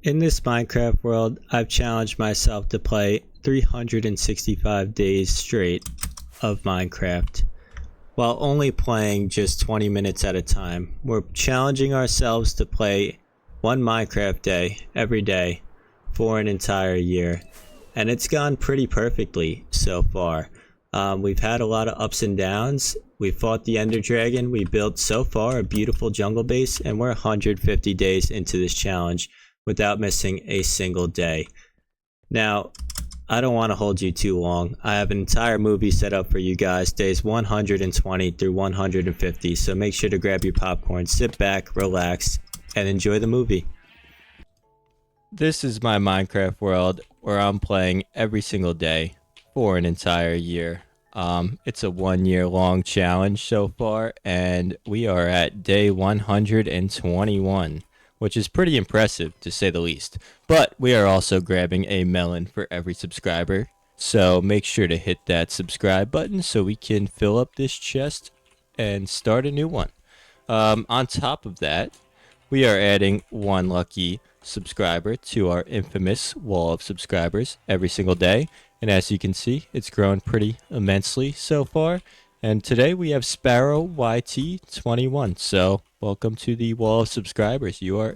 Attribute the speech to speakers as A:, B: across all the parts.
A: In this Minecraft world, I've challenged myself to play 365 days straight of Minecraft while only playing just 20 minutes at a time. We're challenging ourselves to play one Minecraft day every day for an entire year, and it's gone pretty perfectly so far. We've had a lot of ups and downs. We fought the Ender Dragon. We built so far a beautiful jungle base, and we're 150 days into this challenge without missing a single day. Now, I don't want to hold you too long. I have an entire movie set up for you guys, days 120 through 150, so make sure to grab your popcorn, sit back, relax, and enjoy the movie. This is my Minecraft world where I'm playing every single day for an entire year. It's a 1 year long challenge so far, and we are at day 121. Which is pretty impressive, to say the least. But we are also grabbing a melon for every subscriber, so make sure to hit that subscribe button so we can fill up this chest and start a new one. On top of that, we are adding one lucky subscriber to our infamous wall of subscribers every single day, and as you can see, it's grown pretty immensely so far. And today we have Sparrow YT21. So welcome to the wall of subscribers. You are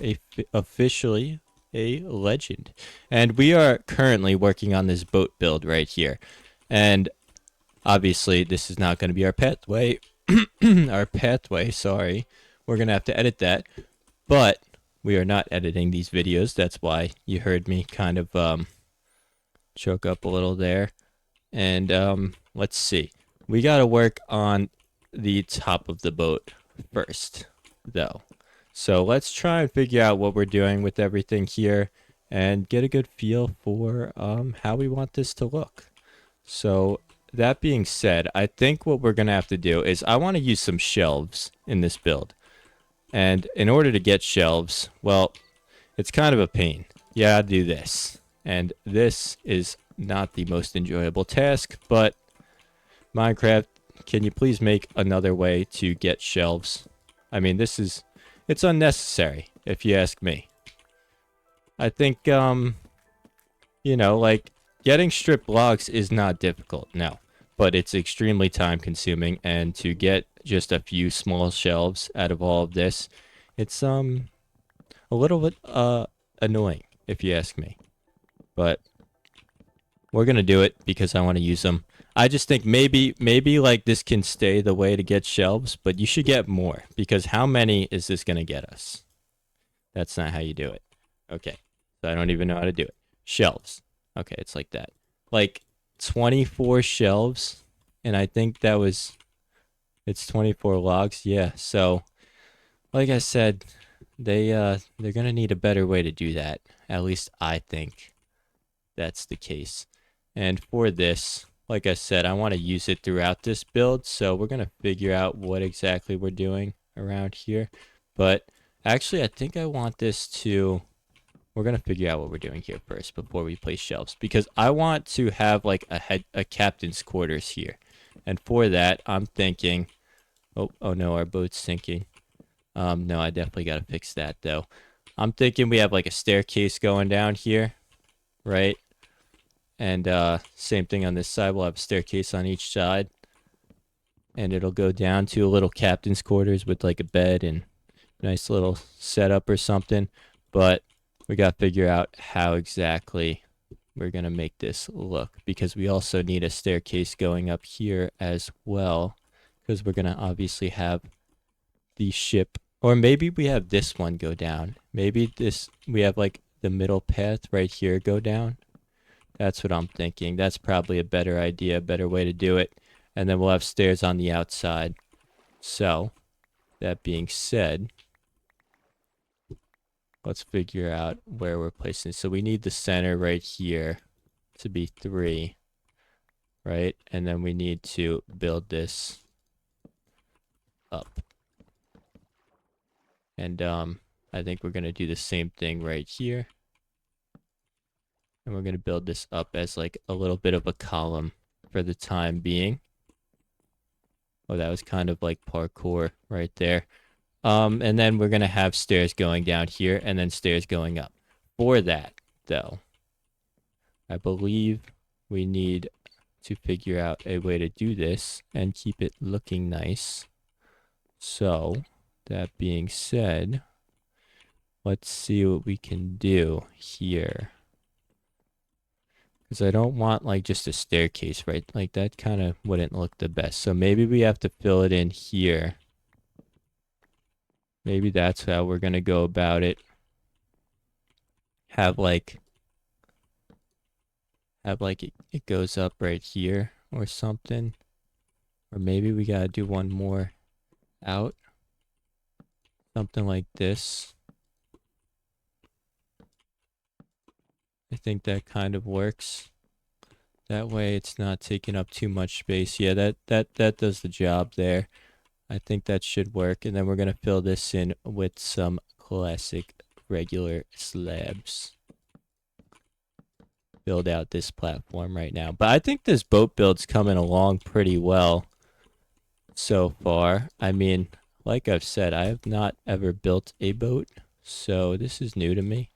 A: officially a legend. And we are currently working on this boat build right here. And obviously this is not going to be our pathway. Sorry. We're going to have to edit that. But we are not editing these videos. That's why you heard me kind of choke up a little there. And let's see. We gotta work on the top of the boat first, though. So let's try and figure out what we're doing with everything here and get a good feel for how we want this to look. So that being said, I think what we're gonna have to do is I want to use some shelves in this build. And in order to get shelves, well, it's kind of a pain. You gotta do this. And this is not the most enjoyable task, but Minecraft, can you please make another way to get shelves? I mean, it's unnecessary, if you ask me. I think, like, getting strip blocks is not difficult, no. But it's extremely time consuming, and to get just a few small shelves out of all of this, it's, a little bit, annoying, if you ask me. But we're gonna do it because I want to use them. I just think maybe like this can stay the way to get shelves, but you should get more, because how many is this going to get us? That's not how you do it. Okay, so I don't even know how to do it. Shelves. Okay, it's like that. Like 24 shelves, and I think it's 24 logs. Yeah, so like I said, they're going to need a better way to do that. At least I think that's the case. And for this, like I said, I want to use it throughout this build, so we're going to figure out what exactly we're doing around here. But actually, I think I want this to... We're going to figure out what we're doing here first before we place shelves, because I want to have like a captain's quarters here. And for that, I'm thinking... Oh no, our boat's sinking. No, I definitely got to fix that, though. I'm thinking we have like a staircase going down here, right? And same thing on this side. We'll have a staircase on each side. And it'll go down to a little captain's quarters with like a bed and nice little setup or something. But we got to figure out how exactly we're going to make this look. Because we also need a staircase going up here as well. Because we're going to obviously have the ship. Or maybe we have this one go down. Maybe we have like the middle path right here go down. That's what I'm thinking. That's probably a better idea, a better way to do it. And then we'll have stairs on the outside. So, that being said, let's figure out where we're placing it. So we need the center right here to be 3, right? And then we need to build this up. And I think we're going to do the same thing right here. And we're going to build this up as like a little bit of a column for the time being. Oh, that was kind of like parkour right there. And then we're going to have stairs going down here and then stairs going up. before that, though, I believe we need to figure out a way to do this and keep it looking nice. So, that being said, let's see what we can do here. Because I don't want like just a staircase, right? Like that kind of wouldn't look the best. So maybe we have to fill it in here. Maybe that's how we're going to go about it. Have like it goes up right here or something. Or maybe we got to do one more out. Something like this. I think that kind of works. That way it's not taking up too much space. Yeah, that does the job there. I think that should work. And then we're going to fill this in with some classic regular slabs. Build out this platform right now. But I think this boat build's coming along pretty well so far. I mean, like I've said, I have not ever built a boat, so this is new to me.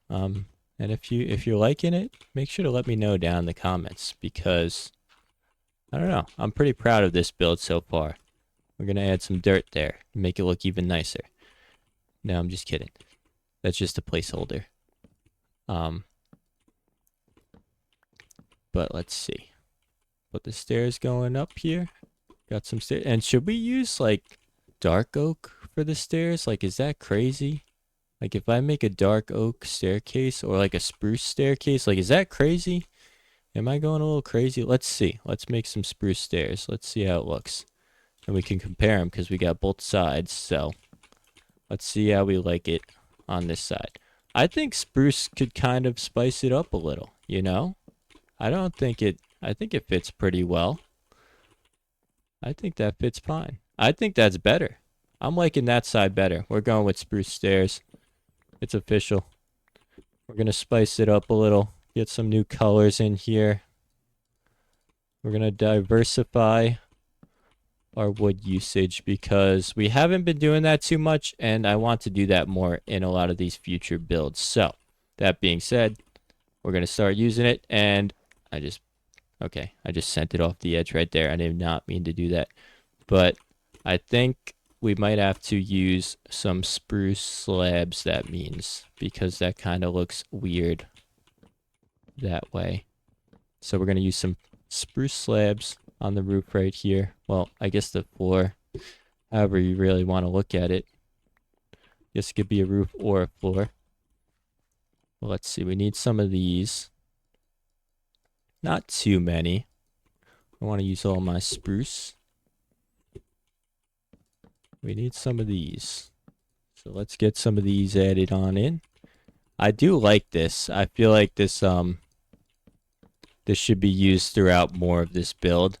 A: And if you're liking it, make sure to let me know down in the comments, because I don't know, I'm pretty proud of this build so far. We're gonna add some dirt there, make it look even nicer. No, I'm just kidding. That's just a placeholder. But let's see. Put the stairs going up here. Got some stairs. And should we use like dark oak for the stairs? Like, is that crazy? Like, if I make a dark oak staircase or like a spruce staircase, like, is that crazy? Am I going a little crazy? Let's see. Let's make some spruce stairs. Let's see how it looks. And we can compare them because we got both sides. So let's see how we like it on this side. I think spruce could kind of spice it up a little, you know? I think it fits pretty well. I think that fits fine. I think that's better. I'm liking that side better. We're going with spruce stairs. It's official. We're going to spice it up a little. Get some new colors in here. We're going to diversify our wood usage because we haven't been doing that too much, and I want to do that more in a lot of these future builds. So, that being said, we're going to start using it, and I just sent it off the edge right there. I did not mean to do that. But I think we might have to use some spruce slabs, that means, because that kind of looks weird that way. So we're going to use some spruce slabs on the roof right here. Well, I guess the floor, however you really want to look at it. This could be a roof or a floor. Well, let's see. We need some of these. Not too many. I want to use all my spruce. We need some of these. So let's get some of these added on in. I do like this. I feel like this this should be used throughout more of this build.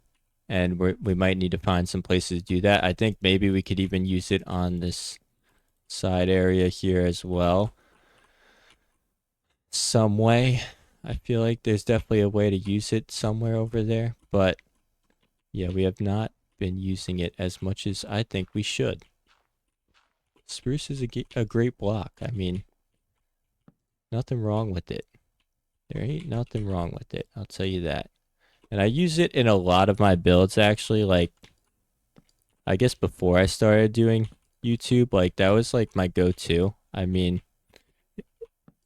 A: And we might need to find some places to do that. I think maybe we could even use it on this side area here as well. Some way. I feel like there's definitely a way to use it somewhere over there. But yeah, we have not been using it as much as I think we should. Spruce is a great block. I mean, nothing wrong with it. There ain't nothing wrong with it. I'll tell you that. And I use it in a lot of my builds, actually. Like, I guess before I started doing YouTube, like, that was like my go-to. I mean,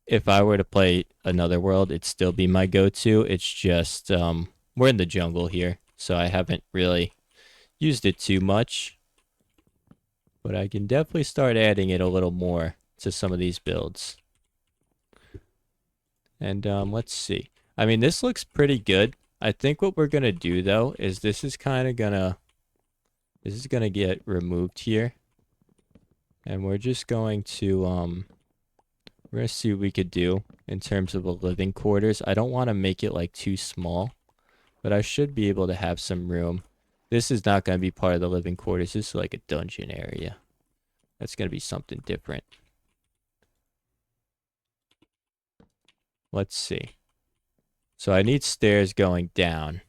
A: if I were to play another world, it'd still be my go-to. It's just, we're in the jungle here, so I haven't really used it too much. But I can definitely start adding it a little more to some of these builds. And let's see. I mean, this looks pretty good. I think what we're gonna do though is this is gonna get removed here, and we're just going to we're gonna see what we could do in terms of a living quarters. I don't want to make it like too small, but I should be able to have some room. This is not gonna be part of the living quarters. This is like a dungeon area. That's gonna be something different. Let's see. So I need stairs going down.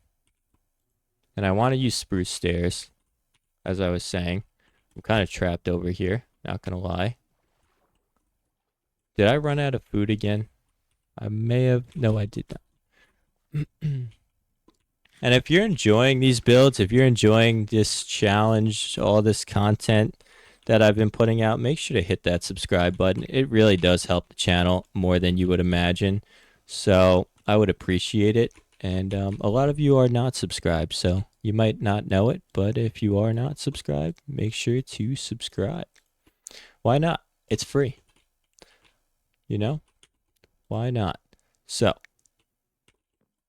A: And I want to use spruce stairs, as I was saying. I'm kind of trapped over here, not gonna lie. Did I run out of food again? I may have. No, I did not. And if you're enjoying these builds, if you're enjoying this challenge, all this content that I've been putting out, make sure to hit that subscribe button. It really does help the channel more than you would imagine. So I would appreciate it. And a lot of you are not subscribed, so you might not know it. But if you are not subscribed, make sure to subscribe. Why not? It's free. You know? Why not? So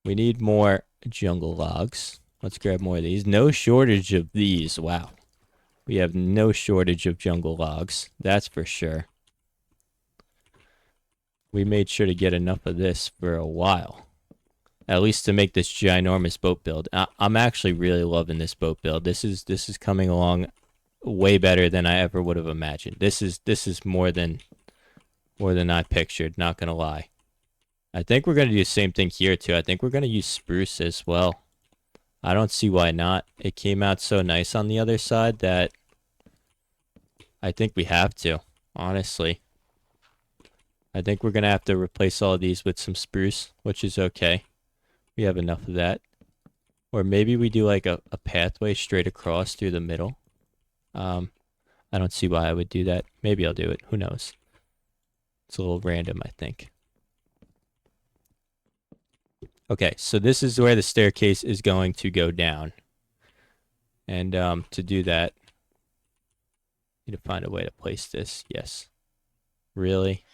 A: we need more jungle logs. Let's grab more of these. No shortage of these. Wow. We have no shortage of jungle logs. That's for sure. We made sure to get enough of this for a while. At least to make this ginormous boat build. I'm actually really loving this boat build. This is coming along way better than I ever would have imagined. This is more than I pictured, not gonna lie. I think we're going to do the same thing here, too. I think we're going to use spruce as well. I don't see why not. It came out so nice on the other side that I think we have to, honestly. I think we're going to have to replace all of these with some spruce, which is okay. We have enough of that. Or maybe we do like a pathway straight across through the middle. I don't see why I would do that. Maybe I'll do it. Who knows? It's a little random, I think. Okay, so this is where the staircase is going to go down. And to do that, need to find a way to place this. Yes. Really?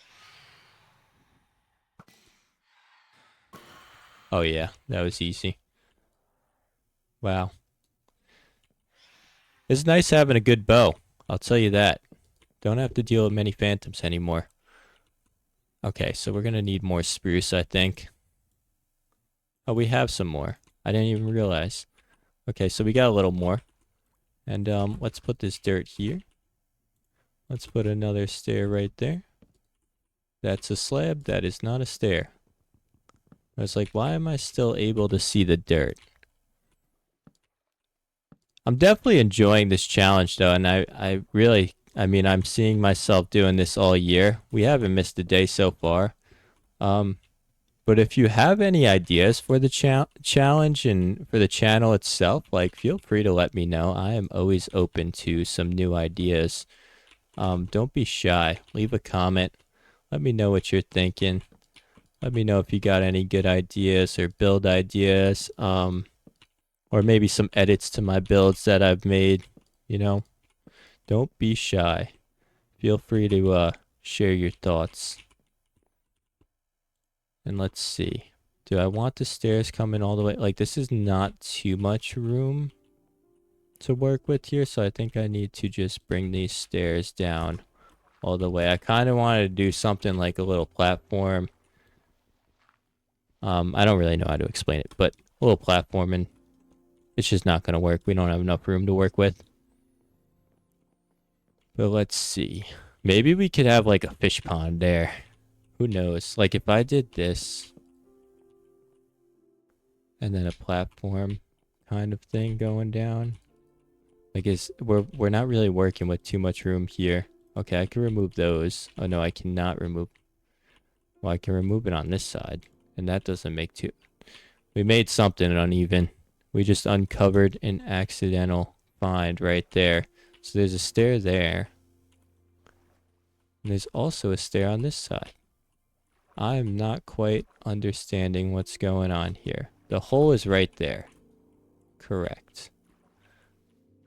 A: Oh yeah, that was easy. Wow. It's nice having a good bow. I'll tell you that. Don't have to deal with many phantoms anymore. Okay, so we're going to need more spruce, I think. Oh, we have some more. I didn't even realize. Okay, so we got a little more. And let's put this dirt here. Let's put another stair right there. That's a slab. That is not a stair. I was like, why am I still able to see the dirt? I'm definitely enjoying this challenge, though, and I mean, I'm seeing myself doing this all year. We haven't missed a day so far. But if you have any ideas for the challenge and for the channel itself, like, feel free to let me know. I am always open to some new ideas. Don't be shy. Leave a comment. Let me know what you're thinking. Let me know if you got any good ideas or build ideas. Or maybe some edits to my builds that I've made. You know, don't be shy. Feel free to share your thoughts. And let's see. Do I want the stairs coming all the way? Like, this is not too much room to work with here, so I think I need to just bring these stairs down all the way. I kind of wanted to do something like a little platform. I don't really know how to explain it, but a little platform, and it's just not going to work. We don't have enough room to work with. But let's see. Maybe we could have like a fish pond there. Who knows? Like, if I did this and then a platform kind of thing going down. Like, we're not really working with too much room here. Okay, I can remove those. Oh no, I cannot remove. Well, I can remove it on this side, and that doesn't make too. We made something uneven. We just uncovered an accidental find right there. So there's a stair there. And there's also a stair on this side. I'm not quite understanding what's going on here. The hole is right there. Correct.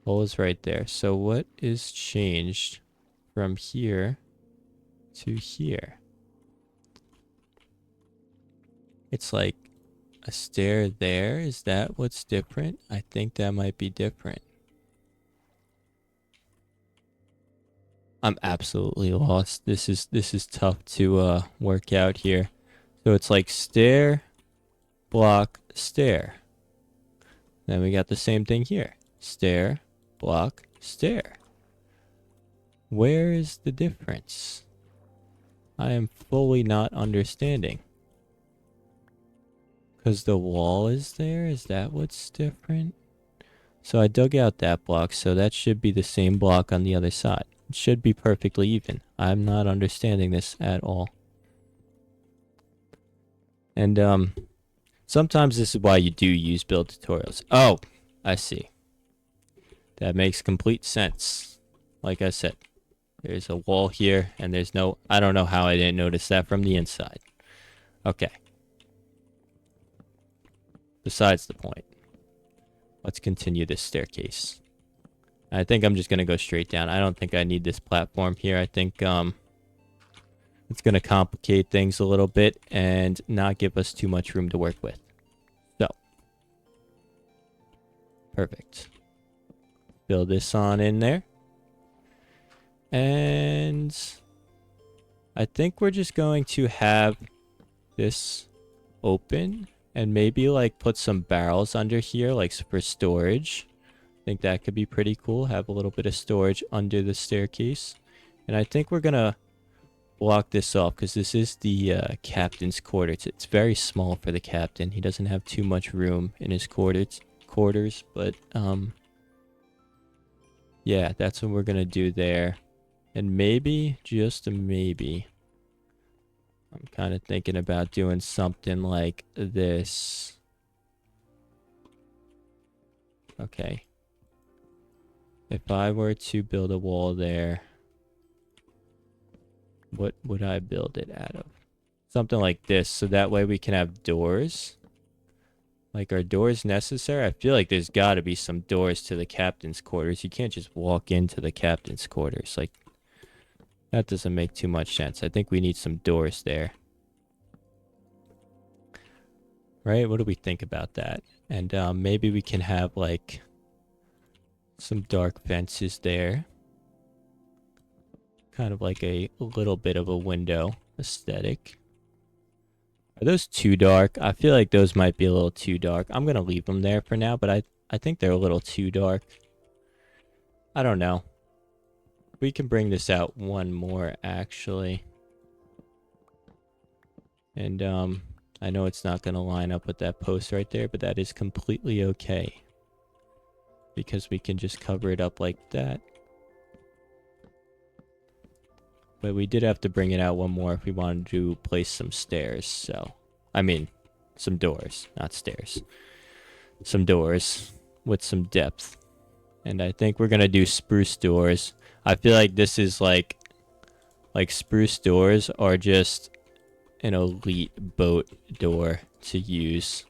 A: Hole is right there. So what is changed from here to here? It's like a stair there. Is that what's different? I think that might be different. I'm absolutely lost. This is tough to work out here. So it's like stair, block, stair. Then we got the same thing here. Stair, block, stair. Where is the difference? I am fully not understanding. Because the wall is there? Is that what's different? So I dug out that block, so that should be the same block on the other side. It should be perfectly even. I'm not understanding this at all. And sometimes this is why you do use build tutorials. Oh, I see. That makes complete sense. Like I said, there's a wall here, and there's no... I don't know how I didn't notice that from the inside. Okay. Besides the point. Let's continue this staircase. I think I'm just going to go straight down. I don't think I need this platform here. I think it's going to complicate things a little bit and not give us too much room to work with. So. Perfect. Build this on in there. And I think we're just going to have this open and maybe like put some barrels under here like for storage. I think that could be pretty cool. Have a little bit of storage under the staircase. And I think we're going to block this off because this is the captain's quarters. It's very small for the captain. He doesn't have too much room in his quarters, but yeah, that's what we're going to do there. And maybe, just maybe, I'm kind of thinking about doing something like this. Okay. If I were to build a wall there, what would I build it out of? Something like this, so that way we can have doors. Like, are doors necessary? I feel like there's got to be some doors to the captain's quarters. You can't just walk into the captain's quarters. Like, that doesn't make too much sense. I think we need some doors there. Right? What do we think about that? And maybe we can have, like, some dark fences there. Kind of like a little bit of a window aesthetic. Are those too dark? I feel like those might be a little too dark. I'm going to leave them there for now, but I think they're a little too dark. I don't know. We can bring this out one more, actually. And I know it's not going to line up with that post right there, but that is completely okay. Because we can just cover it up like that. But we did have to bring it out one more if we wanted to place some stairs, so... I mean, some doors, not stairs. Some doors with some depth. And I think we're gonna do spruce doors. I feel like this is like spruce doors are just an elite boat door to use.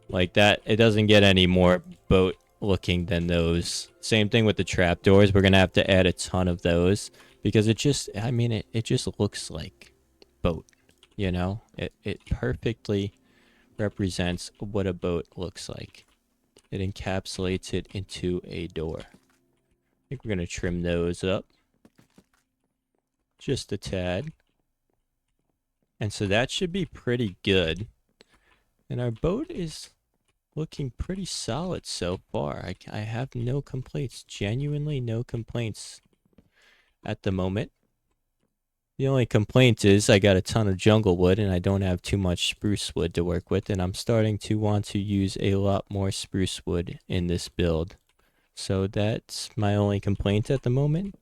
A: Like that, it doesn't get any more boat looking than those. Same thing with the trap doors. We're gonna have to add a ton of those. Because it just, I mean, it just looks like boat, you know? It perfectly represents what a boat looks like. It encapsulates it into a door. I think we're going to trim those up. Just a tad. And so that should be pretty good. And our boat is looking pretty solid so far. I have no complaints. Genuinely no complaints at the moment. The only complaint is I got a ton of jungle wood and I don't have too much spruce wood to work with, and I'm starting to want to use a lot more spruce wood in this build. So that's my only complaint at the moment,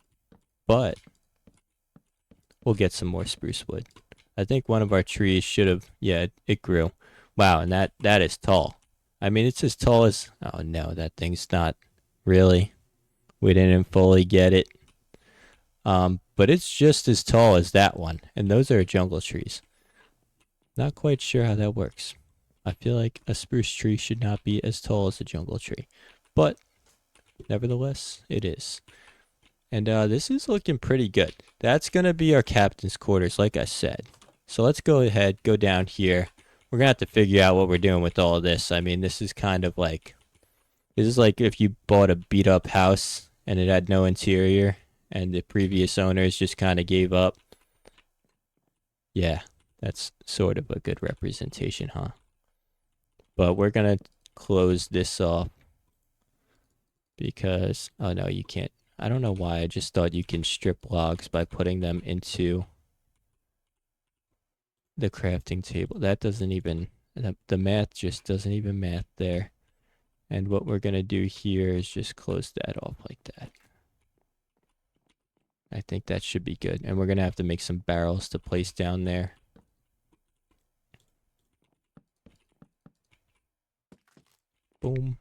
A: but we'll get some more spruce wood. I think one of our trees should have, yeah, it grew. Wow, and that is tall. I mean, it's as tall as, oh no, that thing's not really. We didn't fully get it. But it's just as tall as that one, and those are jungle trees. Not quite sure how that works. I feel like a spruce tree should not be as tall as a jungle tree, but nevertheless, it is. And this is looking pretty good. That's going to be our captain's quarters, like I said. So let's go ahead, go down here. We're going to have to figure out what we're doing with all of this. I mean, this is kind of like, this is like if you bought a beat up house and it had no interior and the previous owners just kind of gave up. Yeah, that's sort of a good representation, huh? But we're going to close this off because, oh no, you can't. I don't know why. I just thought you can strip logs by putting them into the crafting table. That doesn't even, the math just doesn't even math there. And what we're going to do here is just close that off like that. I think that should be good. And we're going to have to make some barrels to place down there. Boom.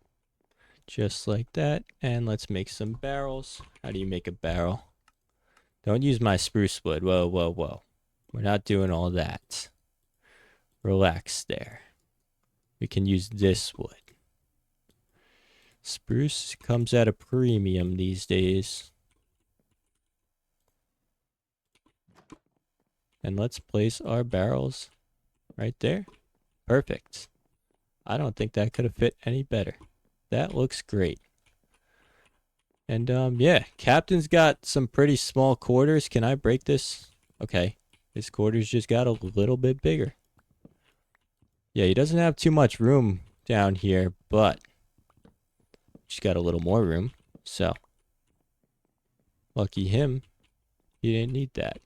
A: Just like that. And let's make some barrels. How do you make a barrel? Don't use my spruce wood. Whoa, whoa, whoa. We're not doing all that. Relax there. We can use this wood. Spruce comes at a premium these days. And let's place our barrels right there. Perfect. I don't think that could have fit any better. That looks great. And yeah, Captain's got some pretty small quarters. Can I break this? Okay. His quarters just got a little bit bigger. Yeah, he doesn't have too much room down here, but he's got a little more room. So, lucky him. He didn't need that.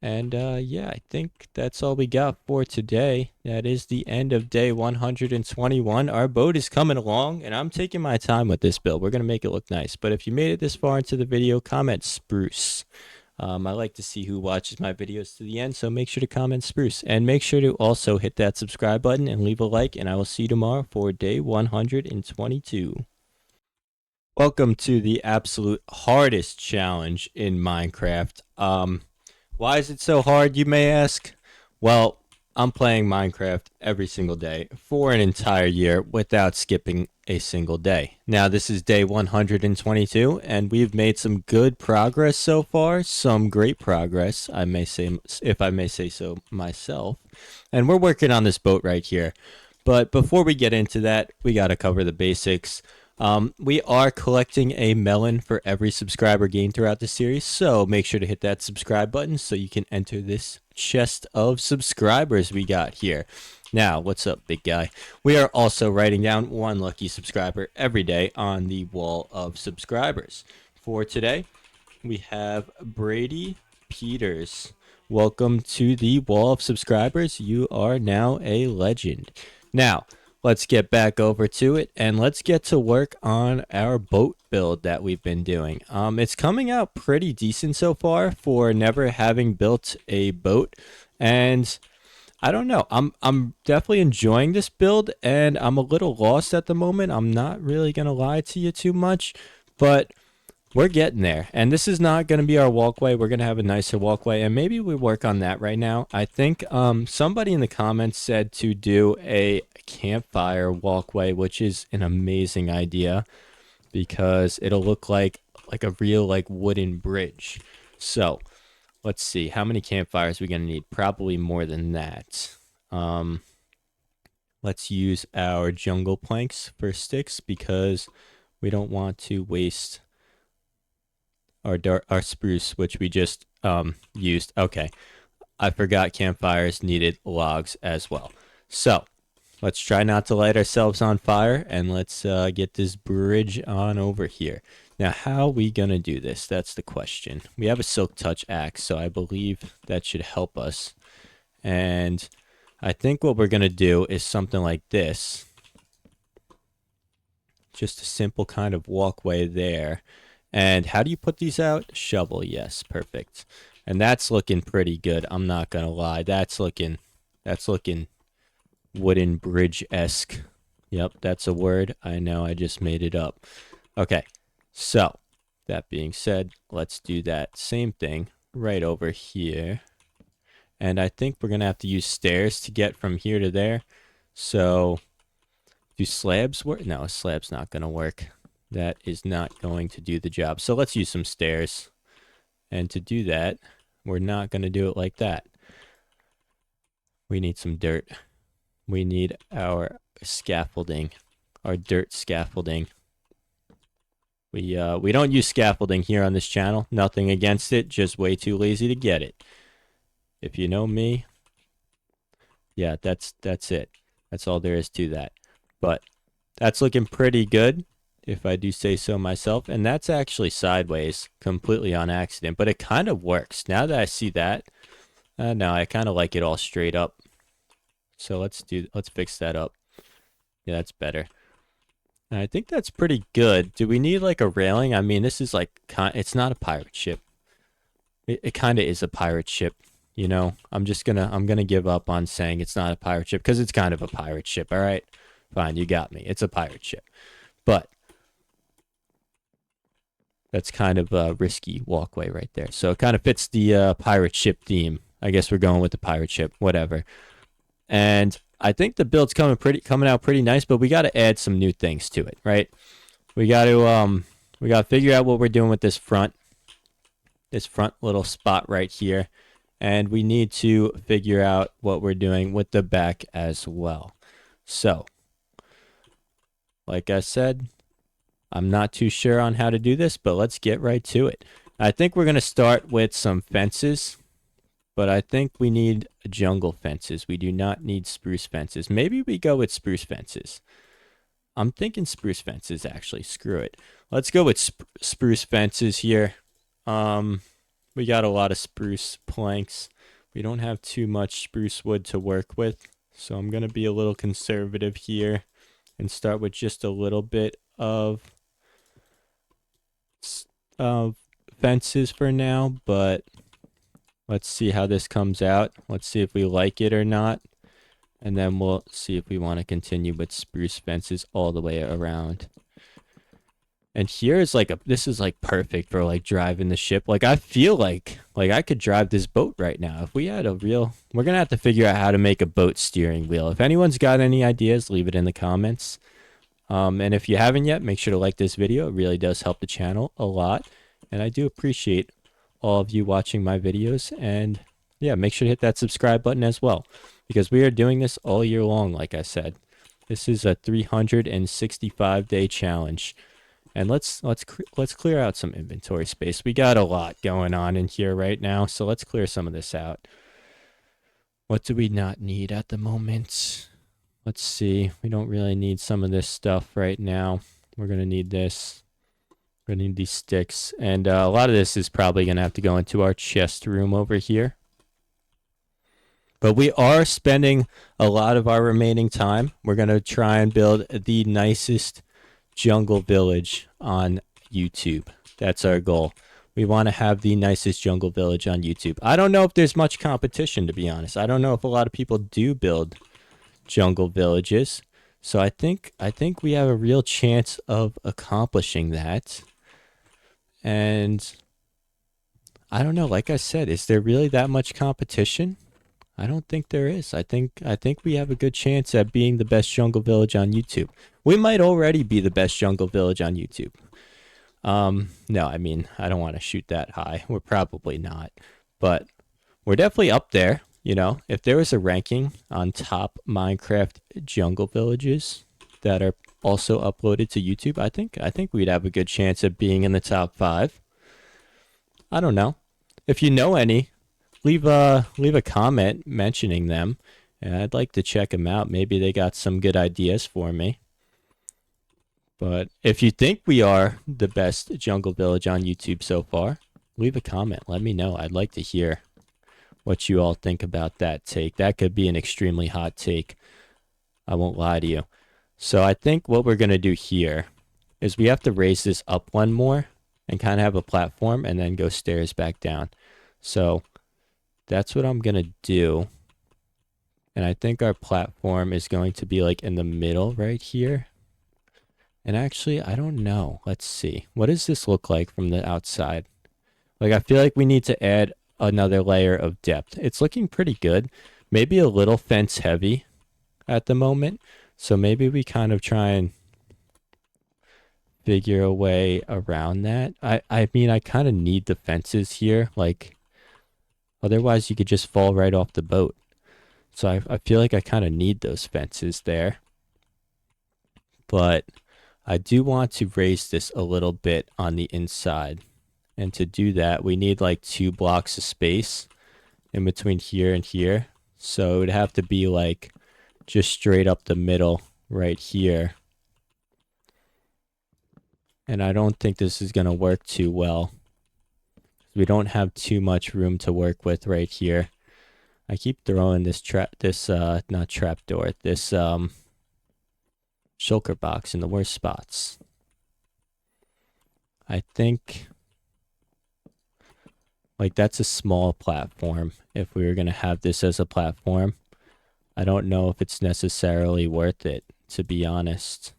A: And yeah, I think that's all we got for today. That is the end of day 121. Our boat is coming along, and I'm taking my time with this build. We're going to make it look nice. But if you made it this far into the video, comment spruce. I like to see who watches my videos to the end, so make sure to comment spruce. And make sure to also hit that subscribe button and leave a like, and I will see you tomorrow for day 122. Welcome to the absolute hardest challenge in Minecraft. Why is it so hard, you may ask? Well, I'm playing Minecraft every single day for an entire year without skipping a single day. Now, this is day 122, and we've made some good progress so far. Some great progress, I may say, if I may say so myself. And we're working on this boat right here. But before we get into that, we got to cover the basics. We are collecting a melon for every subscriber gained throughout the series, so make sure to hit that subscribe button so you can enter this chest of subscribers we got here. Now, what's up, big guy? We are also writing down one lucky subscriber every day on the wall of subscribers. For today, we have Brady Peters. Welcome to the wall of subscribers. You are now a legend. Now, let's get back over to it, and let's get to work on our boat build that we've been doing. It's coming out pretty decent so far for never having built a boat, and I don't know. I'm definitely enjoying this build, and I'm a little lost at the moment. I'm not really gonna lie to you too much, but we're getting there. And this is not going to be our walkway. We're going to have a nicer walkway, and maybe we work on that right now. I think somebody in the comments said to do a campfire walkway, which is an amazing idea because it'll look like a real wooden bridge. So let's see, how many campfires are we going to need? Probably more than that. Let's use our jungle planks for sticks because we don't want to waste our spruce, which we just used. Okay, I forgot campfires needed logs as well. So let's try not to light ourselves on fire, and let's get this bridge on over here. Now, how are we gonna do this? That's the question. We have a silk touch axe, so I believe that should help us. And I think what we're gonna do is something like this. Just a simple kind of walkway there. And how do you put these out? Shovel, yes, perfect. And that's looking pretty good. I'm not gonna lie. That's looking wooden bridge-esque. Yep, that's a word. I know, I just made it up. Okay, so that being said, let's do that same thing right over here. And I think we're gonna have to use stairs to get from here to there. So, do slabs work? No, a slab's not gonna work. That is not going to do the job. So let's use some stairs. And to do that, we're not going to do it like that. We need some dirt. We need our scaffolding, our dirt scaffolding. We don't use scaffolding here on this channel. Nothing against it, just way too lazy to get it. If you know me, yeah, that's it. That's all there is to that. But that's looking pretty good, if I do say so myself. And that's actually sideways, completely on accident, but it kind of works. Now that I see that, no, I kind of like it all straight up. So let's fix that up. Yeah, that's better. And I think that's pretty good. Do we need like a railing? I mean, this is like, it's not a pirate ship. It kind of is a pirate ship, you know? I'm gonna give up on saying it's not a pirate ship because it's kind of a pirate ship, all right? fine, you got me. It's a pirate ship. But that's kind of a risky walkway right there. So it kind of fits the pirate ship theme. I guess we're going with the pirate ship, whatever. And I think the build's coming out pretty nice, but we got to add some new things to it, right? We got to figure out what we're doing with this front little spot right here, and we need to figure out what we're doing with the back as well. So, like I said, I'm not too sure on how to do this, but let's get right to it. I think we're going to start with some fences, but I think we need jungle fences. We do not need spruce fences. Maybe we go with spruce fences. I'm thinking spruce fences, actually. Screw it. Let's go with spruce fences here. We got a lot of spruce planks. We don't have too much spruce wood to work with, so I'm going to be a little conservative here and start with just a little bit of fences for now, but let's see how this comes out. Let's see if we like it or not, and then we'll see if we want to continue with spruce fences all the way around. And here is this is like perfect for like driving the ship. Like I feel like I could drive this boat right now. If we had we're gonna have to figure out how to make a boat steering wheel. If anyone's got any ideas, leave it in the comments. And if you haven't yet, make sure to like this video. It really does help the channel a lot. And I do appreciate all of you watching my videos. And yeah, make sure to hit that subscribe button as well, because we are doing this all year long. Like I said, this is a 365-day challenge. And let's clear out some inventory space. We got a lot going on in here right now, so let's clear some of this out. What do we not need at the moment? Let's see. We don't really need some of this stuff right now. We're going to need this. We're going to need these sticks. And a lot of this is probably going to have to go into our chest room over here. But we are spending a lot of our remaining time. We're going to try and build the nicest jungle village on YouTube. That's our goal. We want to have the nicest jungle village on YouTube. I don't know if there's much competition, to be honest. I don't know if a lot of people do build jungle villages. So I think we have a real chance of accomplishing that. And I don't know, like I said, is there really that much competition? I don't think there is. I think we have a good chance at being the best jungle village on YouTube. We might already be the best jungle village on YouTube. No, I mean, I don't want to shoot that high. We're probably not. But we're definitely up there. You know, if there was a ranking on top Minecraft jungle villages that are also uploaded to YouTube, I think we'd have a good chance of being in the top 5. I don't know. If you know any, leave a comment mentioning them, and I'd like to check them out. Maybe they got some good ideas for me. But if you think we are the best jungle village on YouTube so far, leave a comment. Let me know. I'd like to hear what you all think about that take. That could be an extremely hot take. I won't lie to you. So I think what we're going to do here is we have to raise this up one more and kind of have a platform and then go stairs back down. So that's what I'm going to do. And I think our platform is going to be like in the middle right here. And actually, I don't know. Let's see. What does this look like from the outside? Like, I feel like we need to add another layer of depth. It's looking pretty good. Maybe a little fence heavy at the moment. So maybe we kind of try and figure a way around that. I mean, I kind of need the fences here. Like, otherwise you could just fall right off the boat. So I feel like I kind of need those fences there. But I do want to raise this a little bit on the inside. And to do that, we need like 2 blocks of space in between here and here. So it would have to be like just straight up the middle right here. And I don't think this is going to work too well. We don't have too much room to work with right here. I keep throwing this not trapdoor, this shulker box in the worst spots. I think like that's a small platform. If we were going to have this as a platform, I don't know if it's necessarily worth it to be honest.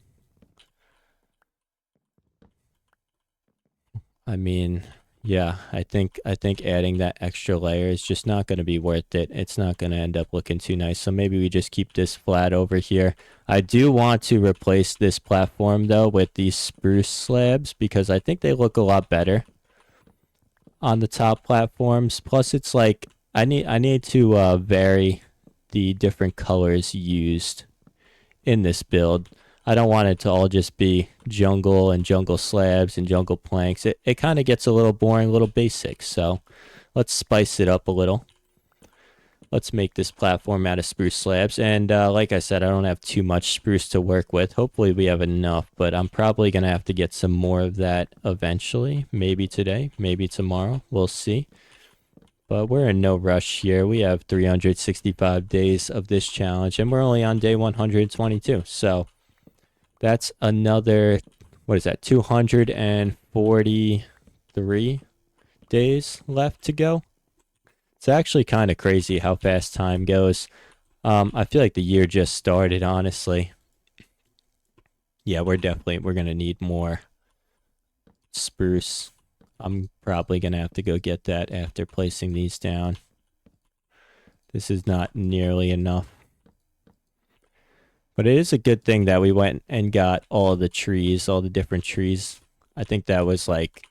A: I mean, yeah, I think adding that extra layer is just not going to be worth it. It's not going to end up looking too nice. So maybe we just keep this flat over here. I do want to replace this platform though with these spruce slabs because I think they look a lot better on the top platforms. Plus it's like I need to vary the different colors used in this build. I don't want it to all just be jungle and jungle slabs and jungle planks. It kind of gets a little boring, a little basic. So let's spice it up a little. Let's make this platform out of spruce slabs. And like I said, I don't have too much spruce to work with. Hopefully we have enough, but I'm probably going to have to get some more of that eventually. Maybe today, maybe tomorrow. We'll see. But we're in no rush here. We have 365 days of this challenge, and we're only on day 122. So that's another, what is that, 243 days left to go. It's actually kind of crazy how fast time goes. I feel like the year just started, honestly. Yeah, we're going to need more spruce. I'm probably going to have to go get that after placing these down. This is not nearly enough. But it is a good thing that we went and got all the trees, all the different trees. I think that was like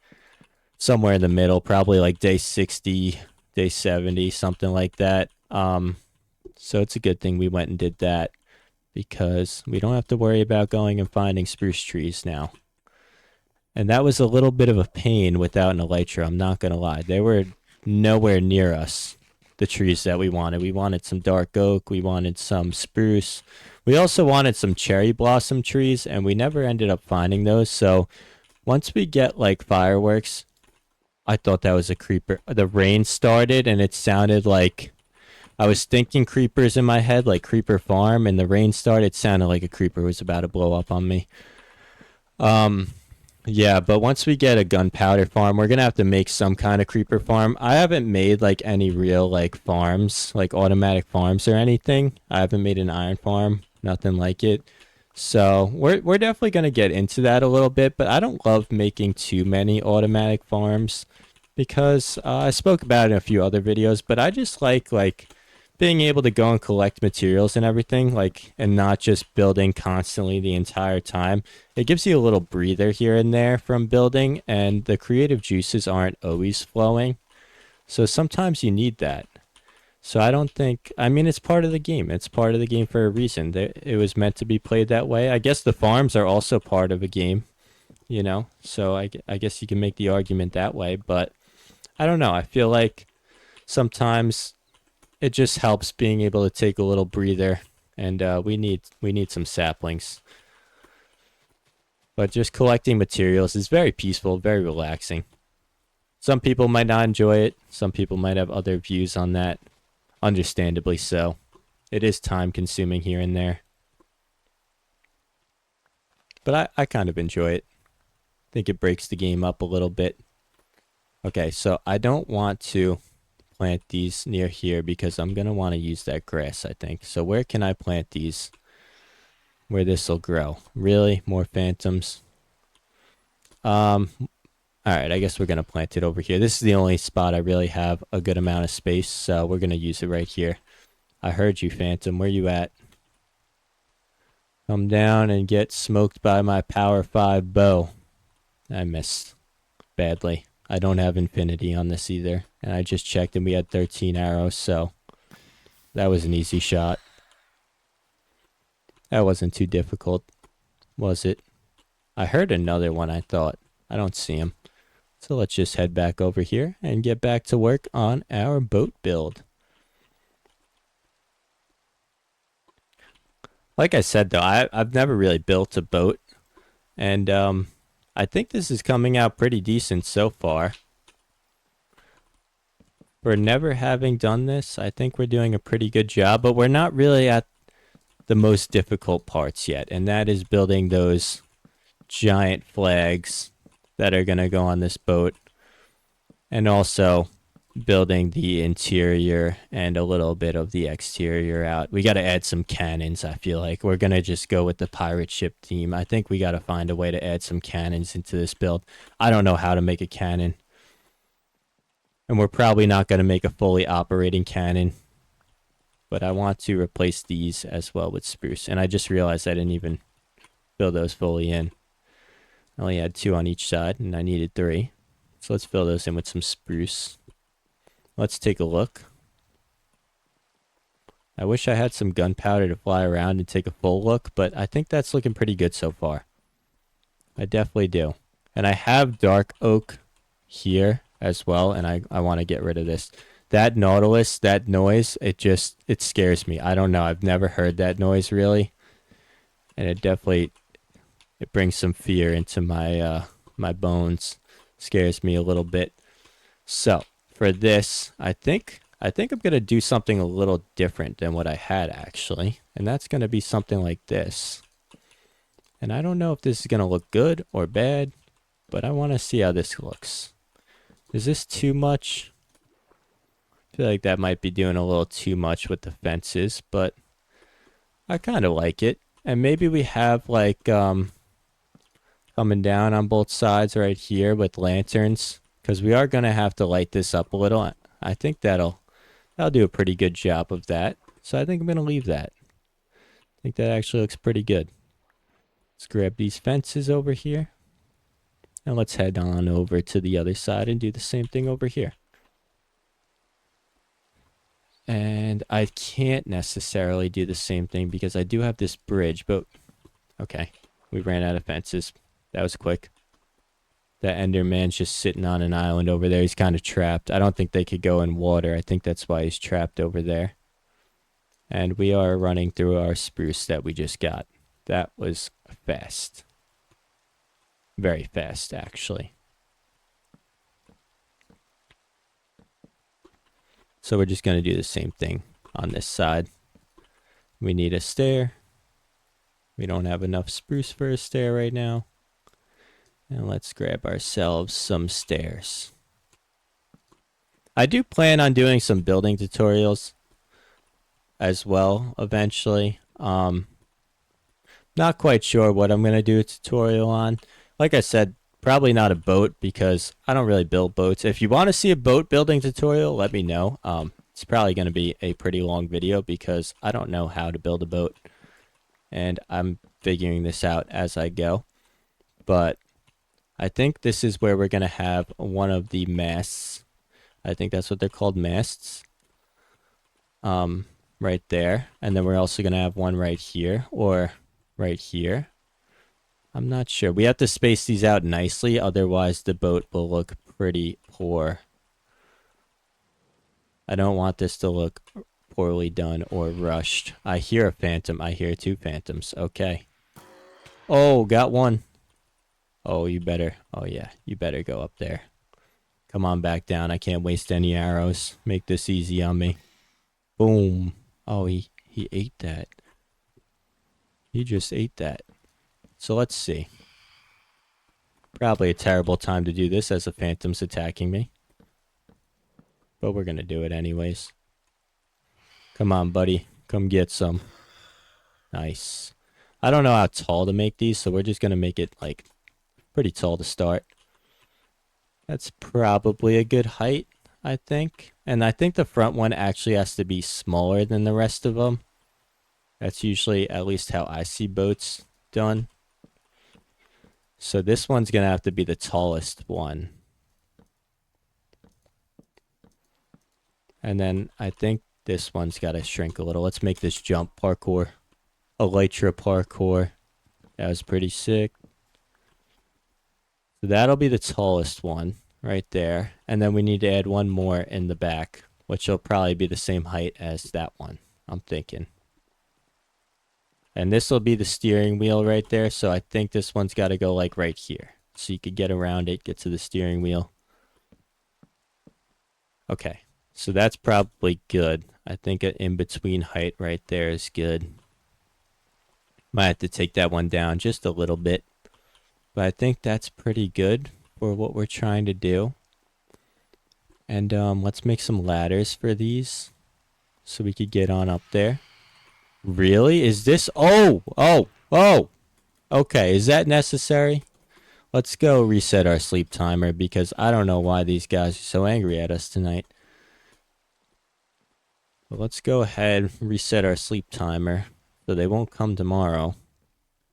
A: somewhere in the middle, probably like day 60, day 70, something like that. So it's a good thing we went and did that because we don't have to worry about going and finding spruce trees now. And that was a little bit of a pain without an elytra, I'm not going to lie. They were nowhere near us, the trees that we wanted. We wanted some dark oak, we wanted some spruce. We also wanted some cherry blossom trees, and we never ended up finding those. So once we get like fireworks, I thought that was a creeper. The rain started, and it sounded like I was thinking creepers in my head, like creeper farm, and the rain started. It sounded like a creeper was about to blow up on me. Yeah, but once we get a gunpowder farm, we're gonna have to make some kind of creeper farm. I haven't made like any real like farms, like automatic farms or anything. I haven't made an iron farm, nothing like it. So we're definitely gonna get into that a little bit, but I don't love making too many automatic farms because I spoke about it in a few other videos, but I just like being able to go and collect materials and everything, like, and not just building constantly the entire time. It gives you a little breather here and there from building, and the creative juices aren't always flowing. So sometimes you need that. So I don't think, I mean, it's part of the game. It's part of the game for a reason. It was meant to be played that way. I guess the farms are also part of a game, you know? So I guess you can make the argument that way, but I don't know. I feel like sometimes it just helps being able to take a little breather, and we need some saplings. But just collecting materials is very peaceful, very relaxing. Some people might not enjoy it. Some people might have other views on that. Understandably so. It is time consuming here and there. But I kind of enjoy it. I think it breaks the game up a little bit. Okay, so I don't want to plant these near here because I'm going to want to use that grass, I think. So where can I plant these where this will grow? Really? More phantoms? Alright, I guess we're going to plant it over here. This is the only spot I really have a good amount of space, so we're going to use it right here. I heard you, Phantom. Where you at? Come down and get smoked by my Power 5 bow. I missed badly. I don't have infinity on this either. And I just checked and we had 13 arrows, so that was an easy shot. That wasn't too difficult, was it? I heard another one, I thought. I don't see him. So let's just head back over here and get back to work on our boat build. Like I said, though, I've never really built a boat. And I think this is coming out pretty decent so far. For never having done this, I think we're doing a pretty good job, but we're not really at the most difficult parts yet, and that is building those giant flags that are going to go on this boat, and also building the interior and a little bit of the exterior out. We got to add some cannons, I feel like. We're going to just go with the pirate ship theme. I think we got to find a way to add some cannons into this build. I don't know how to make a cannon. And we're probably not going to make a fully operating cannon. But I want to replace these as well with spruce. And I just realized I didn't even fill those fully in. I only had 2 on each side, and I needed 3. So let's fill those in with some spruce. Let's take a look. I wish I had some gunpowder to fly around and take a full look, but I think that's looking pretty good so far. I definitely do. And I have dark oak here as well, and I want to get rid of this. That Nautilus, that noise, it scares me. I don't know. I've never heard that noise really. And it brings some fear into my my bones. Scares me a little bit. So, for this, I think I'm going to do something a little different than what I had actually. And that's going to be something like this. And I don't know if this is going to look good or bad, but I want to see how this looks. Is this too much? I feel like that might be doing a little too much with the fences, but I kind of like it. And maybe we have like coming down on both sides right here with lanterns, because we are going to have to light this up a little. I think that'll do a pretty good job of that. So I think I'm going to leave that. I think that actually looks pretty good. Let's grab these fences over here. And let's head on over to the other side and do the same thing over here. And I can't necessarily do the same thing because I do have this bridge, but okay. We ran out of fences. That was quick. That Enderman's just sitting on an island over there. He's kind of trapped. I don't think they could go in water. I think that's why he's trapped over there. And we are running through our spruce that we just got. That was fast. Very fast, actually. So we're just going to do the same thing on this side. We need a stair. We don't have enough spruce for a stair right now. And let's grab ourselves some stairs. I do plan on doing some building tutorials as well eventually. Not quite sure what I'm going to do a tutorial on. Like I said, probably not a boat because I don't really build boats. If you want to see a boat building tutorial, let me know. It's probably going to be a pretty long video because I don't know how to build a boat. And I'm figuring this out as I go. But I think this is where we're going to have one of the masts. I think that's what they're called, masts. Right there. And then we're also going to have one right here or right here. I'm not sure. We have to space these out nicely, otherwise the boat will look pretty poor. I don't want this to look poorly done or rushed. I hear a phantom. I hear 2 phantoms. Okay. Oh, got one. Oh, you better. Oh, yeah. You better go up there. Come on back down. I can't waste any arrows. Make this easy on me. Boom. Oh, he ate that. He just ate that. So let's see. Probably a terrible time to do this as a phantom's attacking me. But we're going to do it anyways. Come on, buddy. Come get some. Nice. I don't know how tall to make these, so we're just going to make it, like, pretty tall to start. That's probably a good height, I think. And I think the front one actually has to be smaller than the rest of them. That's usually at least how I see boats done. So this one's going to have to be the tallest one. And then I think this one's got to shrink a little. Let's make this jump parkour. Elytra parkour. That was pretty sick. So that'll be the tallest one right there. And then we need to add one more in the back, which will probably be the same height as that one, I'm thinking. And this will be the steering wheel right there. So I think this one's got to go like right here. So you could get around it, get to the steering wheel. Okay. So that's probably good. I think an in-between height right there is good. Might have to take that one down just a little bit. But I think that's pretty good for what we're trying to do. And let's make some ladders for these so we could get on up there. Really? Is this? Oh. Okay, is that necessary? Let's go reset our sleep timer because I don't know why these guys are so angry at us tonight. But let's go ahead and reset our sleep timer so they won't come tomorrow.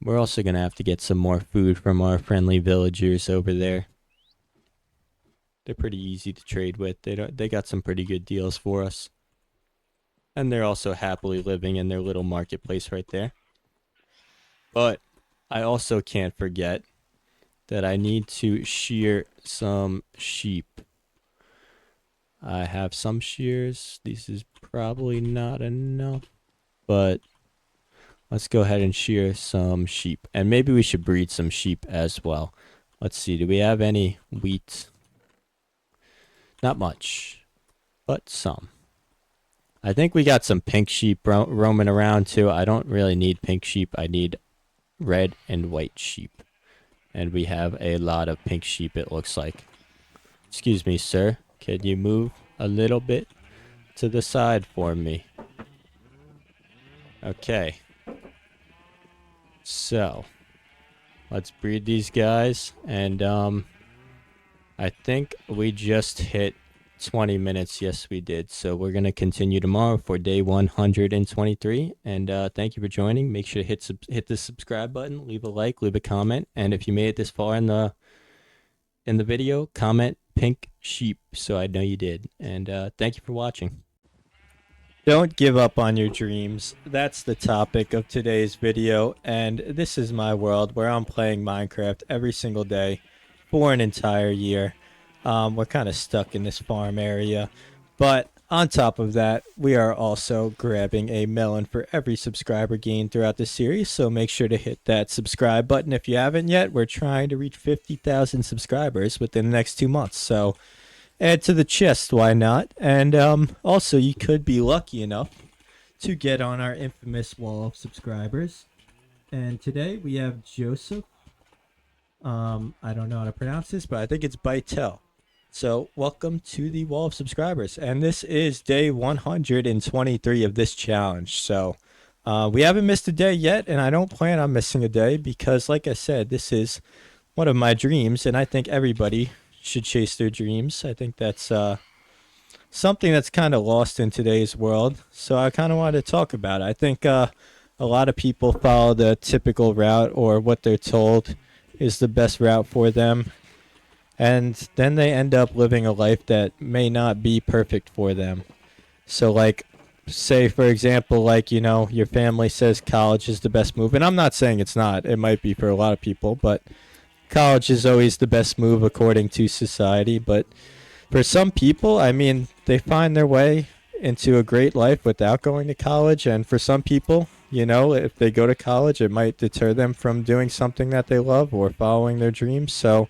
A: We're also going to have to get some more food from our friendly villagers over there. They're pretty easy to trade with. They got some pretty good deals for us. And they're also happily living in their little marketplace right there. But I also can't forget that I need to shear some sheep. I have some shears. This is probably not enough, but let's go ahead and shear some sheep. And maybe we should breed some sheep as well. Let's see, do we have any wheat? Not much, but some. I think we got some pink sheep roaming around too. I don't really need pink sheep. I need red and white sheep. And we have a lot of pink sheep, it looks like. Excuse me, sir. Can you move a little bit to the side for me? Okay. So, let's breed these guys. And, I think we just hit 20 minutes. Yes, we did. So, we're going to continue tomorrow for day 123. And, thank you for joining. Make sure to hit the subscribe button, leave a like, leave a comment. And if you made it this far in the video, comment pink sheep so I know you did. And thank you for watching. Don't give up on your dreams. That's the topic of today's video, and this is my world where I'm playing Minecraft every single day for an entire year. We're kind of stuck in this farm area, but on top of that, we are also grabbing a melon for every subscriber gained throughout the series, so make sure to hit that subscribe button if you haven't yet. We're trying to reach 50,000 subscribers within the next 2 months, so add to the chest, why not? And also, you could be lucky enough to get on our infamous wall of subscribers. And today we have Joseph. I don't know how to pronounce this, but I think it's Bytel. So welcome to the wall of subscribers, and this is day 123 of this challenge. So we haven't missed a day yet, and I don't plan on missing a day because, like I said, this is one of my dreams, and I think everybody should chase their dreams. I think that's something that's kind of lost in today's world, so I kind of wanted to talk about it. I think a lot of people follow the typical route, or what they're told is the best route for them, and then they end up living a life that may not be perfect for them. So, like, say for example, like, you know, your family says college is the best move, and I'm not saying it's not. It might be for a lot of people, but college is always the best move according to society. But for some people, I mean, they find their way into a great life without going to college. And for some people, you know, if they go to college, it might deter them from doing something that they love or following their dreams. So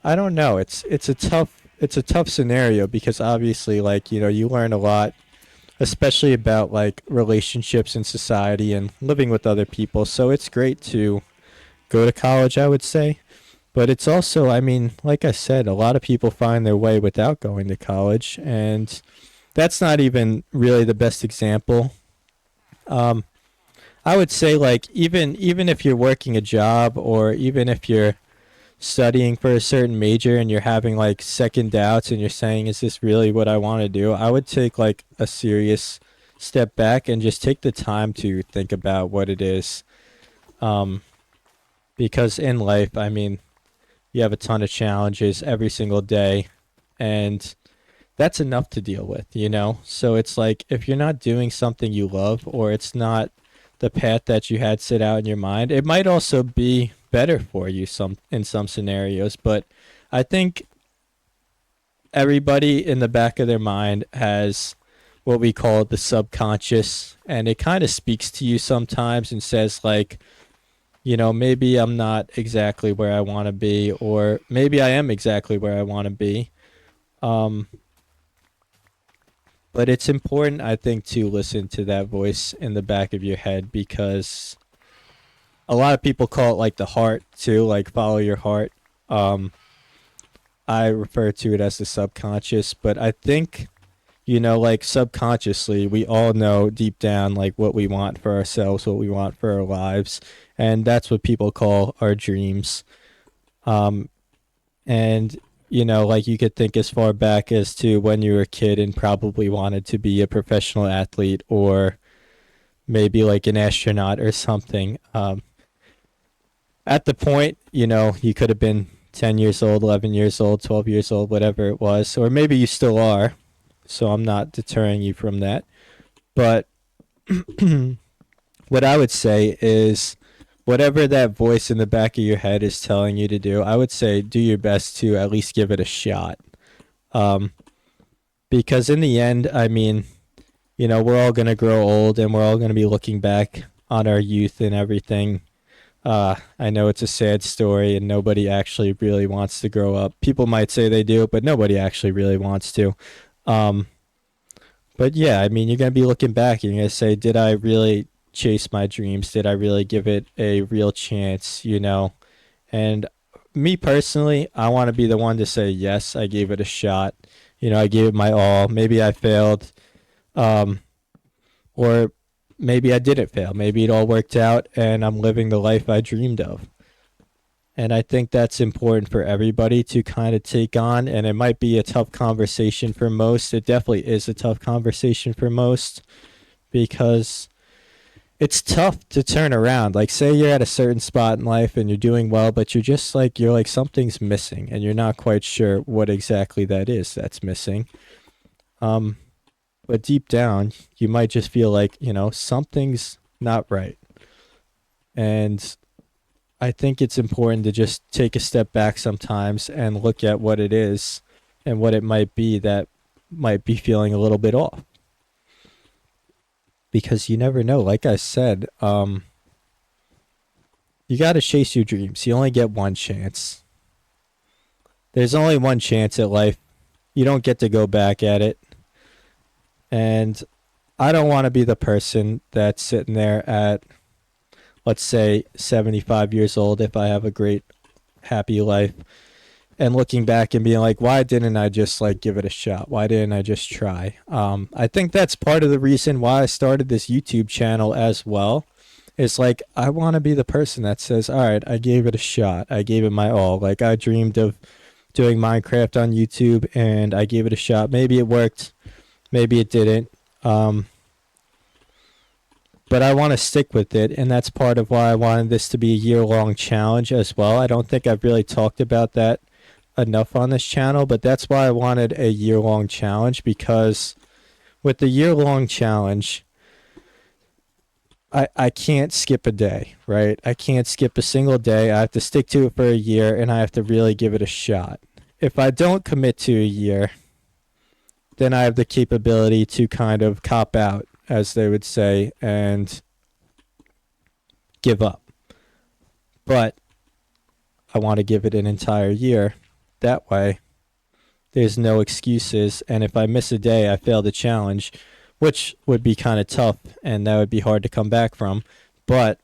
A: I don't know. It's a tough scenario because obviously, like, you know, you learn a lot, especially about like relationships in society and living with other people. So it's great to go to college, I would say. But it's also, I mean, like I said, a lot of people find their way without going to college, and that's not even really the best example. I would say, like, even if you're working a job, or even if you're studying for a certain major and you're having like second doubts and you're saying, is this really what I want to do? I would take like a serious step back and just take the time to think about what it is. Because in life, I mean, you have a ton of challenges every single day, and that's enough to deal with, you know? So it's like, if you're not doing something you love, or it's not the path that you had set out in your mind, it might also be better for you in some scenarios. But I think everybody in the back of their mind has what we call the subconscious, and it kind of speaks to you sometimes and says, like, you know, maybe I'm not exactly where I want to be, or maybe I am exactly where I want to be. But it's important, I think, to listen to that voice in the back of your head, because a lot of people call it like the heart too, like follow your heart. I refer to it as the subconscious, but I think, like subconsciously, we all know deep down, like what we want for ourselves, what we want for our lives. And that's what people call our dreams. Um, and, like you could think as far back as to when you were a kid and probably wanted to be a professional athlete or maybe like an astronaut or something. At the point, you could have been 10 years old, 11 years old, 12 years old, whatever it was, or maybe you still are. So I'm not deterring you from that. But what I would say is whatever that voice in the back of your head is telling you to do, I would say do your best to at least give it a shot. Um, because in the end, I mean, we're all going to grow old and we're all going to be looking back on our youth and everything. I know it's a sad story and nobody actually really wants to grow up. People might say they do, but nobody actually really wants to. Um, but yeah, I mean, you're going to be looking back and you're going to say, did I really chase my dreams? Did I really give it a real chance? And me personally, I want to be the one to say, yes, I gave it a shot. I gave it my all. Maybe I failed. Um, or maybe I didn't fail. Maybe it all worked out and I'm living the life I dreamed of. And I think that's important for everybody to kind of take on. And it might be a tough conversation for most. It definitely is a tough conversation for most because it's tough to turn around. Like, say you're at a certain spot in life and you're doing well, but you're like something's missing and you're not quite sure what exactly that is that's missing. Um, but deep down, you might just feel like, something's not right. And I think it's important to just take a step back sometimes and look at what it is and what it might be that might be feeling a little bit off. Because you never know. Like I said, you got to chase your dreams. You only get one chance. There's only one chance at life. You don't get to go back at it. And I don't want to be the person that's sitting there at, let's say, 75 years old if I have a great, happy life, and looking back and being like, why didn't I just like give it a shot? Why didn't I just try? I think that's part of the reason why I started this YouTube channel as well. It's like, I want to be the person that says, all right, I gave it a shot. I gave it my all. Like, I dreamed of doing Minecraft on YouTube and I gave it a shot. Maybe it worked. Maybe it didn't. But I want to stick with it, and that's part of why I wanted this to be a year-long challenge as well. I don't think I've really talked about that enough on this channel, but that's why I wanted a year-long challenge, because with the year-long challenge, I can't skip a day, right? I can't skip a single day. I have to stick to it for a year, and I have to really give it a shot. If I don't commit to a year, then I have the capability to kind of cop out, as they would say, and give up. But I want to give it an entire year. That way, there's no excuses. And if I miss a day, I fail the challenge, which would be kind of tough and that would be hard to come back from. But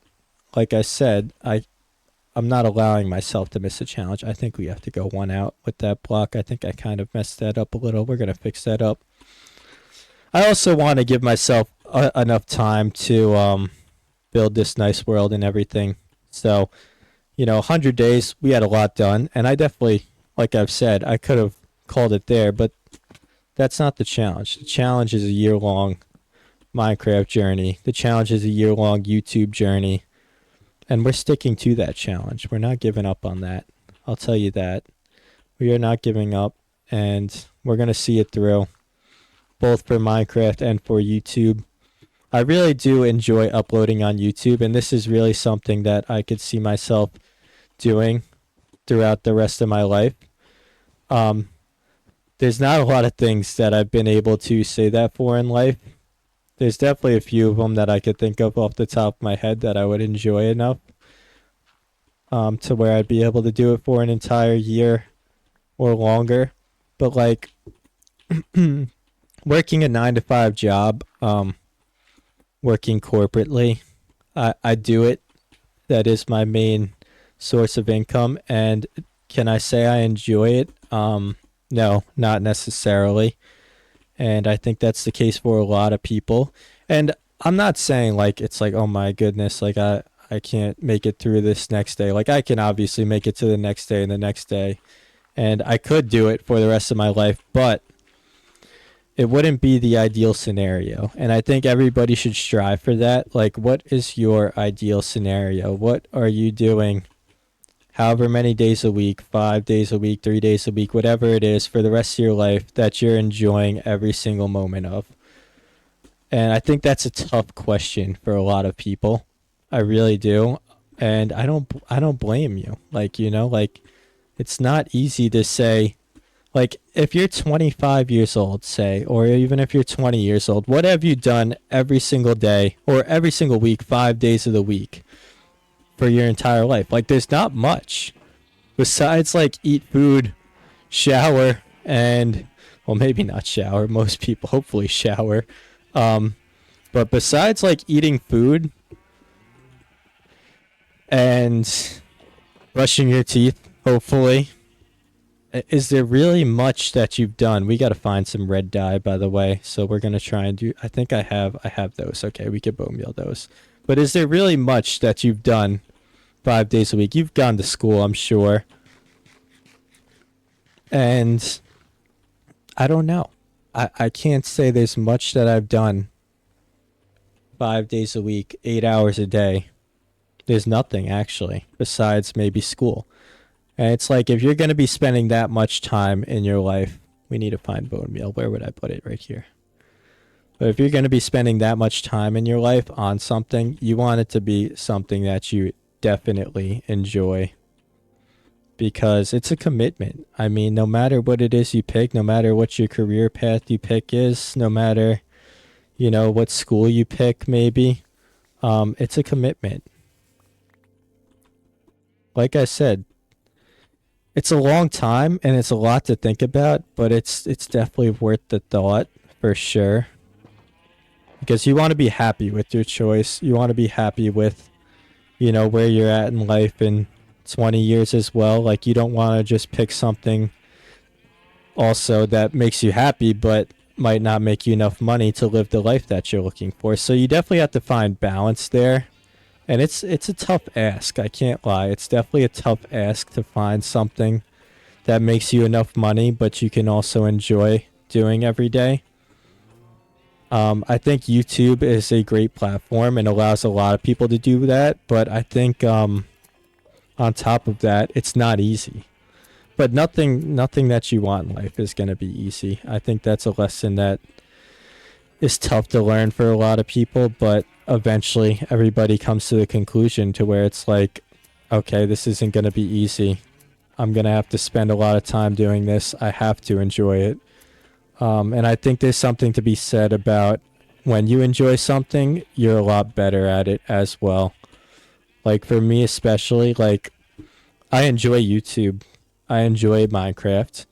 A: like I said, I'm not allowing myself to miss a challenge. I think we have to go one out with that block. I think I kind of messed that up a little. We're going to fix that up. I also want to give myself enough time to build this nice world and everything. So, 100 days, we had a lot done. And I definitely, like I've said, I could have called it there, but that's not the challenge. The challenge is a year-long Minecraft journey. The challenge is a year-long YouTube journey. And we're sticking to that challenge. We're not giving up on that. I'll tell you that. We are not giving up, and we're going to see it through, both for Minecraft and for YouTube. I really do enjoy uploading on YouTube, and this is really something that I could see myself doing throughout the rest of my life. There's not a lot of things that I've been able to say that for in life. There's definitely a few of them that I could think of off the top of my head that I would enjoy enough to where I'd be able to do it for an entire year or longer. But like working a 9-to-5 job, working corporately, I do it. That is my main source of income. And can I say I enjoy it?
B: No, not necessarily. And I think that's the case for a lot of people. And I'm not saying like it's like, oh my goodness, like I can't make it through this next day. Like I can obviously make it to the next day and the next day, and I could do it for the rest of my life, but it wouldn't be the ideal scenario. And I think everybody should strive for that. Like, what is your ideal scenario? What are you doing however many days a week, 5 days a week, 3 days a week, whatever it is for the rest of your life that you're enjoying every single moment of? And I think that's a tough question for a lot of people. I really do. And I don't blame you. Like, like it's not easy to say, like, if you're 25 years old, say, or even if you're 20 years old, what have you done every single day or every single week, 5 days of the week for your entire life? Like, there's not much besides, like, eat food, shower, and, well, maybe not shower. Most people hopefully shower. Um, but besides, like, eating food and brushing your teeth, hopefully, is there really much that you've done? We got to find some red dye, by the way. So we're gonna try and do. I think I have those. Okay, we could bone meal those. But is there really much that you've done 5 days a week? You've gone to school, I'm sure, and I don't know. I can't say there's much that I've done 5 days a week, 8 hours a day. There's nothing actually besides maybe school. And it's like if you're going to be spending that much time in your life, we need to find bone meal. Where would I put it? Right here. But if you're going to be spending that much time in your life on something, you want it to be something that you definitely enjoy because it's a commitment. I mean, no matter what it is you pick, no matter what your career path you pick is, no matter, what school you pick, maybe, it's a commitment. Like I said, it's a long time and it's a lot to think about, but it's definitely worth the thought for sure. Because you want to be happy with your choice. You want to be happy with, where you're at in life in 20 years as well. Like you don't want to just pick something also that makes you happy but might not make you enough money to live the life that you're looking for. So you definitely have to find balance there. And it's a tough ask, I can't lie. It's definitely a tough ask to find something that makes you enough money, but you can also enjoy doing every day. I think YouTube is a great platform and allows a lot of people to do that, but I think on top of that, it's not easy. But nothing that you want in life is going to be easy. I think that's a lesson that is tough to learn for a lot of people, but eventually everybody comes to the conclusion to where it's like, okay, this isn't going to be easy. I'm going to have to spend a lot of time doing this. I have to enjoy it. And I think there's something to be said about when you enjoy something, you're a lot better at it as well. Like for me especially, like I enjoy YouTube. I enjoy Minecraft.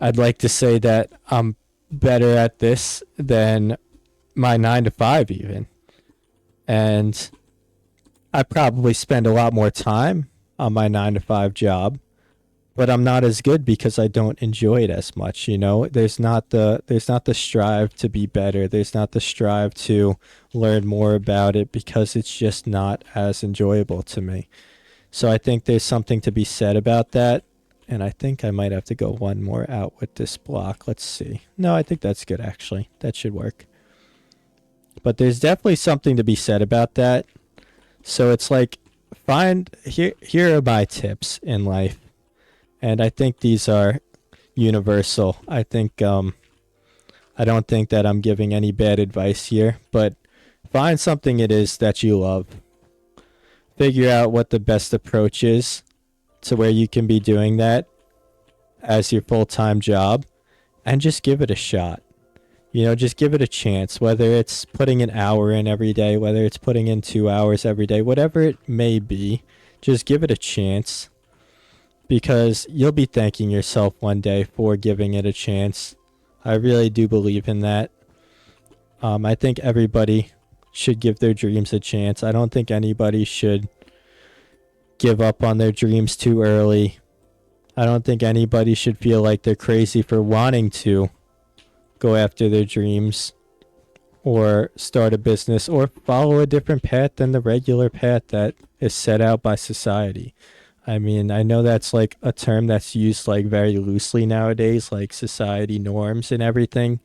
B: I'd like to say that I'm better at this than my 9 to 5 even. And I probably spend a lot more time on my 9 to 5 job, but I'm not as good because I don't enjoy it as much, there's not the strive to be better. There's not the strive to learn more about it because it's just not as enjoyable to me. So I think there's something to be said about that. And I think I might have to go one more out with this block. Let's see. No, I think that's good actually. That should work. But there's definitely something to be said about that. So it's like find here are my tips in life. And I think these are universal. I don't think that I'm giving any bad advice here, but find something it is that you love. Figure out what the best approach is to where you can be doing that as your full-time job and just give it a shot. Just give it a chance, whether it's putting an hour in every day, whether it's putting in 2 hours every day, whatever it may be, just give it a chance because you'll be thanking yourself one day for giving it a chance. I really do believe in that. I think everybody should give their dreams a chance. I don't think anybody should give up on their dreams too early. I don't think anybody should feel like they're crazy for wanting to go after their dreams or start a business or follow a different path than the regular path that is set out by society. I mean, I know that's like a term that's used like very loosely nowadays, like society norms and everything,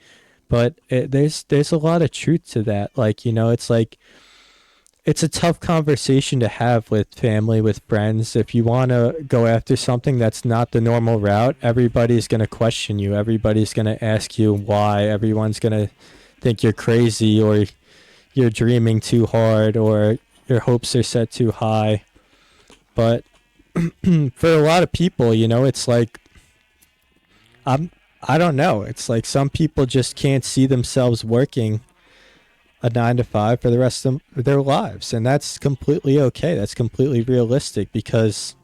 B: but there's a lot of truth to that. Like, it's like it's a tough conversation to have with family, with friends. If you want to go after something that's not the normal route, everybody's going to question you. Everybody's going to ask you why. Everyone's going to think you're crazy or you're dreaming too hard or your hopes are set too high. But for a lot of people, it's like I don't know. It's like some people just can't see themselves working a 9 to 5 for the rest of their lives, and that's completely okay. That's completely realistic because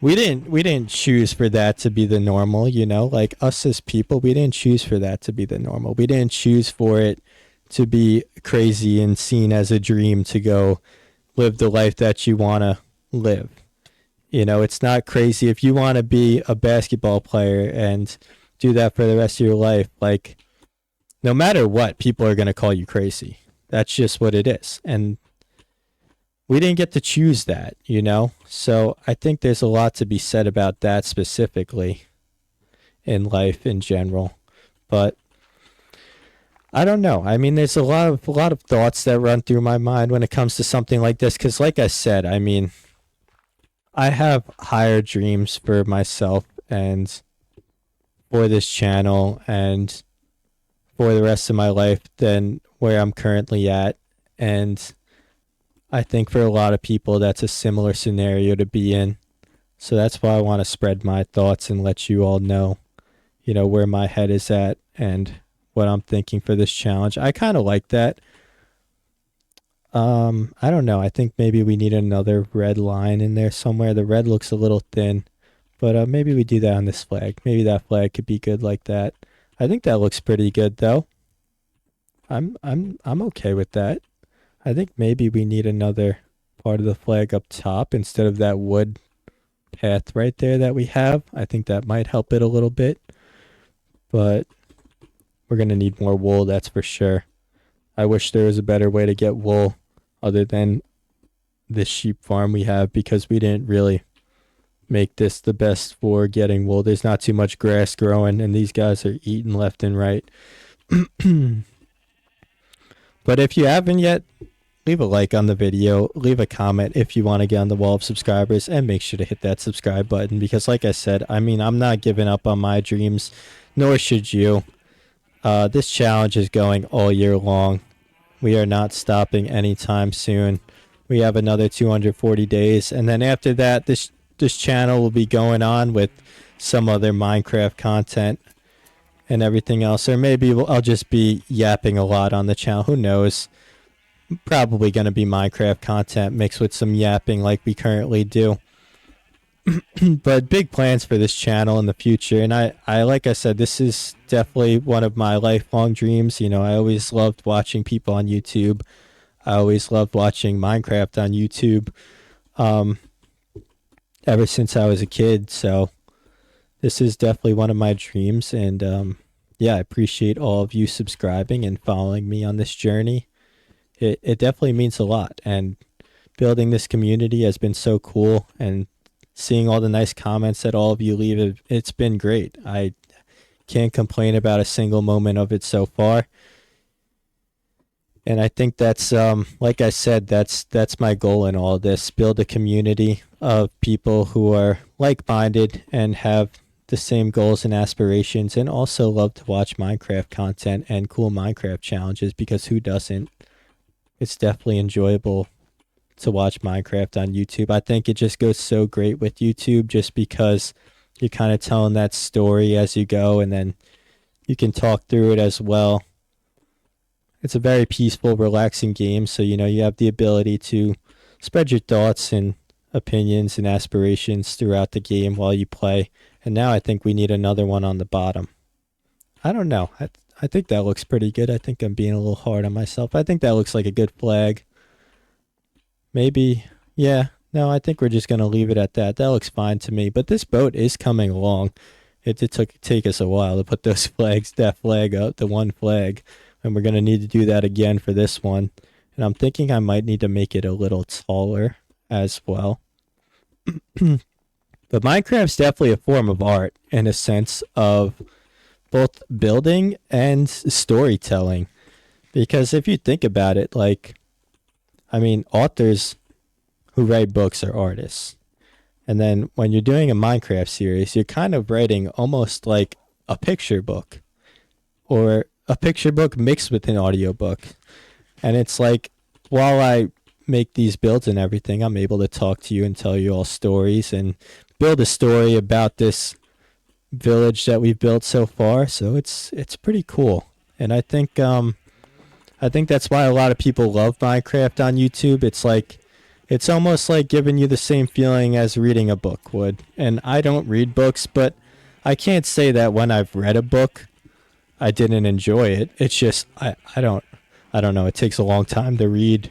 B: we didn't choose for that to be the normal. Like us as people, we didn't choose for that to be the normal. We didn't choose for it to be crazy and seen as a dream to go live the life that you want to live. It's not crazy if you want to be a basketball player and do that for the rest of your life. Like, no matter what, people are going to call you crazy. That's just what it is. And we didn't get to choose that, So I think there's a lot to be said about that specifically in life in general. But I don't know. I mean, there's a lot of thoughts that run through my mind when it comes to something like this. Because like I said, I mean, I have higher dreams for myself and for this channel and for the rest of my life than where I'm currently at. And I think for a lot of people, that's a similar scenario to be in. So that's why I want to spread my thoughts and let you all know, where my head is at and what I'm thinking for this challenge. I kind of like that. I don't know. I think maybe we need another red line in there somewhere. The red looks a little thin, but maybe we do that on this flag. Maybe that flag could be good like that. I think that looks pretty good though. I'm okay with that. I think maybe we need another part of the flag up top instead of that wood path right there that we have. I think that might help it a little bit. But we're going to need more wool, that's for sure. I wish there was a better way to get wool other than this sheep farm we have because we didn't really make this the best for getting wool. There's not too much grass growing and these guys are eating left and right. But if you haven't yet, leave a like on the video, leave a comment if you want to get on the wall of subscribers, and make sure to hit that subscribe button because like I said, I mean, I'm not giving up on my dreams, nor should you. This challenge is going all year long. We are not stopping anytime soon. We have another 240 days, and then after that, this channel will be going on with some other Minecraft content and everything else, or maybe I'll just be yapping a lot on the channel. Who knows? Probably going to be Minecraft content mixed with some yapping like we currently do. But big plans for this channel in the future, and I like I said, this is definitely one of my lifelong dreams. I always loved watching people on YouTube. I always loved watching Minecraft on YouTube ever since I was a kid, so this is definitely one of my dreams, and yeah, I appreciate all of you subscribing and following me on this journey. It definitely means a lot, and building this community has been so cool, and seeing all the nice comments that all of you leave, it's been great. I can't complain about a single moment of it so far. And I think that's, like I said, that's my goal in all of this. Build a community of people who are like-minded and have the same goals and aspirations, and also love to watch Minecraft content and cool Minecraft challenges, because who doesn't? It's definitely enjoyable to watch Minecraft on YouTube. I think it just goes so great with YouTube just because you're kind of telling that story as you go, and then you can talk through it as well. It's a very peaceful, relaxing game, so you have the ability to spread your thoughts and opinions and aspirations throughout the game while you play. And now I think we need another one on the bottom. I don't know. I think that looks pretty good. I think I'm being a little hard on myself. I think that looks like a good flag. Maybe, yeah, No, I think we're just gonna leave it at that. That looks fine to me. But this boat is coming along. It did take us a while to put those flags, that flag up, the one flag, and we're gonna need to do that again for this one. And I'm thinking I might need to make it a little taller as well. But Minecraft's definitely a form of art in a sense of both building and storytelling. Because if you think about it, like, I mean, authors who write books are artists. And then when you're doing a Minecraft series, you're kind of writing almost like a picture book or a picture book mixed with an audiobook. And it's like, while I make these builds and everything, I'm able to talk to you and tell you all stories and build a story about this village that we've built so far. So it's pretty cool. And I think that's why a lot of people love Minecraft on YouTube. It's almost like giving you the same feeling as reading a book would. And I don't read books, but I can't say that when I've read a book I didn't enjoy it. It's just I don't know. It takes a long time to read,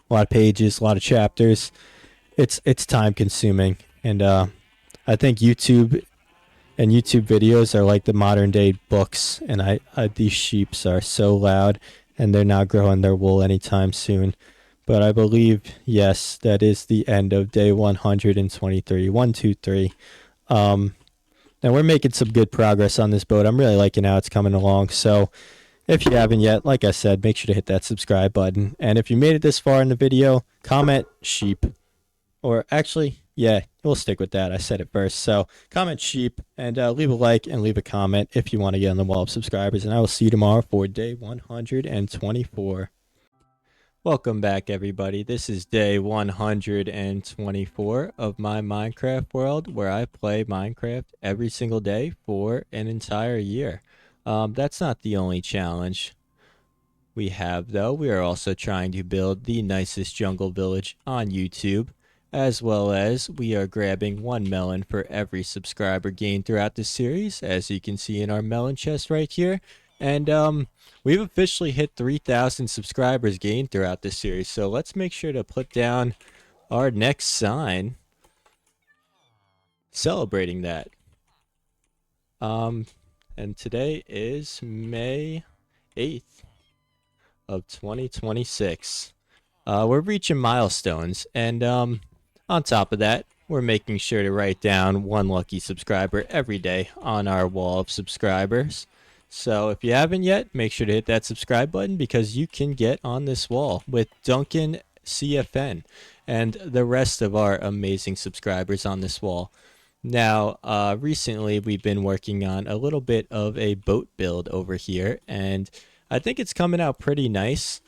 B: a lot of pages, a lot of chapters. It's time consuming, and I think YouTube and YouTube videos are like the modern day books. And I these sheeps are so loud, and they're not growing their wool anytime soon. But I believe, yes, that is the end of day 123. 123. And we're making some good progress on this boat. I'm really liking how it's coming along. So if you haven't yet, like I said, make sure to hit that subscribe button. And if you made it this far in the video, comment sheep. Or actually, yeah, we'll stick with that. I said it first. So comment sheep and leave a like and leave a comment if you want to get on the wall of subscribers. And I will see you tomorrow for day 124. Welcome back, everybody. This is day 124 of my Minecraft world, where I play Minecraft every single day for an entire year. That's not the only challenge we have, though. We are also trying to build the nicest jungle village on YouTube, as well as we are grabbing 1 melon for every subscriber gained throughout the series, as you can see in our melon chest right here. And we've officially hit 3,000 subscribers gained throughout this series, so let's make sure to put down our next sign celebrating that. And today is May 8th of 2026. We're reaching milestones, and on top of that, we're making sure to write down 1 lucky subscriber every day on our wall of subscribers. So if you haven't yet, make sure to hit that subscribe button, because you can get on this wall with Duncan CFN and the rest of our amazing subscribers on this wall. Now, recently we've been working on a little bit of a boat build over here, and I think it's coming out pretty nice.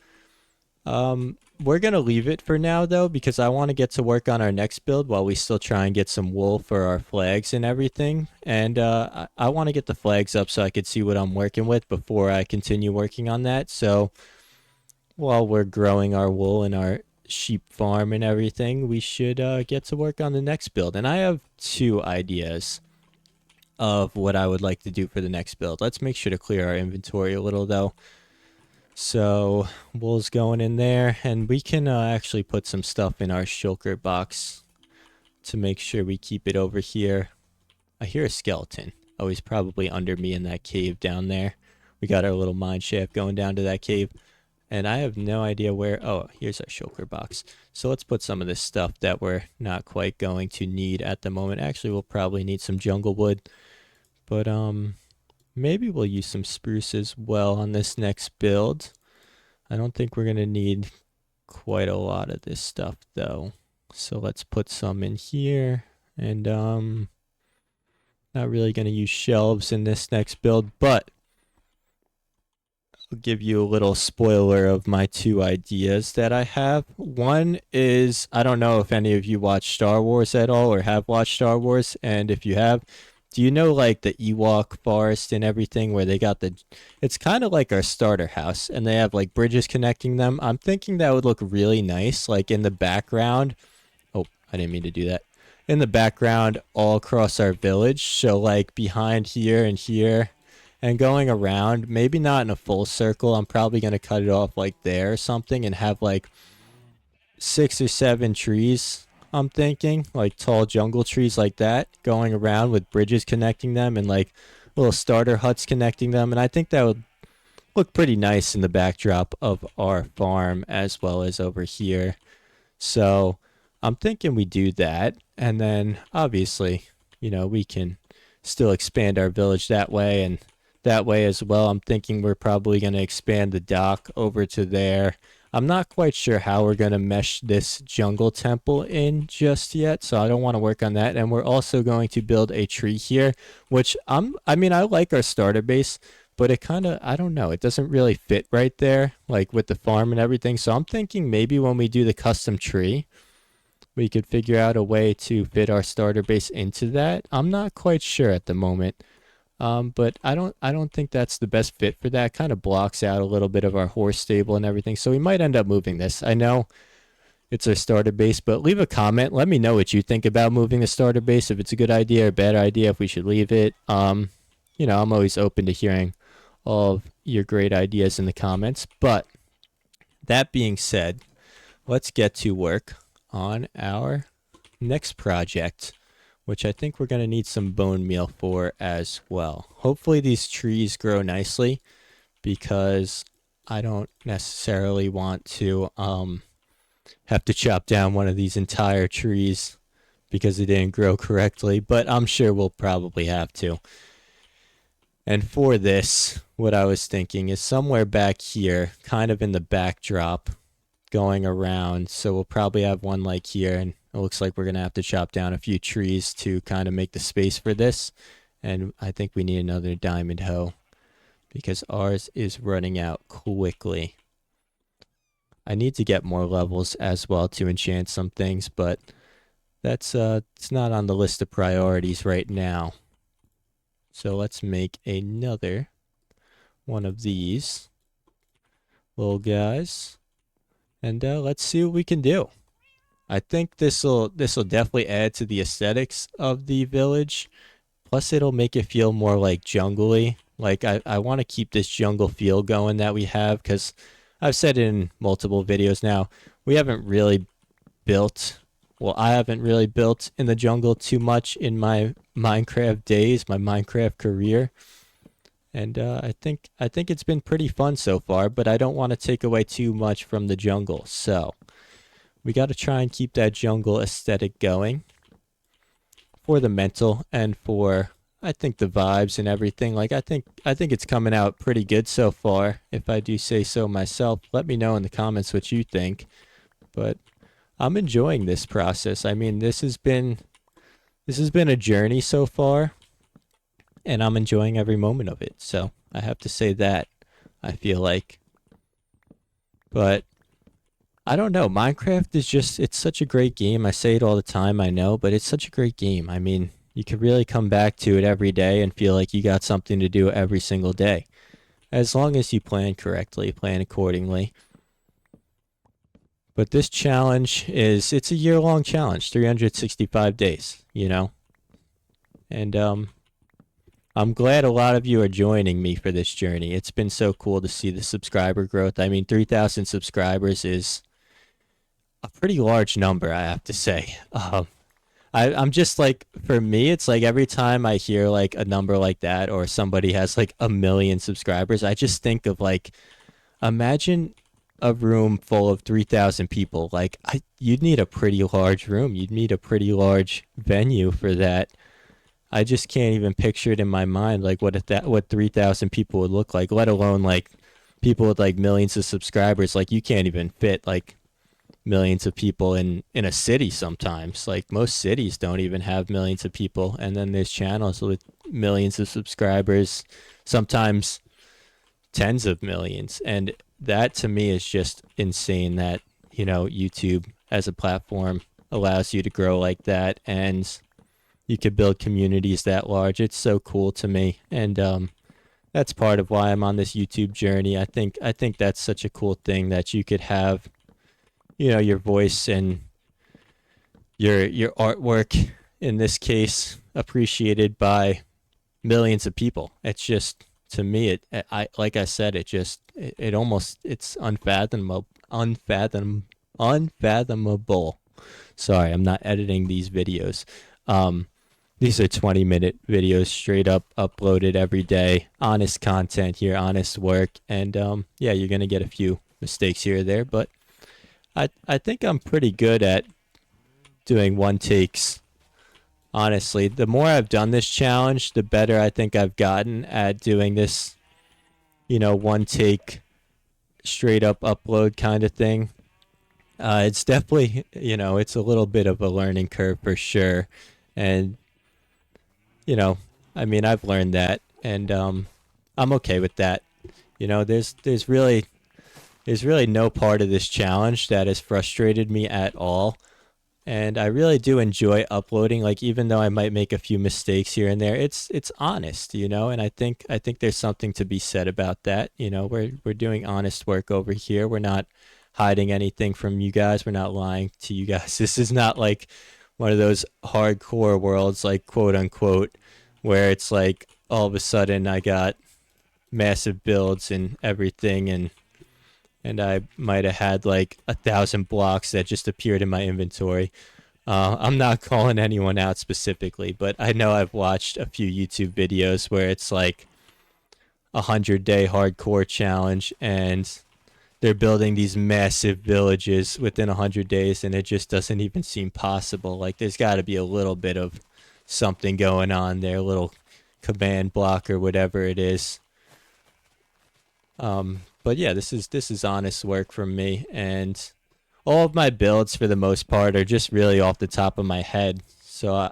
B: We're going to leave it for now, though, because I want to get to work on our next build while we still try and get some wool for our flags and everything. And I want to get the flags up so I could see what I'm working with before I continue working on that. So while we're growing our wool and our sheep farm and everything, we should get to work on the next build. And I have 2 ideas of what I would like to do for the next build. Let's make sure to clear our inventory a little, though. So wool's going in there, and we can actually put some stuff in our shulker box to make sure we keep it over here. I hear a skeleton. Oh, he's probably under me in that cave down there. We got our little mine shaft going down to that cave, and I have no idea where. Oh, here's our shulker box. So let's put some of this stuff that we're not quite going to need at the moment. Actually, we'll probably need some jungle wood, but maybe we'll use some spruce as well on this next build. I don't think we're going to need quite a lot of this stuff, though. So let's put some in here. And not really going to use shelves in this next build, but I'll give you a little spoiler of my 2 ideas that I have. One is, I don't know if any of you watch Star Wars at all or have watched Star Wars, and if you have, do you know like the Ewok forest and everything where they got it's kind of like our starter house, and they have like bridges connecting them. I'm thinking that would look really nice, like in the background. Oh, I didn't mean to do that. In the background all across our village. So like behind here and here and going around, maybe not in a full circle. I'm probably going to cut it off like there or something and have like
A: 6 or 7 trees, I'm thinking, like tall jungle trees like that, going around with bridges connecting them and like little starter huts connecting them. And I think that would look pretty nice in the backdrop of our farm as well as over here. So I'm thinking we do that. And then obviously, we can still expand our village that way and that way as well. I'm thinking we're probably going to expand the dock over to there. I'm not quite sure how we're going to mesh this jungle temple in just yet, so I don't want to work on that. And we're also going to build a tree here, which I mean, I like our starter base, but it kind of, I don't know, it doesn't really fit right there, like with the farm and everything. So I'm thinking maybe when we do the custom tree, we could figure out a way to fit our starter base into that. I'm not quite sure at the moment. But I don't think that's the best fit for that. Kind of blocks out a little bit of our horse stable and everything. So we might end up moving this. I know it's our starter base, but leave a comment. Let me know what you think about moving the starter base. If it's a good idea or bad idea, if we should leave it. I'm always open to hearing all of your great ideas in the comments. But that being said, let's get to work on our next project, which I think we're going to need some bone meal for as well. Hopefully these trees grow nicely because I don't necessarily want to have to chop down one of these entire trees because it didn't grow correctly, but I'm sure we'll probably have to. And for this, what I was thinking is somewhere back here, kind of in the backdrop, going around. So we'll probably have one like here, and it looks like we're going to have to chop down a few trees to kind of make the space for this. And I think we need another diamond hoe because ours is running out quickly. I need to get more levels as well to enchant some things, but that's it's not on the list of priorities right now. So let's make another one of these little guys. And let's see what we can do. I think this'll definitely add to the aesthetics of the village. Plus, it'll make it feel more like jungly. Like I want to keep this jungle feel going that we have, because I've said in multiple videos now, we haven't really built. Well, I haven't really built in the jungle too much in my Minecraft days, my Minecraft career. And I think it's been pretty fun so far, but I don't want to take away too much from the jungle. So we got to try and keep that jungle aesthetic going for the mental and for, I think, the vibes and everything. Like I think it's coming out pretty good so far, if I do say so myself. Let me know in the comments what you think. But I'm enjoying this process. I mean, this has been a journey so far, and I'm enjoying every moment of it. So I have to say that, I feel like. But I don't know. Minecraft is just, it's such a great game. I say it all the time, I know, but it's such a great game. I mean, you could really come back to it every day and feel like you got something to do every single day. As long as you plan correctly, plan accordingly. But this challenge it's a year-long challenge, 365 days, And I'm glad a lot of you are joining me for this journey. It's been so cool to see the subscriber growth. I mean, 3,000 subscribers is a pretty large number, I have to say. I'm just like, for me, it's like every time I hear like a number like that or somebody has like 1 million subscribers, I just think of like, imagine a room full of 3,000 people. Like, you'd need a pretty large room. You'd need a pretty large venue for that. I just can't even picture it in my mind, like what 3,000 people would look like, let alone like people with like millions of subscribers. Like, you can't even fit like millions of people in a city sometimes. Like, most cities don't even have millions of people. And then there's channels with millions of subscribers, sometimes tens of millions. And that to me is just insane that, YouTube as a platform allows you to grow like that, and you could build communities that large. It's so cool to me. And that's part of why I'm on this YouTube journey. I think that's such a cool thing that you could have, your voice and your artwork, in this case, appreciated by millions of people. It's just, to me, like I said, it's unfathomable Unfathomable. Sorry, I'm not editing these videos. These are 20-minute videos straight up uploaded every day. Honest content here, honest work. And yeah, you're going to get a few mistakes here or there, but I think I'm pretty good at doing one takes. Honestly, the more I've done this challenge, the better I think I've gotten at doing this, one take straight up upload kind of thing. It's definitely, it's a little bit of a learning curve for sure. And, you know, I mean, I've learned that and I'm okay with that. There's really no part of this challenge that has frustrated me at all. And I really do enjoy uploading, like even though I might make a few mistakes here and there, it's honest, and I think there's something to be said about that. We're doing honest work over here. We're not hiding anything from you guys. We're not lying to you guys. This is not like one of those hardcore worlds, like quote unquote, where it's like all of a sudden I got massive builds and everything and I might have had like 1,000 blocks that just appeared in my inventory. I'm not calling anyone out specifically, but I know I've watched a few YouTube videos where it's like 100-day hardcore challenge and they're building these massive villages within 100 days and it just doesn't even seem possible. Like there's got to be a little bit of something going on there, a little command block or whatever it is. But yeah, this is honest work from me, and all of my builds for the most part are just really off the top of my head. So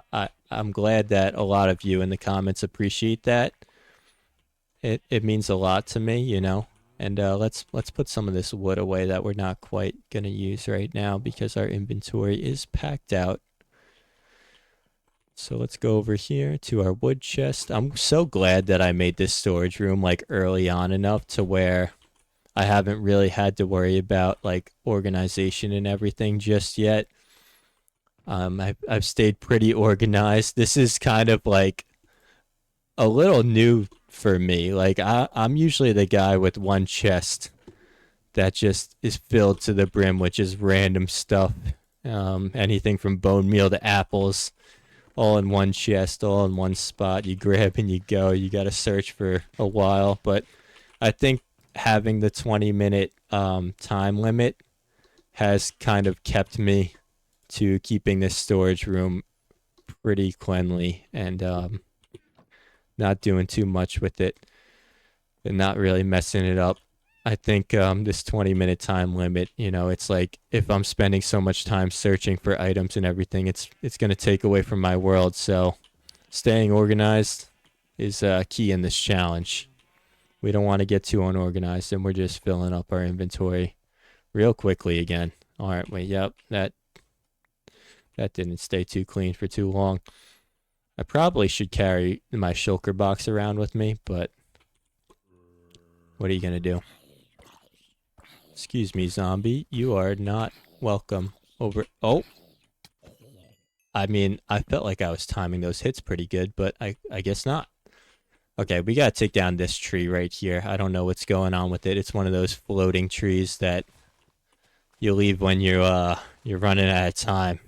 A: I'm glad that a lot of you in the comments appreciate that. It means a lot to me, And let's put some of this wood away that we're not quite gonna use right now because our inventory is packed out. So let's go over here to our wood chest. I'm so glad that I made this storage room like early on enough to where I haven't really had to worry about like organization and everything just yet. I've stayed pretty organized. This is kind of like a little new for me. Like I'm usually the guy with one chest that just is filled to the brim with just random stuff. Anything from bone meal to apples, all in one chest, all in one spot. You grab and you go. You got to search for a while, but I think having the 20-minute time limit has kind of kept me to keeping this storage room pretty cleanly and not doing too much with it and not really messing it up. I think this 20-minute time limit, it's like if I'm spending so much time searching for items and everything, it's going to take away from my world. So staying organized is key in this challenge. We don't want to get too unorganized and we're just filling up our inventory real quickly again. Aren't we? Yep, that didn't stay too clean for too long. I probably should carry my shulker box around with me, but what are you going to do? Excuse me, zombie. You are not welcome over. Oh. I mean, I felt like I was timing those hits pretty good, but I guess not. Okay, we gotta take down this tree right here. I don't know what's going on with it. It's one of those floating trees that you leave when you're running out of time.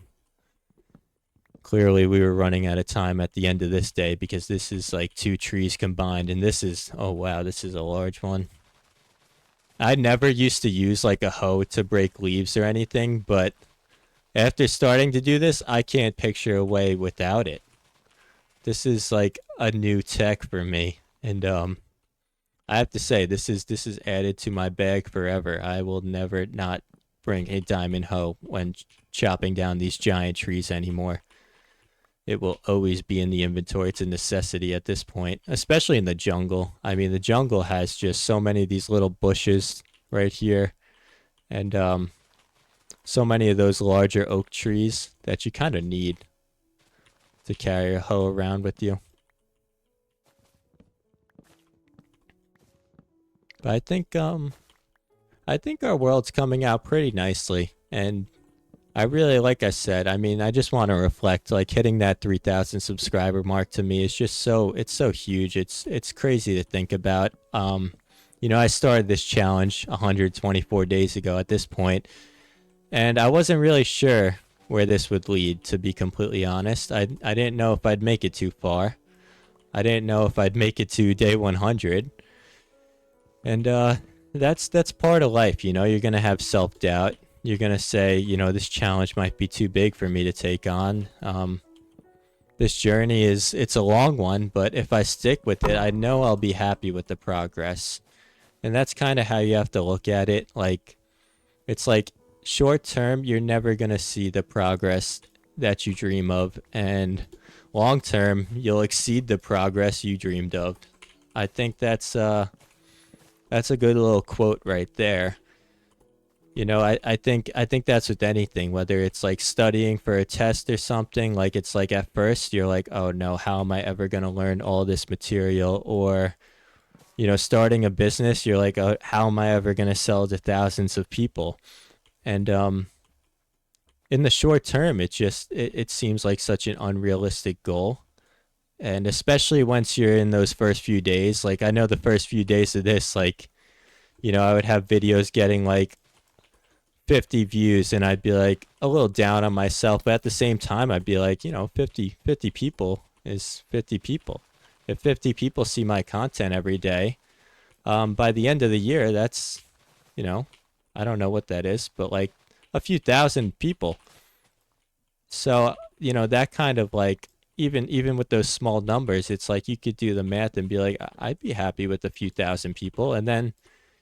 A: Clearly, we were running out of time at the end of this day because this is like 2 trees combined, and this is, oh wow, this is a large one. I never used to use like a hoe to break leaves or anything, but after starting to do this, I can't picture a way without it. This is like a new tech for me, and I have to say this is added to my bag forever. I will never not bring a diamond hoe when chopping down these giant trees anymore. It will always be in the inventory. It's a necessity at this point, especially in the jungle. I mean, the jungle has just so many of these little bushes right here, and so many of those larger oak trees that you kind of need to carry a hoe around with you. But I think our world's coming out pretty nicely, and I really, like I said, I mean, I just want to reflect, like hitting that 3,000 subscriber mark to me is just it's so huge. It's crazy to think about. I started this challenge 124 days ago at this point, And I wasn't really sure where this would lead, to be completely honest. I didn't know if I'd make it too far. I didn't know if I'd make it to day 100. And that's part of life, you know. You're gonna have self-doubt. You're gonna say, you know, this challenge might be too big for me to take on. This journey it's a long one, but if I stick with it, I know I'll be happy with the progress. And that's kind of how you have to look at it. Like, it's like short term, you're never gonna see the progress that you dream of, and long term, you'll exceed the progress you dreamed of. I think that's a good little quote right there. You know, I think that's with anything, whether it's like studying for a test or something. Like, it's like at first you're like, oh no, how am I ever gonna learn all this material? Or, you know, starting a business, you're like, oh, how am I ever gonna sell to thousands of people? And in the short term, it seems like such an unrealistic goal. And especially once you're in those first few days, like I know the first few days of this, like, you know, I would have videos getting like 50 views and I'd be like a little down on myself, but at the same time I'd be like, you know, 50 people is 50 people. If 50 people see my content every day, by the end of the year, that's, you know, I don't know what that is, but like a few thousand people. So, you know, that kind of like, even with those small numbers, it's like you could do the math and be like, I'd be happy with a few thousand people. And then,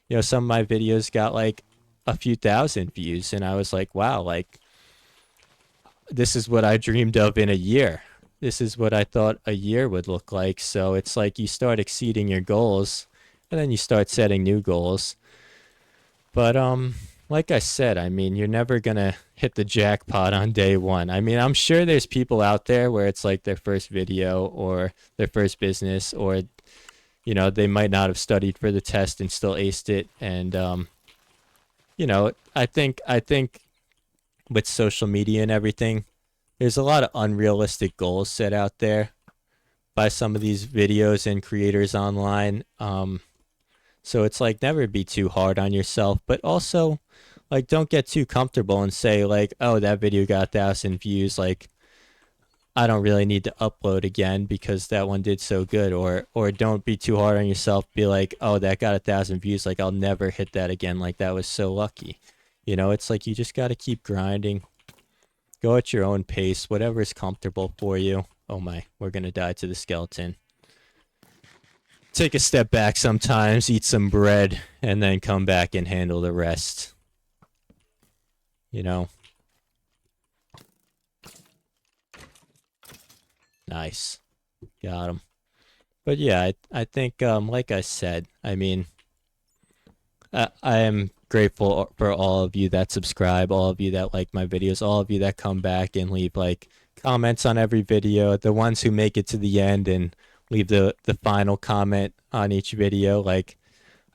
A: you know, some of my videos got like a few thousand views, and I was like, wow, like this is what I dreamed of in a year. This is what I thought a year would look like. So it's like you start exceeding your goals, and then you start setting new goals. But like I said, I mean, you're never gonna hit the jackpot on day one. I mean, I'm sure there's people out there where it's like their first video or their first business, or, you know, they might not have studied for the test and still aced it. And you know, I think with social media and everything, there's a lot of unrealistic goals set out there by some of these videos and creators online. So it's like never be too hard on yourself, but also like don't get too comfortable and say like, oh, that video got 1,000 views. Like, I don't really need to upload again because that one did so good. Or don't be too hard on yourself. Be like, oh, that got 1,000 views. Like, I'll never hit that again. Like, that was so lucky. You know, it's like you just got to keep grinding. Go at your own pace, whatever is comfortable for you. Oh my, we're gonna die to the skeleton. Take a step back sometimes, eat some bread, and then come back and handle the rest. You know? Nice. Got him. But yeah, I think, like I said, I mean, I am grateful for all of you that subscribe, all of you that like my videos, all of you that come back and leave like comments on every video, the ones who make it to the end and leave the final comment on each video. Like,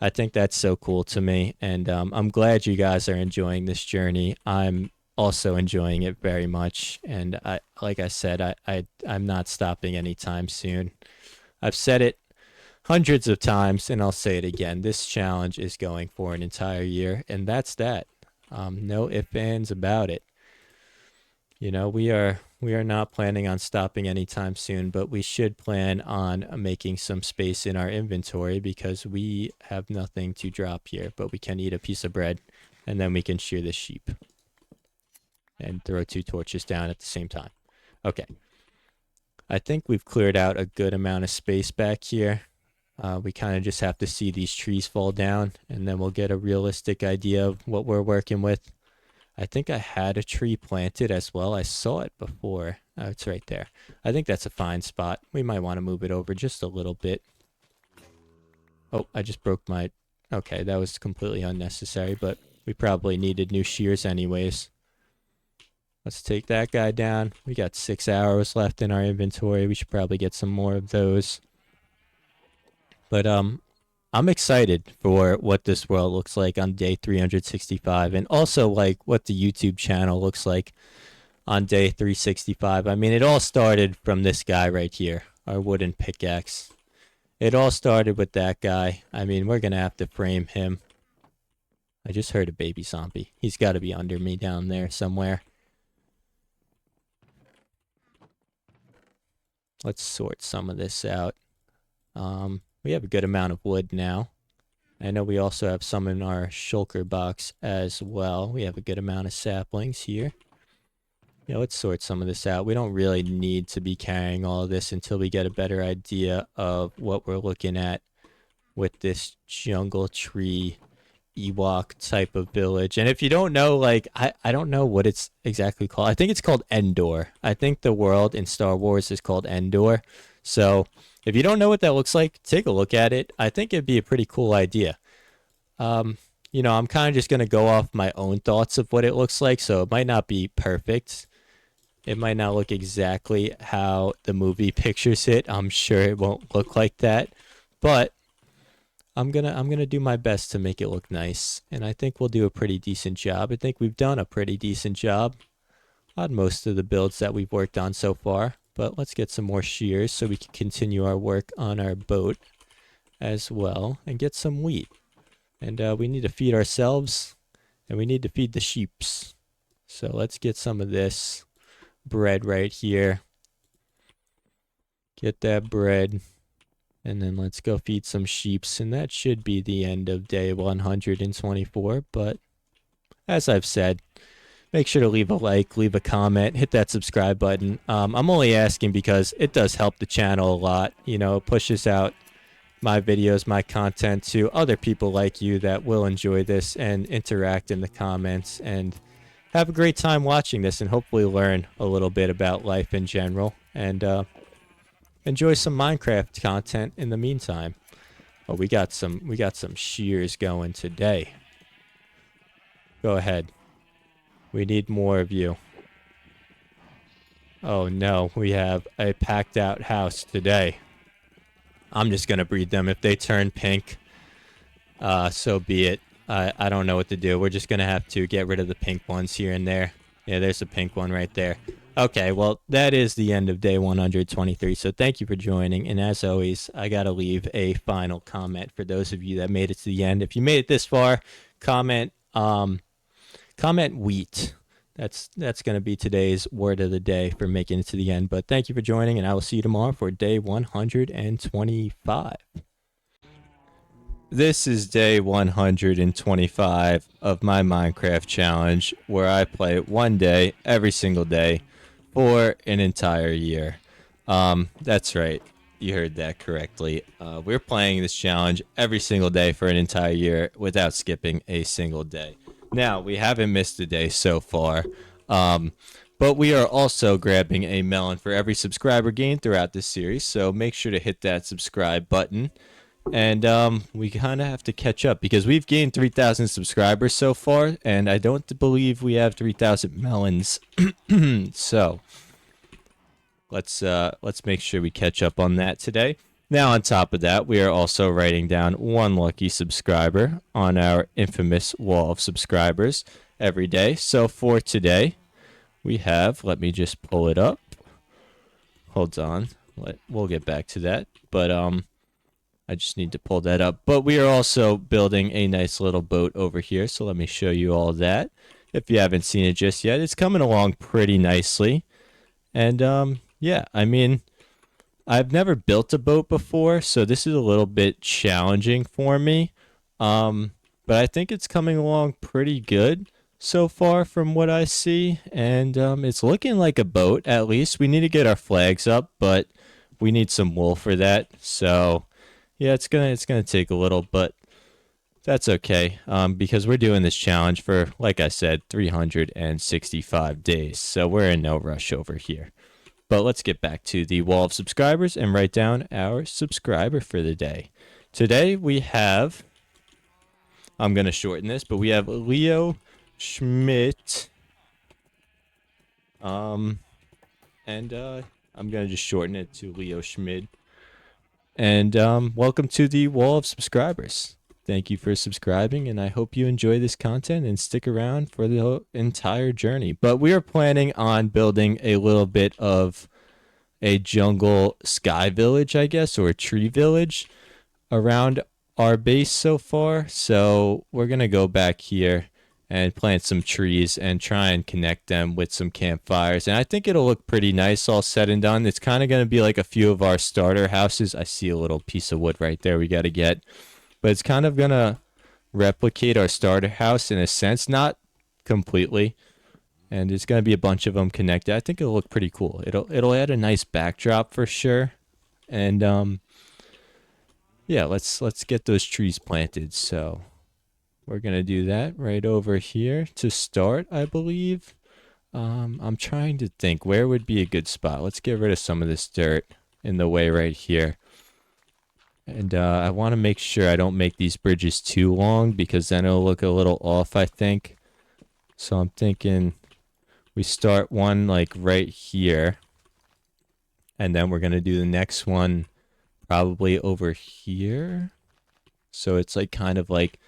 A: I think that's so cool to me, and I'm glad you guys are enjoying this journey. I'm also enjoying it very much, and like I said, I'm not stopping anytime soon. I've said it hundreds of times, and I'll say it again. This challenge is going for an entire year, and that's that. No ifs, ands about it. You know, we are not planning on stopping anytime soon, but we should plan on making some space in our inventory because we have nothing to drop here, but we can eat a piece of bread, and then we can shear the sheep and throw 2 torches down at the same time. Okay. I think we've cleared out a good amount of space back here. We kind of just have to see these trees fall down, and then we'll get a realistic idea of what we're working with. I think I had a tree planted as well. I saw it before. Oh, it's right there. I think that's a fine spot. We might want to move it over just a little bit. Oh, I just broke my... Okay, that was completely unnecessary, but we probably needed new shears anyways. Let's take that guy down. We got 6 arrows left in our inventory. We should probably get some more of those. But I'm excited for what this world looks like on day 365, and also like what the YouTube channel looks like on day 365. I mean, it all started from this guy right here, our wooden pickaxe. It all started with that guy. I mean, we're gonna have to frame him. I just heard a baby zombie. He's got to be under me down there somewhere. Let's sort some of this out. We have a good amount of wood now. I know we also have some in our shulker box as well. We have a good amount of saplings here. Yeah, let's sort some of this out. We don't really need to be carrying all of this until we get a better idea of what we're looking at with this jungle tree Ewok type of village. And if you don't know, like, I don't know what it's exactly called. I think it's called Endor. I think the world in Star Wars is called Endor. So if you don't know what that looks like, take a look at it. I think it'd be a pretty cool idea. You know, I'm kind of just going to go off my own thoughts of what it looks like, so it might not be perfect. It might not look exactly how the movie pictures it. I'm sure it won't look like that, but I'm gonna do my best to make it look nice, and I think we'll do a pretty decent job. I think we've done a pretty decent job on most of the builds that we've worked on so far, but let's get some more shears so we can continue our work on our boat as well and get some wheat. And we need to feed ourselves, and we need to feed the sheeps. So let's get some of this bread right here. Get that bread, and then let's go feed some sheeps, and that should be the end of day 124. But as I've said, make sure to leave a like, leave a comment, hit that subscribe button. I'm only asking because it does help the channel a lot. You know, it pushes out my videos, my content to other people like you that will enjoy this and interact in the comments and have a great time watching this, and hopefully learn a little bit about life in general, and enjoy some Minecraft content in the meantime. Oh, we got some shears going today. Go ahead. We need more of you. Oh no, we have a packed out house today. I'm just gonna breed them. If they turn pink, so be it. I don't know what to do. We're just gonna have to get rid of the pink ones here and there. Yeah, there's a pink one right there. Okay, well, that is the end of day 123. So thank you for joining. And as always, I gotta leave a final comment for those of you that made it to the end. If you made it this far, comment wheat. That's going to be today's word of the day for making it to the end. But thank you for joining, and I will see you tomorrow for day 125. This is day 125 of my Minecraft challenge, where I play one day every single day for an entire year. That's right. You heard that correctly. We're playing this challenge every single day for an entire year without skipping a single day. Now, we haven't missed a day so far, but we are also grabbing a melon for every subscriber gained throughout this series, so make sure to hit that subscribe button. And we kind of have to catch up because we've gained 3,000 subscribers so far, and I don't believe we have 3,000 melons. So let's make sure we catch up on that today. Now, on top of that, we are also writing down one lucky subscriber on our infamous wall of subscribers every day. So for today, we have, let me just pull it up. Hold on. We'll get back to that. But I just need to pull that up. But we are also building a nice little boat over here. So let me show you all that. If you haven't seen it just yet, it's coming along pretty nicely. And yeah, I mean, I've never built a boat before, so this is a little bit challenging for me. But I think it's coming along pretty good so far from what I see. And it's looking like a boat, at least. We need to get our flags up, but we need some wool for that. So yeah, it's gonna take a little, but that's okay. Because we're doing this challenge for, like I said, 365 days. So we're in no rush over here. But let's get back to the wall of subscribers and write down our subscriber for the day. Today we have, I'm going to shorten this, but we have Leo Schmidt. I'm going to just shorten it to Leo Schmidt. And welcome to the wall of subscribers. Thank you for subscribing, and I hope you enjoy this content and stick around for the entire journey. But we are planning on building a little bit of a jungle sky village, I guess, or a tree village around our base so far, so we're gonna go back here and plant some trees and try and connect them with some campfires. And I think it'll look pretty nice all said and done. It's kind of gonna be like a few of our starter houses. I see a little piece of wood right there we gotta get. But it's kind of gonna replicate our starter house in a sense, not completely. And there's gonna be a bunch of them connected. I think it'll look pretty cool. It'll add a nice backdrop for sure. And yeah, let's get those trees planted. So we're gonna do that right over here to start, I believe. I'm trying to think where would be a good spot. Let's get rid of some of this dirt in the way right here. And I want to make sure I don't make these bridges too long because then it'll look a little off, I think. So I'm thinking we start one like right here. And then we're going to do the next one probably over here. So it's like kind of like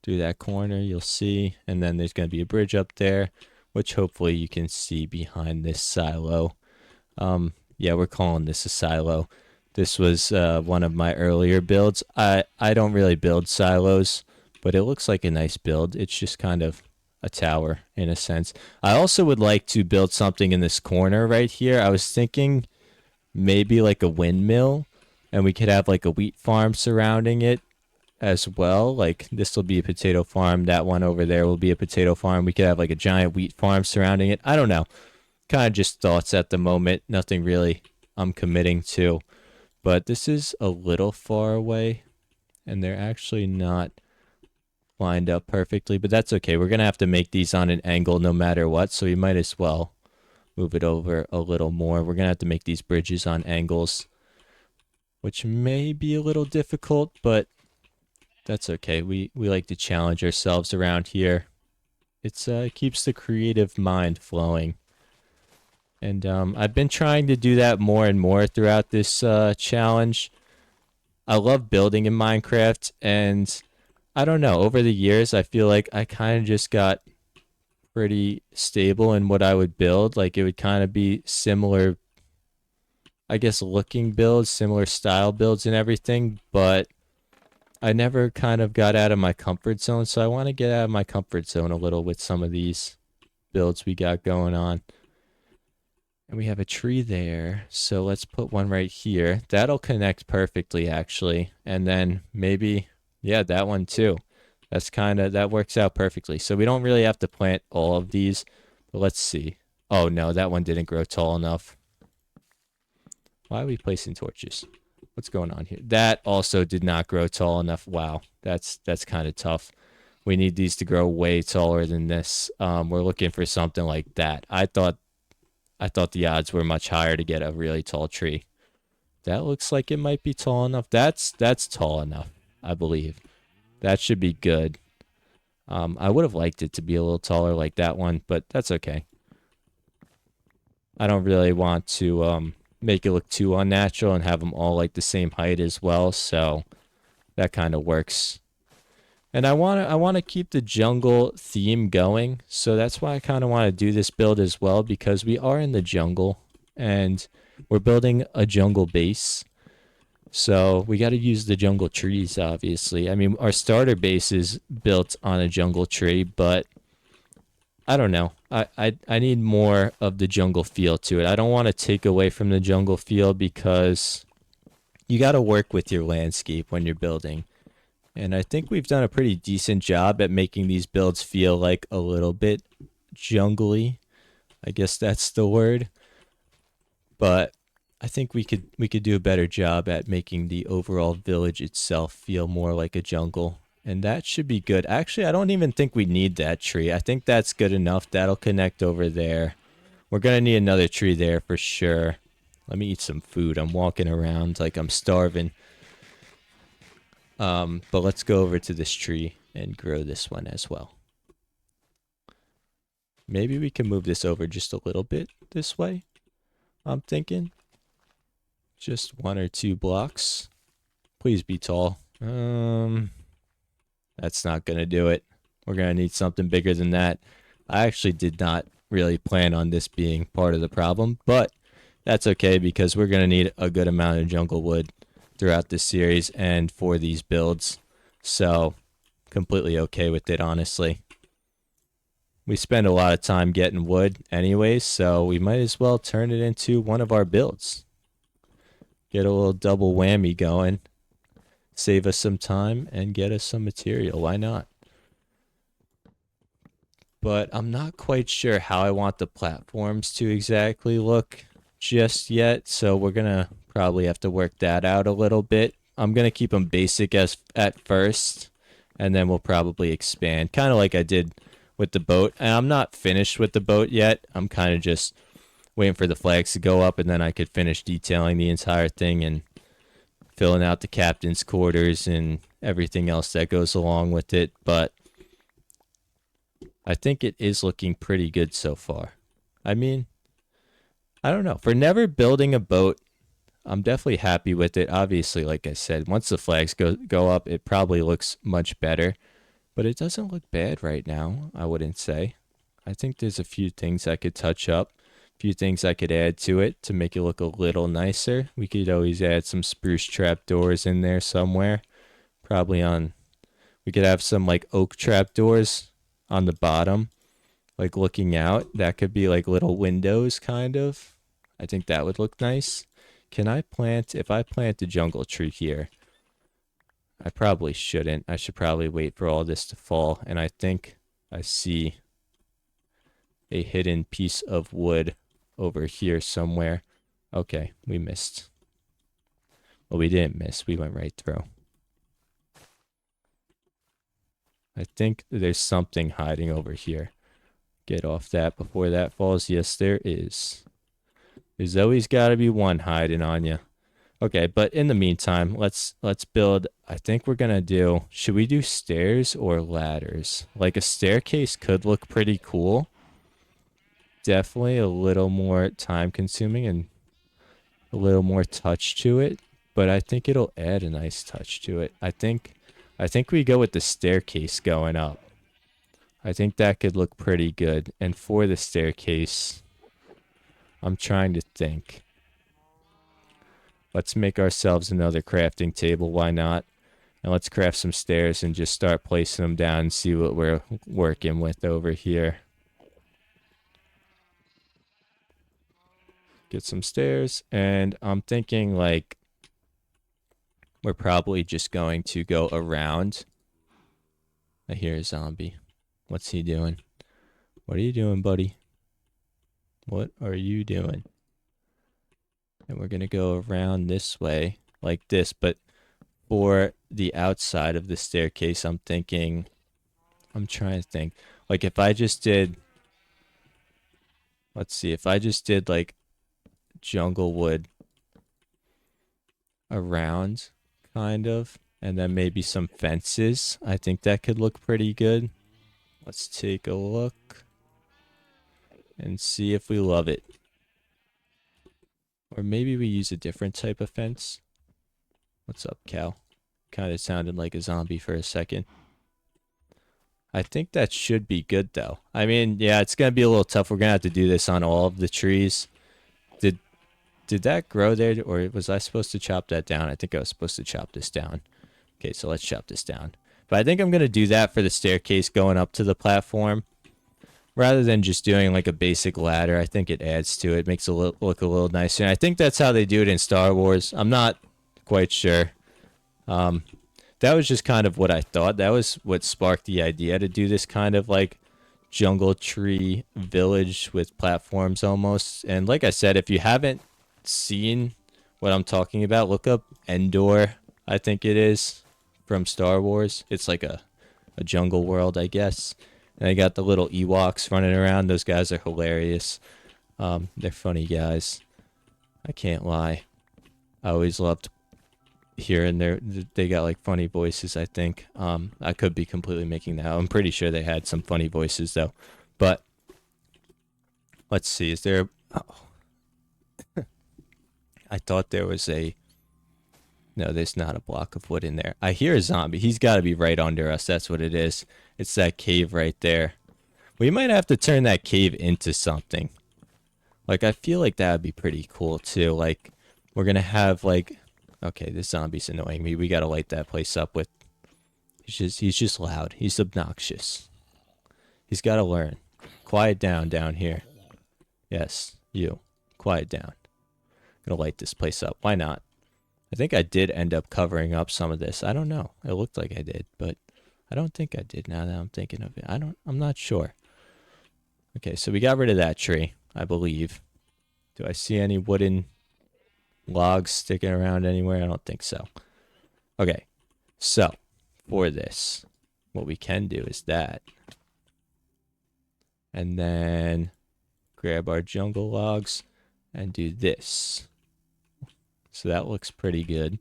A: through that corner, you'll see. And then there's going to be a bridge up there, which hopefully you can see behind this silo. Yeah, we're calling this a silo. This was one of my earlier builds. I don't really build silos, but it looks like a nice build. It's just kind of a tower in a sense. I also would like to build something in this corner right here. I was thinking maybe like a windmill, and we could have like a wheat farm surrounding it as well. Like this will be a potato farm. That one over there will be a potato farm. We could have like a giant wheat farm surrounding it. I don't know. Kind of just thoughts at the moment. Nothing really I'm committing to. But this is a little far away, and they're actually not lined up perfectly, but that's okay. We're going to have to make these on an angle no matter what, so we might as well move it over a little more. We're going to have to make these bridges on angles, which may be a little difficult, but that's okay. We like to challenge ourselves around here. It's it keeps the creative mind flowing. And I've been trying to do that more and more throughout this challenge. I love building in Minecraft, and I don't know, over the years, I feel like I kind of just got pretty stable in what I would build. Like it would kind of be similar, I guess, looking builds, similar style builds and everything, but I never kind of got out of my comfort zone. So I want to get out of my comfort zone a little with some of these builds we got going on. And we have a tree there, so let's put one right here. That'll connect perfectly, actually. And then maybe, yeah, that one too. That works out perfectly. So we don't really have to plant all of these, but let's see. Oh no, that one didn't grow tall enough. Why are we placing torches? What's going on here? That also did not grow tall enough. Wow, that's kind of tough. We need these to grow way taller than this. We're looking for something like that. I thought the odds were much higher to get a really tall tree. That looks like it might be tall enough. That's tall enough, I believe. That should be good. I would have liked it to be a little taller like that one, but that's okay. I don't really want to make it look too unnatural and have them all like the same height as well, so that kind of works. And I want to keep the jungle theme going, so that's why I kind of want to do this build as well, because we are in the jungle and we're building a jungle base. So we got to use the jungle trees, obviously. I mean, our starter base is built on a jungle tree, but I don't know. I need more of the jungle feel to it. I don't want to take away from the jungle feel because you got to work with your landscape when you're building. And I think we've done a pretty decent job at making these builds feel like a little bit jungly. I guess that's the word. But I think we could do a better job at making the overall village itself feel more like a jungle. And that should be good. Actually, I don't even think we need that tree. I think that's good enough. That'll connect over there. We're going to need another tree there for sure. Let me eat some food. I'm walking around like I'm starving. But let's go over to this tree and grow this one as well. Maybe we can move this over just a little bit this way. I'm thinking. Just 1 or 2 blocks. Please be tall. That's not going to do it. We're going to need something bigger than that. I actually did not really plan on this being part of the problem, but that's okay because we're going to need a good amount of jungle wood throughout this series and for these builds. So, completely okay with it, honestly. We spend a lot of time getting wood anyways, so we might as well turn it into one of our builds. Get a little double whammy going. Save us some time and get us some material. Why not? But I'm not quite sure how I want the platforms to exactly look just yet, so we're gonna probably have to work that out a little bit. I'm gonna keep them basic as at first, and then we'll probably expand, kind of like I did with the boat. And I'm not finished with the boat yet. I'm kind of just waiting for the flags to go up, and then I could finish detailing the entire thing and filling out the captain's quarters and everything else that goes along with it. But I think it is looking pretty good so far. I mean, I don't know. For never building a boat, I'm definitely happy with it. Obviously, like I said, once the flags go up, it probably looks much better. But it doesn't look bad right now, I wouldn't say. I think there's a few things I could touch up, a few things I could add to it to make it look a little nicer. We could always add some spruce trapdoors in there somewhere. Probably on, we could have some like oak trapdoors on the bottom, like looking out. That could be like little windows, kind of. I think that would look nice. Can I plant, if I plant a jungle tree here, I probably shouldn't. I should probably wait for all this to fall. And I think I see a hidden piece of wood over here somewhere. Okay, we missed. Well, we didn't miss. We went right through. I think there's something hiding over here. Get off that before that falls. Yes, there is. There's always got to be one hiding on you. Okay, but in the meantime, let's build. I think we're gonna do. Should we do stairs or ladders? Like a staircase could look pretty cool. Definitely a little more time consuming and a little more touch to it, but I think it'll add a nice touch to it. I think we go with the staircase going up. I think that could look pretty good. And for the staircase, I'm trying to think. Let's make ourselves another crafting table. Why not? And let's craft some stairs and just start placing them down and see what we're working with over here. Get some stairs. And I'm thinking like we're probably just going to go around. I hear a zombie. What's he doing? What are you doing, buddy? What are you doing? And we're going to go around this way like this. But for the outside of the staircase, I'm thinking, I'm trying to think. Like if I just did, let's see, if I just did like jungle wood around, kind of, and then maybe some fences, I think that could look pretty good. Let's take a look and see if we love it. Or maybe we use a different type of fence. What's up, cow? Kind of sounded like a zombie for a second. I think that should be good, though. I mean, yeah, it's going to be a little tough. We're going to have to do this on all of the trees. Did that grow there, or was I supposed to chop that down? I think I was supposed to chop this down. Okay, so let's chop this down. But I think I'm going to do that for the staircase going up to the platform. Rather than just doing like a basic ladder, I think it adds to it. Makes it look a little nicer. And I think that's how they do it in Star Wars. I'm not quite sure. That was just kind of what I thought. That was what sparked the idea to do this kind of like jungle tree village with platforms almost. And like I said, if you haven't seen what I'm talking about, look up Endor, I think it is, from Star Wars. It's like a jungle world, I guess. And I got the little Ewoks running around. Those guys are hilarious. They're funny guys. I can't lie. I always loved hearing they got like funny voices, I think. I could be completely making that up. I'm pretty sure they had some funny voices though. But let's see, is there I thought there was a no, there's not a block of wood in there. I hear a zombie. He's got to be right under us. That's what it is. It's that cave right there. We might have to turn that cave into something. Like, I feel like that would be pretty cool, too. Like, we're going to have, like... Okay, this zombie's annoying me. We got to light that place up with He's just loud. He's obnoxious. He's got to learn. Quiet down here. Yes, you. Quiet down. Gonna light this place up. Why not? I think I did end up covering up some of this. I don't know. It looked like I did, but I don't think I did now that I'm thinking of it. I'm not sure. Okay, so we got rid of that tree, I believe. Do I see any wooden logs sticking around anywhere? I don't think so. Okay, so for this, what we can do is that. And then grab our jungle logs and do this. So that looks pretty good.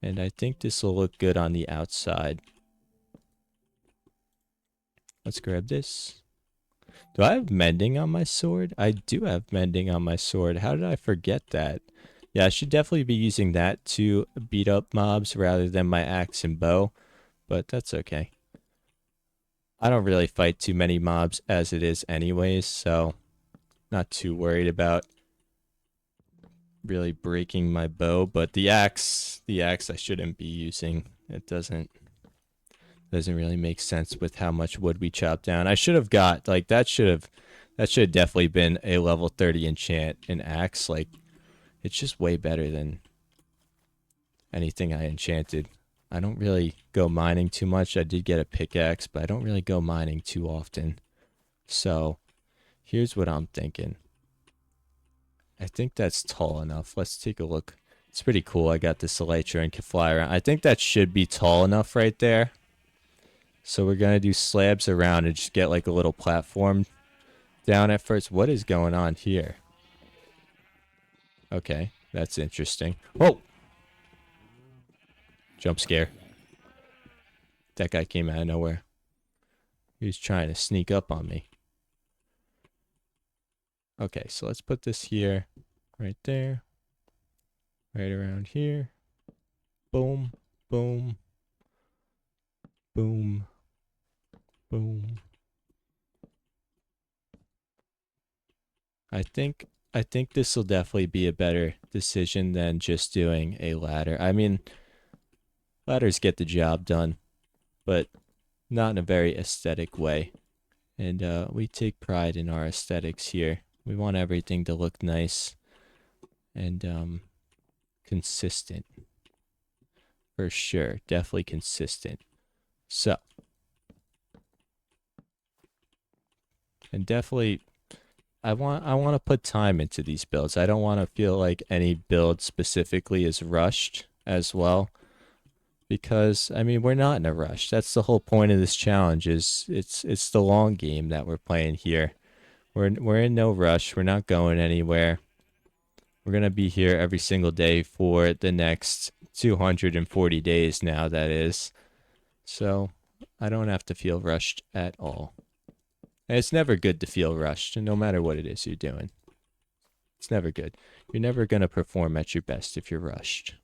A: And I think this will look good on the outside. Let's grab this. Do I have mending on my sword? I do have mending on my sword. How did I forget that? Yeah, I should definitely be using that to beat up mobs rather than my axe and bow. But that's okay. I don't really fight too many mobs as it is anyways, so not too worried about really breaking my bow. But the axe I shouldn't be using. It doesn't really make sense with how much wood we chop down. I should have got like that should have definitely been a level 30 enchant an axe. Like it's just way better than anything I enchanted. I don't really go mining too much. I did get a pickaxe, but I don't really go mining too often. So here's what I'm thinking. I think that's tall enough. Let's take a look. It's pretty cool. I got this elytra and can fly around. I think that should be tall enough right there. So we're going to do slabs around and just get like a little platform down at first. What is going on here? Okay, that's interesting. Whoa! Jump scare. That guy came out of nowhere. He was trying to sneak up on me. Okay, so let's put this here, right there, right around here. Boom, boom, boom, boom. I think this will definitely be a better decision than just doing a ladder. I mean, ladders get the job done, but not in a very aesthetic way. And we take pride in our aesthetics here. We want everything to look nice and consistent. For sure, definitely consistent. So, and definitely I want to put time into these builds. I don't want to feel like any build specifically is rushed as well. Because I mean, we're not in a rush. That's the whole point of this challenge is it's the long game that we're playing here. We're in no rush. We're not going anywhere. We're going to be here every single day for the next 240 days now, that is. So, I don't have to feel rushed at all. And it's never good to feel rushed, no matter what it is you're doing. It's never good. You're never going to perform at your best if you're rushed.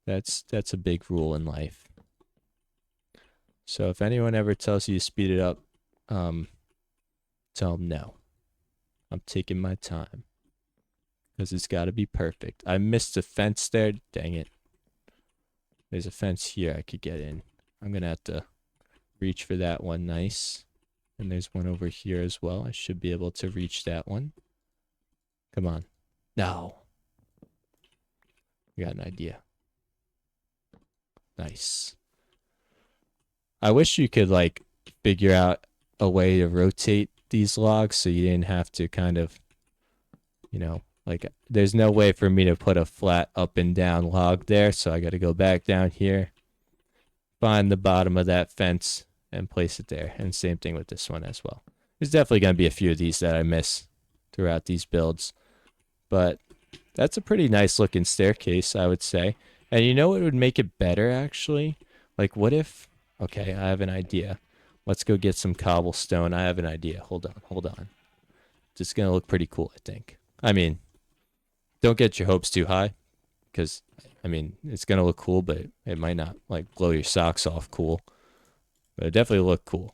A: That's a big rule in life. So if anyone ever tells you to speed it up, tell them no. I'm taking my time. Because it's got to be perfect. I missed a fence there. Dang it. There's a fence here I could get in. I'm going to have to reach for that one. Nice. And there's one over here as well. I should be able to reach that one. Come on. No. I got an idea. Nice. I wish you could like figure out a way to rotate these logs so you didn't have to kind of, you know, like there's no way for me to put a flat up and down log there, so I got to go back down here, find the bottom of that fence and place it there. And same thing with this one as well. There's definitely going to be a few of these that I miss throughout these builds, but that's a pretty nice looking staircase, I would say. And you know what would make it better, actually? Like, what if... Okay, I have an idea. Let's go get some cobblestone. I have an idea. Hold on. It's going to look pretty cool, I think. I mean, don't get your hopes too high. Because, I mean, it's going to look cool, but it might not, like, blow your socks off cool. But it definitely look cool.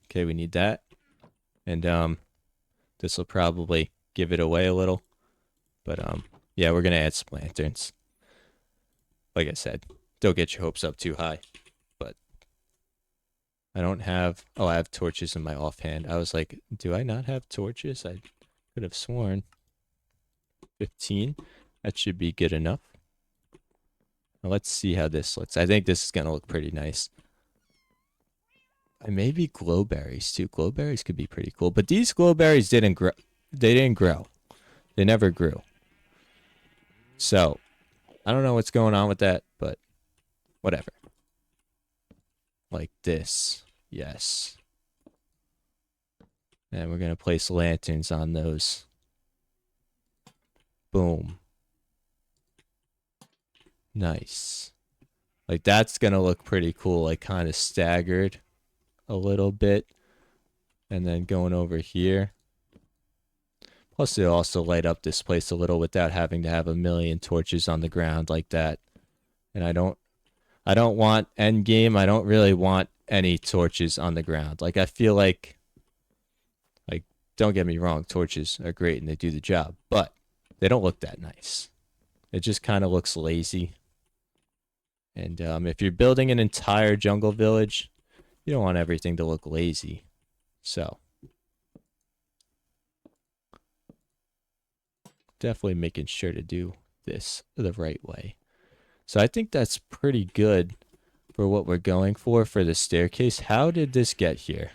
A: Okay, we need that. And, this will probably give it away a little, but Yeah, we're going to add some lanterns. Like I said, don't get your hopes up too high. But I don't have... Oh, I have torches in my offhand. I was like, do I not have torches? I could have sworn. 15. That should be good enough. Now let's see how this looks. I think this is going to look pretty nice. And maybe glowberries too. Glowberries could be pretty cool. But these glowberries didn't grow. They didn't grow. They never grew. So, I don't know what's going on with that, but whatever. Like this. Yes. And we're going to place lanterns on those. Boom. Nice. Like that's going to look pretty cool. Like kind of staggered a little bit. And then going over here. Plus, it'll also light up this place a little without having to have a million torches on the ground like that. And I don't want endgame. I don't really want any torches on the ground. Like I feel like don't get me wrong, torches are great and they do the job, but they don't look that nice. It just kind of looks lazy. And if you're building an entire jungle village, you don't want everything to look lazy. So definitely making sure to do this the right way. So I think that's pretty good for what we're going for the staircase. How did this get here?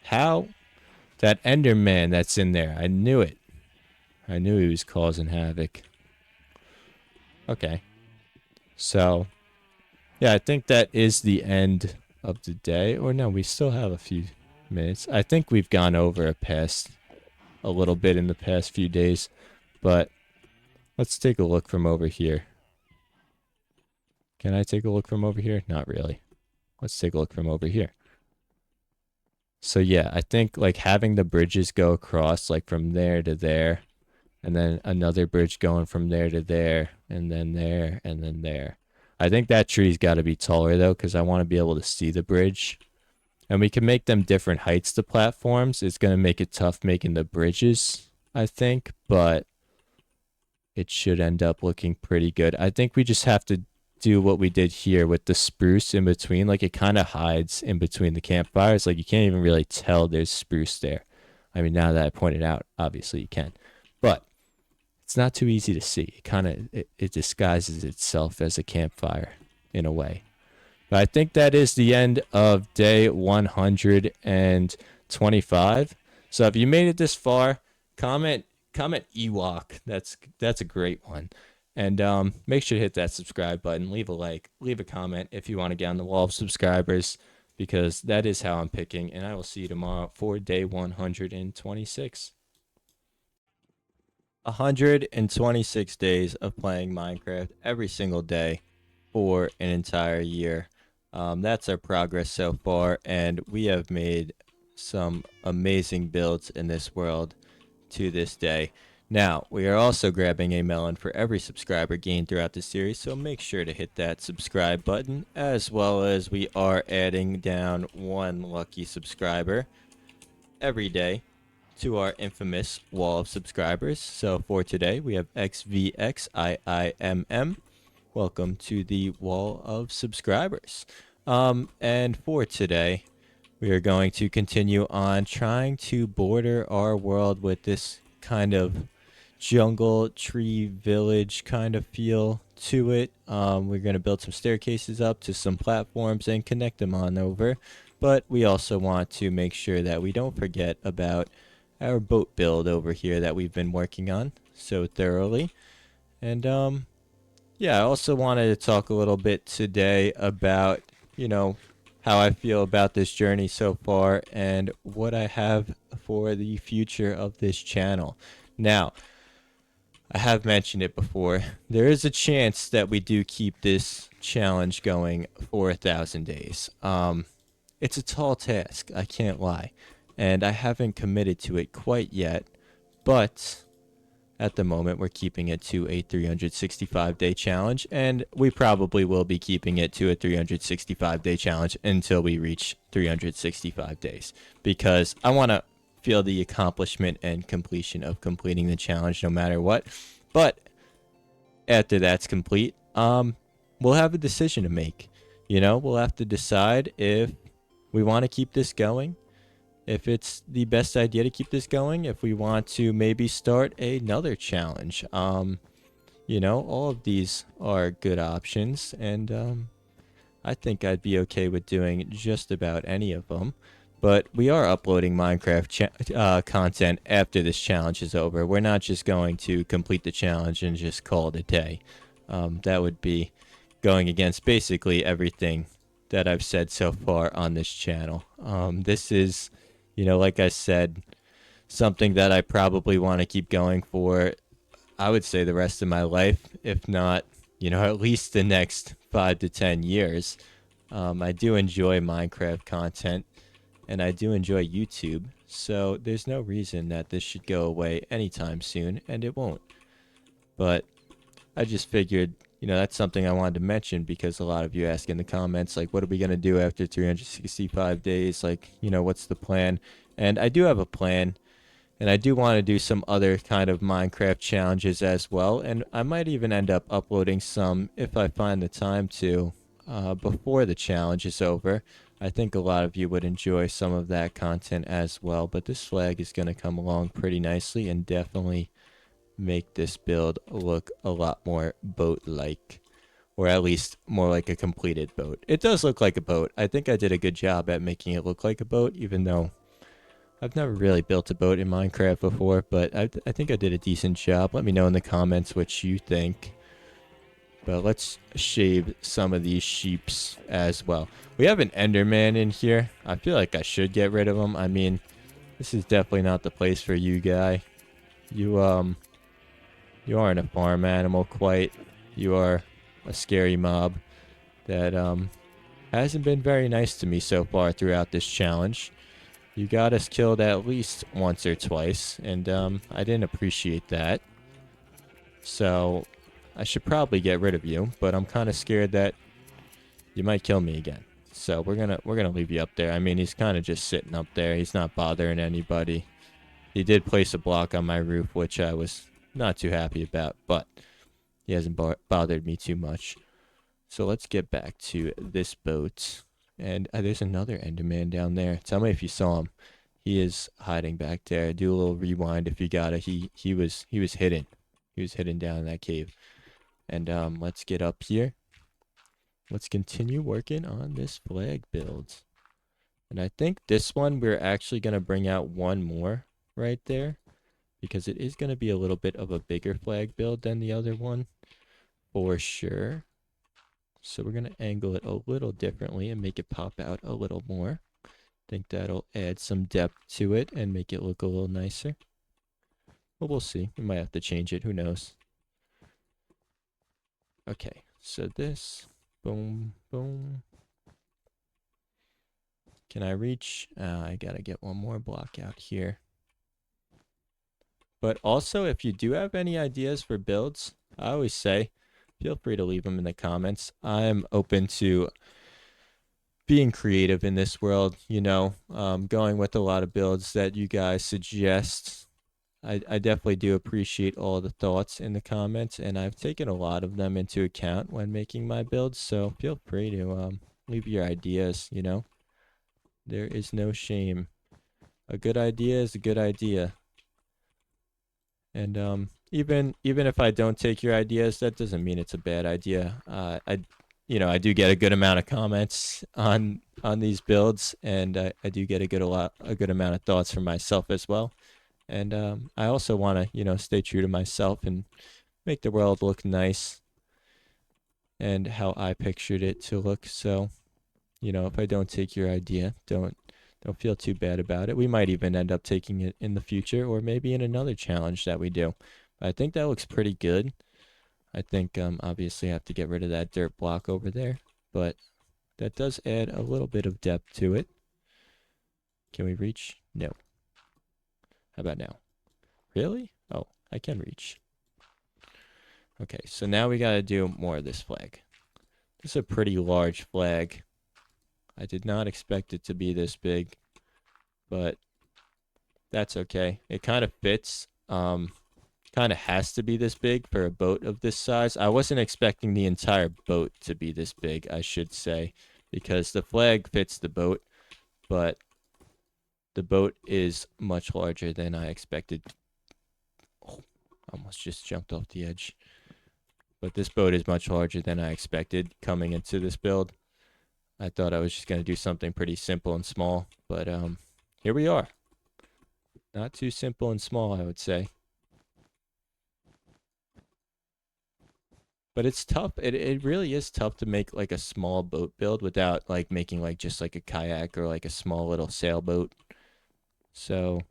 A: How? That Enderman that's in there. I knew it. I knew he was causing havoc. Okay. So, yeah, I think that is the end of the day. Or no, we still have a few minutes. I think we've gone over a little bit in the past few days. But let's take a look from over here. Can I take a look from over here? Not really. Let's take a look from over here. So yeah, I think like having the bridges go across like from there to there, and then another bridge going from there to there, and then there, and then there. I think that tree's got to be taller though, because I want to be able to see the bridge. And we can make them different heights to platforms. It's going to make it tough making the bridges, I think, but it should end up looking pretty good. I think we just have to do what we did here with the spruce in between. Like it kind of hides in between the campfires. Like you can't even really tell there's spruce there. I mean, now that I pointed out, obviously you can, but it's not too easy to see. It kind of it disguises itself as a campfire in a way. But I think that is the end of day 125. So if you made it this far, comment Ewok. That's a great one. And make sure to hit that subscribe button, leave a like, leave a comment if you want to get on the wall of subscribers, because that is how I'm picking. And I will see you tomorrow for day 126. 126 days of playing Minecraft every single day for an entire year. That's our progress so far, and we have made some amazing builds in this world to this day. Now, we are also grabbing a melon for every subscriber gained throughout the series, so make sure to hit that subscribe button, as well as we are adding down one lucky subscriber every day to our infamous wall of subscribers. So for today, we have XVXIIMM. Welcome to the wall of subscribers. And for today, we are going to continue on trying to border our world with this kind of jungle tree village kind of feel to it. We're going to build some staircases up to some platforms and connect them on over, but we also want to make sure that we don't forget about our boat build over here that we've been working on so thoroughly. And yeah, I also wanted to talk a little bit today about, you know, how I feel about this journey so far and what I have for the future of this channel. Now, I have mentioned it before. There is a chance that we do keep this challenge going for 1,000 days. It's a tall task, I can't lie, and I haven't committed to it quite yet, but at the moment we're keeping it to a 365-day challenge, and we probably will be keeping it to a 365-day challenge until we reach 365 days, because I want to feel the accomplishment and completion of completing the challenge no matter what. But after that's complete, we'll have a decision to make. You know, we'll have to decide if we want to keep this going, if it's the best idea to keep this going, if we want to maybe start another challenge. You know, all of these are good options, and I think I'd be okay with doing just about any of them. But we are uploading Minecraft content after this challenge is over. We're not just going to complete the challenge and just call it a day. That would be going against basically everything that I've said so far on this channel. This is, you know, like I said, something that I probably want to keep going for, I would say, the rest of my life, if not, you know, at least the next 5 to 10 years. I do enjoy Minecraft content, and I do enjoy YouTube, so there's no reason that this should go away anytime soon, and it won't. But I just figured, you know, that's something I wanted to mention because a lot of you ask in the comments, like, what are we going to do after 365 days? Like, you know, what's the plan? And I do have a plan, and I do want to do some other kind of Minecraft challenges as well, and I might even end up uploading some if I find the time to before the challenge is over. I think a lot of you would enjoy some of that content as well, but this flag is going to come along pretty nicely and definitely make this build look a lot more boat-like, or at least more like a completed boat. It does look like a boat. I think I did a good job at making it look like a boat, even though I've never really built a boat in Minecraft before, but I think I did a decent job. Let me know in the comments what you think. But let's shave some of these sheeps as well. We have an Enderman in here. I feel like I should get rid of him. I mean, this is definitely not the place for you, guy. You aren't a farm animal quite. You are a scary mob that hasn't been very nice to me so far throughout this challenge. You got us killed at least once or twice, and I didn't appreciate that. So I should probably get rid of you, but I'm kind of scared that you might kill me again. So we're gonna leave you up there. I mean, he's kind of just sitting up there. He's not bothering anybody. He did place a block on my roof, which I was not too happy about, but he hasn't bothered me too much. So let's get back to this boat. And there's another Enderman down there. Tell me if you saw him. He is hiding back there. Do a little rewind if you got it. He was hidden. He was hidden down in that cave. And let's get up here. Let's continue working on this flag build. And I think this one we're actually gonna bring out one more right there, because it is gonna be a little bit of a bigger flag build than the other one, for sure. So we're going to angle it a little differently and make it pop out a little more. Think that'll add some depth to it and make it look a little nicer. But we'll see. We might have to change it. Who knows? Okay, so this. Boom, boom. Can I reach? I got to get one more block out here. But also, if you do have any ideas for builds, I always say, feel free to leave them in the comments. I'm open to being creative in this world, you know, going with a lot of builds that you guys suggest. I definitely do appreciate all the thoughts in the comments, and I've taken a lot of them into account when making my builds, so feel free to leave your ideas, you know. There is no shame. A good idea is a good idea. And even if I don't take your ideas, that doesn't mean it's a bad idea. I do get a good amount of comments on these builds, and I do get a good amount of thoughts from myself as well. And I also want to, stay true to myself and make the world look nice and how I pictured it to look. So, if I don't take your idea, don't feel too bad about it. We might even end up taking it in the future, or maybe in another challenge that we do. But I think that looks pretty good. I think obviously I have to get rid of that dirt block over there, but that does add a little bit of depth to it. Can we reach? No. How about now? Really? Oh, I can reach. Okay, so now we gotta do more of this flag. This is a pretty large flag. I did not expect it to be this big, but that's okay. It kind of fits. kind of has to be this big for a boat of this size. I wasn't expecting the entire boat to be this big, I should say, because the flag fits the boat, but the boat is much larger than I expected. Oh, almost just jumped off the edge. But this boat is much larger than I expected coming into this build. I thought I was just going to do something pretty simple and small, but here we are. Not too simple and small, I would say. But it's tough. It really is tough to make like a small boat build without like making like just like a kayak or like a small little sailboat. So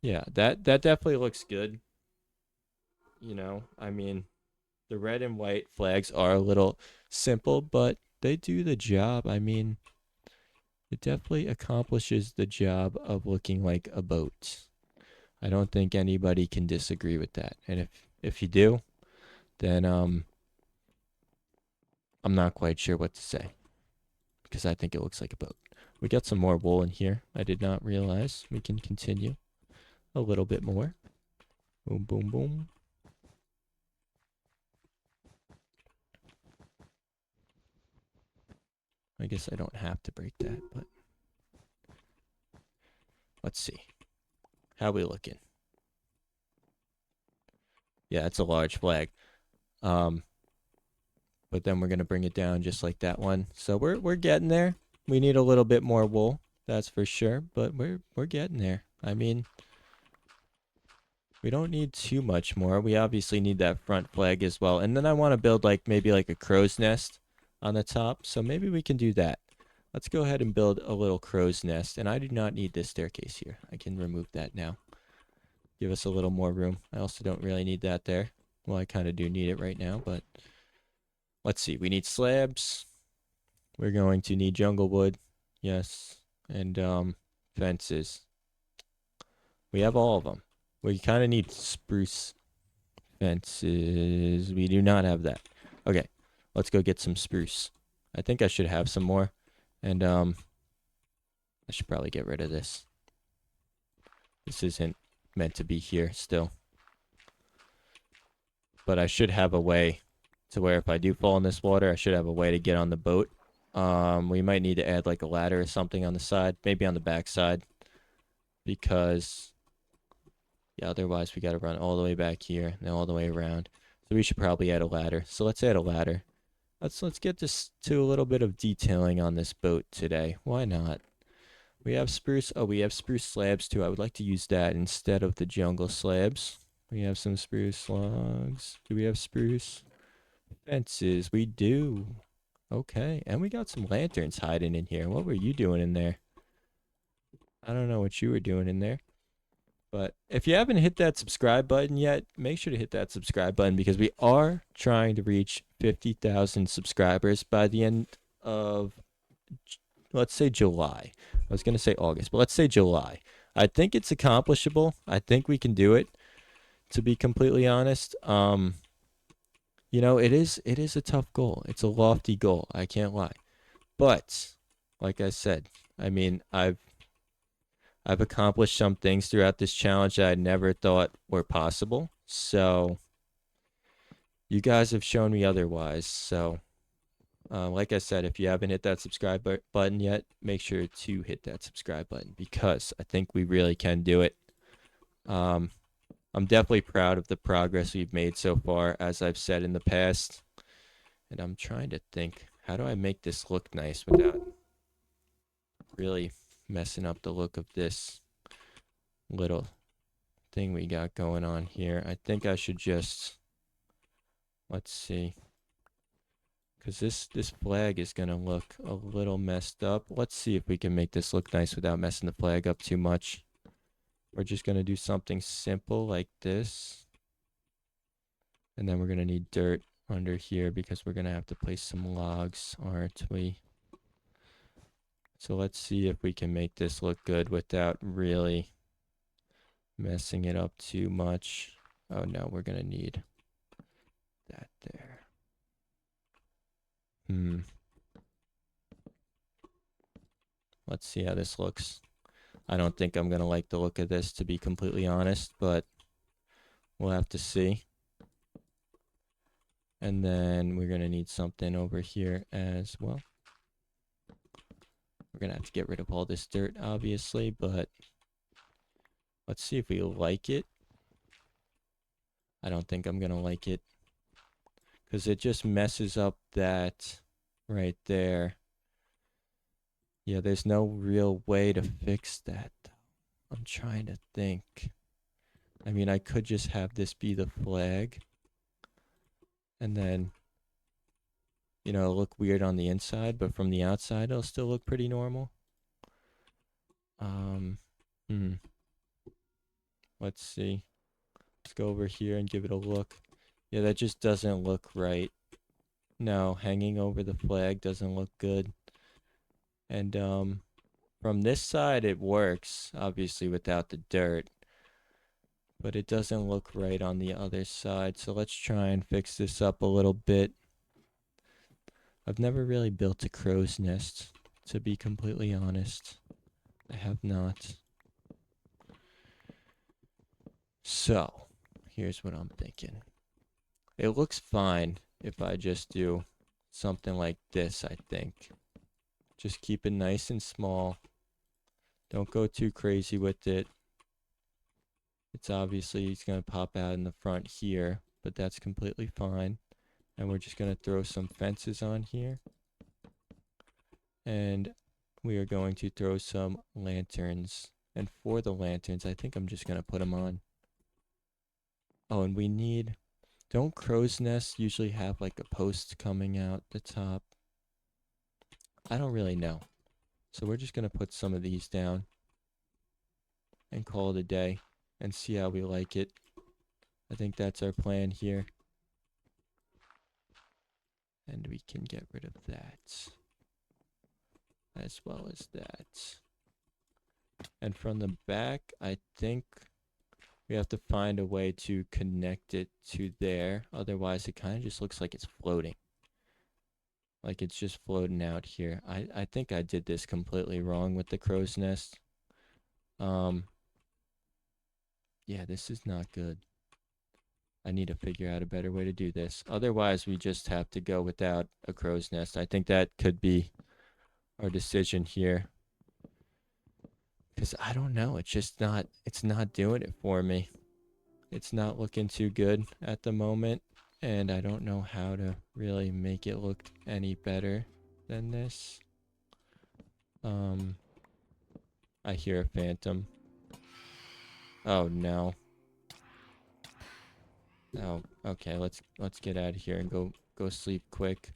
A: yeah, that definitely looks good. You know, I mean, the red and white flags are a little simple, but they do the job. I mean, it definitely accomplishes the job of looking like a boat. I don't think anybody can disagree with that. And if you do, then I'm not quite sure what to say because I think it looks like a boat. We got some more wool in here. I did not realize. We can continue a little bit more. Boom, boom, boom. I guess I don't have to break that, but let's see. How we looking? Yeah, it's a large flag. But then we're gonna bring it down just like that one. So we're getting there. We need a little bit more wool, that's for sure, but we're getting there. I mean, we don't need too much more. We obviously need that front flag as well. And then I want to build like maybe like a crow's nest on the top. So maybe we can do that. Let's go ahead and build a little crow's nest. And I do not need this staircase here. I can remove that now. Give us a little more room. I also don't really need that there. Well, I kind of do need it right now, but let's see. We need slabs. We're going to need jungle wood. Yes. And fences. We have all of them. We kind of need spruce fences. We do not have that. Okay. Let's go get some spruce. I think I should have some more. And I should probably get rid of this. This isn't meant to be here still. But I should have a way to where if I do fall in this water, I should have a way to get on the boat. We might need to add like a ladder or something on the side, maybe on the back side, because yeah, otherwise we got to run all the way back here and all the way around. So we should probably add a ladder. So let's add a ladder. Let's get this to a little bit of detailing on this boat today. Why not? We have spruce. Oh, we have spruce slabs too. I would like to use that instead of the jungle slabs. We have some spruce logs. Do we have spruce fences? We do. Okay, and we got some lanterns hiding in here. What were you doing in there? I don't know what you were doing in there. But if you haven't hit that subscribe button yet, make sure to hit that subscribe button because we are trying to reach 50,000 subscribers by the end of, let's say, July. I was going to say August, but let's say July. I think it's accomplishable. I think we can do it, to be completely honest. You know, it is a tough goal. It's a lofty goal. I can't lie. But like I said, I mean, I've accomplished some things throughout this challenge that I never thought were possible. So you guys have shown me otherwise. So like I said, if you haven't hit that subscribe button yet, make sure to hit that subscribe button because I think we really can do it. I'm definitely proud of the progress we've made so far, as I've said in the past. And I'm trying to think, how do I make this look nice without really messing up the look of this little thing we got going on here? I think I should just, let's see, because this flag is going to look a little messed up. Let's see if we can make this look nice without messing the flag up too much. We're just going to do something simple like this. And then we're going to need dirt under here because we're going to have to place some logs, aren't we? So let's see if we can make this look good without really messing it up too much. Oh no, we're going to need that there. Let's see how this looks. I don't think I'm going to like the look of this, to be completely honest, but We'll have to see. And then we're going to need something over here as well. We're going to have to get rid of all this dirt, obviously, but let's see if we like it. I don't think I'm going to like it because it just messes up that right there. Yeah, there's no real way to fix that. I'm trying to think. I mean, I could just have this be the flag. And then, you know, it'll look weird on the inside, but from the outside, it'll still look pretty normal. Hmm. Let's see. Let's go over here and give it a look. Yeah, that just doesn't look right. No, hanging over the flag doesn't look good. And, from this side, it works, obviously, without the dirt. But it doesn't look right on the other side. So let's try and fix this up a little bit. I've never really built a crow's nest, to be completely honest. I have not. So, here's what I'm thinking. It looks fine if I just do something like this, I think. Just keep it nice and small. Don't go too crazy with it. It's obviously going to pop out in the front here, but that's completely fine. And we're just going to throw some fences on here. And we are going to throw some lanterns. And for the lanterns, I think I'm just going to put them on. Oh, and we need... Don't crow's nests usually have like a post coming out the top? I don't really know. So we're just going to put some of these down. And call it a day. And see how we like it. I think that's our plan here. And we can get rid of that. As well as that. And from the back, I think we have to find a way to connect it to there. Otherwise, it kind of just looks like it's floating. Like it's just floating out here. I think I did this completely wrong with the crow's nest. Yeah, this is not good. I need to figure out a better way to do this. Otherwise, we just have to go without a crow's nest. I think that could be our decision here. Because I don't know. It's not doing it for me. It's not looking too good at the moment. And I don't know how to really make it look any better than this. I hear a phantom. Oh no. Oh, okay, let's get out of here and go sleep quick.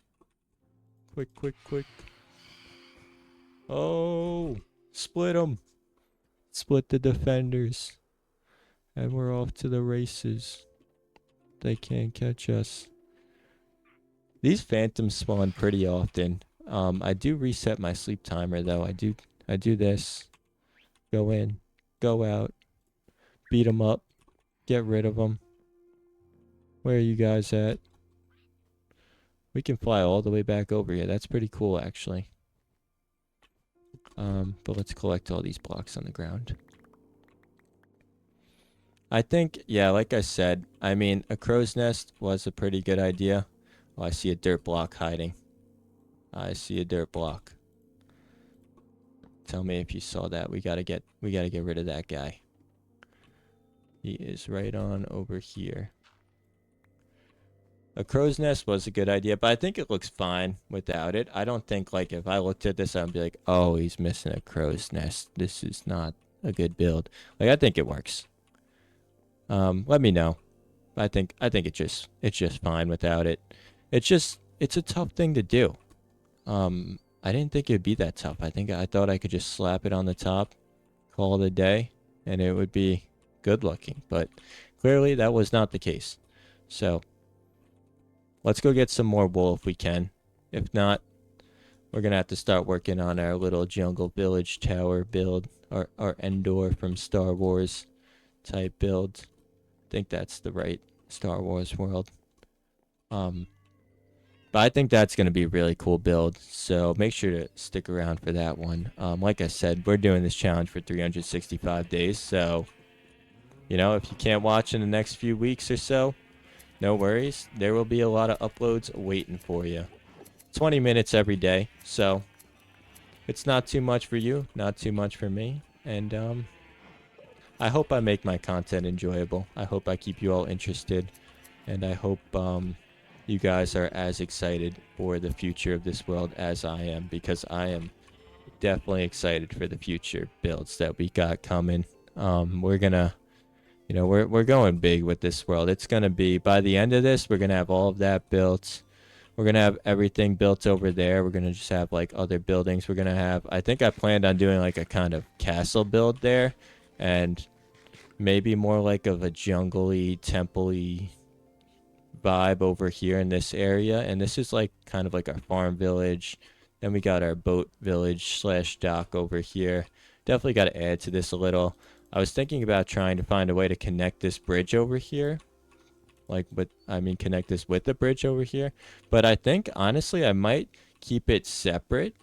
A: Quick. Oh, split them. Split the defenders. And we're off to the races. They can't catch us. These phantoms spawn pretty often. I do reset my sleep timer though. I do this. Go in, go out, beat them up, get rid of them. Where are you guys at? We can fly all the way back over here. That's pretty cool actually. But let's collect all these blocks on the ground. I think, yeah, like I said, I mean, a crow's nest was a pretty good idea. Oh, I see a dirt block hiding. I see a dirt block. Tell me if you saw that. We gotta get rid of that guy. He is right on over here. A crow's nest was a good idea, but I think it looks fine without it. I don't think, like, if I looked at this, I'd be like, oh, he's missing a crow's nest. This is not a good build. Like, I think it works. Let me know. I think it's just fine without it. It's a tough thing to do. I didn't think it'd be that tough. I thought I could just slap it on the top, call it a day, and it would be good looking. But clearly that was not the case. So let's go get some more wool if we can. If not, we're gonna have to start working on our little jungle village tower build, our Endor from Star Wars type build. I think that's the right Star Wars world. But I think that's going to be a really cool build, so make sure to stick around for that one. Like I said, we're doing this challenge for 365 days, so You know, if you can't watch in the next few weeks or so, no worries. There will be a lot of uploads waiting for you. 20 minutes every day, so it's not too much for you, not too much for me. And I hope I make my content enjoyable. I hope I keep you all interested. And I hope you guys are as excited for the future of this world as I am, because I am definitely excited for the future builds that we got coming. We're gonna, you know, we're going big with this world. It's gonna be, by the end of this, we're gonna have all of that built. We're gonna have everything built over there. We're gonna just have like other buildings. We're gonna have, I think I planned on doing like a kind of castle build there, and maybe more like of a jungly, temple-y vibe over here in this area. And this is like kind of like our farm village. Then we got our boat village slash dock over here. Definitely got to add to this a little. I was thinking about trying to find a way to connect this bridge over here. Connect this with the bridge over here. But I think, honestly, I might keep it separate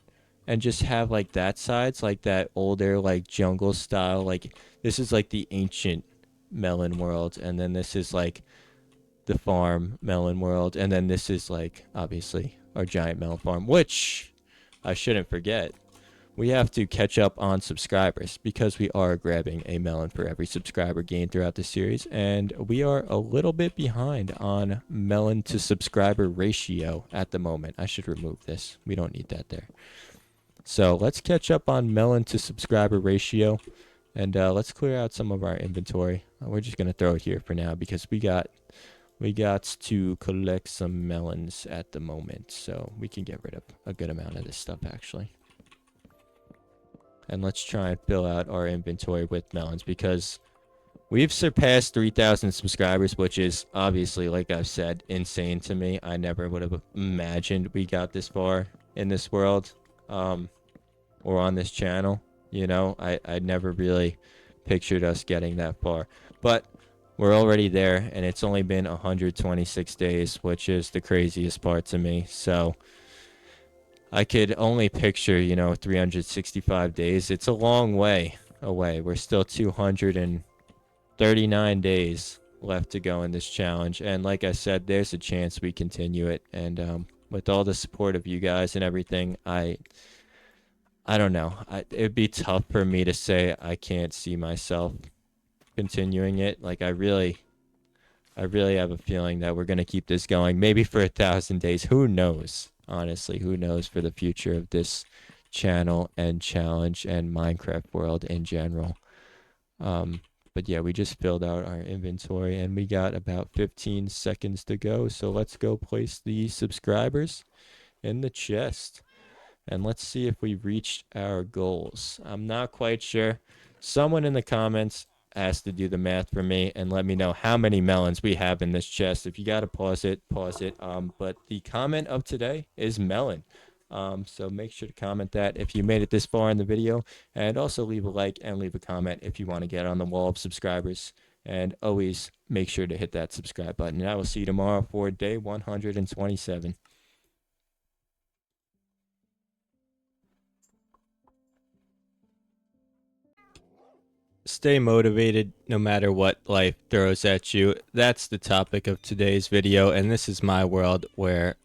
A: and just have, like, that side's like that older, like, jungle style. Like, this is, like, the ancient melon world. And then this is, like, the farm melon world. And then this is, like, obviously, our giant melon farm. Which, I shouldn't forget, we have to catch up on subscribers, because we are grabbing a melon for every subscriber gained throughout the series, and we are a little bit behind on melon to subscriber ratio at the moment. I should remove this. We don't need that there. So let's catch up on melon to subscriber ratio, and let's clear out some of our inventory. We're just going to throw it here for now, because we got to collect some melons at the moment, so we can get rid of a good amount of this stuff actually. And let's try and fill out our inventory with melons, because we've surpassed 3,000 subscribers, which is obviously, like I've said, insane to me. I never would have imagined we got this far in this world, or on this channel. You know, I never really pictured us getting that far. But we're already there, and it's only been 126 days, which is the craziest part to me. So I could only picture, 365 days. It's a long way away. We're still 239 days left to go in this challenge. And like I said, there's a chance we continue it. And with all the support of you guys and everything, I don't know. It'd be tough for me to say I can't see myself continuing it. Like, I really have a feeling that we're going to keep this going, maybe for 1,000 days. Who knows? Honestly, who knows for the future of this channel and challenge and Minecraft world in general. But yeah, we just filled out our inventory, and we got about 15 seconds to go. So let's go place the subscribers in the chest, and let's see if we reached our goals. I'm not quite sure. Someone in the comments has to do the math for me and let me know how many melons we have in this chest. If you gotta pause it. But the comment of today is melon. So make sure to comment that if you made it this far in the video, and also leave a like and leave a comment if you want to get on the wall of subscribers. And always make sure to hit that subscribe button. And I will see you tomorrow for day 127. Stay motivated no matter what life throws at you. That's the topic of today's video, and this is my world where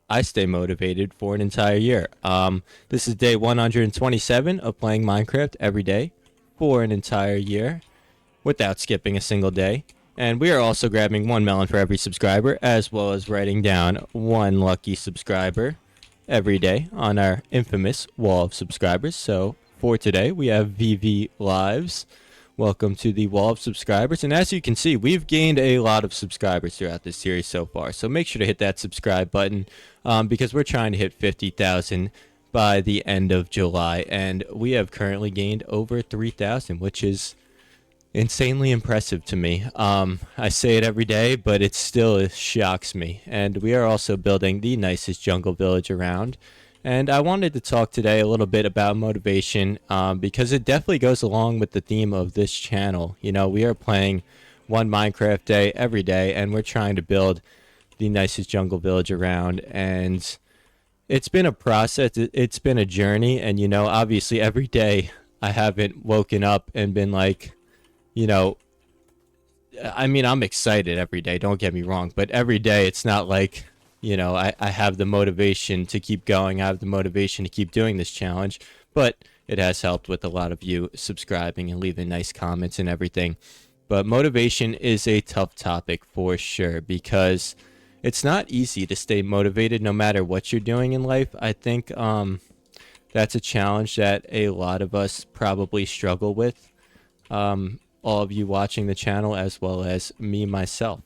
A: I stay motivated for an entire year. This is day 127 of playing Minecraft every day for an entire year without skipping a single day. And we are also grabbing one melon for every subscriber, as well as writing down one lucky subscriber every day on our infamous wall of subscribers. So for today, we have VV Lives. Welcome to the wall of subscribers. And as you can see, we've gained a lot of subscribers throughout this series so far. So make sure to hit that subscribe button, because we're trying to hit 50,000 by the end of July. And we have currently gained over 3,000, which is insanely impressive to me. I say it every day, but it still shocks me. And we are also building the nicest jungle village around. And I wanted to talk today a little bit about motivation, because it definitely goes along with the theme of this channel. You know, we are playing one Minecraft day every day, and we're trying to build the nicest jungle village around. And it's been a process. It's been a journey. And, obviously every day I haven't woken up and been like, I mean, I'm excited every day, don't get me wrong, but every day it's not like, I have the motivation to keep going. I have the motivation to keep doing this challenge, but it has helped with a lot of you subscribing and leaving nice comments and everything. But motivation is a tough topic for sure because it's not easy to stay motivated no matter what you're doing in life. I think that's a challenge that a lot of us probably struggle with. All of you watching the channel as well as me myself,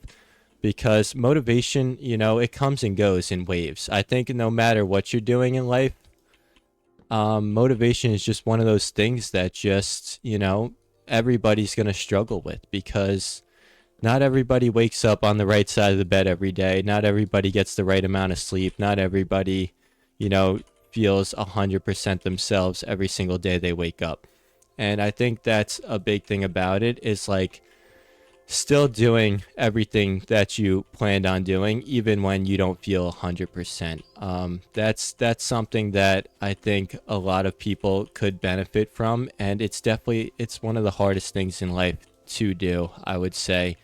A: because motivation, it comes and goes in waves. I think no matter what you're doing in life, motivation is just one of those things that just, everybody's going to struggle with, because not everybody wakes up on the right side of the bed every day. Not everybody gets the right amount of sleep. Not everybody, feels 100% themselves every single day they wake up. And I think that's a big thing about it, is like still doing everything that you planned on doing, even when you don't feel 100%. That's something that I think a lot of people could benefit from, and it's one of the hardest things in life to do, I would say.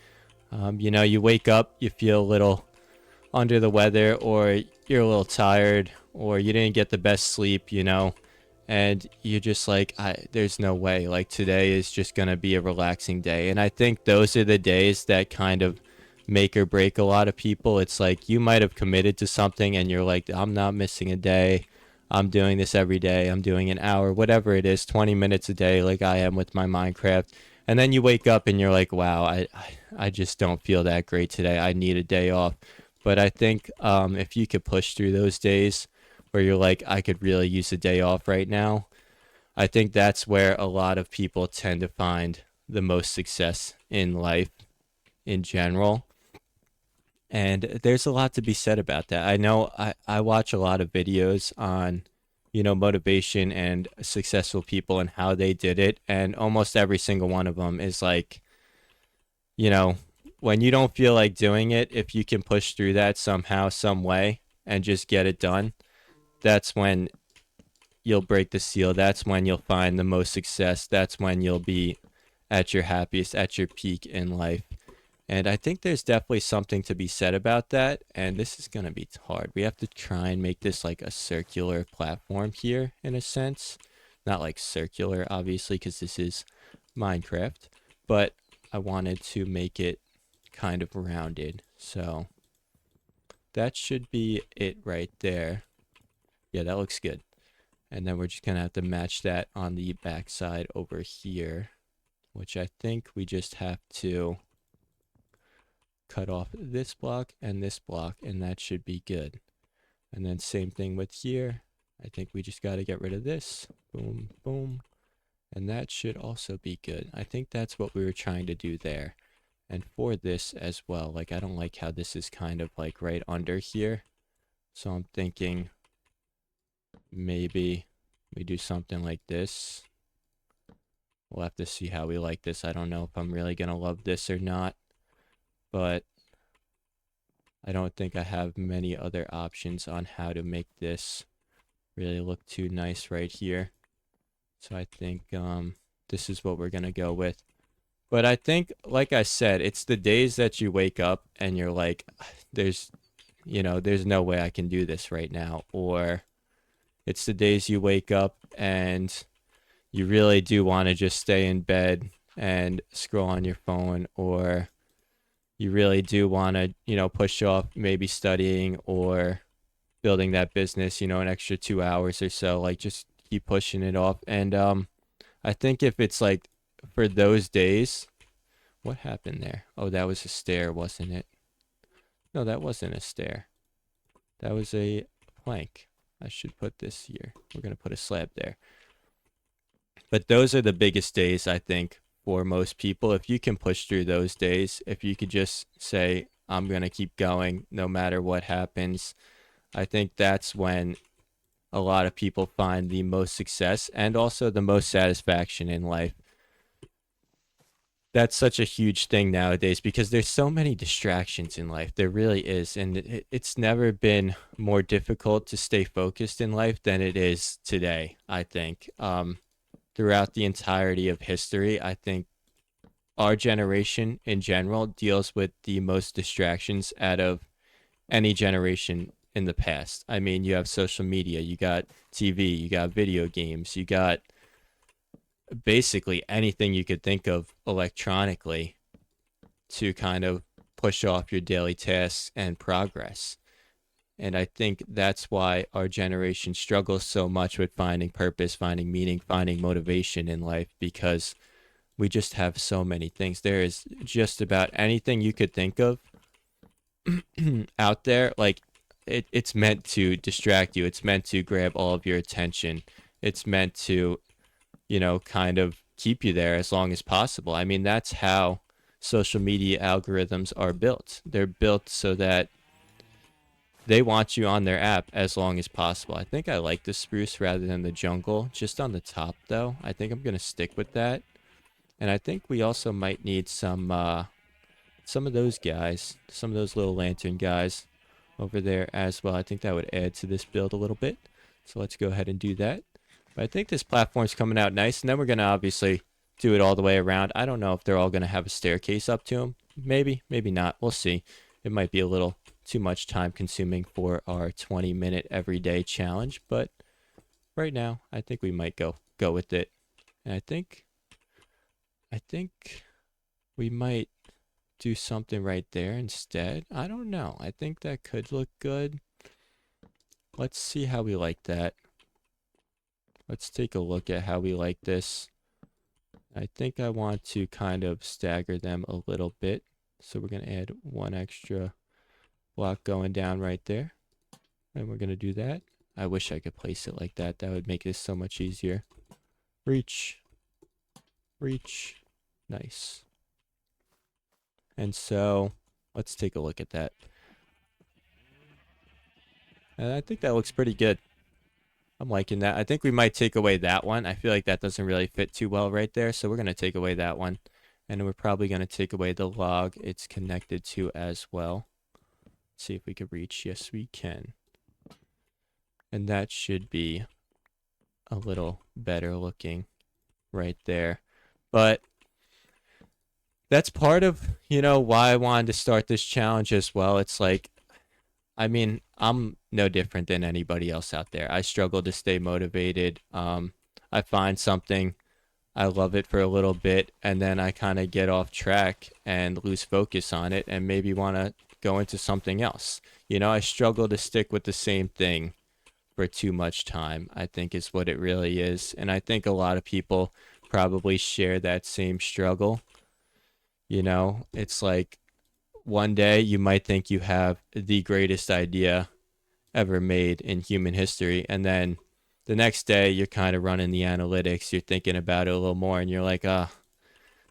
A: You wake up, you feel a little under the weather, or you're a little tired, or you didn't get the best sleep, and you're just like, there's no way. Like, today is just going to be a relaxing day. And I think those are the days that kind of make or break a lot of people. It's like you might have committed to something and you're like, I'm not missing a day. I'm doing this every day. I'm doing an hour, whatever it is, 20 minutes a day, like I am with my Minecraft. And then you wake up and you're like, wow, I just don't feel that great today. I need a day off. But I think if you could push through those days where you're like, I could really use a day off right now, I think that's where a lot of people tend to find the most success in life in general. And there's a lot to be said about that. I know I watch a lot of videos on, motivation and successful people and how they did it. And almost every single one of them is like, you know, when you don't feel like doing it, if you can push through that somehow, some way, and just get it done, that's when you'll break the seal. That's when you'll find the most success. That's when you'll be at your happiest, at your peak in life. And I think there's definitely something to be said about that. And this is going to be hard. We have to try and make this like a circular platform here, in a sense. Not like circular, obviously, because this is Minecraft. But I wanted to make it kind of rounded. So that should be it right there. Yeah, that looks good. And then we're just going to have to match that on the back side over here, which I think we just have to cut off this block, and that should be good. And then same thing with here. I think we just got to get rid of this. Boom, boom. And that should also be good. I think that's what we were trying to do there. And for this as well, like, I don't like how this is kind of like right under here. So I'm thinking maybe we do something like this. We'll have to see how we like this. I don't know if I'm really going to love this or not, but I don't think I have many other options on how to make this really look too nice right here. So I think this is what we're going to go with. But I think, like I said, it's the days that you wake up and you're like, there's no way I can do this right now. Or it's the days you wake up and you really do want to just stay in bed and scroll on your phone, or you really do want to, push off maybe studying or building that business, an extra 2 hours or so, like just keep pushing it off. And I think if it's like for those days, what happened there? Oh, that was a stair, wasn't it? No, that wasn't a stair. That was a plank. I should put this here. We're going to put a slab there. But those are the biggest days, I think, for most people. If you can push through those days, if you could just say, I'm going to keep going no matter what happens, I think that's when a lot of people find the most success and also the most satisfaction in life. That's such a huge thing nowadays because there's so many distractions in life. There really is. And it's never been more difficult to stay focused in life than it is today, I think. Throughout the entirety of history, I think our generation in general deals with the most distractions out of any generation in the past. I mean, you have social media, you got TV, you got video games, you got basically anything you could think of electronically to kind of push off your daily tasks and progress. And I think that's why our generation struggles so much with finding purpose, finding meaning, finding motivation in life, because we just have so many things. There is just about anything you could think of out there. Like, it's meant to distract you, it's meant to grab all of your attention, it's meant to, kind of keep you there as long as possible. I mean, that's how social media algorithms are built. They're built so that they want you on their app as long as possible. I think I like the spruce rather than the jungle. Just on the top, though, I think I'm going to stick with that. And I think we also might need some of those guys, some of those little lantern guys over there as well. I think that would add to this build a little bit. So let's go ahead and do that. But I think this platform's coming out nice. And then we're going to obviously do it all the way around. I don't know if they're all going to have a staircase up to them. Maybe, maybe not. We'll see. It might be a little too much time consuming for our 20-minute everyday challenge. But right now, I think we might go with it. And I think we might do something right there instead. I don't know. I think that could look good. Let's see how we like that. Let's take a look at how we like this. I think I want to kind of stagger them a little bit. So we're going to add one extra block going down right there. And we're going to do that. I wish I could place it like that. That would make this so much easier. Reach. Reach. Nice. And so let's take a look at that. And I think that looks pretty good. I'm liking that. I think we might take away that one. I feel like that doesn't really fit too well right there. So we're going to take away that one. And we're probably going to take away the log it's connected to as well. Let's see if we can reach. Yes, we can. And that should be a little better looking right there. But that's part of, why I wanted to start this challenge as well. It's like, I mean, I'm no different than anybody else out there. I struggle to stay motivated. I find something, I love it for a little bit, and then I kind of get off track and lose focus on it and maybe want to go into something else. I struggle to stick with the same thing for too much time, I think is what it really is. And I think a lot of people probably share that same struggle. It's like one day you might think you have the greatest idea ever made in human history, and then the next day you're kind of running the analytics, you're thinking about it a little more, and you're like,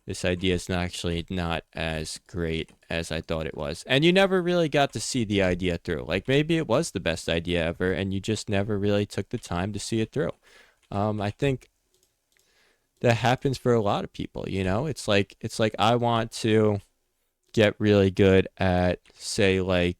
A: this idea is not as great as I thought it was. And you never really got to see the idea through. Like, maybe it was the best idea ever and you just never really took the time to see it through. I think that happens for a lot of people. It's like I want to get really good at, say I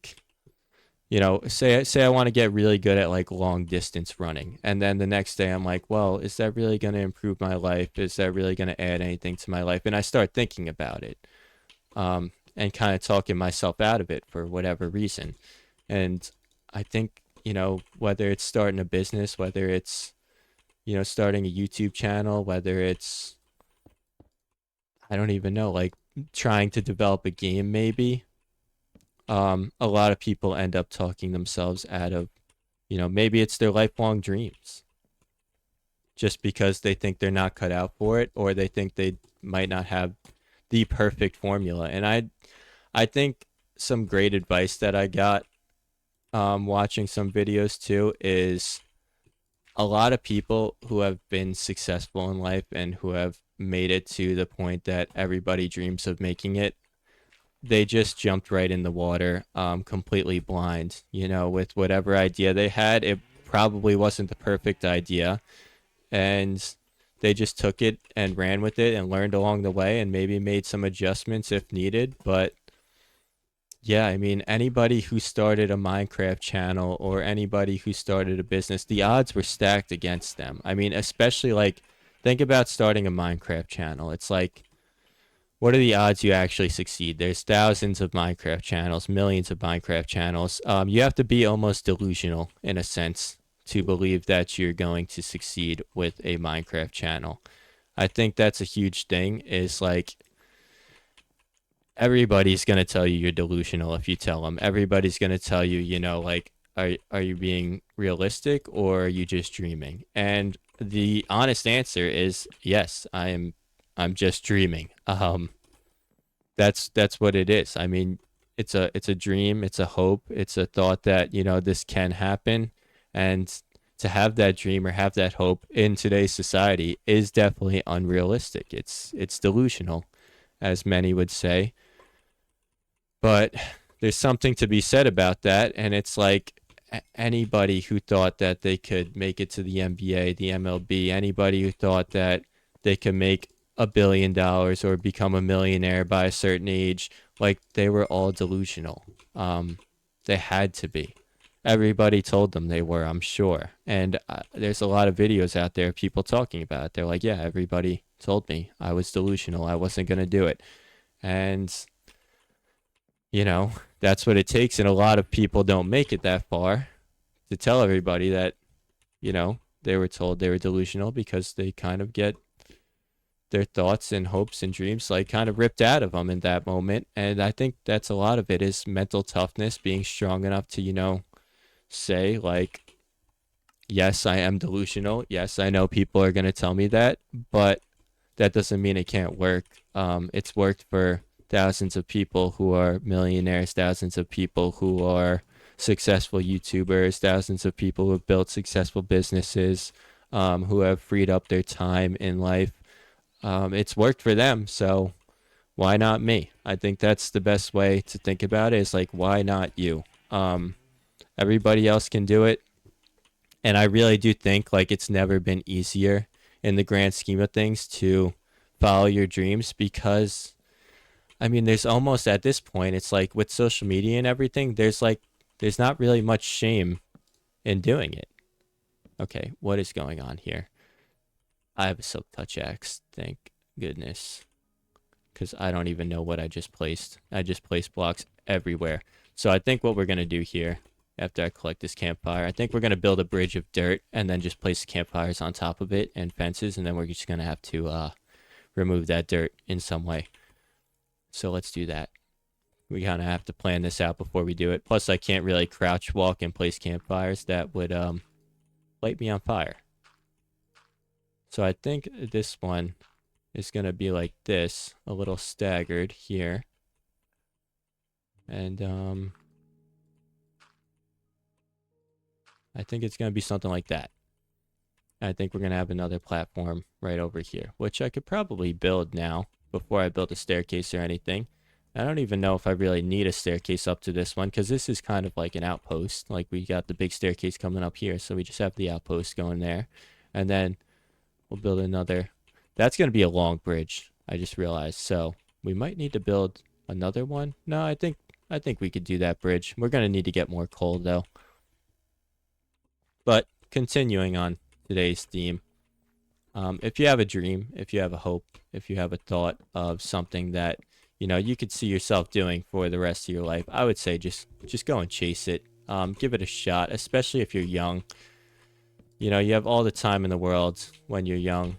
A: want to get really good at like long distance running, and then the next day I'm like, well, is that really going to improve my life? Is that really going to add anything to my life? And I start thinking about it, and kind of talking myself out of it for whatever reason. And I think, whether it's starting a business, whether it's starting a YouTube channel, whether it's, I don't even know, like trying to develop a game maybe, a lot of people end up talking themselves out of, maybe it's their lifelong dreams just because they think they're not cut out for it, or they think they might not have the perfect formula. And I think some great advice that I got watching some videos too is a lot of people who have been successful in life and who have made it to the point that everybody dreams of making it, they just jumped right in the water, completely blind, with whatever idea they had. It probably wasn't the perfect idea, and they just took it and ran with it and learned along the way and maybe made some adjustments if needed. But yeah, I mean, anybody who started a Minecraft channel or anybody who started a business, the odds were stacked against them. I mean, especially like, think about starting a Minecraft channel. It's like, what are the odds you actually succeed? There's thousands of Minecraft channels, millions of Minecraft channels. You have to be almost delusional in a sense to believe that you're going to succeed with a Minecraft channel. I think that's a huge thing, is like everybody's going to tell you you're delusional if you tell them. Everybody's going to tell you, you know, like, are you being realistic or are you just dreaming? And the honest answer is yes, I'm just dreaming. That's what it is. I mean, it's a dream, it's a hope, it's a thought that, you know, this can happen. And to have that dream or have that hope in today's society is definitely unrealistic. It's delusional, as many would say. But there's something to be said about that, and it's like anybody who thought that they could make it to the NBA, the MLB, anybody who thought that they could make $1 billion or become a millionaire by a certain age, like they were all delusional. They had to be. Everybody told them they were, I'm sure. And there's a lot of videos out there of people talking about it. They're like, yeah, everybody told me I was delusional. I wasn't going to do it. And you know, that's what it takes. And a lot of people don't make it that far to tell everybody that, you know, they were told they were delusional, because they kind of get their thoughts and hopes and dreams like kind of ripped out of them in that moment. And I think that's a lot of it is mental toughness, being strong enough to, you know, say like, yes, I am delusional. Yes, I know people are going to tell me that, but that doesn't mean it can't work. It's worked for thousands of people who are millionaires, thousands of people who are successful YouTubers, thousands of people who have built successful businesses, who have freed up their time in life. It's worked for them, so why not me? I think that's the best way to think about it, is like, why not you? Everybody else can do it. And I really do think like it's never been easier in the grand scheme of things to follow your dreams, because I mean, there's almost at this point, it's like with social media and everything, there's not really much shame in doing it. Okay, what is going on here? I have a silk touch axe, thank goodness, because I don't even know what I just placed. I just placed blocks everywhere. So I think what we're going to do here, after I collect this campfire, I think we're going to build a bridge of dirt and then just place campfires on top of it and fences, and then we're just going to have to remove that dirt in some way. So let's do that. We kind of have to plan this out before we do it. Plus, I can't really crouch walk and place campfires. That would light me on fire. So I think this one is going to be like this, a little staggered here. And I think it's going to be something like that. I think we're going to have another platform right over here, which I could probably build now before I build a staircase or anything. I don't even know if I really need a staircase up to this one, because this is kind of like an outpost. Like, we got the big staircase coming up here, so we just have the outpost going there. And then we'll build another. That's going to be a long bridge, I just realized. So we might need to build another one. No, I think we could do that bridge. We're going to need to get more coal, though. But continuing on today's theme, if you have a dream, if you have a hope, if you have a thought of something that, you know, you could see yourself doing for the rest of your life, I would say just go and chase it. Give it a shot, especially if you're young. You know, you have all the time in the world when you're young.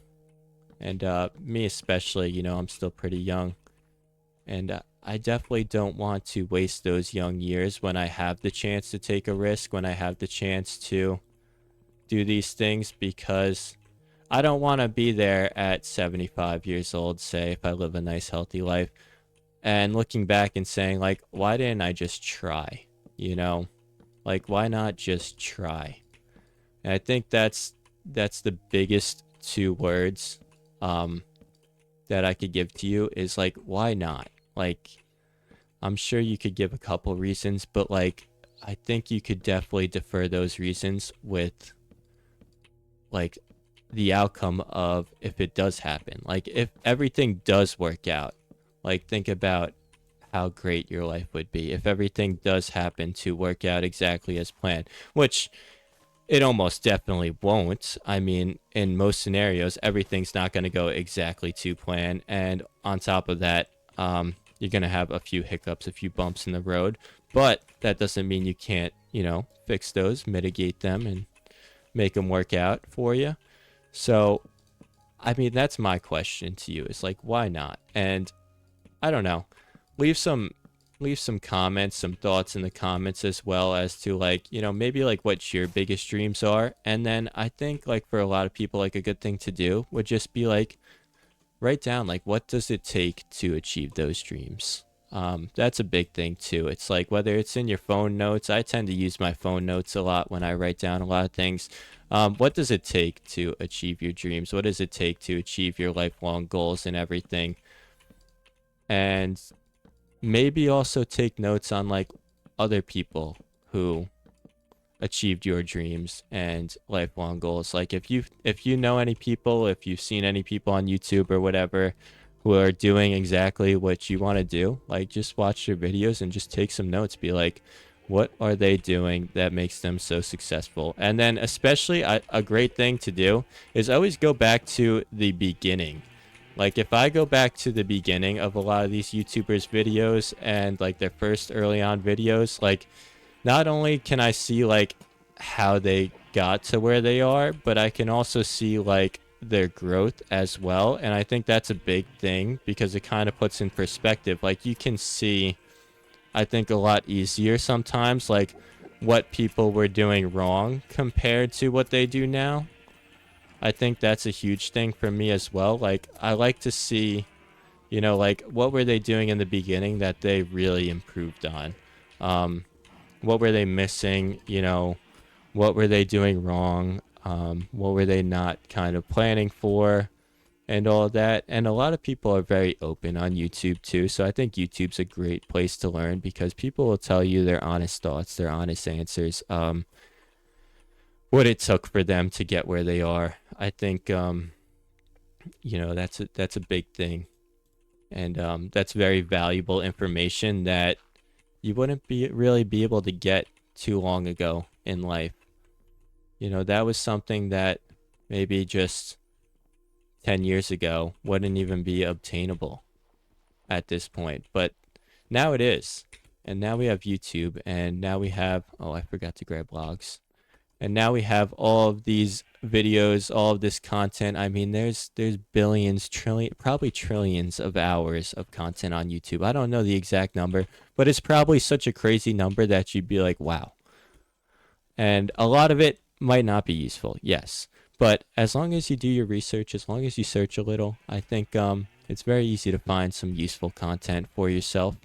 A: And me especially, you know, I'm still pretty young. And I definitely don't want to waste those young years when I have the chance to take a risk, when I have the chance to do these things, because I don't want to be there at 75 years old, say, if I live a nice, healthy life, and looking back and saying, like, why didn't I just try? You know, like, why not just try? And I think that's the biggest two words that I could give to you, is like, why not? Like, I'm sure you could give a couple reasons, but like, I think you could definitely defer those reasons with like the outcome of if it does happen. Like, if everything does work out, like, think about how great your life would be if everything does happen to work out exactly as planned, which it almost definitely won't. I mean, in most scenarios, everything's not going to go exactly to plan. And on top of that, you're going to have a few hiccups, a few bumps in the road. But that doesn't mean you can't, fix those, mitigate them, and make them work out for you. So, I mean, that's my question to you. Is like, why not? And I don't know. Leave some comments, some thoughts in the comments as well as to like, maybe like what your biggest dreams are. And then I think like for a lot of people, like a good thing to do would just be like write down like what does it take to achieve those dreams. That's a big thing too. It's like whether it's in your phone notes. I tend to use my phone notes a lot when I write down a lot of things. What does it take to achieve your dreams? What does it take to achieve your lifelong goals and everything? And maybe also take notes on like other people who achieved your dreams and lifelong goals. Like if you know any people, if you've seen any people on YouTube or whatever who are doing exactly what you want to do, like just watch their videos and just take some notes. Be like, what are they doing that makes them so successful? And then especially a great thing to do is always go back to the beginning. Like if I go back to the beginning of a lot of these YouTubers videos and like their first early on videos, like not only can I see like how they got to where they are, but I can also see like their growth as well. And I think that's a big thing because it kind of puts in perspective. Like you can see, I think, a lot easier sometimes like what people were doing wrong compared to what they do now. I think that's a huge thing for me as well. Like I like to see, like what were they doing in the beginning that they really improved on? What were they missing? What were they doing wrong? What were they not kind of planning for? And all of that. And a lot of people are very open on YouTube too. So I think YouTube's a great place to learn because people will tell you their honest thoughts, their honest answers. What it took for them to get where they are. I think that's a big thing. And that's very valuable information that you wouldn't really be able to get too long ago in life. That was something that maybe just 10 years ago wouldn't even be obtainable at this point. But now it is. And now we have YouTube, and now we have, oh, I forgot to grab logs. And now we have all of these videos, all of this content. I mean, there's billions, probably trillions of hours of content on YouTube. I don't know the exact number, but it's probably such a crazy number that you'd be like, wow. And a lot of it might not be useful, yes. But as long as you do your research, as long as you search a little, I think it's very easy to find some useful content for yourself.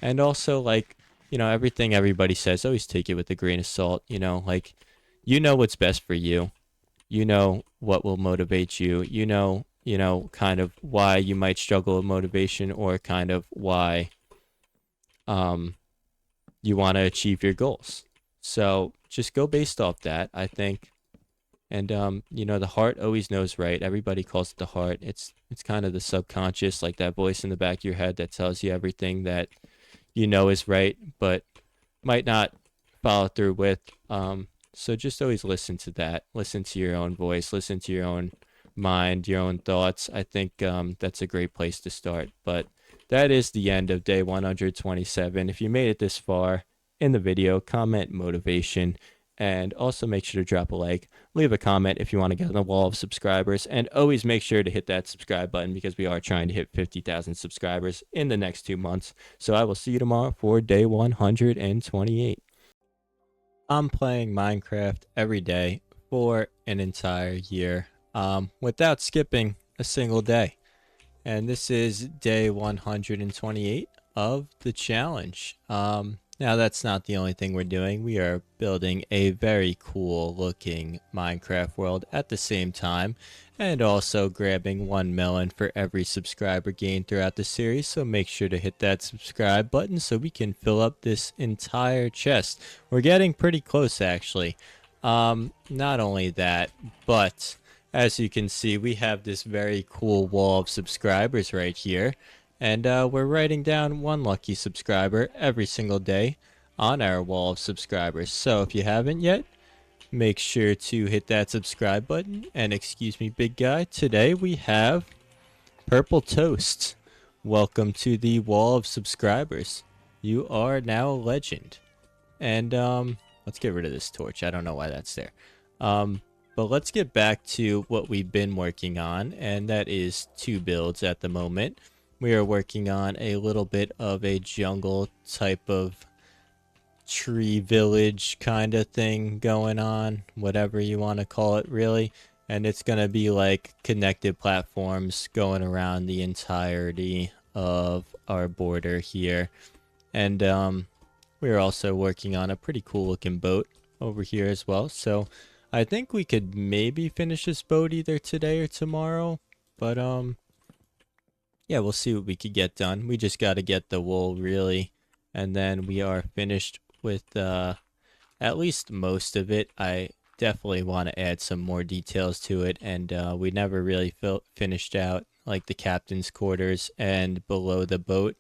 A: And also, like, everything everybody says, always take it with a grain of salt. Like, what's best for you. You know what will motivate you. Kind of why you might struggle with motivation or kind of why you want to achieve your goals. So just go based off that, I think. And the heart always knows right. Everybody calls it the heart. It's kind of the subconscious, like that voice in the back of your head that tells you everything that is right, but might not follow through with. So just always listen to that. Listen to your own voice. Listen to your own mind, your own thoughts. I think that's a great place to start. But that is the end of day 127. If you made it this far in the video, comment motivation. And also make sure to drop a like, leave a comment if you want to get on the wall of subscribers, and always make sure to hit that subscribe button because we are trying to hit 50,000 subscribers in the next 2 months. So I will see you tomorrow for day 128. I'm playing Minecraft every day for an entire year without skipping a single day. And this is day 128 of the challenge. Now that's not the only thing we're doing. We are building a very cool looking Minecraft world at the same time, and also grabbing 1 melon for every subscriber gained throughout the series. So make sure to hit that subscribe button so we can fill up this entire chest. We're getting pretty close actually. Not only that, but as you can see, we have this very cool wall of subscribers right here. And we're writing down 1 lucky subscriber every single day on our wall of subscribers. So if you haven't yet, make sure to hit that subscribe button. And excuse me, big guy, today we have Purple Toast. Welcome to the wall of subscribers. You are now a legend. And let's get rid of this torch. I don't know why that's there. But let's get back to what we've been working on, and that is 2 builds at the moment. We are working on a little bit of a jungle type of tree village kind of thing going on, whatever you want to call it, really. And it's going to be like connected platforms going around the entirety of our border here. And we're also working on a pretty cool looking boat over here as well. So I think we could maybe finish this boat either today or tomorrow. But yeah, we'll see what we could get done. We just got to get the wool really. And then we are finished with at least most of it. I definitely want to add some more details to it. And we never really finished out like the captain's quarters and below the boat.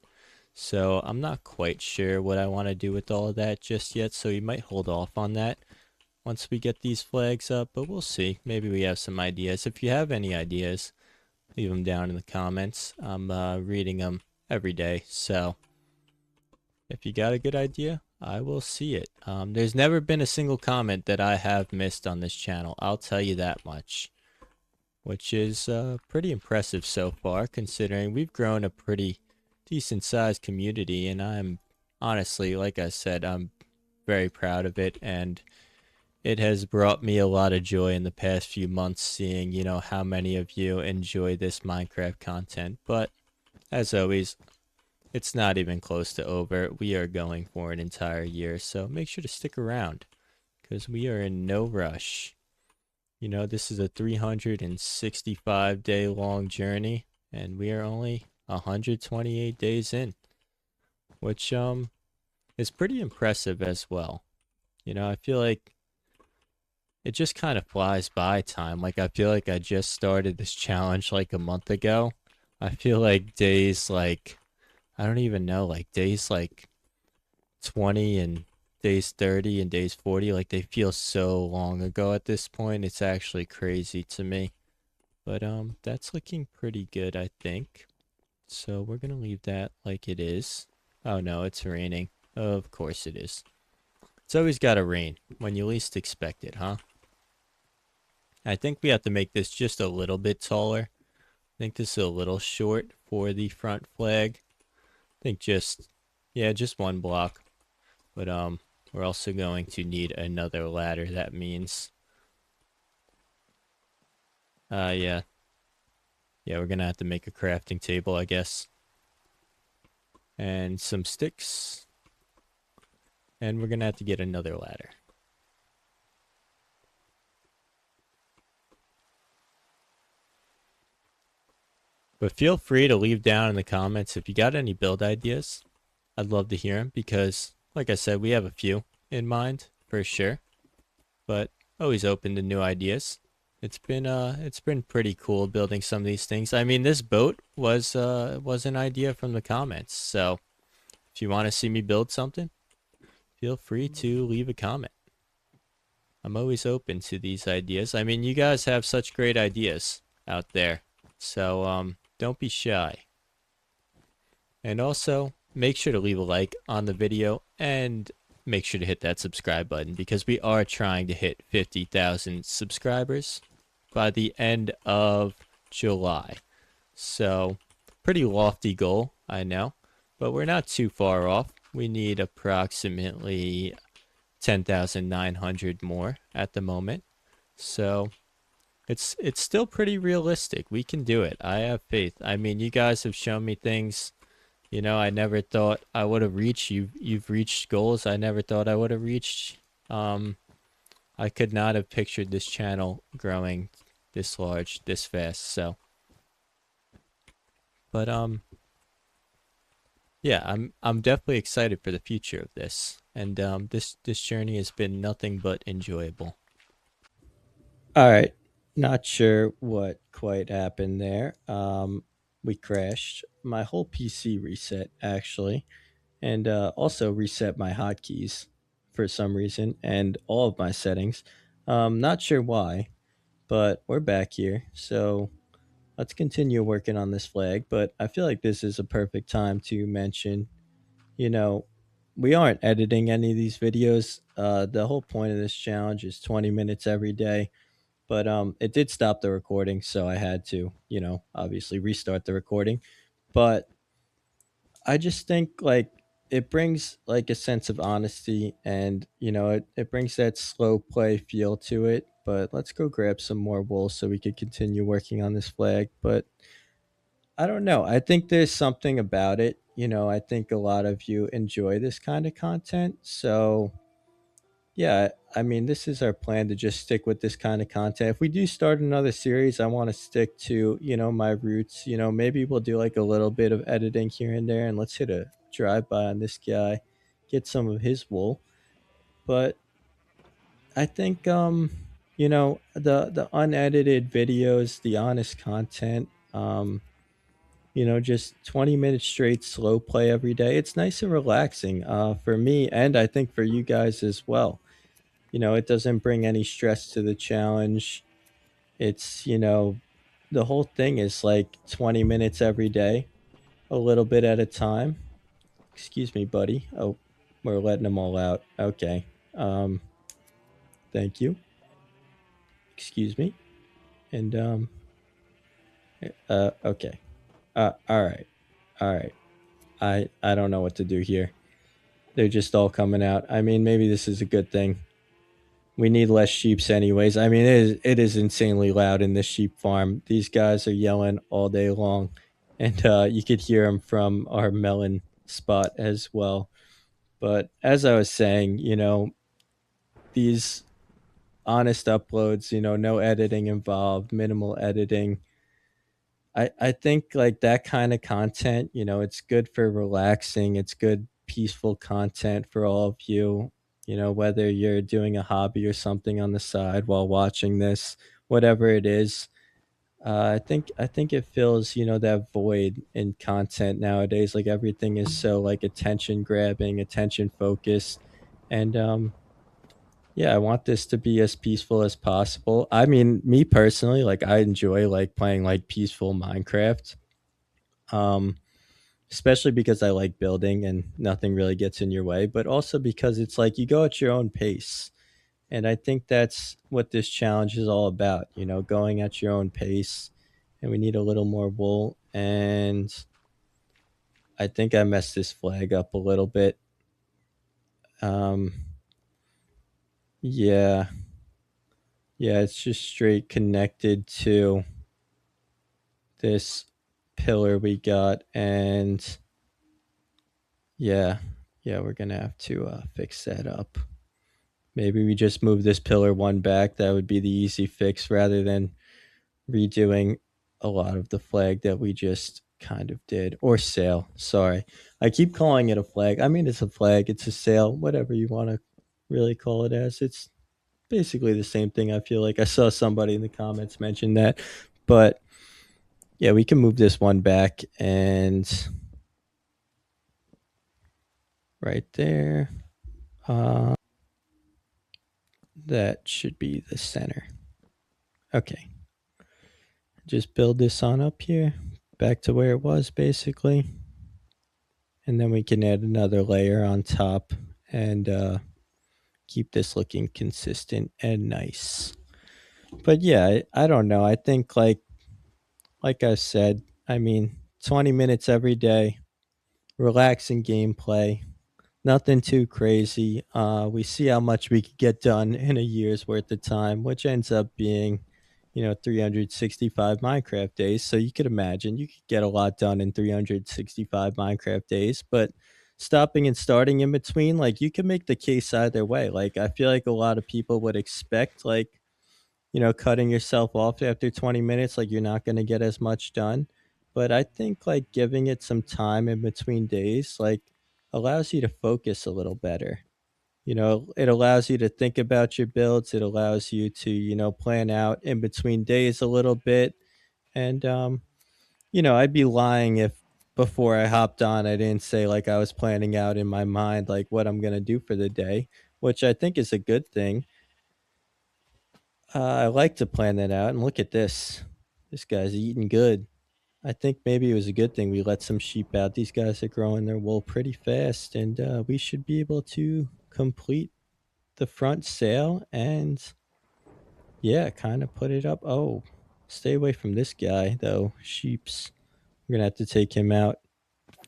A: So I'm not quite sure what I want to do with all of that just yet, so we might hold off on that once we get these flags up, but we'll see. Maybe we have some ideas. If you have any ideas, leave them down in the comments. I'm reading them every day, so if you got a good idea, I will see it. There's never been a single comment that I have missed on this channel, I'll tell you that much, which is pretty impressive so far, considering we've grown a pretty decent sized community, and I'm honestly, like I said, I'm very proud of it, and it has brought me a lot of joy in the past few months seeing, you know, how many of you enjoy this Minecraft content. But as always, it's not even close to over. We are going for an entire year, so make sure to stick around because we are in no rush. You know, this is a 365-day long journey, and we are only 128 days in, which is pretty impressive as well. You know, I feel like it just kind of flies by time. Like I feel like I just started this challenge like a month ago. I feel like days like I don't even know, like days like 20 and days 30 and days 40, like they feel so long ago at this point. It's actually crazy to me. But that's looking pretty good, I think. So we're going to leave that like it is. Oh no, it's raining. Of course it is. It's always got to rain when you least expect it, huh? I think we have to make this just a little bit taller. I think this is a little short for the front flag. I think just 1 block. But we're also going to need another ladder. That means yeah, we're gonna have to make a crafting table, I guess. And some sticks. And we're gonna have to get another ladder. But feel free to leave down in the comments if you got any build ideas. I'd love to hear them because, like I said, we have a few in mind for sure. But always open to new ideas. It's been pretty cool building some of these things. I mean, this boat was an idea from the comments. So if you want to see me build something, feel free to leave a comment. I'm always open to these ideas. I mean, you guys have such great ideas out there. So don't be shy. And also, make sure to leave a like on the video and make sure to hit that subscribe button because we are trying to hit 50,000 subscribers by the end of July. So, pretty lofty goal, I know, but we're not too far off. We need approximately 10,900 more at the moment. So, it's still pretty realistic. We can do it. I have faith. I mean, you guys have shown me things, you know, I never thought I would have reached. You've reached goals I never thought I would have reached. I could not have pictured this channel growing this large, this fast. So, but yeah, I'm definitely excited for the future of this, and this journey has been nothing but enjoyable.
B: All right. Not sure what quite happened there. We crashed. My whole PC reset actually, and also reset my hotkeys for some reason, and all of my settings. Not sure why, but we're back here. So let's continue working on this flag. But I feel like this is a perfect time to mention, you know, we aren't editing any of these videos. The whole point of this challenge is 20 minutes every day. But it did stop the recording, so I had to, obviously restart the recording. But I just think like it brings like a sense of honesty, and it brings that slow play feel to it. But let's go grab some more wool so we could continue working on this flag. But I don't know. I think there's something about it. I think a lot of you enjoy this kind of content. So yeah, I mean, this is our plan to just stick with this kind of content. If we do start another series, I want to stick to, my roots. Maybe we'll do like a little bit of editing here and there, and let's hit a drive by on this guy, get some of his wool. But I think, the unedited videos, the honest content, just 20 minutes straight slow play every day. It's nice and relaxing for me, and I think for you guys as well. It doesn't bring any stress to the challenge. It's, the whole thing is like 20 minutes every day, a little bit at a time. Excuse me, buddy. Oh, we're letting them all out. Okay. Um, thank you. Excuse me. And, okay. All right. All right. I don't know what to do here. They're just all coming out. I mean, maybe this is a good thing. We need less sheeps anyways. I mean, it is insanely loud in this sheep farm. These guys are yelling all day long, and you could hear them from our melon spot as well. But as I was saying, these honest uploads, no editing involved, minimal editing. I think like that kind of content, it's good for relaxing. It's good peaceful content for all of you. Whether you're doing a hobby or something on the side while watching this, whatever it is. I think it fills, that void in content nowadays. Like everything is so like attention grabbing, attention focused. And yeah, I want this to be as peaceful as possible. I mean, me personally, like I enjoy like playing like peaceful Minecraft. Um, Especially because I like building and nothing really gets in your way, but also because it's like you go at your own pace. And I think that's what this challenge is all about, going at your own pace. And we need a little more wool. And I think I messed this flag up a little bit. Um, yeah. Yeah, it's just straight connected to this pillar we got. And yeah, yeah, we're going to have to fix that up. Maybe we just move this pillar one back. That would be the easy fix rather than redoing a lot of the flag that we just kind of did. Or sail. Sorry. I keep calling it a flag. I mean, it's a flag, it's a sail, whatever you want to really call it as. It's basically the same thing. I feel like I saw somebody in the comments mention that. But yeah, we can move this one back and right there. That should be the center. Okay. Just build this on up here, back to where it was basically. And then we can add another layer on top and keep this looking consistent and nice. But yeah, I don't know. I think like I said, I mean, 20 minutes every day, relaxing gameplay, nothing too crazy. We see how much we could get done in a year's worth of time, which ends up being 365 Minecraft days. So you could imagine you could get a lot done in 365 Minecraft days, but stopping and starting in between, like you can make the case either way. Like I feel like a lot of people would expect like, cutting yourself off after 20 minutes, like you're not going to get as much done. But I think like giving it some time in between days, like allows you to focus a little better. It allows you to think about your builds. It allows you to, plan out in between days a little bit. And, I'd be lying if before I hopped on, I didn't say like I was planning out in my mind, like what I'm going to do for the day, which I think is a good thing. I like to plan that out, and look at this. This guy's eating good. I think maybe it was a good thing we let some sheep out. These guys are growing their wool pretty fast, and we should be able to complete the front sail and, yeah, kind of put it up. Oh, stay away from this guy, though. Sheeps. We're going to have to take him out.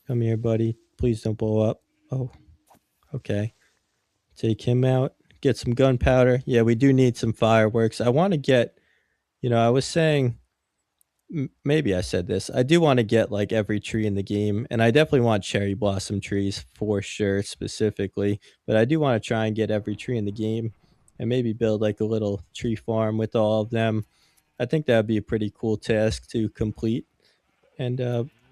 B: Come here, buddy. Please don't blow up. Oh, okay. Take him out. Get some gunpowder. Yeah, we do need some fireworks. I want to get, I was saying, maybe I said this. I do want to get like every tree in the game, and I definitely want cherry blossom trees for sure, specifically. But I do want to try and get every tree in the game, and maybe build like a little tree farm with all of them. I think that would be a pretty cool task to complete. And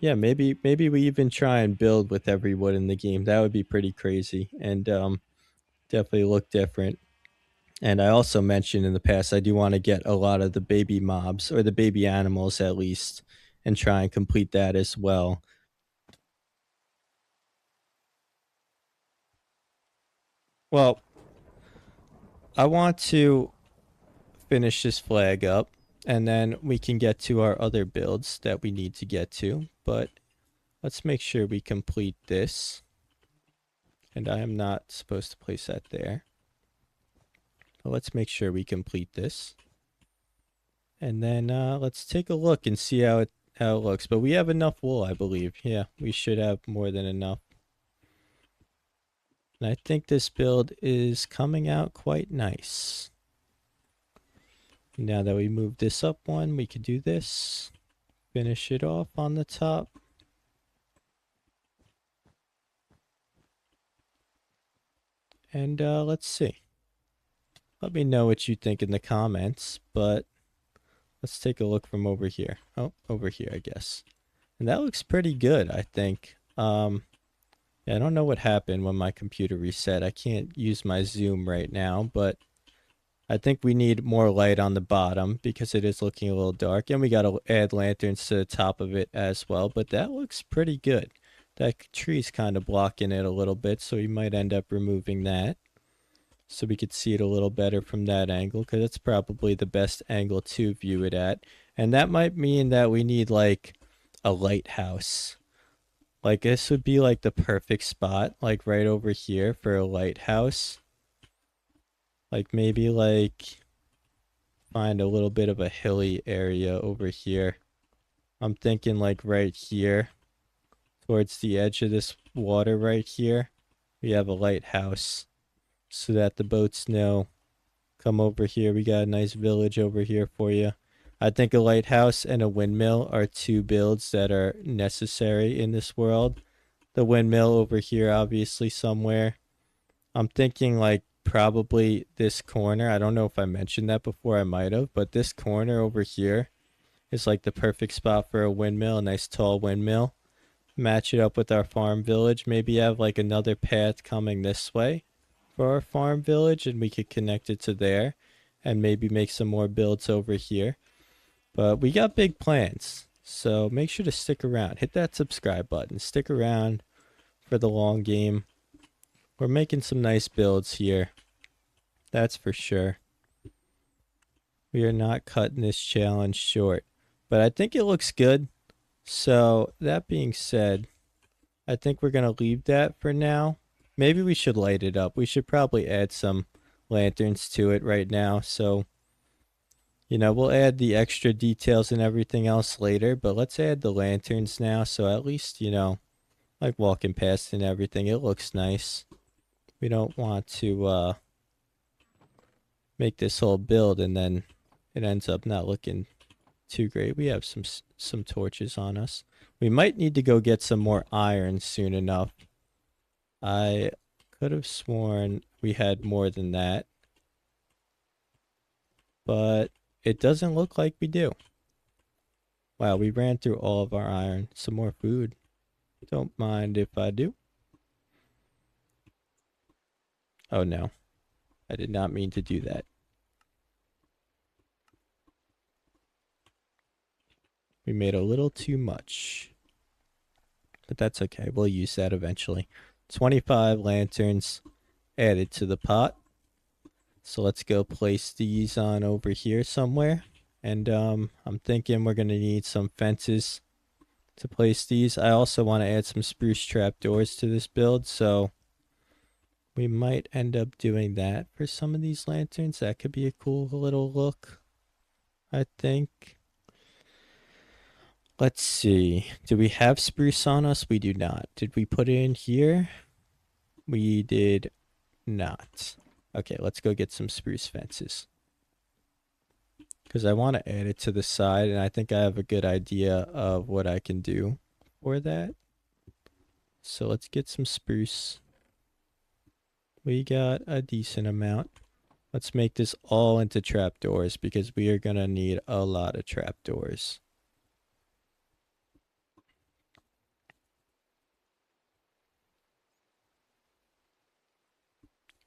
B: yeah, maybe we even try and build with every wood in the game. That would be pretty crazy, and definitely look different. And I also mentioned in the past, I do want to get a lot of the baby mobs, or the baby animals at least, and try and complete that as well. Well, I want to finish this flag up, and then we can get to our other builds that we need to get to. But let's make sure we complete this. And I am not supposed to place that there. But let's make sure we complete this. And then let's take a look and see how it looks. But we have enough wool, I believe. Yeah, we should have more than enough. And I think this build is coming out quite nice. Now that we move this up one, we could do this. Finish it off on the top. And let's see. Let me know what you think in the comments, but let's take a look from over here. Oh, over here, I guess. And that looks pretty good, I think. Yeah, I don't know what happened when my computer reset. I can't use my zoom right now, but I think we need more light on the bottom because it is looking a little dark. And we got to add lanterns to the top of it as well, but that looks pretty good. That tree's kind of blocking it a little bit, so we might end up removing that so we could see it a little better from that angle, because it's probably the best angle to view it at. And that might mean that we need like a lighthouse. Like this would be like the perfect spot, like right over here for a lighthouse. Like maybe like find a little bit of a hilly area over here. I'm thinking like right here towards the edge of this water right here. We have a lighthouse so that the boats know, come over here. We got a nice village over here for you. I think a lighthouse and a windmill are two builds that are necessary in this world. The windmill over here, obviously, somewhere. I'm thinking like probably this corner. I don't know if I mentioned that before. I might have, but this corner over here is like the perfect spot for a windmill, a nice tall windmill. Match it up with our farm village. Maybe have like another path coming this way for our farm village, and we could connect it to there, and maybe make some more builds over here. But we got big plans, so make sure to stick around. Hit that subscribe button. Stick around for the long game. We're making some nice builds here, that's for sure. We are not cutting this challenge short, but I think it looks good. So that being said, I think we're going to leave that for now. Maybe we should light it up. We should probably add some lanterns to it right now. So, we'll add the extra details and everything else later, but let's add the lanterns now. So at least, like walking past and everything, it looks nice. We don't want to make this whole build and then it ends up not looking too great. We have some torches on us. We might need to go get some more iron soon enough. I could have sworn we had more than that, but it doesn't look like we do. Wow, we ran through all of our iron. Some more food. Don't mind if I do. Oh no, I did not mean to do that. We made a little too much, but that's okay. We'll use that eventually. 25 lanterns added to the pot. So let's go place these on over here somewhere. And I'm thinking we're going to need some fences to place these. I also want to add some spruce trapdoors to this build, so we might end up doing that for some of these lanterns. That could be a cool little look, I think. Let's see. Do we have spruce on us? We do not. Did we put it in here? We did not. Okay, let's go get some spruce fences. Because I want to add it to the side, and I think I have a good idea of what I can do for that. So let's get some spruce. We got a decent amount. Let's make this all into trapdoors because we are going to need a lot of trapdoors.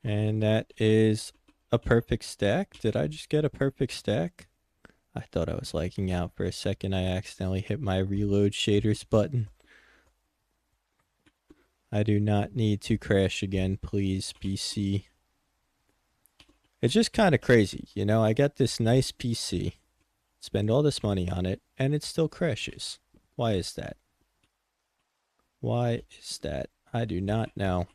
B: And that is a perfect stack. Did I just get a perfect stack? I thought I was lagging out for a second. I accidentally hit my reload shaders button. I do not need to crash again, please, PC. It's just kind of crazy, you know? I got this nice PC, spend all this money on it, and it still crashes. Why is that? Why is that? I do not know.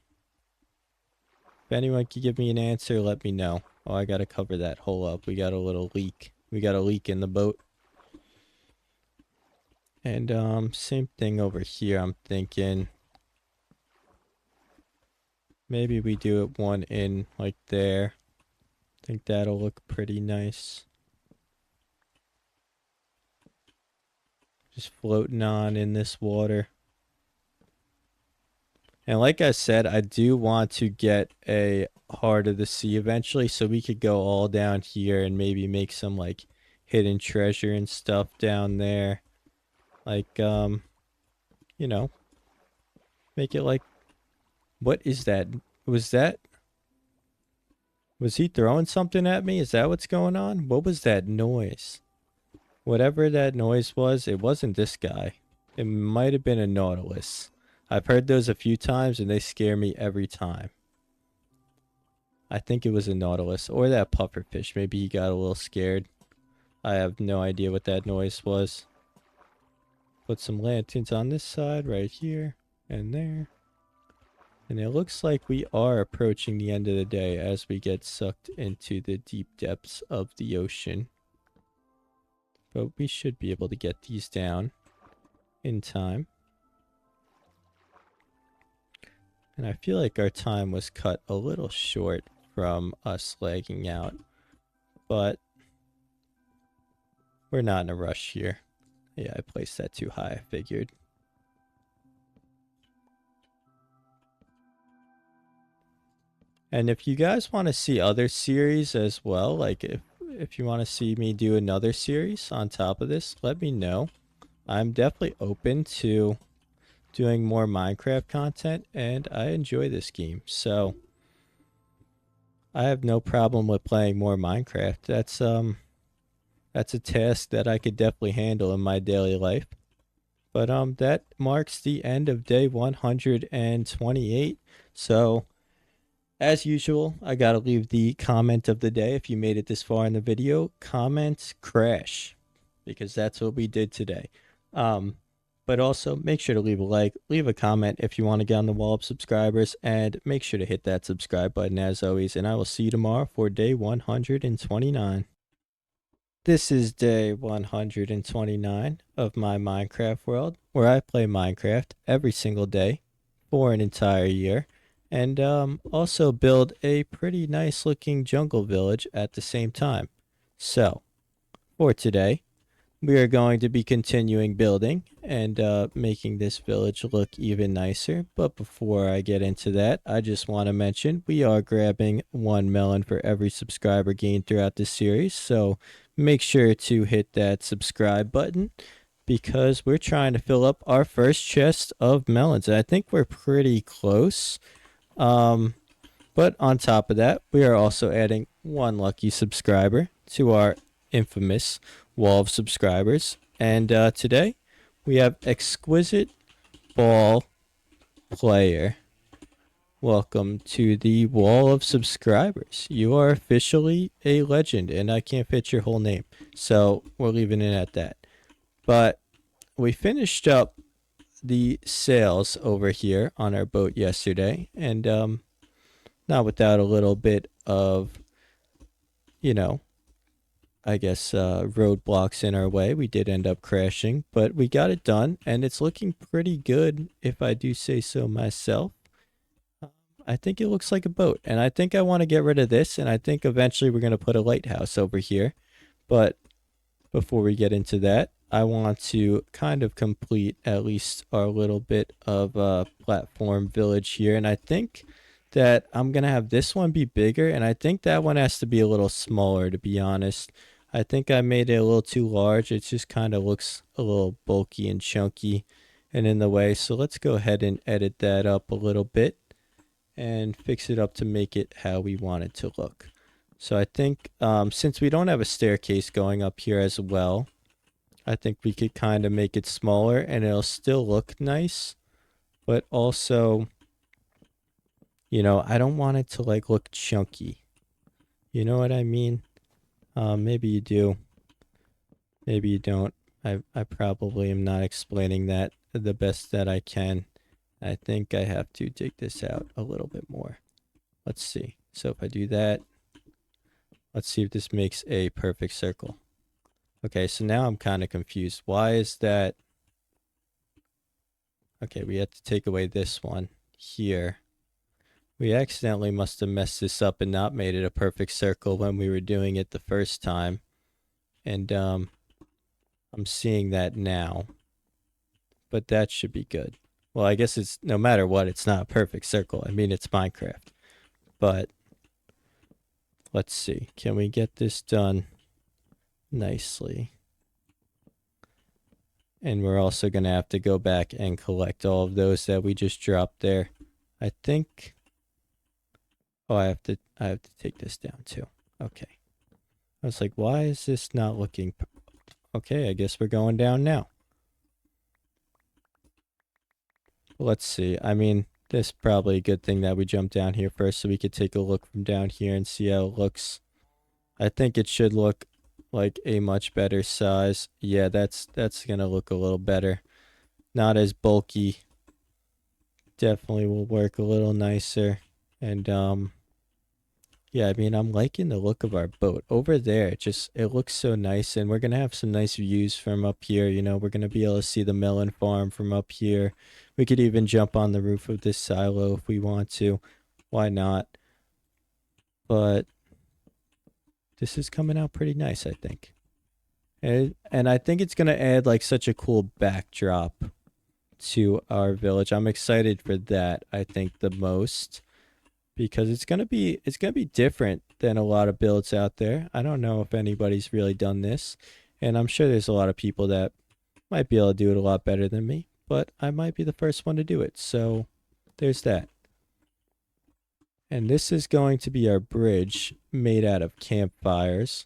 B: If anyone can give me an answer, let me know. Oh, I gotta cover that hole up. We got a little leak. We got a leak in the boat. And same thing over here. I'm thinking maybe we do it one in like there. I think that'll look pretty nice. Just floating on in this water. And like I said, I do want to get a Heart of the Sea eventually, so we could go all down here and maybe make some like hidden treasure and stuff down there. Like, you know, make it like, what is that? Was he throwing something at me? Is that what's going on? What was that noise? Whatever that noise was, it wasn't this guy. It might have been a nautilus. I've heard those a few times and they scare me every time. I think it was a nautilus or that pufferfish. Maybe he got a little scared. I have no idea what that noise was. Put some lanterns on this side right here and there. And it looks like we are approaching the end of the day as we get sucked into the deep depths of the ocean. But we should be able to get these down in time. And I feel like our time was cut a little short from us lagging out. But we're not in a rush here. Yeah, I placed that too high, I figured. And if you guys want to see other series as well, like if you want to see me do another series on top of this, let me know. I'm definitely open to doing more Minecraft content, and I enjoy this game, so I have no problem with playing more Minecraft. That's a task that I could definitely handle in my daily life. But that marks the end of day 128. So as usual, I gotta leave the comment of the day. If you made it this far in the video, comment crash, because that's what we did today. But also make sure to leave a like, leave a comment if you want to get on the wall of subscribers, and make sure to hit that subscribe button as always. And I will see you tomorrow for day 129. This is day 129 of my Minecraft world, where I play Minecraft every single day for an entire year. And also build a pretty nice looking jungle village at the same time. So, for today, we are going to be continuing building and making this village look even nicer. But before I get into that, I just want to mention we are grabbing 1 melon for every subscriber gained throughout this series. So make sure to hit that subscribe button, because we're trying to fill up our first chest of melons. And I think we're pretty close. But on top of that, we are also adding 1 lucky subscriber to our infamous wall of subscribers. And today we have Exquisite Ball Player. welcome to the wall of subscribers. You are officially a legend, and I can't fit your whole name, so we're leaving it at that. But we finished up the sails over here on our boat yesterday, and not without a little bit of, you know, I guess roadblocks in our way. We did end up crashing, but we got it done, and it's looking pretty good, if I do say so myself. I think it looks like a boat, and I think I want to get rid of this, and I think eventually we're going to put a lighthouse over here. But before we get into that, I want to kind of complete at least our little bit of platform village here, and I think that I'm going to have this one be bigger, and I think that one has to be a little smaller, to be honest. I think I made it a little too large. It just kind of looks a little bulky and chunky and in the way, so let's go ahead and edit that up a little bit and fix it up to make it how we want it to look. So I think since we don't have a staircase going up here as well, I think we could kind of make it smaller and it'll still look nice, but also, you know, I don't want it to like look chunky. You know what I mean? Maybe you do. Maybe you don't. I probably am not explaining that the best that I can. I think I have to dig this out a little bit more. Let's see. So if I do that, let's see if this makes a perfect circle. Okay, so now I'm kind of confused. Why is that? Okay, we have to take away this one here. We accidentally must have messed this up and not made it a perfect circle when we were doing it the first time. And I'm seeing that now. But that should be good. Well, I guess it's no matter what, it's not a perfect circle. I mean, it's Minecraft. But let's see. Can we get this done nicely? And we're also going to have to go back and collect all of those that we just dropped there. I think... Oh, I have to take this down too. Okay. I was like, why is this not looking... Okay, I guess we're going down now. Let's see. I mean, this is probably a good thing that we jumped down here first so we could take a look from down here and see how it looks. I think it should look like a much better size. Yeah, that's gonna look a little better. Not as bulky. Definitely will work a little nicer. And yeah, I mean, I'm liking the look of our boat over there. It looks so nice, and we're gonna have some nice views from up here. You know, we're gonna be able to see the melon farm from up here. We could even jump on the roof of this silo if we want to. Why not? But this is coming out pretty nice, I think. And I think it's gonna add like such a cool backdrop to our village. I'm excited for that, I think, the most. Because it's gonna be different than a lot of builds out there. I don't know if anybody's really done this, and I'm sure there's a lot of people that might be able to do it a lot better than me, but I might be the first one to do it. So there's that. And this is going to be our bridge made out of campfires.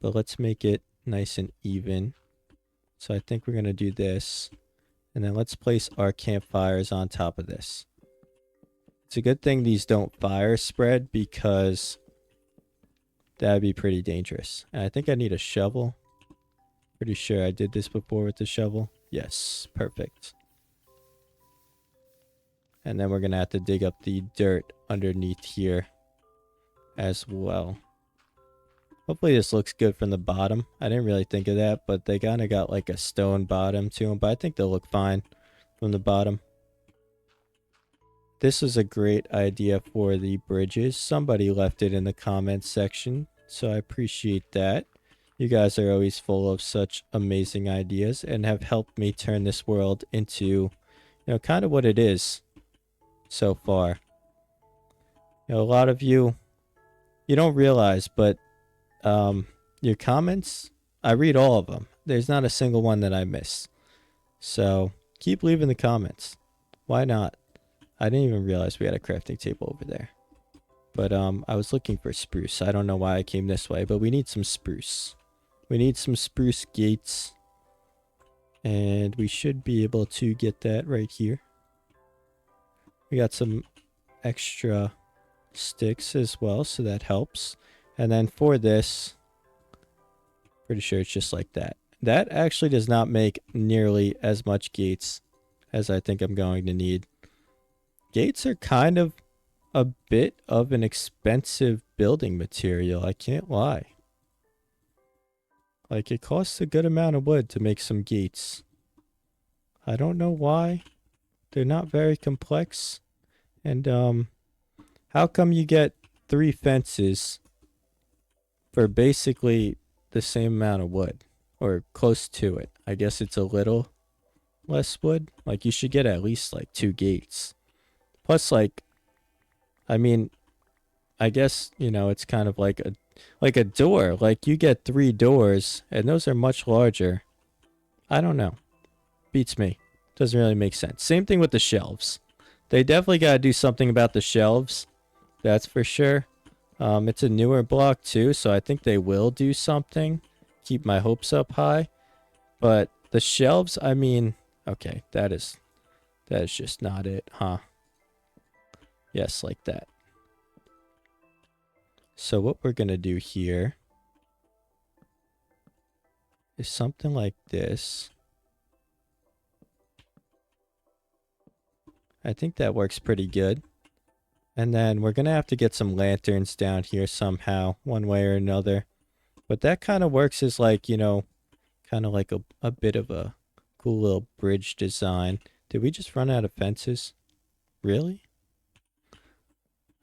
B: But let's make it nice and even. So I think we're gonna do this, and then let's place our campfires on top of this. It's a good thing these don't fire spread because that'd be pretty dangerous. And I think I need a shovel. Pretty sure I did this before with the shovel. Yes, perfect. And then we're going to have to dig up the dirt underneath here as well. Hopefully this looks good from the bottom. I didn't really think of that, but they kind of got like a stone bottom to them. But I think they'll look fine from the bottom. This is a great idea for the bridges. Somebody left it in the comments section, so I appreciate that. You guys are always full of such amazing ideas and have helped me turn this world into, you know, kind of what it is so far. You know, a lot of you don't realize, but your comments, I read all of them. There's not a single one that I miss. So keep leaving the comments. Why not? I didn't even realize we had a crafting table over there. But I was looking for spruce. I don't know why I came this way, but we need some spruce. We need some spruce gates. And we should be able to get that right here. We got some extra sticks as well, so that helps. And then for this, pretty sure it's just like that. That actually does not make nearly as much gates as I think I'm going to need. Gates are kind of a bit of an expensive building material, I can't lie. Like, it costs a good amount of wood to make some gates. I don't know why. They're not very complex. And, how come you get 3 fences for basically the same amount of wood? Or close to it. I guess it's a little less wood. Like, you should get at least, like, 2 gates. Plus, like, I mean, I guess, you know, it's kind of like a door. Like, you get 3 doors, and those are much larger. I don't know. Beats me. Doesn't really make sense. Same thing with the shelves. They definitely got to do something about the shelves. That's for sure. It's a newer block too, so I think they will do something. Keep my hopes up high. But the shelves, I mean, okay, that is just not it, huh? Yes, like that. So what we're going to do here is something like this. I think that works pretty good. And then we're going to have to get some lanterns down here somehow, one way or another. But that kind of works as like, you know, kind of like a bit of a cool little bridge design. Did we just run out of fences? Really?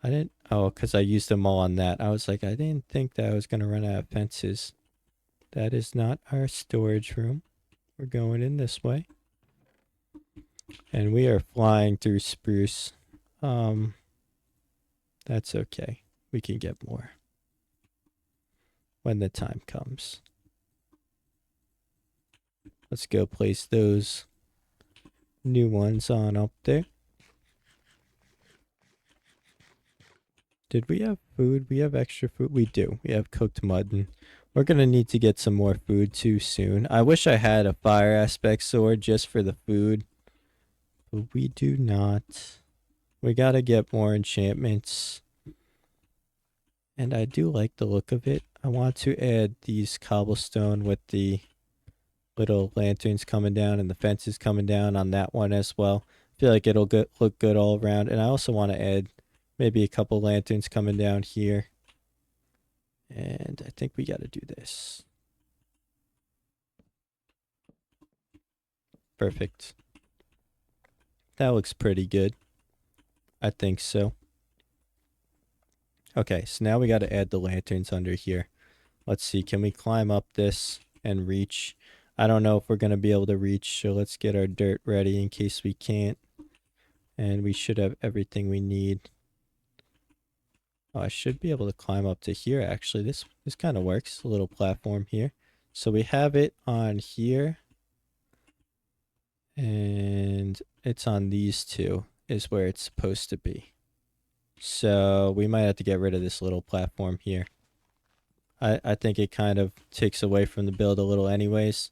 B: I didn't. Oh, because I used them all on that. I was like, I didn't think that I was going to run out of fences. That is not our storage room. We're going in this way. And we are flying through spruce. That's okay. We can get more when the time comes. Let's go place those new ones on up there. Did we have food? We have extra food. We do. We have cooked mutton. We're going to need to get some more food too soon. I wish I had a fire aspect sword just for the food. But we do not. We got to get more enchantments. And I do like the look of it. I want to add these cobblestone with the little lanterns coming down and the fences coming down on that one as well. I feel like it'll look good all around. And I also want to add maybe a couple lanterns coming down here. And I think we got to do this. Perfect. That looks pretty good. I think so. Okay, so now we got to add the lanterns under here. Let's see, can we climb up this and reach? I don't know if we're going to be able to reach, so let's get our dirt ready in case we can't. And we should have everything we need. Oh, I should be able to climb up to here, actually. This kind of works, a little platform here. So we have it on here. And it's on these two is where it's supposed to be. So we might have to get rid of this little platform here. I think it kind of takes away from the build a little anyways.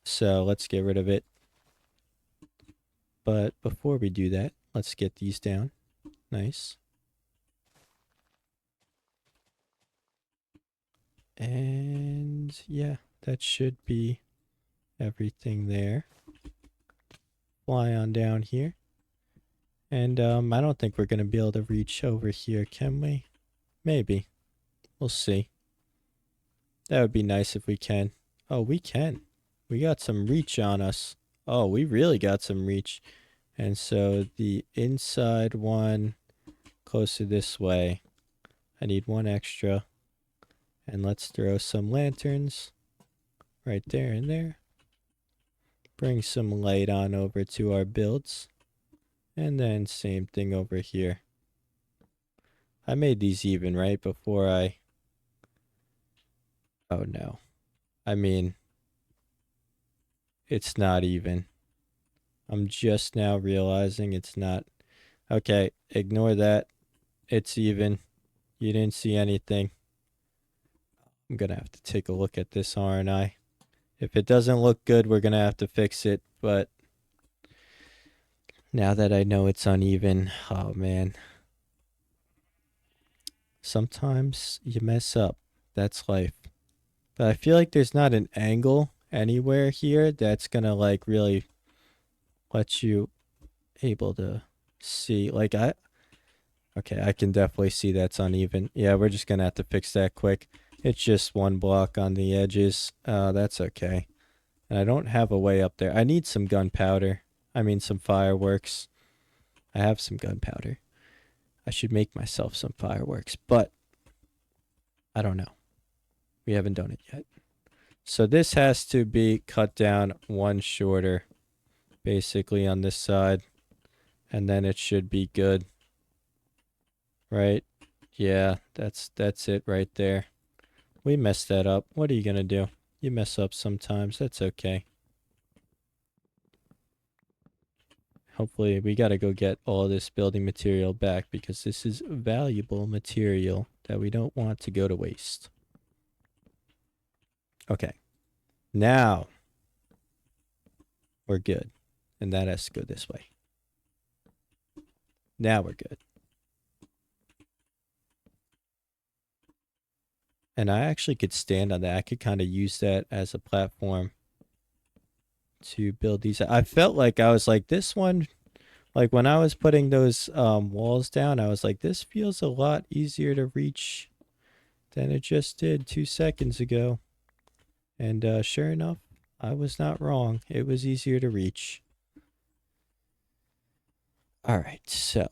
B: So let's get rid of it. But before we do that, let's get these down. Nice. And yeah, that should be everything there. Fly on down here. And I don't think we're going to be able to reach over here, can we? Maybe. We'll see. That would be nice if we can. Oh, we can. We got some reach on us. Oh, we really got some reach. And so the inside one closer this way. I need one extra. And let's throw some lanterns right there and there. Bring some light on over to our builds. And then same thing over here. I made these even, right? Before I... Oh, no. I mean... It's not even. I'm just now realizing it's not. Okay, ignore that. It's even. You didn't see anything. I'm going to have to take a look at this, aren't I? If it doesn't look good, we're going to have to fix it. But Now that I know it's uneven, oh man. Sometimes you mess up. That's life. But I feel like there's not an angle anywhere here that's gonna like really let you able to see. Like okay, I can definitely see that's uneven. Yeah, we're just gonna have to fix that quick. It's just one block on the edges. That's okay. And I don't have a way up there. I need some gunpowder. I mean some fireworks. I have some gunpowder. I should make myself some fireworks, but I don't know. We haven't done it yet. So this has to be cut down one shorter, basically on this side, and then it should be good. Right? Yeah, that's it right there. We messed that up. What are you gonna do? You mess up sometimes. That's okay. Hopefully, we gotta go get all this building material back because this is valuable material that we don't want to go to waste. Okay. Now, we're good. And that has to go this way. Now we're good. And I actually could stand on that. I could kind of use that as a platform to build these. I felt like I was like, this one, like when I was putting those walls down, I was like, this feels a lot easier to reach than it just did 2 seconds ago. And sure enough, I was not wrong. It was easier to reach. All right, so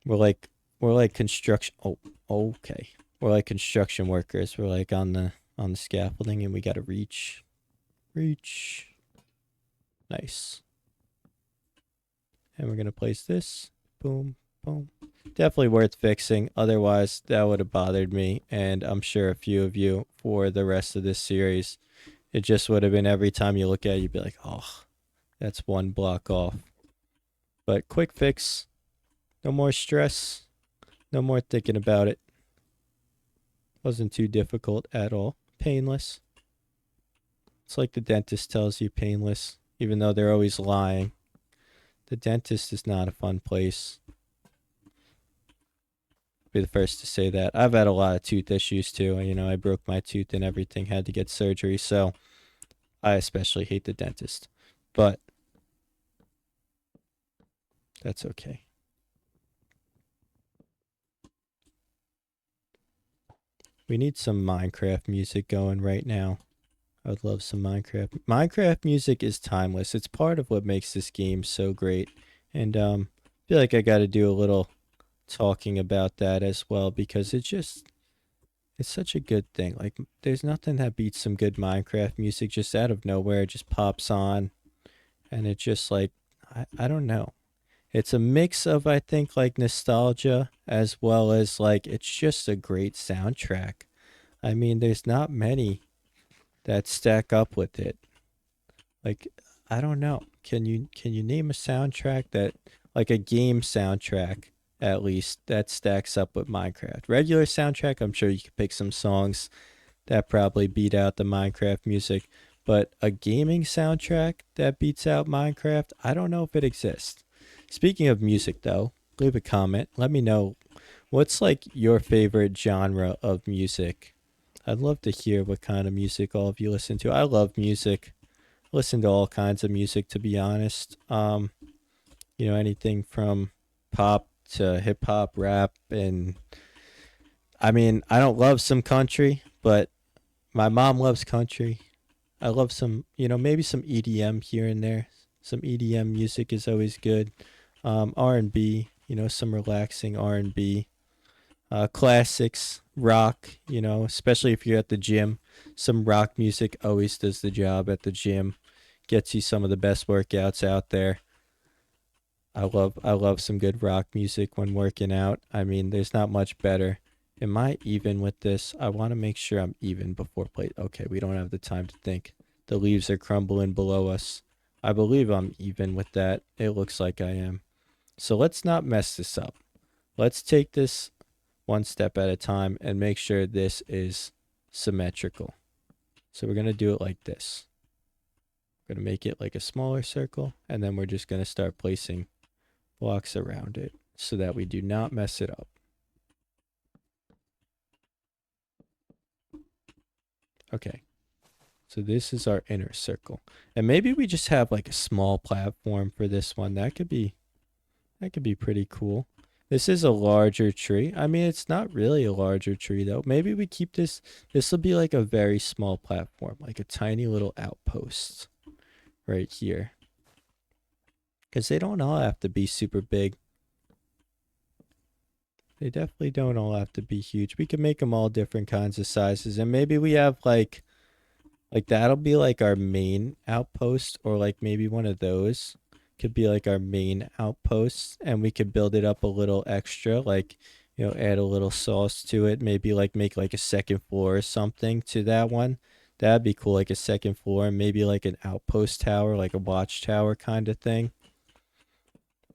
B: we're like construction. Oh, okay. We're like construction workers. We're like on the scaffolding, and we gotta reach. Nice. And we're gonna place this. Boom, boom. Definitely worth fixing. Otherwise, that would have bothered me, and I'm sure a few of you for the rest of this series. It just would have been every time you look at it, you'd be like, oh, that's one block off. But quick fix. No more stress. No more thinking about it. Wasn't too difficult at all. Painless. It's like the dentist tells you painless, even though they're always lying. The dentist is not a fun place. Be the first to say that. I've had a lot of tooth issues too. You know, I broke my tooth and everything, had to get surgery, so I especially hate the dentist. But that's okay. We need some Minecraft music going right now. I would love some Minecraft. Minecraft music is timeless. It's part of what makes this game so great. And I feel like I got to do a little talking about that as well because it's such a good thing. Like there's nothing that beats some good Minecraft music just out of nowhere. It just pops on and it just like I don't know. It's a mix of I think like nostalgia as well as like it's just a great soundtrack. I mean, there's not many that stack up with it. Like I don't know. Can you name a soundtrack that like a game soundtrack at least that stacks up with Minecraft? Regular soundtrack, I'm sure you could pick some songs that probably beat out the Minecraft music, but a gaming soundtrack that beats out Minecraft, I don't know if it exists. Speaking of music though, leave a comment. Let me know what's like your favorite genre of music. I'd love to hear what kind of music all of you listen to. I love music. Listen to all kinds of music to be honest. You know, anything from pop to hip hop, rap, and I mean, I don't love some country, but my mom loves country. I love some, you know, maybe some EDM here and there. Some EDM music is always good. R&B, you know, some relaxing R&B. Classics, rock, you know, especially if you're at the gym. Some rock music always does the job at the gym. Gets you some of the best workouts out there. I love some good rock music when working out. I mean, there's not much better. Am I even with this? I want to make sure I'm even before play. Okay, we don't have the time to think. The leaves are crumbling below us. I believe I'm even with that. It looks like I am. So let's not mess this up. Let's take this one step at a time and make sure this is symmetrical. So we're going to do it like this. We're going to make it like a smaller circle, and then we're just going to start placing blocks around it so that we do not mess it up. Okay. So this is our inner circle. And maybe we just have like a small platform for this one. That could be pretty cool. This is a larger tree. I mean, it's not really a larger tree though. Maybe we keep this. This will be like a very small platform, like a tiny little outpost right here. Because they don't all have to be super big. They definitely don't all have to be huge. We can make them all different kinds of sizes. And maybe we have like that'll be like our main outpost, or like maybe one of those could be like our main outpost, and we could build it up a little extra, like, you know, add a little sauce to it, maybe like make like a second floor or something to that one. That'd be cool, like a second floor, and maybe like an outpost tower, like a watchtower kind of thing.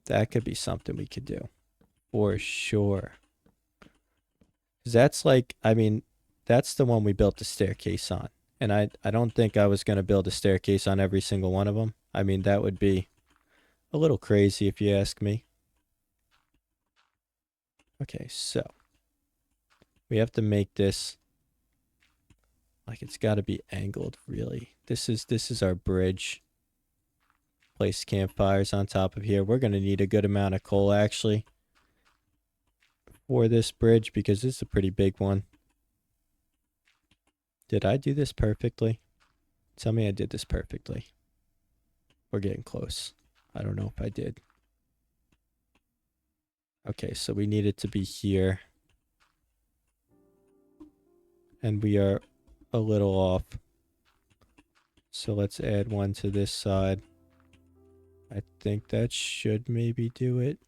B: That could be something we could do for sure. 'Cause that's like, I mean, that's the one we built the staircase on. And I don't think I was going to build a staircase on every single one of them. I mean, that would be a little crazy if you ask me. Okay, so we have to make this like it's got to be angled, really. This is our bridge. Place campfires on top of here. We're going to need a good amount of coal actually for this bridge because it's a pretty big one. Did I do this perfectly? Tell me I did this perfectly. We're getting close. I don't know if I did. Okay, so we need it to be here. And we are a little off. So let's add one to this side. I think that should maybe do it.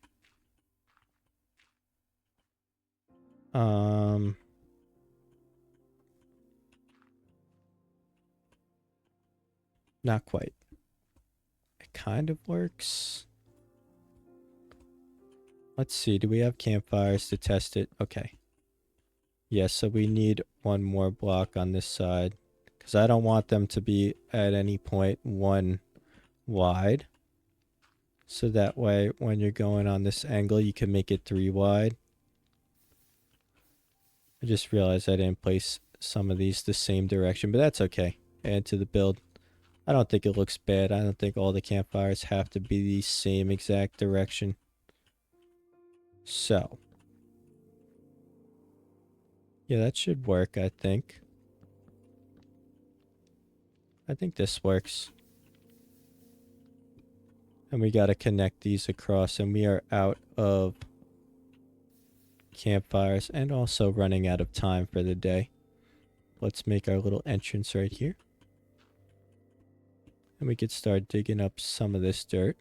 B: Not quite. It kind of works. Let's see. Do we have campfires to test it? Okay. Yes, so we need one more block on this side. Because I don't want them to be at any point one wide. So that way, when you're going on this angle, you can make it 3 wide. I just realized I didn't place some of these the same direction, but that's okay. Add to the build. I don't think it looks bad. I don't think all the campfires have to be the same exact direction. So. Yeah, that should work, I think. I think this works. And we got to connect these across, and we are out of campfires and also running out of time for the day. Let's make our little entrance right here. And we could start digging up some of this dirt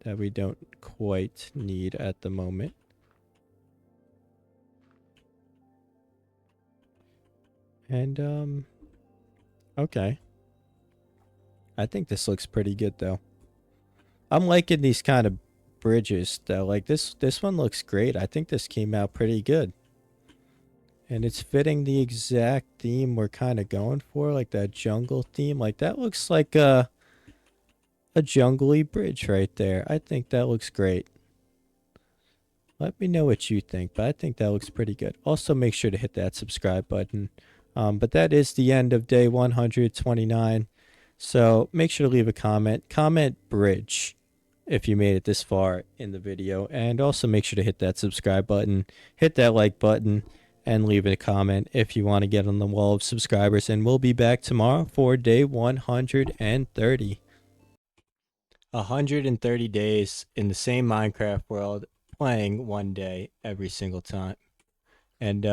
B: that we don't quite need at the moment. And, okay. I think this looks pretty good, though. I'm liking these kind of bridges, though. Like, this one looks great. I think this came out pretty good. And it's fitting the exact theme we're kind of going for, like that jungle theme. Like, that looks like a jungly bridge right there. I think that looks great. Let me know what you think, but I think that looks pretty good. Also, make sure to hit that subscribe button. But that is the end of day 129. So make sure to leave a comment. Comment bridge if you made it this far in the video. And also make sure to hit that subscribe button, hit that like button, and leave a comment if you want to get on the wall of subscribers. And we'll be back tomorrow for day 130. 130 days in the same Minecraft world, playing one day every single time. And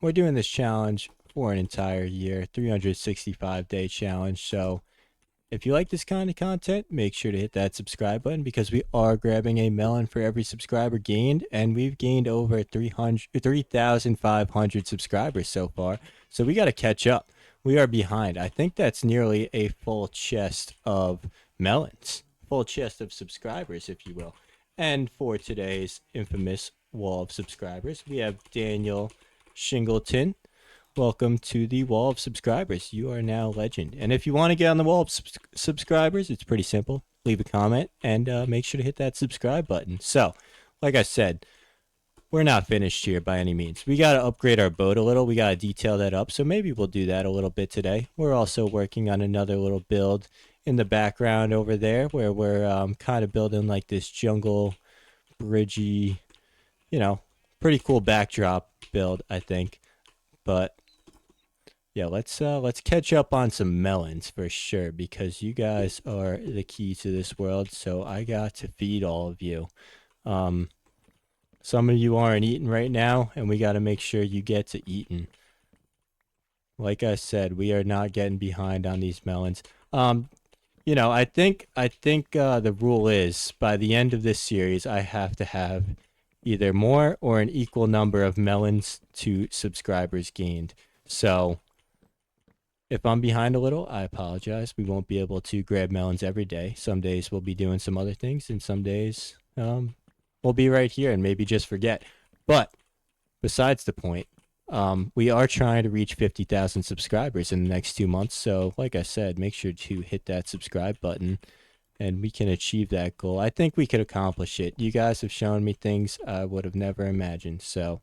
B: we're doing this challenge for an entire year, 365-day challenge. So if you like this kind of content, make sure to hit that subscribe button because we are grabbing a melon for every subscriber gained, and we've gained over 3,500 subscribers so far. So we got to catch up. We are behind. I think that's nearly a full chest of melons, full chest of subscribers, if you will. And for today's infamous wall of subscribers, we have Daniel Shingleton. Welcome to the wall of subscribers. You are now legend. And if you want to get on the wall of subscribers, it's pretty simple.
A: leave a comment, and make sure to hit that subscribe button. So, like I said, we're not finished here by any means. We got to upgrade our boat a little. We got to detail that up. So maybe we'll do that a little bit today. We're also working on another little build in the background over there where we're kind of building like this jungle bridgey, you know, pretty cool backdrop build, I think. But yeah, let's catch up on some melons for sure because you guys are the key to this world. So I got to feed all of you. Um, some of you aren't eating right now, and we got to make sure you get to eating. Like I said, we are not getting behind on these melons. I think the rule is by the end of this series, I have to have either more or an equal number of melons to subscribers gained. So if I'm behind a little, I apologize. We won't be able to grab melons every day. Some days we'll be doing some other things, and some days we'll be right here and maybe just forget. But besides the point, we are trying to reach 50,000 subscribers in the next 2 months. So, like I said, make sure to hit that subscribe button and we can achieve that goal. I think we could accomplish it. You guys have shown me things I would have never imagined. So,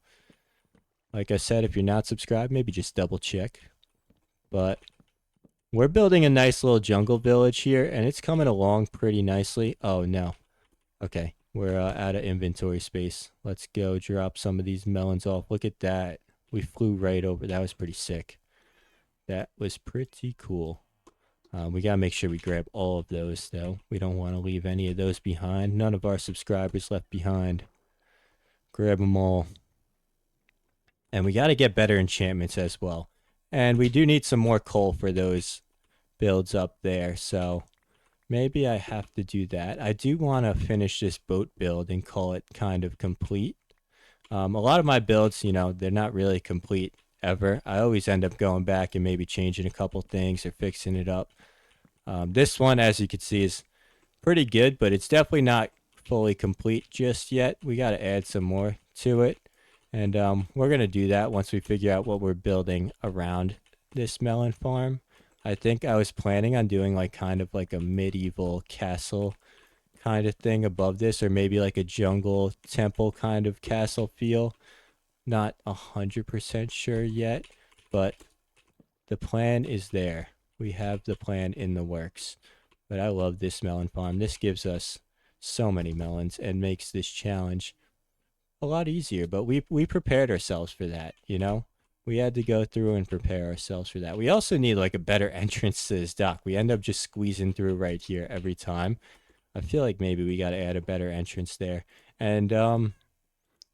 A: like I said, if you're not subscribed, maybe just double check. But we're building a nice little jungle village here, and it's coming along pretty nicely. Oh, no. Okay, we're out of inventory space. Let's go drop some of these melons off. Look at that. We flew right over. That was pretty sick. That was pretty cool. We gotta make sure we grab all of those, though. We don't want to leave any of those behind. None of our subscribers left behind. Grab them all. And we gotta get better enchantments as well. And we do need some more coal for those builds up there, so maybe I have to do that. I do want to finish this boat build and call it kind of complete. A lot of my builds, they're not really complete ever. I always end up going back and maybe changing a couple things or fixing it up. This one, as you can see, is pretty good, but it's definitely not fully complete just yet. We got to add some more to it. And we're going to do that once we figure out what we're building around this melon farm. I think I was planning on doing like kind of like a medieval castle kind of thing above this, or maybe like a jungle temple kind of castle feel. Not 100% sure yet, but the plan is there. We have the plan in the works. But I love this melon farm. This gives us so many melons and makes this challenge a lot easier. But we prepared ourselves for that, We had to go through and prepare ourselves for that. We also need like a better entrance to this dock. We end up just squeezing through right here every time. I feel like maybe we got to add a better entrance there. And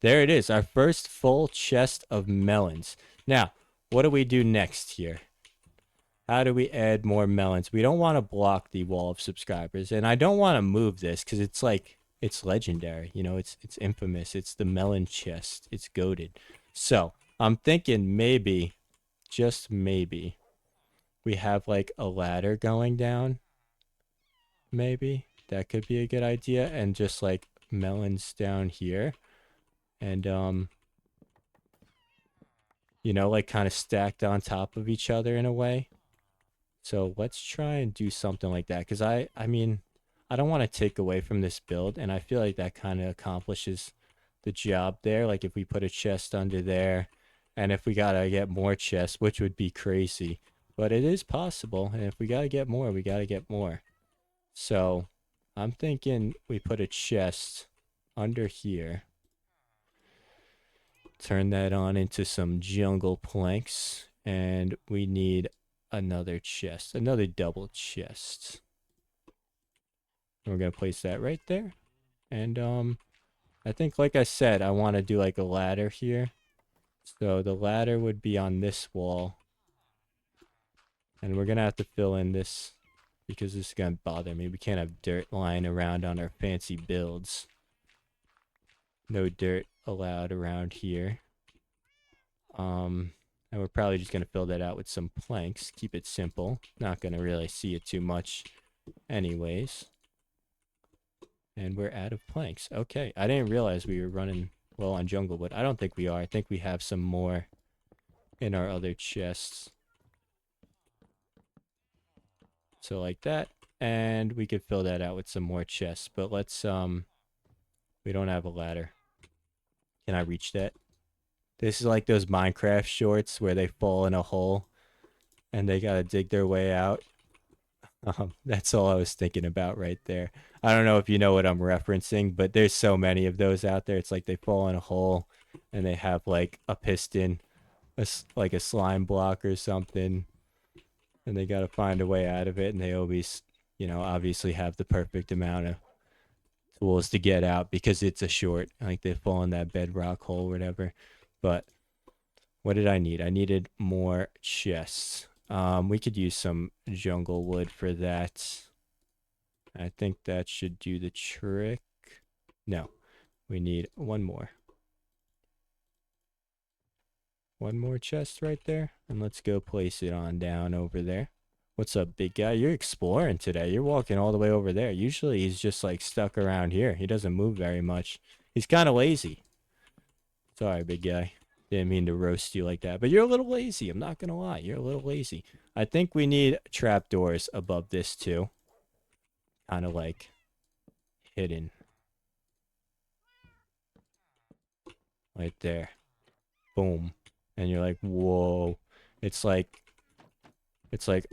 A: there it is, our first full chest of melons. Now, what do we do next here? How do we add more melons? We don't want to block the wall of subscribers, and I don't want to move this because it's like it's legendary. It's infamous. It's the melon chest. It's goated. So I'm thinking maybe, just maybe, we have like a ladder going down. Maybe that could be a good idea, and just like melons down here, and like kind of stacked on top of each other in a way. So let's try and do something like that, because I mean, I don't want to take away from this build, and I feel like that kind of accomplishes the job there. Like if we put a chest under there, and if we gotta get more chests, which would be crazy, but it is possible, and if we gotta get more, we gotta get more. So I'm thinking we put a chest under here. Turn that on into some jungle planks, and we need another chest, another double chest. And we're gonna place that right there. And I think, like I said, I want to do like a ladder here. So the ladder would be on this wall, and we're gonna have to fill in this because this is gonna bother me. We can't have dirt lying around on our fancy builds. No dirt allowed around here. And we're probably just gonna fill that out with some planks. Keep it simple. Not gonna really see it too much anyways. And we're out of planks. Okay, I didn't realize we were running low on jungle wood. I don't think we are. I think we have some more in our other chests. So like that. and we could fill that out with some more chests. But let's we don't have a ladder. Can I reach that? This is like those Minecraft shorts where they fall in a hole and they gotta dig their way out. That's all I was thinking about right there. I don't know if you know what I'm referencing, but there's so many of those out there. It's like they fall in a hole and they have like a piston, like a slime block or something, and they got to find a way out of it. And they always, obviously have the perfect amount of tools to get out because it's a short. Like they fall in that bedrock hole or whatever. But what did I need? I needed more chests. We could use some jungle wood for that. I think that should do the trick. No, we need one more. One more chest right there. And let's go place it on down over there. What's up, big guy? You're exploring today. You're walking all the way over there. Usually he's just like stuck around here. He doesn't move very much. He's kind of lazy. Sorry, big guy. Didn't mean to roast you like that. But you're a little lazy. I'm not going to lie. You're a little lazy. I think we need trapdoors above this too. Kind of like hidden. Right there. Boom. And you're like, whoa. It's like,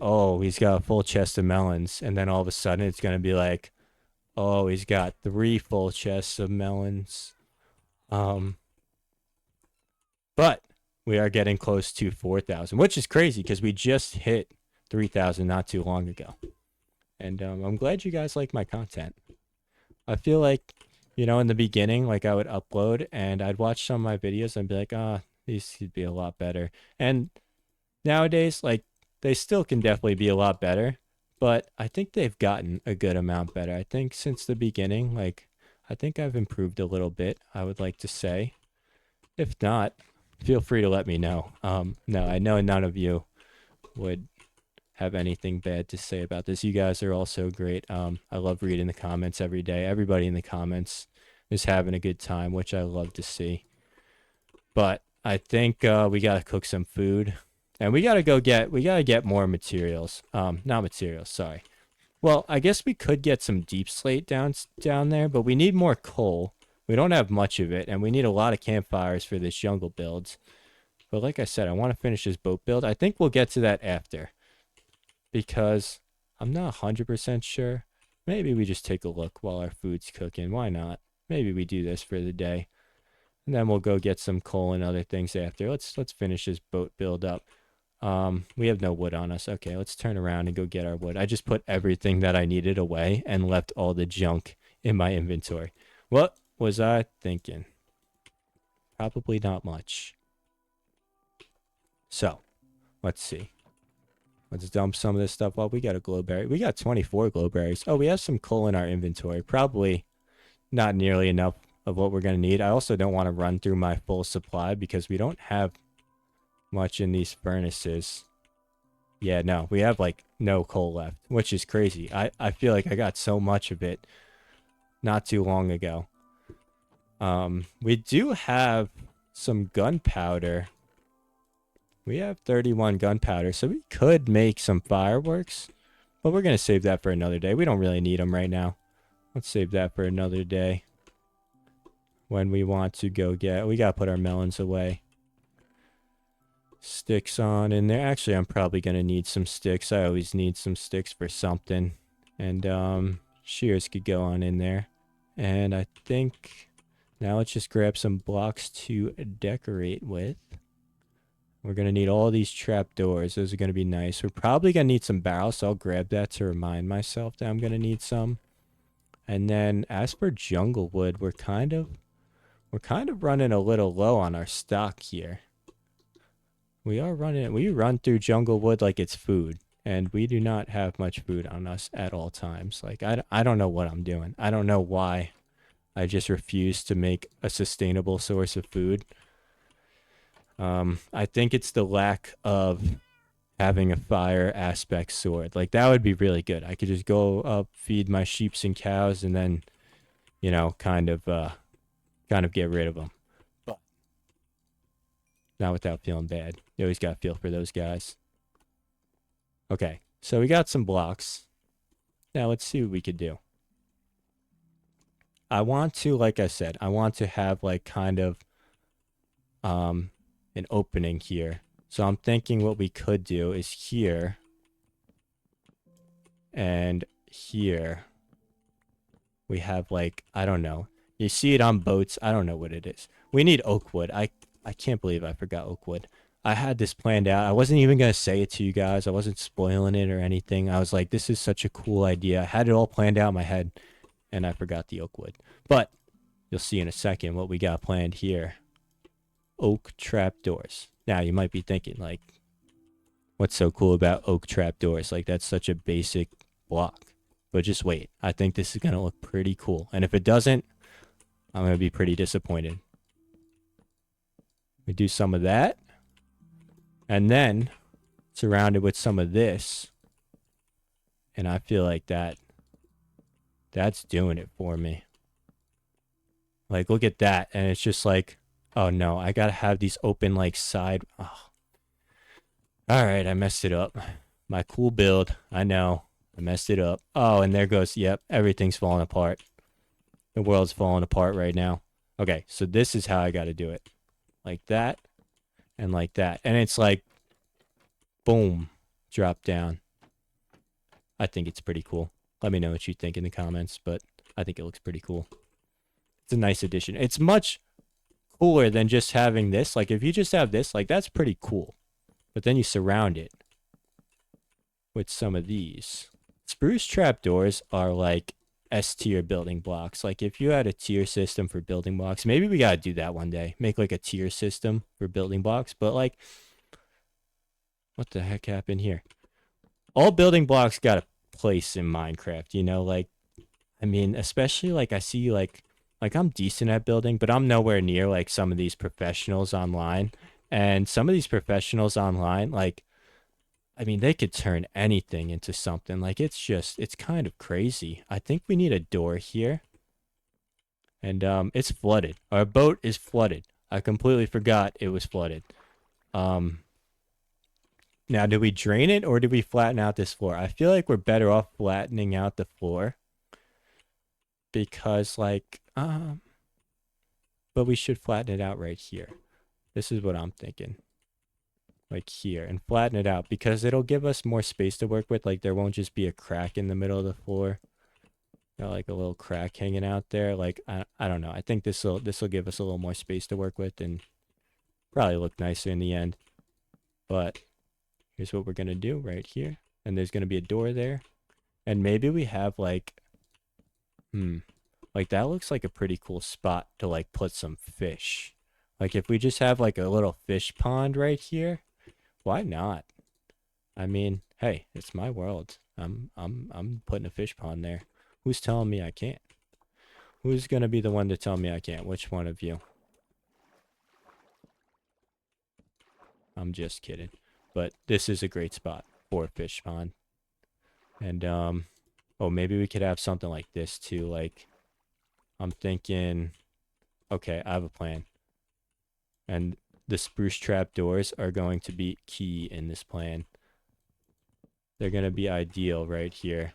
A: oh, he's got a full chest of melons. And then all of a sudden it's going to be like, oh, he's got 3 full chests of melons. But we are getting close to 4,000, which is crazy because we just hit 3,000 not too long ago. And I'm glad you guys like my content. I feel like, in the beginning, like I would upload and I'd watch some of my videos and be like, these could be a lot better. And nowadays, like, they still can definitely be a lot better, but I think they've gotten a good amount better. I think since the beginning, like, I think I've improved a little bit, I would like to say. If not, feel free to let me know. No, I know none of you would have anything bad to say about this. You guys are all so great. I love reading the comments every day. Everybody in the comments is having a good time, which I love to see. But I think we gotta cook some food, and we gotta get more materials. Not materials, sorry. Well, I guess we could get some deep slate down there, but we need more coal. We don't have much of it, and we need a lot of campfires for this jungle build. But like I said, I want to finish this boat build. I think we'll get to that after, because I'm not 100% sure. Maybe we just take a look while our food's cooking. Why not? Maybe we do this for the day. And then we'll go get some coal and other things after. Let's finish this boat build up. We have no wood on us. Okay, let's turn around and go get our wood. I just put everything that I needed away and left all the junk in my inventory. What was I thinking? Probably not much. So, let's see. Let's dump some of this stuff up. We got a glowberry. We got 24 glowberries. Oh, we have some coal in our inventory. Probably not nearly enough of what we're going to need. I also don't want to run through my full supply because we don't have much in these furnaces. Yeah, no, we have like no coal left, which is crazy. I feel like I got so much of it not too long ago. We do have some gunpowder. We have 31 gunpowder, so we could make some fireworks, but we're going to save that for another day. We don't really need them right now. Let's save that for another day. When we want to go we got to put our melons away. Sticks on in there. Actually, I'm probably going to need some sticks. I always need some sticks for something. And shears could go on in there. And I think now let's just grab some blocks to decorate with. We're going to need all these trapdoors. Those are going to be nice. We're probably going to need some barrels, so I'll grab that to remind myself that I'm going to need some. And then as for jungle wood, we're kind of running a little low on our stock here. We run through jungle wood like it's food, and we do not have much food on us at all times. Like, I don't know what I'm doing. I don't know why I just refuse to make a sustainable source of food. I think it's the lack of having a fire aspect sword. Like, that would be really good. I could just go up, feed my sheeps and cows, and then, kind of get rid of them. But not without feeling bad. You always got to feel for those guys. Okay, so we got some blocks. Now let's see what we could do. I want to, like I said, I want to have like kind of an opening here. So I'm thinking what we could do is here and here we have like, I don't know. You see it on boats. I don't know what it is. We need oak wood. I can't believe I forgot oak wood. I had this planned out. I wasn't even going to say it to you guys. I wasn't spoiling it or anything. I was like, this is such a cool idea. I had it all planned out in my head and I forgot the oak wood. But you'll see in a second what we got planned here. Oak trapdoors. Now you might be thinking like, what's so cool about oak trapdoors? Like that's such a basic block. But just wait. I think this is going to look pretty cool. And if it doesn't, I'm going to be pretty disappointed. We do some of that. And then surrounded with some of this. And I feel like that's doing it for me. Like, look at that. And it's just like, oh no, I got to have these open like side. Oh. All right, I messed it up. My cool build. I know. I messed it up. Oh, and there goes, yep, everything's falling apart. The world's falling apart right now. Okay, so this is how I got to do it. Like that and like that. And it's like, boom, drop down. I think it's pretty cool. Let me know what you think in the comments, but I think it looks pretty cool. It's a nice addition. It's much cooler than just having this. Like, if you just have this, like, that's pretty cool. But then you surround it with some of these. Spruce trapdoors are like S tier building blocks. Like if you had a tier system for building blocks, maybe we gotta do that one day. Make like a tier system for building blocks. But like, what the heck happened here? All building blocks got a place in Minecraft, you know? Like, I mean, especially like I see like I'm decent at building, but I'm nowhere near like some of these professionals online. And some of these professionals online, like I mean, they could turn anything into something. Like, it's kind of crazy. I think we need a door here. And, it's flooded. Our boat is flooded. I completely forgot it was flooded. Um, Now, do we drain it or do we flatten out this floor? I feel like we're better off flattening out the floor. Because, like, but we should flatten it out right here. This is what I'm thinking. Like here and flatten it out because it'll give us more space to work with. Like there won't just be a crack in the middle of the floor. Got like a little crack hanging out there. Like I don't know. I think this will give us a little more space to work with and probably look nicer in the end. But here's what we're gonna do right here. And there's gonna be a door there. And maybe we have like like that looks like a pretty cool spot to like put some fish. Like if we just have like a little fish pond right here. Why not? I mean, hey, it's my world. I'm putting a fish pond there. Who's telling me I can't? Who's gonna be the one to tell me I can't? Which one of you? I'm just kidding. But this is a great spot for a fish pond. And oh, maybe we could have something like this too. Like I'm thinking, okay, I have a plan. And the spruce trap doors are going to be key in this plan. They're going to be ideal right here.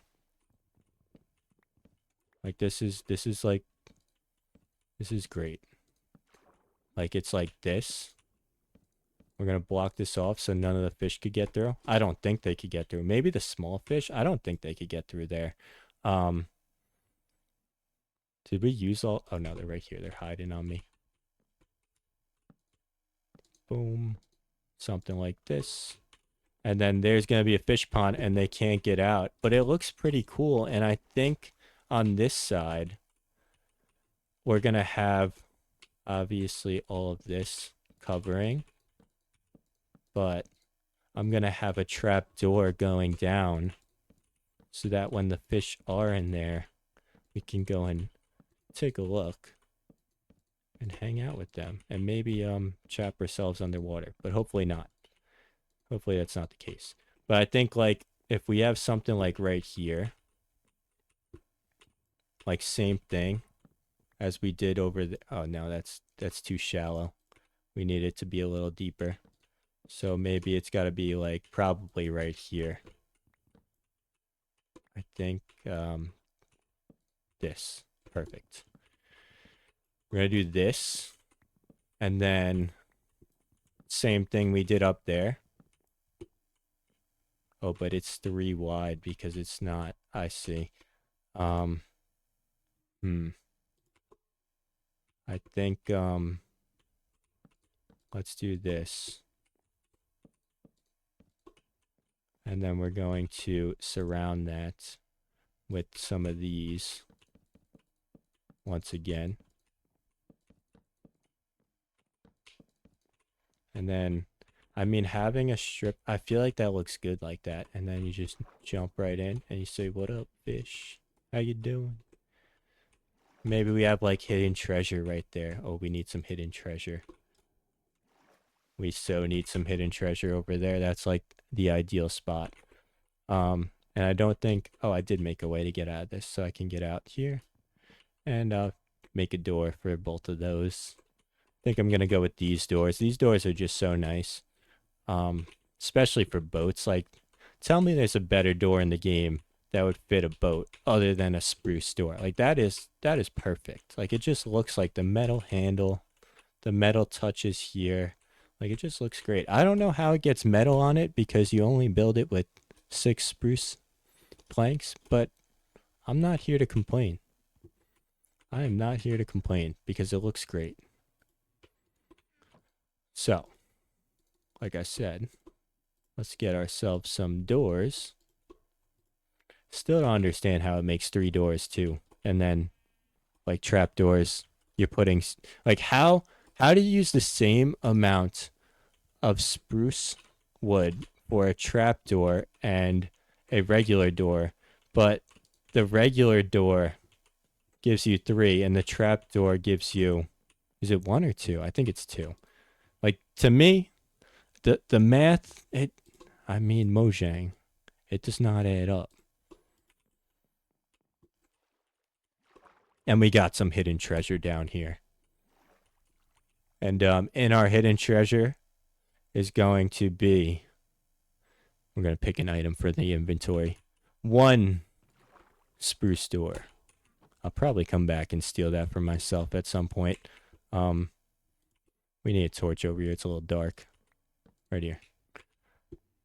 A: Like this is great. Like it's like this. We're going to block this off so none of the fish could get through. I don't think they could get through. Maybe the small fish. I don't think they could get through there. Did we use all? Oh no, they're right here. They're hiding on me. Boom. Something like this. And then there's going to be a fish pond and they can't get out. But it looks pretty cool. And I think on this side, we're going to have obviously all of this covering. But I'm going to have a trap door going down so that when the fish are in there, we can go and take a look and hang out with them and maybe trap ourselves underwater. But hopefully not. Hopefully that's not the case. But I think like if we have something like right here, like same thing as we did over the, oh no, that's too shallow. We need it to be a little deeper. So maybe it's got to be like probably right here. I think this. Perfect. We're gonna do this, and then same thing we did up there. Oh, but it's 3 wide because it's not. I see. Um, I think let's do this. And then we're going to surround that with some of these once again. And then, I mean, having a strip, I feel like that looks good like that. And then you just jump right in and you say, "What up, fish? How you doing?" Maybe we have like hidden treasure right there. Oh, we need some hidden treasure. We so need some hidden treasure over there. That's like the ideal spot. And I don't think, oh, I did make a way to get out of this, so I can get out here and make a door for both of those. I think I'm gonna go with these doors. These doors are just so nice, especially for boats. Like, tell me there's a better door in the game that would fit a boat other than a spruce door. Like that is perfect. Like it just looks like the metal handle, the metal touches here. Like it just looks great. I don't know how it gets metal on it because you only build it with 6 spruce planks, but I'm not here to complain. I am not here to complain because it looks great. So, like I said, let's get ourselves some doors. Still don't understand how it makes 3 doors too. And then like trap doors, you're putting like how do you use the same amount of spruce wood for a trap door and a regular door, but the regular door gives you 3 and the trap door gives you, is it 1 or 2? I think it's 2. Like to me, the math, I mean Mojang, it does not add up. And we got some hidden treasure down here. And in our hidden treasure is going to be, we're going to pick an item for the inventory. 1 spruce door. I'll probably come back and steal that for myself at some point. We need a torch over here. It's a little dark. Right here.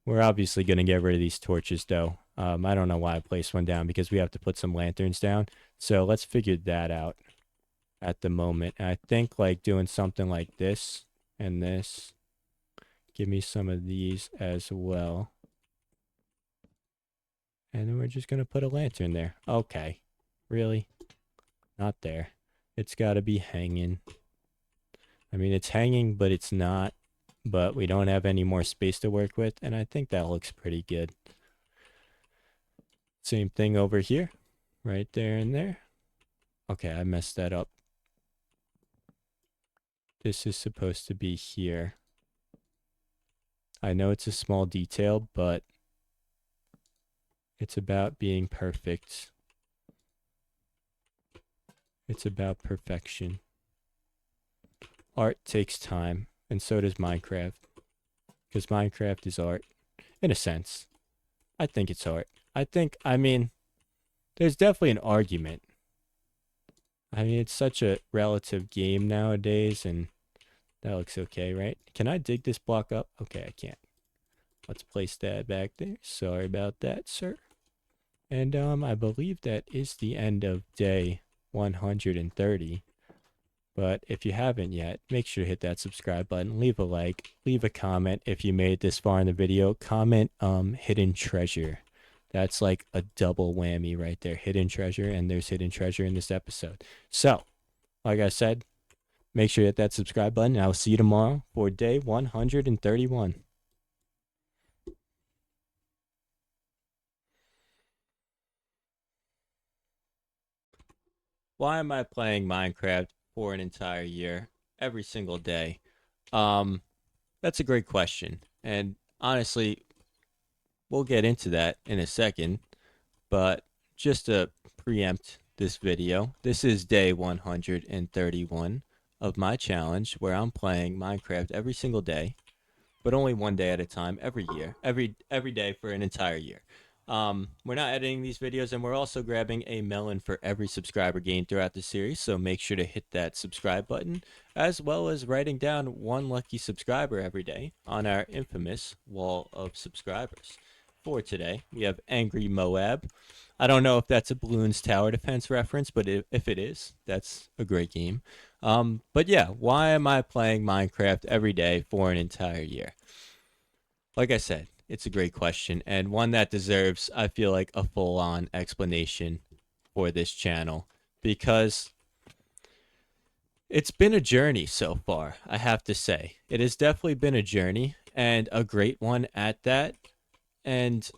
A: We're obviously going to get rid of these torches, though. I don't know why I placed one down because we have to put some lanterns down. So let's figure that out at the moment. And I think like doing something like this and this. Give me some of these as well. And then we're just going to put a lantern there. Okay. Really? Not there. It's got to be hanging. I mean, it's hanging, but it's not. But we don't have any more space to work with. And I think that looks pretty good. Same thing over here. Right there and there. Okay, I messed that up. This is supposed to be here. I know it's a small detail, but it's about being perfect. It's about perfection. Art takes time, and so does Minecraft. Because Minecraft is art, in a sense. I think it's art. I mean, there's definitely an argument. I mean, it's such a relative game nowadays, and that looks okay, right? Can I dig this block up? Okay, I can't. Let's place that back there. Sorry about that, sir. And I believe that is the end of day 130. But if you haven't yet, make sure to hit that subscribe button, leave a like, leave a comment if you made it this far in the video. Comment hidden treasure. That's like a double whammy right there. Hidden treasure, and there's hidden treasure in this episode. So, like I said, make sure to hit that subscribe button, and I'll see you tomorrow for day 131. Why am I playing Minecraft for an entire year, every single day? That's a great question. And honestly, we'll get into that in a second. But just to preempt this video, this is day 131 of my challenge where I'm playing Minecraft every single day, but only one day at a time every year, every day for an entire year. We're not editing these videos, and we're also grabbing a melon for every subscriber gained throughout the series, so make sure to hit that subscribe button, as well as writing down one lucky subscriber every day on our infamous wall of subscribers. For today, we have Angry Moab. I don't know if that's a Bloons Tower Defense reference, but if it is, that's a great game. But yeah, why am I playing Minecraft every day for an entire year? Like I said, it's a great question and one that deserves, I feel like, a full on explanation for this channel because it's been a journey so far, I have to say. It has definitely been a journey and a great one at that. And,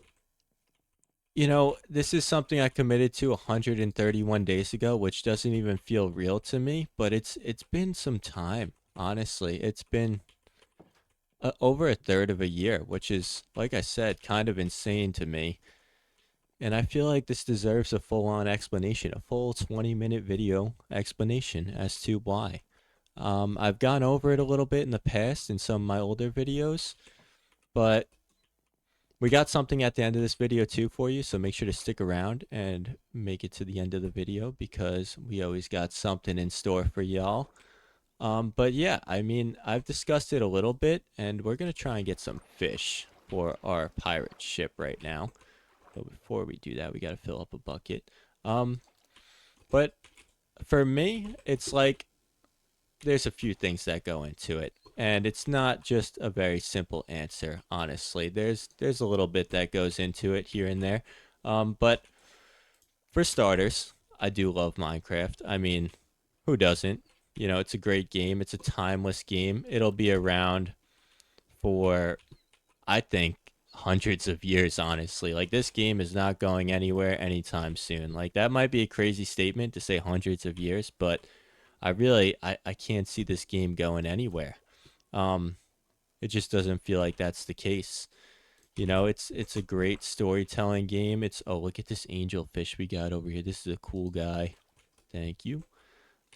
A: this is something I committed to 131 days ago, which doesn't even feel real to me, but it's been some time, honestly. It's been over a third of a year, which is, like I said, kind of insane to me. And I feel like this deserves a full on explanation, a full 20-minute video explanation as to why. I've gone over it a little bit in the past in some of my older videos, but we got something at the end of this video too for you, so make sure to stick around and make it to the end of the video because we always got something in store for y'all. But yeah, I mean, I've discussed it a little bit, and we're gonna try and get some fish for our pirate ship right now. But before we do that, we gotta fill up a bucket. Um, but for me, it's like there's a few things that go into it, and it's not just a very simple answer. Honestly, there's a little bit that goes into it here and there. But for starters, I do love Minecraft. I mean, who doesn't? It's a great game. It's a timeless game. It'll be around for, I think, hundreds of years, honestly. Like, this game is not going anywhere anytime soon. Like, that might be a crazy statement to say hundreds of years, but I can't see this game going anywhere. Um, it just doesn't feel like that's the case. It's a great storytelling game. Look at this angelfish we got over here. This is a cool guy. Thank you.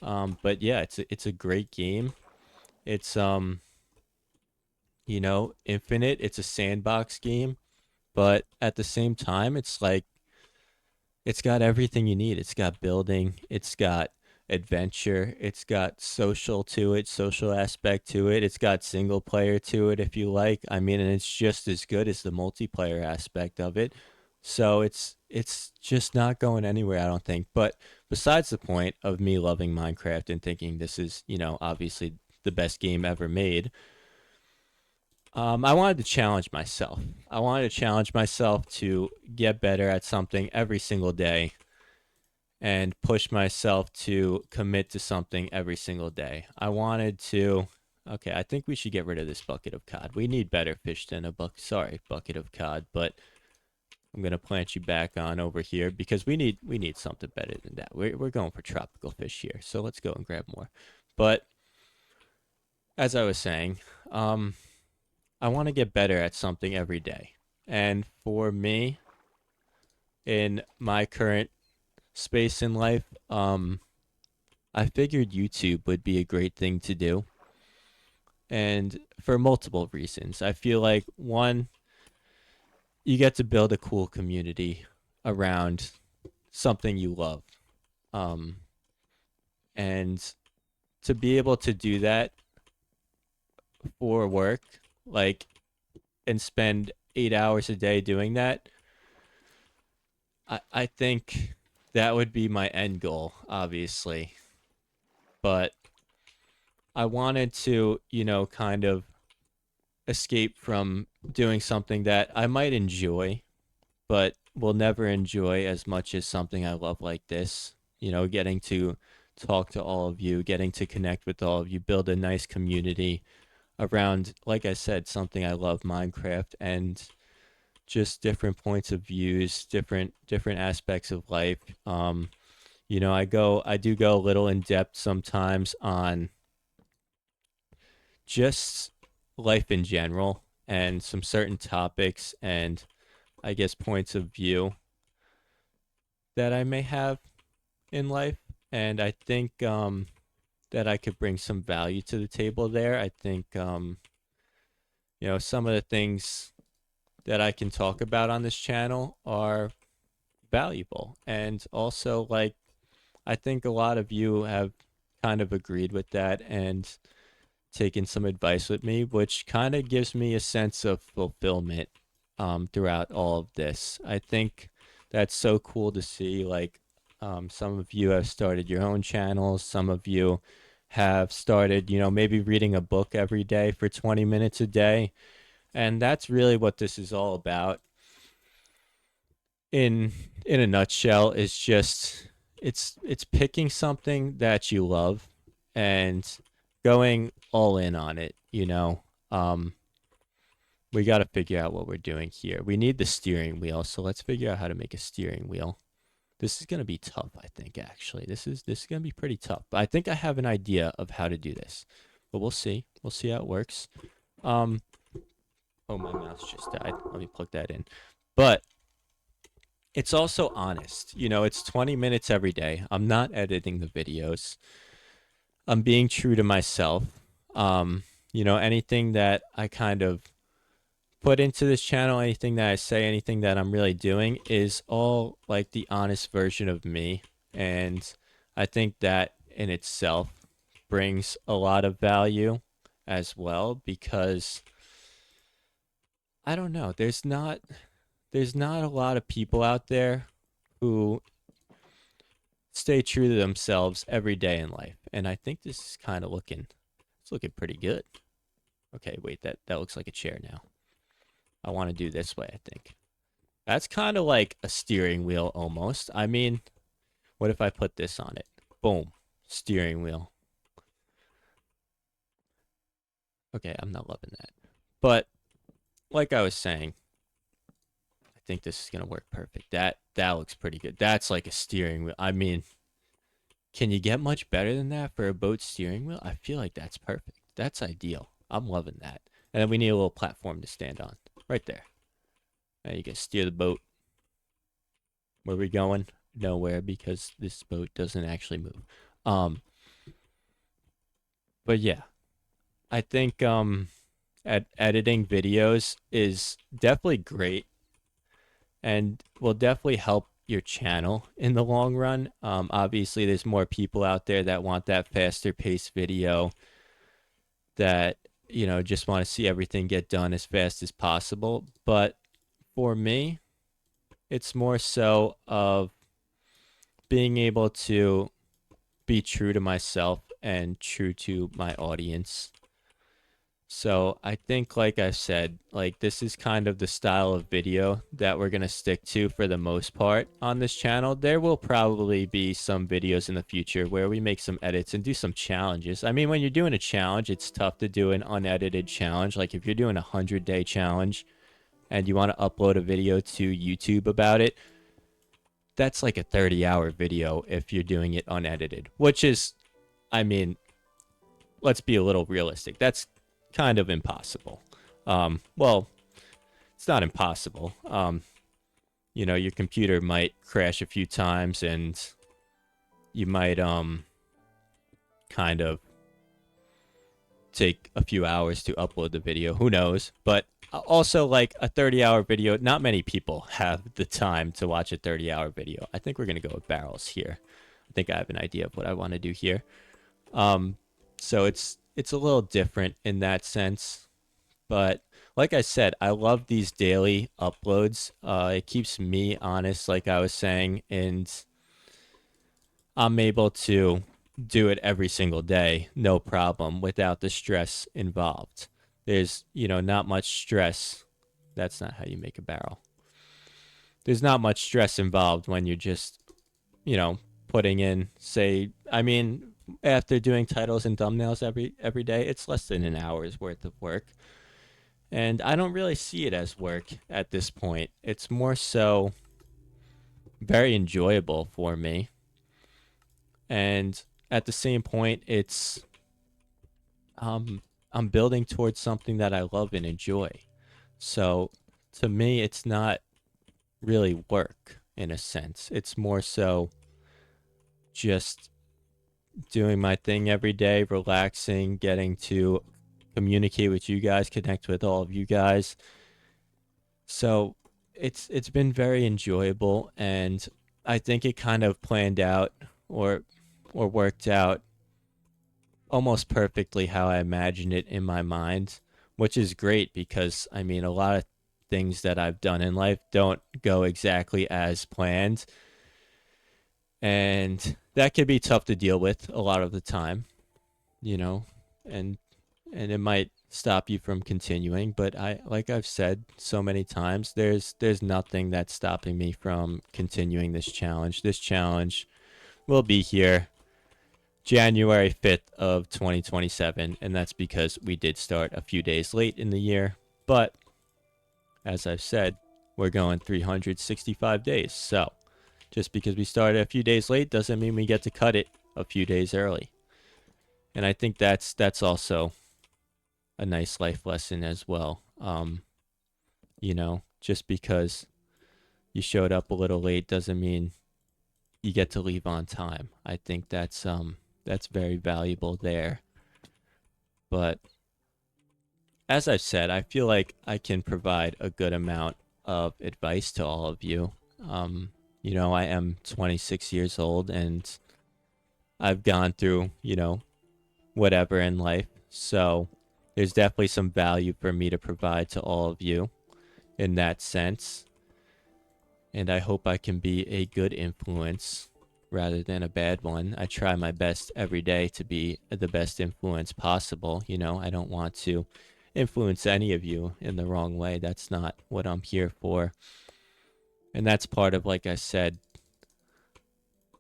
A: But yeah, it's a great game. It's infinite. It's a sandbox game, but at the same time, it's like it's got everything you need. It's got building, it's got adventure, it's got social to it, social aspect to it. It's got single player to it if you like. I mean, and it's just as good as the multiplayer aspect of it. So it's just not going anywhere, I don't think. But besides the point of me loving Minecraft and thinking this is, obviously the best game ever made, I wanted to challenge myself. I wanted to challenge myself to get better at something every single day and push myself to commit to something every single day. I wanted to. Okay, I think we should get rid of this bucket of cod. We need better fish than a bucket of cod, but I'm gonna plant you back on over here because we need something better than that. We're going for tropical fish here, so let's go and grab more. But as I was saying, I want to get better at something every day. And for me, in my current space in life, I figured YouTube would be a great thing to do. And for multiple reasons. I feel like one, you get to build a cool community around something you love. Um, and to be able to do that for work, like, and spend 8 hours a day doing that, I think that would be my end goal, obviously. But I wanted to, kind of escape from doing something that I might enjoy, but will never enjoy as much as something I love like this. Getting to talk to all of you, getting to connect with all of you, build a nice community around, like I said, something I love, Minecraft, and just different points of views, different aspects of life. I do go a little in depth sometimes on just life in general and some certain topics and I guess points of view that I may have in life. And I think that I could bring some value to the table there. I think some of the things that I can talk about on this channel are valuable. And also, like, I think a lot of you have kind of agreed with that and taken some advice with me, which kind of gives me a sense of fulfillment throughout all of this. I think that's so cool to see. Like, some of you have started your own channels, some of you have started, maybe reading a book every day for 20 minutes a day. And that's really what this is all about. In in a nutshell, is just it's picking something that you love and going all in on it. Um we got to figure out what we're doing here. We need the steering wheel, so let's figure out how to make a steering wheel. This is going to be tough, I think. Actually, this is going to be pretty tough, but I think I have an idea of how to do this. But we'll see how it works. um oh, my mouse just died. Let me plug that in. But it's also honest. It's 20 minutes every day. I'm not editing the videos. I'm being true to myself. Anything that I kind of put into this channel, anything that I say, anything that I'm really doing is all like the honest version of me. And I think that in itself brings a lot of value as well, because I don't know, there's not a lot of people out there who stay true to themselves every day in life. And I think this is kind of looking pretty good. Okay, wait, that looks like a chair now. I want to do this way, I think. That's kind of like a steering wheel almost. I mean, what if I put this on it? Boom, steering wheel. Okay, I'm not loving that. But like I was saying, I think this is going to work perfect. That looks pretty good. That's like a steering wheel. I mean, can you get much better than that for a boat steering wheel? I feel like that's perfect. That's ideal. I'm loving that. And then we need a little platform to stand on. Right there. Now you can steer the boat. Where are we going? Nowhere, because this boat doesn't actually move. But yeah, I think editing videos is definitely great and will definitely help your channel in the long run. Obviously, there's more people out there that want that faster paced video, that just want to see everything get done as fast as possible. But for me, it's more so of being able to be true to myself and true to my audience. So I think, like I said, like, this is kind of the style of video that we're going to stick to for the most part on this channel. There will probably be some videos in the future where we make some edits and do some challenges. I mean, when you're doing a challenge, it's tough to do an unedited challenge. Like, if you're doing a 100-day challenge and you want to upload a video to YouTube about it, that's like a 30-hour video if you're doing it unedited, which is, I mean, let's be a little realistic. That's kind of impossible. Well, it's not impossible. Your computer might crash a few times and you might kind of take a few hours to upload the video. Who knows? But also, like, a 30-hour video, not many people have the time to watch a 30-hour video. I think we're going to go with barrels here. I think I have an idea of what I want to do here. So it's a little different in that sense. But like I said, I love these daily uploads. It keeps me honest, like I was saying, and I'm able to do it every single day, no problem, without the stress involved. There's, not much stress. That's not how you make a barrel. There's not much stress involved when you're just, putting in, say, I mean, after doing titles and thumbnails every day, it's less than an hour's worth of work. And I don't really see it as work at this point. It's more so very enjoyable for me. And at the same point, I'm building towards something that I love and enjoy. So to me, it's not really work in a sense. It's more so just doing my thing every day, relaxing, getting to communicate with you guys, connect with all of you guys, So it's been very enjoyable, and I think it kind of planned out or worked out almost perfectly how I imagined it in my mind, which is great because I mean a lot of things that I've done in life don't go exactly as planned, and that can be tough to deal with a lot of the time, you know, and it might stop you from continuing, but I like I've said so many times, there's nothing that's stopping me from continuing this challenge. This challenge will be here January 5th of 2027, and that's because we did start a few days late in the year, but as I've said, we're going 365 days. So, just because we started a few days late doesn't mean we get to cut it a few days early. And I think that's also a nice life lesson as well. Just because you showed up a little late doesn't mean you get to leave on time. I think that's very valuable there. But as I've said, I feel like I can provide a good amount of advice to all of you. I am 26 years old and I've gone through, whatever in life. So there's definitely some value for me to provide to all of you in that sense. And I hope I can be a good influence rather than a bad one. I try my best every day to be the best influence possible. I don't want to influence any of you in the wrong way. That's not what I'm here for. And that's part of, like I said,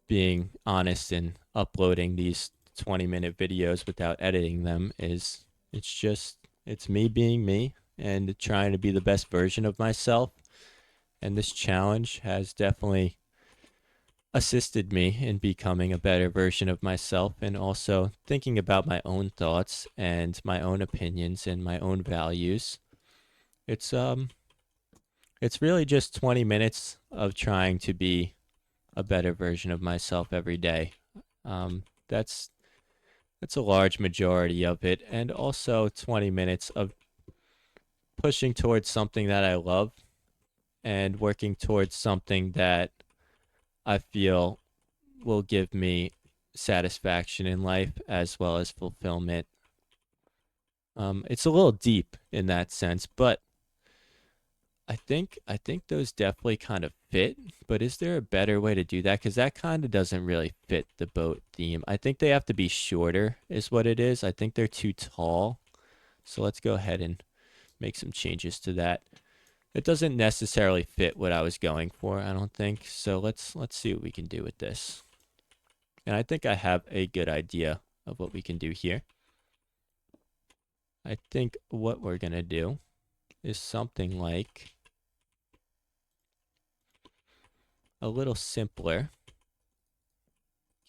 A: being honest and uploading these 20-minute videos without editing them is it's me being me and trying to be the best version of myself. And this challenge has definitely assisted me in becoming a better version of myself and also thinking about my own thoughts and my own opinions and my own values. It's really just 20 minutes of trying to be a better version of myself every day. That's a large majority of it, and also 20 minutes of pushing towards something that I love and working towards something that I feel will give me satisfaction in life as well as fulfillment. It's a little deep in that sense, but I think those definitely kind of fit. But is there a better way to do that? Because that kind of doesn't really fit the boat theme. I think they have to be shorter, is what it is. I think they're too tall. So let's go ahead and make some changes to that. It doesn't necessarily fit what I was going for, I don't think. So let's see what we can do with this. And I think I have a good idea of what we can do here. I think what we're going to do is something like a little simpler.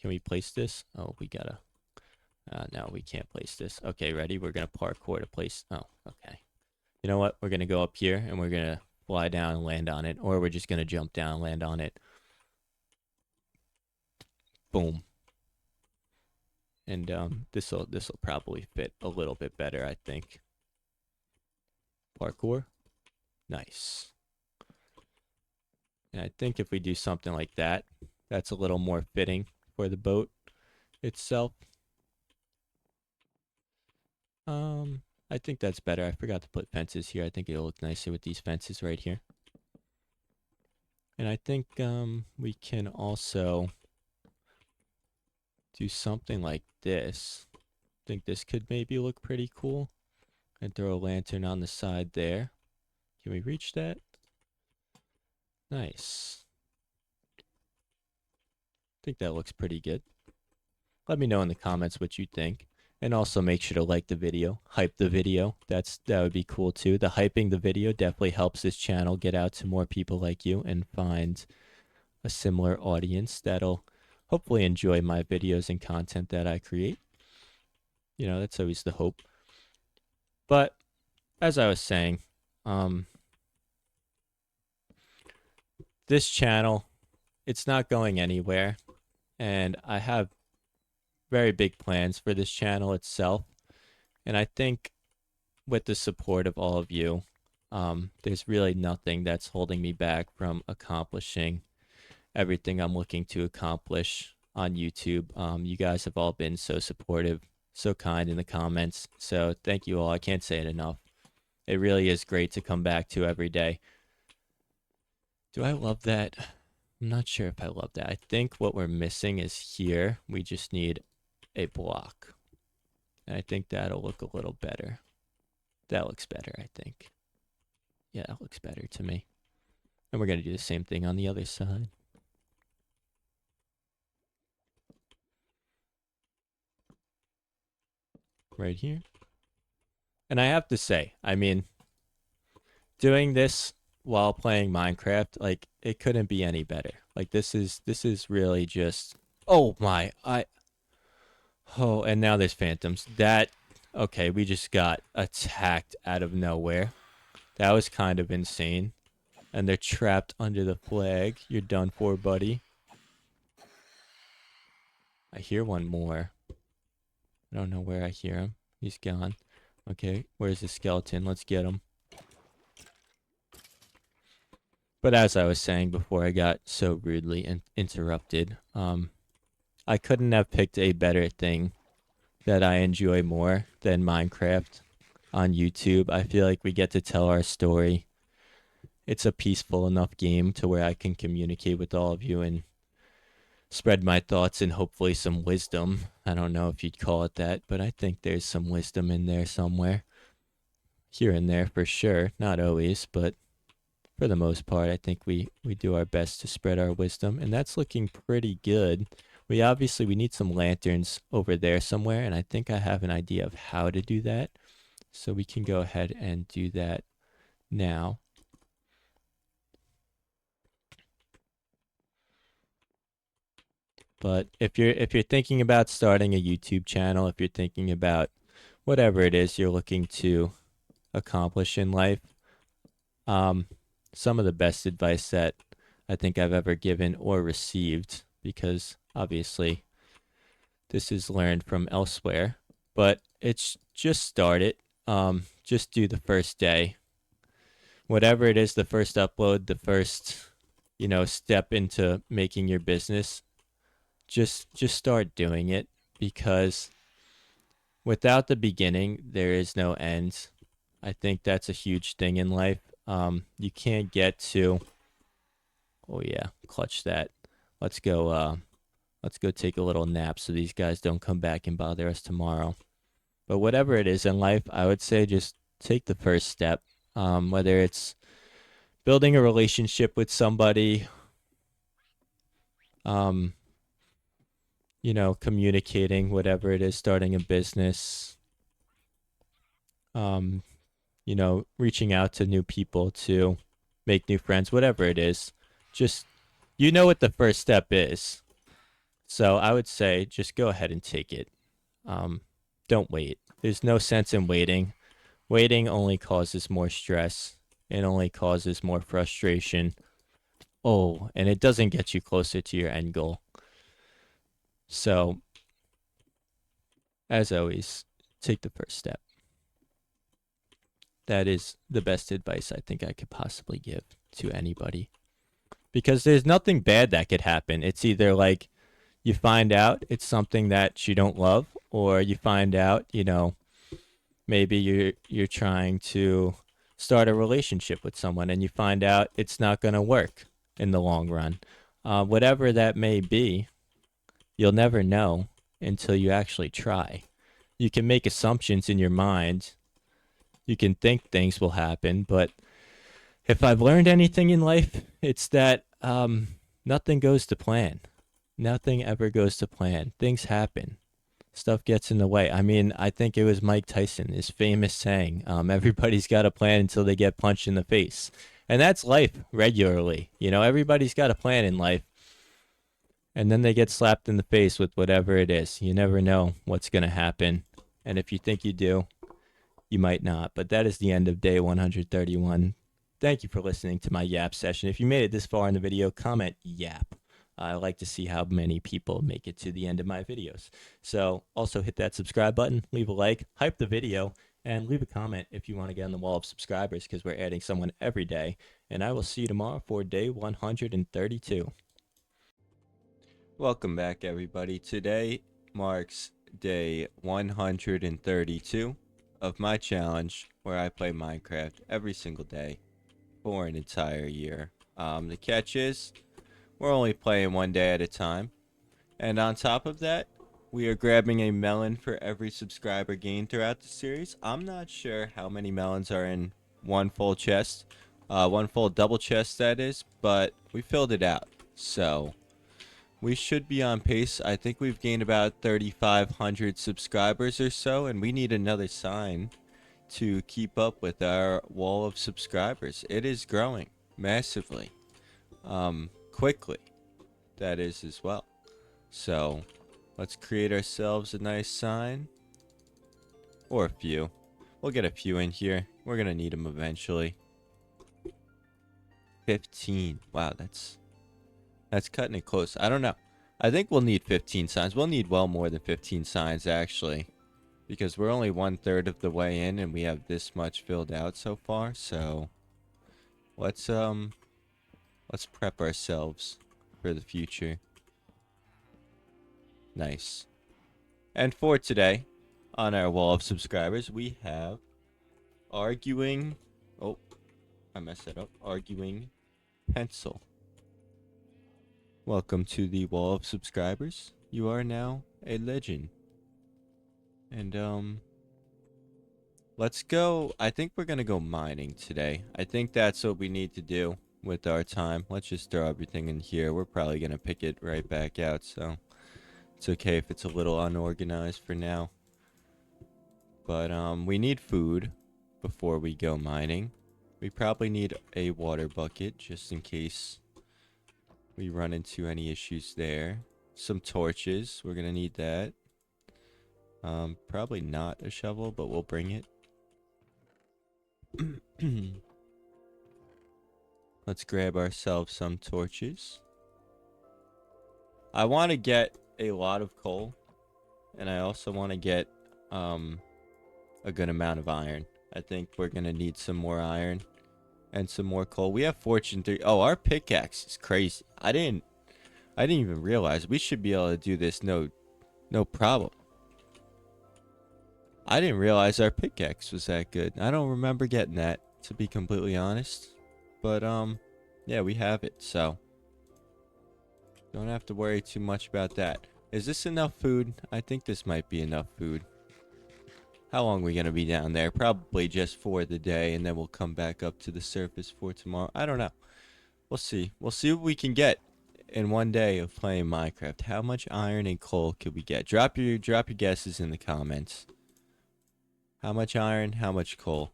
A: Can we place this? Oh, we gotta. No, we can't place this. Okay, ready? We're going to parkour to place. Oh, okay. You know what? We're going to go up here and we're going to fly down and land on it. Or we're just going to jump down and land on it. Boom. And this'll probably fit a little bit better, I think. Parkour. Nice. And I think if we do something like that, that's a little more fitting for the boat itself. I think that's better. I forgot to put fences here. I think it'll look nicer with these fences right here. And I think we can also do something like this. I think this could maybe look pretty cool. And throw a lantern on the side there. Can we reach that? Nice. I think that looks pretty good. Let me know in the comments what you think. And also make sure to like the video, hype the video. That would be cool too. The hyping the video definitely helps this channel get out to more people like you and find a similar audience that'll hopefully enjoy my videos and content that I create. That's always the hope. But as I was saying, this channel, it's not going anywhere, and I have very big plans for this channel itself. And I think with the support of all of you, There's really nothing that's holding me back from accomplishing everything I'm looking to accomplish on YouTube. You guys have all been so supportive, so kind in the comments. So thank you all. I can't say it enough. It really is great to come back to every day. Do I love that? I'm not sure if I love that. I think what we're missing is here. We just need a block. And I think that'll look a little better. That looks better, I think. Yeah, that looks better to me. And we're going to do the same thing on the other side. Right here. And I have to say, I mean, doing this while playing Minecraft, like, it couldn't be any better. Like, this is really just, oh my, oh, and now there's phantoms. Okay, we just got attacked out of nowhere. That was kind of insane. And they're trapped under the flag. You're done for, buddy. I hear one more. I don't know where I hear him. He's gone. Okay, where's the skeleton? Let's get him. But as I was saying before I got so rudely interrupted, I couldn't have picked a better thing that I enjoy more than Minecraft on YouTube. I feel like we get to tell our story. It's a peaceful enough game to where I can communicate with all of you and spread my thoughts and hopefully some wisdom. I don't know if you'd call it that, but I think there's some wisdom in there somewhere. Here and there for sure. Not always, but for the most part, I think we do our best to spread our wisdom, and that's looking pretty good. We need some lanterns over there somewhere, and I think I have an idea of how to do that. So we can go ahead and do that now. But if you're thinking about starting a YouTube channel, if you're thinking about whatever it is you're looking to accomplish in life, some of the best advice that I think I've ever given or received, because obviously this is learned from elsewhere, but it's just start it. Just do the first day. Whatever it is, the first upload, the first, step into making your business, just start doing it, because without the beginning, there is no end. I think that's a huge thing in life. You can't get to, oh yeah, clutch that. Let's go take a little nap so these guys don't come back and bother us tomorrow. But whatever it is in life, I would say just take the first step. Whether it's building a relationship with somebody, communicating, whatever it is, starting a business, reaching out to new people to make new friends, whatever it is, just, what the first step is. So I would say just go ahead and take it. Don't wait. There's no sense in waiting. Waiting only causes more stress. It only causes more frustration. Oh, and it doesn't get you closer to your end goal. So, as always, take the first step. That is the best advice I think I could possibly give to anybody. Because there's nothing bad that could happen. It's either like you find out it's something that you don't love, or you find out, maybe you're trying to start a relationship with someone and you find out it's not going to work in the long run. Whatever that may be, you'll never know until you actually try. You can make assumptions in your mind. You can think things will happen, but if I've learned anything in life, it's that nothing goes to plan. Nothing ever goes to plan. Things happen. Stuff gets in the way. I mean, I think it was Mike Tyson, his famous saying, everybody's got a plan until they get punched in the face. And that's life regularly. Everybody's got a plan in life. And then they get slapped in the face with whatever it is. You never know what's going to happen. And if you think you do, you might not. But that is the end of day 131. Thank you for listening to my yap session. If you made it this far in the video, comment yap. I like to see how many people make it to the end of my videos. So also hit that subscribe button, leave a like, hype the video, And leave a comment if you want to get on the wall of subscribers because we're adding someone every day. And I will see you tomorrow for day 132. Welcome back, everybody. Today marks day 132 of my challenge where I play Minecraft every single day for an entire year. The catch is we're only playing one day at a time. And on top of that, we are grabbing a melon for every subscriber gained throughout the series. I'm not sure how many melons are in one full chest, one full double chest that is, but we filled it out. So we should be on pace. I think we've gained about 3,500 subscribers or so, and we need another sign to keep up with our wall of subscribers. It is growing massively, quickly, that is as well. So let's create ourselves a nice sign, or a few. We'll get a few in here. We're gonna need them eventually. 15. Wow, that's cutting it close. I don't know. I think we'll need 15 signs. We'll need well more than 15 signs actually, because we're only 1/3 of the way in and we have this much filled out so far. So let's prep ourselves for the future. Nice. And for today, on our wall of subscribers, we have arguing. Oh, I messed that up. Arguing pencil. Welcome to the wall of subscribers. You are now a legend. And let's go. I think we're gonna go mining today. I think that's what we need to do with our time. Let's just throw everything in here. We're probably gonna pick it right back out, so it's okay if it's a little unorganized for now. But we need food before we go mining. We probably need a water bucket just in case we run into any issues there. Some torches, we're gonna need that. Probably not a shovel, but we'll bring it. Let's grab ourselves some torches. I want to get a lot of coal, and I also want to get a good amount of iron. I think we're gonna need some more iron and some more coal. We have fortune 3. Oh, our pickaxe is crazy. I didn't even realize we should be able to do this no problem. I didn't realize our pickaxe was that good. I don't remember getting that, to be completely honest. But yeah, we have it, so don't have to worry too much about that. Is this enough food? I think this might be enough food. How long are we going to be down there? Probably just for the day, and then we'll come back up to the surface for tomorrow. I don't know. We'll see. We'll see what we can get in one day of playing Minecraft. How much iron and coal could we get? Drop your guesses in the comments. How much iron? How much coal?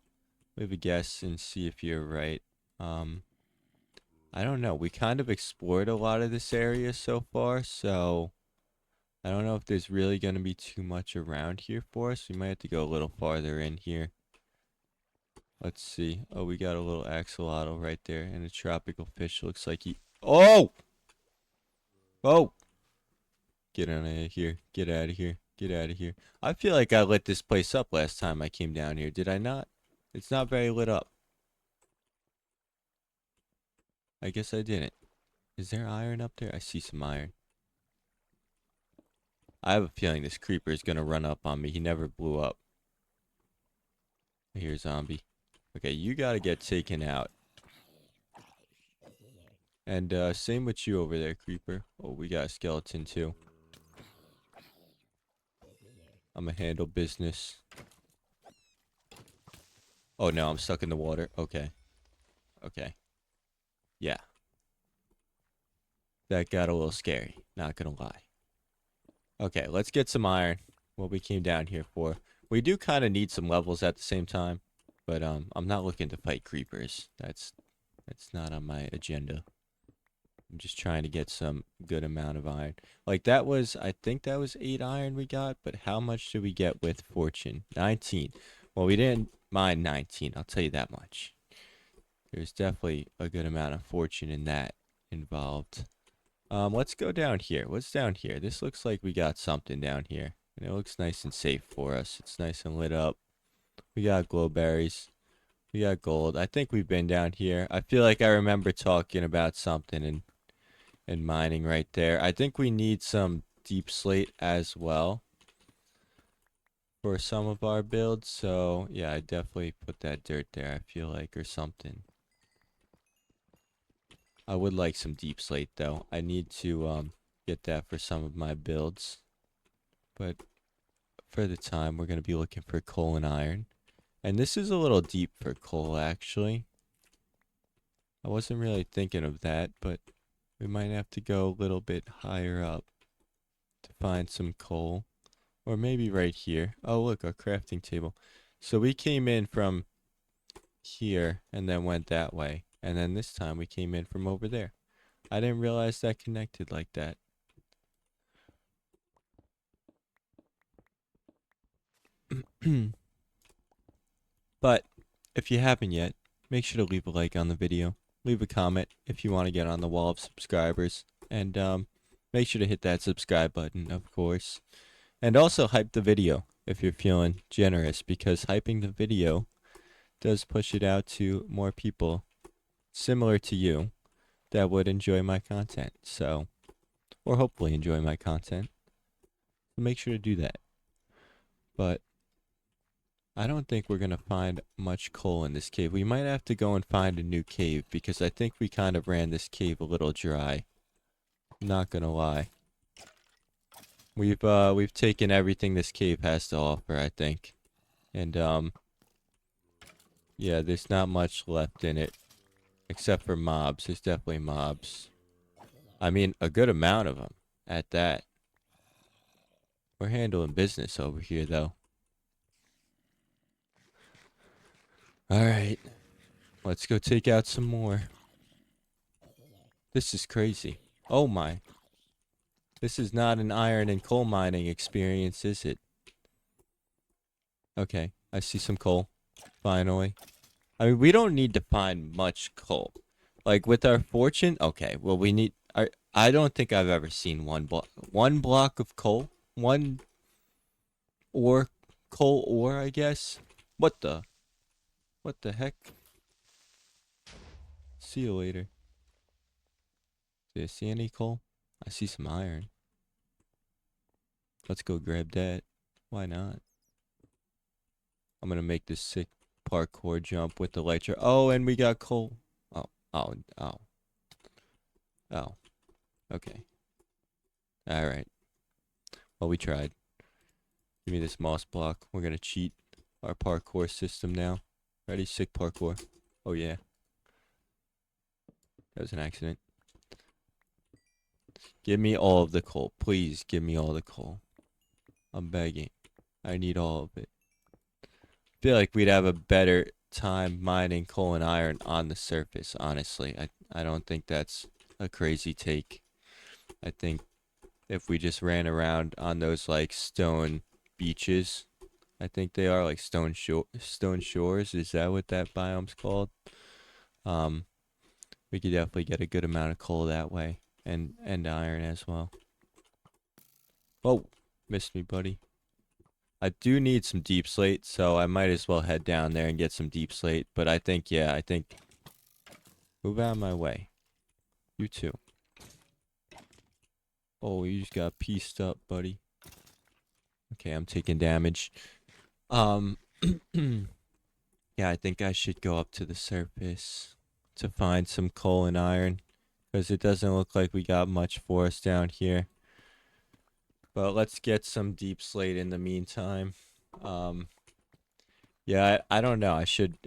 A: Leave a guess and see if you're right. I don't know. We kind of explored a lot of this area so far, so I don't know if there's really going to be too much around here for us. We might have to go a little farther in here. Let's see. Oh, we got a little axolotl right there and a tropical fish. Looks like he... Oh! Oh! Get out of here. Get out of here. Get out of here. I feel like I lit this place up last time I came down here. Did I not? It's not very lit up. I guess I didn't. Is there iron up there? I see some iron. I have a feeling this creeper is going to run up on me. He never blew up. I hear a zombie. Okay, you got to get taken out. And same with you over there, creeper. Oh, we got a skeleton too. I'm going to handle business. Oh no, I'm stuck in the water. Okay. Okay. Yeah. That got a little scary. Not going to lie. Okay, let's get some iron. What we came down here for. We do kind of need some levels at the same time. But I'm not looking to fight creepers. That's not on my agenda. I'm just trying to get some good amount of iron. Like that was, I think that was 8 iron we got. But how much did we get with fortune? 19. Well, we didn't mine 19. I'll tell you that much. There's definitely a good amount of fortune in that involved. Let's go down here. What's down here? This looks like we got something down here. And it looks nice and safe for us. It's nice and lit up. We got glowberries. We got gold. I think we've been down here. I feel like I remember talking about something and mining right there. I think we need some deep slate as well for some of our builds. So yeah, I definitely put that dirt there, I feel like, or something. I would like some deep slate though. I need to get that for some of my builds. But for the time, we're gonna be looking for coal and iron. And this is a little deep for coal actually. I wasn't really thinking of that, but we might have to go a little bit higher up to find some coal. Or maybe right here. Oh, look, our crafting table. So we came in from here and then went that way. And then this time we came in from over there. I didn't realize that connected like that. But if you haven't yet, make sure to leave a like on the video. Leave a comment if you want to get on the wall of subscribers. And make sure to hit that subscribe button, of course. And also hype the video if you're feeling generous, because hyping the video does push it out to more people similar to you that would enjoy my content. So, or hopefully enjoy my content. So make sure to do that. But I don't think we're going to find much coal in this cave. We might have to go and find a new cave because I think we kind of ran this cave a little dry. Not going to lie. We've taken everything this cave has to offer, I think. And yeah, there's not much left in it except for mobs. There's definitely mobs. I mean, a good amount of them at that. We're handling business over here though. All right. Let's go take out some more. This is crazy. Oh my. This is not an iron and coal mining experience, is it? Okay, I see some coal. Finally. I mean, we don't need to find much coal. Like, with our fortune... Okay, well, we need... I don't think I've ever seen one block of coal. One ore... Coal ore, I guess. What the heck? See you later. Do I see any coal? I see some iron. Let's go grab that. Why not? I'm gonna make this sick parkour jump with the elytra. Oh, and we got coal. Oh. Okay. Alright. Well, we tried. Give me this moss block. We're gonna cheat our parkour system now. Ready? Sick parkour. Oh, yeah. That was an accident. Give me all of the coal. Please give me all the coal. I'm begging. I need all of it. I feel like we'd have a better time mining coal and iron on the surface, honestly. I don't think that's a crazy take. I think if we just ran around on those like stone beaches, I think they are like stone shores. Is that what that biome's called? We could definitely get a good amount of coal that way, and iron as well. Oh, missed me, buddy. I do need some deep slate, so I might as well head down there and get some deep slate. But I think, yeah, move out of my way. You too. Oh, you just got pieced up, buddy. Okay, I'm taking damage. Yeah, I think I should go up to the surface to find some coal and iron, because it doesn't look like we got much for us down here. But let's get some deep slate in the meantime. Yeah, I don't know. I should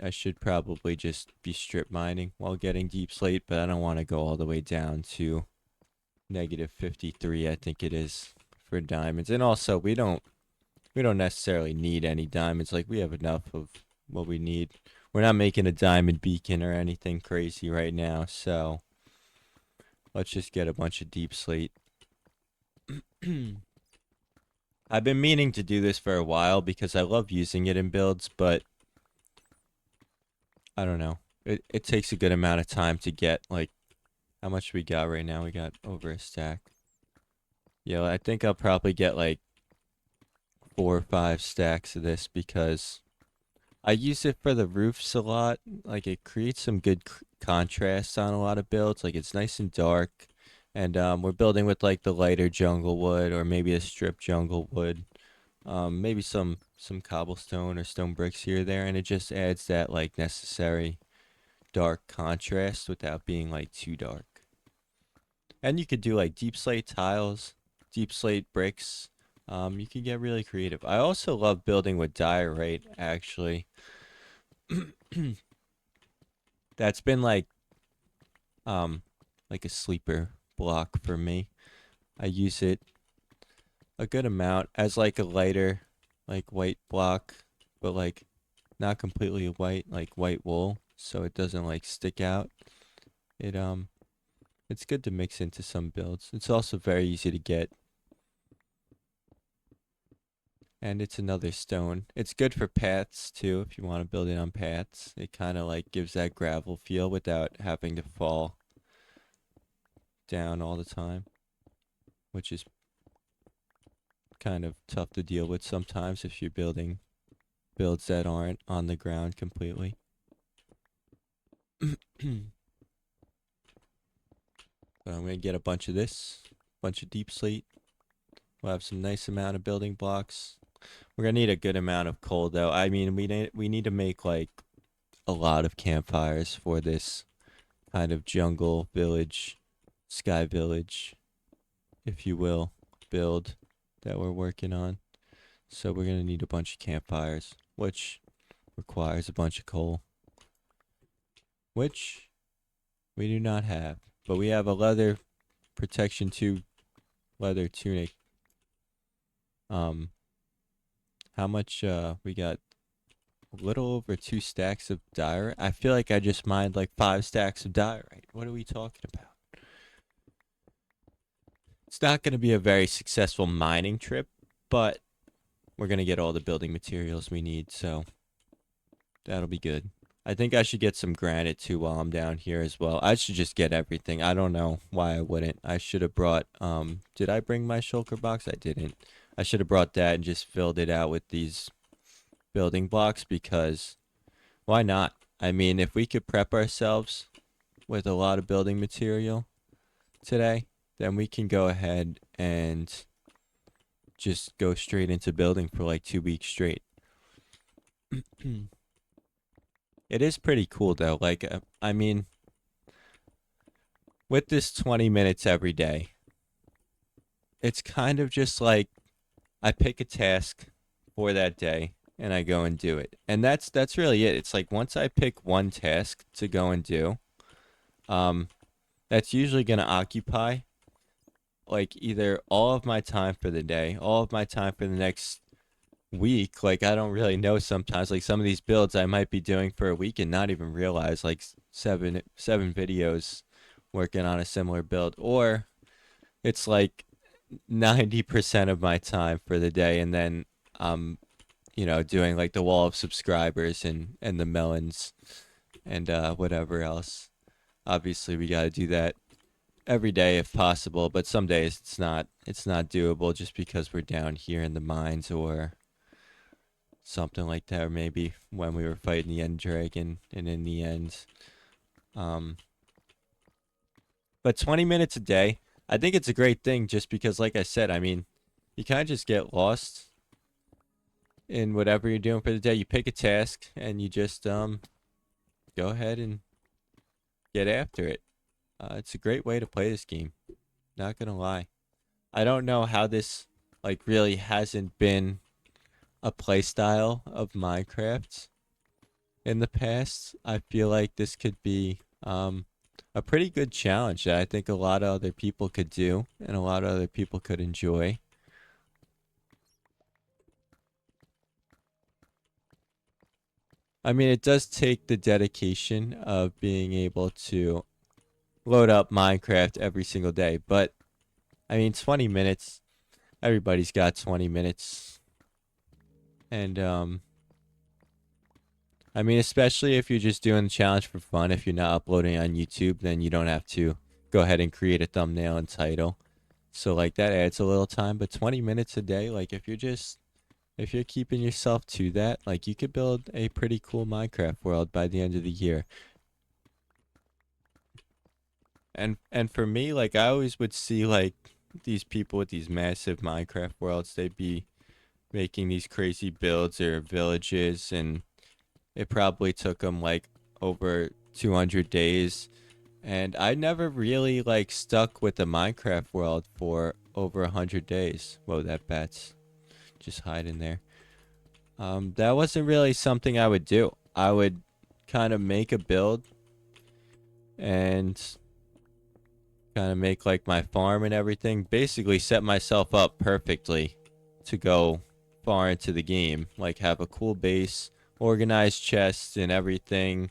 A: probably just be strip mining while getting deep slate, but I don't want to go all the way down to -53, I think it is, for diamonds. And also, we don't necessarily need any diamonds. Like, we have enough of what we need. We're not making a diamond beacon or anything crazy right now, so let's just get a bunch of deep slate. I've been meaning to do this for a while because I love using it in builds, but I don't know. It takes a good amount of time to get, like, how much we got right now? We got over a stack. Yeah, I think I'll probably get like 4 or 5 stacks of this because I use it for the roofs a lot. Like it creates some good contrast on a lot of builds. Like it's nice and dark, and we're building with like the lighter jungle wood or maybe a strip jungle wood. Maybe some cobblestone or stone bricks here or there, and it just adds that like necessary dark contrast without being like too dark. And you could do like deep slate tiles, deep slate bricks. You can get really creative. I also love building with diorite, actually. That's been um like a sleeper block for me. I use it a good amount as like a lighter like white block, but like not completely white, like white wool, so it doesn't like stick out. It it's good to mix into some builds. It's also very easy to get, and it's another stone. It's good for paths too if you want to build it on paths. It kind of like gives that gravel feel without having to fall down all the time, which is kind of tough to deal with sometimes if you're building builds that aren't on the ground completely. But I'm gonna get a bunch of this, bunch of deep slate. We'll have some nice amount of building blocks. We're gonna need a good amount of coal though. I mean, we need to make like a lot of campfires for this kind of jungle village, sky village, if you will, build that we're working on. So we're gonna need a bunch of campfires, which requires a bunch of coal, which we do not have. But we have a leather protection 2 leather tunic. Um, how much we got? A little over 2 stacks of diorite. I feel like I just mined like 5 stacks of diorite. What are we talking about? It's not going to be a very successful mining trip, but we're going to get all the building materials we need, so that'll be good. I think I should get some granite too while I'm down here as well. I should just get everything. I don't know why I wouldn't. I should have brought did I bring my shulker box? I didn't. I should have brought that and just filled it out with these building blocks because why not? I mean, if we could prep ourselves with a lot of building material today, then we can go ahead and just go straight into building for like 2 weeks straight. It is pretty cool though. Like, I mean, with this 20 minutes every day, it's kind of just like I pick a task for that day and I go and do it. And that's really it. It's like once I pick one task to go and do, um, that's usually gonna occupy like either all of my time for the day, all of my time for the next week. Like I don't really know sometimes. Like some of these builds I might be doing for a week and not even realize like seven videos working on a similar build. Or it's like 90% of my time for the day and then doing like the wall of subscribers and the melons and whatever else. Obviously we gotta do that every day if possible, but some days it's not doable just because we're down here in the mines or something like that, or maybe when we were fighting the end dragon and in the end. Um but 20 minutes a day, I think it's a great thing just because like I said, I mean, you kind of just get lost in whatever you're doing for the day. You pick a task and you just go ahead and get after it. It's a great way to play this game. Not gonna lie. I don't know how this like really hasn't been a play style of Minecraft in the past. I feel like this could be a pretty good challenge that I think a lot of other people could do and a lot of other people could enjoy. I mean, it does take the dedication of being able to load up Minecraft every single day, but I mean, 20 minutes, everybody's got 20 minutes. And I mean, especially if you're just doing the challenge for fun, if you're not uploading on YouTube, then you don't have to go ahead and create a thumbnail and title. So like that adds a little time, but 20 minutes a day, like if you're just if you're keeping yourself to that, like you could build a pretty cool Minecraft world by the end of the year. And for me, like I always would see like these people with these massive Minecraft worlds, they'd be making these crazy builds or villages, and it probably took them like over 200 days. And I never really like stuck with the Minecraft world for over 100 days. Whoa, that bat's just hiding there. That wasn't really something I would do. I would kind of make a build and kind of make like my farm and everything. Basically, set myself up perfectly to go far into the game. Like, have a cool base, organized chests and everything,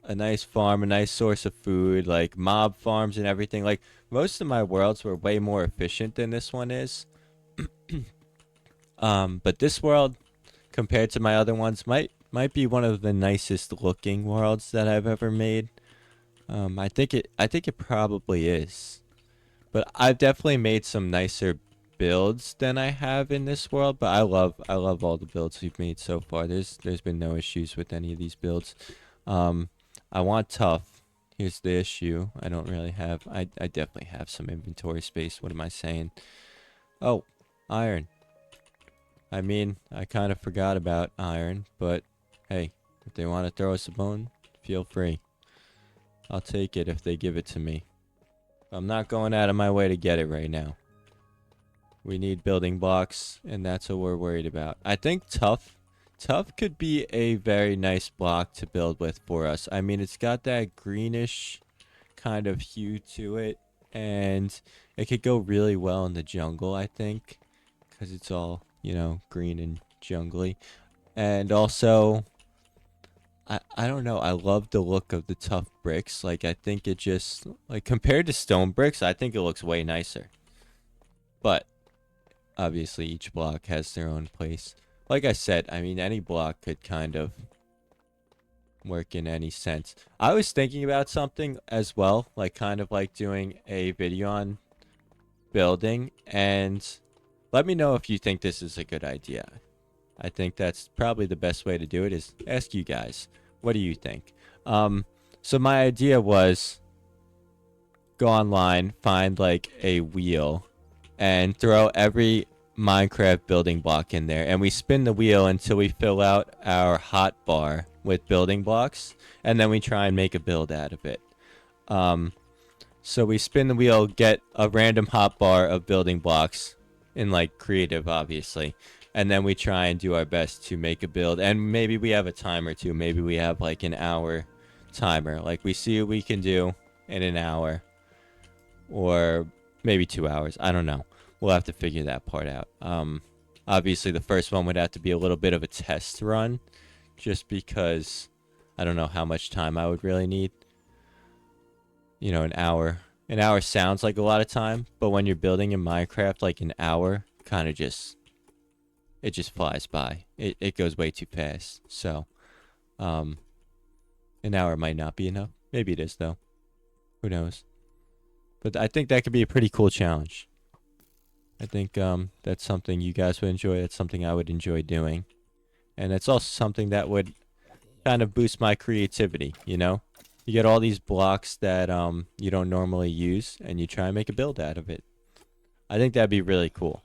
A: a nice farm, a nice source of food, like mob farms and everything. Like, most of my worlds were way more efficient than this one is. But this world, compared to my other ones, might be one of the nicest looking worlds that I've ever made. I think it probably is. But I've definitely made some nicer builds than I have in this world, but I love all the builds we've made so far. There's been no issues with any of these builds. Um I want tough. Here's the issue. I don't really have I definitely have some inventory space. What am I saying? Oh, iron. I mean, I kind of forgot about iron, but hey, if they want to throw us a bone, feel free. I'll take it if they give it to me. I'm not going out of my way to get it right now. We need building blocks, and that's what we're worried about. I think tough could be a very nice block to build with for us. I mean, it's got that greenish kind of hue to it, and it could go really well in the jungle, I think, because it's all, green and jungly. And also, I don't know. I love the look of the tough bricks. Like I think it just like compared to stone bricks, I think it looks way nicer. But obviously each block has their own place. Like I said, I mean any block could kind of work in any sense. I was thinking about something as well, like kind of like doing a video on building, and let me know if you think this is a good idea. I think that's probably the best way to do it is ask you guys. What do you think? Um, so my idea was go online, find like a wheel, and throw every Minecraft building block in there, and we spin the wheel until we fill out our hot bar with building blocks, and then we try and make a build out of it. Um, so we spin the wheel, get a random hot bar of building blocks in like creative, obviously. And then we try and do our best to make a build. And maybe we have a timer too. Maybe we have like an hour timer. Like we see what we can do in an hour. Or maybe 2 hours. I don't know. We'll have to figure that part out. Obviously the first one would have to be a little bit of a test run. Just because I don't know how much time I would really need. An hour. An hour sounds like a lot of time, but when you're building in Minecraft, like an hour kind of it just flies by. It goes way too fast. So, an hour might not be enough. Maybe it is though. Who knows? But I think that could be a pretty cool challenge. I think that's something you guys would enjoy. That's something I would enjoy doing, and it's also something that would kind of boost my creativity. You get all these blocks that you don't normally use, and you try and make a build out of it. I think that'd be really cool.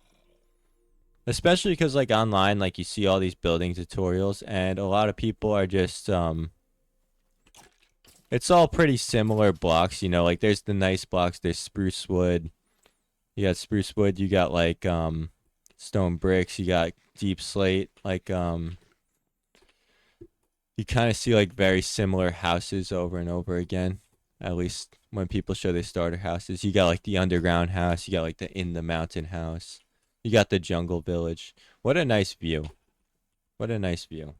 A: Especially because like online, like you see all these building tutorials, and a lot of people are just it's all pretty similar blocks. Like there's the nice blocks. There's spruce wood. You got spruce wood. You got like stone bricks. You got deep slate. Like you kind of see like very similar houses over and over again. At least when people show their starter houses, you got like the underground house. You got like the in the mountain house. You got the jungle village. What a nice view. What a nice view.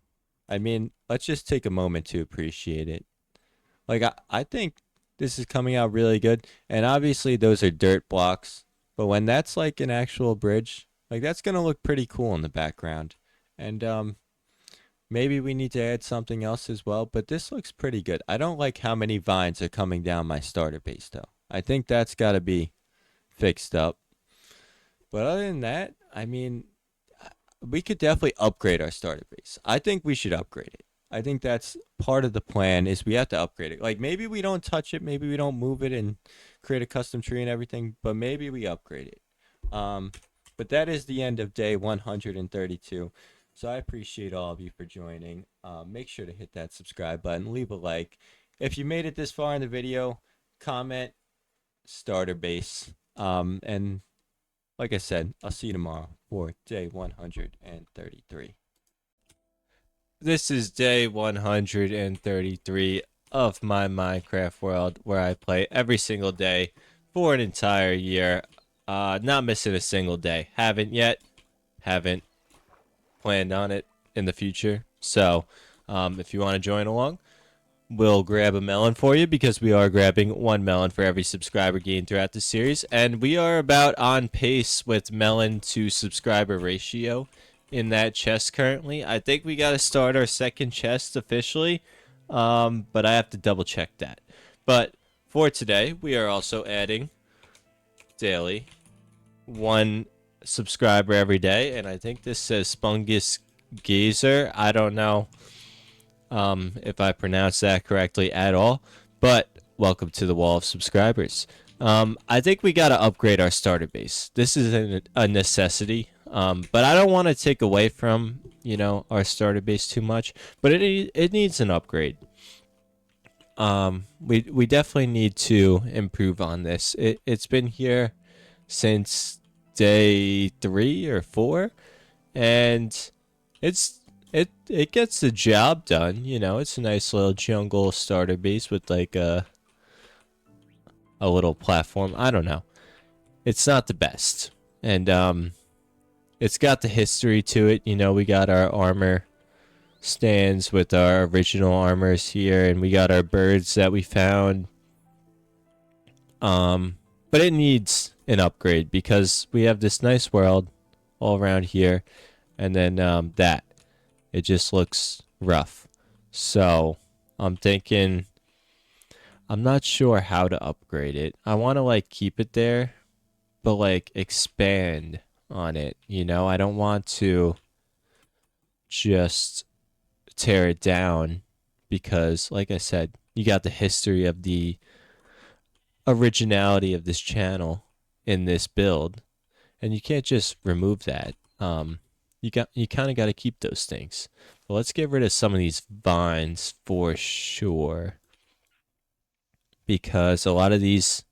A: I mean, let's just take a moment to appreciate it. Like, I think this is coming out really good. And obviously, those are dirt blocks. But when that's like an actual bridge, like that's going to look pretty cool in the background. And maybe we need to add something else as well. But this looks pretty good. I don't like how many vines are coming down my starter base, though. I think that's got to be fixed up. But other than that, I mean, we could definitely upgrade our starter base. I think we should upgrade it. I think that's part of the plan is we have to upgrade it. Like maybe we don't touch it, maybe we don't move it and create a custom tree and everything, but maybe we upgrade it. But that is the end of day 132. So I appreciate all of you for joining. Make sure to hit that subscribe button, leave a like. If you made it this far in the video, comment starter base. And like I said, I'll see you tomorrow for day 133. This is day 133 of my Minecraft world where I play every single day for an entire year. Not missing a single day. Haven't yet. Haven't planned on it in the future. So, if you want to join along, we'll grab a melon for you because we are grabbing one melon for every subscriber gained throughout the series. And we are about on pace with melon to subscriber ratio in that chest currently. I think we got to start our second chest officially, but I have to double check that. But for today, we are also adding daily one subscriber every day, and I think this says Spungus Gazer. I don't know if I pronounced that correctly at all, but welcome to the wall of subscribers. I think we got to upgrade our starter base. This is a necessity, but I don't want to take away from our starter base too much, but it needs an upgrade. We definitely need to improve on this. It's been here since day 3 or 4, and it gets the job done. It's a nice little jungle starter base with like a little platform. I don't know. It's not the best, and it's got the history to it. We got our armor stands with our original armors here, and we got our birds that we found. But it needs an upgrade because we have this nice world all around here, and then that it just looks rough. So I'm thinking, I'm not sure how to upgrade it. I want to like keep it there, but like expand on it. I don't want to just tear it down because, like I said, you got the history of the originality of this channel in this build, and you can't just remove that. You kind of got to keep those things. But let's get rid of some of these vines for sure, because a lot of these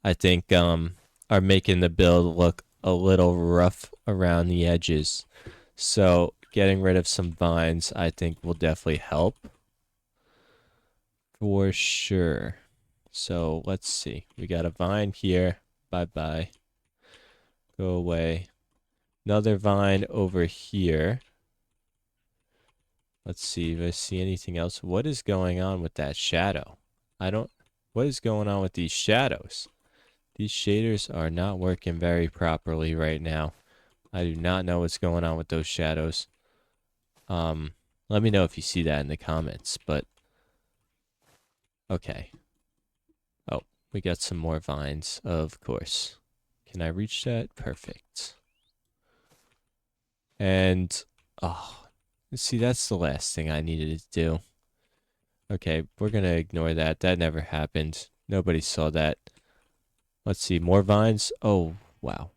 A: I think are making the build look a little rough around the edges. So getting rid of some vines I think will definitely help for sure. So let's see. We got a vine here. Bye-bye. Go away. Another vine over here. Let's see if I see anything else. What is going on with that shadow? What is going on with these shadows? These shaders are not working very properly right now. I do not know what's going on with those shadows. Let me know if you see that in the comments, but okay. Oh, we got some more vines, of course. Can I reach that? Perfect. And, oh, see, that's the last thing I needed to do. Okay, we're going to ignore that. That never happened. Nobody saw that. Let's see, more vines. Oh, wow.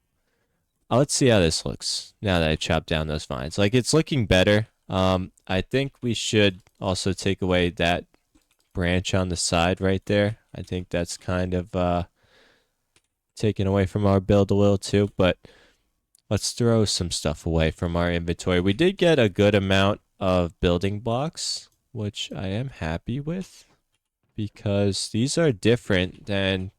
A: Let's see how this looks now that I chopped down those vines. Like, it's looking better. I think we should also take away that branch on the side right there. I think that's kind of taken away from our build a little too, but let's throw some stuff away from our inventory. We did get a good amount of building blocks, which I am happy with because these are different than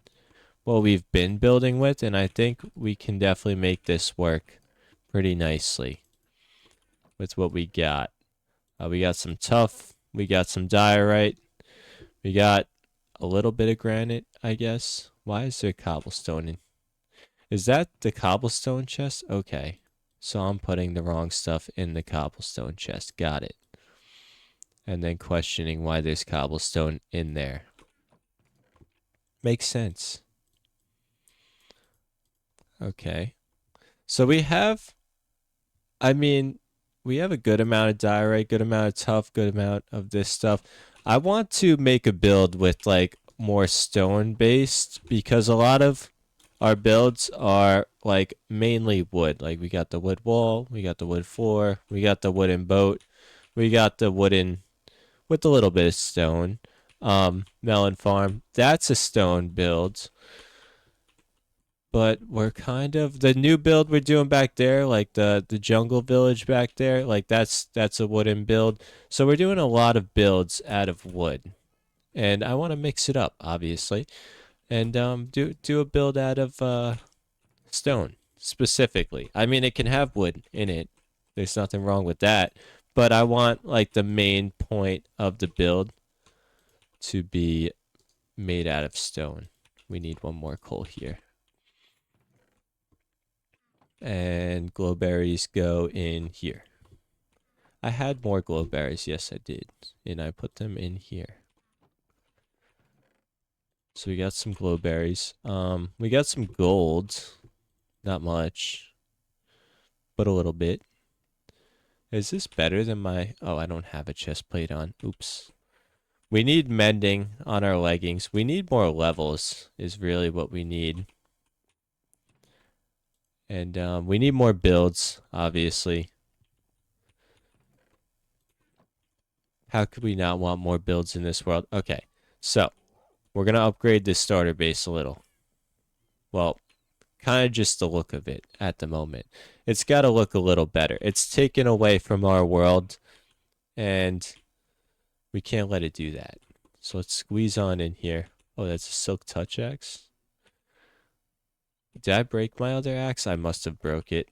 A: what we've been building with, and I think we can definitely make this work pretty nicely with what we got. We got some tuff, we got some diorite, we got a little bit of granite, I guess. Why is there cobblestone in? Is that the cobblestone chest? Okay. So I'm putting the wrong stuff in the cobblestone chest. Got it. And then questioning why there's cobblestone in there. Makes sense. Okay. So we have I mean, we have a good amount of diorite, good amount of tough, good amount of this stuff. I want to make a build with like more stone based because a lot of our builds are like mainly wood. Like we got the wood wall, we got the wood floor, we got the wooden boat, we got the wooden with a little bit of stone. Melon farm, that's a stone build. But we're kind of the new build we're doing back there, like the jungle village back there, like that's a wooden build. So we're doing a lot of builds out of wood, and I want to mix it up, obviously, and do a build out of stone specifically. I mean, it can have wood in it. There's nothing wrong with that, but I want like the main point of the build to be made out of stone. We need one more coal here. And glowberries go in here. I had more glowberries, yes I did, and I put them in here. So we got some glowberries. We got some gold, not much, but a little bit. Is this better than my? Oh, I don't have a chest plate on. Oops. We need mending on our leggings. We need more levels. Is really what we need. And we need more builds, obviously. How could we not want more builds in this world? Okay, so we're going to upgrade this starter base a little. Well, kind of just the look of it at the moment. It's got to look a little better. It's taken away from our world, and we can't let it do that. So let's squeeze on in here. Oh, that's a silk touch axe. Did I break my other axe? I must have broke it.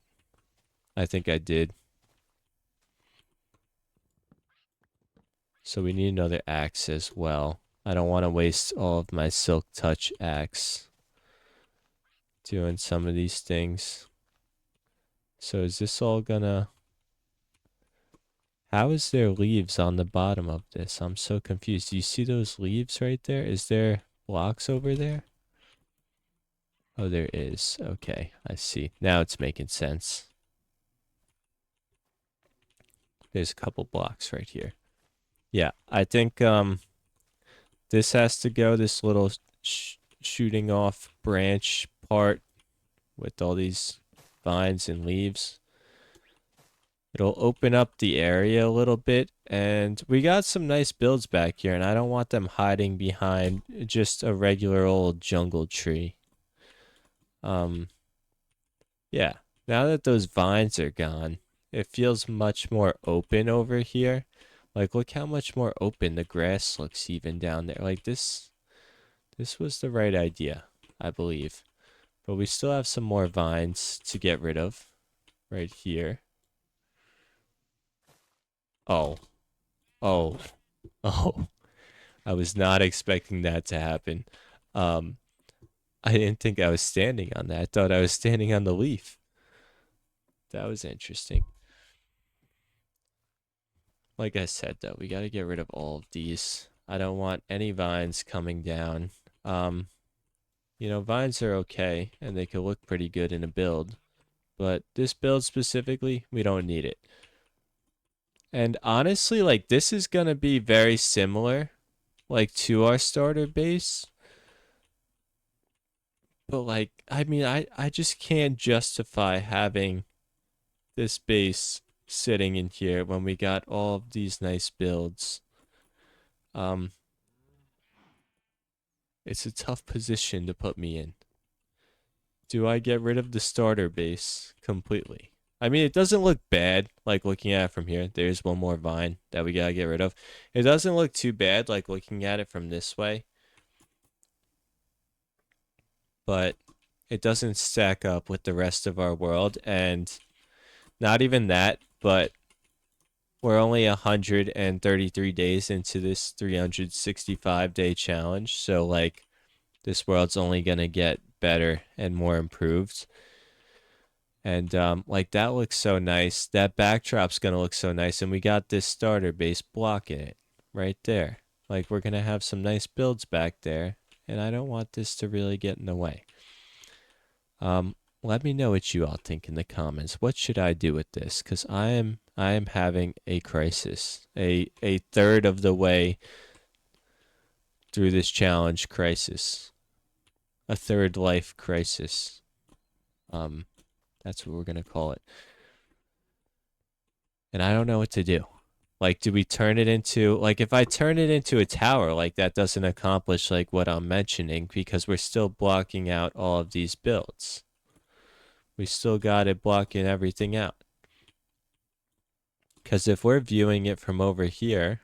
A: I think I did. So we need another axe as well. I don't want to waste all of my silk touch axe doing some of these things. So is this all gonna... How is there leaves on the bottom of this? I'm so confused. Do you see those leaves right there? Is there blocks over there? Oh, there is. Okay, I see. Now it's making sense. There's a couple blocks right here. Yeah, I think this has to go, this little shooting off branch part with all these vines and leaves. It'll open up the area a little bit, and we got some nice builds back here, and I don't want them hiding behind just a regular old jungle tree. Yeah, now that those vines are gone, it feels much more open over here. Like, look how much more open the grass looks even down there. Like, this was the right idea, I believe. But we still have some more vines to get rid of right here. Oh, oh, oh. I was not expecting that to happen. Um, I didn't think I was standing on that. I thought I was standing on the leaf. That was interesting. Like I said, though, we got to get rid of all of these. I don't want any vines coming down. Um, vines are okay, and they can look pretty good in a build. But this build specifically, we don't need it. And honestly, like, this is going to be very similar, like, to our starter base. But, like, I mean, I just can't justify having this base sitting in here when we got all of these nice builds. Um, it's a tough position to put me in. Do I get rid of the starter base completely? I mean, it doesn't look bad, like looking at it from here. There's one more vine that we gotta get rid of. It doesn't look too bad, like looking at it from this way. But it doesn't stack up with the rest of our world, and not even that, but we're only 133 days into this 365-day challenge, so like this world's only gonna get better and more improved. And like that looks so nice. That backdrop's gonna look so nice, and we got this starter base blocking it right there. Like we're gonna have some nice builds back there, and I don't want this to really get in the way. let me know what you all think in the comments. What should I do with this? Because I am having a crisis. A third of the way through this challenge crisis. A third life crisis. That's what we're gonna call it. And I don't know what to do. Like, do we turn it into, like, if I turn it into a tower, like, that doesn't accomplish, like, what I'm mentioning, because we're still blocking out all of these builds. We still got it blocking everything out. Because if we're viewing it from over here,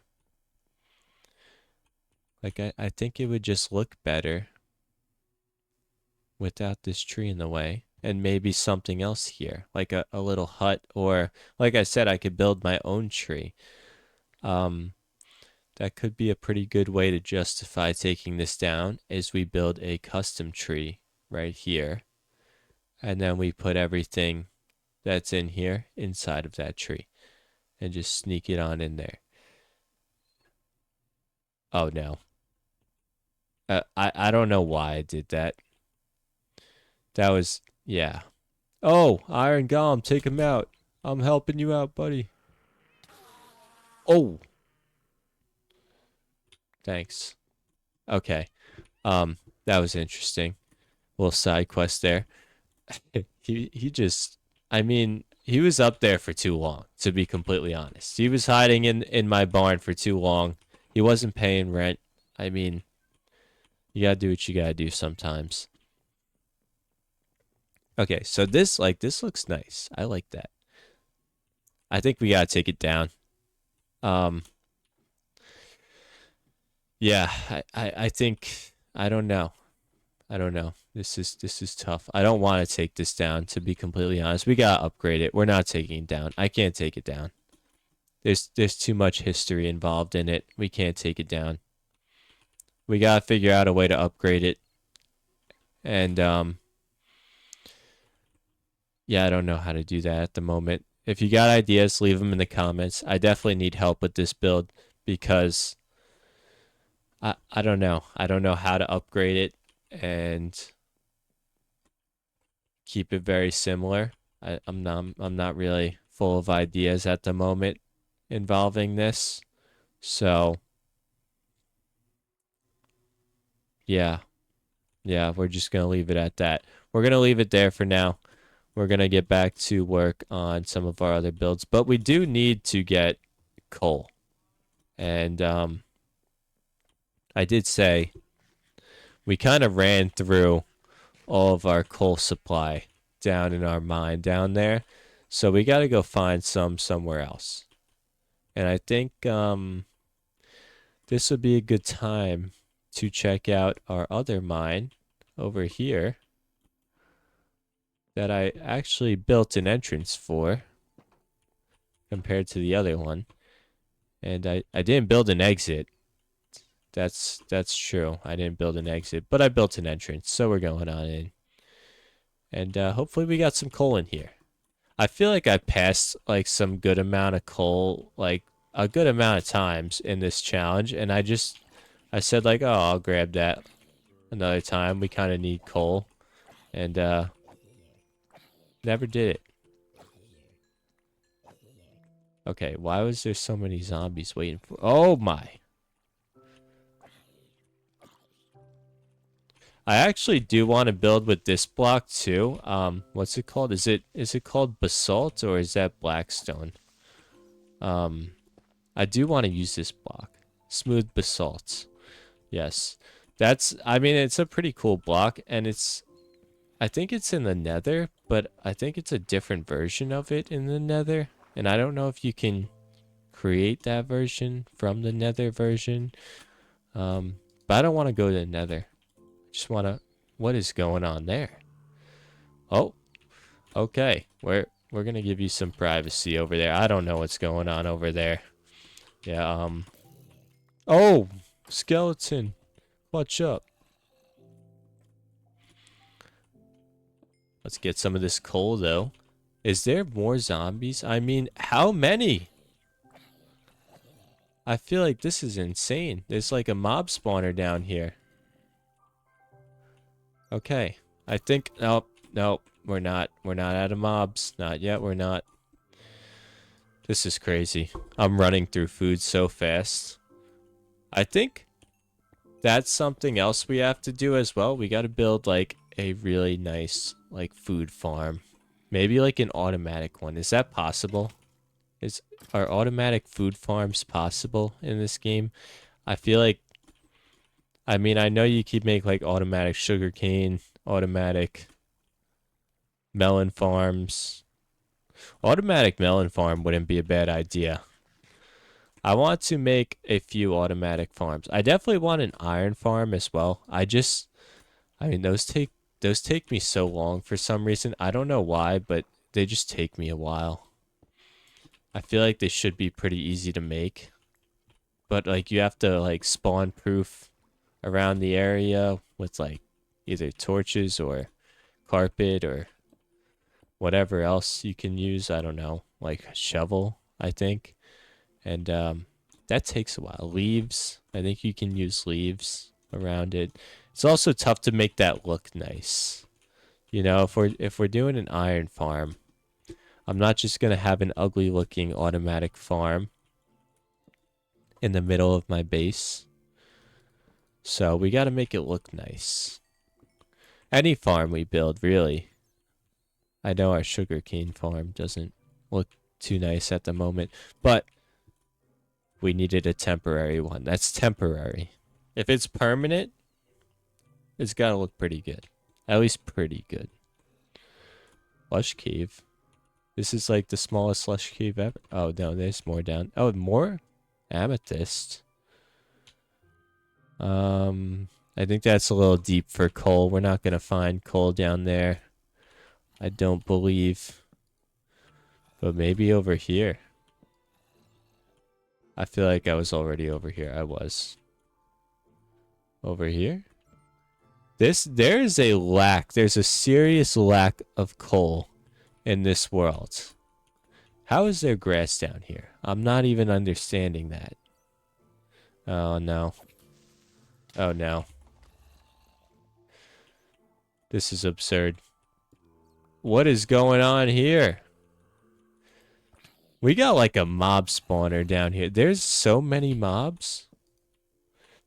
A: like, I think it would just look better without this tree in the way. And maybe something else here, like a little hut, or, like I said, I could build my own tree. That could be a pretty good way to justify taking this down, is we build a custom tree right here. And then we put everything that's in here inside of that tree. And just sneak it on in there. Oh, no. I don't know why I did that. That was, yeah. Oh, Iron Golem, take him out. I'm helping you out, buddy. Oh. Thanks. Okay. That was interesting. Little side quest there. He just, I mean, he was up there for too long, to be completely honest. He was hiding in my barn for too long. He wasn't paying rent. I mean, you gotta do what you gotta do sometimes. Okay, so this looks nice. I like that. I think we gotta take it down. Yeah, I think, I don't know. I don't know. This is tough. I don't want to take this down, to be completely honest. We gotta upgrade it. We're not taking it down. I can't take it down. There's too much history involved in it. We can't take it down. We gotta figure out a way to upgrade it. And yeah, I don't know how to do that at the moment. If you got ideas, leave them in the comments. I definitely need help with this build, because I don't know. I don't know how to upgrade it and keep it very similar. I'm not really full of ideas at the moment involving this. So yeah. Yeah, we're just gonna leave it at that. We're gonna leave it there for now. We're gonna get back to work on some of our other builds, but we do need to get coal. And I did say we kind of ran through all of our coal supply down in our mine down there. So we got to go find some somewhere else. And I think this would be a good time to check out our other mine over here that I actually built an entrance for compared to the other one. And I didn't build an exit. That's true. I didn't build an exit, but I built an entrance, so we're going on in. And hopefully we got some coal in here. I feel like I passed like some good amount of coal, like a good amount of times in this challenge, and I said like, oh, I'll grab that another time. We kind of need coal, and never did it. Okay, why was there so many zombies waiting for? Oh my. I actually do want to build with this block too. What's it called? Is it called basalt, or is that blackstone? I do want to use this block. Smooth basalt. Yes. I mean, it's a pretty cool block, and I think it's in the nether, but I think it's a different version of it in the nether. And I don't know if you can create that version from the nether version. But I don't want to go to the nether. Just want to, what is going on there? Oh, okay. We're going to give you some privacy over there. I don't know what's going on over there. Yeah, oh, skeleton. What's up? Let's get some of this coal, though. Is there more zombies? I mean, how many? I feel like this is insane. There's like a mob spawner down here. Okay. I think... Nope. Nope. we're not out of mobs. Not yet, we're not. This is crazy. I'm running through food so fast. I think that's something else we have to do as well. We got to build like a really nice like food farm. Maybe like an automatic one. Is that possible? Are automatic food farms possible in this game? I feel like I mean, I know you keep make like automatic sugarcane, automatic melon farms. Automatic melon farm wouldn't be a bad idea. I want to make a few automatic farms. I definitely want an iron farm as well. I mean, those take me so long for some reason. I don't know why, but they just take me a while. I feel like they should be pretty easy to make. But like you have to like spawn proof around the area with like either torches or carpet or whatever else you can use. I don't know, like a shovel, I think. And that takes a while. Leaves, I think you can use leaves around it. It's also tough to make that look nice. You know, if we're doing an iron farm, I'm not just gonna have an ugly looking automatic farm in the middle of my base. So we gotta make it look nice. Any farm we build, really. I know our sugarcane farm doesn't look too nice at the moment, but we needed a temporary one. That's temporary. If it's permanent, it's gotta look pretty good. At least pretty good. Lush cave. This is like the smallest lush cave ever. Oh no, there's more down. Oh, more amethyst. I think that's a little deep for coal. We're not gonna find coal down there. I don't believe. But maybe over here. I feel like I was already over here. I was. Over here? There is a lack. There's a serious lack of coal in this world. How is there grass down here? I'm not even understanding that. Oh no. Oh no. This is absurd. What is going on here? We got like a mob spawner down here. There's so many mobs.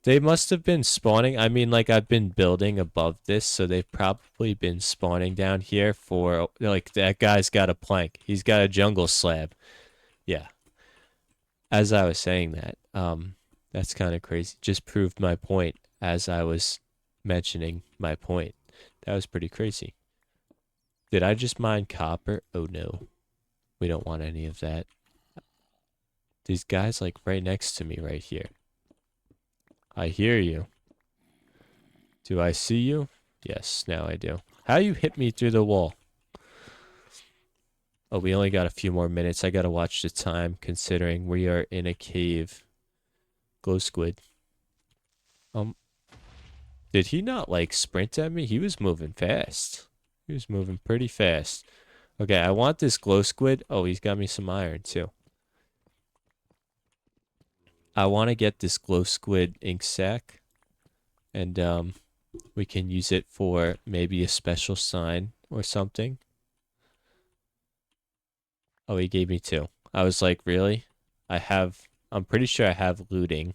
A: They must have been spawning. I mean, like, I've been building above this, so they've probably been spawning down here for, like, that guy's got a plank. He's got a jungle slab. Yeah. As I was saying that, that's kind of crazy. Just proved my point as I was mentioning my point. That was pretty crazy. Did I just mine copper? Oh, no. We don't want any of that. These guys, like, right next to me right here. I hear you. Do I see you? Yes, now I do. How you hit me through the wall? Oh, we only got a few more minutes. I gotta watch the time considering we are in a cave. Glow squid. Did he not like sprint at me? He was moving fast. He was moving pretty fast. Okay, I want this glow squid. Oh, he's got me some iron too. I want to get this glow squid ink sac, and we can use it for maybe a special sign or something. Oh, he gave me two. I was like, really? I'm pretty sure I have looting.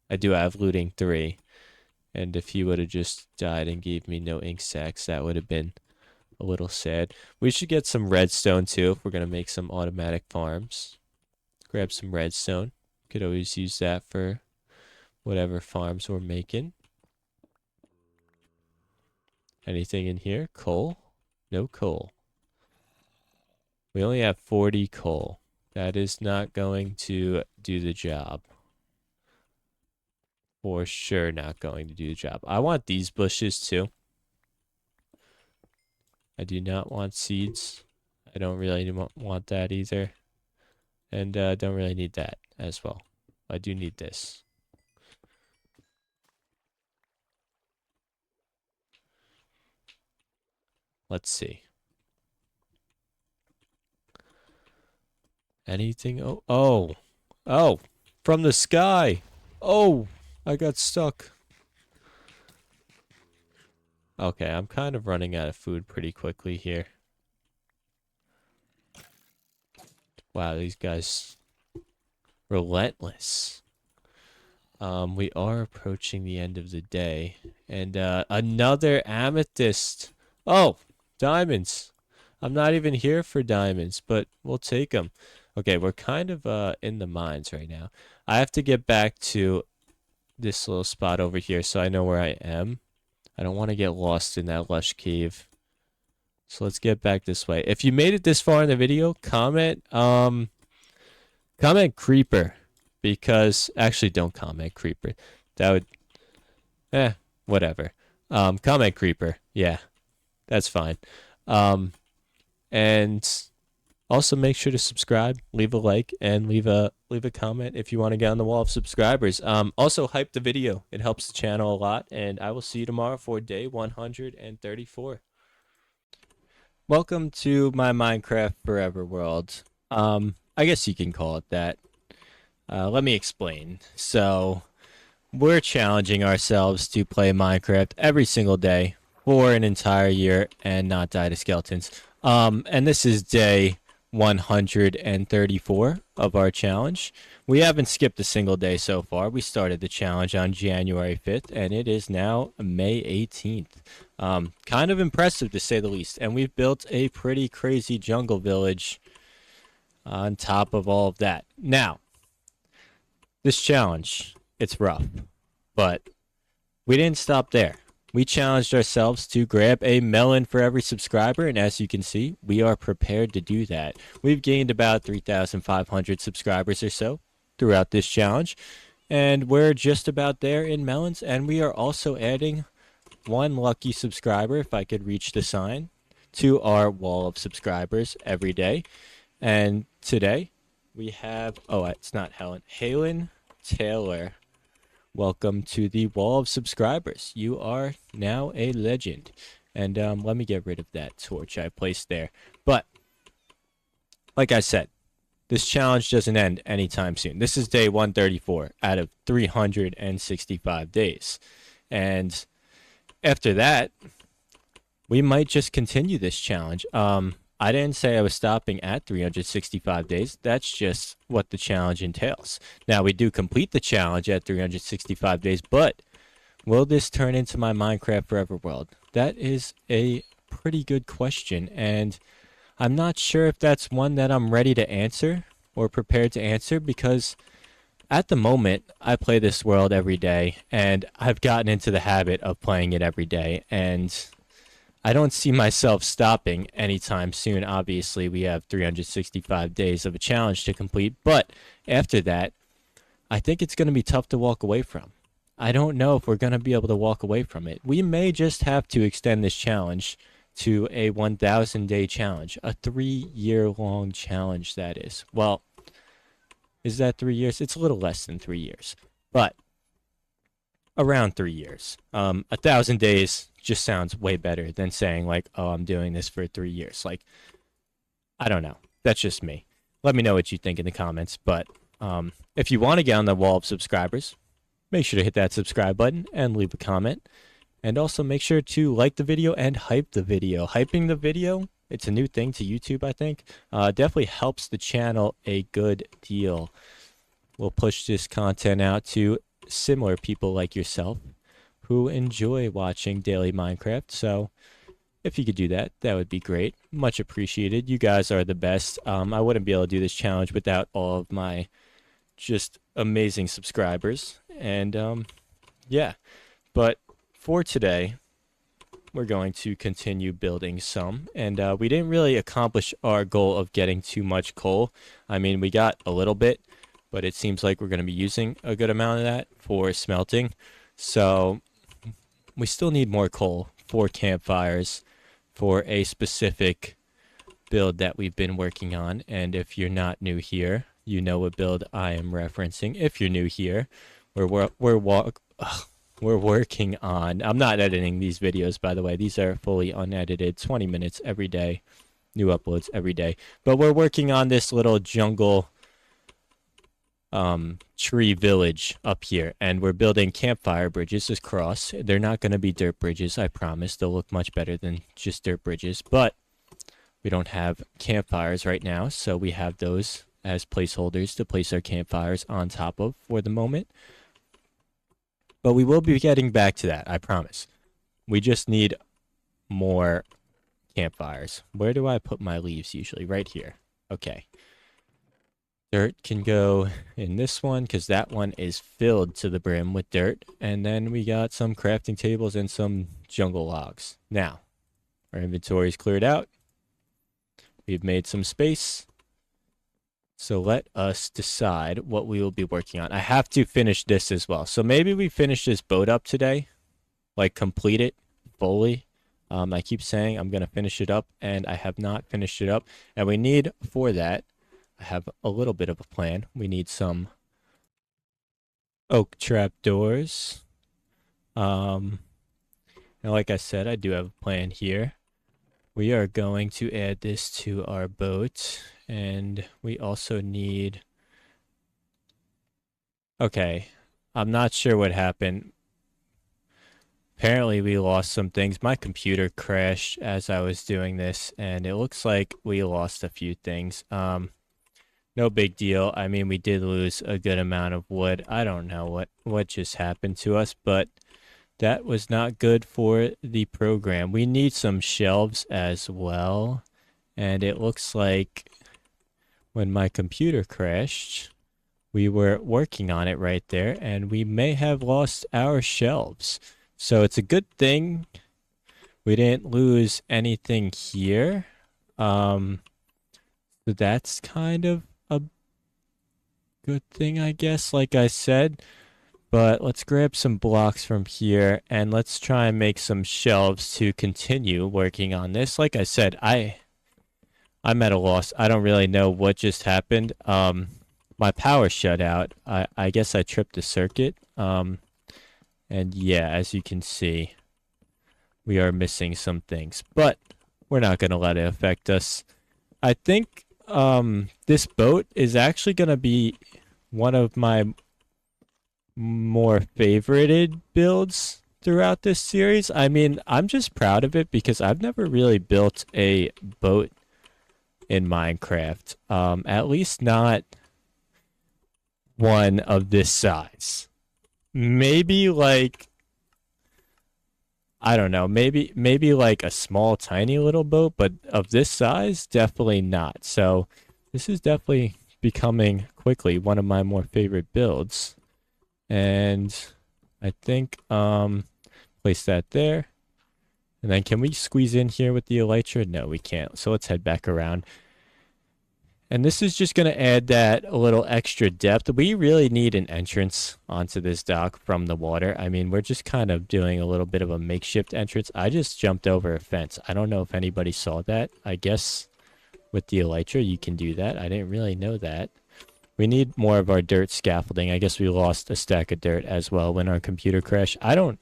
A: I do have looting 3. And if he would have just died and gave me no ink sacs, that would have been a little sad. We should get some redstone too if we're going to make some automatic farms. Grab some redstone. Could always use that for whatever farms we're making. Anything in here? Coal? No coal. We only have 40 coal. That is not going to do the job. For sure not going to do the job. I want these bushes too. I do not want seeds. I don't really want that either. And don't really need that as well. I do need this. Let's see. Anything? Oh, from the sky. Oh, I got stuck. Okay, I'm kind of running out of food pretty quickly here. Wow, these guys relentless. We are approaching the end of the day, and another amethyst. Oh, diamonds. I'm not even here for diamonds, but we'll take them. Okay, we're kind of in the mines right now. I have to get back to this little spot over here so I know where I am. I don't want to get lost in that lush cave. So let's get back this way. If you made it this far in the video, comment creeper, because actually don't comment creeper. That would whatever. Comment creeper. Yeah, that's fine. And also make sure to subscribe, leave a like, and leave a comment if you want to get on the wall of subscribers. Also hype the video. It helps the channel a lot, and I will see you tomorrow for day 134. Welcome to my Minecraft Forever world. I guess you can call it that. Let me explain. So, we're challenging ourselves to play Minecraft every single day for an entire year and not die to skeletons. And this is day 134 of our challenge. We haven't skipped a single day so far. We started the challenge on January 5th, and it is now May 18th. Kind of impressive to say the least. And we've built a pretty crazy jungle village on top of all of that. Now, this challenge, it's rough, but we didn't stop there. We challenged ourselves to grab a melon for every subscriber, and as you can see, we are prepared to do that. We've gained about 3,500 subscribers or so throughout this challenge, and we're just about there in melons, and we are also adding one lucky subscriber, if I could reach the sign, to our wall of subscribers every day. And today, we have, oh, it's not Helen, Halen Taylor. Welcome to the wall of subscribers. You are now a legend. And let me get rid of that torch I placed there. But, like I said, this challenge doesn't end anytime soon. This is day 134 out of 365 days. And after that, we might just continue this challenge. I didn't say I was stopping at 365 days. That's just what the challenge entails. Now, we do complete the challenge at 365 days, but will this turn into my Minecraft Forever world? That is a pretty good question, and I'm not sure if that's one that I'm ready to answer or prepared to answer, because at the moment, I play this world every day, and I've gotten into the habit of playing it every day, and I don't see myself stopping anytime soon. Obviously, we have 365 days of a challenge to complete, but after that, I think it's going to be tough to walk away from. I don't know if we're going to be able to walk away from it. We may just have to extend this challenge to a 1,000-day challenge, a 3-year-long challenge, that is. Well, is that 3 years? It's a little less than 3 years, but around 3 years. 1,000 days just sounds way better than saying like, oh, I'm doing this for 3 years. Like, I don't know. That's just me. Let me know what you think in the comments. But if you want to get on the wall of subscribers, make sure to hit that subscribe button and leave a comment. And also make sure to like the video and hype the video. Hyping the video, it's a new thing to YouTube, I think. Definitely helps the channel a good deal. We'll push this content out to similar people like yourself who enjoy watching daily Minecraft. So if you could do that, that would be great. Much appreciated. You guys are the best. I wouldn't be able to do this challenge without all of my just amazing subscribers. And yeah, but for today, we're going to continue building some. And we didn't really accomplish our goal of getting too much coal. I mean, we got a little bit, but it seems like we're going to be using a good amount of that for smelting. So we still need more coal for campfires for a specific build that we've been working on. And if you're not new here, you know what build I am referencing. If you're new here, we're working on, I'm not editing these videos, by the way. These are fully unedited, 20 minutes every day, new uploads every day. But we're working on this little jungle tree village up here, and we're building campfire bridges across. They're not going to be dirt bridges, I promise. They'll look much better than just dirt bridges, but we don't have campfires right now, so we have those as placeholders to place our campfires on top of for the moment. But we will be getting back to that, I promise. We just need more campfires. Where do I put my leaves usually? Right here. Okay. Dirt can go in this one because that one is filled to the brim with dirt. And then we got some crafting tables and some jungle logs. Now, our inventory is cleared out. We've made some space. So let us decide what we will be working on. I have to finish this as well. So maybe we finish this boat up today. Like complete it fully. I keep saying I'm going to finish it up, and I have not finished it up. And we need, for that, I have a little bit of a plan. We need some oak trap doors. And like I said, I do have a plan here. We are going to add this to our boat, and we also need... Okay, I'm not sure what happened. Apparently we lost some things. My computer crashed as I was doing this, and it looks like we lost a few things. No big deal. I mean, we did lose a good amount of wood. I don't know what just happened to us, but that was not good for the program. We need some shelves as well, and it looks like when my computer crashed, we were working on it right there, and we may have lost our shelves. So it's a good thing we didn't lose anything here. So that's kind of a good thing, I guess, like I said. But let's grab some blocks from here, and let's try and make some shelves to continue working on this. Like I said, I'm at a loss. I don't really know what just happened. My power shut out. I guess I tripped the circuit. And yeah, as you can see, we are missing some things, but we're not going to let it affect us. I think this boat is actually going to be one of my more favorited builds throughout this series. I mean, I'm just proud of it because I've never really built a boat in Minecraft. At least not one of this size. Maybe like, I don't know, maybe like a small tiny little boat, but of this size, definitely not. So this is definitely becoming quickly one of my more favorite builds. And I think place that there. And then can we squeeze in here with the elytra? No, we can't. So let's head back around. And this is just going to add that a little extra depth. We really need an entrance onto this dock from the water. I mean, we're just kind of doing a little bit of a makeshift entrance. I just jumped over a fence. I don't know if anybody saw that. I guess with the elytra you can do that. I didn't really know that. We need more of our dirt scaffolding. I guess we lost a stack of dirt as well when our computer crashed. Like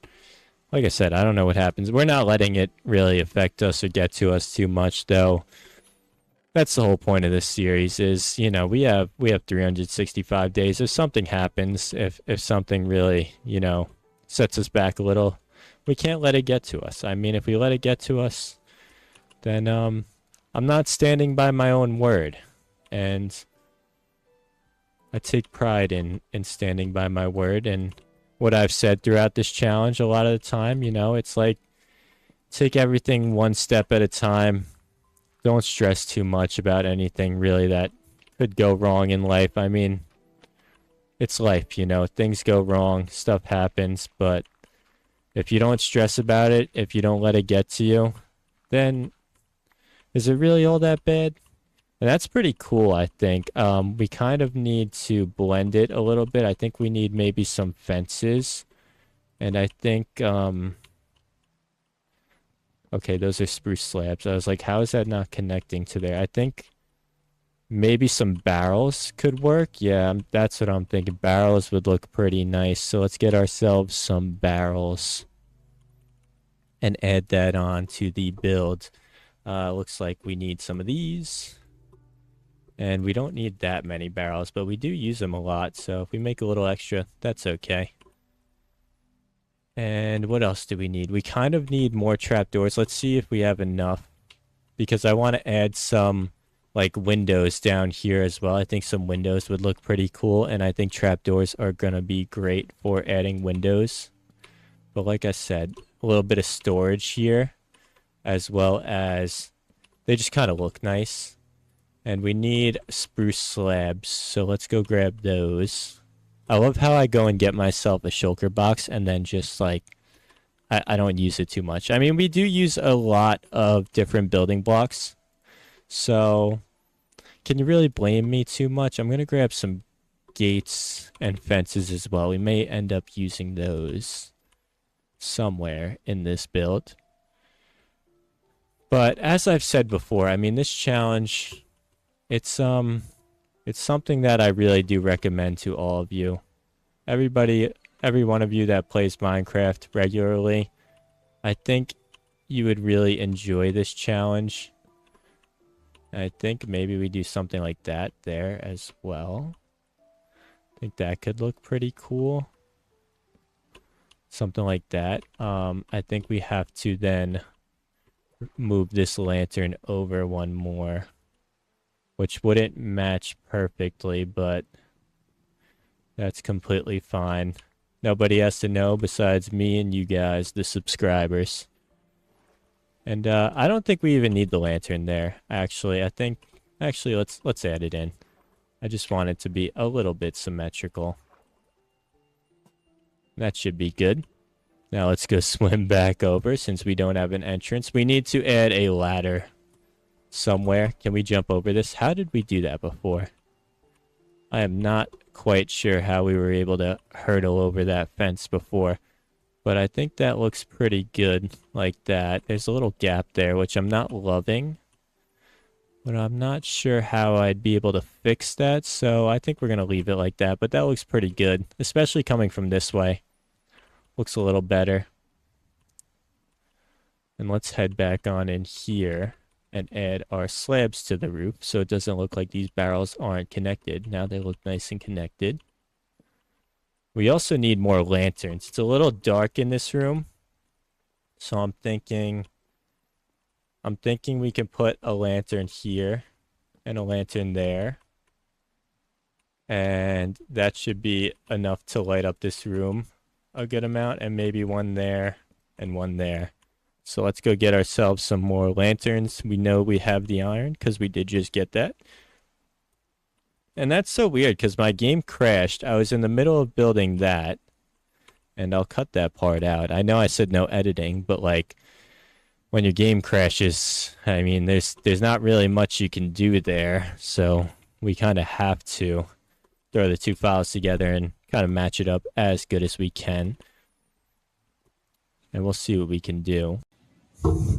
A: I said, I don't know what happens. We're not letting it really affect us or get to us too much, though. That's the whole point of this series is, you know, we have 365 days. If something happens, if something really, you know, sets us back a little, we can't let it get to us. I mean, if we let it get to us, then I'm not standing by my own word. And I take pride in standing by my word and what I've said throughout this challenge. A lot of the time, you know, it's like take everything one step at a time. Don't stress too much about anything really that could go wrong in life. I mean, it's life, you know, things go wrong, stuff happens, but if you don't stress about it, if you don't let it get to you, then is it really all that bad? And that's pretty cool, I think. We kind of need to blend it a little bit. I think we need maybe some fences. And I think, okay, those are spruce slabs. I was like, how is that not connecting to there? I think maybe some barrels could work. Yeah, that's what I'm thinking. Barrels would look pretty nice. So let's get ourselves some barrels and add that on to the build. Looks like we need some of these. And we don't need that many barrels, but we do use them a lot. So if we make a little extra, that's okay. And what else do we need? We kind of need more trapdoors. Let's see if we have enough, because I want to add some like windows down here as well. I think some windows would look pretty cool, and I think trapdoors are going to be great for adding windows. But like I said, a little bit of storage here, as well as they just kind of look nice. And we need spruce slabs, so let's go grab those. I love how I go and get myself a shulker box and then just like I don't use it too much. I mean, we do use a lot of different building blocks, so can you really blame me too much? I'm gonna grab some gates and fences as well. We may end up using those somewhere in this build. But as I've said before, I mean, this challenge, it's something that I really do recommend to all of you. Every one of you that plays Minecraft regularly, I think you would really enjoy this challenge. I think maybe we do something like that there as well. I think that could look pretty cool. Something like that. I think we have to then move this lantern over one more, which wouldn't match perfectly, but that's completely fine. Nobody has to know besides me and you guys, the subscribers. And I don't think we even need the lantern there, actually. Actually, let's add it in. I just want it to be a little bit symmetrical. That should be good. Now let's go swim back over since we don't have an entrance. We need to add a ladder somewhere. Can we jump over this? How did we do that before? I am not quite sure how we were able to hurdle over that fence before, but I think that looks pretty good like that. There's a little gap there, which I'm not loving, but I'm not sure how I'd be able to fix that, so I think we're going to leave it like that, but that looks pretty good, especially coming from this way. Looks a little better. And let's head back on in here and add our slabs to the roof so it doesn't look like these barrels aren't connected. Now they look nice and connected. We also need more lanterns. It's a little dark in this room, so I'm thinking we can put a lantern here and a lantern there, and that should be enough to light up this room a good amount, and maybe one there and one there. So let's go get ourselves some more lanterns. We know we have the iron because we did just get that. And that's so weird because my game crashed. I was in the middle of building that, and I'll cut that part out. I know I said no editing, but like when your game crashes, I mean, there's not really much you can do there. So we kind of have to throw the two files together and kind of match it up as good as we can. And we'll see what we can do.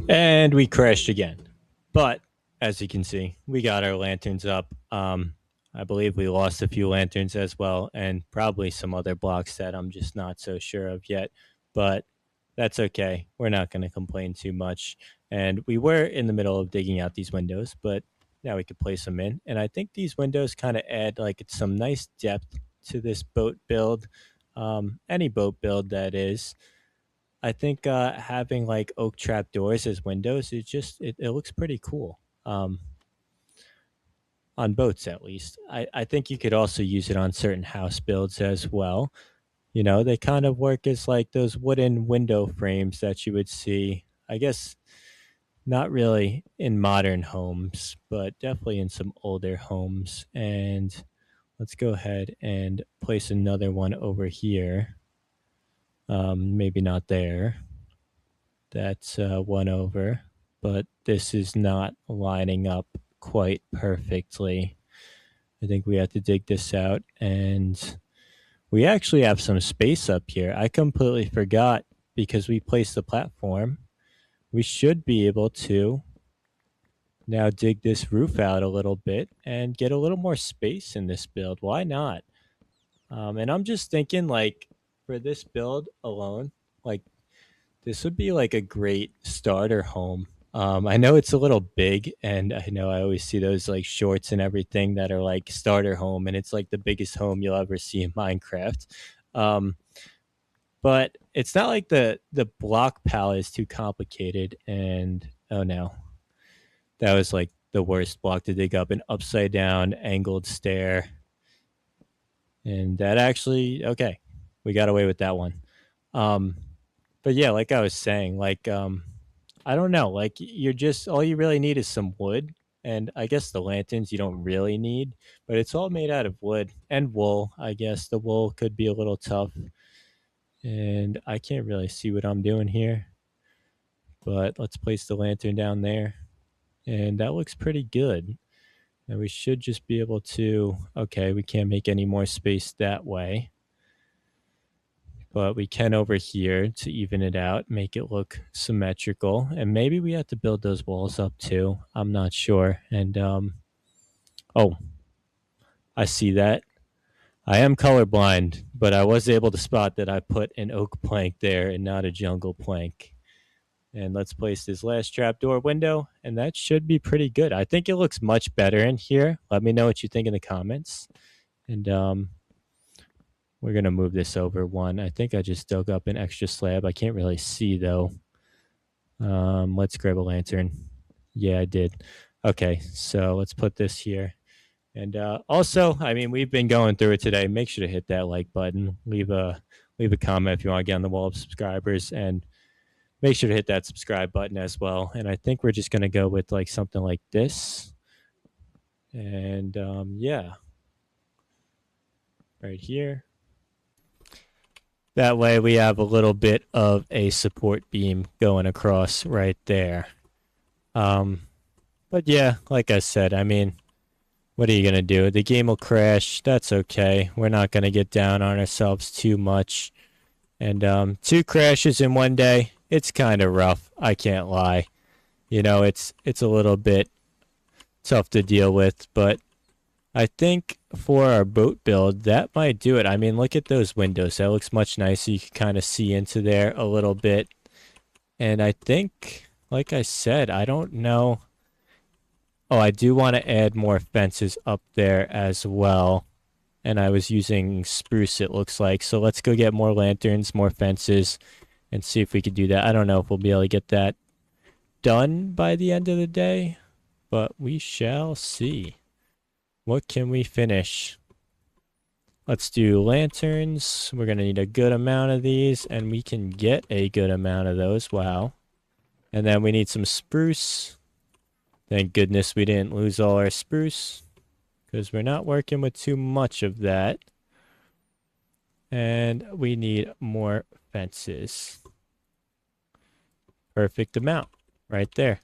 A: And we crashed again. But as you can see, we got our lanterns up. I believe we lost a few lanterns as well, and probably some other blocks that I'm just not so sure of yet. But that's okay. We're not going to complain too much. And we were in the middle of digging out these windows, but now we could place them in. And I think these windows kind of add like some nice depth to this boat build. Any boat build that is. I think having like oak trap doors as windows, it looks pretty cool. On boats at least. I think you could also use it on certain house builds as well. You know, they kind of work as like those wooden window frames that you would see, I guess, not really in modern homes, but definitely in some older homes. And let's go ahead and place another one over here. Maybe not there. That's one over, but this is not lining up quite perfectly. I think we have to dig this out, and we actually have some space up here. I completely forgot because we placed the platform. We should be able to now dig this roof out a little bit and get a little more space in this build. Why not? And I'm just thinking, like, for this build alone, like, this would be like a great starter home I know it's a little big, and I know I always see those like shorts and everything that are like starter home, and it's like the biggest home you'll ever see in Minecraft. Um, but it's not like the block palette is too complicated. And oh no, that was like the worst block to dig up, an upside down angled stair, and that actually okay, we got away with that one. Um, but yeah, like I was saying, like I don't know. Like you're just all you really need is some wood, and I guess the lanterns you don't really need, but it's all made out of wood and wool. I guess the wool could be a little tough, and I can't really see what I'm doing here. But let's place the lantern down there, and that looks pretty good. And we should just be able to. Okay, we can't make any more space that way, but we can over here to even it out, make it look symmetrical. And maybe we have to build those walls up too. I'm not sure. And oh, I see that. I am colorblind, but I was able to spot that I put an oak plank there and not a jungle plank. And let's place this last trapdoor window, and that should be pretty good. I think it looks much better in here. Let me know what you think in the comments. And we're going to move this over one. I think I just dug up an extra slab. I can't really see though. Let's grab a lantern. Yeah, I did. Okay, so let's put this here. And also, I mean, we've been going through it today. Make sure to hit that like button. Leave a comment if you want to get on the wall of subscribers, and make sure to hit that subscribe button as well. And I think we're just gonna go with like something like this. And yeah, right here. That way we have a little bit of a support beam going across right there. But yeah, like I said, I mean, what are you going to do? The game will crash. That's okay. We're not going to get down on ourselves too much. And 2 crashes in one day, it's kind of rough. I can't lie. You know, it's a little bit tough to deal with, but I think for our boat build, that might do it. I mean, look at those windows. That looks much nicer. You can kind of see into there a little bit. And I think, like I said, I don't know. Oh, I do want to add more fences up there as well. And I was using spruce, it looks like. So let's go get more lanterns, more fences, and see if we could do that. I don't know if we'll be able to get that done by the end of the day, but we shall see. What can we finish? Let's do lanterns. We're going to need a good amount of these, and we can get a good amount of those. Wow. And then we need some spruce. Thank goodness we didn't lose all our spruce, because we're not working with too much of that. And we need more fences. Perfect amount right there.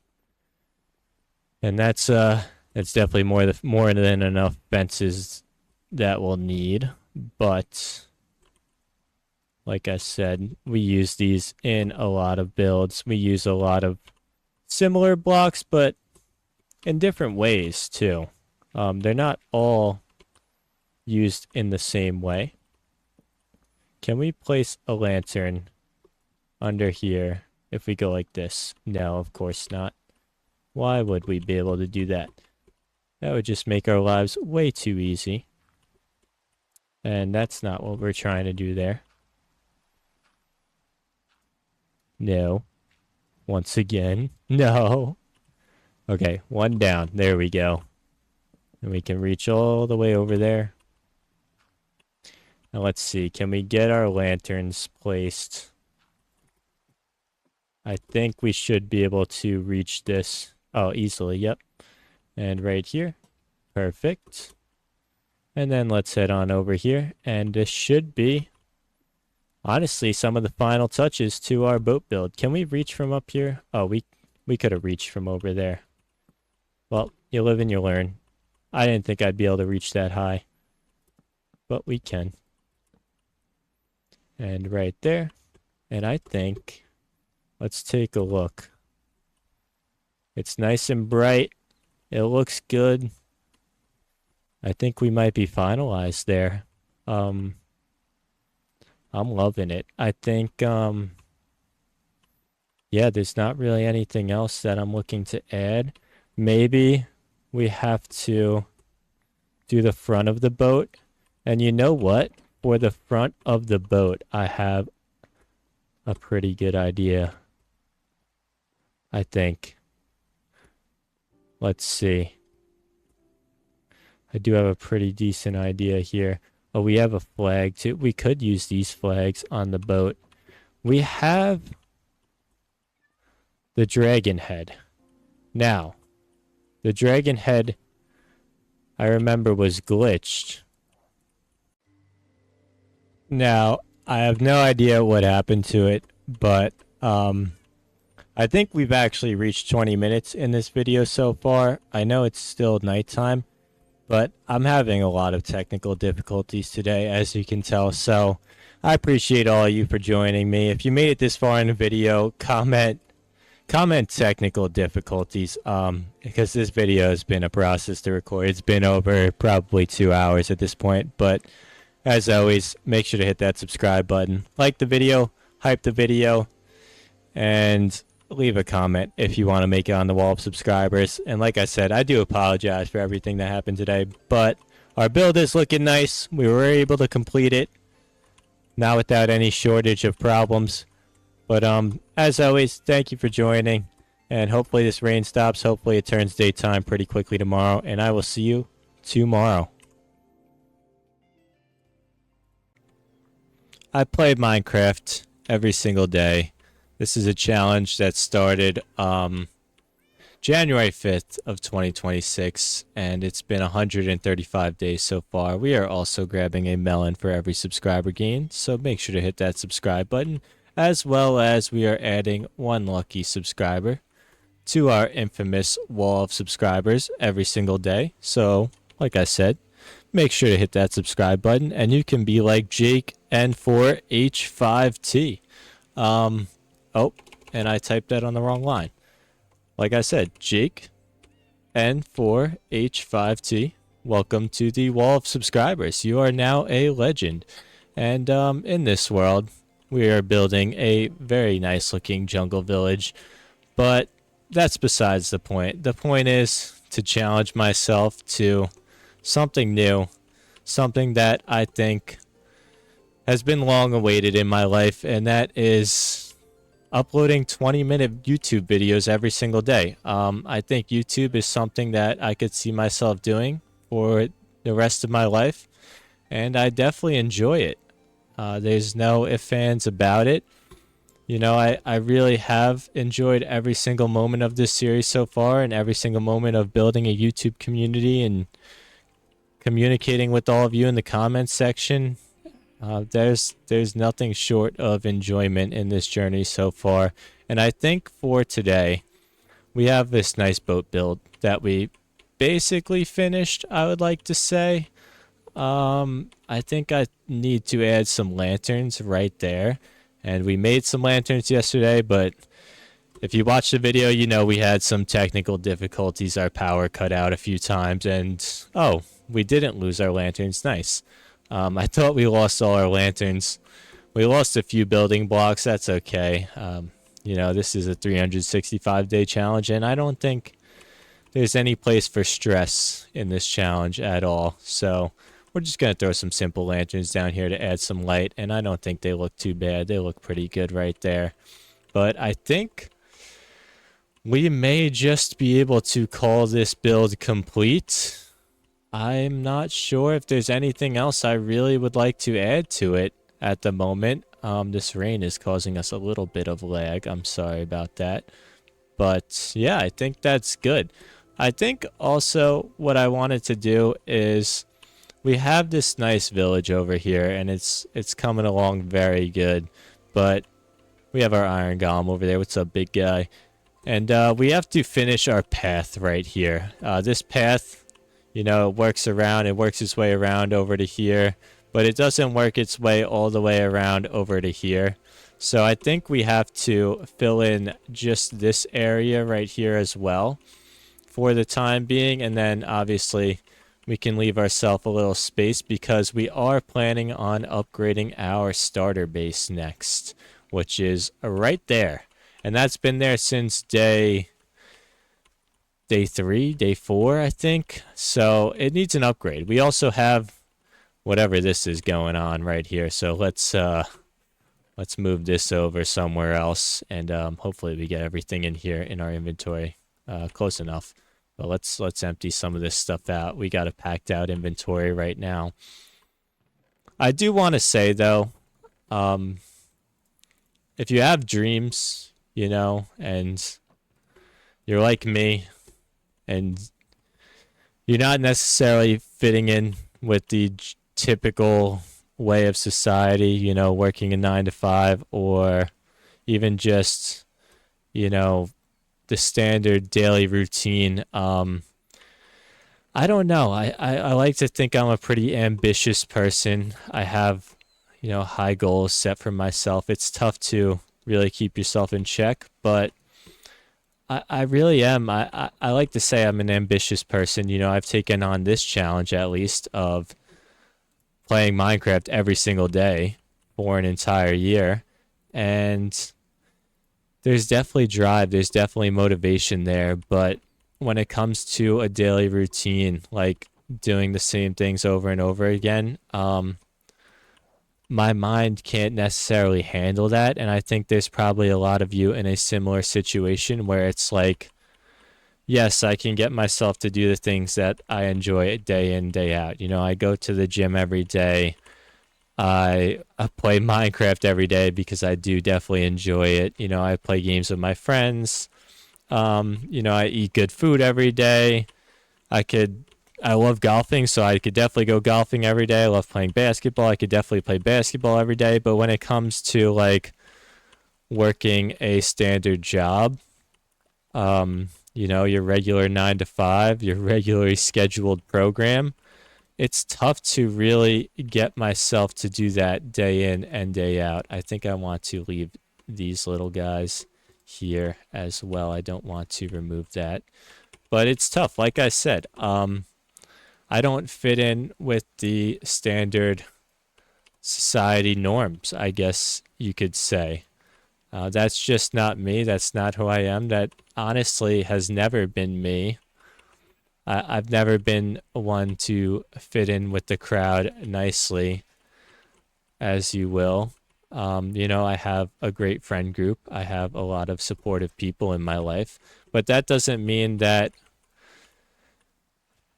A: And that's definitely more than enough fences that we'll need. But like I said, we use these in a lot of builds. We use a lot of similar blocks, but in different ways too. They're not all used in the same way. Can we place a lantern under here if we go like this? No, of course not. Why would we be able to do that? That would just make our lives way too easy. And that's not what we're trying to do there. No. Once again. No. Okay, one down. There we go. And we can reach all the way over there. Now let's see. Can we get our lanterns placed? I think we should be able to reach this. Oh, easily. Yep. And right here. Perfect. And then let's head on over here. And this should be, honestly, some of the final touches to our boat build. Can we reach from up here? Oh, we could have reached from over there. Well, you live and you learn. I didn't think I'd be able to reach that high. But we can. And right there. And I think, let's take a look. It's nice and bright. It looks good. I think we might be finalized there. I'm loving it. I think yeah, there's not really anything else that I'm looking to add. Maybe we have to do the front of the boat. And you know what? For the front of the boat, I have a pretty good idea, I think. Let's see. I do have a pretty decent idea here. Oh, we have a flag too. We could use these flags on the boat. We have the dragon head. Now, the dragon head, I remember, was glitched. Now, I have no idea what happened to it, but I think we've actually reached 20 minutes in this video so far. I know it's still nighttime, but I'm having a lot of technical difficulties today, as you can tell. So I appreciate all of you for joining me. If you made it this far in the video, comment technical difficulties, because this video has been a process to record. It's been over probably 2 hours at this point, but as always, make sure to hit that subscribe button, like the video, hype the video, and leave a comment if you want to make it on the wall of subscribers. And like I said, I do apologize for everything that happened today, but our build is looking nice. We were able to complete it, not without any shortage of problems. But as always, thank you for joining, and hopefully this rain stops. Hopefully it turns daytime pretty quickly tomorrow, and I will see you tomorrow. I play Minecraft every single day. This is a challenge that started January 5th of 2026, and it's been 135 days so far. We are also grabbing a melon for every subscriber gained, so make sure to hit that subscribe button, as well as we are adding one lucky subscriber to our infamous wall of subscribers every single day. So, like I said, make sure to hit that subscribe button, and you can be like Jake N4H5T. Oh, and I typed that on the wrong line. Like I said, Jake N4H5T. Welcome to the wall of subscribers. You are now a legend. And in this world, we are building a very nice looking jungle village. But that's besides the point. The point is to challenge myself to something new, something that I think has been long awaited in my life, and that is uploading 20-minute YouTube videos every single day. I think YouTube is something that I could see myself doing for the rest of my life, and I definitely enjoy it. There's no ifs, ands about it. You know, I really have enjoyed every single moment of this series so far, and every single moment of building a YouTube community and communicating with all of you in the comments section. There's nothing short of enjoyment in this journey so far. And I think for today, we have this nice boat build that we basically finished, I would like to say. I think I need to add some lanterns right there. And we made some lanterns yesterday, but if you watched the video, you know we had some technical difficulties. Our power cut out a few times, and oh, we didn't lose our lanterns. Nice. I thought we lost all our lanterns. We lost a few building blocks. That's okay. You know, this is a 365-day challenge, and I don't think there's any place for stress in this challenge at all. So we're just going to throw some simple lanterns down here to add some light, and I don't think they look too bad. They look pretty good right there. But I think we may just be able to call this build complete. I'm not sure if there's anything else I really would like to add to it at the moment. This rain is causing us a little bit of lag. I'm sorry about that. But yeah, I think that's good. I think also what I wanted to do is we have this nice village over here, and it's coming along very good. But we have our iron golem over there. What's up, big guy? And we have to finish our path right here. This path, you know, it works its way around over to here, but it doesn't work its way all the way around over to here. So I think we have to fill in just this area right here as well for the time being, and then obviously we can leave ourselves a little space because we are planning on upgrading our starter base next, which is right there. And that's been there since day 3, day 4, I think. So it needs an upgrade. We also have whatever this is going on right here. So let's move this over somewhere else, and hopefully we get everything in here in our inventory close enough. But let's empty some of this stuff out. We got a packed out inventory right now. I do want to say though, if you have dreams, and you're like me, and you're not necessarily fitting in with the typical way of society, working a 9 to 5, or even just, the standard daily routine. I don't know. I like to think I'm a pretty ambitious person. I have, high goals set for myself. It's tough to really keep yourself in check, but I really am. I like to say I'm an ambitious person. I've taken on this challenge at least of playing Minecraft every single day for an entire year. And there's definitely drive, there's definitely motivation there. But when it comes to a daily routine, like doing the same things over and over again, my mind can't necessarily handle that. And I think there's probably a lot of you in a similar situation where it's like, yes, I can get myself to do the things that I enjoy day in, day out. I go to the gym every day. I play Minecraft every day because I do definitely enjoy it. I play games with my friends. I eat good food every day. I love golfing, so I could definitely go golfing every day. I love playing basketball. I could definitely play basketball every day. But when it comes to like working a standard job, your regular 9 to 5, your regularly scheduled program, it's tough to really get myself to do that day in and day out. I think I want to leave these little guys here as well. I don't want to remove that. But it's tough. Like I said, I don't fit in with the standard society norms, I guess you could say. That's just not me. That's not who I am. That honestly has never been me. I've never been one to fit in with the crowd nicely, as you will. I have a great friend group. I have a lot of supportive people in my life, but that doesn't mean that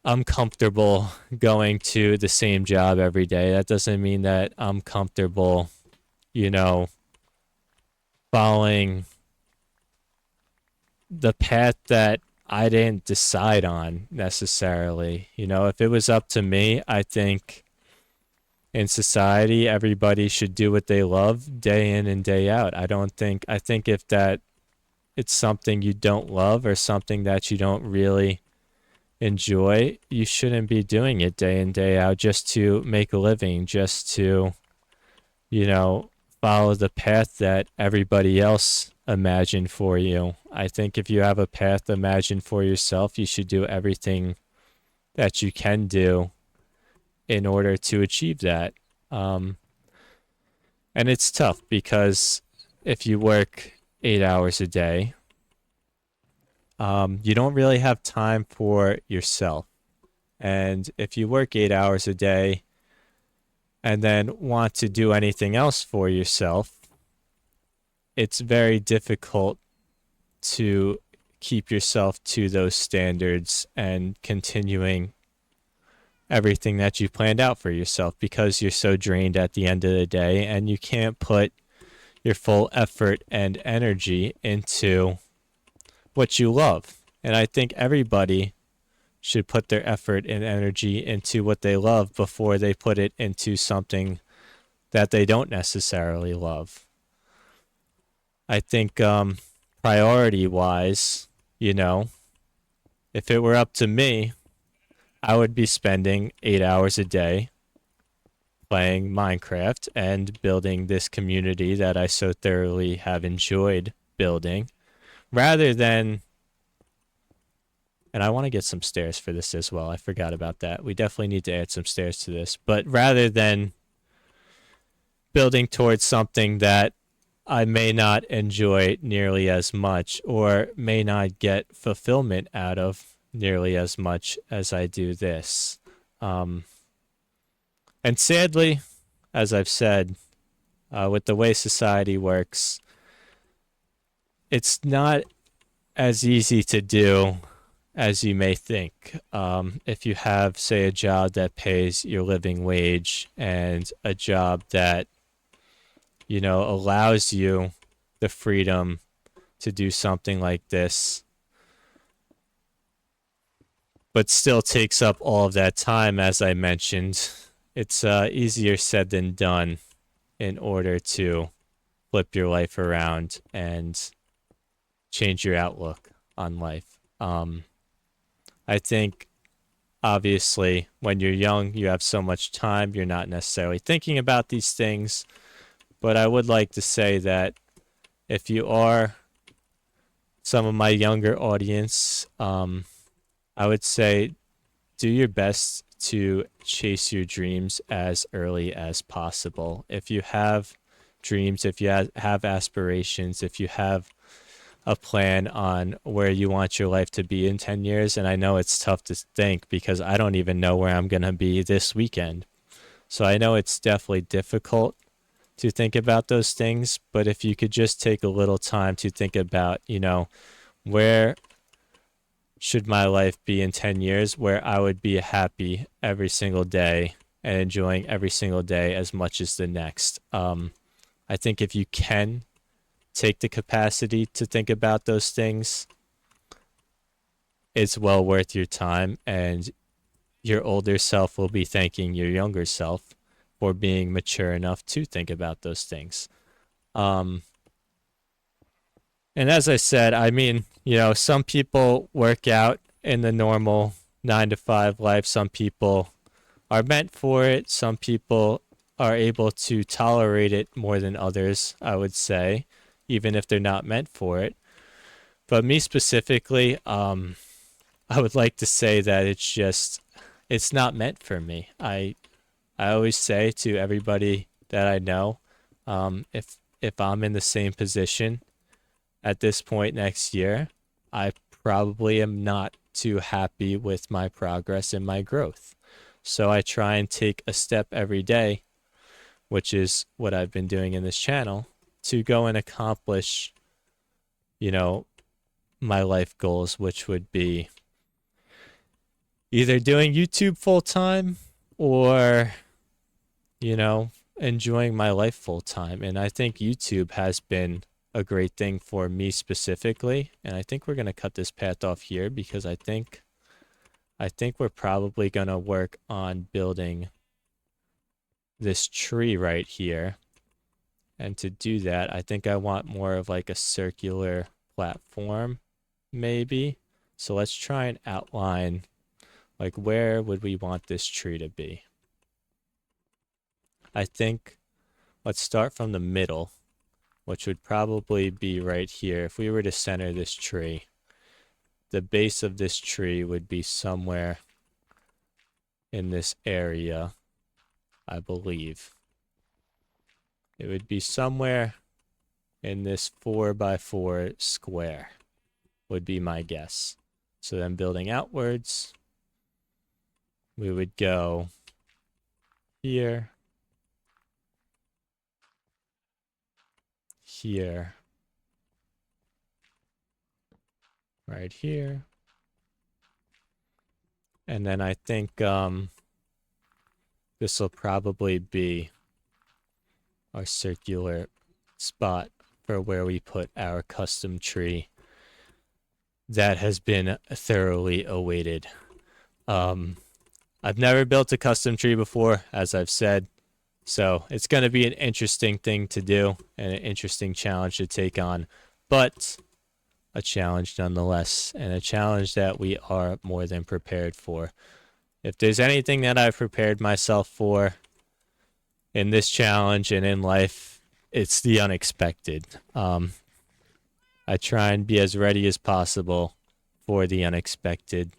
A: I'm comfortable going to the same job every day. That doesn't mean that I'm comfortable, following the path that I didn't decide on necessarily. If it was up to me, I think in society everybody should do what they love day in and day out. I think if that it's something you don't love or something that you don't really enjoy, you shouldn't be doing it day in, day out just to make a living, just to, follow the path that everybody else imagined for you. I think if you have a path imagined for yourself, you should do everything that you can do in order to achieve that. And it's tough because if you work 8 hours a day, you don't really have time for yourself. And if you work 8 hours a day and then want to do anything else for yourself, it's very difficult to keep yourself to those standards and continuing everything that you planned out for yourself because you're so drained at the end of the day and you can't put your full effort and energy into what you love. And I think everybody should put their effort and energy into what they love before they put it into something that they don't necessarily love. I think priority wise, if it were up to me, I would be spending 8 hours a day playing Minecraft and building this community that I so thoroughly have enjoyed building, rather than, and I want to get some stairs for this as well. I forgot about that. We definitely need to add some stairs to this, but rather than building towards something that I may not enjoy nearly as much or may not get fulfillment out of nearly as much as I do this. Um, and sadly, as I've said, with the way society works, it's not as easy to do as you may think. If you have, say, a job that pays your living wage and a job that, allows you the freedom to do something like this, but still takes up all of that time, as I mentioned, it's easier said than done in order to flip your life around and change your outlook on life. I think obviously when you're young, you have so much time, you're not necessarily thinking about these things. But I would like to say that if you are some of my younger audience, I would say do your best to chase your dreams as early as possible. If you have dreams, if you have aspirations, if you have a plan on where you want your life to be in 10 years, and I know it's tough to think because I don't even know where I'm going to be this weekend. So I know it's definitely difficult to think about those things, but if you could just take a little time to think about, where should my life be in 10 years where I would be happy every single day and enjoying every single day as much as the next. I think if you can take the capacity to think about those things, it's well worth your time, and your older self will be thanking your younger self for being mature enough to think about those things. And as I said, I mean, some people work out in the normal 9 to 5 life. Some people are meant for it. Some people are able to tolerate it more than others, I would say, even if they're not meant for it. But me specifically, I would like to say that it's not meant for me. I always say to everybody that I know, if I'm in the same position at this point next year, I probably am not too happy with my progress and my growth. So I try and take a step every day, which is what I've been doing in this channel, to go and accomplish, my life goals, which would be either doing YouTube full time or, enjoying my life full time. And I think YouTube has been a great thing for me specifically. And I think we're going to cut this path off here because I think we're probably going to work on building this tree right here. And to do that, I think I want more of like a circular platform, maybe. So let's try and outline, like, where would we want this tree to be? I think let's start from the middle, which would probably be right here. If we were to center this tree, the base of this tree would be somewhere in this area, I believe. It would be somewhere in this 4x4 square, would be my guess. So then building outwards, we would go here, here, right here. And then I think this will probably be our circular spot for where we put our custom tree that has been thoroughly awaited. I've never built a custom tree before, as I've said, so it's going to be an interesting thing to do and an interesting challenge to take on, but a challenge nonetheless, and a challenge that we are more than prepared for. If there's anything that I've prepared myself for in this challenge and in life, it's the unexpected. I try and be as ready as possible for the unexpected.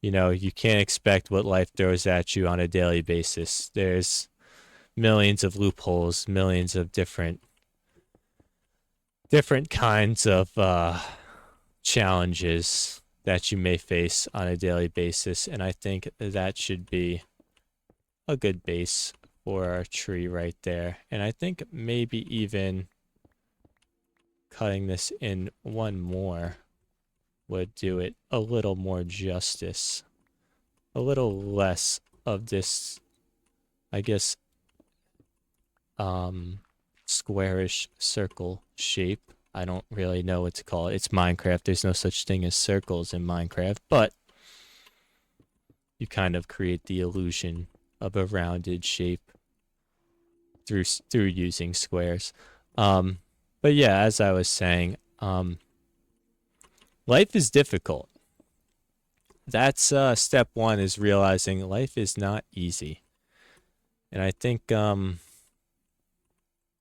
A: You can't expect what life throws at you on a daily basis. There's millions of loopholes, millions of different different kinds of challenges that you may face on a daily basis, and I think that should be a good base for our tree right there. And I think maybe even cutting this in one more would do it a little more justice, a little less of this, I guess, squarish circle shape. I don't really know what to call it. It's Minecraft. There's no such thing as circles in Minecraft, but you kind of create the illusion of a rounded shape through using squares. But yeah, as I was saying, life is difficult. That's step one, is realizing life is not easy. And I think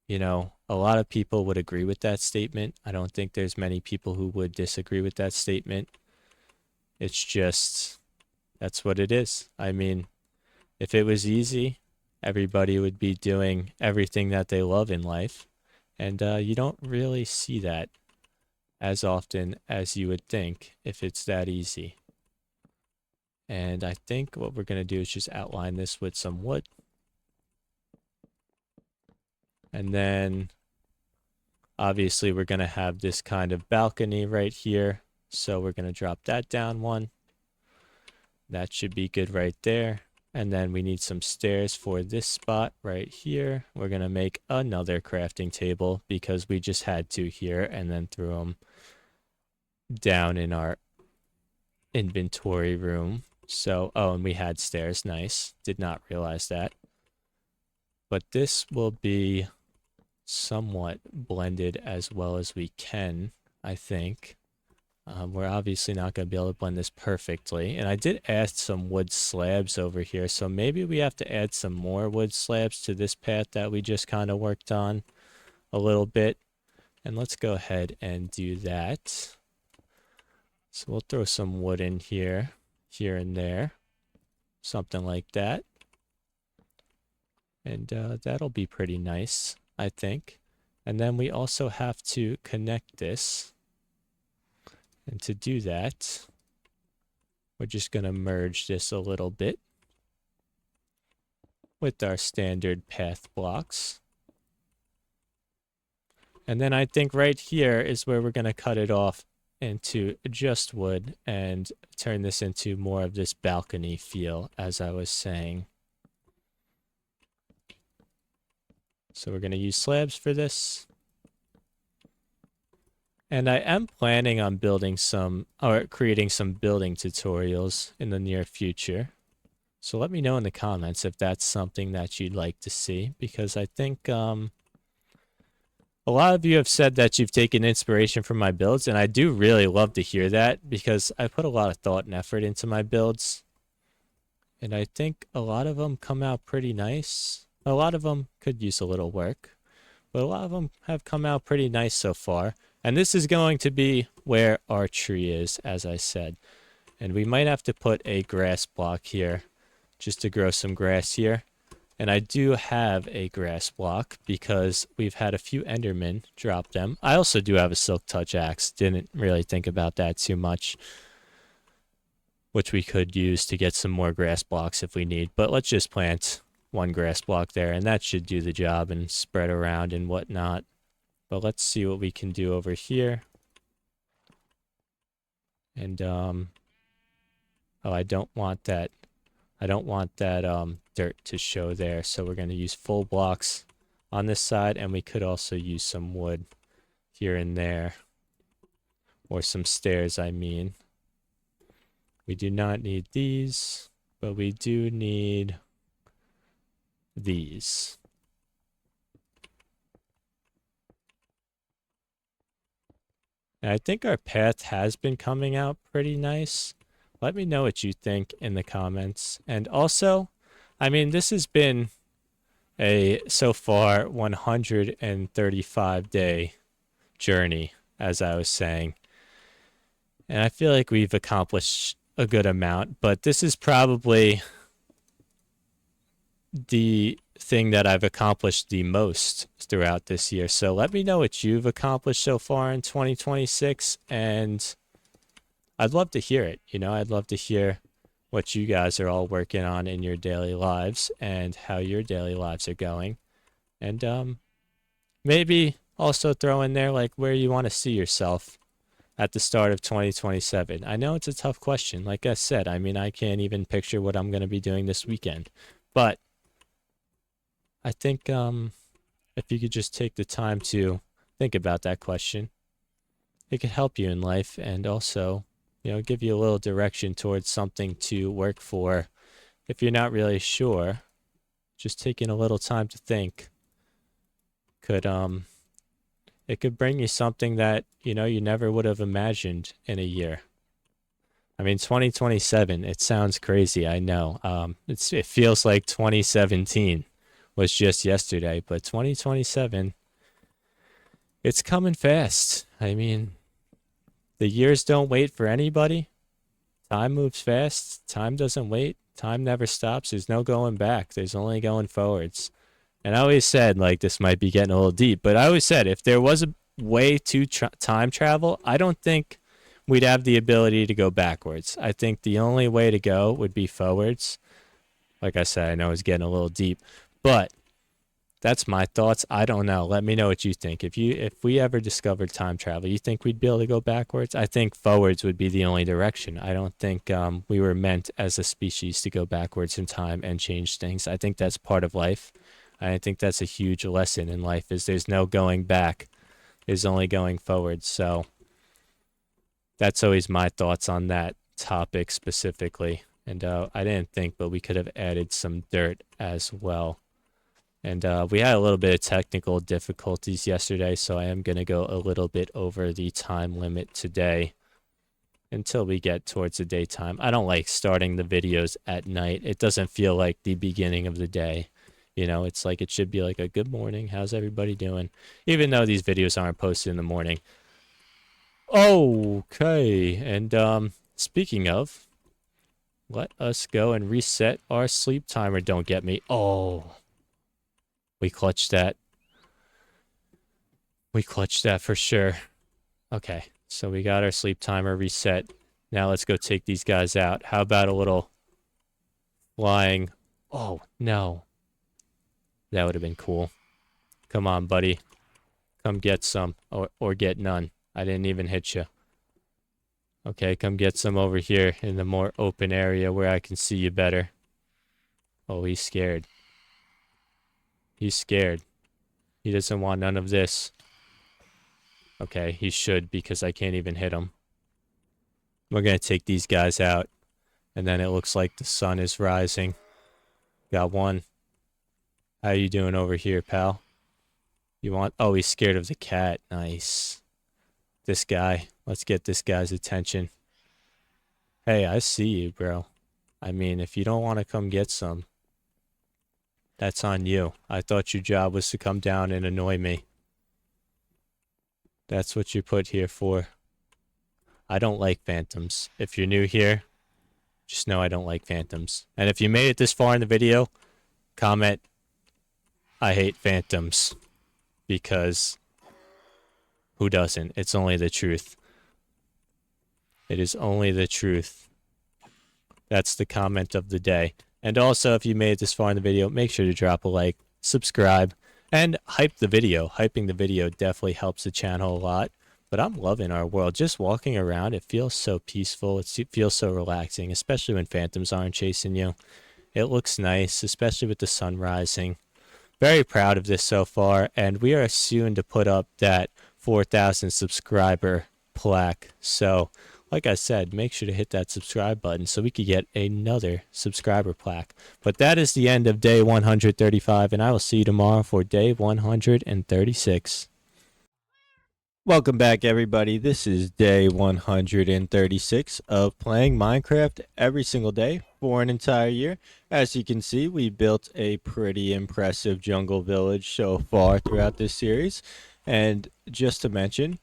A: you know, a lot of people would agree with that statement. I don't think there's many people who would disagree with that statement. It's just, that's what it is. I mean, if it was easy, everybody would be doing everything that they love in life. And you don't really see that as often as you would think if it's that easy. And I think what we're going to do is just outline this with some wood. And then obviously we're going to have this kind of balcony right here. So we're going to drop that down one. That should be good right there. And then we need some stairs for this spot right here. We're going to make another crafting table because we just had to here, and then threw them down in our inventory room. So, oh, and we had stairs. Nice. Did not realize that. But this will be somewhat blended as well as we can, I think. We're obviously not going to be able to blend this perfectly. And I did add some wood slabs over here, so maybe we have to add some more wood slabs to this path that we just kind of worked on a little bit. And let's go ahead and do that. So we'll throw some wood in here and there. Something like that. And that'll be pretty nice, I think. And then we also have to connect this. And to do that, we're just going to merge this a little bit with our standard path blocks. And then I think right here is where we're going to cut it off into just wood and turn this into more of this balcony feel, as I was saying. So we're going to use slabs for this. And I am planning on building some, or creating some building tutorials in the near future. So let me know in the comments if that's something that you'd like to see, because I think a lot of you have said that you've taken inspiration from my builds, and I do really love to hear that because I put a lot of thought and effort into my builds. And I think a lot of them come out pretty nice. A lot of them could use a little work, but a lot of them have come out pretty nice so far. And this is going to be where our tree is, as I said. And we might have to put a grass block here just to grow some grass here. And I do have a grass block because we've had a few Endermen drop them. I also do have a Silk Touch axe. Didn't really think about that too much, which we could use to get some more grass blocks if we need. But let's just plant one grass block there, and that should do the job and spread around and whatnot. But let's see what we can do over here. And oh, I don't want that. I don't want that dirt to show there, so we're going to use full blocks on this side, and we could also use some wood here and there, or some stairs, I mean. We do not need these, but we do need these. And I think our path has been coming out pretty nice. Let me know what you think in the comments. And also, I mean, this has been a, so far, 135-day journey, as I was saying. And I feel like we've accomplished a good amount, but this is probably the thing that I've accomplished the most throughout this year. So let me know what you've accomplished so far in 2026, and I'd love to hear it. I'd love to hear what you guys are all working on in your daily lives and how your daily lives are going. And maybe also throw in there like where you want to see yourself at the start of 2027. I know it's a tough question. Like I said, I mean, I can't even picture what I'm going to be doing this weekend. But I think if you could just take the time to think about that question, it could help you in life and also, give you a little direction towards something to work for. If you're not really sure, just taking a little time to think could it could bring you something that, you never would have imagined in a year. I mean, 2027, it sounds crazy, I know. It feels like 2017 was just yesterday, but 2027, it's coming fast. I mean, the years don't wait for anybody. Time moves fast. Time doesn't wait. Time never stops. There's no going back. There's only going forwards. And I always said, like, this might be getting a little deep, but I always said if there was a way to time travel, I don't think we'd have the ability to go backwards. I think the only way to go would be forwards. Like I said, I know it's getting a little deep, but that's my thoughts. I don't know. Let me know what you think. If we ever discovered time travel, you think we'd be able to go backwards? I think forwards would be the only direction. I don't think we were meant as a species to go backwards in time and change things. I think that's part of life. I think that's a huge lesson in life is there's no going back. There's only going forward. So that's always my thoughts on that topic specifically. And I didn't think, but we could have added some dirt as well. And we had a little bit of technical difficulties yesterday, so I am going to go a little bit over the time limit today until we get towards the daytime. I don't like starting the videos at night. It doesn't feel like the beginning of the day. It's like it should be like a good morning. How's everybody doing? Even though these videos aren't posted in the morning. Okay, and speaking of, let us go and reset our sleep timer. Don't get me. Oh, we clutched that. We clutched that for sure. Okay, so we got our sleep timer reset. Now let's go take these guys out. How about a little flying? Oh, no. That would have been cool. Come on, buddy. Come get some, or get none. I didn't even hit you. Okay, come get some over here in the more open area where I can see you better. Oh, he's scared. He's scared. He doesn't want none of this. Okay, he should because I can't even hit him. We're going to take these guys out. And then it looks like the sun is rising. Got one. How you doing over here, pal? Oh, he's scared of the cat. Nice. This guy. Let's get this guy's attention. Hey, I see you, bro. I mean, if you don't want to come get some, that's on you. I thought your job was to come down and annoy me. That's what you're put here for. I don't like phantoms. If you're new here, just know I don't like phantoms. And if you made it this far in the video, comment, I hate phantoms. Because who doesn't? It's only the truth. It is only the truth. That's the comment of the day. And also, if you made it this far in the video, make sure to drop a like, subscribe, and hype the video. Hyping the video definitely helps the channel a lot. But I'm loving our world. Just walking around, it feels so peaceful. It feels so relaxing, especially when phantoms aren't chasing you. It looks nice, especially with the sun rising. Very proud of this so far, and we are soon to put up that 4,000 subscriber plaque. So, like I said, make sure to hit that subscribe button so we could get another subscriber plaque. But that is the end of day 135, and I will see you tomorrow for day 136. Welcome back, everybody. This is day 136 of playing Minecraft every single day for an entire year. As you can see, we built a pretty impressive jungle village so far throughout this series. And just to mention,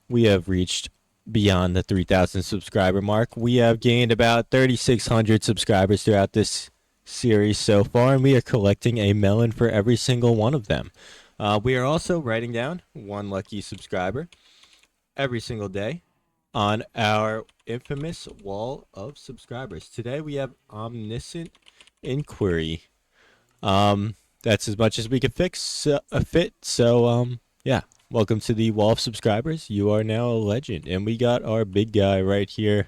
A: we have reached beyond the 3,000 subscriber mark. We have gained about 3,600 subscribers throughout this series so far, and we are collecting a melon for every single one of them. We are also writing down one lucky subscriber every single day on our infamous wall of subscribers. Today we have Omniscient Inquiry. That's as much as we could fit. So yeah. Welcome to the wall of subscribers. You are now a legend, and we got our big guy right here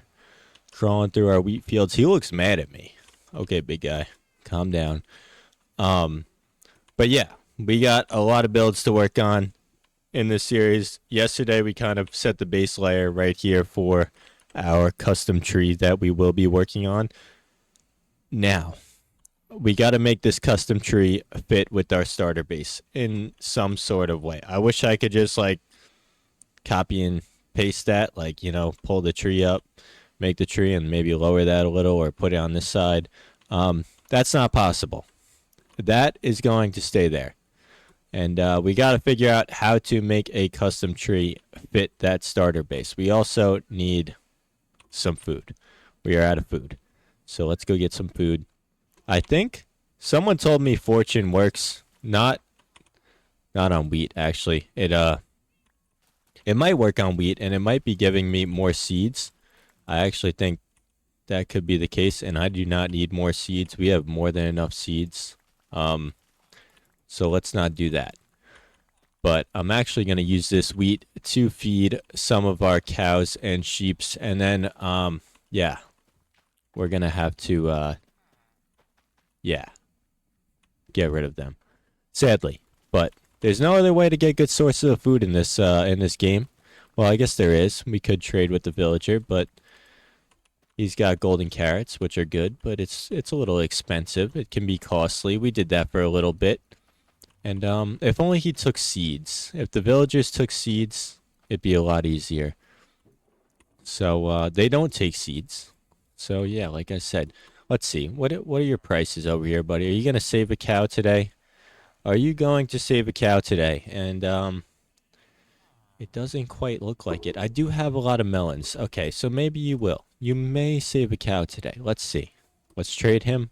A: crawling through our wheat fields. He looks mad at me. Okay, big guy, calm down. But yeah, we got a lot of builds to work on in this series. Yesterday, we kind of set the base layer right here for our custom tree that we will be working on. Now, we got to make this custom tree fit with our starter base in some sort of way. I wish I could just like copy and paste that, like, you know, pull the tree up, make the tree and maybe lower that a little or put it on this side. That's not possible. That is going to stay there. And we got to figure out how to make a custom tree fit that starter base. We also need some food. We are out of food. So let's go get some food. I think someone told me fortune works not on wheat actually. It might work on wheat and it might be giving me more seeds. I actually think that could be the case and I do not need more seeds. We have more than enough seeds. So let's not do that. But I'm actually going to use this wheat to feed some of our cows and sheeps and then yeah. We're going to have to yeah, get rid of them, sadly. But there's no other way to get good sources of food in this game. Well, I guess there is. We could trade with the villager, but he's got golden carrots, which are good, but it's a little expensive. It can be costly. We did that for a little bit, and if only he took seeds. If the villagers took seeds, it'd be a lot easier. So they don't take seeds. So yeah, like I said. Let's see. What are your prices over here, buddy? Are you going to save a cow today? Are you going to save a cow today? And it doesn't quite look like it. I do have a lot of melons. Okay, so maybe you will. You may save a cow today. Let's see. Let's trade him.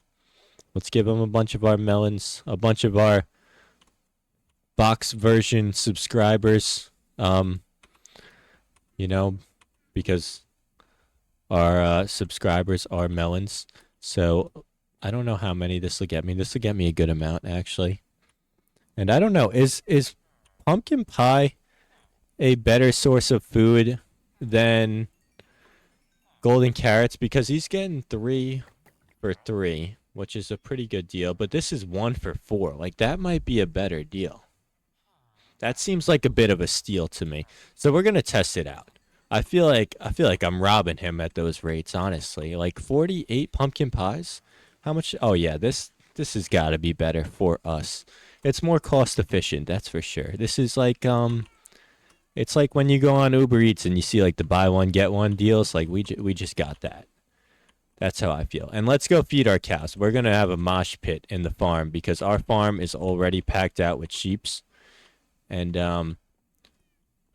A: Let's give him a bunch of our melons, a bunch of our box version subscribers. You know, because our subscribers are melons. So I don't know how many this will get me. This will get me a good amount, actually. And I don't know, is pumpkin pie a better source of food than golden carrots? Because he's getting 3 for 3, which is a pretty good deal. But this is 1 for 4. Like, that might be a better deal. That seems like a bit of a steal to me. So we're going to test it out. I feel like I'm robbing him at those rates, honestly. Like 48 pumpkin pies? How much? Oh yeah, this has got to be better for us. It's more cost efficient, that's for sure. This is like it's like when you go on Uber Eats and you see like the buy one get one deals, like we just got that. That's how I feel. And let's go feed our cows. We're going to have a mosh pit in the farm because our farm is already packed out with sheeps. And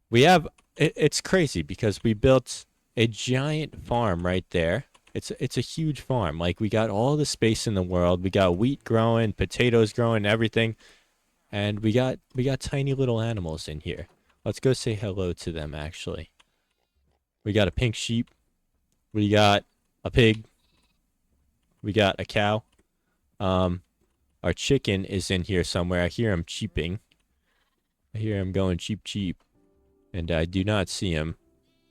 A: we have it's crazy because we built a giant farm right there. It's a huge farm. Like we got all the space in the world. We got wheat growing, potatoes growing, everything. And we got tiny little animals in here. Let's go say hello to them actually. We got a pink sheep. We got a pig. We got a cow. Our chicken is in here somewhere. I hear him cheeping. I hear him going cheep cheep. And I do not see him.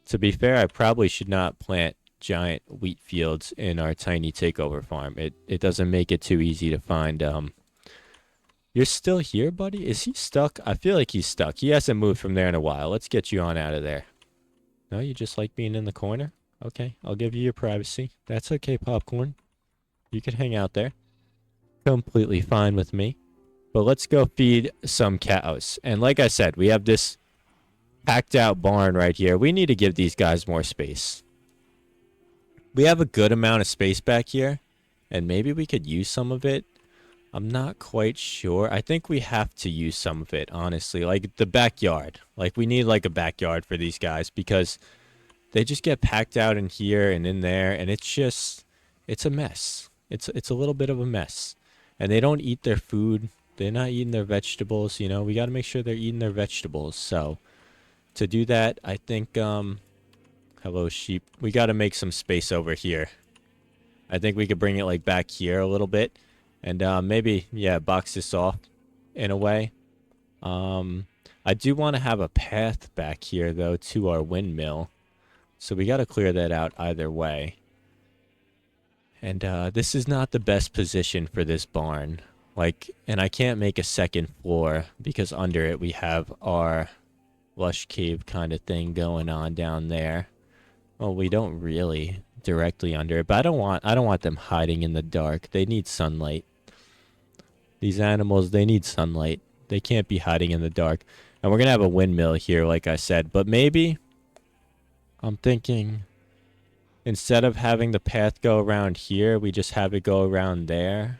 A: To be fair, I probably should not plant giant wheat fields in our tiny takeover farm. It doesn't make it too easy to find. You're still here, buddy? Is he stuck? I feel like he's stuck. He hasn't moved from there in a while. Let's get you on out of there. No, you just like being in the corner? Okay, I'll give you your privacy. That's okay, Popcorn. You can hang out there. Completely fine with me. But let's go feed some cows. And like I said, we have this packed out barn right here. We need to give these guys more space. We have a good amount of space back here, and maybe we could use some of it. I'm not quite sure. I think we have to use some of it, honestly. Like the backyard. Like we need like a backyard for these guys because they just get packed out in here and in there, and it's a mess. It's a little bit of a mess. And they don't eat their food. They're not eating their vegetables, you know. We got to make sure they're eating their vegetables. So, to do that, I think hello sheep. We got to make some space over here. I think we could bring it like back here a little bit and maybe yeah, box this off in a way. Um I do want to have a path back here though to our windmill. So we got to clear that out either way. And this is not the best position for this barn. Like, and I can't make a second floor because under it we have our lush cave kind of thing going on down there. Well, we don't really directly under it, but I don't want them hiding in the dark. They need sunlight. These animals, they need sunlight. They can't be hiding in the dark. And we're going to have a windmill here like I said, but maybe I'm thinking instead of having the path go around here, we just have it go around there.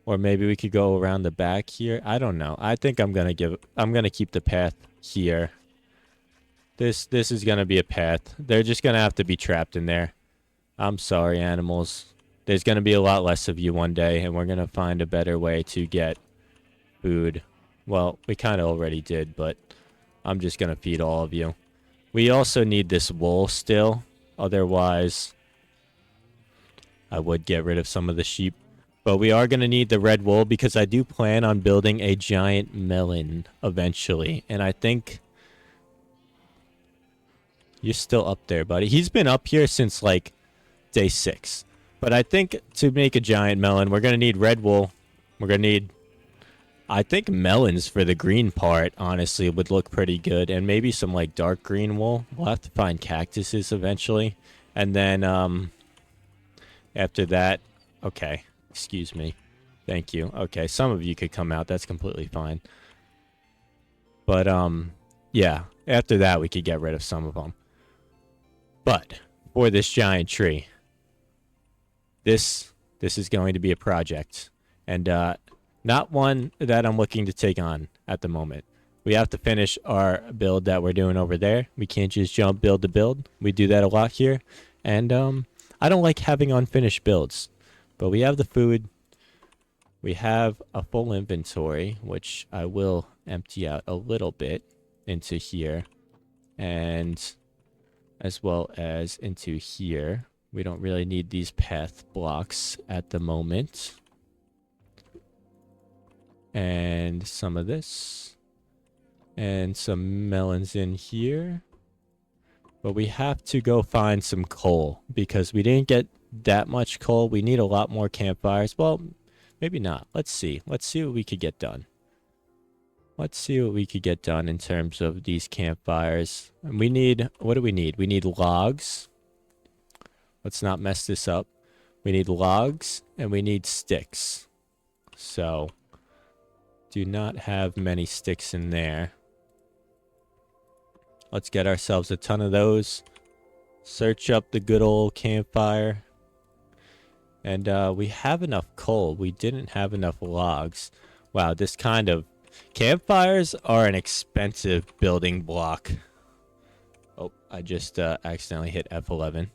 A: Or maybe we could go around the back here. I don't know. I think I'm going to keep the path here. This is going to be a path. They're just going to have to be trapped in there. I'm sorry, animals. There's going to be a lot less of you one day, and we're going to find a better way to get food. Well, we kind of already did, but I'm just going to feed all of you. We also need this wool still. Otherwise, I would get rid of some of the sheep. But we are going to need the red wool because I do plan on building a giant melon eventually. And I think you're still up there, buddy. He's been up here since like day 6. But I think to make a giant melon, we're going to need red wool. We're going to need, I think melons for the green part, honestly, would look pretty good. And maybe some like dark green wool. We'll have to find cactuses eventually. And then after that, okay. Excuse me. Thank you. Okay, some of you could come out. That's completely fine. But, yeah. After that, we could get rid of some of them. But, for this giant tree, this is going to be a project. And, not one that I'm looking to take on at the moment. We have to finish our build that we're doing over there. We can't just jump build to build. We do that a lot here. And, I don't like having unfinished builds. But we have the food. We have a full inventory, which I will empty out a little bit into here. And as well as into here. We don't really need these path blocks at the moment. And some of this. And some melons in here. But we have to go find some coal because we didn't get that much coal. We need a lot more campfires. Well, maybe not. Let's see. Let's see what we could get done. Let's see what we could get done in terms of these campfires. And we need, what do we need? We need logs. Let's not mess this up. We need logs and we need sticks. So, do not have many sticks in there. Let's get ourselves a ton of those. Search up the good old campfire. And we have enough coal. We didn't have enough logs. Wow, this kind of... Campfires are an expensive building block. Oh, I just accidentally hit F11.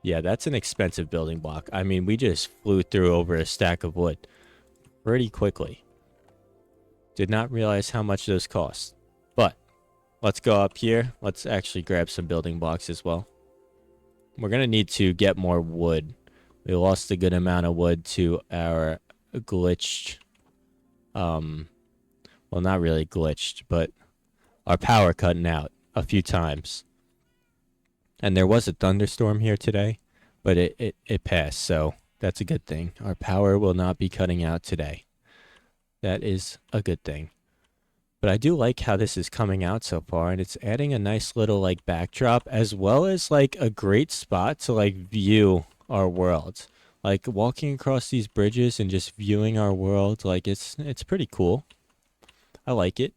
A: Yeah, that's an expensive building block. I mean, we just flew through over a stack of wood pretty quickly. Did not realize how much those cost. But, let's go up here. Let's actually grab some building blocks as well. We're going to need to get more wood. We lost a good amount of wood to our glitched, well, not really glitched, but our power cutting out a few times. And there was a thunderstorm here today, but it passed, so that's a good thing. Our power will not be cutting out today. That is a good thing. But I do like how this is coming out so far, and it's adding a nice little, like, backdrop, as well as, like, a great spot to, like, view our world. Like walking across these bridges and just viewing our world, like it's pretty cool. I like it.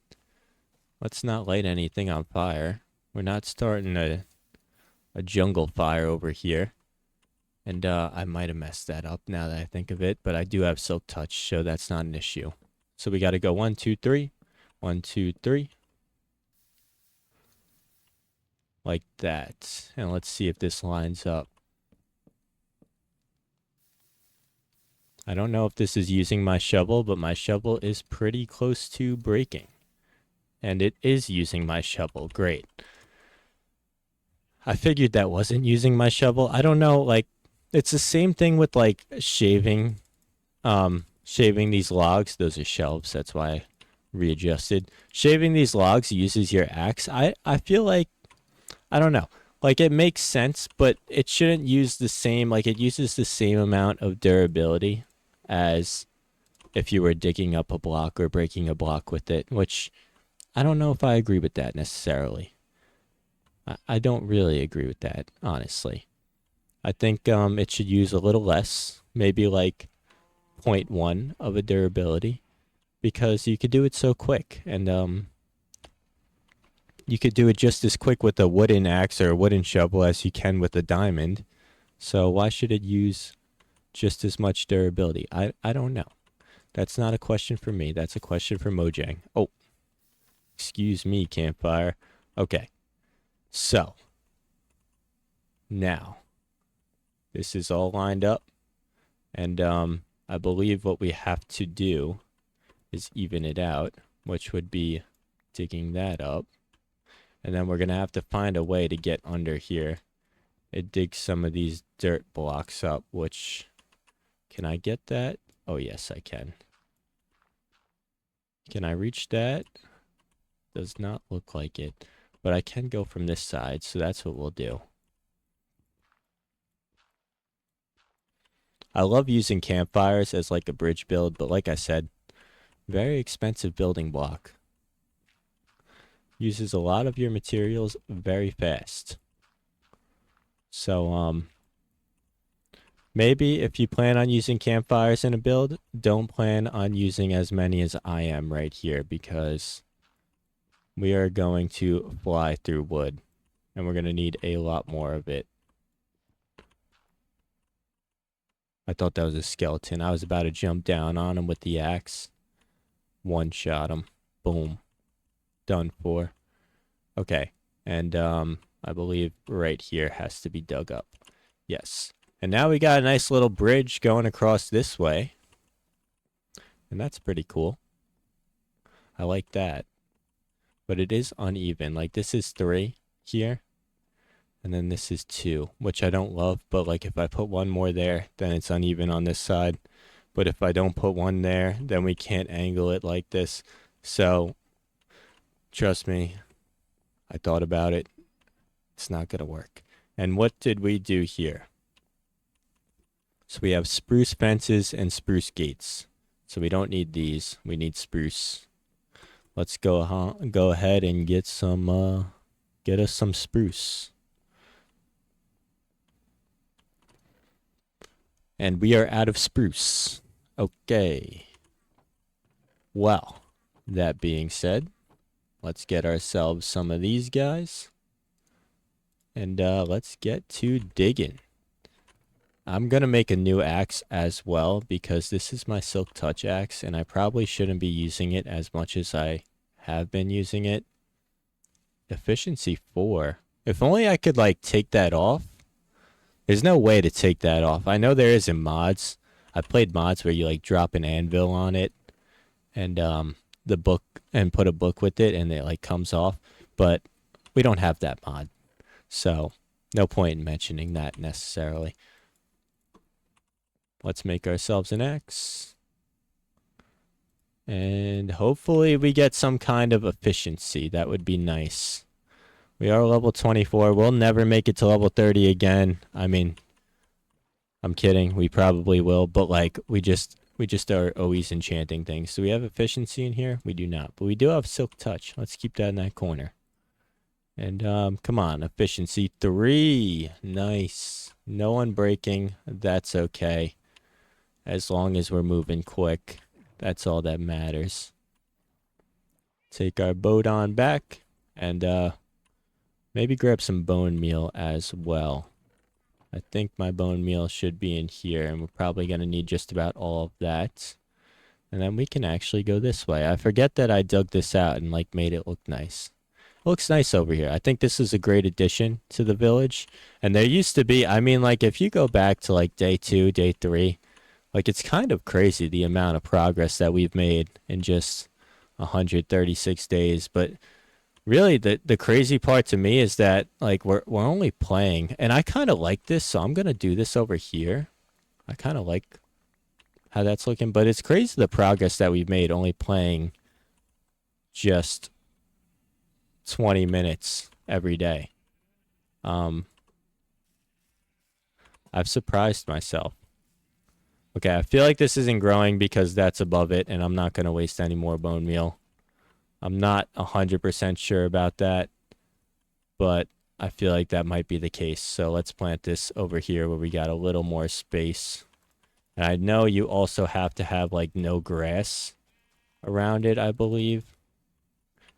A: Let's not light anything on fire. We're not starting a jungle fire over here. And I might have messed that up now that I think of it, but I do have silk touch, so that's not an issue. So we got to go 1, 2, 3. 1, 2, 3. Like that. And let's see if this lines up. I don't know if this is using my shovel, but my shovel is pretty close to breaking. And it is using my shovel. Great. I figured that wasn't using my shovel. I don't know, like, it's the same thing with like shaving these logs. Those are shelves, that's why I readjusted. Shaving these logs uses your axe. I feel like, I don't know. Like, it makes sense, but it shouldn't use the same, like, it uses the same amount of durability as if you were digging up a block or breaking a block with it, which I don't know if I agree with that necessarily. I don't really agree with that, honestly. I think it should use a little less, maybe like zero point 0.1 of a durability, because you could do it so quick, and you could do it just as quick with a wooden axe or a wooden shovel as you can with a diamond. So why should it use just as much durability? I don't know. That's not a question for me. That's a question for Mojang. Oh, excuse me, campfire. Okay. So, now, this is all lined up, and I believe what we have to do is even it out, which would be digging that up, and then we're going to have to find a way to get under here and dig some of these dirt blocks up, which, can I get that? Oh, yes, I can. Can I reach that? Does not look like it. But I can go from this side, so that's what we'll do. I love using campfires as like a bridge build, but like I said, very expensive building block. Uses a lot of your materials very fast. So, maybe if you plan on using campfires in a build, don't plan on using as many as I am right here, because we are going to fly through wood, and we're going to need a lot more of it. I thought that was a skeleton. I was about to jump down on him with the axe. One shot him. Boom. Done for. Okay. And I believe right here has to be dug up. Yes. And now we got a nice little bridge going across this way. And that's pretty cool. I like that. But it is uneven. Like, this is 3 here. And then this is 2, which I don't love. But, like, if I put one more there, then it's uneven on this side. But if I don't put one there, then we can't angle it like this. So, trust me, I thought about it. It's not going to work. And what did we do here? So we have spruce fences and spruce gates. So we don't need these. We need spruce. Let's go ahead and get some get us some spruce. And we are out of spruce. Okay. Well, that being said, let's get ourselves some of these guys. And let's get to digging. I'm going to make a new axe as well, because this is my Silk Touch axe, and I probably shouldn't be using it as much as I have been using it. Efficiency 4. If only I could, like, take that off. There's no way to take that off. I know there is in mods. I played mods where you, like, drop an anvil on it and the book, and put a book with it, and it, like, comes off. But we don't have that mod. So, no point in mentioning that necessarily. Let's make ourselves an axe. And hopefully we get some kind of efficiency. That would be nice. We are level 24. We'll never make it to level 30 again. I mean, I'm kidding. We probably will. But, like, we just are always enchanting things. Do we have efficiency in here? We do not. But we do have Silk Touch. Let's keep that in that corner. And, come on. Efficiency 3. Nice. No one breaking. That's okay. As long as we're moving quick, that's all that matters. Take our boat on back, and maybe grab some bone meal as well. I think my bone meal should be in here, and we're probably going to need just about all of that. And then we can actually go this way. I forget that I dug this out and, like, made it look nice. It looks nice over here. I think this is a great addition to the village. And there used to be, I mean, like, if you go back to, like, day 2, day 3... Like, it's kind of crazy the amount of progress that we've made in just 136 days. But really, the crazy part to me is that like we're only playing, and I kind of like this, so I'm gonna do this over here. I kind of like how that's looking, but it's crazy the progress that we've made only playing just 20 minutes every day. Um, I've surprised myself. Okay, I feel like this isn't growing because that's above it, and I'm not gonna waste any more bone meal. I'm not 100% sure about that, but I feel like that might be the case. So let's plant this over here where we got a little more space. And I know you also have to have like no grass around it, I believe,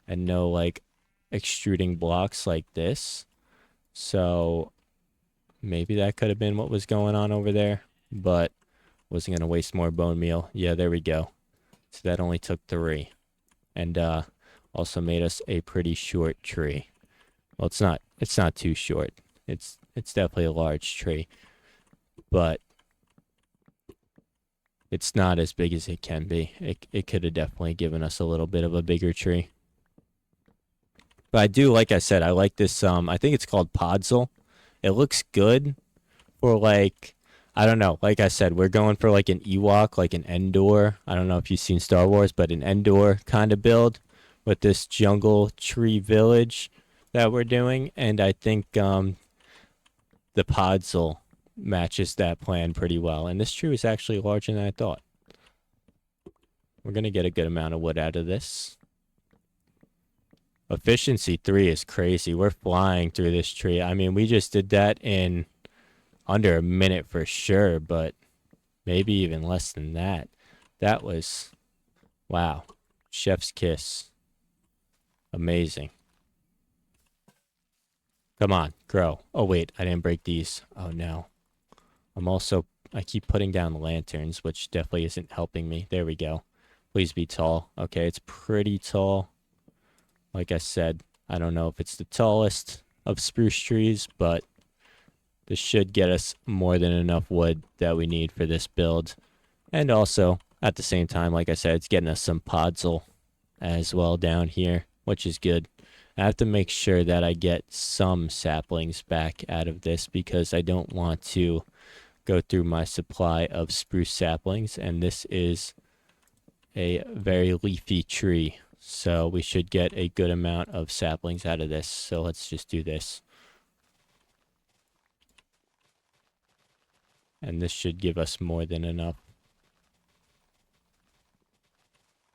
A: and no like extruding blocks like this. So maybe that could have been what was going on over there, but wasn't going to waste more bone meal. Yeah, there we go. So that only took 3. And also made us a pretty short tree. Well, it's not too short. It's definitely a large tree, but it's not as big as it can be. It could have definitely given us a little bit of a bigger tree. But I do, like I said, I like this I think it's called Podzol. It looks good for like, I don't know, like I said, we're going for like an Ewok, like an Endor. I don't know if you've seen Star Wars, but an Endor kind of build with this jungle tree village that we're doing, and I think the Podzol matches that plan pretty well. And this tree is actually larger than I thought. We're gonna get a good amount of wood out of this. Efficiency 3 is crazy. We're flying through this tree. I mean, we just did that in under a minute for sure, but maybe even less than that. That was, wow, chef's kiss. Amazing. Come on, grow. Oh, wait, I didn't break these. Oh, no. I keep putting down the lanterns, which definitely isn't helping me. There we go. Please be tall. Okay, it's pretty tall. Like I said, I don't know if it's the tallest of spruce trees, but this should get us more than enough wood that we need for this build. And also, at the same time, like I said, it's getting us some podzol as well down here, which is good. I have to make sure that I get some saplings back out of this because I don't want to go through my supply of spruce saplings, and this is a very leafy tree, so we should get a good amount of saplings out of this. So let's just do this. And this should give us more than enough.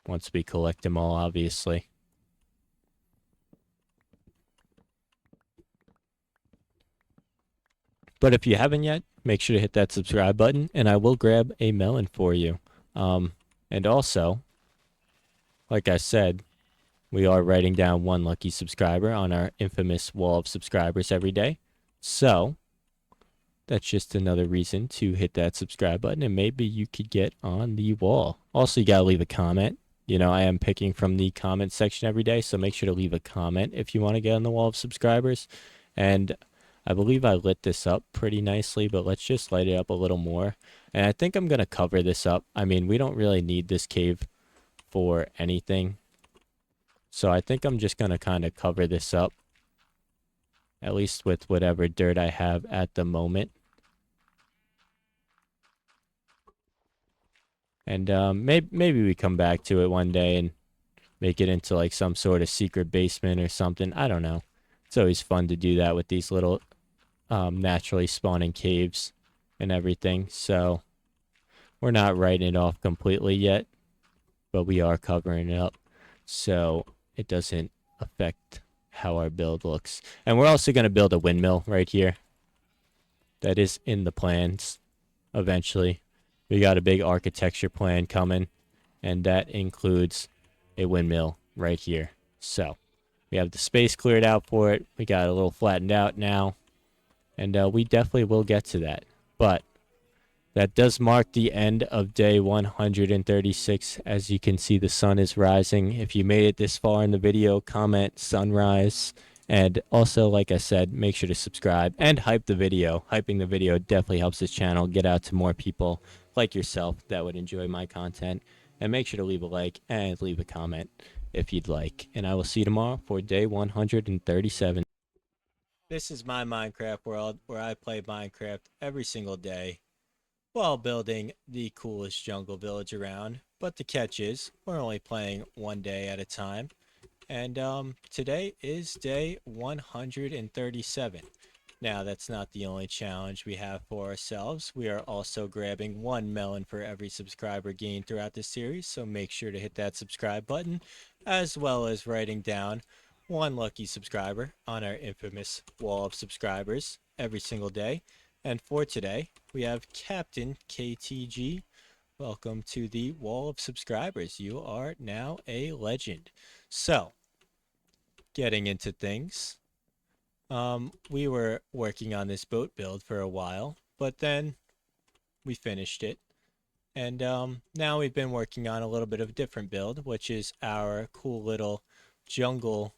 A: Once we collect them all, obviously. But if you haven't yet, make sure to hit that subscribe button, and I will grab a melon for you. And also, like I said, we are writing down 1 lucky subscriber on our infamous wall of subscribers every day. So, that's just another reason to hit that subscribe button, and maybe you could get on the wall. Also, you gotta leave a comment. You know, I am picking from the comment section every day, so make sure to leave a comment if you want to get on the wall of subscribers. And I believe I lit this up pretty nicely, but let's just light it up a little more. And I think I'm going to cover this up. I mean, we don't really need this cave for anything. So I think I'm just going to kind of cover this up, at least with whatever dirt I have at the moment. And maybe we come back to it one day and make it into like some sort of secret basement or something. I don't know. It's always fun to do that with these little naturally spawning caves and everything. So we're not writing it off completely yet, but we are covering it up so it doesn't affect how our build looks. And we're also going to build a windmill right here. That is in the plans eventually. We got a big architecture plan coming, and that includes a windmill right here. So we have the space cleared out for it. We got a little flattened out now, and we definitely will get to that. But that does mark the end of day 136. As you can see, the sun is rising. If you made it this far in the video, comment sunrise. And also, like I said, make sure to subscribe and hype the video. Hyping the video definitely helps this channel get out to more people. like yourself that would enjoy my content. And make sure to leave a like and leave a comment if you'd like. And I will see you tomorrow for day 137. This is my Minecraft world where I play Minecraft every single day while building the coolest jungle village around. But the catch is, we're only playing one day at a time. And today is day 137. Now, that's not the only challenge we have for ourselves. We are also grabbing one melon for every subscriber gained throughout this series, so make sure to hit that subscribe button, as well as writing down one lucky subscriber on our infamous wall of subscribers every single day. And for today, we have Captain KTG. Welcome to the wall of subscribers. You are now a legend. So, getting into things, we were working on this boat build for a while, but then we finished it. And now we've been working on a little bit of a different build, which is our cool little jungle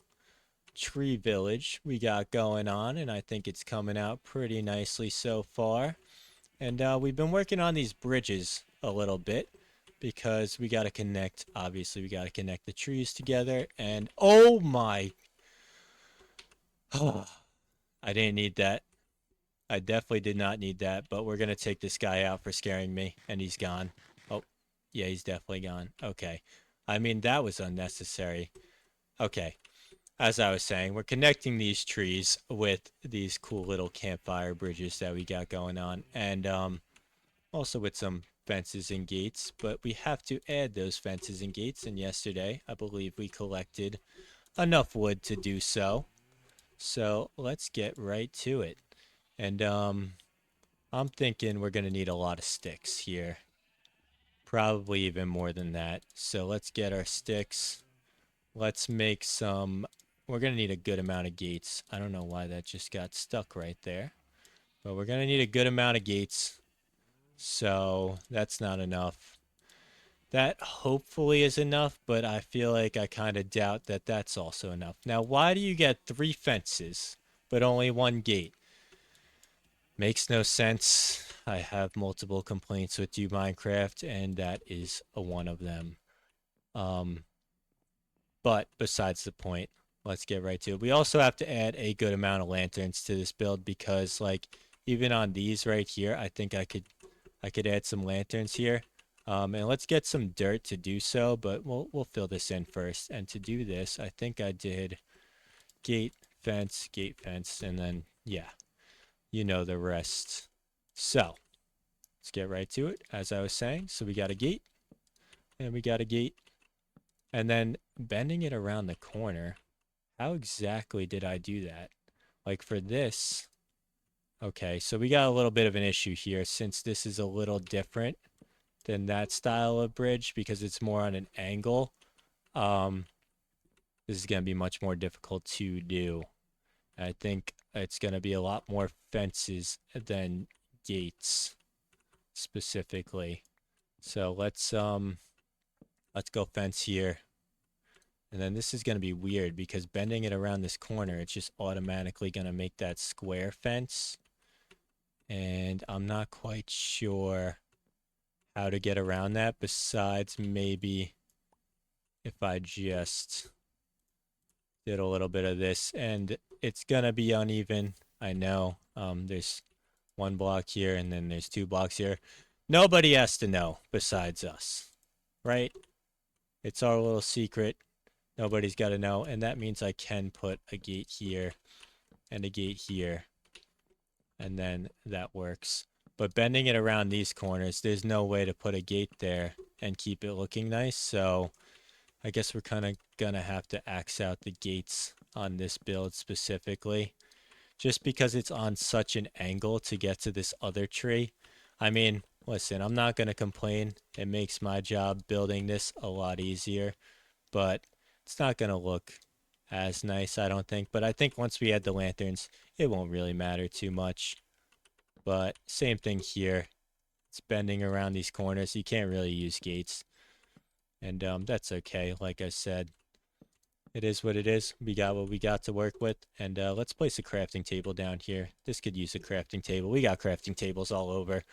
A: tree village we got going on, and I think it's coming out pretty nicely so far. And we've been working on these bridges a little bit because we got to connect, obviously we got to connect the trees together. And oh my, I didn't need that. I definitely did not need that, but we're going to take this guy out for scaring me, and he's gone. Oh, yeah, he's definitely gone. Okay. I mean, that was unnecessary. Okay. As I was saying, we're connecting these trees with these cool little campfire bridges that we got going on, and also with some fences and gates, but we have to add those fences and gates, and yesterday, I believe we collected enough wood to do so. So let's get right to it. And I'm thinking we're gonna need a lot of sticks here. Probably even more than that. So let's get our sticks. Let's make some. We're gonna need a good amount of gates. I don't know why that just got stuck right there. But we're gonna need a good amount of gates. So that's not enough. That hopefully is enough, but I feel like I kind of doubt that that's also enough. Now, why do you get 3 fences, but only 1 gate? Makes no sense. I have multiple complaints with you, Minecraft, and that is one of them. But besides the point, let's get right to it. We also have to add a good amount of lanterns to this build because, like, even on these right here, I think I could add some lanterns here. And let's get some dirt to do so, but we'll fill this in first. And to do this, I think I did gate, fence, and then yeah, you know the rest. So let's get right to it. As I was saying, so we got a gate, and we got a gate, and then bending it around the corner. How exactly did I do that? Like for this, okay, so we got a little bit of an issue here since this is a little different than that style of bridge because it's more on an angle. This is going to be much more difficult to do. I think it's going to be a lot more fences than gates specifically. So let's go fence here. And then this is going to be weird because bending it around this corner, it's just automatically going to make that square fence. And I'm not quite sure how to get around that besides maybe if I just did a little bit of this. And it's going to be uneven. I know. There's 1 block here and then there's 2 blocks here. Nobody has to know besides us, right? It's our little secret. Nobody's got to know, and that means I can put a gate here and a gate here, and then that works. But bending it around these corners, there's no way to put a gate there and keep it looking nice, so I guess we're kind of gonna have to axe out the gates on this build specifically, just because it's on such an angle to get to this other tree. I mean, listen, I'm not gonna complain. It makes my job building this a lot easier, but it's not going to look as nice, I don't think. But I think once we add the lanterns, it won't really matter too much. But same thing here. It's bending around these corners. You can't really use gates. And that's okay. Like I said, it is what it is. We got what we got to work with. And let's place a crafting table down here. This could use a crafting table. We got crafting tables all over.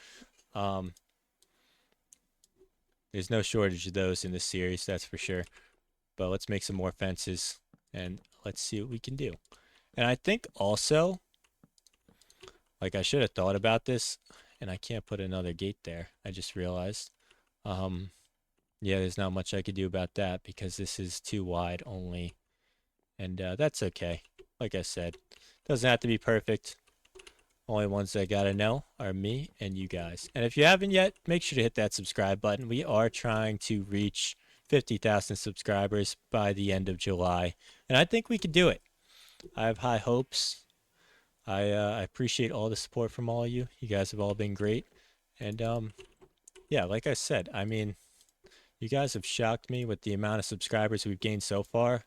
A: There's no shortage of those in this series, that's for sure. But let's make some more fences and let's see what we can do. And I think also, like I should have thought about this, and I can't put another gate there. I just realized. Um, yeah, there's not much I could do about that because this is too wide only. And that's okay. Like I said, doesn't have to be perfect. Only ones that gotta know are me and you guys. And if you haven't yet, make sure to hit that subscribe button. We are trying to reach 50,000 subscribers by the end of July. And I think we can do it. I have high hopes. I appreciate all the support from all of you. You guys have all been great. And yeah, like I said, I mean, you guys have shocked me with the amount of subscribers we've gained so far.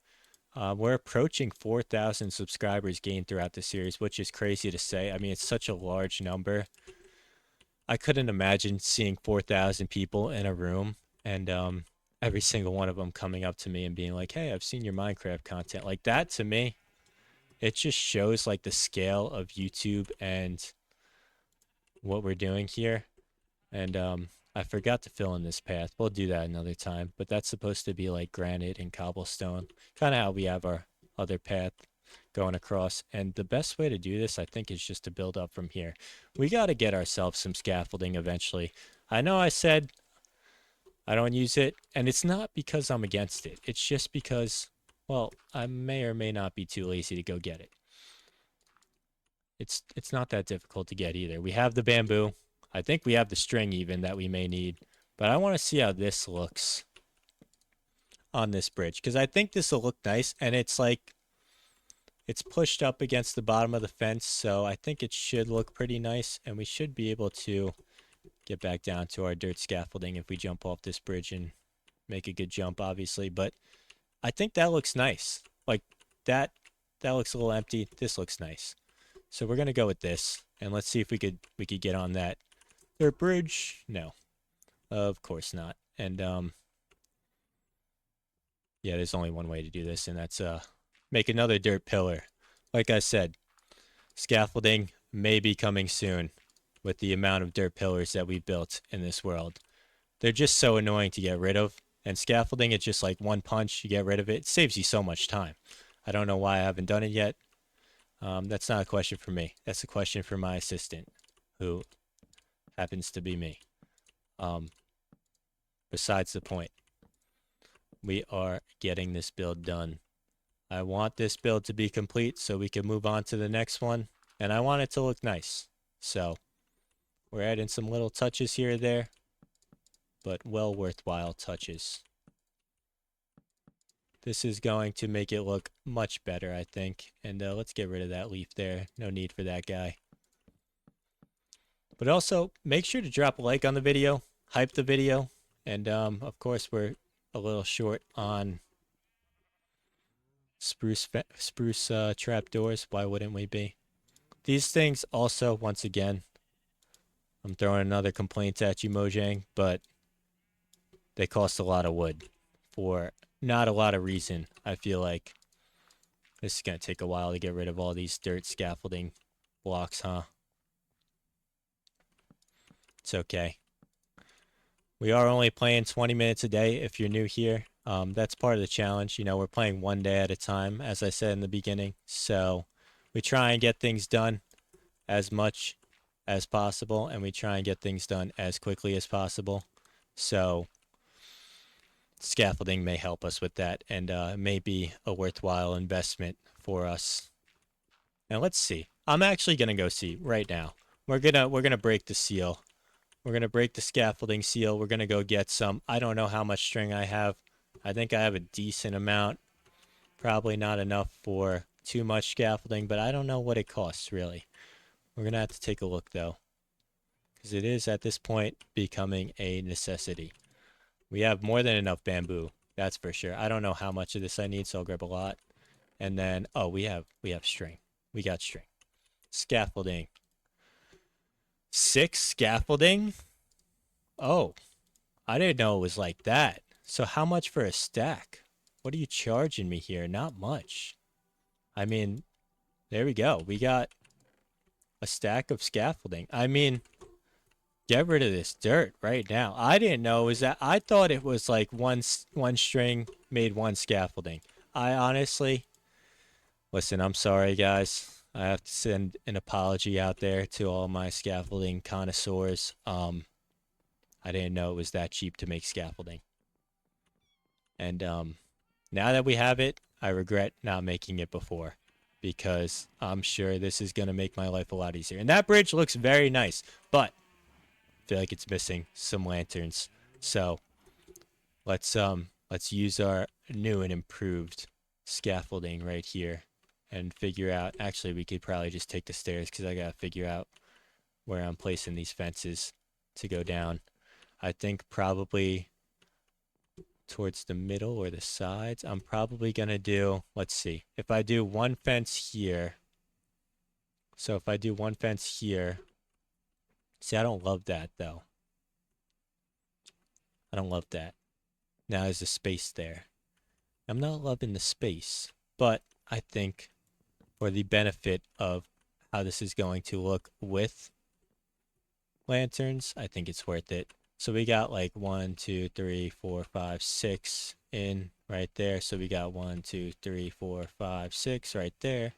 A: We're approaching 4,000 subscribers gained throughout the series, which is crazy to say. I mean, it's such a large number. I couldn't imagine seeing 4,000 people in a room and every single one of them coming up to me and being like, "Hey, I've seen your Minecraft content." Like that to me, it just shows like the scale of YouTube and what we're doing here. And I forgot to fill in this path. We'll do that another time. But that's supposed to be like granite and cobblestone, kind of how we have our other path going across. And the best way to do this, I think, is just to build up from here. We got to get ourselves some scaffolding eventually. I know I said I don't use it, and it's not because I'm against it. It's just because, well, I may or may not be too lazy to go get it. It's not that difficult to get either. We have the bamboo. I think we have the string even that we may need. But I want to see how this looks on this bridge because I think this will look nice, and it's like it's pushed up against the bottom of the fence, so I think it should look pretty nice, and we should be able to get back down to our dirt scaffolding if we jump off this bridge and make a good jump, obviously. But I think that looks nice. Like that looks a little empty. This looks nice. So we're gonna go with this, and let's see if we could get on that dirt bridge. No, of course not. And yeah, there's only one way to do this, and that's make another dirt pillar. Like I said, scaffolding may be coming soon with the amount of dirt pillars that we built in this world. They're just so annoying to get rid of. And scaffolding, it's just like one punch, you get rid of it. It saves you so much time. I don't know why I haven't done it yet. That's not a question for me. That's a question for my assistant, who happens to be me. Besides the point, we are getting this build done. I want this build to be complete so we can move on to the next one. And I want it to look nice. So we're adding some little touches here or there, but well worthwhile touches. This is going to make it look much better, I think. And let's get rid of that leaf there. No need for that guy. But also, make sure to drop a like on the video, hype the video, and of course, we're a little short on spruce trapdoors. Why wouldn't we be? These things also, once again, I'm throwing another complaint at you, Mojang, but they cost a lot of wood for not a lot of reason. I feel like this is going to take a while to get rid of all these dirt scaffolding blocks, huh? It's okay. We are only playing 20 minutes a day if you're new here. That's part of the challenge. You know, we're playing one day at a time, as I said in the beginning. So we try and get things done as much as possible, and we try and get things done as quickly as possible. So scaffolding may help us with that, and may be a worthwhile investment for us. Now let's see. I'm actually gonna go see right now. We're gonna break the seal. We're gonna break the scaffolding seal. We're gonna go get some. I don't know how much string I have. I think I have a decent amount. Probably not enough for too much scaffolding, but I don't know what it costs really. We're gonna have to take a look though, because it is at this point becoming a necessity. We have more than enough bamboo, that's for sure. I don't know how much of this I need, so I'll grab a lot. And then, oh, we have string. We got string. Scaffolding. 6 scaffolding? Oh, I didn't know it was like that. So how much for a stack? What are you charging me here? Not much. I mean, there we go. We got a stack of scaffolding. I mean, Get rid of this dirt right now. I didn't know it was that. I thought it was like one string made one scaffolding. I honestly, listen, I'm sorry, guys. I have to send an apology out there to all my scaffolding connoisseurs. I didn't know it was that cheap to make scaffolding. And now that we have it, I regret not making it before because I'm sure this is going to make my life a lot easier. And that bridge looks very nice, but I feel like it's missing some lanterns. So let's use our new and improved scaffolding right here and figure out. Actually, we could probably just take the stairs because I gotta figure out where I'm placing these fences to go down. I think probably towards the middle or the sides. I'm probably gonna do. Let's see. If I do one fence here. So if I do one fence here. See, I don't love that though. I don't love that. Now there's a space there. I'm not loving the space, but I think for the benefit of how this is going to look with lanterns, I think it's worth it. So we got like 1, 2, 3, 4, 5, 6 in right there. So we got 1, 2, 3, 4, 5, 6 right there.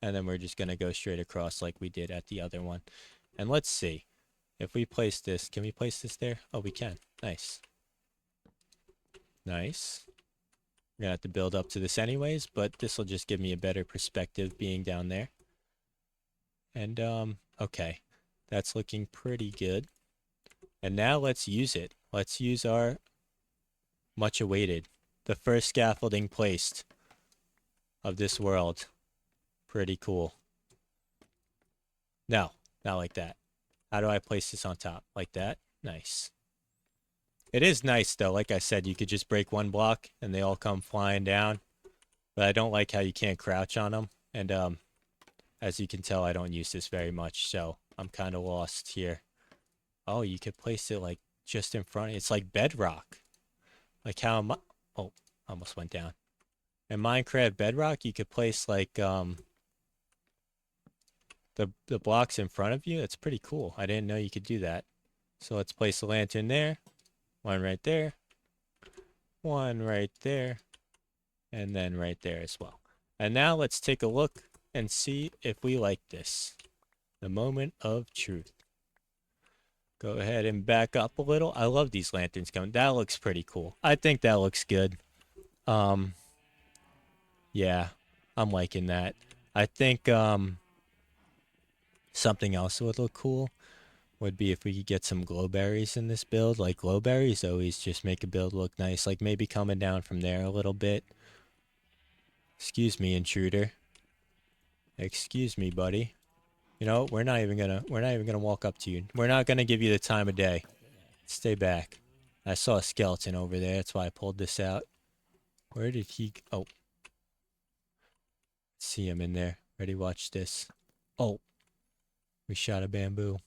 A: And then we're just going to go straight across like we did at the other one. And let's see. If we place this, can we place this there? Oh, we can. Nice. Nice. We're going to have to build up to this anyways, but this will just give me a better perspective being down there. And, okay. That's looking pretty good. And now let's use it. Let's use our much awaited, the first scaffolding placed of this world. Pretty cool. No, not like that. How do I place this on top? Like that? Nice. It is nice though. Like I said, you could just break one block and they all come flying down. But I don't like how you can't crouch on them. And as you can tell, I don't use this very much, so I'm kind of lost here. Oh, you could place it like just in front. It's like bedrock. Like how oh, almost went down. In Minecraft Bedrock, you could place like the blocks in front of you. It's pretty cool. I didn't know you could do that. So let's place a lantern there. One right there. One right there. And then right there as well. And now let's take a look and see if we like this. The moment of truth. Go ahead and back up a little. I love these lanterns coming. That looks pretty cool. I think that looks good. Yeah, I'm liking that. I think something else would look cool would be if we could get some glowberries in this build. Like glowberries always just make a build look nice. Like maybe coming down from there a little bit. Excuse me, intruder. Excuse me, buddy. You know, we're not even gonna walk up to you. We're not gonna give you the time of day. Stay back. I saw a skeleton over there. That's why I pulled this out. Where did he? Oh, see him in there. Ready? Watch this. Oh, we shot a bamboo.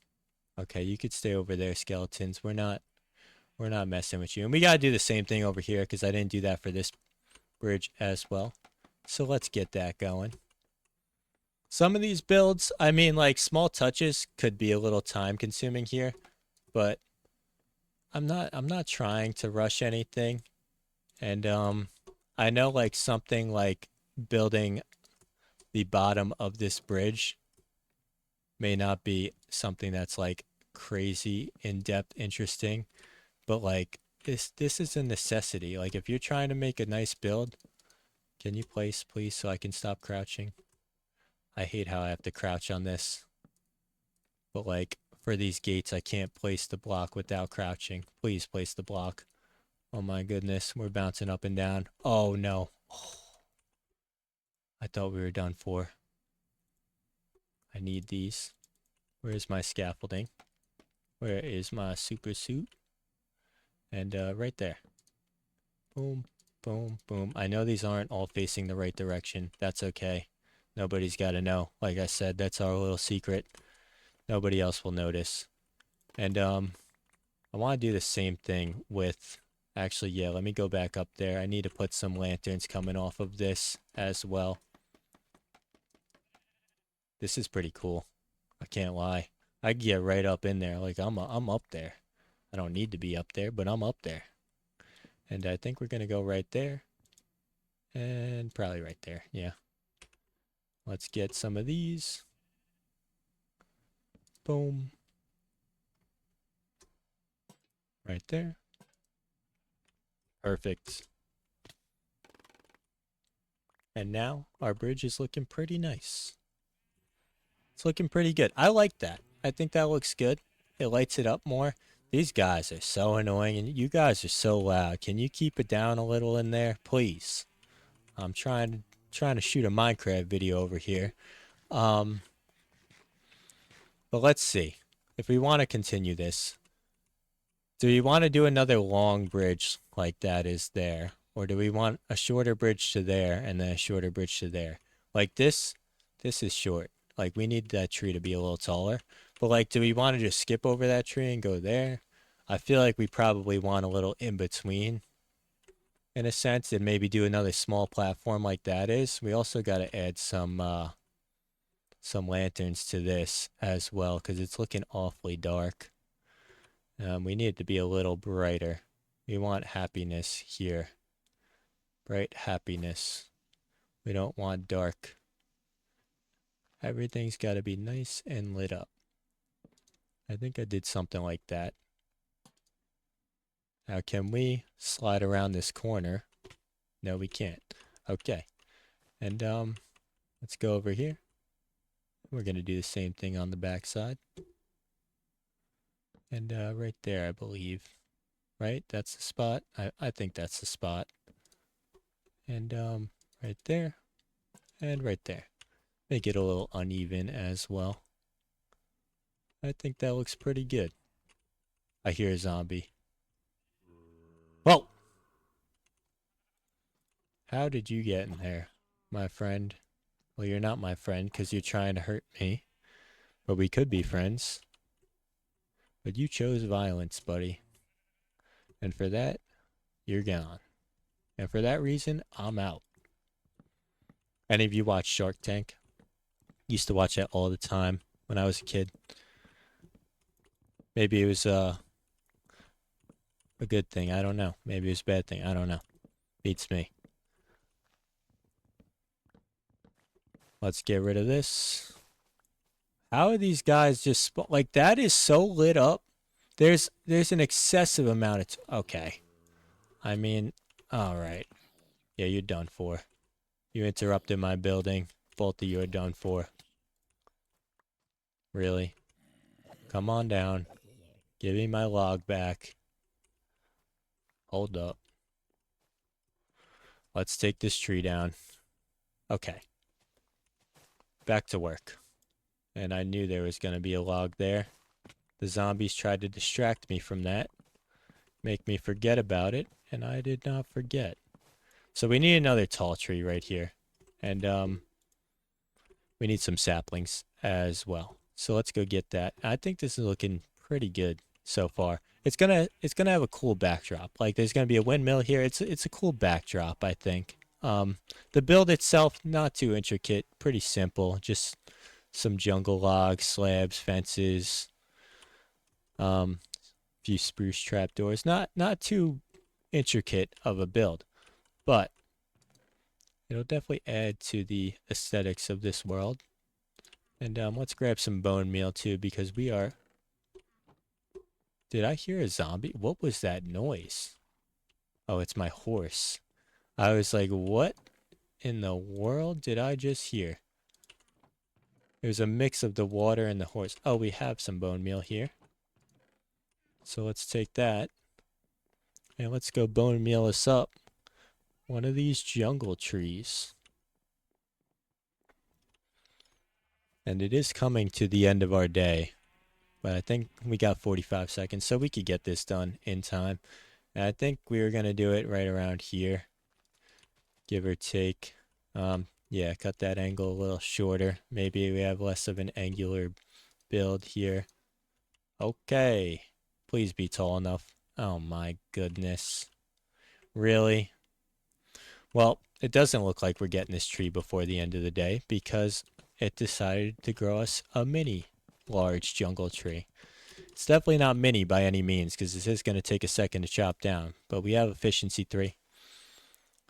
A: Okay, you could stay over there, skeletons. We're not messing with you. And we gotta do the same thing over here because I didn't do that for this bridge as well. So let's get that going. Some of these builds, I mean, like small touches could be a little time consuming here, but I'm not trying to rush anything. And I know like something like building the bottom of this bridge may not be something that's like crazy in-depth interesting, but like this is a necessity. Like if you're trying to make a nice build, can you place please so I can stop crouching? I hate how I have to crouch on this. But like for these gates, I can't place the block without crouching. Please place the block. Oh my goodness, we're bouncing up and down. Oh no. Oh, I thought we were done for. I need these. Where's my scaffolding? Where is my super suit? And right there. Boom, boom, boom. I know these aren't all facing the right direction. That's okay. Nobody's got to know. Like I said, that's our little secret. Nobody else will notice. And I want to do the same thing with... Actually, yeah, let me go back up there. I need to put some lanterns coming off of this as well. This is pretty cool. I can't lie. I get right up in there. Like I'm up there. I don't need to be up there, but I'm up there. And I think we're gonna go right there. And probably right there. Yeah. Let's get some of these. Boom. Right there. Perfect. And now our bridge is looking pretty nice. It's looking pretty good. I like that. I think that looks good. It lights it up more. These guys are so annoying, and you guys are so loud. Can you keep it down a little in there, please? I'm trying to shoot a Minecraft video over here. Um, but let's see. If we want to continue this, do we want to do another long bridge like that is there? Or do we want a shorter bridge to there and then a shorter bridge to there? Like this is short. Like we need that tree to be a little taller. But like, do we want to just skip over that tree and go there? I feel like we probably want a little in between in a sense and maybe do another small platform like that is. We also got to add some lanterns to this as well because it's looking awfully dark. We need it to be a little brighter. We want happiness here. Bright happiness. We don't want dark. Everything's got to be nice and lit up. I think I did something like that. Now, can we slide around this corner? No, we can't. Okay. And let's go over here. We're going to do the same thing on the back side. And right there, I believe. Right? That's the spot. I think that's the spot. And right there. And right there. Make it a little uneven as well. I think that looks pretty good. I hear a zombie. Whoa! How did you get in there, my friend? Well, you're not my friend because you're trying to hurt me. But we could be friends. But you chose violence, buddy. And for that, you're gone. And for that reason, I'm out. Any of you watch Shark Tank? Used to watch that all the time when I was a kid. Maybe it was a good thing. I don't know. Maybe it was a bad thing. I don't know. Beats me. Let's get rid of this. How are these guys just like that is so lit up? There's an excessive amount of okay. I mean, all right. Yeah, you're done for. You interrupted my building. Both of you are done for. Really? Come on down. Give me my log back. Hold up. Let's take this tree down. Okay. Back to work. And I knew there was going to be a log there. The zombies tried to distract me from that. Make me forget about it. And I did not forget. So we need another tall tree right here. And we need some saplings as well. So let's go get that. I think this is looking pretty good so far. It's gonna have a cool backdrop. Like there's gonna be a windmill here. It's a cool backdrop, I think. The build itself not too intricate, pretty simple. Just some jungle logs, slabs, fences, few spruce trapdoors. Not too intricate of a build, but it'll definitely add to the aesthetics of this world. And let's grab some bone meal too because we are... Did I hear a zombie? What was that noise? Oh, it's my horse. I was like, what in the world did I just hear? It was a mix of the water and the horse. Oh, we have some bone meal here. So let's take that. And let's go bone meal us up one of these jungle trees. And it is coming to the end of our day. But I think we got 45 seconds, so we could get this done in time. And I think we were going to do it right around here. Give or take. Yeah, cut that angle a little shorter. Maybe we have less of an angular build here. Okay. Please be tall enough. Oh my goodness. Really? Well, it doesn't look like we're getting this tree before the end of the day because it decided to grow us a mini large jungle tree. It's definitely not mini by any means, because this is going to take a second to chop down, but we have efficiency 3.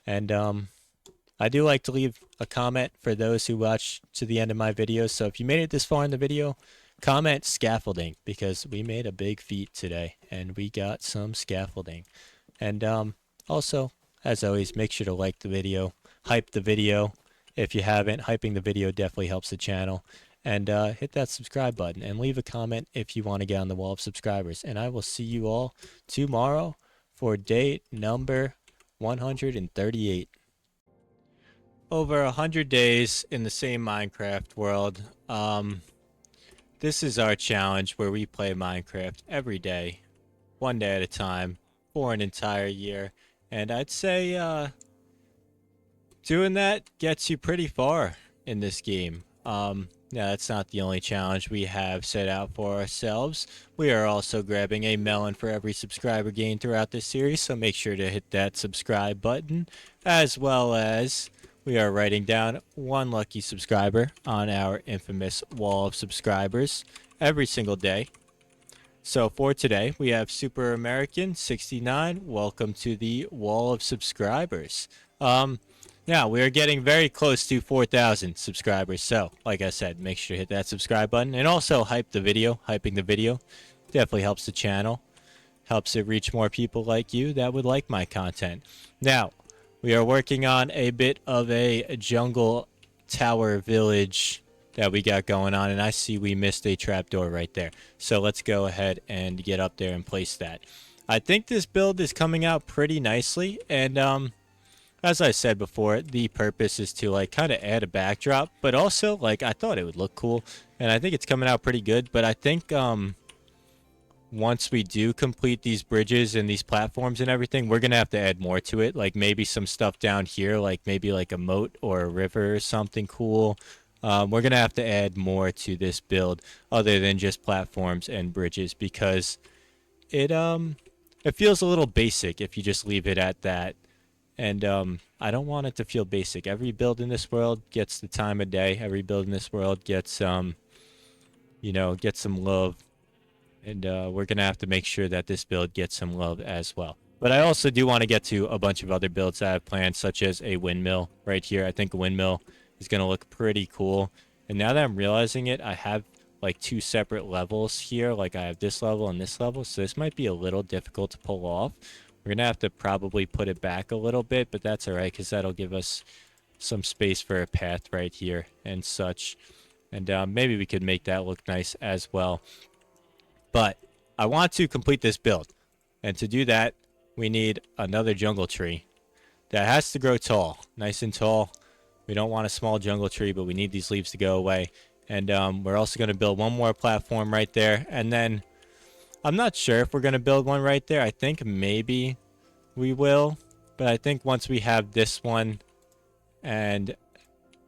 A: And I do like to leave a comment for those who watch to the end of my videos. So if you made it this far in the video, comment scaffolding, because we made a big feat today and we got some scaffolding. And also, as always, make sure to like the video, hype the video. If you haven't, hyping the video definitely helps the channel. And hit that subscribe button and leave a comment if you want to get on the wall of subscribers. And I will see you all tomorrow for date number 138. Over 100 days in the same Minecraft world. This is our challenge where we play Minecraft every day, one day at a time, for an entire year. And I'd say doing that gets you pretty far in this game. Yeah, that's not the only challenge we have set out for ourselves. We are also grabbing a melon for every subscriber gained throughout this series, so make sure to hit that subscribe button, as well as we are writing down one lucky subscriber on our infamous wall of subscribers every single day. So for today, we have Super American 69. Welcome to the wall of subscribers. Now, we are getting very close to 4,000 subscribers. So, like I said, make sure to hit that subscribe button. And also hype the video. Hyping the video definitely helps the channel. Helps it reach more people like you that would like my content. Now, we are working on a bit of a jungle tower village that we got going on. And I see we missed a trapdoor right there. So let's go ahead and get up there and place that. I think this build is coming out pretty nicely. And, as I said before, the purpose is to like kind of add a backdrop, but also like I thought it would look cool, and I think it's coming out pretty good. But I think once we do complete these bridges and these platforms and everything, we're gonna have to add more to it, like maybe some stuff down here, like maybe like a moat or a river or something cool. We're gonna have to add more to this build other than just platforms and bridges, because it feels a little basic if you just leave it at that. And I don't want it to feel basic. Every build in this world gets the time of day. Every build in this world gets, gets some love. And we're going to have to make sure that this build gets some love as well. But I also do want to get to a bunch of other builds that I have planned, such as a windmill right here. I think a windmill is going to look pretty cool. And now that I'm realizing it, I have like 2 separate levels here. Like I have this level and this level. So this might be a little difficult to pull off. We're going to have to probably put it back a little bit, but that's all right, because that'll give us some space for a path right here and such. And maybe we could make that look nice as well. But I want to complete this build. And to do that, we need another jungle tree that has to grow tall, nice and tall. We don't want a small jungle tree, but we need these leaves to go away. And we're also going to build one more platform right there. And then I'm not sure if we're going to build one right there. I think maybe we will. But I think once we have this one, and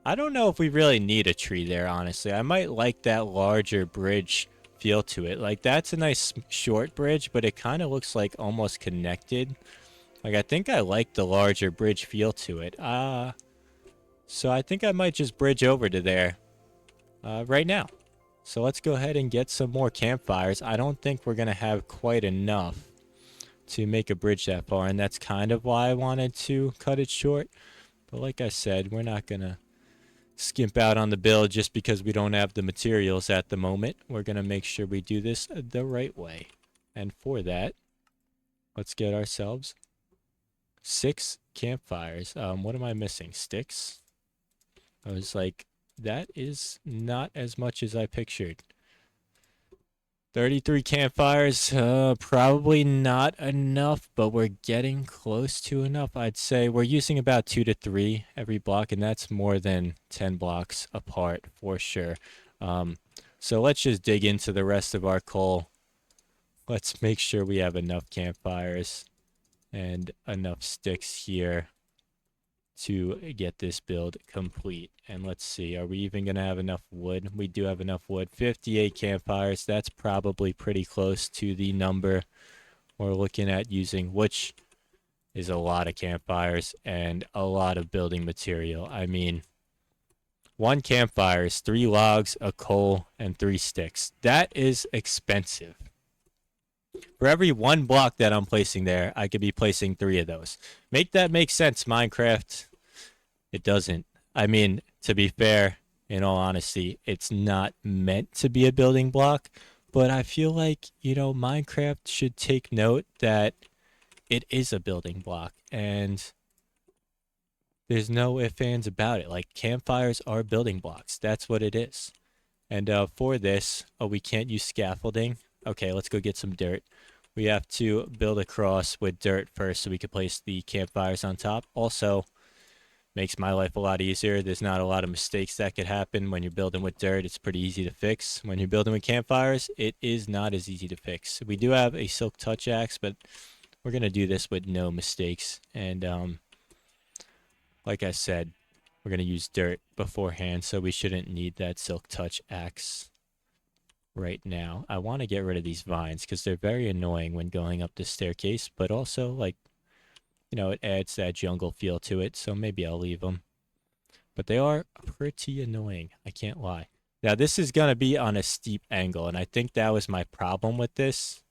A: I don't know if we really need a tree there, honestly. I might like that larger bridge feel to it. Like, that's a nice short bridge, but it kind of looks like almost connected. Like, I think I like the larger bridge feel to it. So I think I might just bridge over to there right now. So let's go ahead and get some more campfires. I don't think we're going to have quite enough to make a bridge that far, and that's kind of why I wanted to cut it short. But like I said, we're not going to skimp out on the build just because we don't have the materials at the moment. We're going to make sure we do this the right way. And for that, let's get ourselves 6 campfires. What am I missing? Sticks? I was like, that is not as much as I pictured. 33 campfires, probably not enough, but we're getting close to enough. I'd say we're using about 2 to 3 every block, and that's more than 10 blocks apart for sure. So let's just dig into the rest of our coal. Let's make sure we have enough campfires and enough sticks here to get this build complete. And let's see, are we even going to have enough wood? We do have enough wood. 58 campfires. That's probably pretty close to the number we're looking at using, which is a lot of campfires and a lot of building material. I mean, 1 campfire is 3 logs, a coal, and 3 sticks. That is expensive. For every 1 block that I'm placing there, I could be placing 3 of those. Make that make sense, Minecraft? It doesn't. I mean, to be fair, in all honesty, it's not meant to be a building block, but I feel like, Minecraft should take note that it is a building block, and there's no ifs, ands about it. Like, campfires are building blocks. That's what it is. And for this, we can't use scaffolding. Okay, let's go get some dirt. We have to build a cross with dirt first so we can place the campfires on top. Also, makes my life a lot easier. There's not a lot of mistakes that could happen when you're building with dirt. It's pretty easy to fix. When you're building with campfires, it is not as easy to fix. We do have a silk touch axe, but we're going to do this with no mistakes. And like I said, we're going to use dirt beforehand, so we shouldn't need that silk touch axe right now. I want to get rid of these vines because they're very annoying when going up the staircase, but also, like, it adds that jungle feel to it, so maybe I'll leave them. But they are pretty annoying, I can't lie. Now, this is going to be on a steep angle, and I think that was my problem with this.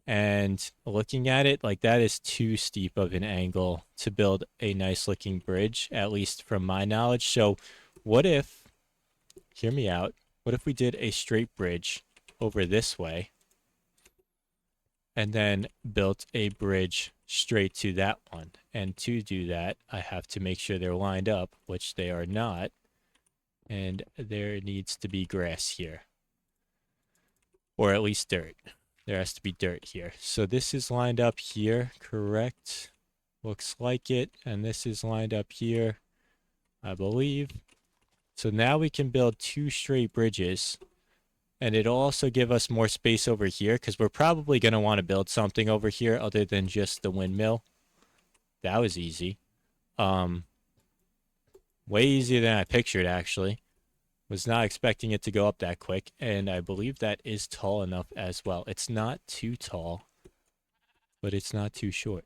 A: And looking at it, like, that is too steep of an angle to build a nice looking bridge, at least from my knowledge. So what if, hear me out, what if we did a straight bridge over this way and then built a bridge straight to that one? And to do that, I have to make sure they're lined up, which they are not. And there needs to be grass here, or at least dirt. There has to be dirt here. So this is lined up here, correct? Looks like it. And this is lined up here, I believe. So now we can build 2 straight bridges. And it'll also give us more space over here, because we're probably going to want to build something over here other than just the windmill. That was easy. Way easier than I pictured, actually. Was not expecting it to go up that quick, and I believe that is tall enough as well. It's not too tall, but it's not too short.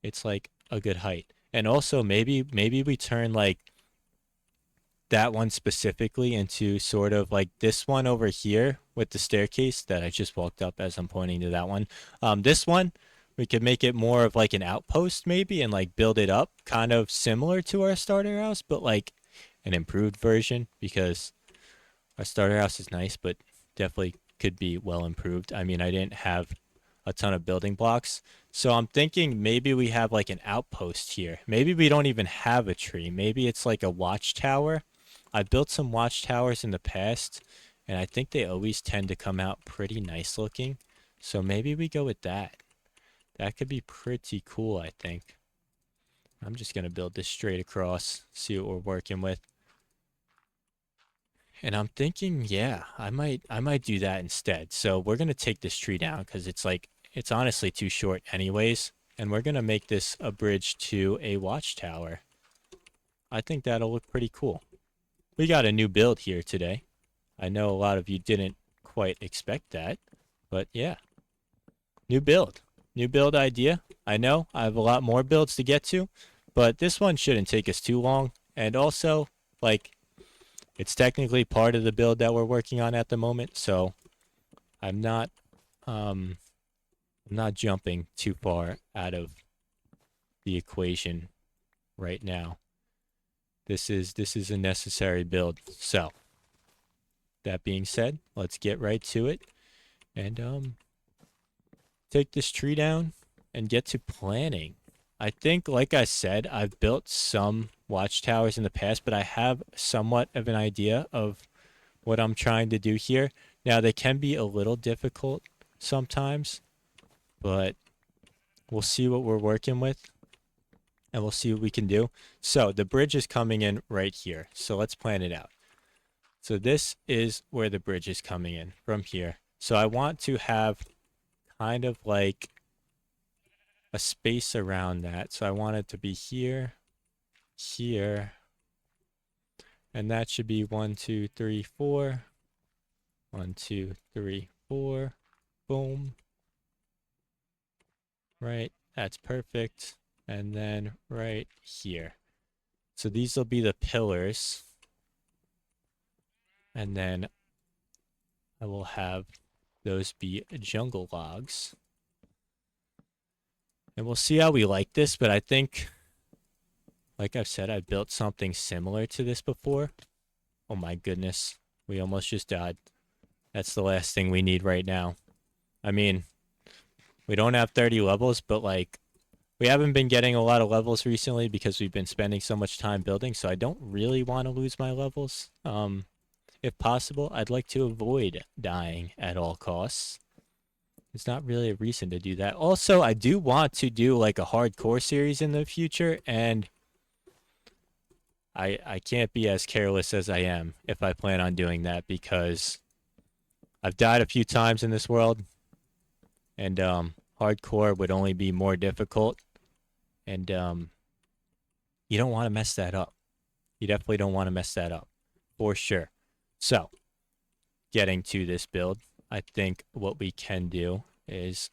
A: It's like a good height. And also, maybe we turn like that one specifically into sort of like this one over here with the staircase that I just walked up as I'm pointing to that one. This one, we could make it more of like an outpost maybe, and like build it up kind of similar to our starter house, but like an improved version, because our starter house is nice, but definitely could be well improved. I mean, I didn't have a ton of building blocks, so I'm thinking maybe we have like an outpost here. Maybe we don't even have a tree. Maybe it's like a watchtower. I've built some watchtowers in the past, and I think they always tend to come out pretty nice looking. So maybe we go with that. That could be pretty cool, I think. I'm just going to build this straight across, see what we're working with. And I'm thinking, yeah, I might do that instead. So we're going to take this tree down because it's honestly too short anyways. And we're going to make this a bridge to a watchtower. I think that'll look pretty cool. We got a new build here today. I know a lot of you didn't quite expect that, but yeah. New build. New build idea. I know I have a lot more builds to get to, but this one shouldn't take us too long. And also, like, it's technically part of the build that we're working on at the moment, so I'm not jumping too far out of the equation right now. This is a necessary build. So that being said, let's get right to it and take this tree down and get to planning. I think, like I said, I've built some watchtowers in the past, but I have somewhat of an idea of what I'm trying to do here. Now, they can be a little difficult sometimes, but we'll see what we're working with, and we'll see what we can do. So the bridge is coming in right here, so let's plan it out. So this is where the bridge is coming in, from here. So I want to have kind of like a space around that. So I want it to be here, here, and that should be 1, 2, 3, 4. 1, 2, 3, 4. Boom. Right, that's perfect. And then right here. So these will be the pillars. And then I will have those be jungle logs. And we'll see how we like this, but I think, like I've said, I've built something similar to this before. Oh my goodness. We almost just died. That's the last thing we need right now. I mean, we don't have 30 levels, but like, we haven't been getting a lot of levels recently because we've been spending so much time building, so I don't really want to lose my levels. If possible, I'd like to avoid dying at all costs. There's not really a reason to do that. Also, I do want to do like a hardcore series in the future, and I can't be as careless as I am if I plan on doing that, because I've died a few times in this world, and hardcore would only be more difficult, and you don't want to mess that up. You definitely don't want to mess that up, for sure. So, getting to this build, I think what we can do is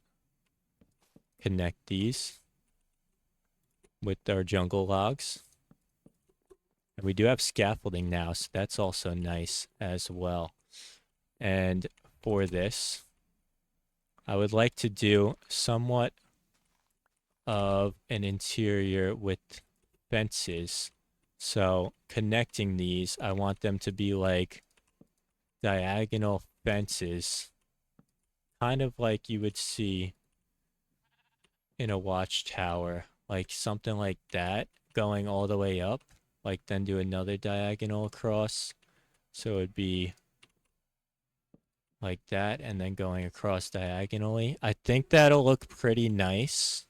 A: connect these with our jungle logs. And we do have scaffolding now, so that's also nice as well. And for this, I would like to do somewhat of an interior with fences. So connecting these, I want them to be like diagonal fences, kind of like you would see in a watchtower, like something like that, going all the way up, like then do another diagonal across. So it'd be like that, and then going across diagonally. I think that'll look pretty nice.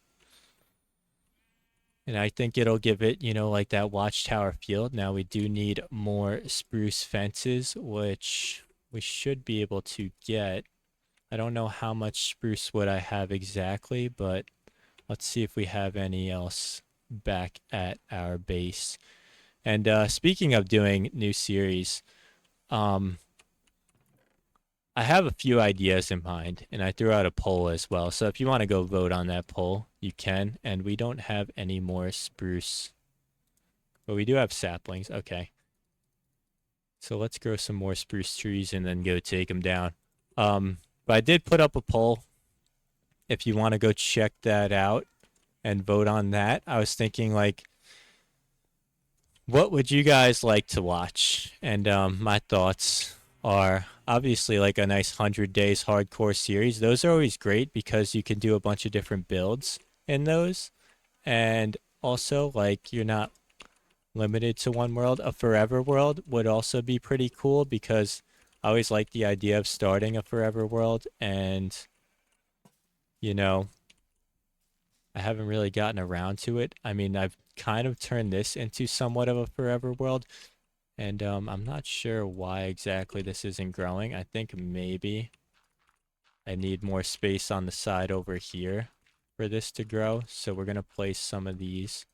A: And I think it'll give it, you know, like that watchtower feel. Now we do need more spruce fences, which we should be able to get. I don't know how much spruce wood I have exactly, but let's see if we have any else back at our base. And speaking of doing new series, I have a few ideas in mind, and I threw out a poll as well. So if you want to go vote on that poll, you can. And we don't have any more spruce, but we do have saplings. Okay. So let's grow some more spruce trees and then go take them down. But I did put up a poll. If you want to go check that out and vote on that, I was thinking like, what would you guys like to watch? And my thoughts are obviously like a nice 100 days hardcore series. Those are always great because you can do a bunch of different builds in those. And also, like, you're not limited to one world. A forever world would also be pretty cool because I always like the idea of starting a forever world, and, you know, I haven't really gotten around to it. I mean, I've kind of turned this into somewhat of a forever world, and I'm not sure why exactly this isn't growing. I think maybe I need more space on the side over here for this to grow. So we're going to place some of these.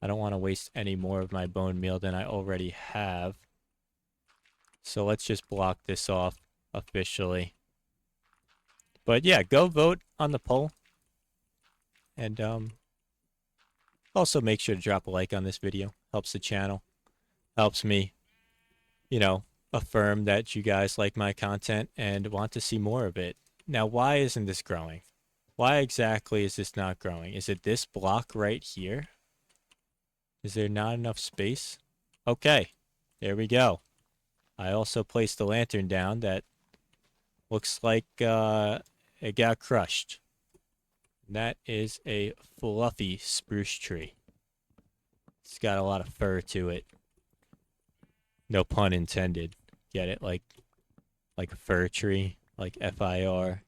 A: I don't want to waste any more of my bone meal than I already have. So let's just block this off officially. But yeah, go vote on the poll. And also make sure to drop a like on this video. Helps the channel. Helps me, you know, affirm that you guys like my content and want to see more of it. Now, why isn't this growing? Why exactly is this not growing? Is it this block right here? Is there not enough space? Okay, there we go. I also placed a lantern down that looks like it got crushed. And that is a fluffy spruce tree. It's got a lot of fur to it. No pun intended. Get it? Like a fir tree, like FIR.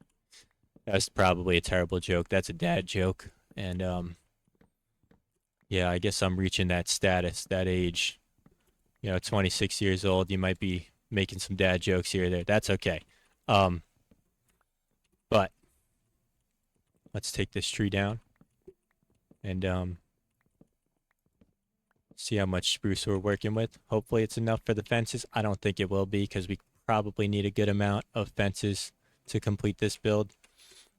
A: That's probably a terrible joke. That's a dad joke. And yeah, I guess I'm reaching that status, that age. You know, 26 years old, you might be making some dad jokes here or there. That's okay. But let's take this tree down and see how much spruce we're working with. Hopefully it's enough for the fences. I don't think it will be because we probably need a good amount of fences to complete this build.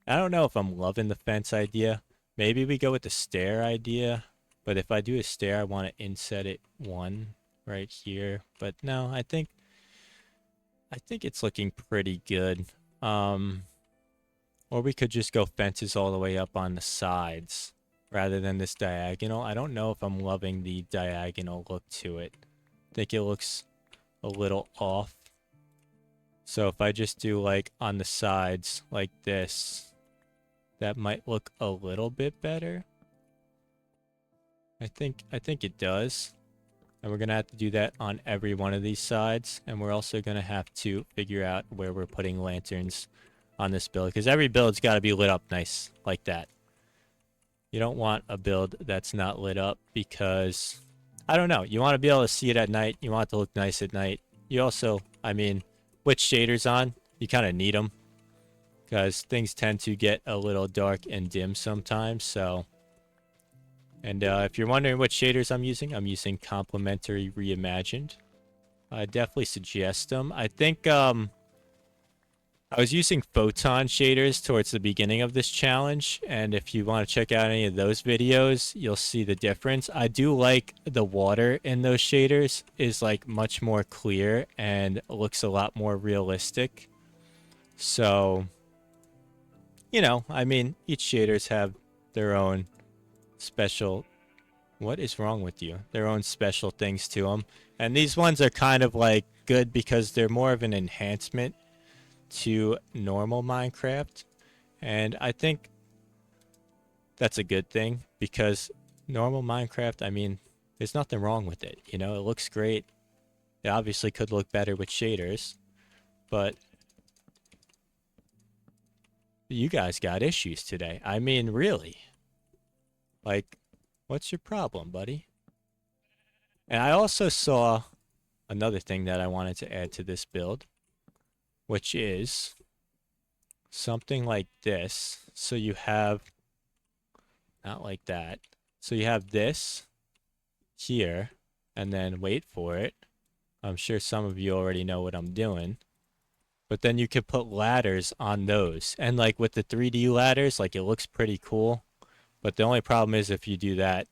A: I don't know if I'm loving the fence idea. Maybe we go with the stair idea. But if I do a stair, I want to inset it one right here. But no, I think I think it's looking pretty good. Um, or we could just go fences all the way up on the sides rather than this diagonal. I don't know if I'm loving the diagonal look to it. I think it looks a little off. So if I just do like on the sides like this, that might look a little bit better. I think it does. And we're going to have to do that on every one of these sides. And we're also going to have to figure out where we're putting lanterns on this build. Because every build's got to be lit up nice like that. You don't want a build that's not lit up because, I don't know, you want to be able to see it at night. You want it to look nice at night. You also, I mean, with shaders on, you kind of need them. Because things tend to get a little dark and dim sometimes, so... And if you're wondering what shaders I'm using Complementary Reimagined. I definitely suggest them. I think I was using Photon shaders towards the beginning of this challenge, and if you want to check out any of those videos, you'll see the difference. I do like the water in those shaders is like much more clear and looks a lot more realistic. So, you know, I mean, each shaders have their own special, what is wrong with you, their own special things to them, and these ones are kind of like good because they're more of an enhancement to normal Minecraft, and I think that's a good thing because normal Minecraft, I mean, there's nothing wrong with it, you know, it looks great. It obviously could look better with shaders, but you guys got issues today. I mean, really. Like, what's your problem, buddy? And I also saw another thing that I wanted to add to this build, which is something like this. So you have, not like that. So you have this here, and then wait for it. I'm sure some of you already know what I'm doing. But then you could put ladders on those. And like with the 3D ladders, like it looks pretty cool. But the only problem is if you do that,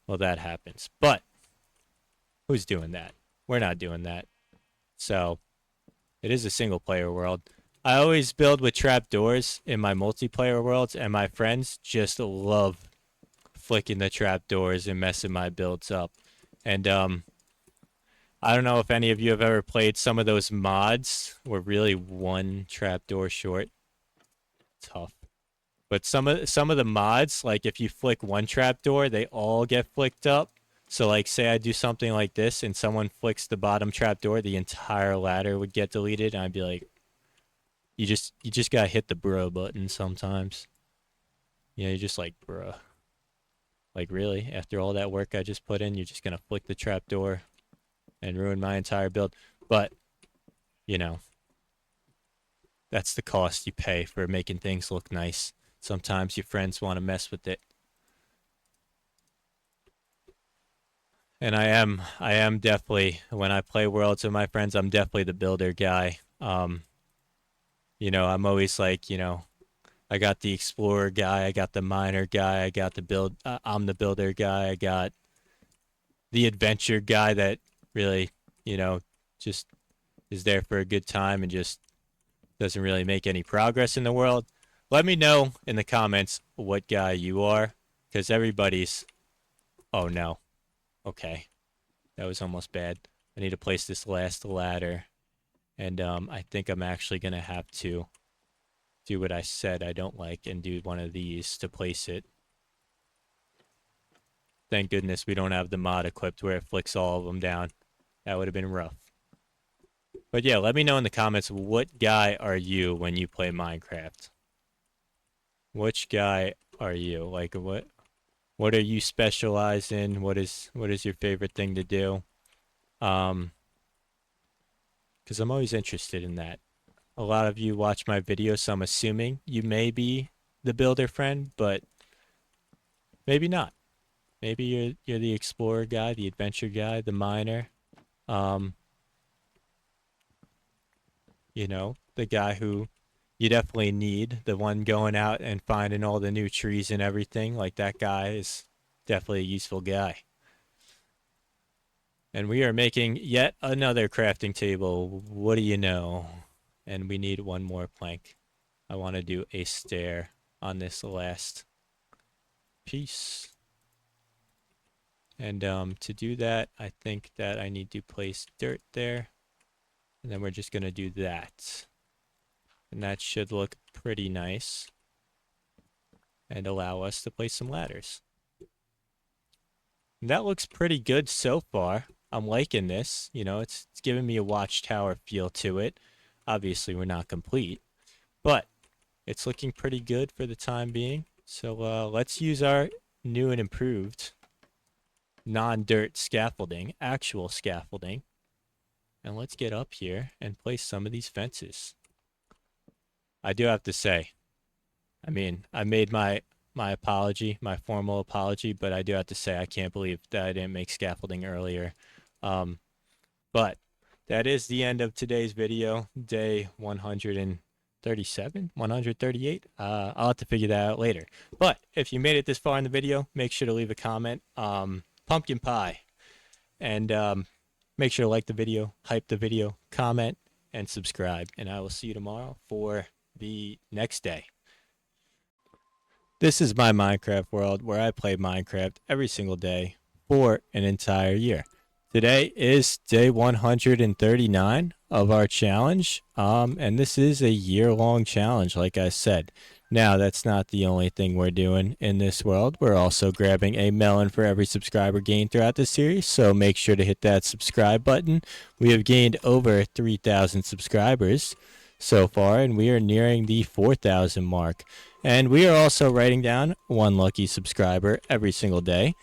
A: well, that happens. But who's doing that? We're not doing that. So it is a single player world. I always build with trapdoors in my multiplayer worlds, and my friends just love flicking the trapdoors and messing my builds up. And I don't know if any of you have ever played some of those mods where really one trapdoor short. Tough. But some of the mods, like if you flick one trapdoor, they all get flicked up. So like say I do something like this and someone flicks the bottom trapdoor, the entire ladder would get deleted, and I'd be like, you just gotta hit the bro button sometimes. Yeah, you're just like, bruh. Like really? After all that work I just put in, you're just gonna flick the trapdoor and ruin my entire build. But, you know, that's the cost you pay for making things look nice. Sometimes your friends want to mess with it. And I am definitely, when I play Worlds with my friends, I'm definitely the builder guy. You know, I'm always like, you know, I got the explorer guy, I got the miner guy, I got the I'm the builder guy, I got the adventure guy that really, you know, just is there for a good time and just doesn't really make any progress in the world. Let me know in the comments what guy you are, because everybody's... Oh no. Okay. That was almost bad. I need to place this last ladder, and I think I'm actually going to have to do what I said I don't like and do one of these to place it. Thank goodness we don't have the mod equipped where it flicks all of them down. That would have been rough. But yeah, let me know in the comments, what guy are you when you play Minecraft? Which guy are you? Like what are you specialized in? What is your favorite thing to do? Because I'm always interested in that. A lot of you watch my videos, so I'm assuming you may be the builder friend, but maybe not. Maybe you're the explorer guy, the adventure guy, the miner. You know, the guy who you definitely need, the one going out and finding all the new trees and everything. Like that guy is definitely a useful guy. And we are making yet another crafting table. What do you know? And we need one more plank. I want to do a stair on this last piece. And to do that, I think that I need to place dirt there. And then we're just going to do that. And that should look pretty nice. And allow us to place some ladders. And that looks pretty good so far. I'm liking this. You know, it's giving me a watchtower feel to it. Obviously, we're not complete. But it's looking pretty good for the time being. So let's use our new and improved non-dirt scaffolding, actual scaffolding. And let's get up here and place some of these fences. I do have to say, I mean, I made my apology, my formal apology, but I do have to say I can't believe that I didn't make scaffolding earlier. But that is the end of today's video, day 137, 138. I'll have to figure that out later. But if you made it this far in the video, make sure to leave a comment. Pumpkin pie. And make sure to like the video, hype the video, comment, and subscribe. And I will see you tomorrow for the next day. This is my Minecraft world where I play Minecraft every single day for an entire year. Today is day 139 of our challenge, and this is a year-long challenge, like I said. Now, that's not the only thing we're doing in this world. We're also grabbing a melon for every subscriber gained throughout the series, so make sure to hit that subscribe button. We have gained over 3,000 subscribers so far, and we are nearing the 4,000 mark. And we are also writing down one lucky subscriber every single day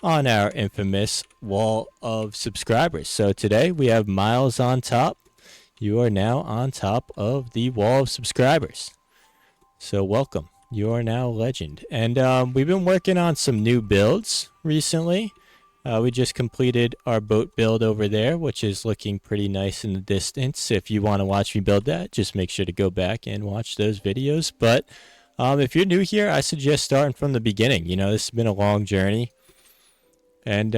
A: on our infamous wall of subscribers. So today we have Miles on top. You are now on top of the wall of subscribers. So welcome. You are now a legend. And we've been working on some new builds recently. We just completed our boat build over there, which is looking pretty nice in the distance. If you want to watch me build that, just make sure to go back and watch those videos. But if you're new here, I suggest starting from the beginning. You know, this has been a long journey. And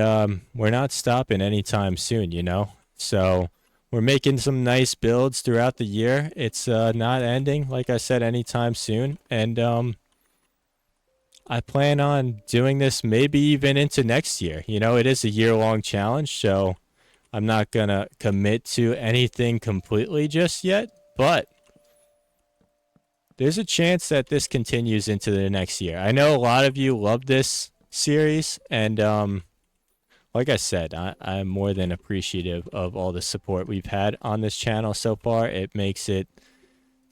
A: we're not stopping anytime soon, you know. So we're making some nice builds throughout the year. It's not ending, like I said, anytime soon. And I plan on doing this maybe even into next year. You know, it is a year-long challenge, so I'm not going to commit to anything completely just yet. But there's a chance that this continues into the next year. I know a lot of you love this series, and like I said, I'm more than appreciative of all the support we've had on this channel so far. It makes it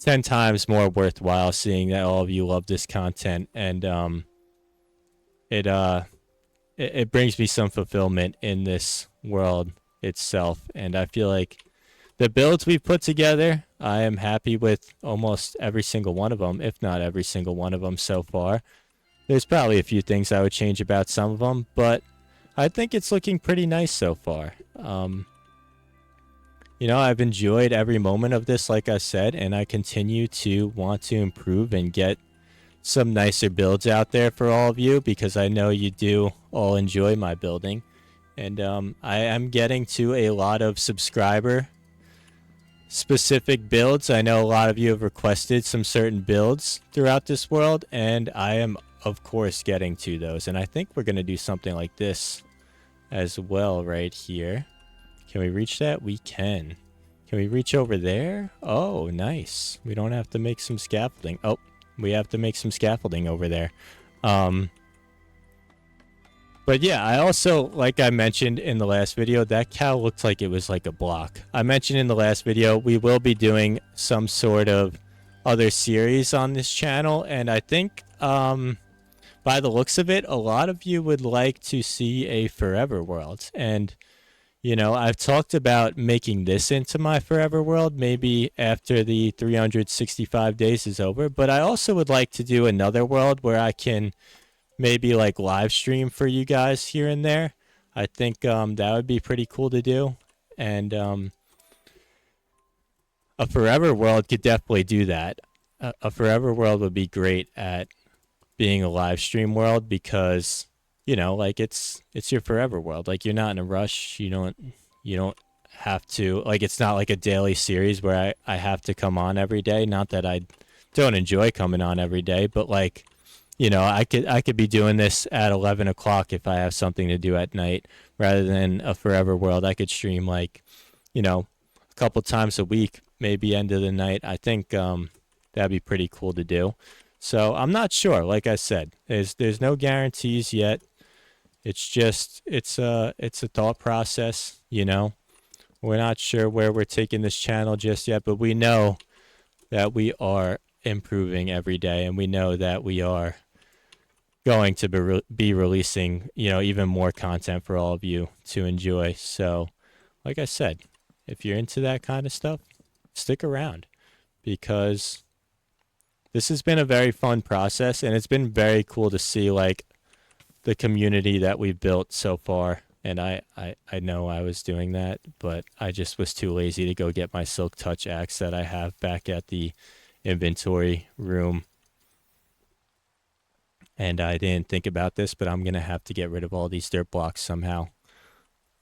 A: 10 times more worthwhile seeing that all of you love this content, and it brings me some fulfillment in this world itself. And I feel like the builds we've put together, I am happy with almost every single one of them, if not every single one of them so far. There's probably a few things I would change about some of them, but I think it's looking pretty nice so far. You know, I've enjoyed every moment of this, like I said, and I continue to want to improve and get some nicer builds out there for all of you, because I know you do all enjoy my building. And I am getting to a lot of subscriber specific builds. I know a lot of you have requested some certain builds throughout this world, and I am of course getting to those. And I think we're going to do something like this as well right here. Can we reach that? We can. Can we reach over there? Oh, nice. We don't have to make some scaffolding. Oh, we have to make some scaffolding over there. But yeah, I also, like I mentioned in the last video, that cow looked like it was like a block. I mentioned in the last video, we will be doing some sort of other series on this channel. And I think, by the looks of it, a lot of you would like to see a forever world. And, you know, I've talked about making this into my forever world, maybe after the 365 days is over. But I also would like to do another world where I can maybe like live stream for you guys here and there. I think that would be pretty cool to do. And a forever world could definitely do that. A forever world would be great at being a live stream world, because you know, like it's your forever world. Like you're not in a rush. You don't have to, like, it's not like a daily series where I have to come on every day. Not that I don't enjoy coming on every day, but like, you know, I could be doing this at 11 o'clock if I have something to do at night, rather than a forever world. I could stream like, you know, a couple times a week, maybe end of the night. I think that'd be pretty cool to do. So I'm not sure. Like I said, there's no guarantees yet. It's just it's a thought process, you know. We're not sure where we're taking this channel just yet, but we know that we are improving every day, and we know that we are going to be releasing, you know, even more content for all of you to enjoy. So, like I said, if you're into that kind of stuff, stick around, because this has been a very fun process, and it's been very cool to see like the community that we've built so far. And I know I was doing that, but I just was too lazy to go get my Silk Touch axe that I have back at the inventory room. And I didn't think about this, but I'm going to have to get rid of all these dirt blocks somehow.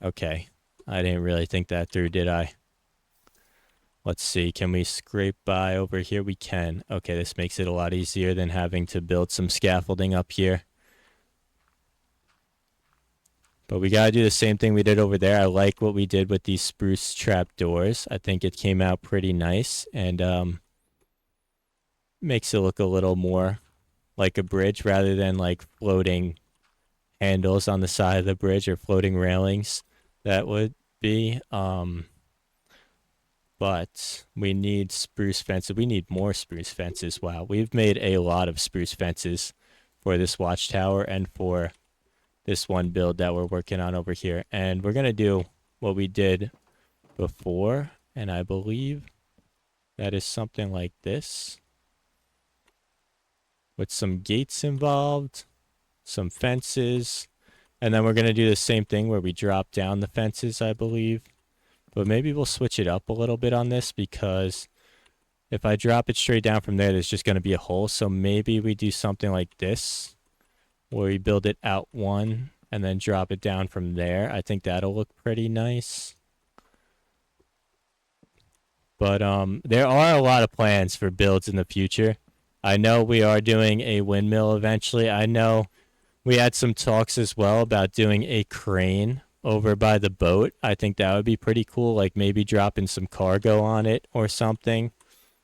A: Okay. I didn't really think that through, did I? Let's see. Can we scrape by over here? We can. Okay, this makes it a lot easier than having to build some scaffolding up here. But we got to do the same thing we did over there. I like what we did with these spruce trap doors. I think it came out pretty nice, and makes it look a little more like a bridge rather than like floating handles on the side of the bridge or floating railings. That would be. But we need spruce fences. We need more spruce fences. Wow, we've made a lot of spruce fences for this watchtower and for this one build that we're working on over here. And we're going to do what we did before, and I believe that is something like this, with some gates involved, some fences, and then we're going to do the same thing where we drop down the fences, I believe. But maybe we'll switch it up a little bit on this, because if I drop it straight down from there, there's just going to be a hole. So maybe we do something like this, where we build it out one and then drop it down from there. I think that'll look pretty nice. But there are a lot of plans for builds in the future. I know we are doing a windmill eventually. I know we had some talks as well about doing a crane over by the boat. I think that would be pretty cool, like maybe dropping some cargo on it or something.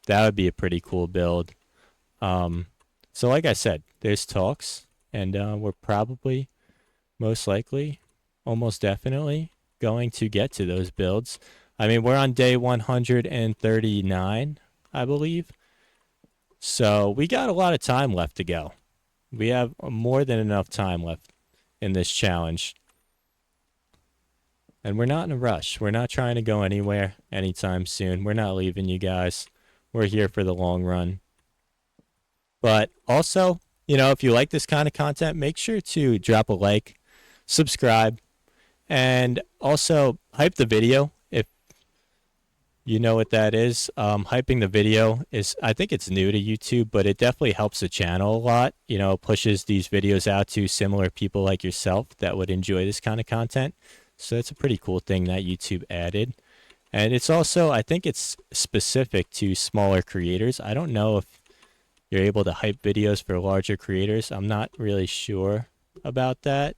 A: That would be a pretty cool build. So like I said, there's talks, and we're probably, most likely, almost definitely going to get to those builds. I mean, we're on day 139, I believe. So we got a lot of time left to go. We have more than enough time left in this challenge. And we're not in a rush. We're not trying to go anywhere anytime soon. We're not leaving you guys. We're here for the long run. But also, you know, if you like this kind of content, make sure to drop a like, subscribe, and also hype the video if you know what that is. Hyping the video is, I think it's new to YouTube, but it definitely helps the channel a lot. You know, it pushes these videos out to similar people like yourself that would enjoy this kind of content. So it's a pretty cool thing that YouTube added. And it's also, I think it's specific to smaller creators. I don't know if you're able to hype videos for larger creators. I'm not really sure about that.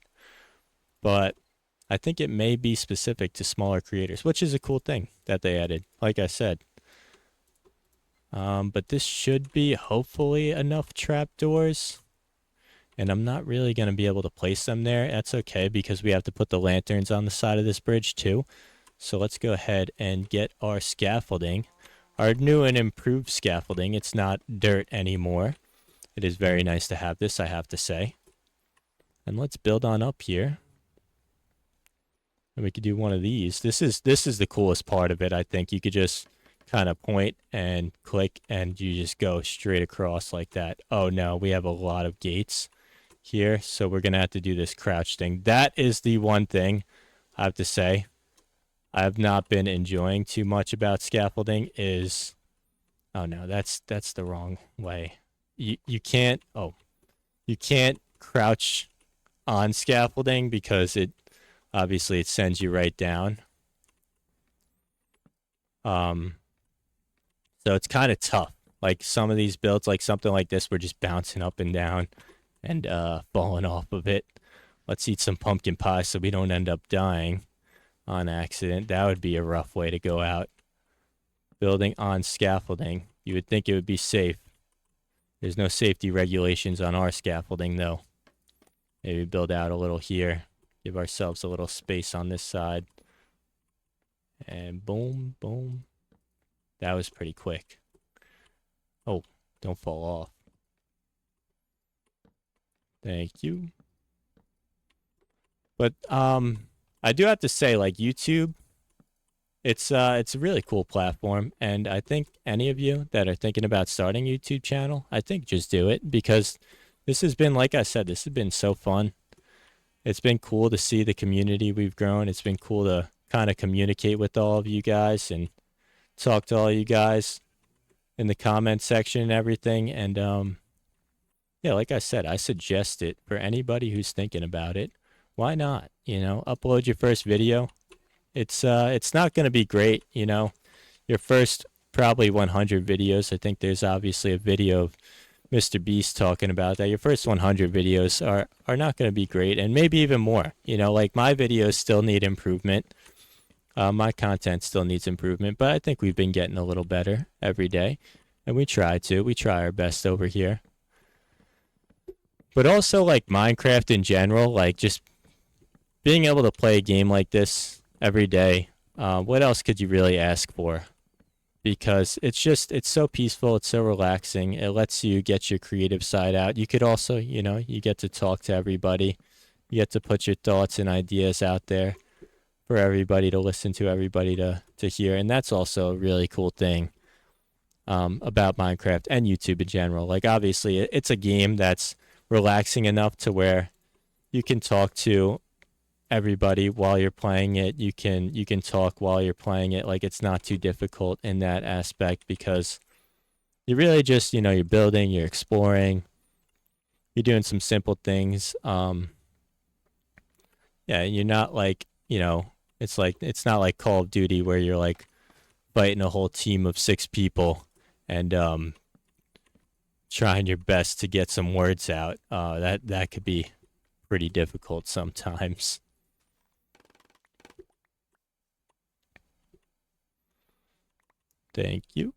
A: But I think it may be specific to smaller creators, which is a cool thing that they added, like I said. But this should be, hopefully, enough trapdoors. And I'm not really going to be able to place them there. That's okay, because we have to put the lanterns on the side of this bridge too. So let's go ahead and get our scaffolding. Our new and improved scaffolding. It's not dirt anymore. It is very nice to have this, I have to say. And let's build on up here. And we could do one of these. This is the coolest part of it, I think. You could just kind of point and click, and you just go straight across like that. Oh no, we have a lot of gates here, so we're gonna have to do this crouch thing. That is the one thing I have to say I have not been enjoying too much about scaffolding is, oh no, that's the wrong way. You can't crouch on scaffolding because it obviously it sends you right down. So it's kind of tough. Like some of these builds, like something like this, we're just bouncing up and down and falling off of it. Let's eat some pumpkin pie so we don't end up dying on accident. That would be a rough way to go out. Building on scaffolding. You would think it would be safe. There's no safety regulations on our scaffolding, though. Maybe build out a little here. Give ourselves a little space on this side. And boom, boom. That was pretty quick. Oh, don't fall off. Thank you. But I do have to say, like, YouTube, it's a really cool platform, and I think any of you that are thinking about starting a YouTube channel, I think just do it, because this has been, like I said, this has been so fun. It's been cool to see the community we've grown. It's been cool to kind of communicate with all of you guys and talk to all you guys in the comment section and everything. And yeah, like I said, I suggest it for anybody who's thinking about it. Why not? You know, upload your first video. It's not going to be great, you know. Your first probably 100 videos. I think there's obviously a video of Mr. Beast talking about that. Your first 100 videos are not going to be great, and maybe even more. You know, like my videos still need improvement. My content still needs improvement, but I think we've been getting a little better every day, and we try our best over here. But also, like Minecraft in general, like just being able to play a game like this every day, what else could you really ask for? Because it's so peaceful, it's so relaxing, it lets you get your creative side out. You could also, you know, you get to talk to everybody, you get to put your thoughts and ideas out there for everybody to listen to, everybody to hear, and that's also a really cool thing about Minecraft and YouTube in general. Like obviously it's a game that's relaxing enough to where you can talk to everybody while you're playing it. You can talk while you're playing it. Like it's not too difficult in that aspect because you really just, you know, you're building, you're exploring, you're doing some simple things. Yeah, you're not like, you know, it's not like Call of Duty where you're like fighting a whole team of 6 people and trying your best to get some words out. That could be pretty difficult sometimes. Thank you.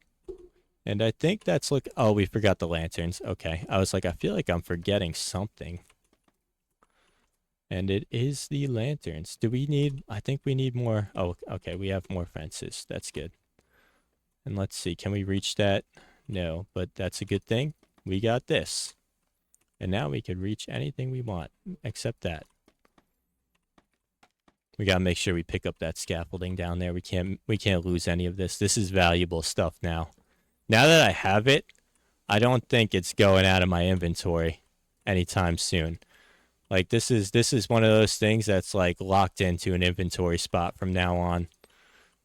A: And I think that's oh, we forgot the lanterns. Okay. I was like, I feel like I'm forgetting something. And it is the lanterns. I think we need more. Oh, okay. We have more fences. That's good. And let's see. Can we reach that? No, but that's a good thing. We got this. And now we can reach anything we want except that. We got to make sure we pick up that scaffolding down there. We can't lose any of this. This is valuable stuff now. Now that I have it, I don't think it's going out of my inventory anytime soon. Like this is one of those things that's like locked into an inventory spot from now on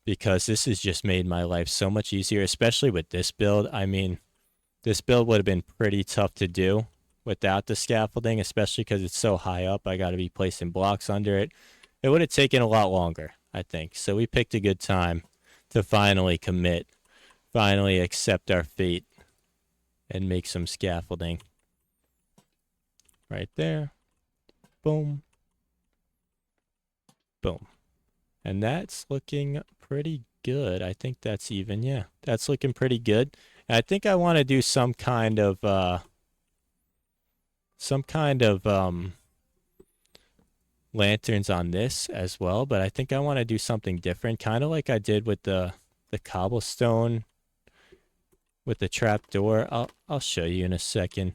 A: because this has just made my life so much easier, especially with this build. I mean, this build would have been pretty tough to do without the scaffolding, especially because it's so high up. I got to be placing blocks under it. It would have taken a lot longer, I think. So we picked a good time to finally commit, finally accept our fate, and make some scaffolding. Right there. Boom. Boom. And that's looking pretty good. I think that's even, yeah. That's looking pretty good. And I think I want to do some kind of lanterns on this as well, but I think I want to do something different, kind of like I did with the cobblestone with the trap door. I'll show you in a second.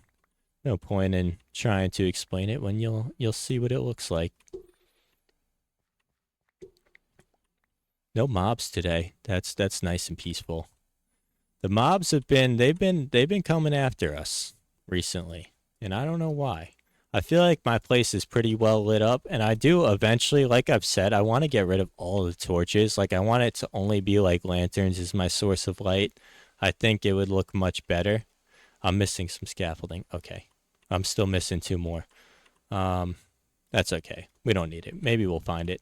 A: No point in trying to explain it when you'll see what it looks like. No mobs today. That's nice and peaceful. The mobs they've been coming after us recently, and I don't know why. I feel like my place is pretty well lit up, and I do eventually, like I've said, I want to get rid of all the torches. Like I want it to only be like lanterns as my source of light. I think it would look much better. I'm missing some scaffolding. Okay. I'm still missing 2 more. That's okay. We don't need it. Maybe we'll find it.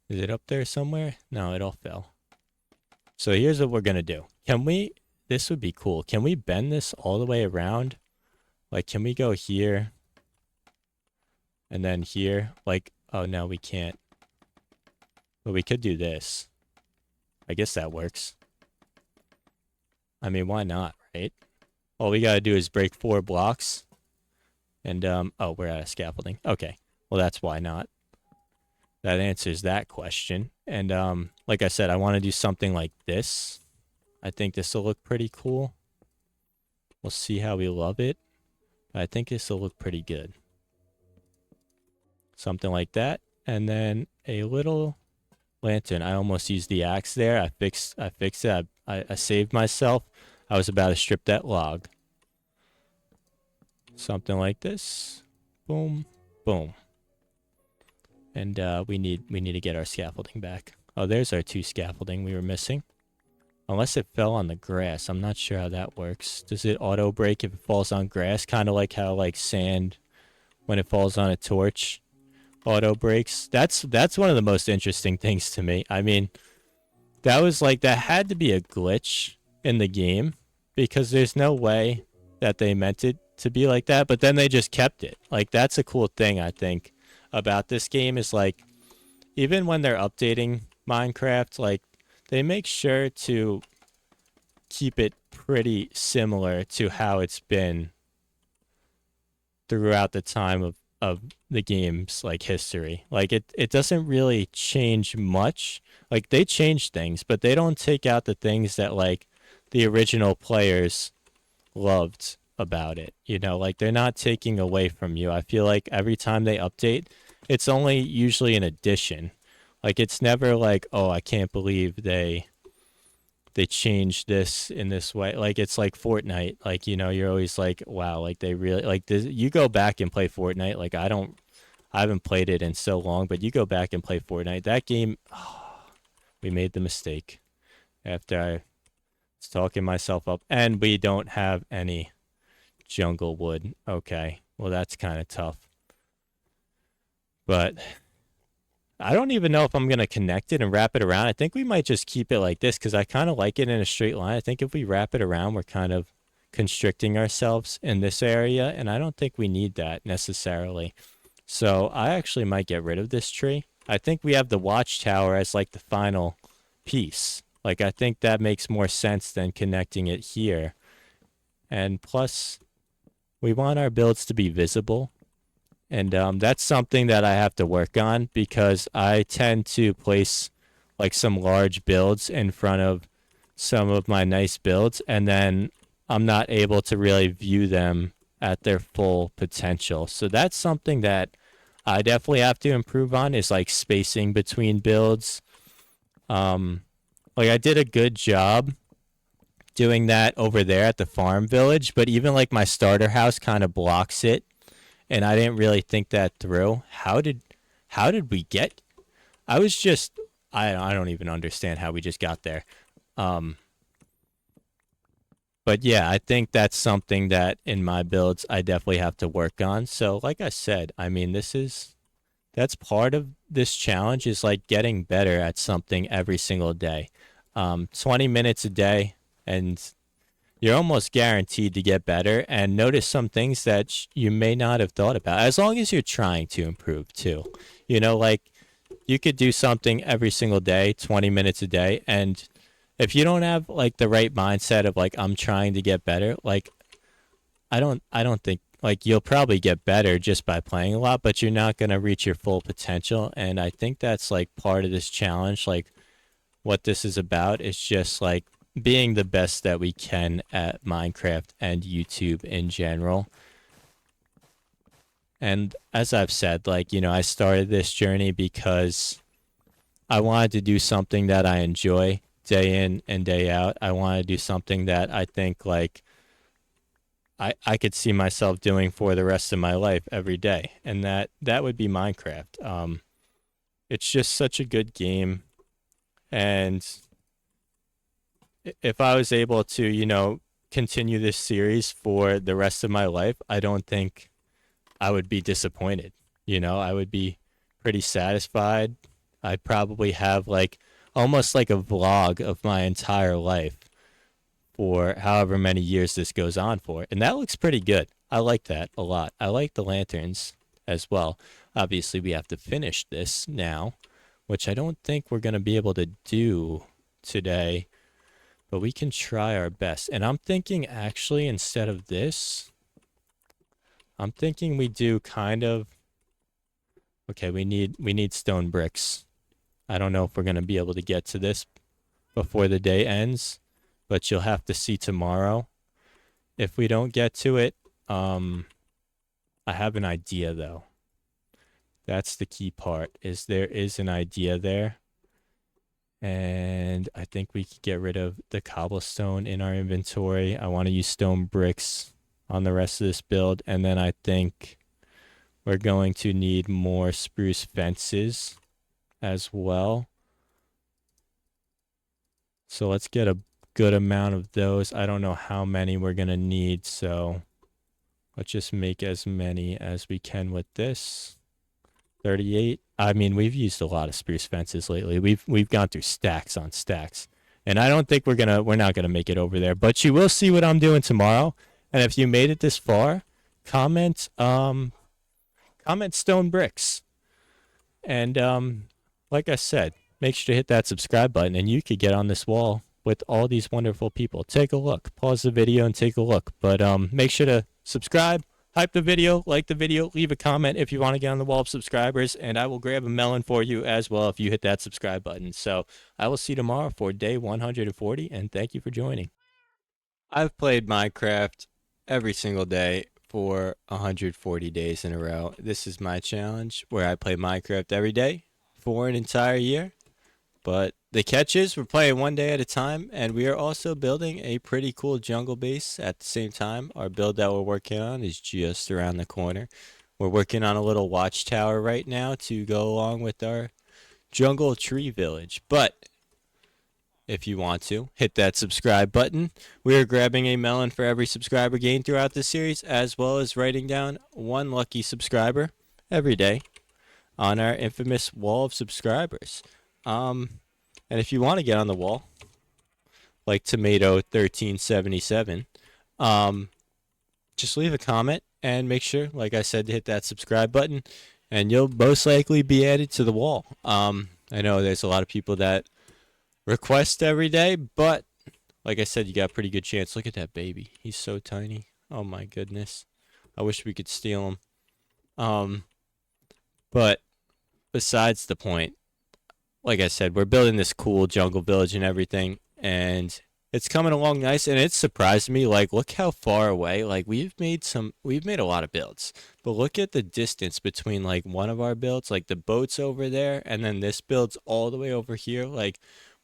A: Is it up there somewhere? No, it all fell. So here's what we're gonna do. Can we, this would be cool. Can we bend this all the way around? Like, can we go here? And then here? Like, oh no, we can't. But we could do this. I guess that works. I mean, why not, right? All we gotta do is break 4 blocks. And, oh, we're out of scaffolding. Okay. Well, that's why not. That answers that question. And, like I said, I want to do something like this. I think this will look pretty cool. We'll see how we love it. But I think this will look pretty good. Something like that. And then a little lantern. I almost used the axe there. I fixed it. I saved myself. I was about to strip that log. Something like this. Boom. Boom. And we need to get our scaffolding back. Oh, there's our 2 scaffolding we were missing. Unless it fell on the grass. I'm not sure how that works. Does it auto break if it falls on grass? Kind of like how like sand when it falls on a torch auto breaks. That's one of the most interesting things to me. I mean, that had to be a glitch in the game because there's no way that they meant it to be like that, but then they just kept it. Like, that's a cool thing I think about this game is like, even when they're updating Minecraft, like they make sure to keep it pretty similar to how it's been throughout the time of the game's like history. Like it doesn't really change much. Like they change things, but they don't take out the things that like the original players loved about it. You know, like they're not taking away from you. I feel like every time they update, it's only usually an addition. Like it's never like, oh, I can't believe they changed this in this way. Like it's like Fortnite. Like, you know, you're always like, wow, like they really like this. You go back and play Fortnite. Like I haven't played it in so long, but you go back and play Fortnite. That game, oh, we made the mistake after I was talking myself up, and we don't have any jungle wood. Okay, well that's kind of tough. But I don't even know if I'm going to connect it and wrap it around. I think we might just keep it like this because I kind of like it in a straight line. I think if we wrap it around, we're kind of constricting ourselves in this area, and I don't think we need that necessarily. So I actually might get rid of this tree. I think we have the watchtower as like the final piece. Like I think that makes more sense than connecting it here. And plus, we want our builds to be visible. And that's something that I have to work on because I tend to place like some large builds in front of some of my nice builds, and then I'm not able to really view them at their full potential. So that's something that I definitely have to improve on is like spacing between builds. Like I did a good job doing that over there at the farm village, but even like my starter house kind of blocks it. And I didn't really think that through. How did we get? I was just I don't even understand how we just got there. But yeah, I think that's something that in my builds I definitely have to work on. So like I said, I mean that's part of this challenge is like getting better at something every single day. 20 minutes a day and you're almost guaranteed to get better and notice some things that you may not have thought about as long as you're trying to improve too. You know, like you could do something every single day, 20 minutes a day. And if you don't have like the right mindset of like, I'm trying to get better, like I don't think like you'll probably get better just by playing a lot, but you're not going to reach your full potential. And I think that's like part of this challenge. Like what this is about is just like being the best that we can at Minecraft and YouTube in general. And as I've said, like, you know, I started this journey because I wanted to do something that I enjoy day in and day out. I want to do something that I think like I could see myself doing for the rest of my life every day. And that would be Minecraft. It's just such a good game. And if I was able to, you know, continue this series for the rest of my life, I don't think I would be disappointed. I would be pretty satisfied. I'd probably have like almost like a vlog of my entire life for however many years this goes on for. And that looks pretty good. I like that a lot. I like the lanterns as well. Obviously, we have to finish this now, which I don't think we're going to be able to do today, but we can try our best. And I'm thinking actually instead of this, I'm thinking we do kind of okay, we need stone bricks. I don't know if we're going to be able to get to this before the day ends, but you'll have to see tomorrow. If we don't get to it, I have an idea though. That's the key part, is there is an idea there. And I think we could get rid of the cobblestone in our inventory. I want to use stone bricks on the rest of this build. And then I think we're going to need more spruce fences as well. So let's get a good amount of those. I don't know how many we're going to need, so let's just make as many as we can with this. 38. I mean, we've used a lot of spruce fences lately. We've gone through stacks on stacks. And I don't think we're not gonna make it over there. But you will see what I'm doing tomorrow. And if you made it this far, comment stone bricks. And like I said, make sure to hit that subscribe button and you could get on this wall with all these wonderful people. Take a look. Pause the video and take a look. But make sure to subscribe. Hype the video, like the video, leave a comment if you want to get on the wall of subscribers, and I will grab a melon for you as well if you hit that subscribe button. So I will see you tomorrow for day 140, and thank you for joining. I've played Minecraft every single day for 140 days in a row. This is my challenge where I play Minecraft every day for an entire year. But the catch is we're playing one day at a time, and we are also building a pretty cool jungle base at the same time. Our build that we're working on is just around the corner. We're working on a little watchtower right now to go along with our jungle tree village. But if you want to, hit that subscribe button. We are grabbing a melon for every subscriber gained throughout this series, as well as writing down one lucky subscriber every day on our infamous wall of subscribers. And if you want to get on the wall, like Tomato 1377, just leave a comment and make sure, like I said, to hit that subscribe button, and you'll most likely be added to the wall. I know there's a lot of people that request every day, but like I said, you got a pretty good chance. Look at that baby. He's so tiny. Oh my goodness. I wish we could steal him. But besides the point, like I said, we're building this cool jungle village and everything, and it's coming along nice. And it surprised me, like, look how far away, like, we've made a lot of builds, but look at the distance between, like, one of our builds, like the boat's over there, and then this build's all the way over here. Like,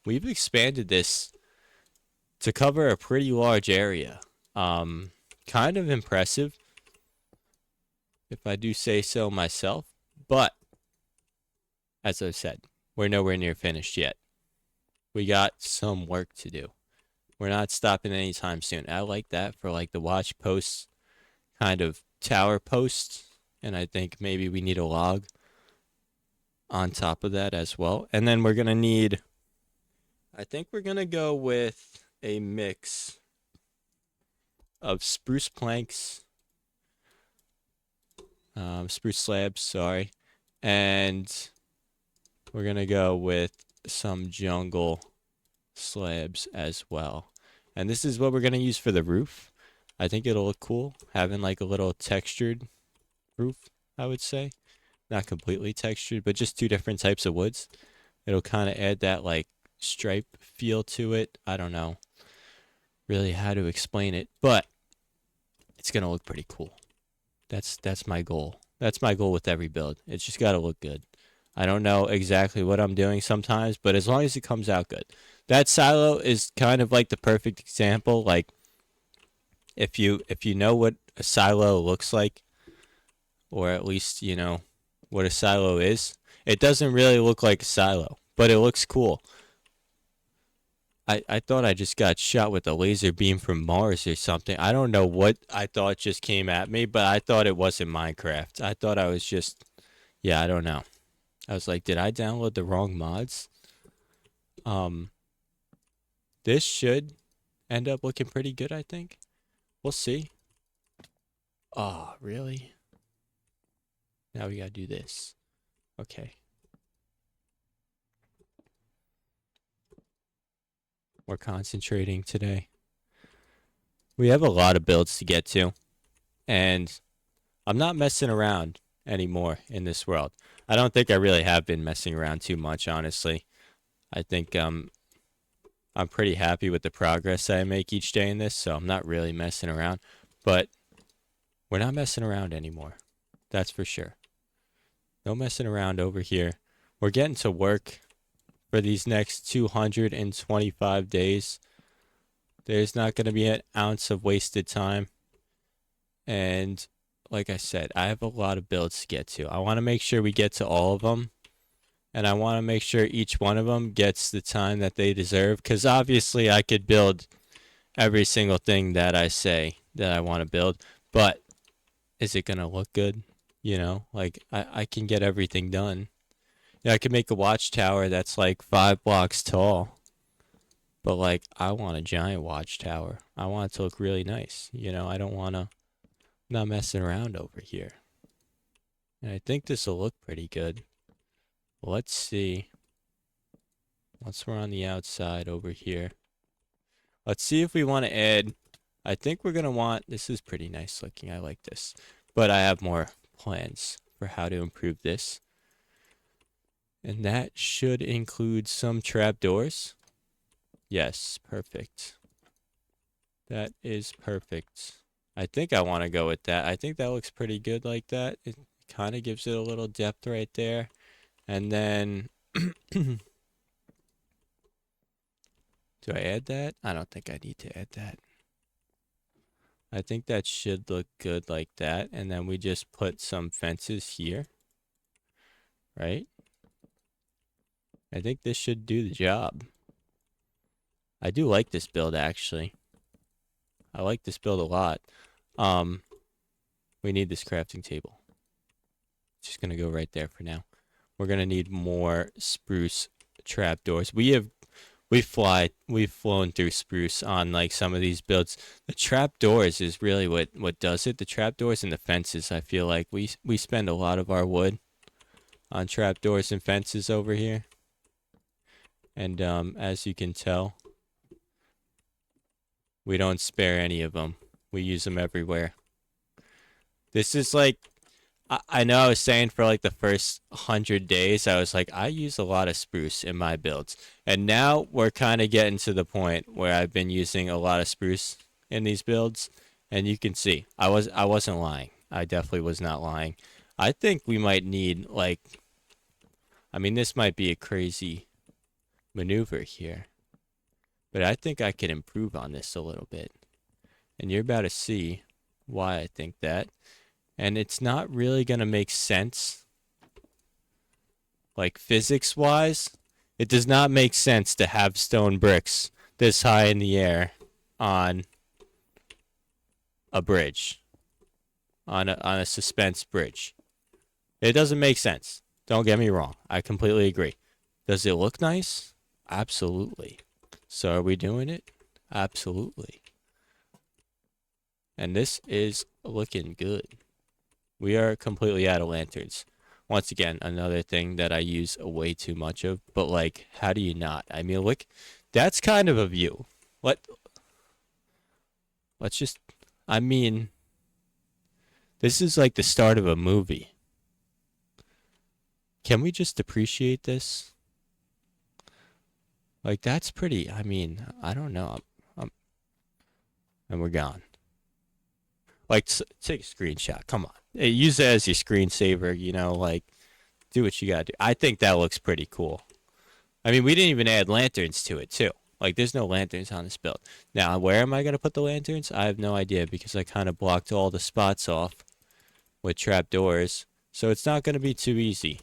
A: we've expanded this to cover a pretty large area. Kind of impressive, if I do say so myself. But as I said, we're nowhere near finished yet. We got some work to do. We're not stopping anytime soon. I like that for like the watch posts, kind of tower posts. And I think maybe we need a log on top of that as well. And then we're going to need, I think we're going to go with a mix of spruce planks, spruce slabs, sorry, and we're going to go with some jungle slabs as well. And this is what we're going to use for the roof. I think it'll look cool, having like a little textured roof, I would say. Not completely textured, but just two different types of woods. It'll kind of add that like stripe feel to it. I don't know really how to explain it, but it's going to look pretty cool. That's my goal. That's my goal with every build. It's just got to look good. I don't know exactly what I'm doing sometimes, but as long as it comes out good. That silo is kind of like the perfect example. Like, if you know what a silo looks like, or at least you know what a silo is, it doesn't really look like a silo, but it looks cool. I thought I just got shot with a laser beam from Mars or something. I don't know what I thought just came at me, but I thought it wasn't Minecraft. I thought I was just Yeah, I don't know. I was like, did I download the wrong mods? Um, this should end up looking pretty good, I think. We'll see. Oh, really? Now we gotta do this. Okay. We're concentrating today. We have a lot of builds to get to, and I'm not messing around anymore in this world. I don't think I really have been messing around too much, honestly. I think I'm pretty happy with the progress I make each day in this, so I'm not really messing around. But we're not messing around anymore. That's for sure. No messing around over here. We're getting to work for these next 225 days. There's not going to be an ounce of wasted time. And like I said, I have a lot of builds to get to. I want to make sure we get to all of them. And I want to make sure each one of them gets the time that they deserve. Because obviously I could build every single thing that I say that I want to build. But is it going to look good? You know, like I can get everything done. Yeah, I could make a watchtower that's like 5 blocks tall. But like I want a giant watchtower. I want it to look really nice. You know, I don't want to not messing around over here. And I think this will look pretty good. Let's see. Once we're on the outside over here. Let's see if we want to add. I think we're going to want. This is pretty nice looking. I like this. But I have more plans for how to improve this. And that should include some trapdoors. Yes, perfect. That is perfect. I think I want to go with that. I think that looks pretty good like that. It kind of gives it a little depth right there. And then, do I add that? I don't think I need to add that. I think that should look good like that. And then we just put some fences here. Right? I think this should do the job. I do like this build, actually. I like this build a lot. We need this crafting table. Just gonna go right there for now. We're gonna need more spruce trapdoors. We've flown through spruce on like some of these builds. The trapdoors is really what does it. The trapdoors and the fences. I feel like we spend a lot of our wood on trapdoors and fences over here. And as you can tell, we don't spare any of them. We use them everywhere. This is like, I know I was saying for like the first 100 days, I was like, I use a lot of spruce in my builds. And now we're kind of getting to the point where I've been using a lot of spruce in these builds. And you can see, I wasn't lying. I definitely was not lying. I think we might need like, I mean, this might be a crazy maneuver here. But I think I could improve on this a little bit. And you're about to see why I think that. And it's not really going to make sense. Like physics-wise, it does not make sense to have stone bricks this high in the air on a bridge. On a suspense bridge. It doesn't make sense. Don't get me wrong. I completely agree. Does it look nice? Absolutely. So are we doing it? Absolutely. And this is looking good. We are completely out of lanterns. Once again, another thing that I use way too much of. But like, how do you not? I mean, look, that's kind of a view. Let's just, I mean, this is like the start of a movie. Can we just appreciate this? Like, that's pretty, I mean, I don't know. And we're gone. Like, take a screenshot. Come on. Hey, use it as your screensaver, you know, like, do what you gotta do. I think that looks pretty cool. I mean, we didn't even add lanterns to it, too. Like, there's no lanterns on this build. Now, where am I gonna put the lanterns? I have no idea, because I kind of blocked all the spots off with trapdoors. So it's not gonna be too easy.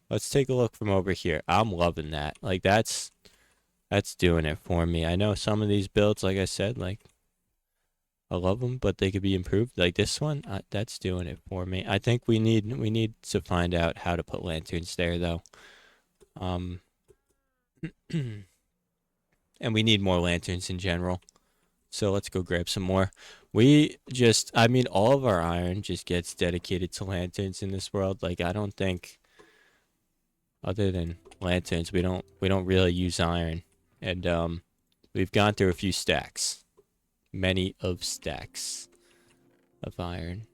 A: Let's take a look from over here. I'm loving that. Like, that's doing it for me. I know some of these builds, like I said, like, I love them, but they could be improved. Like this one, that's doing it for me. I think we need to find out how to put lanterns there though. Um, and we need more lanterns in general. So let's go grab some more. I mean, all of our iron just gets dedicated to lanterns in this world. Like, I don't think, other than lanterns, we don't really use iron. And, we've gone through a few stacks. Many of stacks of iron.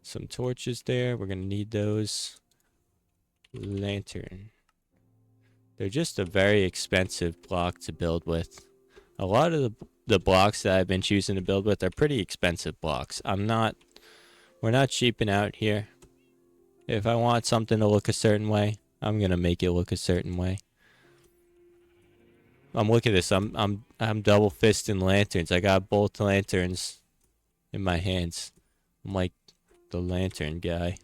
A: Some torches there. We're gonna need those. Lantern. They're just a very expensive block to build with. A lot of the blocks that I've been choosing to build with are pretty expensive blocks. We're not cheaping out here. If I want something to look a certain way, I'm gonna make it look a certain way. Look at this. I'm double fisting lanterns. I got both lanterns in my hands. I'm like the lantern guy.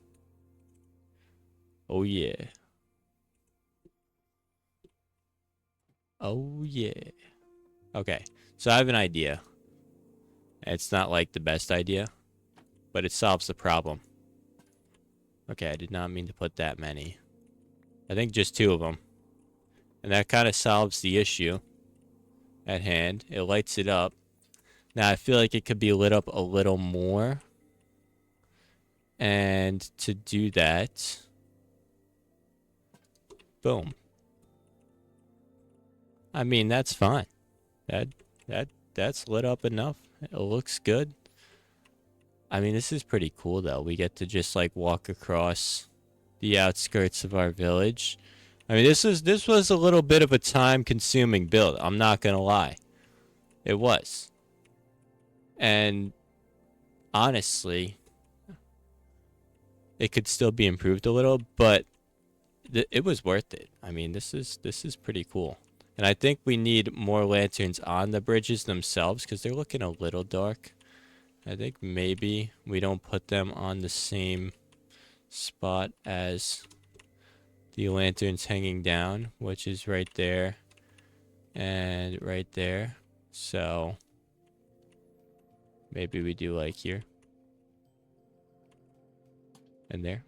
A: Oh yeah. Oh yeah. Okay, so I have an idea. It's not like the best idea, but it solves the problem. Okay, I did not mean to put that many. I think just 2 of them. And that kind of solves the issue at hand. It lights it up. Now I feel like it could be lit up a little more. And to do that, boom. I mean, that's fine. That's lit up enough. It looks good. I mean, this is pretty cool though. We get to just like walk across the outskirts of our village. I mean, this was a little bit of a time-consuming build. I'm not gonna lie. It was. And honestly, it could still be improved a little, but it was worth it. I mean, this is pretty cool. And I think we need more lanterns on the bridges themselves because they're looking a little dark. I think maybe we don't put them on the same spot as the lanterns hanging down, which is right there and right there. So maybe we do like here and there.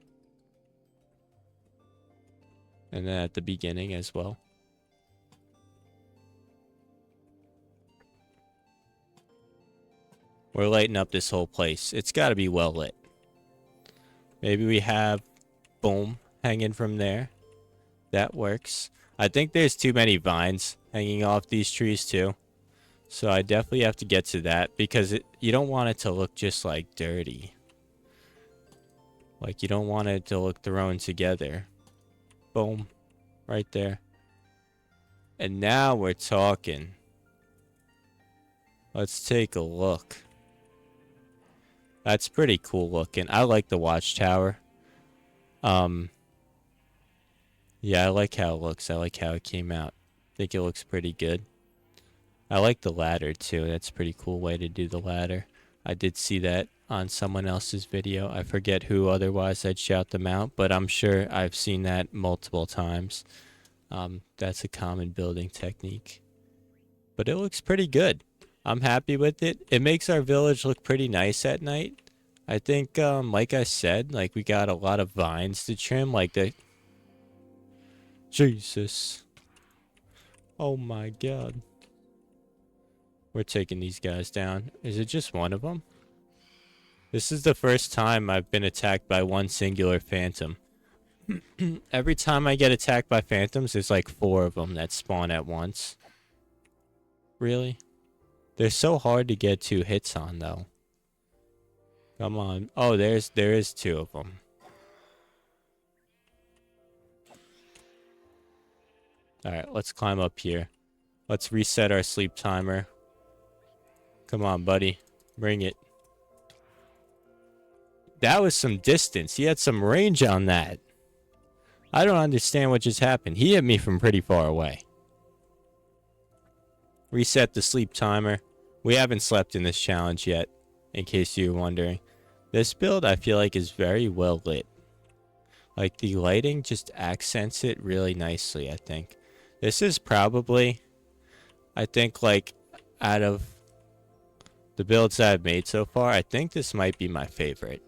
A: And then at the beginning as well. We're lighting up this whole place. It's got to be well lit. Maybe we have, boom, hanging from there. That works. I think there's too many vines hanging off these trees too. So I definitely have to get to that because you don't want it to look just like dirty. Like you don't want it to look thrown together. Boom. Right there. And now we're talking. Let's take a look. That's pretty cool looking. I like the watchtower. Yeah, I like how it looks. I like how it came out. I think it looks pretty good. I like the ladder too. That's a pretty cool way to do the ladder. I did see that on someone else's video. I forget who, otherwise I'd shout them out, but I'm sure I've seen that multiple times. That's a common building technique. But it looks pretty good. I'm happy with it. It makes our village look pretty nice at night. I think, like I said, like we got a lot of vines to trim, like the... Jesus. Oh my god. We're taking these guys down. Is it just one of them? This is the first time I've been attacked by one singular phantom. Every time I get attacked by phantoms, there's like 4 of them that spawn at once. Really? They're so hard to get 2 hits on, though. Come on. Oh, there is 2 of them. Alright, let's climb up here. Let's reset our sleep timer. Come on, buddy. Bring it. That was some distance. He had some range on that. I don't understand what just happened. He hit me from pretty far away. Reset the sleep timer. We haven't slept in this challenge yet, in case you were wondering. This build, I feel like, is very well lit. Like, the lighting just accents it really nicely, I think. This is probably, I think, like, out of the builds I've made so far, I think this might be my favorite.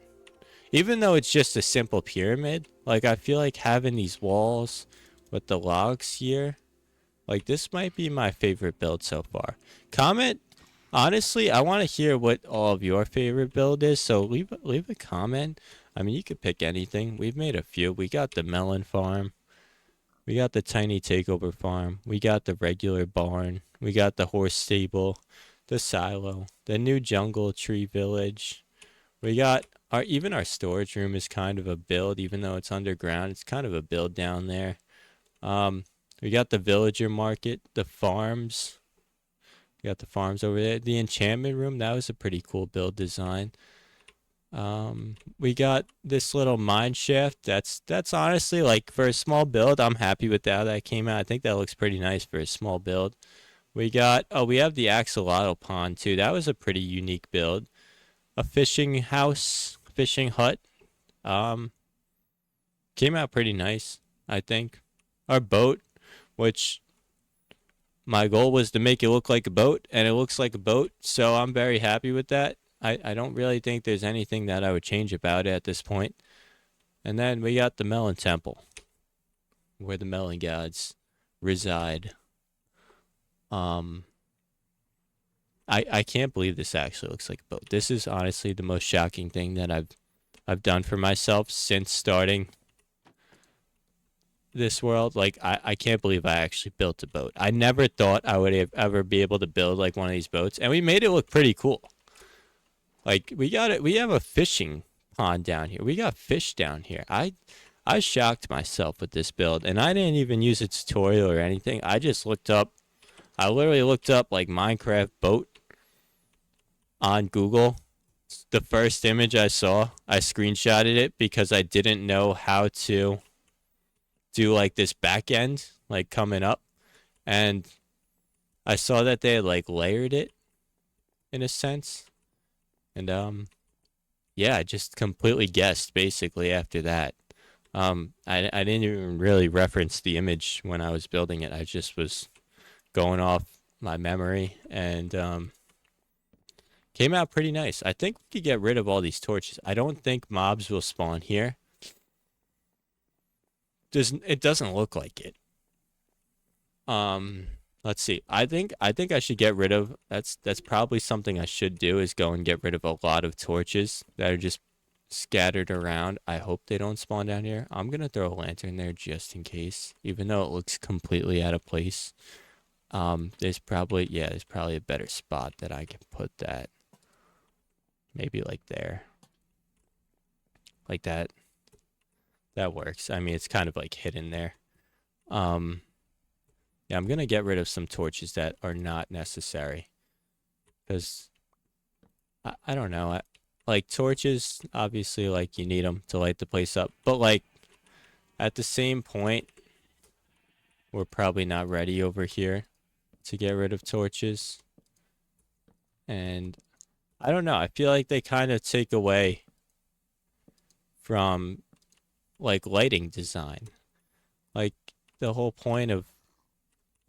A: Even though it's just a simple pyramid, like I feel like having these walls with the logs here, like this might be my favorite build so far. Comment, honestly, I want to hear what all of your favorite build is, so leave a comment. I mean, you could pick anything. We've made a few. We got the melon farm. We got the tiny takeover farm. We got the regular barn. We got the horse stable, the silo, the new jungle tree village. We got even our storage room is kind of a build, even though it's underground. It's kind of a build down there. We got the villager market, the farms. We got the farms over there. The enchantment room, that was a pretty cool build design. We got this little mine shaft. That's honestly, like, for a small build, I'm happy with how that came out. I think that looks pretty nice for a small build. We have the axolotl pond too. That was a pretty unique build. A fishing house, fishing hut. Came out pretty nice, I think. Our boat, which my goal was to make it look like a boat, and it looks like a boat, so I'm very happy with that. I don't really think there's anything that I would change about it at this point. And then we got the Melon Temple, where the melon gods reside. I can't believe this actually looks like a boat. This is honestly the most shocking thing that I've done for myself since starting this world. Like, I can't believe I actually built a boat. I never thought I would ever be able to build like one of these boats, and we made it look pretty cool. Like, we have a fishing pond down here. We got fish down here. I shocked myself with this build, and I didn't even use a tutorial or anything. I literally looked up like Minecraft boat on Google. The first image I saw, I screenshotted it because I didn't know how to do like this back end, like coming up. And I saw that they had like layered it in a sense. And yeah, I just completely guessed basically after that. I didn't even really reference the image when I was building it. I just was going off my memory, and came out pretty nice. I think we could get rid of all these torches. I don't think mobs will spawn here. It doesn't look like it. Let's see. I think I should get rid of, that's probably something I should do, is go and get rid of a lot of torches that are just scattered around. I hope they don't spawn down here. I'm gonna throw a lantern there just in case, even though it looks completely out of place. There's probably a better spot that I can put that. Maybe like there. Like that. That works. I mean, it's kind of like hidden there. Yeah, I'm gonna get rid of some torches that are not necessary. Because, I don't know. Like, torches, obviously, like, you need them to light the place up. But, like, at the same point, we're probably not ready over here to get rid of torches. And I don't know. I feel like they kind of take away from, like, lighting design. Like, the whole point of...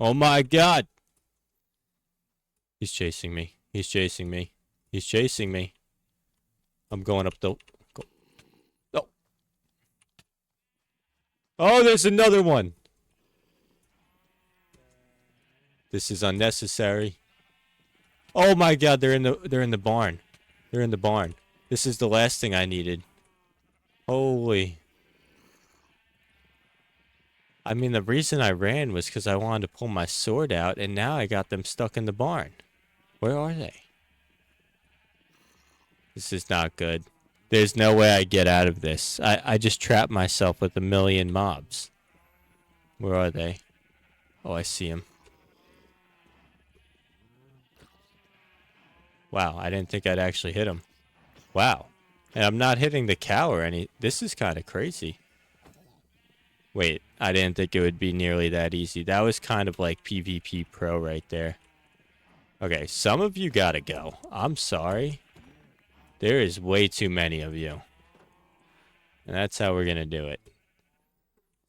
A: Oh my god! He's chasing me. He's chasing me. He's chasing me. I'm going up the... Oh! Oh, there's another one! This is unnecessary. Oh my god, they're in the barn. They're in the barn. This is the last thing I needed. Holy. I mean, the reason I ran was because I wanted to pull my sword out, and now I got them stuck in the barn. Where are they? This is not good. There's no way I get out of this. I just trapped myself with a million mobs. Where are they? Oh, I see them. Wow, I didn't think I'd actually hit him. Wow. And I'm not hitting the cow or any... This is kind of crazy. Wait, I didn't think it would be nearly that easy. That was kind of like PvP Pro right there. Okay, some of you gotta go. I'm sorry. There is way too many of you. And that's how we're gonna do it.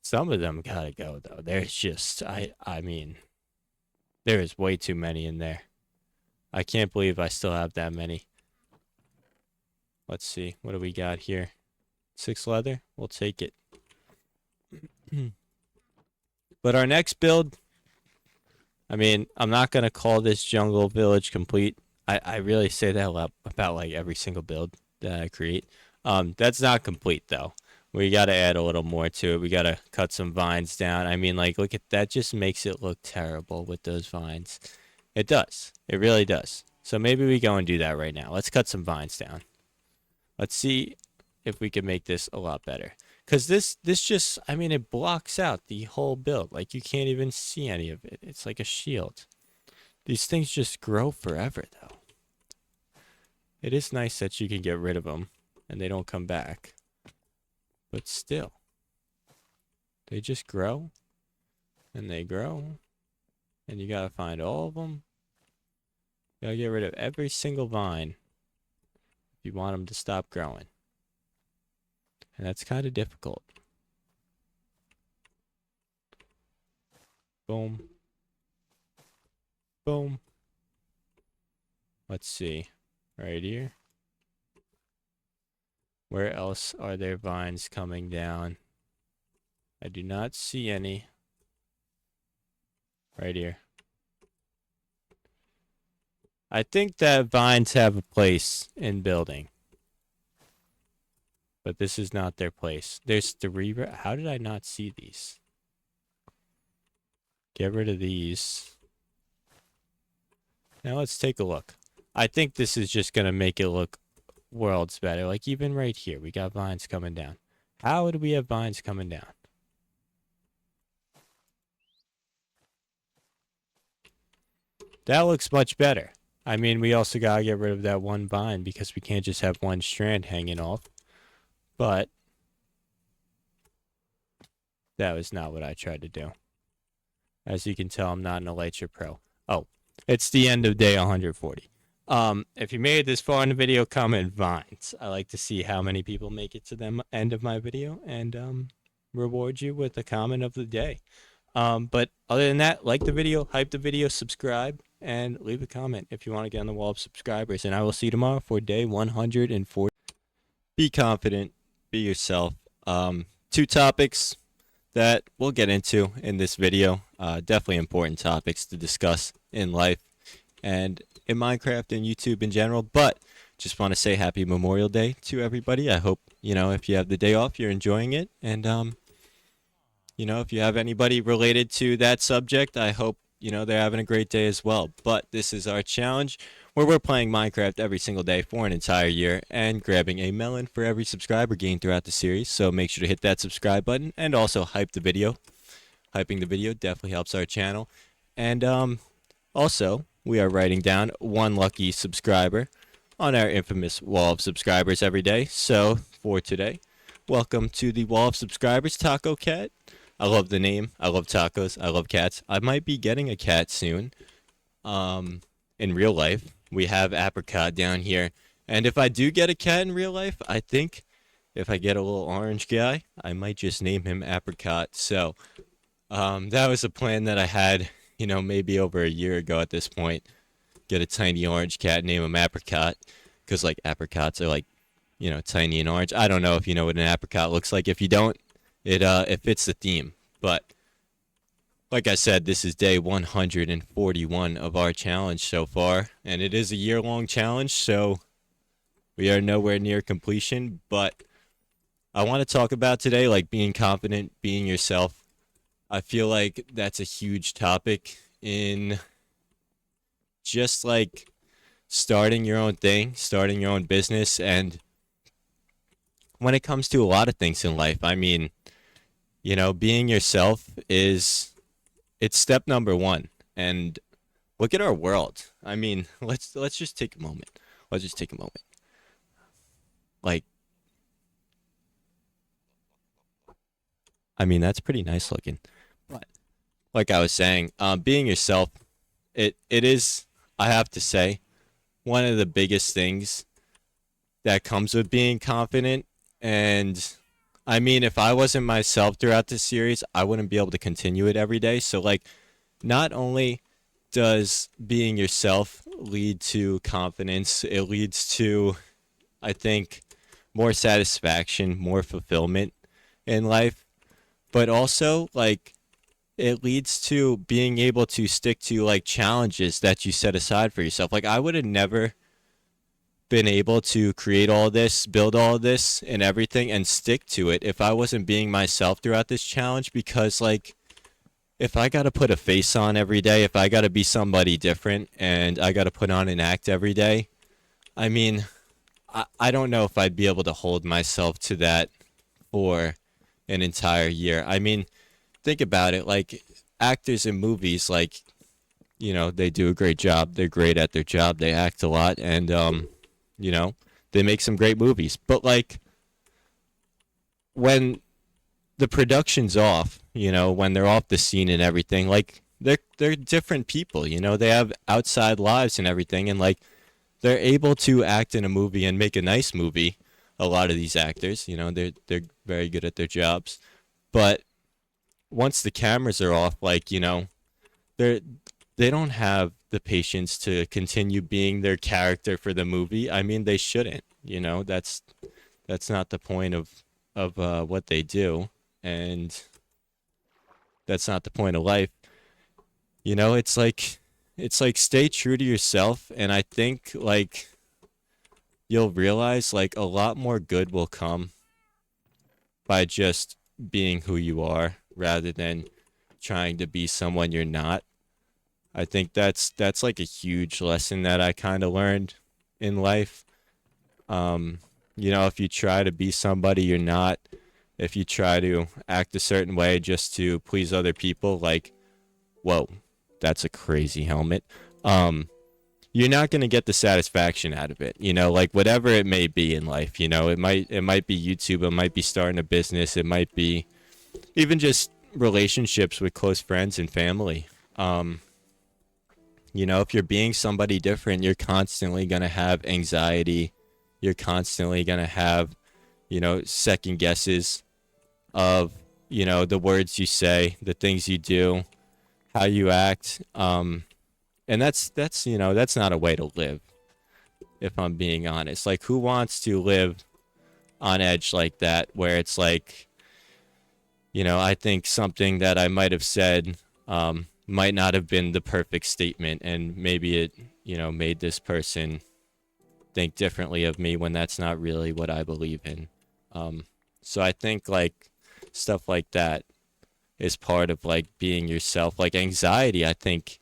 A: Some of them gotta go, though. There's just... I mean... There is way too many in there. I can't believe I still have that many. Let's see. What do we got here? 6 leather? We'll take it. But our next build, I mean, I'm not going to call this jungle village complete. I really say that a lot about like every single build that I create. That's not complete though. We got to add a little more to it. We got to cut some vines down. I mean, like, look at that. Just makes it look terrible with those vines. It does. It really does. So maybe we go and do that right now. Let's cut some vines down. Let's see if we can make this a lot better. Because this just, I mean, it blocks out the whole build. Like, you can't even see any of it. It's like a shield. These things just grow forever, though. It is nice that you can get rid of them and they don't come back. But still, they just grow and they grow. And you gotta find all of them. You gotta get rid of every single vine if you want them to stop growing. And that's kind of difficult. Boom. Boom. Let's see. Right here. Where else are there vines coming down? I do not see any. Right here. I think that vines have a place in building. But this is not their place. There's 3. How did I not see these? Get rid of these. Now let's take a look. I think this is just going to make it look worlds better. Like even right here, we got vines coming down. How do we have vines coming down? That looks much better. I mean, we also got to get rid of that one vine because we can't just have one strand hanging off. But that was not what I tried to do. As you can tell, I'm not an Elytra Pro. Oh, it's the end of day 140. If you made it this far in the video, comment vines. I like to see how many people make it to the end of my video and reward you with a comment of the day. But other than that, like the video, hype the video, subscribe, and leave a comment if you want to get on the wall of subscribers. And I will see you tomorrow for day 140. Be confident, be yourself. 2 topics that we'll get into in this video. Definitely important topics to discuss in life and in Minecraft and YouTube in general. But just want to say happy Memorial Day to everybody. I hope, if you have the day off, you're enjoying it. And, if you have anybody related to that subject, I hope, they're having a great day as well. But this is our challenge where we're playing Minecraft every single day for an entire year and grabbing a melon for every subscriber gained throughout the series. So make sure to hit that subscribe button and also hype the video. Hyping the video definitely helps our channel. And also, we are writing down 1 lucky subscriber on our infamous wall of subscribers every day. So for today, welcome to the wall of subscribers, Taco Cat. I love the name. I love tacos. I love cats. I might be getting a cat soon. In real life, we have Apricot down here. And if I do get a cat in real life, I think if I get a little orange guy, I might just name him Apricot. So that was a plan that I had, maybe over a year ago at this point. Get a tiny orange cat, name him Apricot. Because, like, apricots are, like, tiny and orange. I don't know if you know what an apricot looks like. If you don't, it fits the theme. But like I said, this is day 141 of our challenge so far, and it is a year-long challenge, so we are nowhere near completion. But I want to talk about today, like, being confident, being yourself. I feel like that's a huge topic in just, like, starting your own thing, starting your own business, and when it comes to a lot of things in life, I mean, being yourself it's step number 1. And look at our world. I mean, let's just take a moment. Let's just take a moment. Like, I mean, that's pretty nice looking. But like I was saying, being yourself, it is, I have to say, one of the biggest things that comes with being confident. And I mean, if I wasn't myself throughout this series, I wouldn't be able to continue it every day. So, like, not only does being yourself lead to confidence. It leads to, I think, more satisfaction, more fulfillment in life. But also, like, it leads to being able to stick to like challenges that you set aside for yourself. Like, I would have never been able to create all this, build all this and everything and stick to it if I wasn't being myself throughout this challenge, because like if I got to put a face on every day, if I got to be somebody different and I got to put on an act every day, I mean, I don't know if I'd be able to hold myself to that for an entire year. I mean, think about it. Like, actors in movies, like, they do a great job. They're great at their job. They act a lot, and you know, they make some great movies. But like, when the production's off, when they're off the scene and everything, like, they're different people. They have outside lives and everything, and like, they're able to act in a movie and make a nice movie. A lot of these actors, they're very good at their jobs. But once the cameras are off, like, they don't have the patience to continue being their character for the movie. I mean, they shouldn't. That's not the point of what they do, and that's not the point of life. It's like stay true to yourself, and I think like you'll realize like a lot more good will come by just being who you are rather than trying to be someone you're not. I think that's like a huge lesson that I kind of learned in life. If you try to be somebody you're not, if you try to act a certain way just to please other people, like, whoa, that's a crazy helmet. You're not going to get the satisfaction out of it. Like, whatever it may be in life, it might be YouTube, it might be starting a business, it might be even just relationships with close friends and family. If you're being somebody different, you're constantly going to have anxiety. You're constantly going to have, second guesses of, the words you say, the things you do, how you act. And that's not a way to live, if I'm being honest. Like, who wants to live on edge like that, where it's like, I think something that I might have said, might not have been the perfect statement, and maybe it made this person think differently of me when that's not really what I believe in. So I think like stuff like that is part of like being yourself. Like, anxiety, I think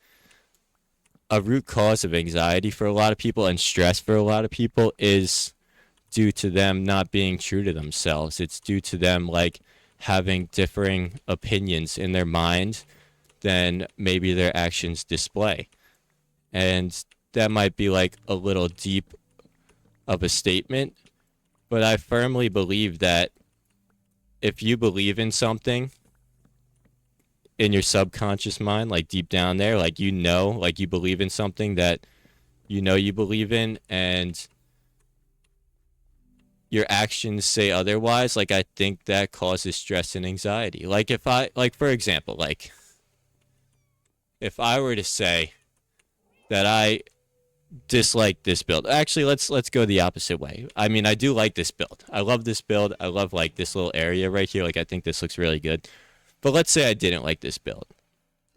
A: a root cause of anxiety for a lot of people and stress for a lot of people is due to them not being true to themselves. It's due to them like having differing opinions in their mind than maybe their actions display. And that might be like a little deep of a statement, but I firmly believe that if you believe in something in your subconscious mind, like deep down there, like, like you believe in something that you believe in, and your actions say otherwise, like, I think that causes stress and anxiety. Like, for example, like, if I were to say that I dislike this build, actually, let's go the opposite way. I mean, I do like this build. I love this build. I love like this little area right here. Like, I think this looks really good. But let's say I didn't like this build,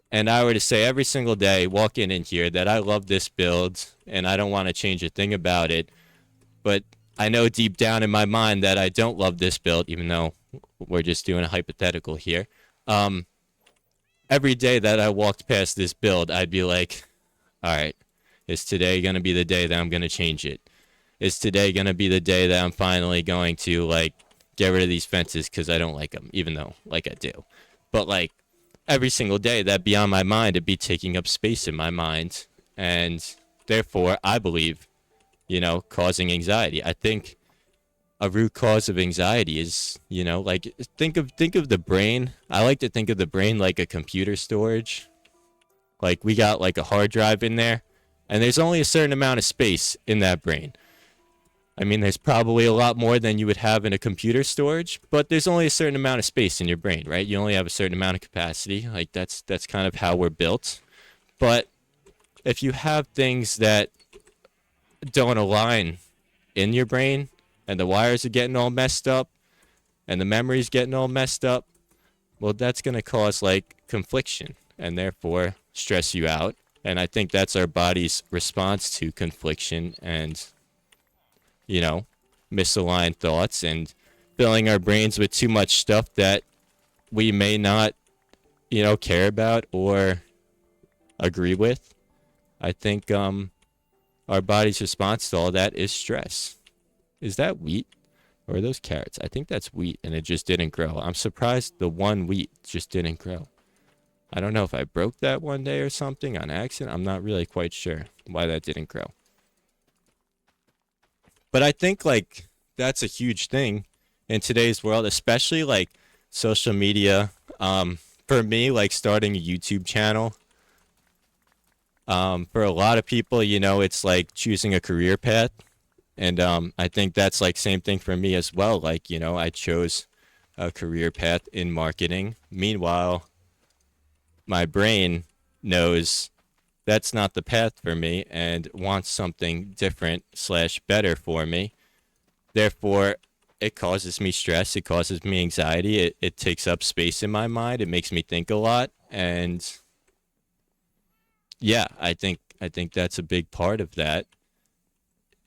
A: and I were to say every single day, walk in here, that I love this build and I don't want to change a thing about it, but I know deep down in my mind that I don't love this build, even though we're just doing a hypothetical here. Every day that I walked past this build, I'd be like, all right, is today going to be the day that I'm going to change it? Is today going to be the day that I'm finally going to, like, get rid of these fences because I don't like them, even though, like, I do. But, like, every single day, that'd be on my mind. It'd be taking up space in my mind. And therefore, I believe, causing anxiety. I think a root cause of anxiety is, like, think of the brain. I like to think of the brain like a computer storage. Like, we got like a hard drive in there, and there's only a certain amount of space in that brain. I mean, there's probably a lot more than you would have in a computer storage, but there's only a certain amount of space in your brain, right? You only have a certain amount of capacity. Like, that's kind of how we're built. But if you have things that don't align in your brain and the wires are getting all messed up and the memory's getting all messed up, well, that's going to cause like confliction and therefore stress you out. And I think that's our body's response to confliction and, you know, misaligned thoughts and filling our brains with too much stuff that we may not, care about or agree with. I think our body's response to all that is stress. Is that wheat or are those carrots? I think that's wheat and it just didn't grow. I'm surprised the one wheat just didn't grow. I don't know if I broke that one day or something on accident. I'm not really quite sure why that didn't grow. But I think like that's a huge thing in today's world, especially like social media. For me, like starting a YouTube channel, for a lot of people, it's like choosing a career path. And I think that's like same thing for me as well. Like, I chose a career path in marketing. Meanwhile, my brain knows that's not the path for me and wants something different slash better for me. Therefore, it causes me stress. It causes me anxiety. It takes up space in my mind. It makes me think a lot. And yeah, I think that's a big part of that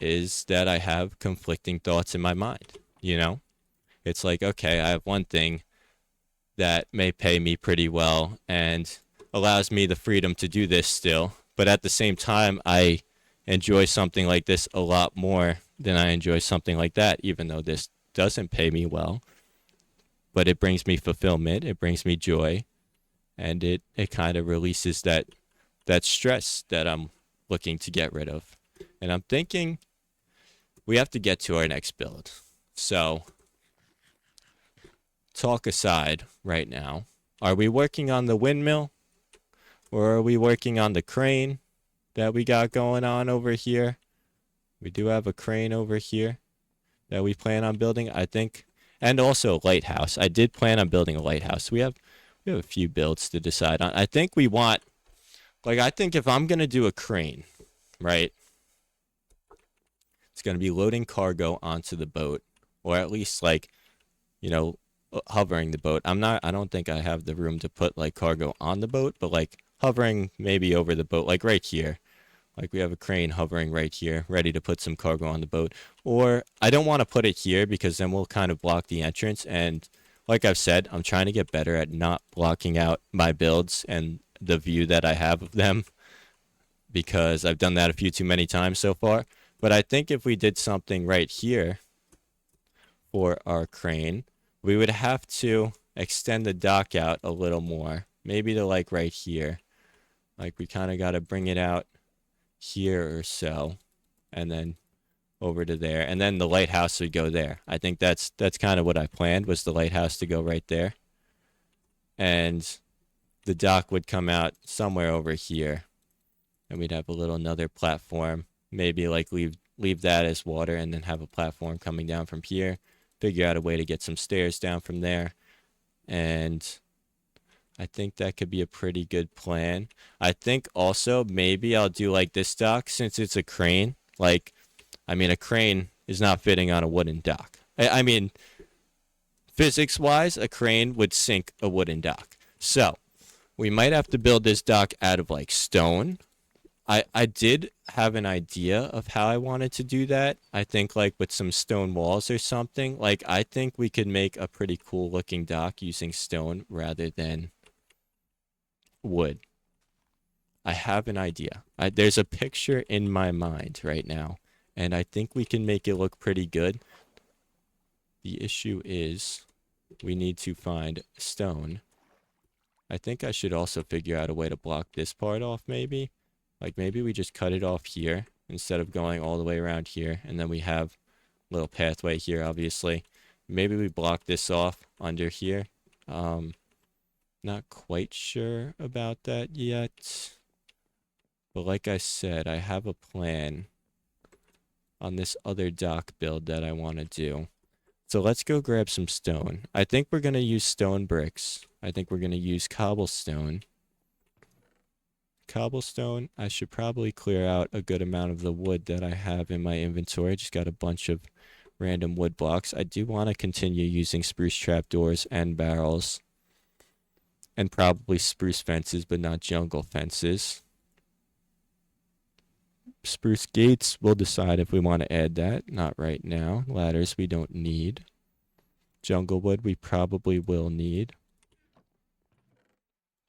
A: is that I have conflicting thoughts in my mind. It's like, okay, I have one thing that may pay me pretty well and allows me the freedom to do this still. But at the same time, I enjoy something like this a lot more than I enjoy something like that, even though this doesn't pay me well. But it brings me fulfillment, it brings me joy, and it kind of releases that stress that I'm looking to get rid of. And I'm thinking we have to get to our next build. So, talk aside right now, are we working on the windmill or are we working on the crane that we got going on over here? We do have a crane over here that we plan on building, I think, and also a lighthouse. I did plan on building a lighthouse. We have a few builds to decide on. I think we want, like, I think if I'm gonna do a crane, right, it's gonna be loading cargo onto the boat, or at least like, hovering the boat. I don't think I have the room to put like cargo on the boat, but like hovering maybe over the boat, like right here. Like we have a crane hovering right here, ready to put some cargo on the boat. Or I don't want to put it here because then we'll kind of block the entrance. And like I've said, I'm trying to get better at not blocking out my builds and the view that I have of them because I've done that a few too many times so far. But I think if we did something right here for our crane, we would have to extend the dock out a little more. Maybe to like right here. Like we kind of got to bring it out here or so, and then over to there, and then the lighthouse would go there. I think that's kind of what I planned, was the lighthouse to go right there, and the dock would come out somewhere over here, and we'd have a little another platform, maybe like leave that as water and then have a platform coming down from here, figure out a way to get some stairs down from there, and I think that could be a pretty good plan. I think also maybe I'll do like this dock since it's a crane. Like, I mean, a crane is not fitting on a wooden dock. I mean, physics-wise, a crane would sink a wooden dock. So, we might have to build this dock out of like stone. I did have an idea of how I wanted to do that. I think like with some stone walls or something. Like, I think we could make a pretty cool looking dock using stone rather than wood. I have an idea. There's a picture in my mind right now, and I think we can make it look pretty good. The issue is we need to find stone. I think I should also figure out a way to block this part off maybe. Like maybe we just cut it off here instead of going all the way around here, and then we have a little pathway here obviously. Maybe we block this off under here. Not quite sure about that yet. But like I said, I have a plan on this other dock build that I want to do. So let's go grab some stone. I think we're going to use stone bricks. I think we're going to use cobblestone. cobblestone. I should probably clear out a good amount of the wood that I have in my inventory. I just got a bunch of random wood blocks. I do want to continue using spruce trapdoors and barrels. And probably spruce fences, but not jungle fences. Spruce gates, we'll decide if we want to add that. Not right now. Ladders we don't need. Jungle wood we probably will need.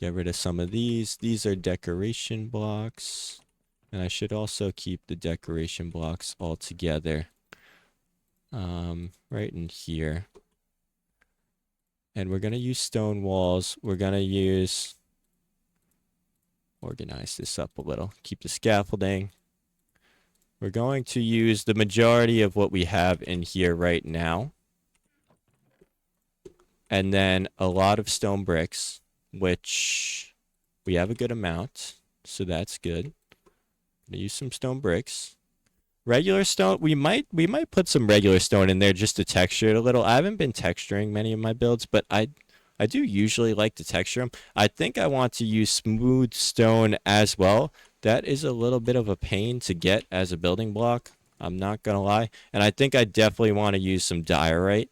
A: Get rid of some of these. These are decoration blocks. And I should also keep the decoration blocks all together. Right in here. And we're going to use stone walls. We're going to use... Organize this up a little. Keep the scaffolding. We're going to use the majority of what we have in here right now. And then a lot of stone bricks, which we have a good amount. So that's good. Gonna use some stone bricks. Regular stone, we might put some regular stone in there just to texture it a little. I haven't been texturing many of my builds, but I do usually like to texture them. I think I want to use smooth stone as well. That is a little bit of a pain to get as a building block. I'm not going to lie. And I think I definitely want to use some diorite.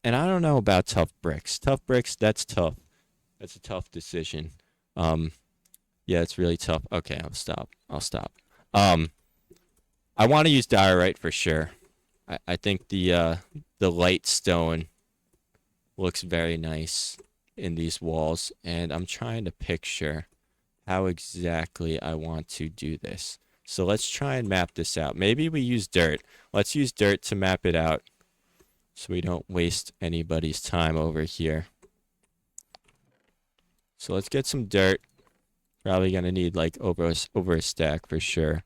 A: And I don't know about tough bricks. Tough bricks, that's tough. That's a tough decision. Yeah, it's really tough. Okay, I'll stop. I want to use diorite for sure. I think the light stone looks very nice in these walls, and I'm trying to picture how exactly I want to do this. So let's try and map this out. Maybe we use dirt. Let's use dirt to map it out so we don't waste anybody's time over here. So let's get some dirt. Probably gonna need like over a stack for sure.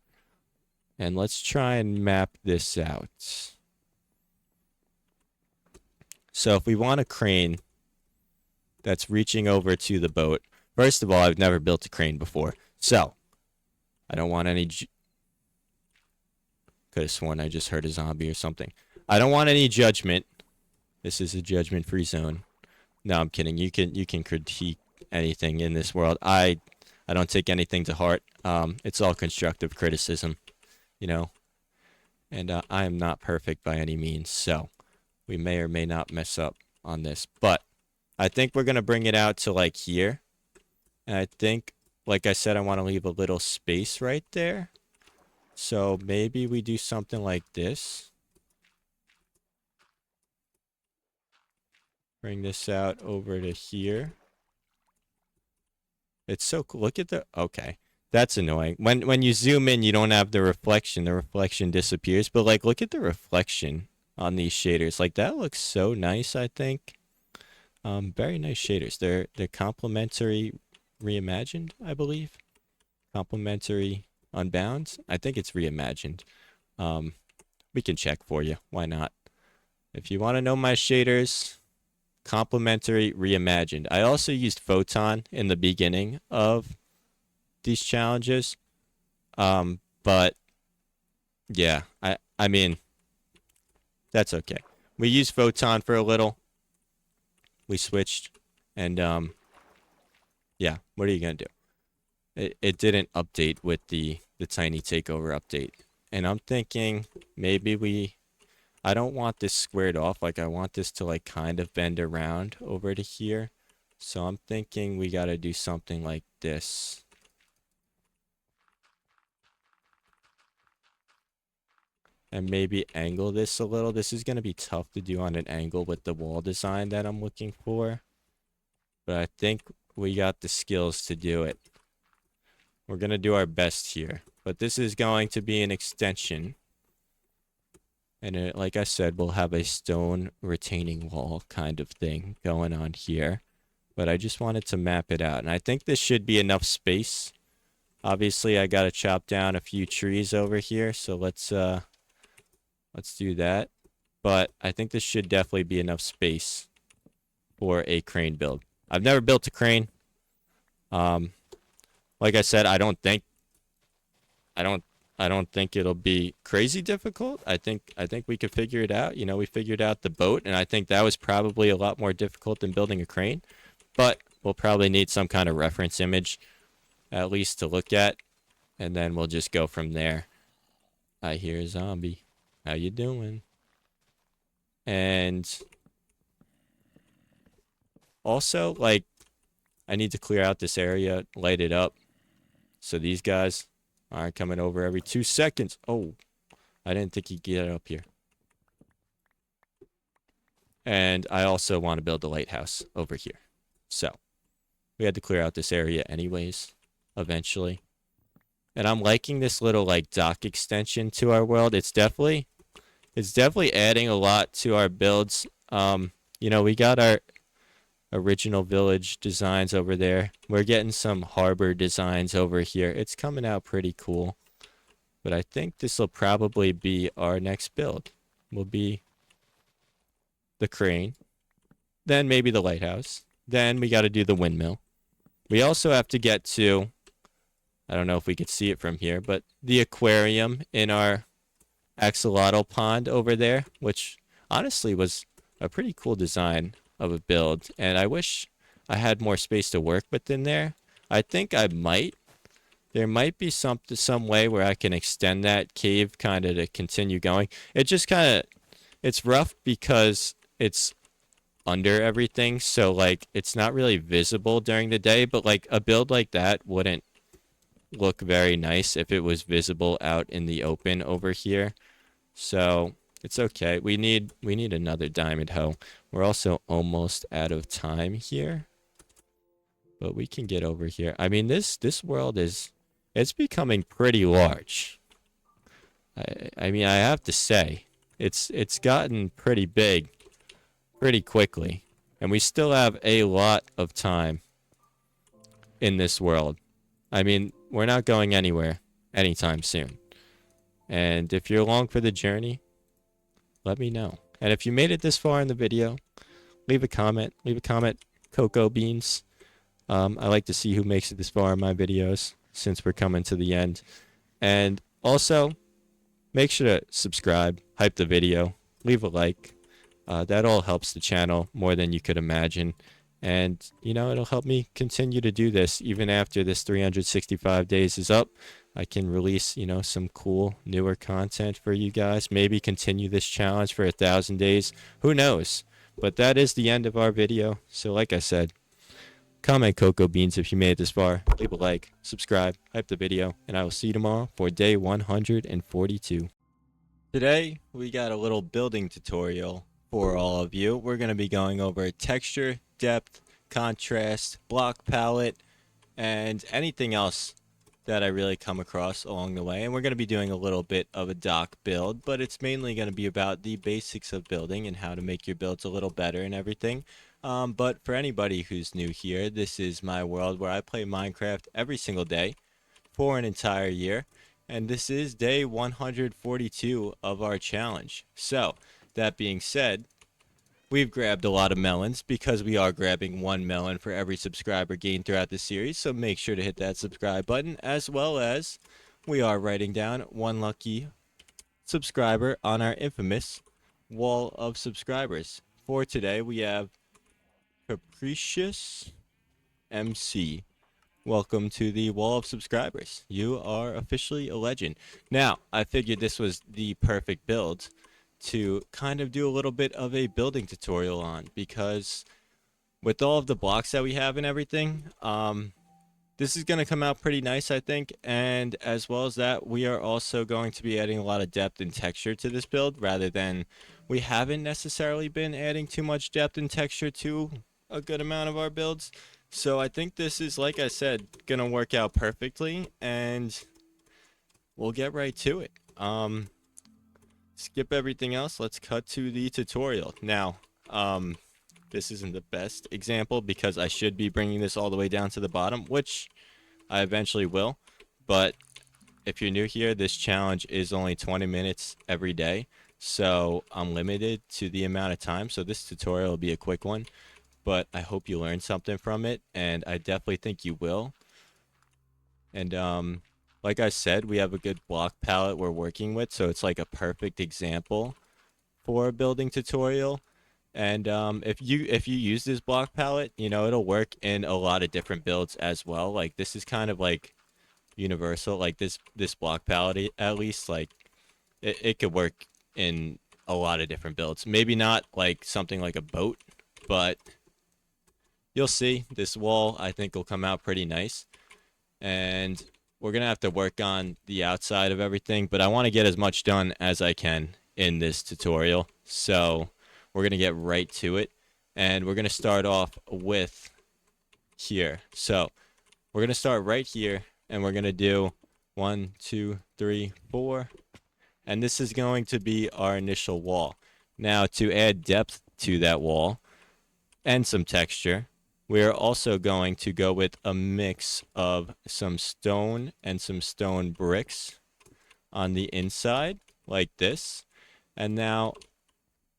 A: And let's try and map this out. So if we want a crane that's reaching over to the boat, first of all, I've never built a crane before. So I don't want any... Could have sworn I just heard a zombie or something. I don't want any judgment. This is a judgment-free zone. No, I'm kidding. You can critique anything in this world. I don't take anything to heart. It's all constructive criticism, you know. And I am not perfect by any means, so we may or may not mess up on this. But I think we're going to bring it out to like here. And I think, like I said, I want to leave a little space right there. So maybe we do something like this. Bring this out over to here. It's so cool. Look at the... Okay. That's annoying. When you zoom in, you don't have the reflection. The reflection disappears. But, like, look at the reflection on these shaders. Like, that looks so nice, I think. Very nice shaders. They're complementary reimagined, I believe. Complementary unbound. I think it's reimagined. We can check for you. Why not? If you want to know my shaders... Complementary reimagined. I also used Photon in the beginning of these challenges. But yeah, I mean, that's okay. We used Photon for a little. We switched, and yeah, what are you gonna do? It didn't update with the Tiny Takeover update. And I'm thinking maybe I don't want this squared off. Like, I want this to, like, kind of bend around over to here. So I'm thinking we got to do something like this. And maybe angle this a little. This is going to be tough to do on an angle with the wall design that I'm looking for. But I think we got the skills to do it. We're going to do our best here. But this is going to be an extension. And like I said, we'll have a stone retaining wall kind of thing going on here. But I just wanted to map it out. And I think this should be enough space. Obviously, I got to chop down a few trees over here. So let's do that. But I think this should definitely be enough space for a crane build. I've never built a crane. Like I said, I don't think it'll be crazy difficult. I think we could figure it out. You know, we figured out the boat, and I think that was probably a lot more difficult than building a crane. But we'll probably need some kind of reference image at least to look at, and then we'll just go from there. I hear a zombie. How you doing? And also, like, I need to clear out this area, light it up, so these guys aren't coming over every 2 seconds. Oh, I didn't think he'd get up here. And I also want to build a lighthouse over here. So, we had to clear out this area anyways, eventually. And I'm liking this little, like, dock extension to our world. It's definitely adding a lot to our builds. You know, we got our original village designs over there. We're getting some harbor designs over here. It's coming out pretty cool. But I think this will probably be our next build. Will be the crane. Then maybe the lighthouse. Then we got to do the windmill. We also have to get to, I don't know if we could see it from here, but the aquarium in our axolotl pond over there, which honestly was a pretty cool design of a build, and I wish I had more space to work with in there. I think there might be some way where I can extend that cave kind of to continue going. It's rough because it's under everything, so like it's not really visible during the day, but like a build like that wouldn't look very nice if it was visible out in the open over here. So it's okay. We need another diamond hoe. We're also almost out of time here, but we can get over here. I mean, this world it's becoming pretty large. I mean, I have to say, it's gotten pretty big pretty quickly, and we still have a lot of time in this world. I mean, we're not going anywhere anytime soon. And if you're along for the journey, let me know. And if you made it this far in the video, leave a comment. Leave a comment, Cocoa Beans. I like to see who makes it this far in my videos since we're coming to the end. And also, make sure to subscribe, hype the video, leave a like. That all helps the channel more than you could imagine. And, you know, it'll help me continue to do this even after this 365 days is up. I can release, you know, some cool newer content for you guys. Maybe continue this challenge for 1,000 days. Who knows? But that is the end of our video. So like I said, comment Cocoa Beans if you made it this far. Leave a like, subscribe, hype the video, and I will see you tomorrow for day 142. Today, we got a little building tutorial for all of you. We're going to be going over texture, depth, contrast, block palette, and anything else that I really come across along the way. And we're going to be doing a little bit of a dock build, but it's mainly going to be about the basics of building and how to make your builds a little better and everything. But for anybody who's new here, this is my world where I play Minecraft every single day for an entire year. And this is day 142 of our challenge. So, that being said, we've grabbed a lot of melons because we are grabbing 1 melon for every subscriber gained throughout the series. So make sure to hit that subscribe button, as well as we are writing down 1 lucky subscriber on our infamous wall of subscribers. For today, we have Capricious MC. Welcome to the wall of subscribers. You are officially a legend. Now, I figured this was the perfect build to kind of do a little bit of a building tutorial on, because with all of the blocks that we have and everything, this is going to come out pretty nice, I think. And as well as that, we are also going to be adding a lot of depth and texture to this build, rather than we haven't necessarily been adding too much depth and texture to a good amount of our builds. So I think this is, like I said, going to work out perfectly, and we'll get right to it. Skip everything else. Let's cut to the tutorial. Now, this isn't the best example because I should be bringing this all the way down to the bottom, which I eventually will. But if you're new here, this challenge is only 20 minutes every day. So I'm limited to the amount of time. So this tutorial will be a quick one, but I hope you learned something from it, and I definitely think you will. And like I said, we have a good block palette we're working with, so it's like a perfect example for a building tutorial. And if you use this block palette, you know, it'll work in a lot of different builds as well. Like this is kind of like universal. Like this block palette at least, like it could work in a lot of different builds. Maybe not like something like a boat, but you'll see this wall I think will come out pretty nice. And we're gonna have to work on the outside of everything, but I want to get as much done as I can in this tutorial. So we're gonna get right to it, and we're gonna start off with here. So we're gonna start right here, and we're gonna do 1, 2, 3, 4, and this is going to be our initial wall. Now to add depth to that wall and some texture, we are also going to go with a mix of some stone and some stone bricks on the inside, like this. And now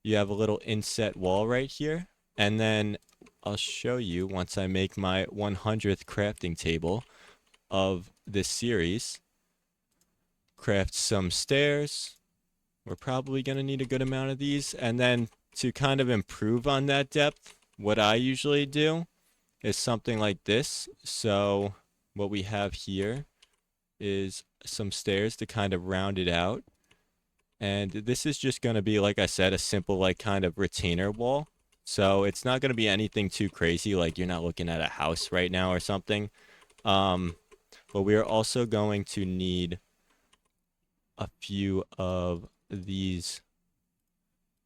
A: you have a little inset wall right here. And then I'll show you once I make my 100th crafting table of this series. Craft some stairs. We're probably going to need a good amount of these. And then to kind of improve on that depth, what I usually do is something like this. So what we have here is some stairs to kind of round it out. And this is just going to be, like I said, a simple like kind of retainer wall. So it's not going to be anything too crazy, like you're not looking at a house right now or something. But we are also going to need a few of these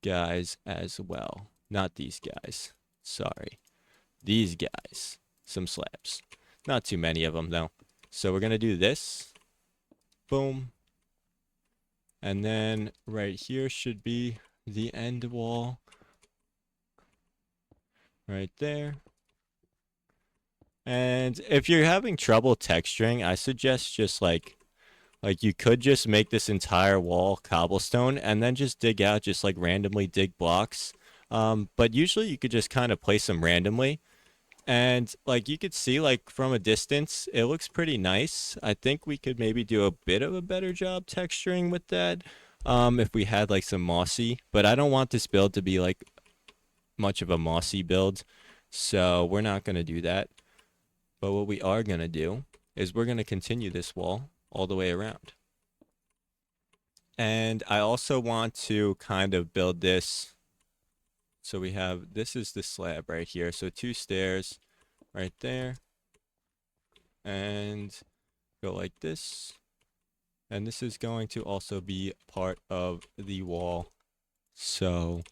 A: guys as well. Not these guys. Sorry. These guys. Some slabs. Not too many of them, though. So we're going to do this. Boom. And then right here should be the end wall. Right there. And if you're having trouble texturing, I suggest just like you could just make this entire wall cobblestone and then just dig out, just like randomly dig blocks. But usually you could just kind of place them randomly. And like you could see like from a distance, it looks pretty nice. I think we could maybe do a bit of a better job texturing with that. If we had like some mossy, but I don't want this build to be like much of a mossy build. So we're not going to do that. But what we are going to do is we're going to continue this wall all the way around. And I also want to kind of build this. So we have, this is the slab right here. So 2 stairs right there. And go like this. And this is going to also be part of the wall. So,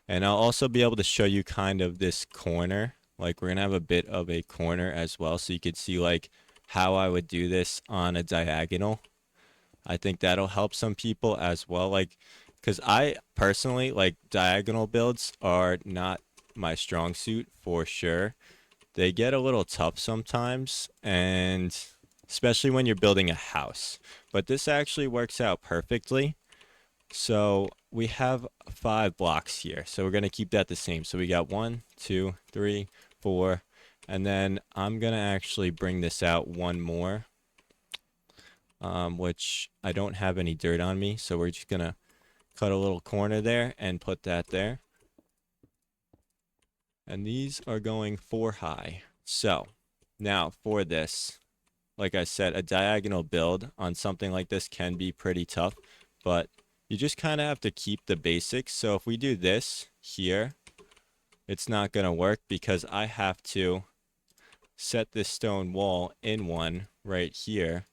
A: and I'll also be able to show you kind of this corner. Like we're going to have a bit of a corner as well. So you could see like how I would do this on a diagonal. I think that'll help some people as well. Like, because I personally, like, diagonal builds are not my strong suit for sure. They get a little tough sometimes, and especially when you're building a house. But this actually works out perfectly. So we have 5 blocks here. So we're going to keep that the same. So we got 1, 2, 3, 4. And then I'm going to actually bring this out one more. Which I don't have any dirt on me, so we're just gonna cut a little corner there and put that there. And these are going 4 high. So now for this, like I said, a diagonal build on something like this can be pretty tough, but you just kind of have to keep the basics. So if we do this here, it's not gonna work because I have to set this stone wall in one right here,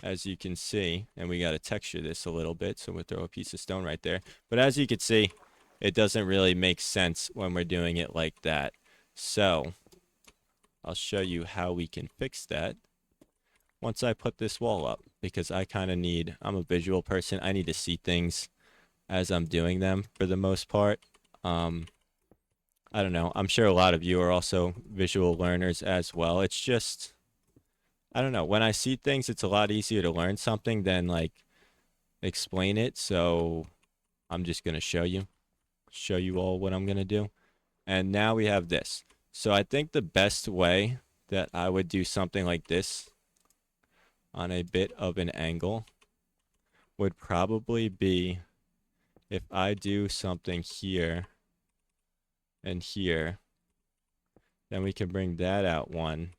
A: as you can see, and we got to texture this a little bit, so we'll throw a piece of stone right there. But as you can see, it doesn't really make sense when we're doing it like that. So I'll show you how we can fix that once I put this wall up, because I kind of need, I'm a visual person, I need to see things as I'm doing them for the most part. I don't know, I'm sure a lot of you are also visual learners as well. It's just, I don't know, when I see things, it's a lot easier to learn something than like explain it. So I'm just going to show you all what I'm going to do. And now we have this. So I think the best way that I would do something like this on a bit of an angle would probably be if I do something here and here. Then we can bring that out one.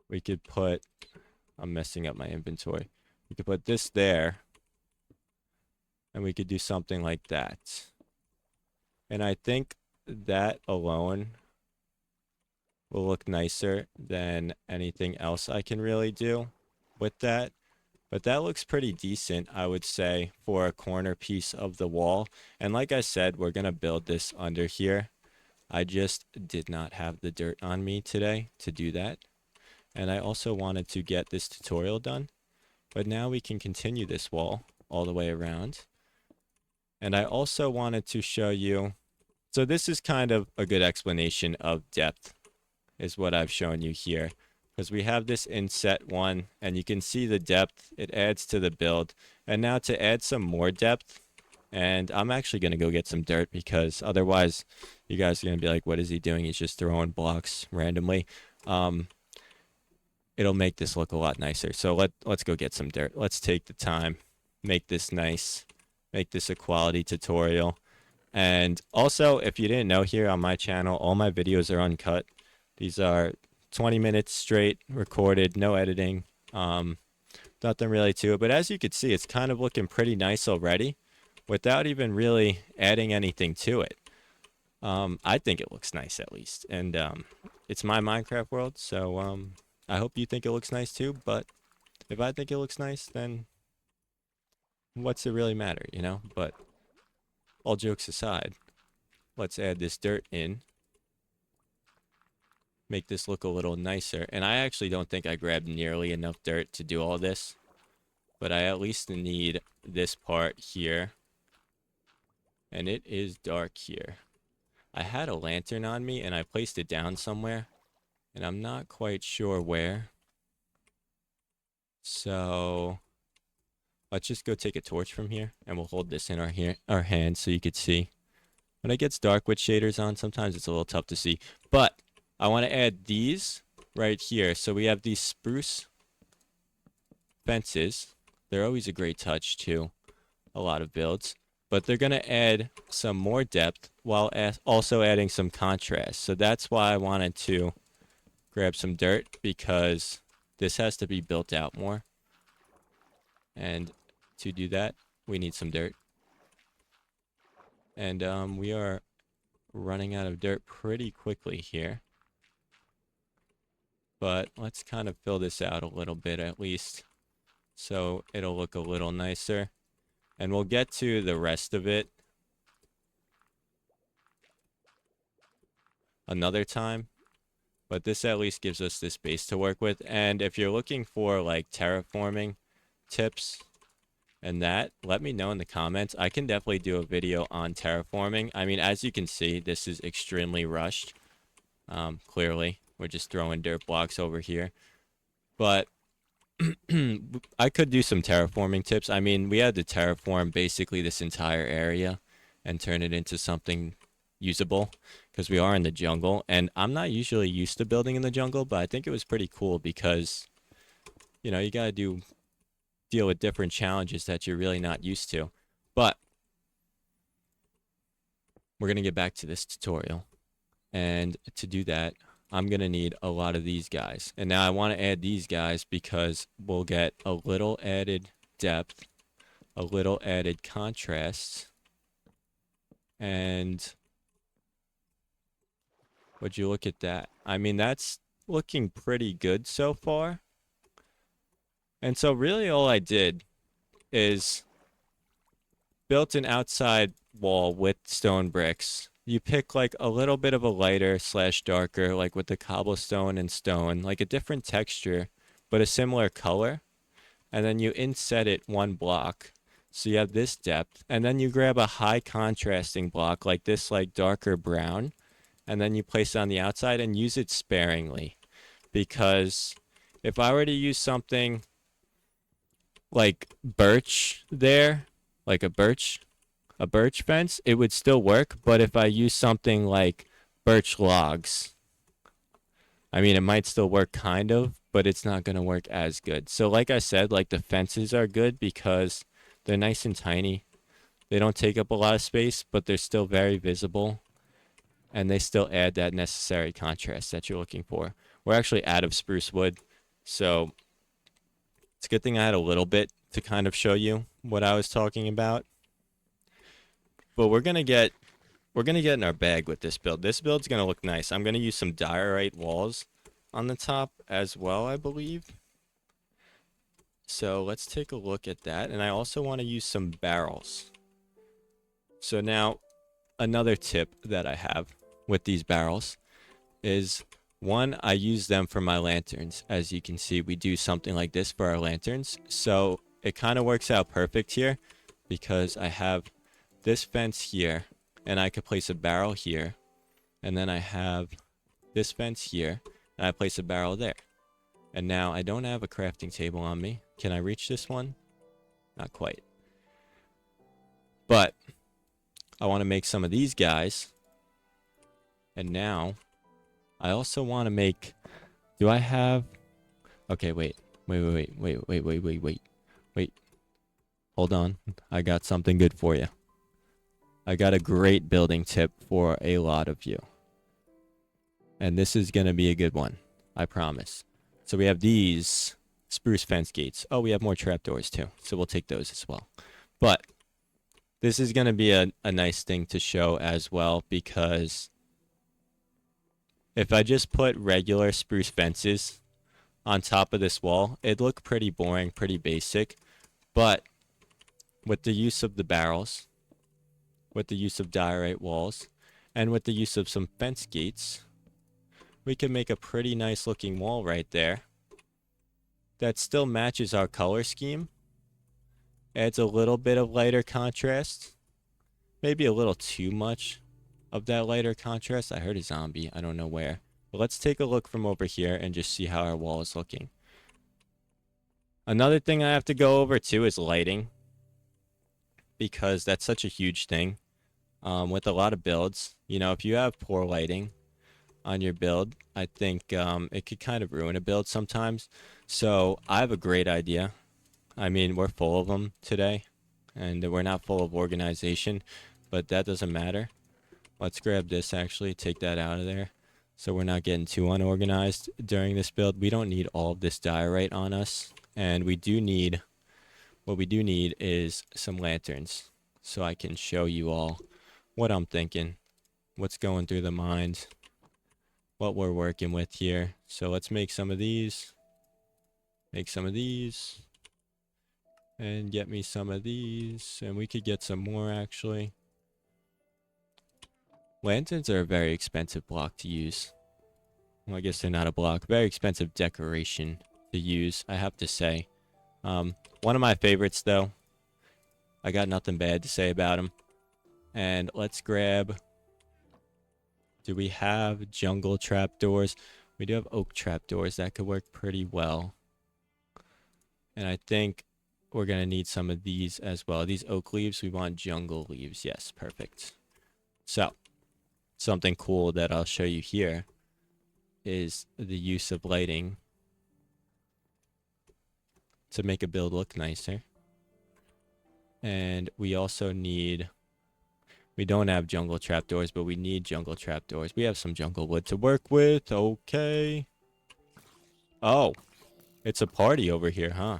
A: We could put, I'm messing up my inventory. We could put this there. And we could do something like that. And I think that alone will look nicer than anything else I can really do with that. But that looks pretty decent, I would say, for a corner piece of the wall. And like I said, we're going to build this under here. I just did not have the dirt on me today to do that. And I also wanted to get this tutorial done. But now we can continue this wall all the way around. And I also wanted to show you, so this is kind of a good explanation of depth, is what I've shown you here. Because we have this inset one, and you can see the depth, it adds to the build. And now to add some more depth, and I'm actually going to go get some dirt, because otherwise you guys are going to be like, what is he doing? He's just throwing blocks randomly. It'll make this look a lot nicer. So let's go get some dirt. Let's take the time, make this nice, make this a quality tutorial. And also, if you didn't know, here on my channel, all my videos are uncut. These are 20 minutes straight recorded, no editing, nothing really to it. But as you can see, it's kind of looking pretty nice already without even really adding anything to it. I think it looks nice, at least. And it's my Minecraft world, so I hope you think it looks nice too. But if I think it looks nice, then what's it really matter, you know? But all jokes aside, let's add this dirt in. Make this look a little nicer. And I actually don't think I grabbed nearly enough dirt to do all this. But I at least need this part here. And it is dark here. I had a lantern on me and I placed it down somewhere. And I'm not quite sure where. So let's just go take a torch from here. And we'll hold this in our hand so you could see. When it gets dark with shaders on, sometimes it's a little tough to see. But I want to add these right here. So we have these spruce fences. They're always a great touch to a lot of builds. But they're going to add some more depth while also adding some contrast. So that's why I wanted to grab some dirt, because this has to be built out more. And to do that, we need some dirt. And we are running out of dirt pretty quickly here. But let's kind of fill this out a little bit at least, so it'll look a little nicer. And we'll get to the rest of it another time. But this at least gives us this base to work with. And if you're looking for like terraforming tips and that, let me know in the comments. I can definitely do a video on terraforming. I mean, as you can see, this is extremely rushed. Clearly, we're just throwing dirt blocks over here. But I could do some terraforming tips. I mean, we had to terraform basically this entire area and turn it into something usable, because we are in the jungle. And I'm not usually used to building in the jungle, but I think it was pretty cool because, you know, you gotta deal with different challenges that you're really not used to. But we're gonna get back to this tutorial, and to do that, I'm gonna need a lot of these guys. And now I want to add these guys because we'll get a little added depth, a little added contrast. And would you look at that? I mean, that's looking pretty good so far. And so really all I did is built an outside wall with stone bricks. You pick like a little bit of a lighter / darker, like with the cobblestone and stone, like a different texture, but a similar color. And then you inset it one block. So you have this depth. And then you grab a high contrasting block like this, like darker brown. And then you place it on the outside and use it sparingly. Because if I were to use something like birch there, like a birch fence, it would still work. But if I use something like birch logs, I mean, it might still work kind of, but it's not going to work as good. So like I said, like the fences are good because they're nice and tiny. They don't take up a lot of space, but they're still very visible. and they still add that necessary contrast that you're looking for. We're actually out of spruce wood, so it's a good thing I had a little bit to kind of show you what I was talking about. But we're gonna get in our bag with this build. This build's gonna look nice. I'm gonna use some diorite walls on the top as well, I believe. So let's take a look at that. And I also want to use some barrels. So now another tip that I have with these barrels is, one, I use them for my lanterns. As you can see, we do something like this for our lanterns. So it kind of works out perfect here because I have this fence here and I could place a barrel here. And then I have this fence here and I place a barrel there. And now I don't have a crafting table on me. Can I reach this one? Not quite. But I want to make some of these guys. And now I also want to make, do I have, okay, wait. Hold on. I got something good for you. I got a great building tip for a lot of you. And this is going to be a good one. I promise. So we have these spruce fence gates. Oh, we have more trapdoors too. So we'll take those as well. But this is going to be a nice thing to show as well, because if I just put regular spruce fences on top of this wall, it'd look pretty boring, pretty basic. But with the use of the barrels, with the use of diorite walls, and with the use of some fence gates, we can make a pretty nice looking wall right there that still matches our color scheme. Adds a little bit of lighter contrast. Maybe a little too much of that lighter contrast. I heard a zombie. I don't know where. But let's take a look from over here and just see how our wall is looking. Another thing I have to go over too is lighting, because that's such a huge thing. With a lot of builds, you know, if you have poor lighting on your build, I think it could kind of ruin a build sometimes. So I have a great idea. I mean, we're full of them today, and we're not full of organization, but that doesn't matter. Let's grab this, actually, take that out of there, so we're not getting too unorganized during this build. We don't need all of this diorite on us, and we do need, what we do need is some lanterns, so I can show you all what I'm thinking, what's going through the mind, what we're working with here. So let's make some of these, and get me some of these, and we could get some more actually. Lanterns are a very expensive block to use. Well, I guess they're not a block. Very expensive decoration to use, I have to say. One of my favorites though. I got nothing bad to say about them. And let's grab, do we have jungle trapdoors? We do have oak trapdoors. That could work pretty well. And I think we're going to need some of these as well. These oak leaves, we want jungle leaves. Yes, perfect. So, something cool that I'll show you here is the use of lighting to make a build look nicer. And we also need, we don't have jungle trapdoors, but we need jungle trapdoors. We have some jungle wood to work with. Okay. Oh, it's a party over here, huh?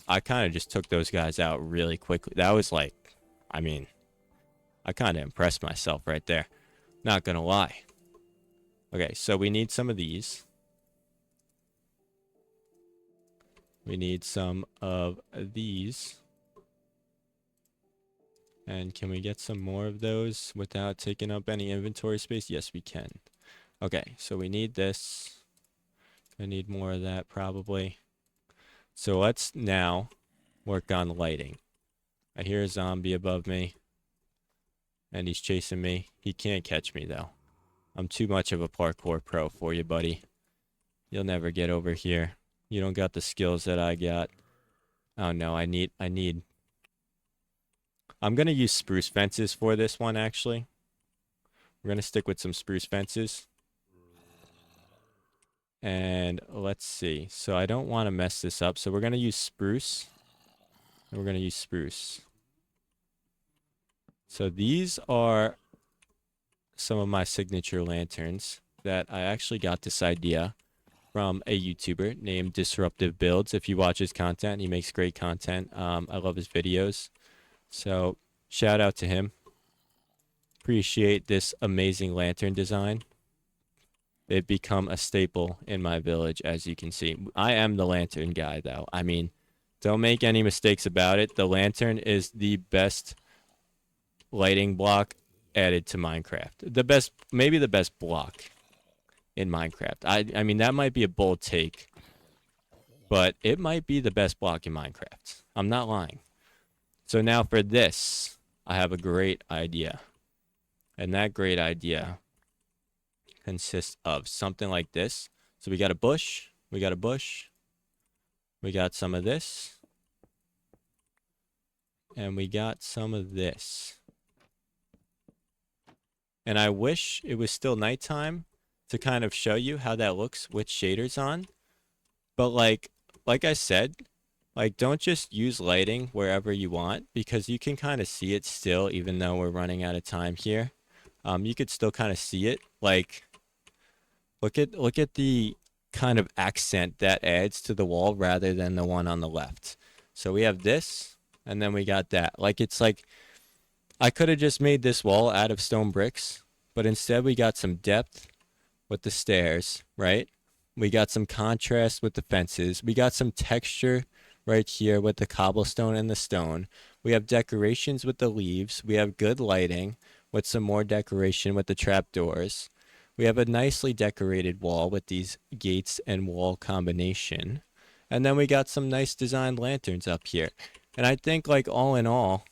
A: I kind of just took those guys out really quickly. That was like, I mean, I kind of impressed myself right there. Not gonna lie. Okay, so we need some of these. We need some of these. And can we get some more of those without taking up any inventory space? Yes, we can. Okay, so we need this. I need more of that probably. So let's now work on lighting. I hear a zombie above me, and he's chasing me. He can't catch me though. I'm too much of a parkour pro for you, buddy. You'll never get over here. You don't got the skills that I got. Oh no, I'm gonna use spruce fences for this one actually. We're gonna stick with some spruce fences. And let's see. So I don't want to mess this up. So we're going to use spruce. So these are some of my signature lanterns that I actually got this idea from a YouTuber named Disruptive Builds. If you watch his content, he makes great content. I love his videos. So shout out to him. Appreciate this amazing lantern design. They've become a staple in my village, as you can see. I am the lantern guy, though. I mean, don't make any mistakes about it. The lantern is the best lighting block added to Minecraft. The best, maybe the best block in Minecraft. I mean, that might be a bold take, but it might be the best block in Minecraft. I'm not lying. So now for this, I have a great idea. And that great idea consists of something like this. So we got a bush, we got a bush, we got some of this, and we got some of this. And I wish it was still nighttime to kind of show you how that looks with shaders on. But like I said, like don't just use lighting wherever you want, because you can kind of see it still, even though we're running out of time here. You could still kind of see it. Like look at the kind of accent that adds to the wall rather than the one on the left. So we have this, and then we got that. Like it's like I could have just made this wall out of stone bricks, but instead we got some depth with the stairs, right? We got some contrast with the fences. We got some texture right here with the cobblestone and the stone. We have decorations with the leaves. We have good lighting with some more decoration with the trapdoors. We have a nicely decorated wall with these gates and wall combination. And then we got some nice designed lanterns up here. And I think like all in all,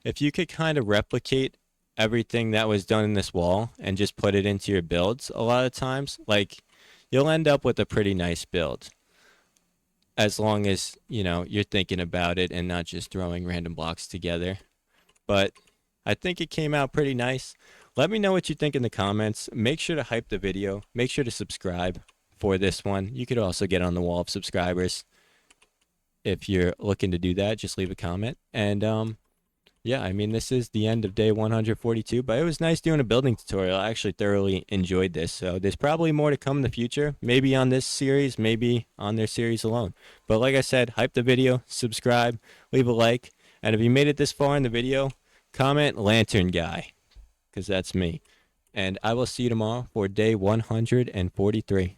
A: if you could kind of replicate everything that was done in this wall and just put it into your builds a lot of times, like you'll end up with a pretty nice build. As long as, you know, you're thinking about it and not just throwing random blocks together. But I think it came out pretty nice. Let me know what you think in the comments. Make sure to hype the video. Make sure to subscribe for this one. You could also get on the wall of subscribers. If you're looking to do that, just leave a comment. And yeah, I mean, this is the end of day 142, but it was nice doing a building tutorial. I actually thoroughly enjoyed this. So there's probably more to come in the future, maybe on this series, maybe on their series alone. But like I said, hype the video, subscribe, leave a like, and if you made it this far in the video, comment Lantern Guy, because that's me. And I will see you tomorrow for day 143.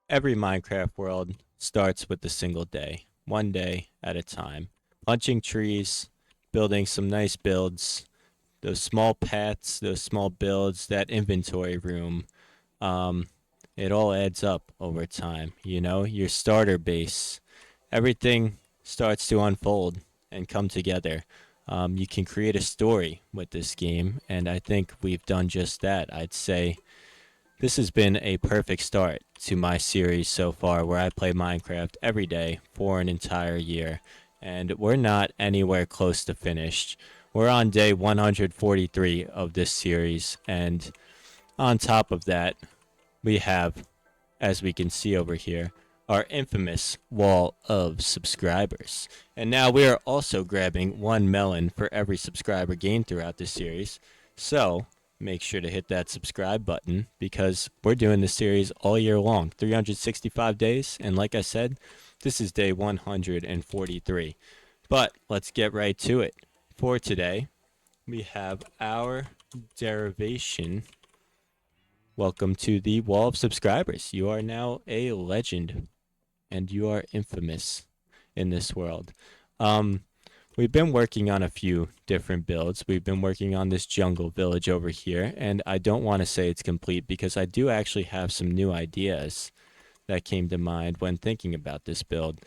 A: Every Minecraft world starts with a single day, one day at a time. Punching trees, building some nice builds, those small paths, those small builds, that inventory room. It all adds up over time, you know, your starter base. Everything starts to unfold and come together. You can create a story with this game, and I think we've done just that. I'd say this has been a perfect start to my series so far, where I play Minecraft every day for an entire year. And we're not anywhere close to finished. We're on day 143 of this series, and on top of that, we have, as we can see over here, our infamous wall of subscribers. And now we are also grabbing 1 melon for every subscriber gained throughout this series. So make sure to hit that subscribe button, because we're doing this series all year long, 365 days, and like I said, this is day 143. But let's get right to it. For today, we have our derivation. Welcome to the wall of subscribers. You are now a legend, and you are infamous in this world. We've been working on a few different builds. We've been working on this jungle village over here, and I don't want to say it's complete, because I do actually have some new ideas that came to mind when thinking about this build.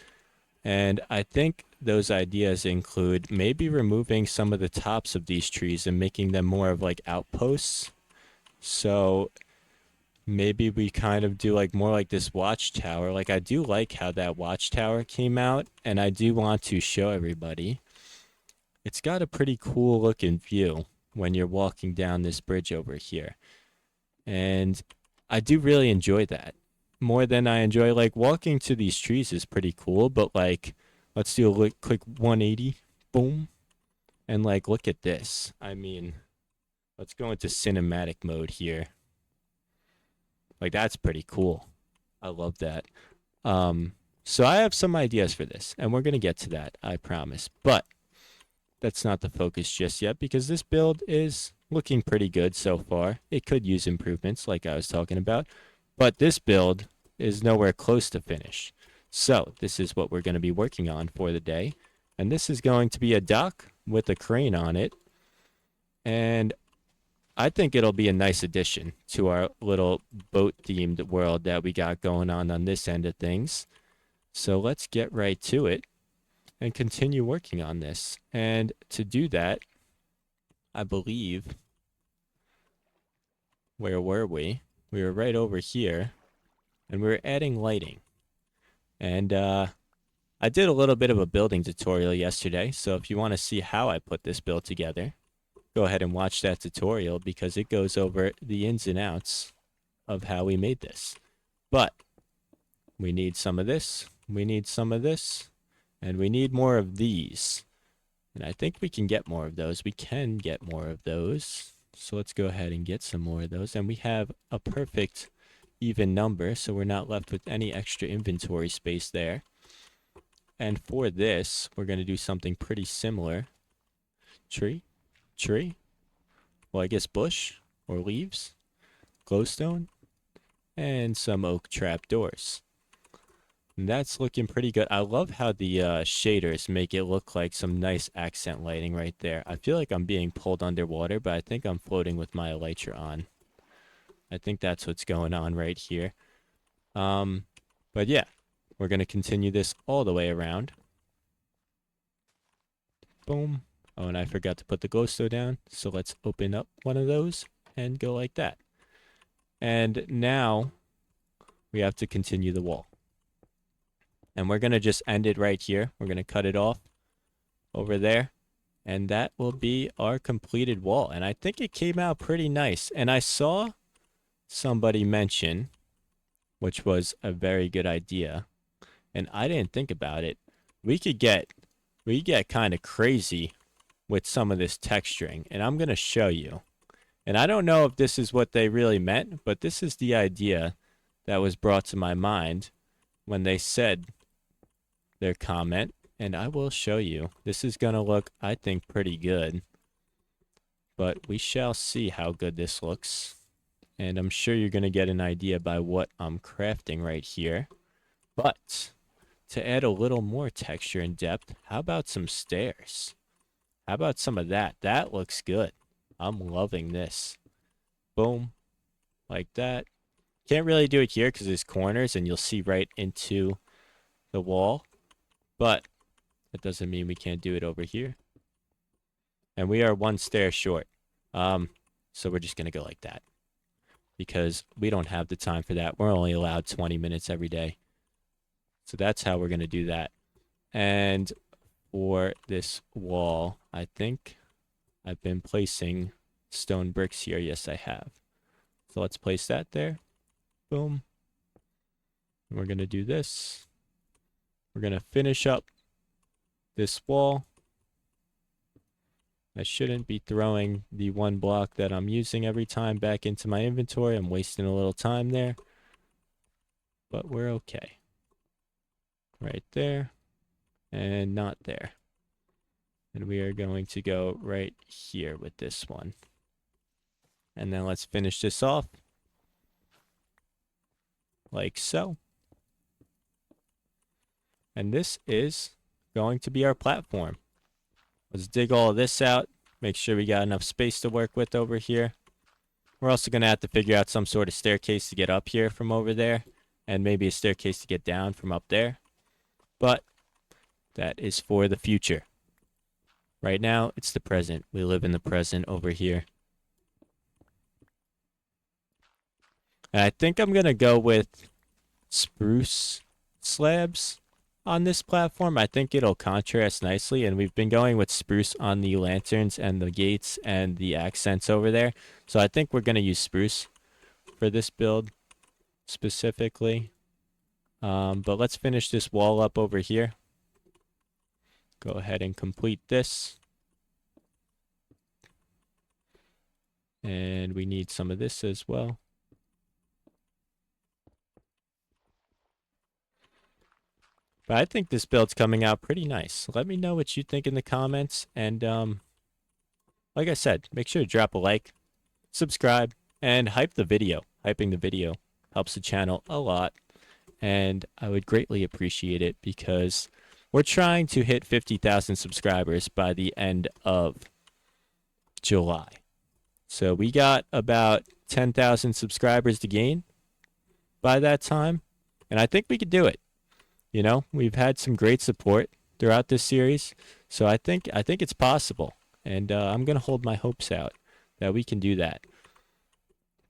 A: And I think those ideas include maybe removing some of the tops of these trees and making them more of like outposts. So maybe we kind of do like more like this watchtower. Like I do like how that watchtower came out, and I do want to show everybody. It's got a pretty cool looking view when you're walking down this bridge over here. And I do really enjoy that. More than I enjoy, like, walking to these trees is pretty cool, but like, let's do a quick 180, boom, and like, look at this. I mean, Let's go into cinematic mode here. Like, that's pretty cool. I love that. So I have some ideas for this, and we're going to get to that, I promise. But that's not the focus just yet because this build is looking pretty good so far. It could use improvements like I was talking about, but this build is nowhere close to finished. So this is what we're going to be working on for the day. And this is going to be a dock with a crane on it. And I think it'll be a nice addition to our little boat themed world that we got going on this end of things. So let's get right to it and continue working on this. And to do that, I believe, where were we? We were right over here, and we were adding lighting. And I did a little bit of a building tutorial yesterday, so if you want to see how I put this build together, go ahead and watch that tutorial because it goes over the ins and outs of how we made this. But we need some of this, we need some of this, and we need more of these. And I think we can get more of those. We can get more of those. So let's go ahead and get some more of those. And we have a perfect even number, so we're not left with any extra inventory space there. And for this, we're going to do something pretty similar. Tree. Well, I guess bush or leaves. Glowstone. And some oak trap doors. And that's looking pretty good. I love how the shaders make it look like some nice accent lighting right there. I feel like I'm being pulled underwater, but I think I'm floating with my elytra on. I think that's what's going on right here. But yeah, we're going to continue this all the way around. Boom. Oh, and I forgot to put the glowstone down. So let's open up one of those and go like that. And now we have to continue the wall. And we're going to just end it right here. We're going to cut it off over there. And that will be our completed wall. And I think it came out pretty nice. And I saw somebody mention, which was a very good idea, and I didn't think about it, we get kind of crazy with some of this texturing. And I'm going to show you. And I don't know if this is what they really meant, but this is the idea that was brought to my mind when they said their comment, and I will show you. This is going to look, I think, pretty good, but we shall see how good this looks, and I'm sure you're going to get an idea by what I'm crafting right here. But to add a little more texture and depth, how about some stairs? How about some of that? That looks good. I'm loving this. Boom, like that. Can't really do it here because there's corners and you'll see right into the wall. But that doesn't mean we can't do it over here. And we are one stair short. So we're just going to go like that. Because we don't have the time for that. We're only allowed 20 minutes every day. So that's how we're going to do that. And for this wall, I think I've been placing stone bricks here. Yes, I have. So let's place that there. Boom. And we're going to do this. We're going to finish up this wall. I shouldn't be throwing the one block that I'm using every time back into my inventory. I'm wasting a little time there. But we're okay. Right there. And not there. And we are going to go right here with this one. And then let's finish this off. Like so. And this is going to be our platform. Let's dig all of this out. Make sure we got enough space to work with over here. We're also going to have to figure out some sort of staircase to get up here from over there. And maybe a staircase to get down from up there. But that is for the future. Right now, it's the present. We live in the present over here. And I think I'm going to go with spruce slabs on this platform. I think it'll contrast nicely, and we've been going with spruce on the lanterns and the gates and the accents over there. So I think we're going to use spruce for this build specifically. But let's finish this wall up over here. Go ahead and complete this. And we need some of this as well. But I think this build's coming out pretty nice. Let me know what you think in the comments. And like I said, make sure to drop a like, subscribe, and hype the video. Hyping the video helps the channel a lot. And I would greatly appreciate it because we're trying to hit 50,000 subscribers by the end of July. So we got about 10,000 subscribers to gain by that time. And I think we could do it. You know, we've had some great support throughout this series. So I think it's possible. And I'm going to hold my hopes out that we can do that.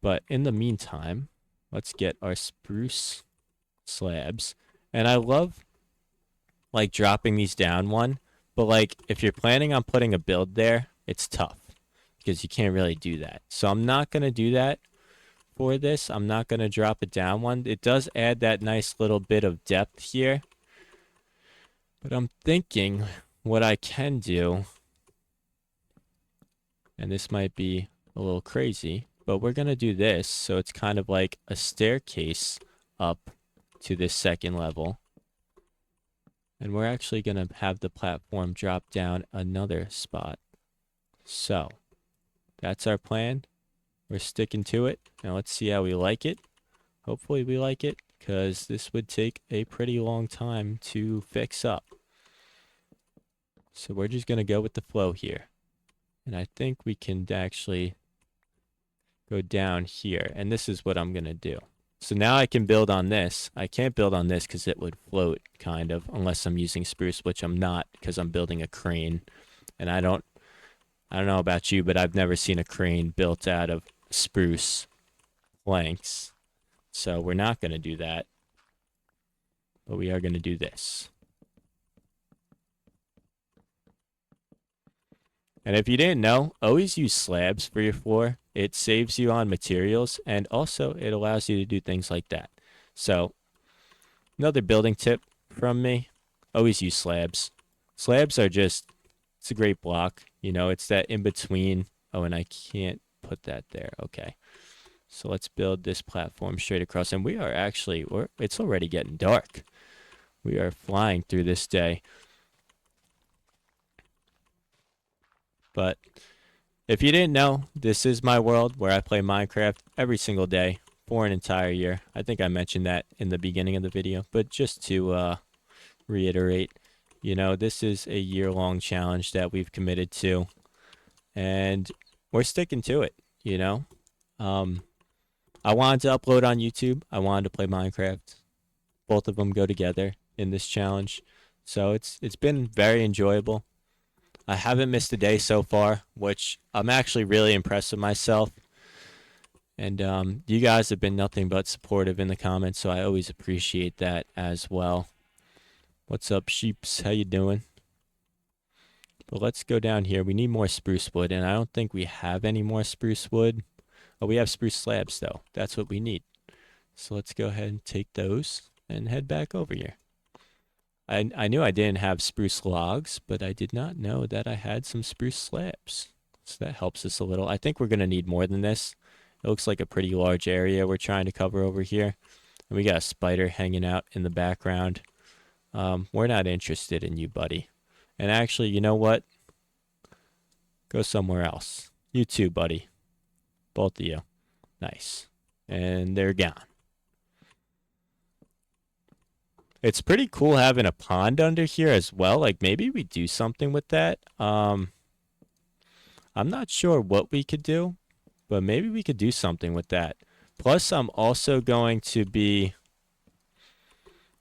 A: But in the meantime, let's get our spruce slabs. And I love like dropping these down one, but like if you're planning on putting a build there, it's tough because you can't really do that. So I'm not going to do that for this. I'm not going to drop it down one. It does add that nice little bit of depth here. But I'm thinking what I can do, and this might be a little crazy, but we're going to do this so it's kind of like a staircase up to this second level. And we're actually going to have the platform drop down another spot. So that's our plan. We're sticking to it. Now let's see how we like it. Hopefully we like it, because this would take a pretty long time to fix up. So we're just going to go with the flow here. And I think we can actually go down here. And this is what I'm going to do. So now I can build on this. I can't build on this because it would float, kind of, unless I'm using spruce, which I'm not, because I'm building a crane. And I don't know about you, but I've never seen a crane built out of spruce planks. So we're not going to do that. But we are going to do this. And if you didn't know, always use slabs for your floor. It saves you on materials, and also it allows you to do things like that. So another building tip from me, always use slabs. Slabs are just, it's a great block. You know, it's that in between. Oh, and I can't put that there. Okay. So let's build this platform straight across. And we are actually, it's already getting dark. We are flying through this day. But if you didn't know, this is my world where I play Minecraft every single day for an entire year. I think I mentioned that in the beginning of the video, but just to reiterate, you know, this is a year-long challenge that we've committed to, and we're sticking to it, you know. I wanted to upload on YouTube. I wanted to play Minecraft. Both of them go together in this challenge. So it's been very enjoyable. I haven't missed a day so far, which I'm actually really impressed with myself. And you guys have been nothing but supportive in the comments, so I always appreciate that as well. What's up, sheeps? How you doing? But let's go down here. We need more spruce wood, and I don't think we have any more spruce wood. Oh, we have spruce slabs, though. That's what we need. So let's go ahead and take those and head back over here. I knew I didn't have spruce logs, but I did not know that I had some spruce slabs. So that helps us a little. I think we're going to need more than this. It looks like a pretty large area we're trying to cover over here. And we got a spider hanging out in the background. We're not interested in you, buddy. And actually, you know what? Go somewhere else. You too, buddy. Both of you. Nice. And they're gone. It's pretty cool having a pond under here as well. Like, maybe we do something with that. I'm not sure what we could do, but maybe we could do something with that. Plus, I'm also going to be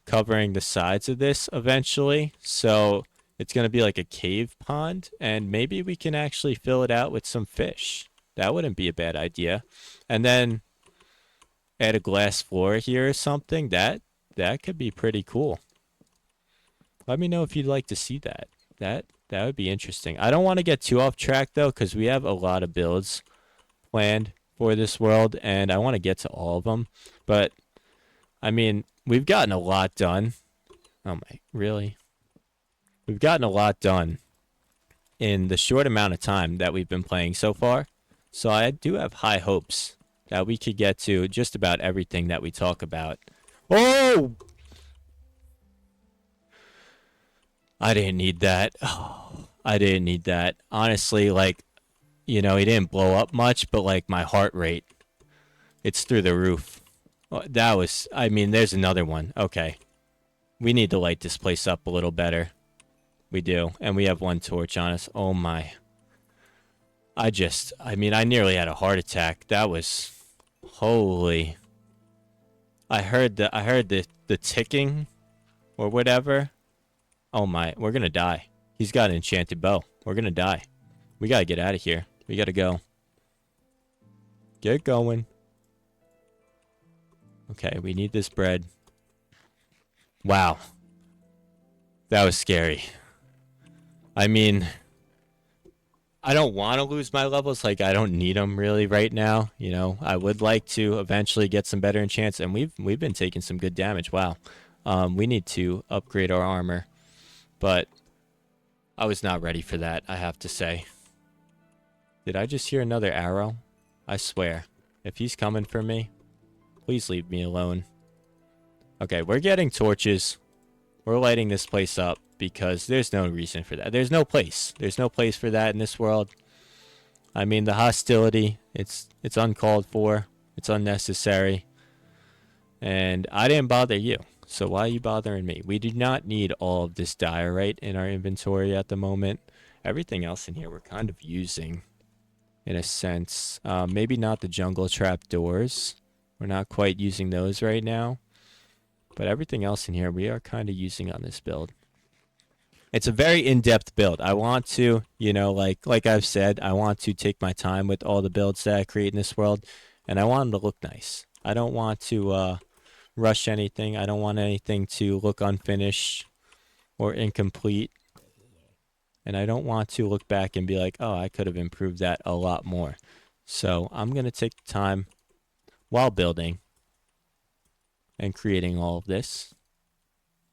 A: covering the sides of this eventually. So it's going to be like a cave pond, and maybe we can actually fill it out with some fish. That wouldn't be a bad idea. And then add a glass floor here or something. That could be pretty cool. Let me know if you'd like to see that. That would be interesting. I don't want to get too off track, though, because we have a lot of builds planned for this world, and I want to get to all of them. But, I mean, we've gotten a lot done. Oh, my, really? We've gotten a lot done in the short amount of time that we've been playing so far. So I do have high hopes that we could get to just about everything that we talk about. Oh! I didn't need that. Oh, I didn't need that. Honestly, like, he didn't blow up much, but like my heart rate, it's through the roof. That was, there's another one. Okay. We need to light this place up a little better. We do. And we have one torch on us. Oh my. I nearly had a heart attack. That was, holy. I heard the ticking or whatever. Oh my, we're gonna die. He's got an enchanted bow. We're gonna die. We gotta get out of here. We gotta go. Get going. Okay, we need this bread. Wow. That was scary. I mean, I don't want to lose my levels. Like, I don't need them really right now. I would like to eventually get some better enchants, and we've been taking some good damage. Wow. We need to upgrade our armor, but I was not ready for that, I have to say. Did I just hear another arrow? I swear. If he's coming for me, please leave me alone. Okay, we're getting torches. We're lighting this place up because there's no reason for that. There's no place. There's no place for that in this world. The hostility, it's uncalled for. It's unnecessary. And I didn't bother you. So why are you bothering me? We do not need all of this diorite in our inventory at the moment. Everything else in here we're kind of using, in a sense. Maybe not the jungle trap doors. We're not quite using those right now. But everything else in here we are kind of using on this build. It's a very in-depth build. I want to, like I've said, I want to take my time with all the builds that I create in this world. And I want them to look nice. I don't want to rush anything. I don't want anything to look unfinished or incomplete. And I don't want to look back and be like, oh, I could have improved that a lot more. So I'm going to take the time while building and creating all of this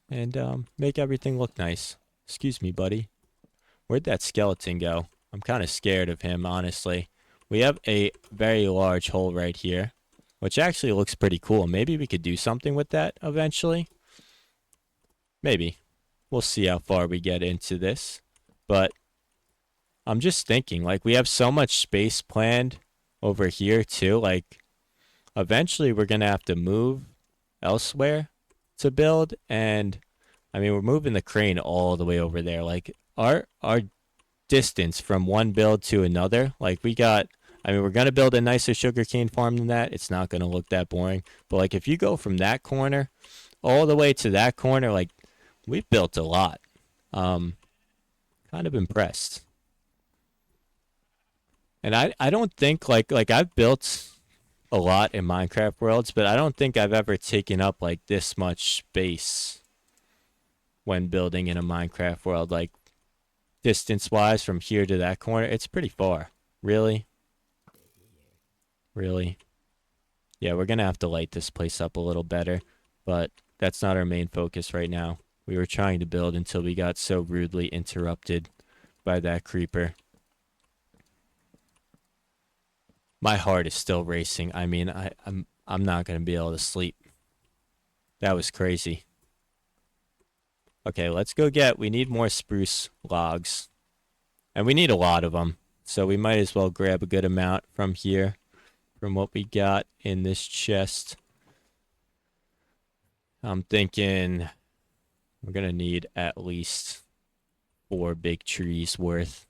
A: and make everything look nice. Excuse me, buddy. Where'd that skeleton go? I'm kind of scared of him, honestly. We have a very large hole right here, which actually looks pretty cool. Maybe we could do something with that eventually. Maybe. We'll see how far we get into this. But I'm just thinking, like, we have so much space planned over here, too. Like, eventually we're going to have to move elsewhere to build. And, we're moving the crane all the way over there. Like, our distance from one build to another, like, we're going to build a nicer sugarcane farm than that. It's not going to look that boring. But, like, if you go from that corner all the way to that corner, like, we've built a lot. Kind of impressed. And I don't think, like I've built a lot in Minecraft Worlds, but I don't think I've ever taken up, like, this much space when building in a Minecraft world. Like, distance-wise from here to that corner, it's pretty far. Really? Really? Yeah, we're going to have to light this place up a little better, but that's not our main focus right now. We were trying to build until we got so rudely interrupted by that creeper. My heart is still racing. I'm not going to be able to sleep. That was crazy. Okay, let's go we need more spruce logs. And we need a lot of them. So we might as well grab a good amount from here, from what we got in this chest. I'm thinking we're going to need at least 4 big trees worth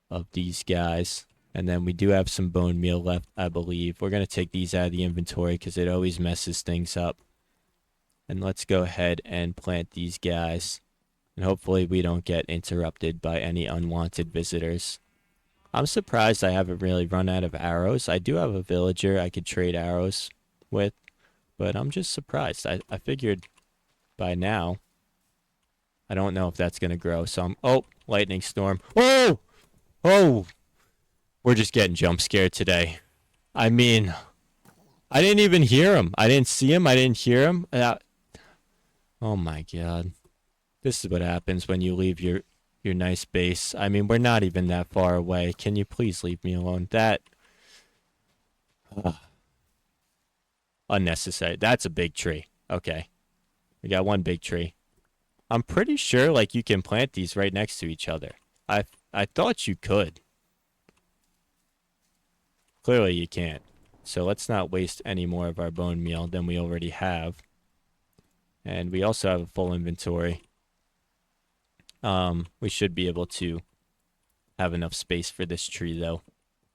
A: of these guys. And then we do have some bone meal left, I believe. We're going to take these out of the inventory because it always messes things up. And let's go ahead and plant these guys. And hopefully we don't get interrupted by any unwanted visitors. I'm surprised I haven't really run out of arrows. I do have a villager I could trade arrows with. But I'm just surprised. I figured by now. I don't know if that's going to grow. So oh, lightning storm. Oh! Oh! We're just getting jump scared today. I didn't even hear him. I didn't see him. I didn't hear him. Oh my god. This is what happens when you leave your nice base. We're not even that far away. Can you please leave me alone? That Unnecessary. That's a big tree. Okay. We got one big tree. I'm pretty sure like you can plant these right next to each other. I thought you could. Clearly you can't. So let's not waste any more of our bone meal than we already have. And we also have a full inventory. We should be able to have enough space for this tree though.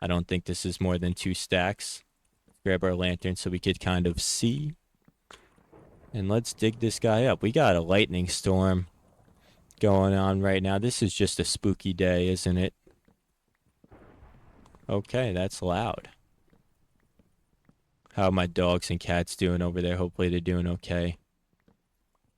A: I don't think this is more than 2 stacks. Grab our lantern so we could kind of see. And let's dig this guy up. We got a lightning storm going on right now. This is just a spooky day, isn't it? Okay, that's loud. How are my dogs and cats doing over there? Hopefully they're doing okay.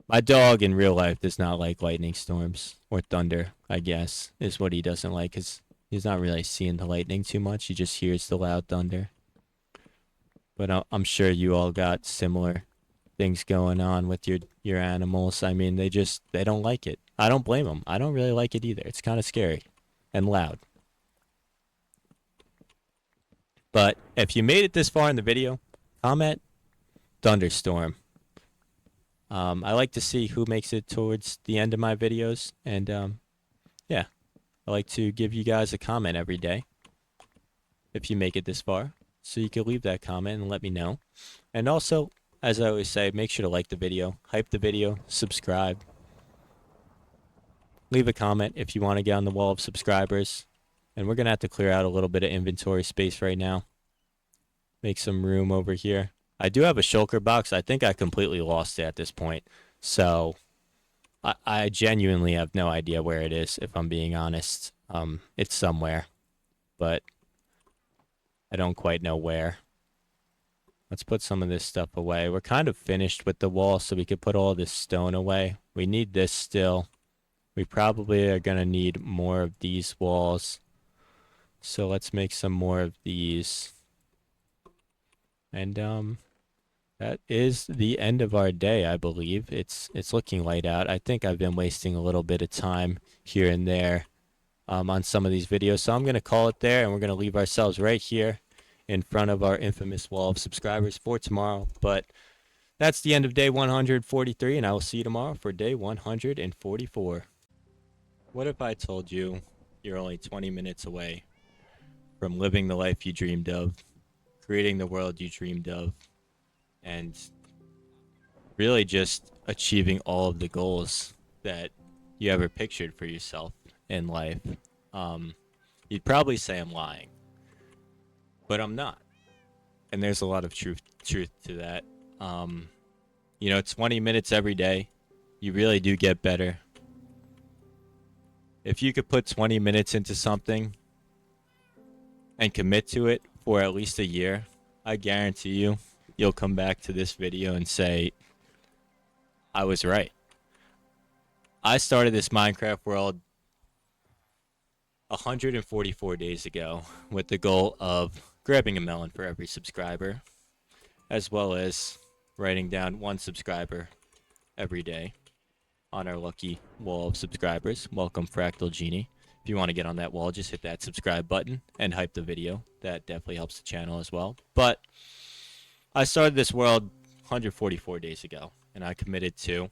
A: My dog in real life does not like lightning storms or thunder, I guess, is what he doesn't like, because he's not really seeing the lightning too much. He just hears the loud thunder. But I'm sure you all got similar things going on with your animals. I mean, they don't like it. I don't blame them. I don't really like it either. It's kind of scary and loud. But if you made it this far in the video, comment thunderstorm. I like to see who makes it towards the end of my videos, and yeah, I like to give you guys a comment every day if you make it this far, so you can leave that comment and let me know. And also, as I always say, make sure to like the video, hype the video, subscribe. Leave a comment if you want to get on the wall of subscribers. And we're going to have to clear out a little bit of inventory space right now. Make some room over here. I do have a shulker box. I think I completely lost it at this point. So I genuinely have no idea where it is, if I'm being honest. It's somewhere, but I don't quite know where. Let's put some of this stuff away. We're kind of finished with the wall, so we could put all this stone away. We need this still. We probably are going to need more of these walls. So let's make some more of these. And that is the end of our day, I believe. It's looking light out. I think I've been wasting a little bit of time here and there on some of these videos. So I'm going to call it there, and we're going to leave ourselves right here in front of our infamous wall of subscribers for tomorrow. But that's the end of day 143, and I will see you tomorrow for day 144. What if I told you you're only 20 minutes away from living the life you dreamed of, creating the world you dreamed of, and really just achieving all of the goals that you ever pictured for yourself in life? You'd probably say I'm lying, but I'm not. And there's a lot of truth to that. 20 minutes every day, you really do get better. If you could put 20 minutes into something and commit to it for at least a year, I guarantee you'll come back to this video and say, I was right. I started this Minecraft world 144 days ago with the goal of grabbing a melon for every subscriber, as well as writing down 1 subscriber every day on our lucky wall of subscribers. Welcome, Fractal Genie. If you want to get on that wall, just hit that subscribe button and hype the video. That definitely helps the channel as well. But I started this world 144 days ago, and I committed to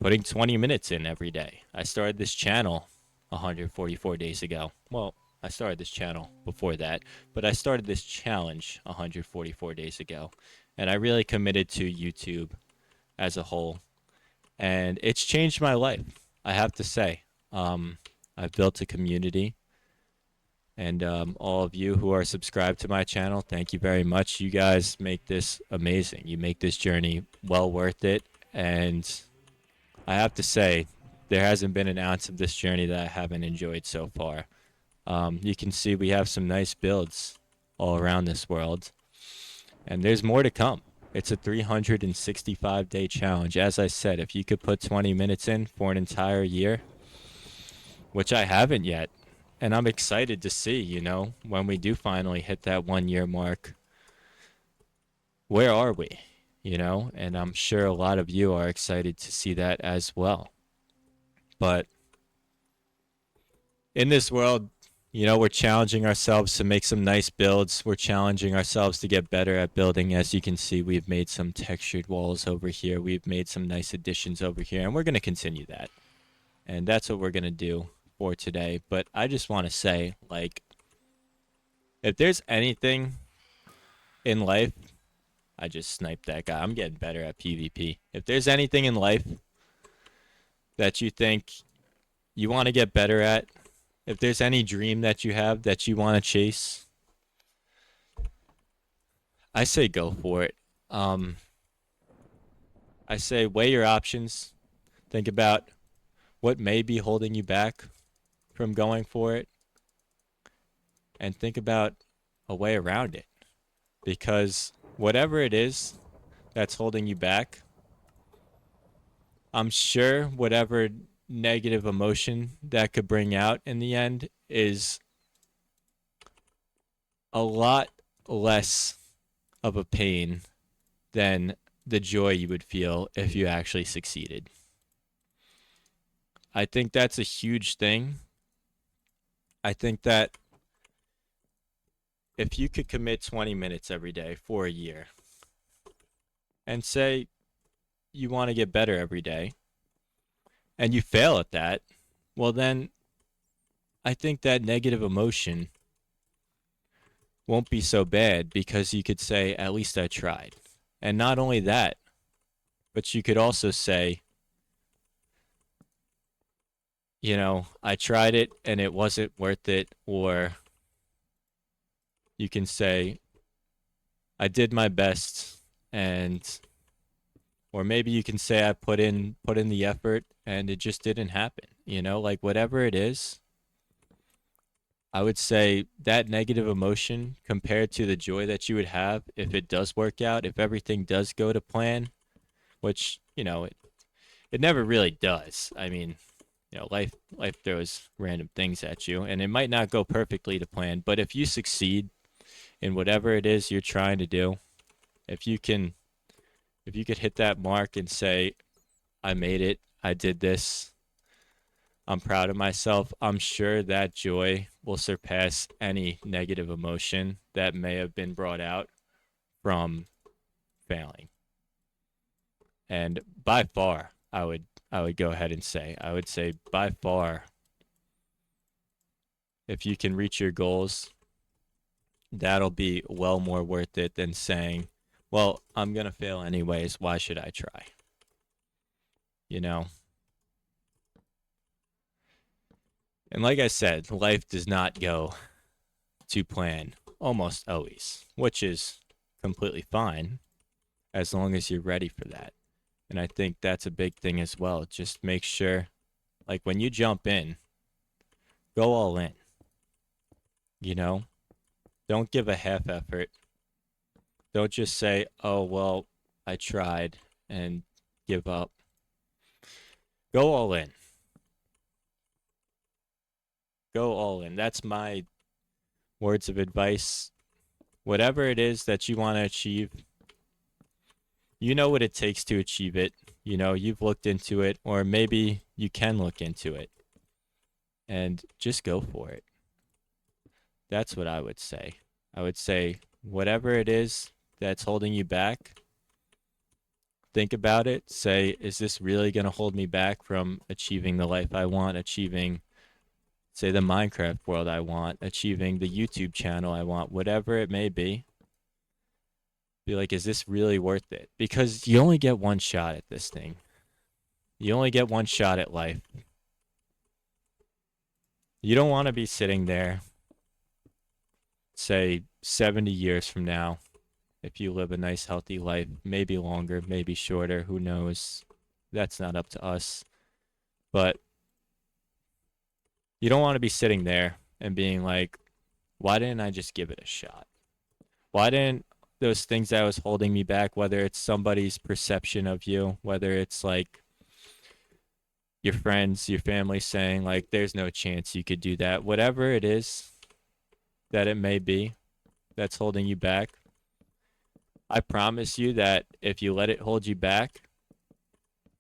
A: putting 20 minutes in every day. I started this channel 144 days ago. Well, I started this channel before that, but I started this challenge 144 days ago, and I really committed to YouTube as a whole. And it's changed my life, I have to say. I've built a community, and all of you who are subscribed to my channel, thank you very much. You guys make this amazing. You make this journey well worth it, and I have to say, there hasn't been an ounce of this journey that I haven't enjoyed so far. You can see we have some nice builds all around this world, and there's more to come. It's a 365-day challenge. As I said, if you could put 20 minutes in for an entire year, which I haven't yet, and I'm excited to see, when we do finally hit that 1-year mark, where are we? And I'm sure a lot of you are excited to see that as well. But in this world, You know, we're challenging ourselves to make some nice builds. We're challenging ourselves to get better at building. As you can see, we've made some textured walls over here. We've made some nice additions over here, and we're going to continue that. And that's what we're going to do for today. But I just want to say, like, if there's anything in life, I just sniped that guy. I'm getting better at PvP. If there's anything in life that you think you want to get better at, if there's any dream that you have that you want to chase, I say go for it. Um, I say weigh your options. Think about what may be holding you back from going for it, and think about a way around it. Because whatever it is that's holding you back, I'm sure whatever negative emotion that could bring out in the end is a lot less of a pain than the joy you would feel if you actually succeeded. I think that's a huge thing. I think that if you could commit 20 minutes every day for a year and say you want to get better every day and you fail at that, well, then I think that negative emotion won't be so bad because you could say, at least I tried. And not only that, but you could also say, you know, I tried it and it wasn't worth it. Or you can say, I did my best, and or maybe you can say I put in the effort and it just didn't happen. You know, like whatever it is, I would say that negative emotion compared to the joy that you would have if it does work out, if everything does go to plan, which, you know, it never really does. I mean, you know, life throws random things at you and it might not go perfectly to plan, but if you succeed in whatever it is you're trying to do, if you can if you could hit that mark and say, I made it, I did this, I'm proud of myself, I'm sure that joy will surpass any negative emotion that may have been brought out from failing. And by far, I would go ahead and say, I would say by far, if you can reach your goals, that'll be well more worth it than saying, well, I'm going to fail anyways. Why should I try? You know? And like I said, life does not go to plan almost always, which is completely fine as long as you're ready for that. And I think that's a big thing as well. Just make sure, like when you jump in, go all in. You know? Don't give a half effort. Don't just say, oh, well, I tried and give up. Go all in. Go all in. That's my words of advice. Whatever it is that you want to achieve, you know what it takes to achieve it. You know, you've looked into it, or maybe you can look into it. And just go for it. That's what I would say. I would say, whatever it is that's holding you back, think about it. Say, is this really going to hold me back from achieving the life I want, achieving, say, the Minecraft world I want, achieving the YouTube channel I want, whatever it may be? Be like, is this really worth it? Because you only get one shot at this thing. You only get one shot at life. You don't want to be sitting there, say, 70 years from now, if you live a nice, healthy life, maybe longer, maybe shorter, who knows? That's not up to us. But you don't want to be sitting there and being like, why didn't I just give it a shot? Why didn't those things that was holding me back, whether it's somebody's perception of you, whether it's like your friends, your family saying like, there's no chance you could do that, whatever it is that it may be that's holding you back, I promise you that if you let it hold you back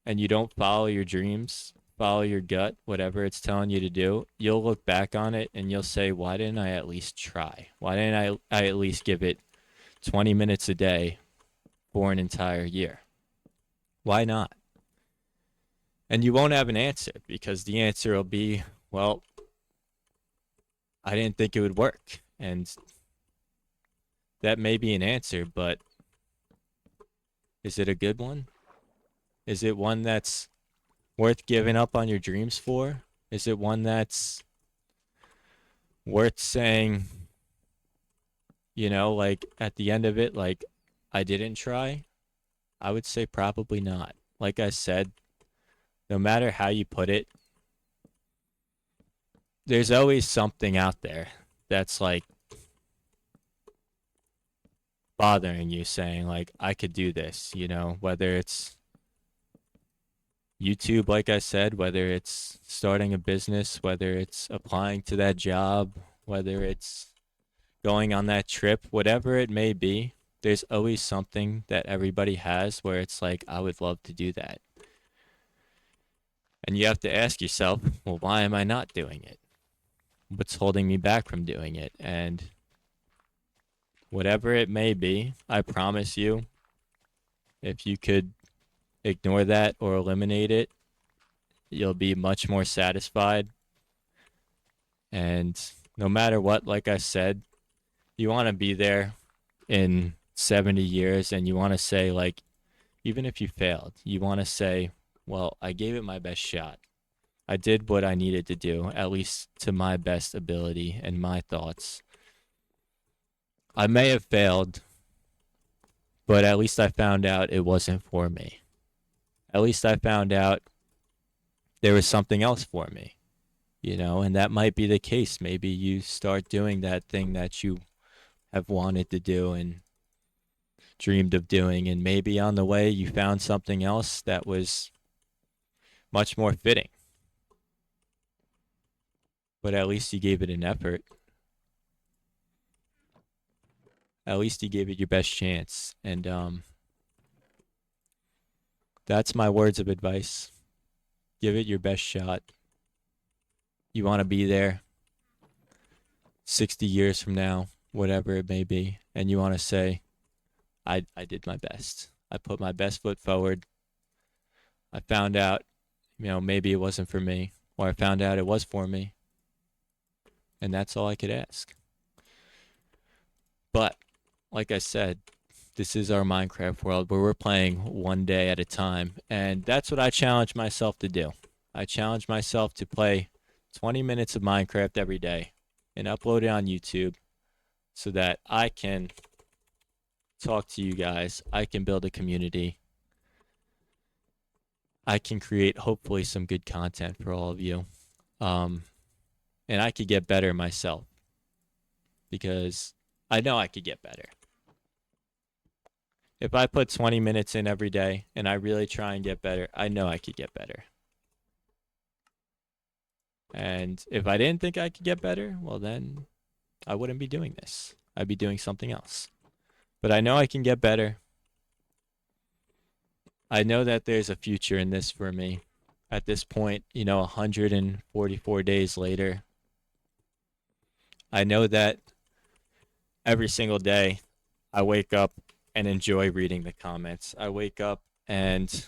A: and you don't follow your dreams, follow your gut, whatever it's telling you to do, you'll look back on it and you'll say, why didn't I at least try? Why didn't I at least give it 20 minutes a day for an entire year? Why not? And you won't have an answer, because the answer will be, well, I didn't think it would work. And that may be an answer, but is it a good one? Is it one that's worth giving up on your dreams for? Is it one that's worth saying, like at the end of it, like, I didn't try? I would say probably not. Like I said, no matter how you put it, there's always something out there that's like bothering you, saying like, I could do this, whether it's YouTube, like I said, whether it's starting a business, whether it's applying to that job, whether it's going on that trip, whatever it may be, there's always something that everybody has where it's like, I would love to do that. And you have to ask yourself, well, why am I not doing it? What's holding me back from doing it? And whatever it may be, I promise you, if you could ignore that or eliminate it, you'll be much more satisfied. And no matter what, like I said, you want to be there in 70 years, and you want to say, like, even if you failed, you want to say, well, I gave it my best shot. I did what I needed to do, at least to my best ability and my thoughts. I may have failed, but at least I found out it wasn't for me. At least I found out there was something else for me, and that might be the case. Maybe you start doing that thing that you have wanted to do and dreamed of doing, and maybe on the way you found something else that was much more fitting. But at least you gave it an effort. At least you gave it your best chance. And that's my words of advice. Give it your best shot. You want to be there 60 years from now, whatever it may be, and you want to say, I did my best. I put my best foot forward. I found out, maybe it wasn't for me, or I found out it was for me. And that's all I could ask. But, like I said, this is our Minecraft world where we're playing one day at a time. And that's what I challenge myself to do. I challenge myself to play 20 minutes of Minecraft every day and upload it on YouTube so that I can talk to you guys. I can build a community. I can create, hopefully, some good content for all of you. And I could get better myself, because I know I could get better. If I put 20 minutes in every day and I really try and get better, I know I could get better. And if I didn't think I could get better, well, then I wouldn't be doing this. I'd be doing something else. But I know I can get better. I know that there's a future in this for me. At this point, 144 days later, I know that every single day I wake up and enjoy reading the comments. I wake up and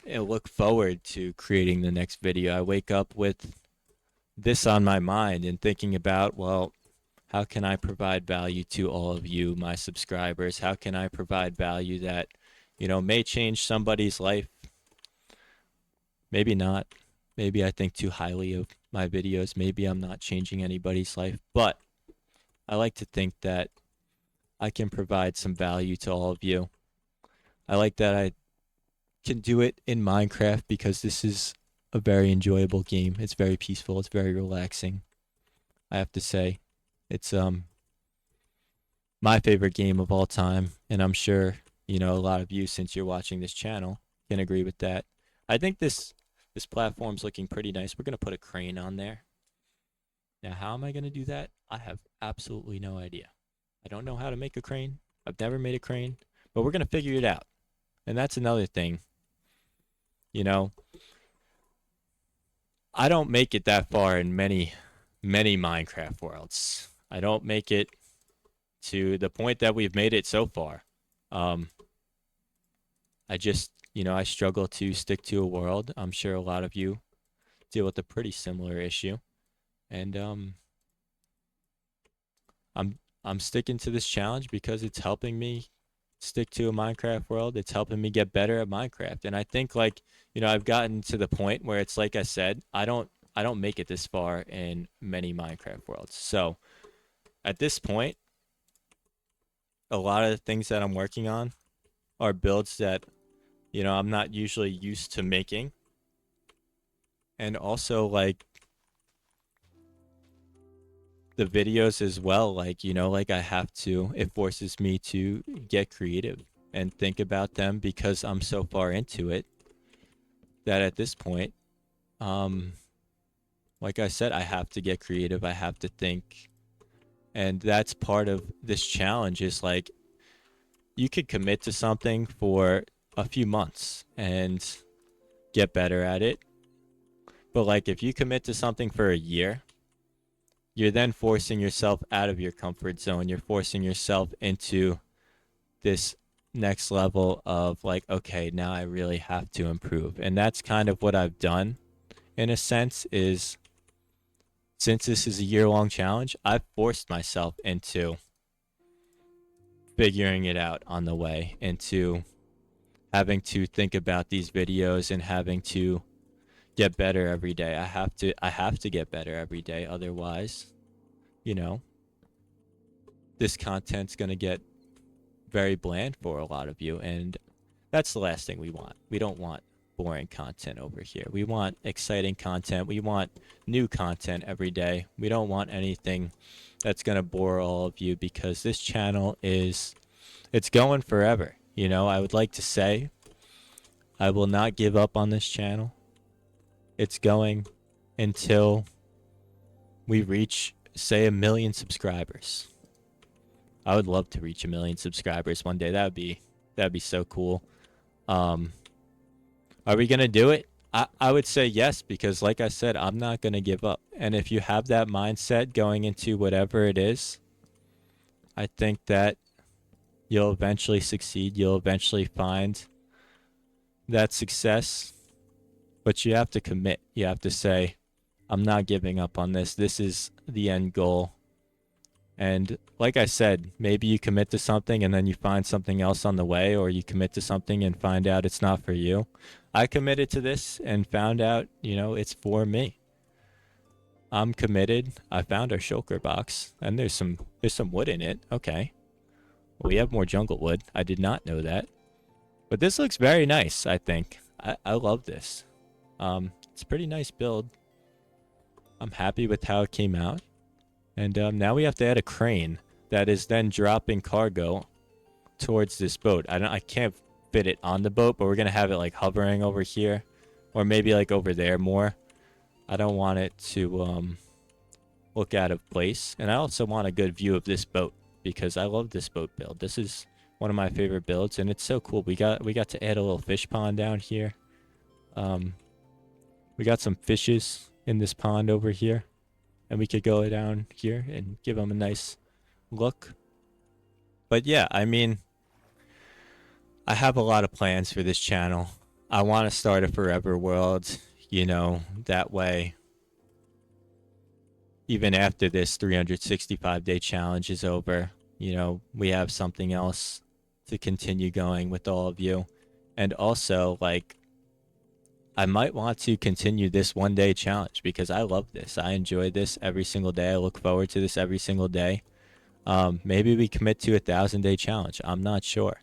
A: look forward to creating the next video. I wake up with this on my mind and thinking about, well, how can I provide value to all of you, my subscribers? How can I provide value that, may change somebody's life? Maybe not. Maybe I think too highly of my videos. Maybe I'm not changing anybody's life. But I like to think that I can provide some value to all of you. I like that I can do it in Minecraft because this is a very enjoyable game. It's very peaceful. It's very relaxing. I have to say, it's my favorite game of all time, and I'm sure a lot of you, since you're watching this channel, can agree with that. I think this platform's looking pretty nice. We're gonna put a crane on there. Now, how am I gonna do that? I have absolutely no idea. I don't know how to make a crane. I've never made a crane, but we're gonna figure it out. And that's another thing. I don't make it that far in many Minecraft worlds. I don't make it to the point that we've made it so far. Um, I just, I struggle to stick to a world. I'm sure a lot of you deal with a pretty similar issue, and I'm sticking to this challenge because it's helping me stick to a Minecraft world. It's helping me get better at Minecraft, and I think like I've gotten to the point where it's like I said, I don't make it this far in many Minecraft worlds. So at this point, a lot of the things that I'm working on are builds that I'm not usually used to making, and also like the videos as well. Like like I have to. It forces me to get creative and think about them because I'm so far into it that at this point, um, like I said, I have to get creative. I have to think, and that's part of this challenge. Is like you could commit to something for a few months and get better at it, but like if you commit to something for a year, you're then forcing yourself out of your comfort zone. You're forcing yourself into this next level of like, okay, now I really have to improve. And that's kind of what I've done in a sense is since this is a year-long challenge, I've forced myself into figuring it out on the way, into having to think about these videos and having to get better every day. I have to get better every day, otherwise, you know, this content's going to get very bland for a lot of you, and that's the last thing we want. We don't want boring content over here. We want exciting content. We want new content every day. We don't want anything that's going to bore all of you because this channel it's going forever. I would like to say I will not give up on this channel. It's going until we reach, say, 1 million subscribers. I would love to reach 1 million subscribers one day. That'd be so cool. Um, are we gonna do it? I would say yes because, like I said, I'm not gonna give up. And if you have that mindset going into whatever it is, I think that you'll eventually succeed. You'll eventually find that success. But you have to commit. You have to say, I'm not giving up on this. This is the end goal. And like I said, maybe you commit to something and then you find something else on the way, or you commit to something and find out it's not for you. I committed to this and found out, it's for me. I'm committed. I found our shulker box and there's some wood in it. Okay. Well, we have more jungle wood. I did not know that. But this looks very nice, I think. I love this. It's a pretty nice build. I'm happy with how it came out. And now we have to add a crane that is then dropping cargo towards this boat. I can't fit it on the boat, but we're gonna have it like hovering over here, or maybe like over there more. I don't want it to look out of place, and I also want a good view of this boat because I love this boat build. This is one of my favorite builds, and it's so cool. We got to add a little fish pond down here. We got some fishes in this pond over here. And we could go down here and give them a nice look. But yeah, I mean, I have a lot of plans for this channel. I want to start a forever world, that way. Even after this 365-day challenge is over, we have something else to continue going with all of you. And also, like, I might want to continue this 1 day challenge because I love this. I enjoy this every single day. I look forward to this every single day. Maybe we commit to 1,000-day challenge. I'm not sure.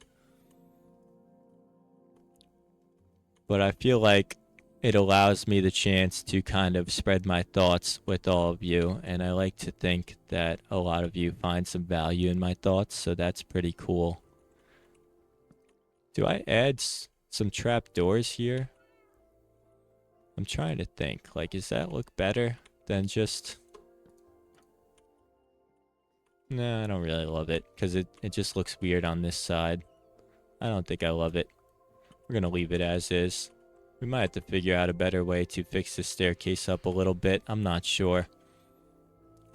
A: But I feel like it allows me the chance to kind of spread my thoughts with all of you. And I like to think that a lot of you find some value in my thoughts. So that's pretty cool. Do I add some trap doors here? I'm trying to think, like, does that look better than just... Nah, I don't really love it, because it just looks weird on this side. I don't think I love it. We're going to leave it as is. We might have to figure out a better way to fix the staircase up a little bit. I'm not sure.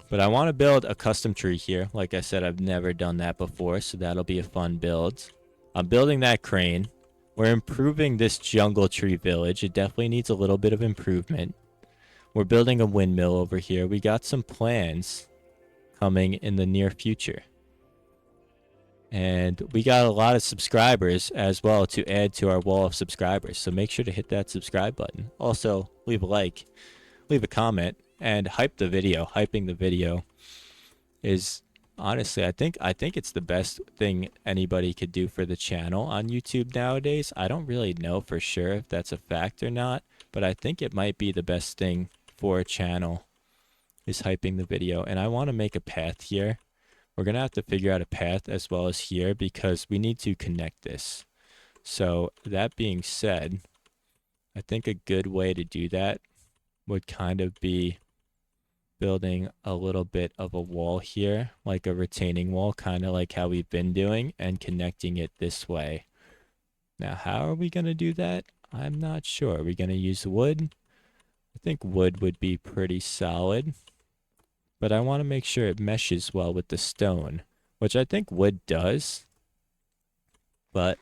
A: But I want to build a custom tree here. Like I said, I've never done that before, so that'll be a fun build. I'm building that crane. We're improving this jungle tree village. It definitely needs a little bit of improvement. We're building a windmill over here. We got some plans coming in the near future. And we got a lot of subscribers as well to add to our wall of subscribers. So make sure to hit that subscribe button. Also, leave a like, leave a comment, and hype the video. Hyping the video is honestly, I think it's the best thing anybody could do for the channel on YouTube nowadays. I don't really know for sure if that's a fact or not, but I think it might be the best thing for a channel is hyping the video. And I want to make a path here. We're going to have to figure out a path as well as here because we need to connect this. So that being said, I think a good way to do that would kind of be building a little bit of a wall here, like a retaining wall, kind of like how we've been doing, and connecting it this way. Now, how are we going to do that? I'm not sure. Are we going to use wood? I think wood would be pretty solid. But I want to make sure it meshes well with the stone, which I think wood does. But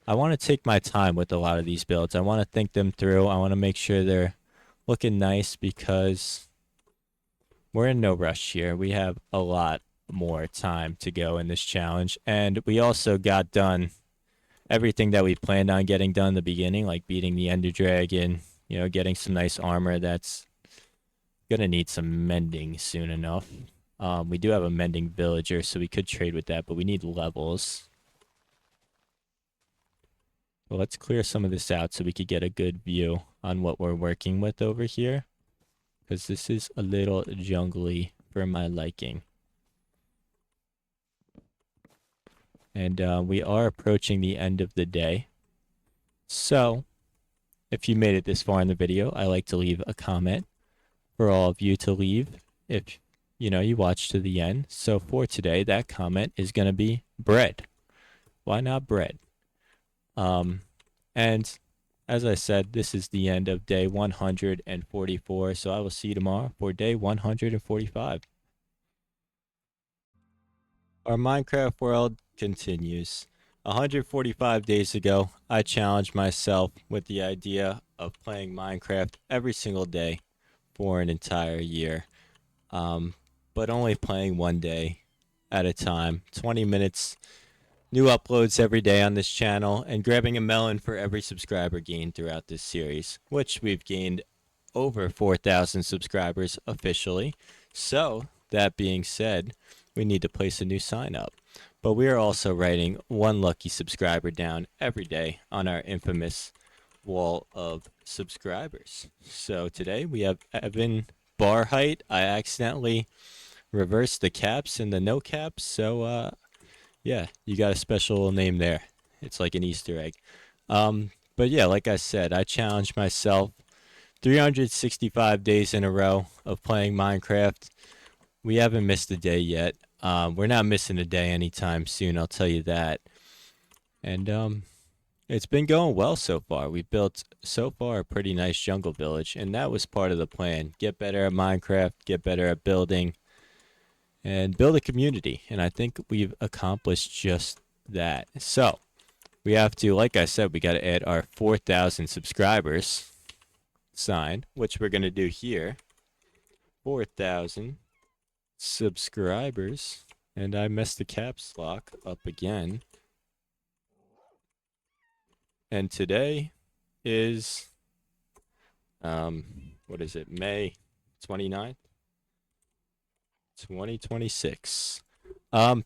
A: I want to take my time with a lot of these builds. I want to think them through. I want to make sure they're looking nice because we're in no rush here. We have a lot more time to go in this challenge. And we also got done everything that we planned on getting done in the beginning, like beating the Ender Dragon, you know, getting some nice armor that's gonna need some mending soon enough. We do have a mending villager, so we could trade with that, but we need levels. Well, let's clear some of this out so we could get a good view on what we're working with over here, because this is a little jungly for my liking. And we are approaching the end of the day. So, if you made it this far in the video, I like to leave a comment for all of you to leave if you watch to the end. So for today, that comment is going to be bread. Why not bread? And as I said, this is the end of day 144, so I will see you tomorrow for day 145. Our Minecraft world continues. 145 days ago, I challenged myself with the idea of playing Minecraft every single day for an entire year, but only playing one day at a time, 20 minutes, new uploads every day on this channel, and grabbing a melon for every subscriber gained throughout this series, which we've gained over 4,000 subscribers officially. So that being said, we need to place a new sign up, but we are also writing one lucky subscriber down every day on our infamous wall of subscribers. So today we have Evan Barheight. I accidentally reversed the caps and the no caps, so yeah, you got a special name there. It's like an Easter egg. But yeah, like I said, I challenged myself 365 days in a row of playing Minecraft. We haven't missed a day yet. We're not missing a day anytime soon, I'll tell you that. And it's been going well so far. We've built, so far, a pretty nice jungle village, and that was part of the plan. Get better at Minecraft, get better at building, and build a community. And I think we've accomplished just that. So, we have to, like I said, we got to add our 4,000 subscribers sign, which we're going to do here. 4,000 subscribers. And I messed the caps lock up again. And today is, what is it, May 29th, 2026.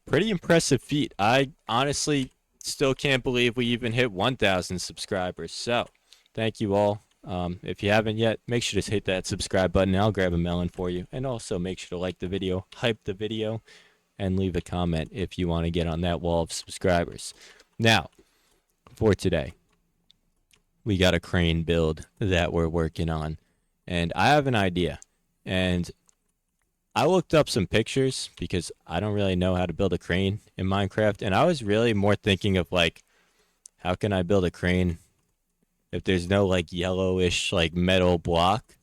A: Pretty impressive feat. I honestly still can't believe we even hit 1,000 subscribers. So, thank you all. If you haven't yet, make sure to hit that subscribe button. I'll grab a melon for you. And also make sure to like the video, hype the video, and leave a comment if you want to get on that wall of subscribers. Now, for today, we got a crane build that we're working on, and I have an idea. And I looked up some pictures because I don't really know how to build a crane in Minecraft, and I was really more thinking of like, how can I build a crane if there's no like yellowish like metal block.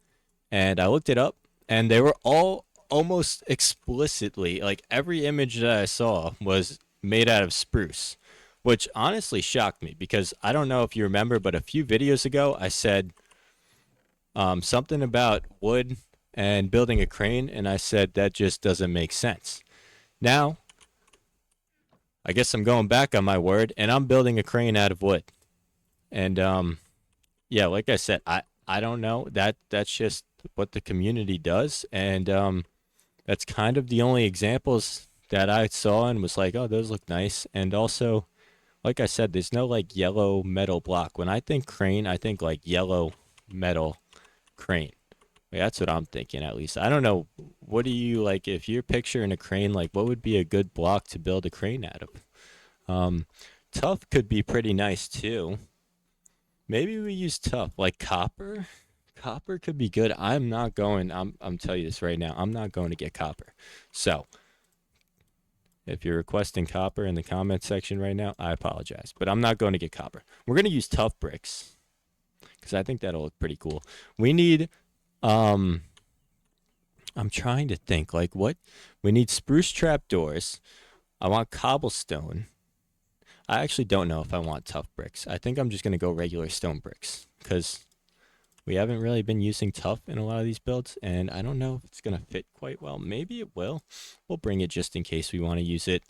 A: And I looked it up, and they were all almost explicitly like every image that I saw was made out of spruce, which honestly shocked me because I don't know if you remember, but a few videos ago I said something about wood and building a crane, and I said that just doesn't make sense. Now, I guess I'm going back on my word, and I'm building a crane out of wood. And yeah, like I said, I don't know. That's just what the community does, and that's kind of the only examples that I saw and was like, oh, those look nice. And also, like I said, there's no like yellow metal block. When I think crane, I think like yellow metal crane. Like, that's what I'm thinking, at least. I don't know. What do you like if you're picturing a crane? Like, what would be a good block to build a crane out of? Um, Tough could be pretty nice too. Maybe we use tough, like copper. Copper could be good. I'm not going. I'm telling you this right now. I'm not going to get copper. So if you're requesting copper in the comment section right now, I apologize, but I'm not going to get copper. We're gonna use tough bricks because I think that'll look pretty cool. We need. Um, I'm trying to think like what we need. Spruce trap doors. I want cobblestone. I actually don't know if I want tough bricks. I think I'm just gonna go regular stone bricks because we haven't really been using tough in a lot of these builds, and I don't know if it's gonna fit quite well. Maybe it will. We'll bring it just in case we want to use it.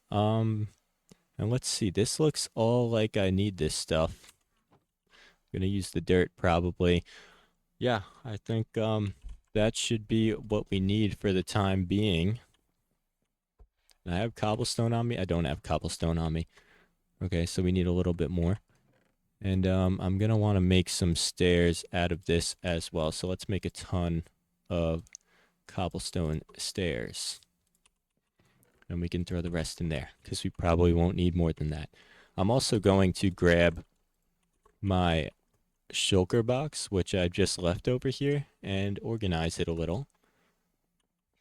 A: Um, and let's see. This looks all like I need this stuff. I'm gonna use the dirt probably. Yeah, I think that should be what we need for the time being. And I have cobblestone on me. I don't have cobblestone on me. Okay, so we need a little bit more. And I'm going to want to make some stairs out of this as well. So let's make a ton of cobblestone stairs. And we can throw the rest in there because we probably won't need more than that. I'm also going to grab my shulker box, which I just left over here, and organize it a little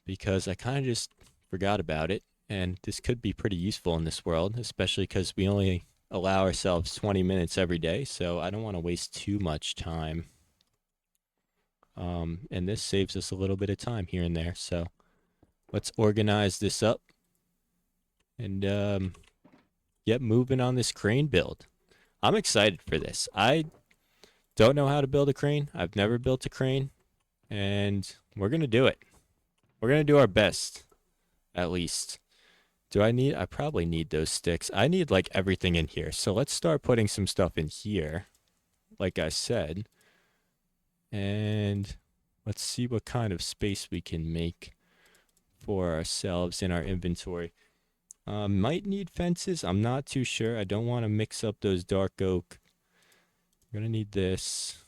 A: because I kind of just forgot about it. And this could be pretty useful in this world, especially because we only allow ourselves 20 minutes every day, so I don't want to waste too much time. And this saves us a little bit of time here and there, so let's organize this up and get moving on this crane build. I'm excited for this. I don't know how to build a crane. I've never built a crane, and we're going to do it. We're going to do our best, at least. I probably need those sticks. I need like everything in here. So let's start putting some stuff in here, like I said. And let's see what kind of space we can make for ourselves in our inventory. Might need fences. I'm not too sure. I don't want to mix up those dark oak. I'm gonna need this.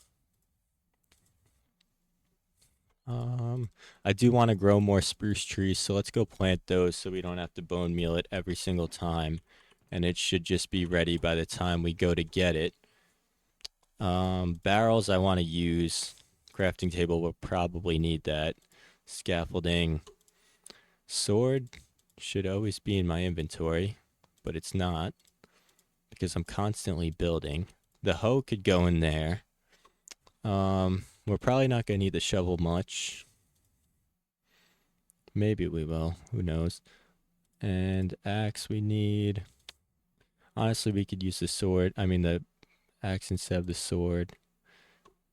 A: I do want to grow more spruce trees, so let's go plant those so we don't have to bone meal it every single time. And it should just be ready by the time we go to get it. Barrels I want to use. Crafting table will probably need that. Scaffolding. Sword should always be in my inventory, but it's not because I'm constantly building. The hoe could go in there. We're probably not going to need the shovel much. Maybe we will. Who knows? And axe we need. Honestly, we could use the sword. I mean, the axe instead of the sword.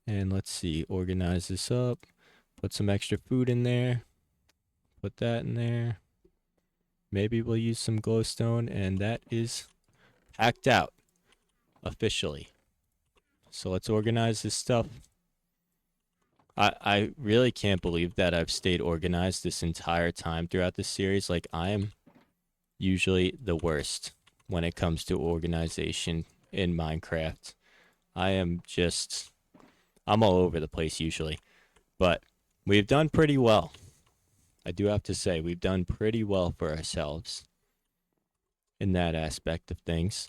A: And let's see. Organize this up. Put some extra food in there. Put that in there. Maybe we'll use some glowstone. And that is hacked out. Officially. So let's organize this stuff. I really can't believe that I've stayed organized this entire time throughout this series. Like, I am usually the worst when it comes to organization in Minecraft. I'm all over the place usually. But we've done pretty well. I do have to say, we've done pretty well for ourselves in that aspect of things.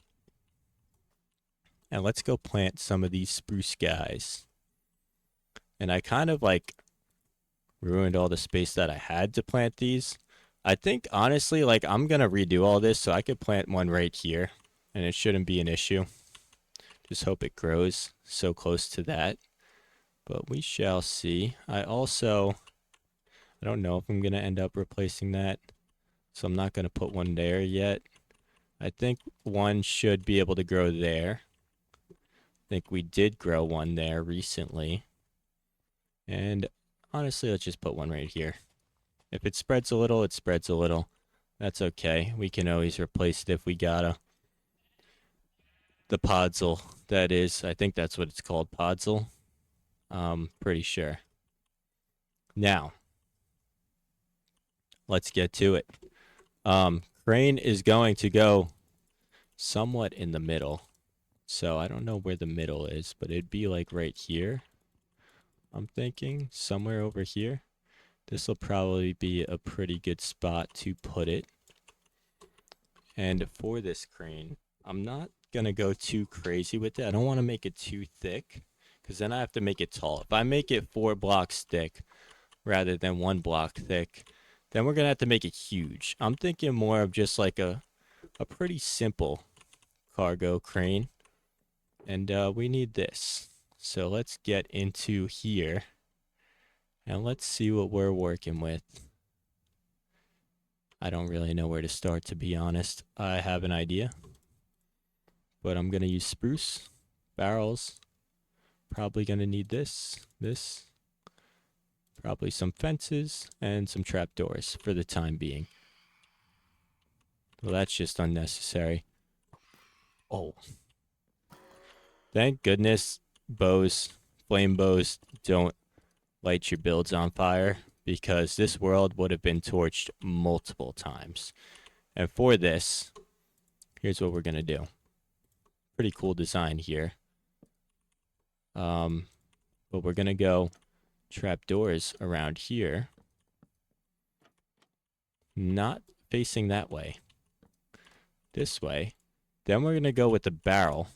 A: And let's go plant some of these spruce guys. And I kind of like ruined all the space that I had to plant these. I think honestly, like I'm gonna redo all this so I could plant one right here and it shouldn't be an issue. Just hope it grows so close to that. But we shall see. I don't know if I'm going to end up replacing that. So I'm not going to put one there yet. I think one should be able to grow there. I think we did grow one there recently. And honestly, let's just put one right here. If it spreads a little, it spreads a little. That's okay. We can always replace it if we gotta. The podzol, that is. I think that's what it's called, podzol. Pretty sure. Now, let's get to it. Crane is going to go somewhat in the middle. So I don't know where the middle is, but it'd be like right here. I'm thinking somewhere over here. This will probably be a pretty good spot to put it. And for this crane, I'm not going to go too crazy with it. I don't want to make it too thick because then I have to make it tall. If I make it 4 blocks thick rather than 1 block thick, then we're going to have to make it huge. I'm thinking more of just like a pretty simple cargo crane. And we need this. So let's get into here. And let's see what we're working with. I don't really know where to start, to be honest. I have an idea. But I'm going to use spruce. Barrels. Probably going to need this. Probably some fences. And some trapdoors for the time being. Well, that's just unnecessary. Oh. Thank goodness flame bows don't light your builds on fire, because this world would have been torched multiple times. And for this, here's what we're going to do. Pretty cool design here. But we're going to go trapdoors around here. Not facing that way. This way. Then we're going to go with the barrel.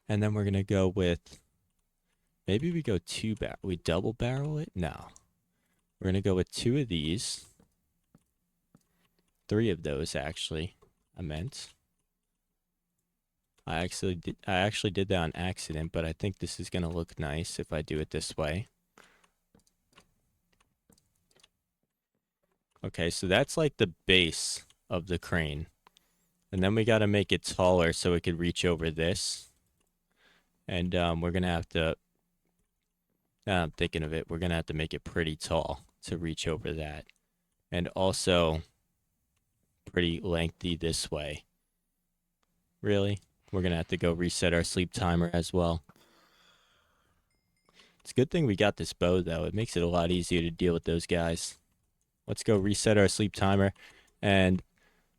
A: And then we're going to go with... Maybe we go we double barrel it? No. We're going to go with 2 of these. 3 of those, actually. I meant. I actually did that on accident, but I think this is going to look nice if I do it this way. Okay, so that's like the base of the crane. And then we got to make it taller so it could reach over this. And we're going to have to... Now I'm thinking of it, we're going to have to make it pretty tall to reach over that. And also pretty lengthy this way. Really? We're going to have to go reset our sleep timer as well. It's a good thing we got this bow, though. It makes it a lot easier to deal with those guys. Let's go reset our sleep timer. And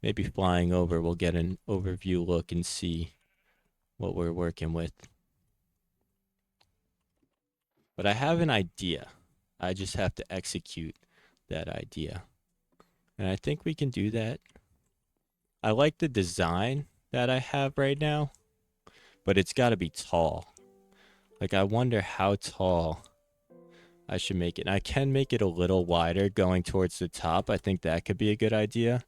A: maybe flying over, we'll get an overview look and see what we're working with. But I have an idea. I just have to execute that idea. And I think we can do that. I like the design that I have right now, but it's got to be tall. Like, I wonder how tall I should make it. And I can make it a little wider going towards the top. I think that could be a good idea.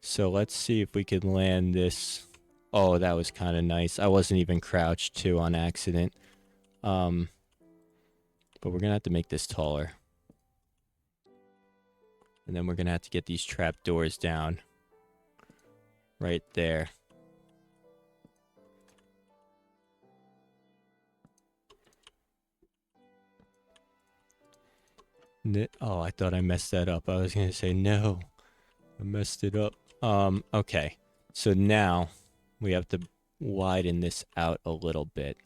A: So let's see if we can land this. Oh, that was kind of nice. I wasn't even crouched too on accident. But we're going to have to make this taller. And then we're going to have to get these trapdoors down. Right there. Oh, I thought I messed that up. I was going to say no. I messed it up. Okay. So now we have to widen this out a little bit.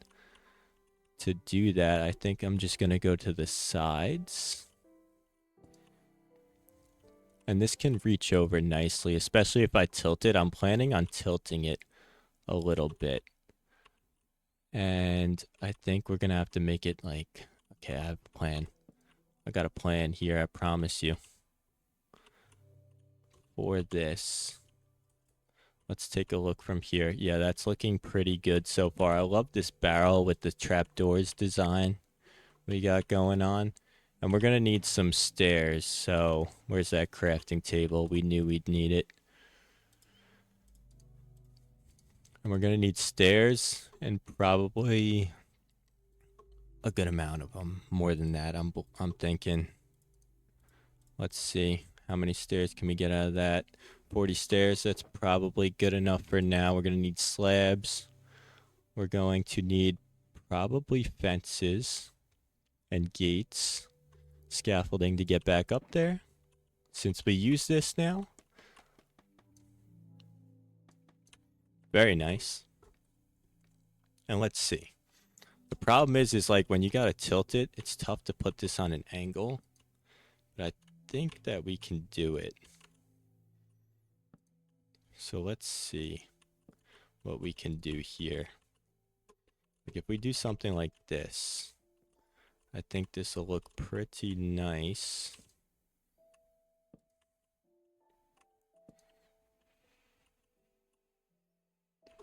A: To do that, I think I'm just going to go to the sides. And this can reach over nicely, especially if I tilt it. I'm planning on tilting it a little bit. And I think we're going to have to make it like... Okay, I have a plan. I got a plan here, I promise you. For this... Let's take a look from here. Yeah, that's looking pretty good so far. I love this barrel with the trapdoors design we got going on. And we're going to need some stairs. So where's that crafting table? We knew we'd need it. And we're going to need stairs and probably a good amount of them. More than that, I'm thinking. Let's see. How many stairs can we get out of that? 40 stairs. That's probably good enough for now. We're going to need slabs. We're going to need probably fences and gates. Scaffolding to get back up there. Since we use this now. Very nice. And let's see. The problem is like when you gotta tilt it, it's tough to put this on an angle. But I think that we can do it. So let's see what we can do here. Like if we do something like this, I think this will look pretty nice.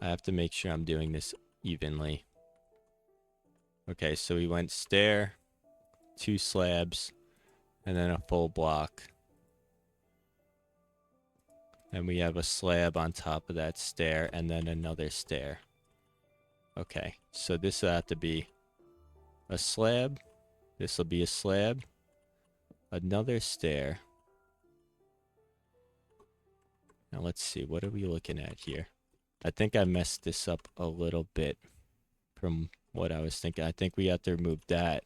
A: I have to make sure I'm doing this evenly. Okay, so we went stair, 2 slabs, and then a full block. And we have a slab on top of that stair, and then another stair. Okay, so this will have to be a slab. This will be a slab. Another stair. Now let's see, what are we looking at here? I think I messed this up a little bit from what I was thinking. I think we have to remove that.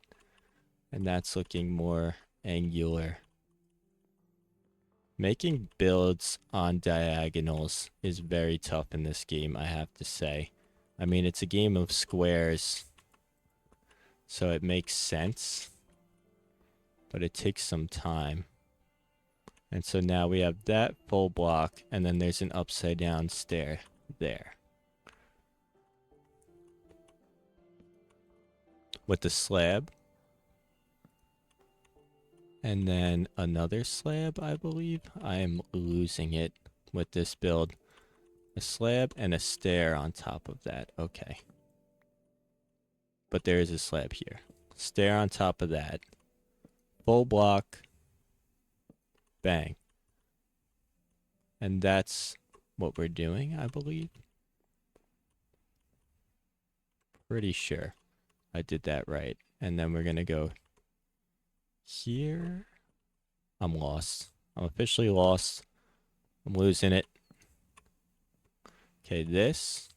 A: And that's looking more angular. Making builds on diagonals is very tough in this game, I have to say. I mean, it's a game of squares, so it makes sense. But it takes some time. And so now we have that full block, and then there's an upside down stair there. With the slab. And then another slab, I believe. I am losing it with this build. A slab and a stair on top of that. Okay. But there is a slab here. Stair on top of that. Full block. Bang. And that's what we're doing, I believe. Pretty sure I did that right. And then we're going to go here. I'm lost. I'm officially lost. I'm losing it. Okay, this.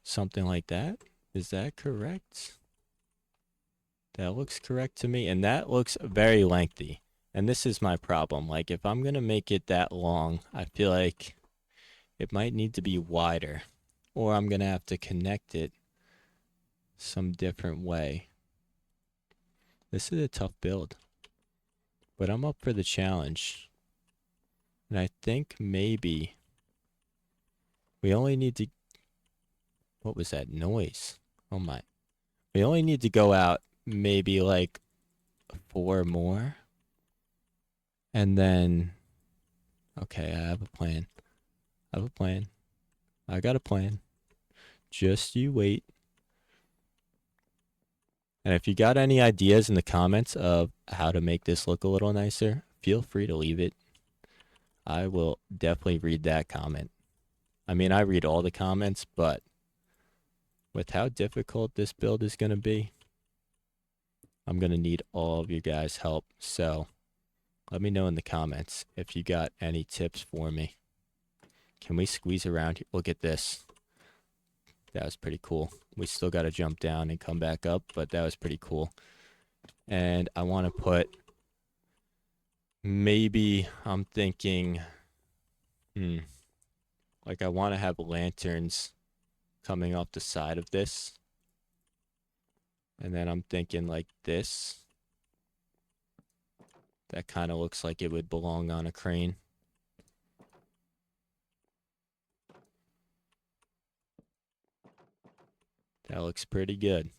A: Something like that. Is that correct? That looks correct to me. And that looks very lengthy. And this is my problem. Like, if I'm going to make it that long, I feel like it might need to be wider. Or I'm going to have to connect it some different way. This is a tough build. But I'm up for the challenge. And I think maybe we only need to... What was that noise? Oh my. We only need to go out maybe like 4 more. And then... Okay, I have a plan. I have a plan. I got a plan. Just you wait. And if you got any ideas in the comments of how to make this look a little nicer, feel free to leave it. I will definitely read that comment. I mean, I read all the comments, but with how difficult this build is going to be, I'm going to need all of you guys' help. So let me know in the comments if you got any tips for me. Can we squeeze around here? Look at this. That was pretty cool. We still got to jump down and come back up, but that was pretty cool. And I want to put, maybe I'm thinking, like I want to have lanterns coming off the side of this. And then I'm thinking like this. That kind of looks like it would belong on a crane. That looks pretty good.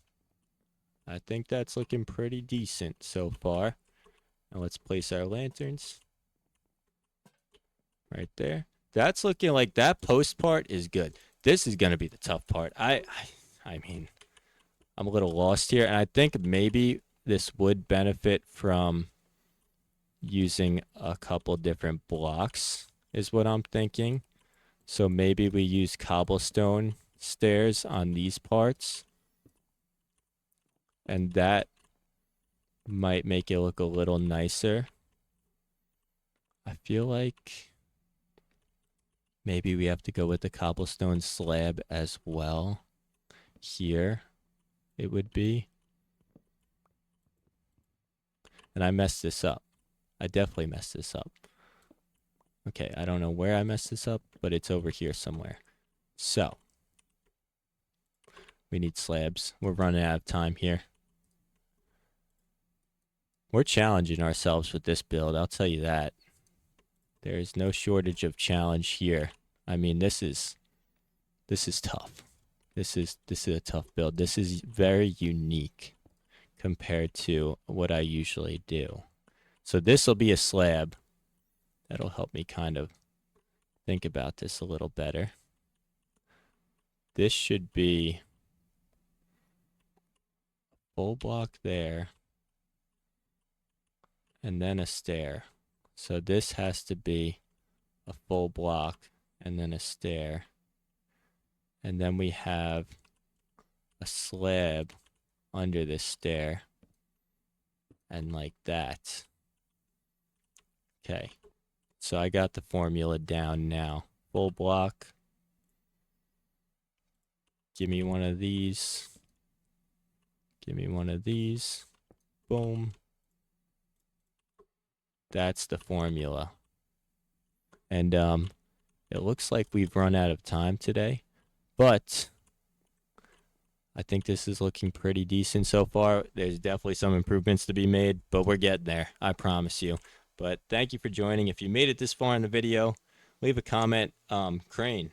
A: I think that's looking pretty decent so far. Now let's place our lanterns. Right there. That's looking like that post part is good. This is going to be the tough part. I mean, I'm a little lost here. And I think maybe this would benefit from using a couple different blocks. is what I'm thinking. So maybe we use cobblestone stairs on these parts, and that might make it look a little nicer. I feel like maybe we have to go with the cobblestone slab as well. Here it would be. And I messed this up. I definitely messed this up. Okay, I don't know where I messed this up, but it's over here somewhere. So, we need slabs. We're running out of time here. We're challenging ourselves with this build, I'll tell you that. There is no shortage of challenge here. I mean, this is tough. This is a tough build. This is very unique compared to what I usually do. So this will be a slab. That'll help me kind of think about this a little better. This should be full block there, and then a stair. So this has to be a full block and then a stair. And then we have a slab under this stair. And like that. Okay. So I got the formula down now. Full block. Give me one of these. Give me one of these. Boom. That's the formula. And it looks like we've run out of time today, but I think this is looking pretty decent so far. There's definitely some improvements to be made, but we're getting there, I promise you. But thank you for joining. If you made it this far in the video, leave a comment, crane.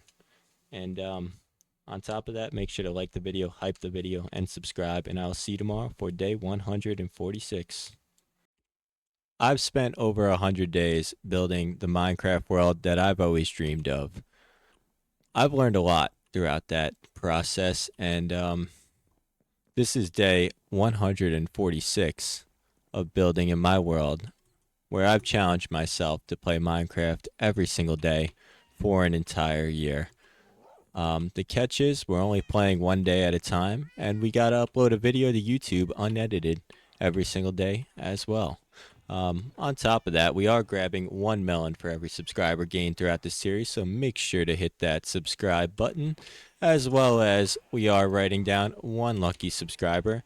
A: And on top of that, make sure to like the video, hype the video, and subscribe. And I'll see you tomorrow for day 146. I've spent over 100 days building the Minecraft world that I've always dreamed of. I've learned a lot throughout that process, and this is day 146 of building in my world, where I've challenged myself to play Minecraft every single day for an entire year. The catch is we're only playing one day at a time, and we gotta upload a video to YouTube unedited every single day as well. On top of that, we are grabbing 1 melon for every subscriber gained throughout this series, so make sure to hit that subscribe button, as well as we are writing down 1 lucky subscriber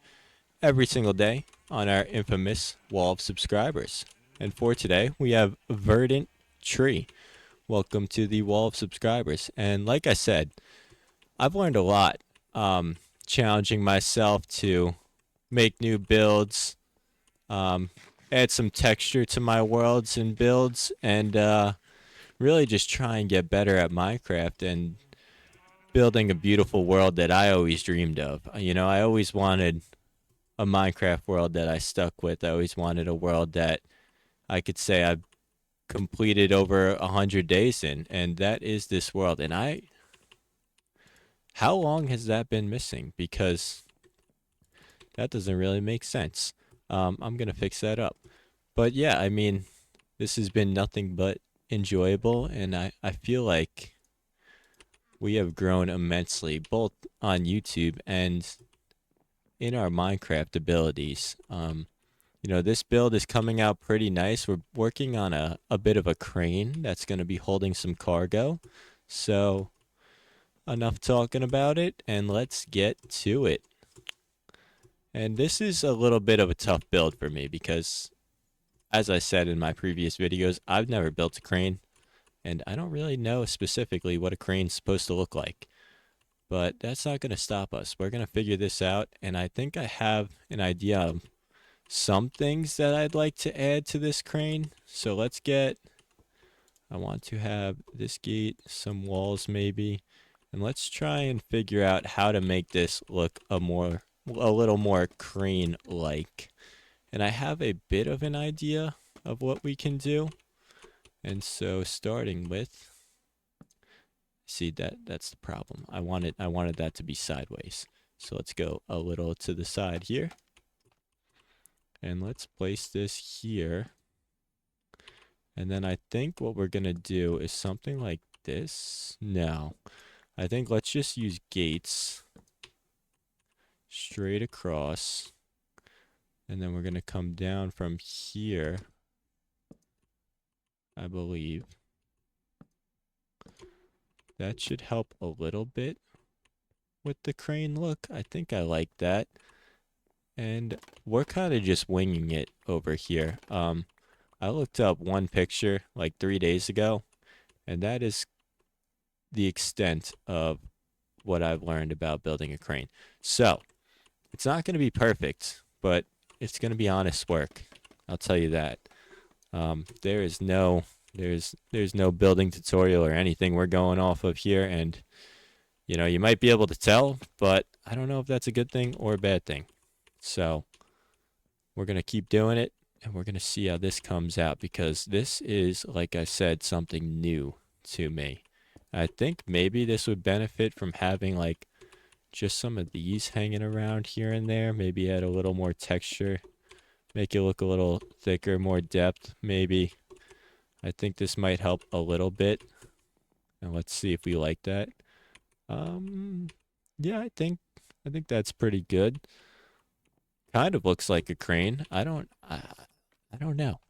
A: every single day on our infamous wall of subscribers. And for today, we have Verdant Tree. Welcome to the wall of subscribers. And like I said, I've learned a lot, challenging myself to make new builds, add some texture to my worlds and builds, and really just try and get better at Minecraft and building a beautiful world that I always dreamed of. You know, I always wanted a Minecraft world that I stuck with. I always wanted a world that I could say I've completed over 100 days in, and that is this world. And how long has that been missing? Because that doesn't really make sense. I'm gonna fix that up. But yeah, I mean, this has been nothing but enjoyable, and I feel like we have grown immensely, both on YouTube and in our Minecraft abilities. You know, this build is coming out pretty nice. We're working on a bit of a crane that's going to be holding some cargo. So, enough talking about it, and let's get to it. And this is a little bit of a tough build for me because, as I said in my previous videos, I've never built a crane, and I don't really know specifically what a crane's supposed to look like. But that's not going to stop us. We're going to figure this out, and I think I have an idea of some things that I'd like to add to this crane. So I want to have this gate, some walls maybe, and let's try and figure out how to make this look a little more crane-like. And I have a bit of an idea of what we can do. And so starting with, see, that's the problem. I wanted that to be sideways. So let's go a little to the side here. And let's place this here. And then I think what we're gonna do is something like this. No, I think let's just use gates straight across. And then we're gonna come down from here, I believe. That should help a little bit with the crane look. I think I like that. And we're kind of just winging it over here. I looked up one picture like 3 days ago, and that is the extent of what I've learned about building a crane. So, it's not going to be perfect, but it's going to be honest work. I'll tell you that. There is no there's no building tutorial or anything we're going off of here, and you might be able to tell, but I don't know if that's a good thing or a bad thing. So, we're going to keep doing it, and we're going to see how this comes out, because this is, like I said, something new to me. I think maybe this would benefit from having like just some of these hanging around here and there. Maybe add a little more texture, make it look a little thicker, more depth, maybe. I think this might help a little bit. And let's see if we like that. Yeah, I think that's pretty good. Kind of looks like a crane. I don't know.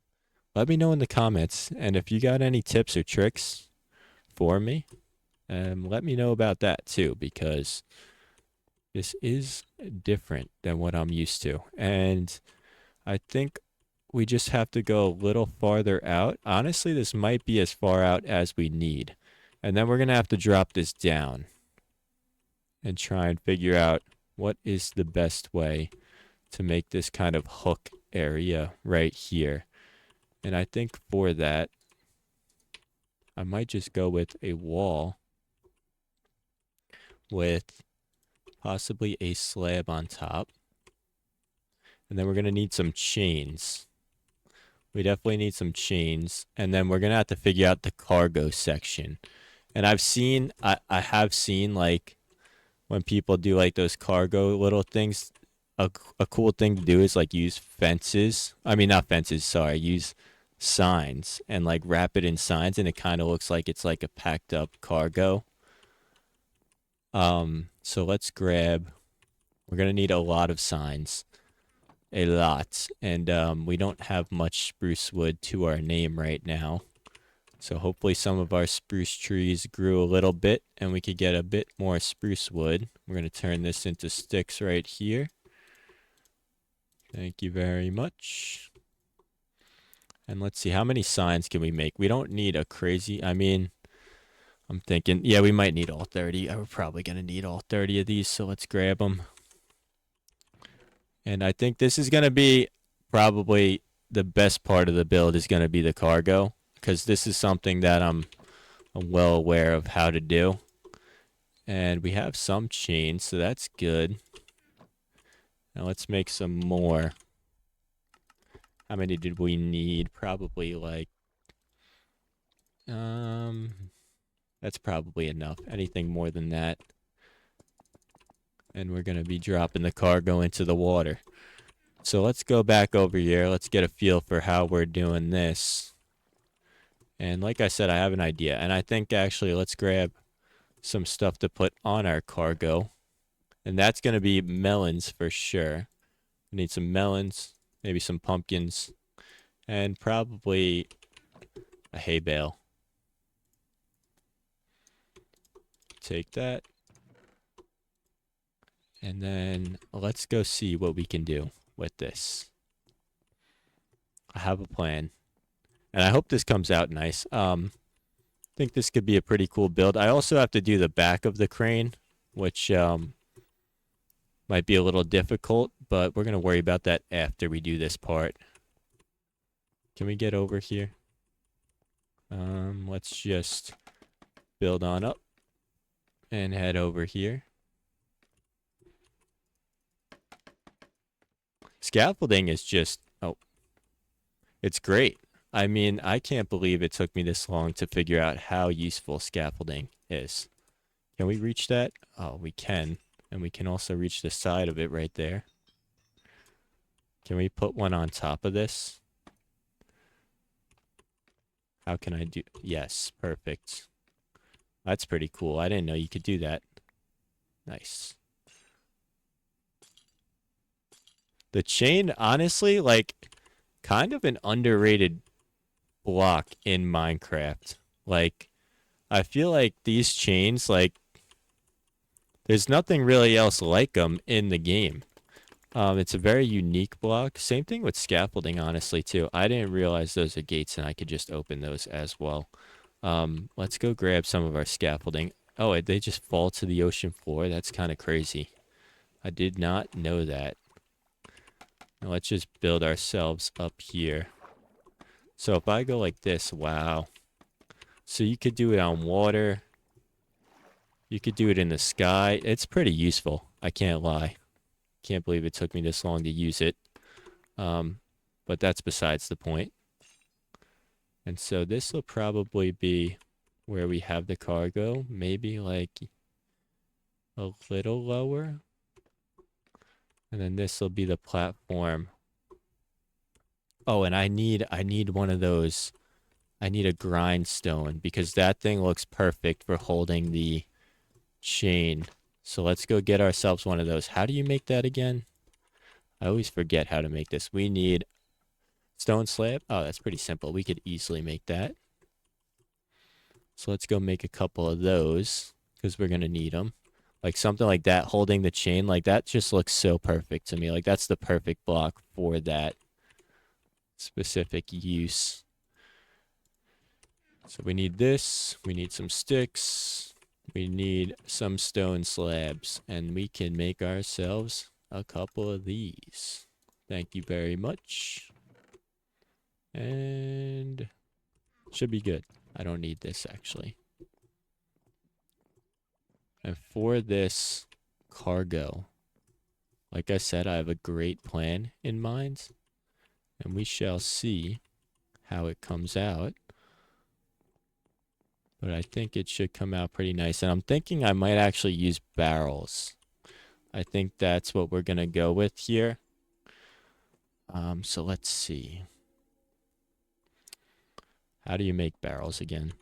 A: Let me know in the comments, and if you got any tips or tricks for me, let me know about that too, because this is different than what I'm used to. And I think we just have to go a little farther out. Honestly, this might be as far out as we need. And then we're going to have to drop this down and try and figure out what is the best way to make this kind of hook area right here. And I think for that, I might just go with a wall with possibly a slab on top. And then we're going to need some chains. We definitely need some chains. And then we're going to have to figure out the cargo section. And I have seen like when people do like those cargo little things, a cool thing to do is like use fences. I mean, not fences, sorry, use signs and like wrap it in signs, and it kind of looks like it's like a packed up cargo. So let's grab, we're going to need a lot of signs. A lot. And we don't have much spruce wood to our name right now. So hopefully some of our spruce trees grew a little bit and we could get a bit more spruce wood. We're going to turn this into sticks right here. Thank you very much. And let's see, how many signs can we make? We don't need a crazy, I mean, I'm thinking, yeah, we might need all 30. We're probably going to need all 30 of these, so let's grab them. And I think this is going to be probably the best part of the build is going to be the cargo, because this is something that I'm well aware of how to do. And we have some chains, so that's good. Now let's make some more. How many did we need? Probably like, that's probably enough. Anything more than that, and we're going to be dropping the cargo into the water. So let's go back over here. Let's get a feel for how we're doing this. And like I said, I have an idea. And I think actually let's grab some stuff to put on our cargo. And that's going to be melons for sure. We need some melons, maybe some pumpkins, and probably a hay bale. Take that. And then let's go see what we can do with this. I have a plan. And I hope this comes out nice. I think this could be a pretty cool build. I also have to do the back of the crane, which might be a little difficult, but we're going to worry about that after we do this part. Can we get over here? Let's just build on up and head over here. Scaffolding is just, oh, it's great. I mean, I can't believe it took me this long to figure out how useful scaffolding is. Can we reach that? Oh, we can. And we can also reach the side of it right there. Can we put one on top of this? How can I do? Yes, perfect. That's pretty cool. I didn't know you could do that. Nice. The chain, honestly, like, kind of an underrated block in Minecraft. Like, I feel like these chains, like, there's nothing really else like them in the game. It's a very unique block. Same thing with scaffolding, honestly, too. I didn't realize those are gates and I could just open those as well. Let's go grab some of our scaffolding. Oh, they just fall to the ocean floor. That's kind of crazy. I did not know that. Now let's just build ourselves up here. So if I go like this, wow. So you could do it on water. You could do it in the sky. It's pretty useful. I can't lie. Can't believe it took me this long to use it. But that's besides the point. And so this will probably be where we have the cargo. Maybe like a little lower. And then this will be the platform. Oh, and I need one of those. I need a grindstone because that thing looks perfect for holding the chain. So let's go get ourselves one of those. How do you make that again? I always forget how to make this. We need stone slab. Oh, that's pretty simple. We could easily make that. So let's go make a couple of those because we're going to need them. Like something like that, holding the chain, like that just looks so perfect to me. Like that's the perfect block for that specific use. So we need this. We need some sticks. We need some stone slabs. And we can make ourselves a couple of these. Thank you very much. And should be good. I don't need this actually. And for this cargo, like I said, I have a great plan in mind. And we shall see how it comes out. But I think it should come out pretty nice. And I'm thinking I might actually use barrels. I think that's what we're going to go with here. So let's see. How do you make barrels again?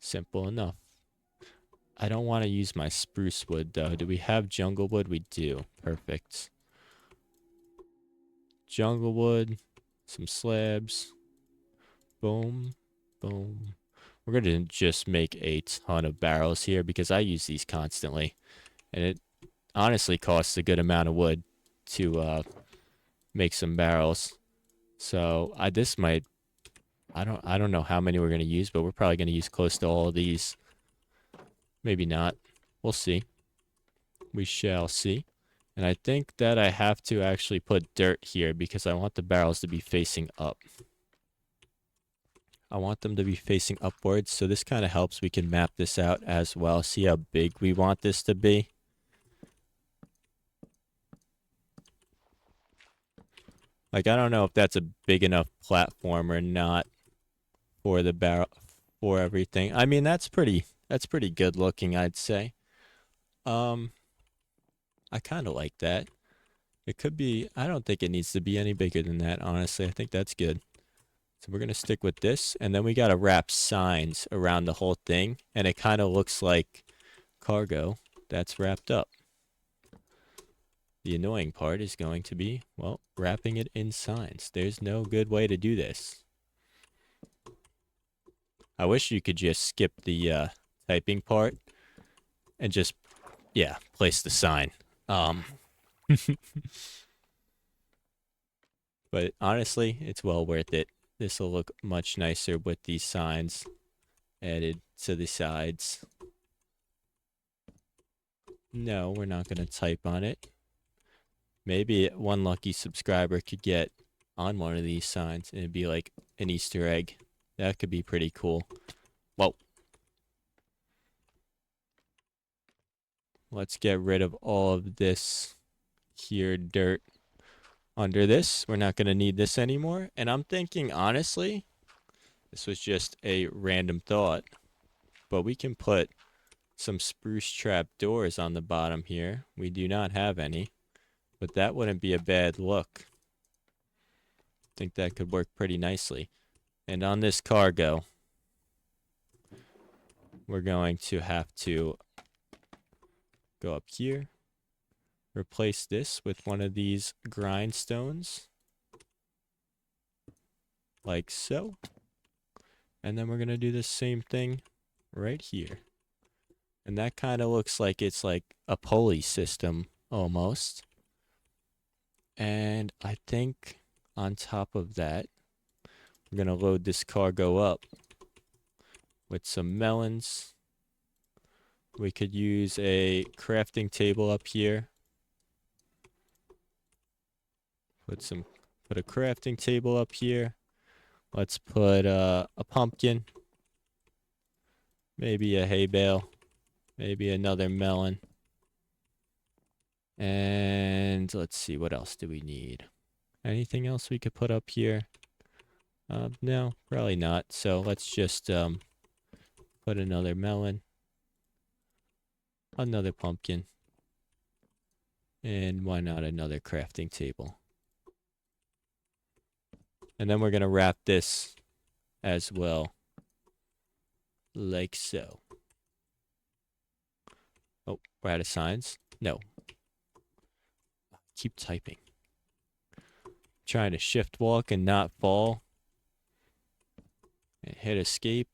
A: Simple enough. I don't want to use my spruce wood, though. Do we have jungle wood? We do. Perfect. Jungle wood. Some slabs. Boom. Boom. We're going to just make a ton of barrels here because I use these constantly. And it honestly costs a good amount of wood to make some barrels. So this might, I don't know how many we're going to use, but we're probably going to use close to all of these. Maybe not. We'll see. We shall see. And I think that I have to actually put dirt here because I want the barrels to be facing up. I want them to be facing upwards, so this kind of helps. We can map this out as well. See how big we want this to be. Like, I don't know if that's a big enough platform or not for the barrel, for everything. I mean, that's pretty good looking, I'd say. I kind of like that. It could be, I don't think it needs to be any bigger than that, honestly. I think that's good. So we're going to stick with this. And then we got to wrap signs around the whole thing. And it kind of looks like cargo that's wrapped up. The annoying part is going to be, well, wrapping it in signs. There's no good way to do this. I wish you could just skip the typing part and just, yeah, place the sign. But honestly, it's well worth it. This will look much nicer with these signs added to the sides. No, we're not going to type on it. Maybe one lucky subscriber could get on one of these signs and it'd be like an Easter egg. That could be pretty cool. Whoa. Let's get rid of all of this here dirt under this. We're not going to need this anymore. And I'm thinking, honestly, this was just a random thought, but we can put some spruce trap doors on the bottom here. We do not have any, but that wouldn't be a bad look. I think that could work pretty nicely. And on this cargo, we're going to have to go up here, replace this with one of these grindstones, like so. And then we're going to do the same thing right here. And that kind of looks like it's like a pulley system almost. And I think on top of that, we're going to load this cargo up with some melons. We could use a crafting table up here. Put a crafting table up here. Let's put a pumpkin. Maybe a hay bale. Maybe another melon. And let's see, what else do we need? Anything else we could put up here? No, probably not. So let's just put another melon. Another pumpkin. And why not another crafting table? And then we're going to wrap this as well. Like so. Oh, we're out of signs? No. Keep typing. Trying to shift walk and not fall. And hit escape.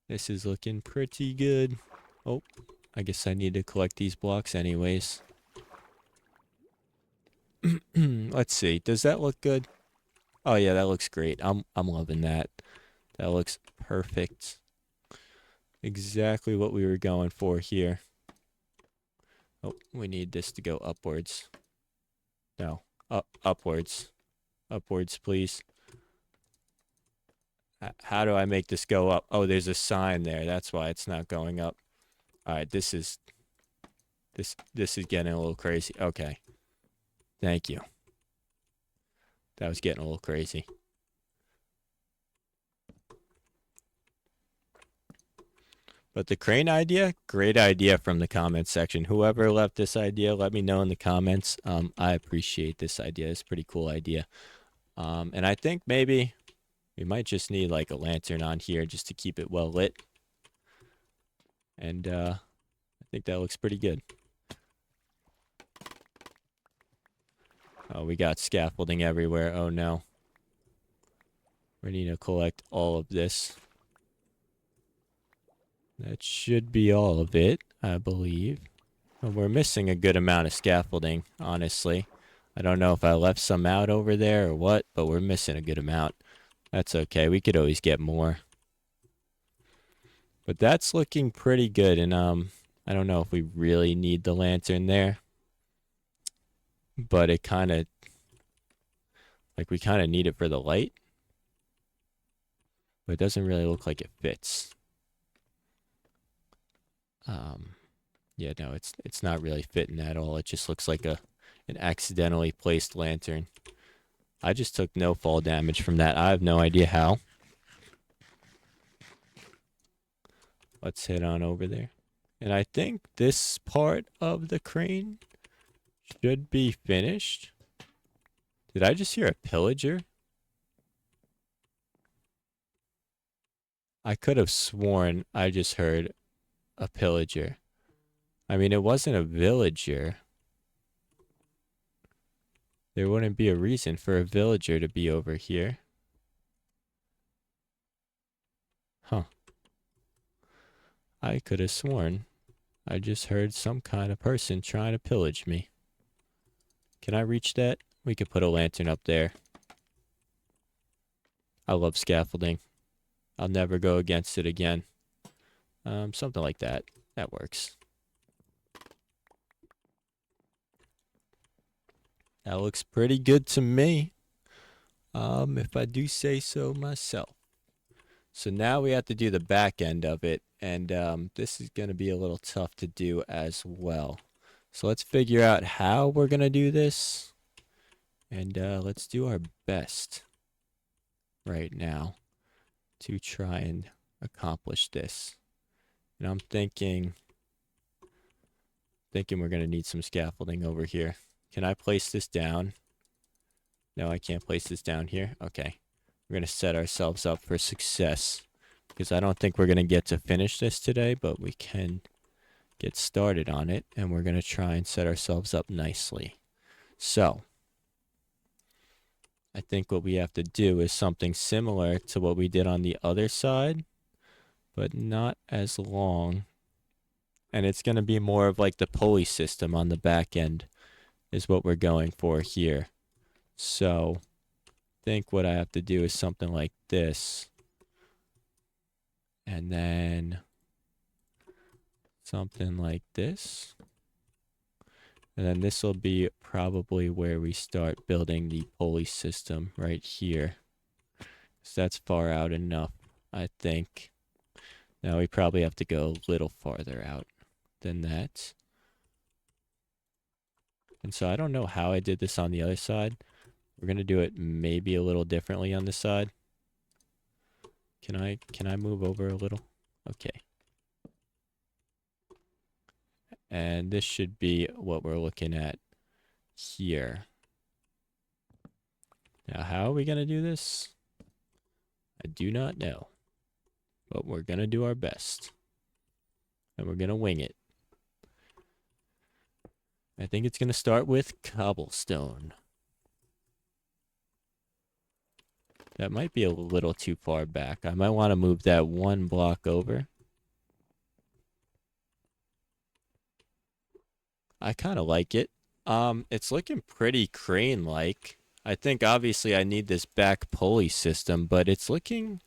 A: This is looking pretty good. Oh, I guess I need to collect these blocks anyways. Let's see. Does that look good? Oh yeah, that looks great. I'm loving that. That looks perfect. Exactly what we were going for here. Oh, we need this to go upwards. No, upwards. Upwards, please. How do I make this go up? Oh, there's a sign there. That's why it's not going up. All right, this is getting a little crazy. Okay. Thank you. That was getting a little crazy. But the crane idea, great idea from the comments section. Whoever left this idea, let me know in the comments. I appreciate this idea. It's a pretty cool idea. And I think maybe we might just need like a lantern on here just to keep it well lit. And I think that looks pretty good. Oh, we got scaffolding everywhere. Oh no. We need to collect all of this. That should be all of it, I believe. Well, we're missing a good amount of scaffolding, honestly. I don't know if I left some out over there or what, but we're missing a good amount. That's okay. We could always get more. But that's looking pretty good, and I don't know if we really need the lantern there. But it kind of, like we kind of need it for the light. But it doesn't really look like it fits. Yeah, no, it's not really fitting at all. It just looks like an accidentally placed lantern. I just took no fall damage from that. I have no idea how. Let's head on over there. And I think this part of the crane should be finished. Did I just hear a pillager? I could have sworn I just heard a pillager. I mean, it wasn't a villager. There wouldn't be a reason for a villager to be over here. Huh. I could have sworn I just heard some kind of person trying to pillage me. Can I reach that? We could put a lantern up there. I love scaffolding. I'll never go against it again. Something like that. That works. That looks pretty good to me. If I do say so myself. So now we have to do the back end of it, and this is going to be a little tough to do as well. So let's figure out how we're going to do this, and let's do our best right now to try and accomplish this. And I'm thinking we're going to need some scaffolding over here. Can I place this down? No, I can't place this down here. Okay. We're going to set ourselves up for success. Because I don't think we're going to get to finish this today, but we can get started on it. And we're going to try and set ourselves up nicely. So, I think what we have to do is something similar to what we did on the other side, but not as long. And it's going to be more of like the pulley system on the back end is what we're going for here. So, I think what I have to do is something like this. And then something like this. And then this will be probably where we start building the pulley system right here. So that's far out enough, I think. Now we probably have to go a little farther out than that. And so I don't know how I did this on the other side. We're going to do it maybe a little differently on this side. Can I move over a little? Okay. And this should be what we're looking at here. Now, how are we going to do this? I do not know. But we're going to do our best. And we're going to wing it. I think it's going to start with cobblestone. That might be a little too far back. I might want to move that one block over. I kind of like it. It's looking pretty crane-like. I think obviously I need this back pulley system, but it's looking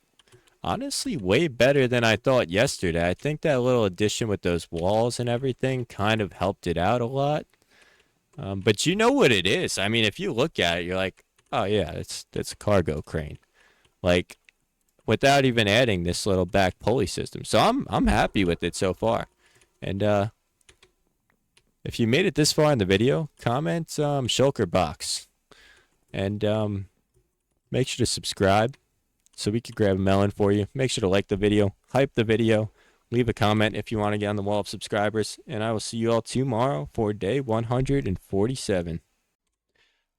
A: honestly way better than I thought yesterday. I think that little addition with those walls and everything kind of helped it out a lot. But you know what it is. I mean, if you look at it, you're like, oh yeah, it's a cargo crane. Like, without even adding this little back pulley system. So I'm happy with it so far. And if you made it this far in the video, comment shulker box. And make sure to subscribe so we can grab a melon for you. Make sure to like the video, hype the video, leave a comment if you want to get on the wall of subscribers. And I will see you all tomorrow for day 147.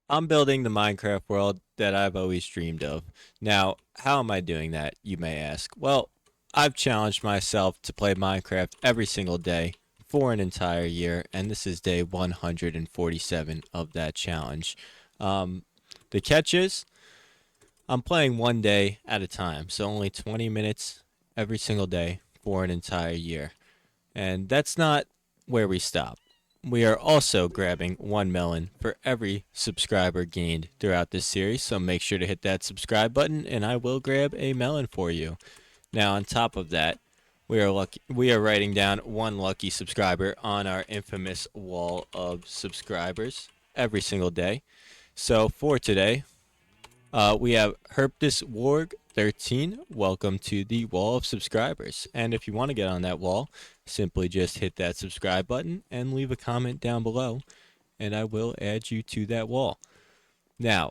A: I'm building the Minecraft world that I've always dreamed of. Now, how am I doing that, you may ask? Well, I've challenged myself to play Minecraft every single day for an entire year, and this is day 147 of that challenge. The catch is, I'm playing one day at a time, so only 20 minutes every single day for an entire year. And that's not where we stop. We are also grabbing 1 melon for every subscriber gained throughout this series, so make sure to hit that subscribe button and I will grab a melon for you. Now on top of that, we are writing down 1 lucky subscriber on our infamous wall of subscribers every single day. So for today, we have Herptus Warg 13. Welcome to the wall of subscribers. And if you want to get on that wall, simply just hit that subscribe button and leave a comment down below, and I will add you to that wall. Now,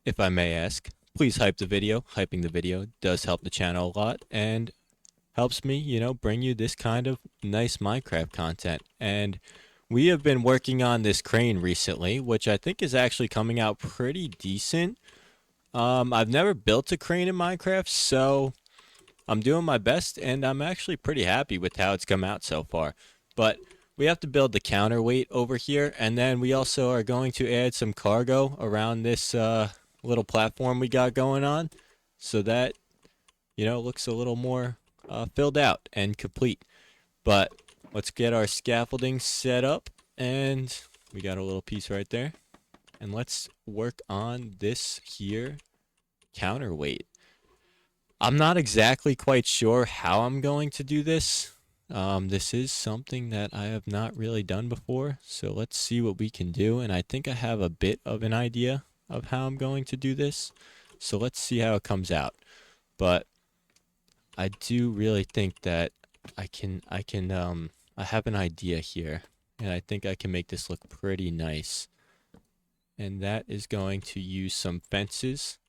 A: if I may ask, please hype the video. Hyping the video does help the channel a lot and helps me, you know, bring you this kind of nice Minecraft content. And we have been working on this crane recently, which I think is actually coming out pretty decent. I've never built a crane in Minecraft, so I'm doing my best, and I'm actually pretty happy with how it's come out so far. But we have to build the counterweight over here, and then we also are going to add some cargo around this little platform we got going on, so that, you know, looks a little more filled out and complete. But let's get our scaffolding set up, and we got a little piece right there. And let's work on this here counterweight. I'm not exactly quite sure how I'm going to do this. This is something that I have not really done before, so let's see what we can do. And I think I have a bit of an idea of how I'm going to do this, so let's see how it comes out. But I do really think that I have an idea here, and I think I can make this look pretty nice. And that is going to use some fences,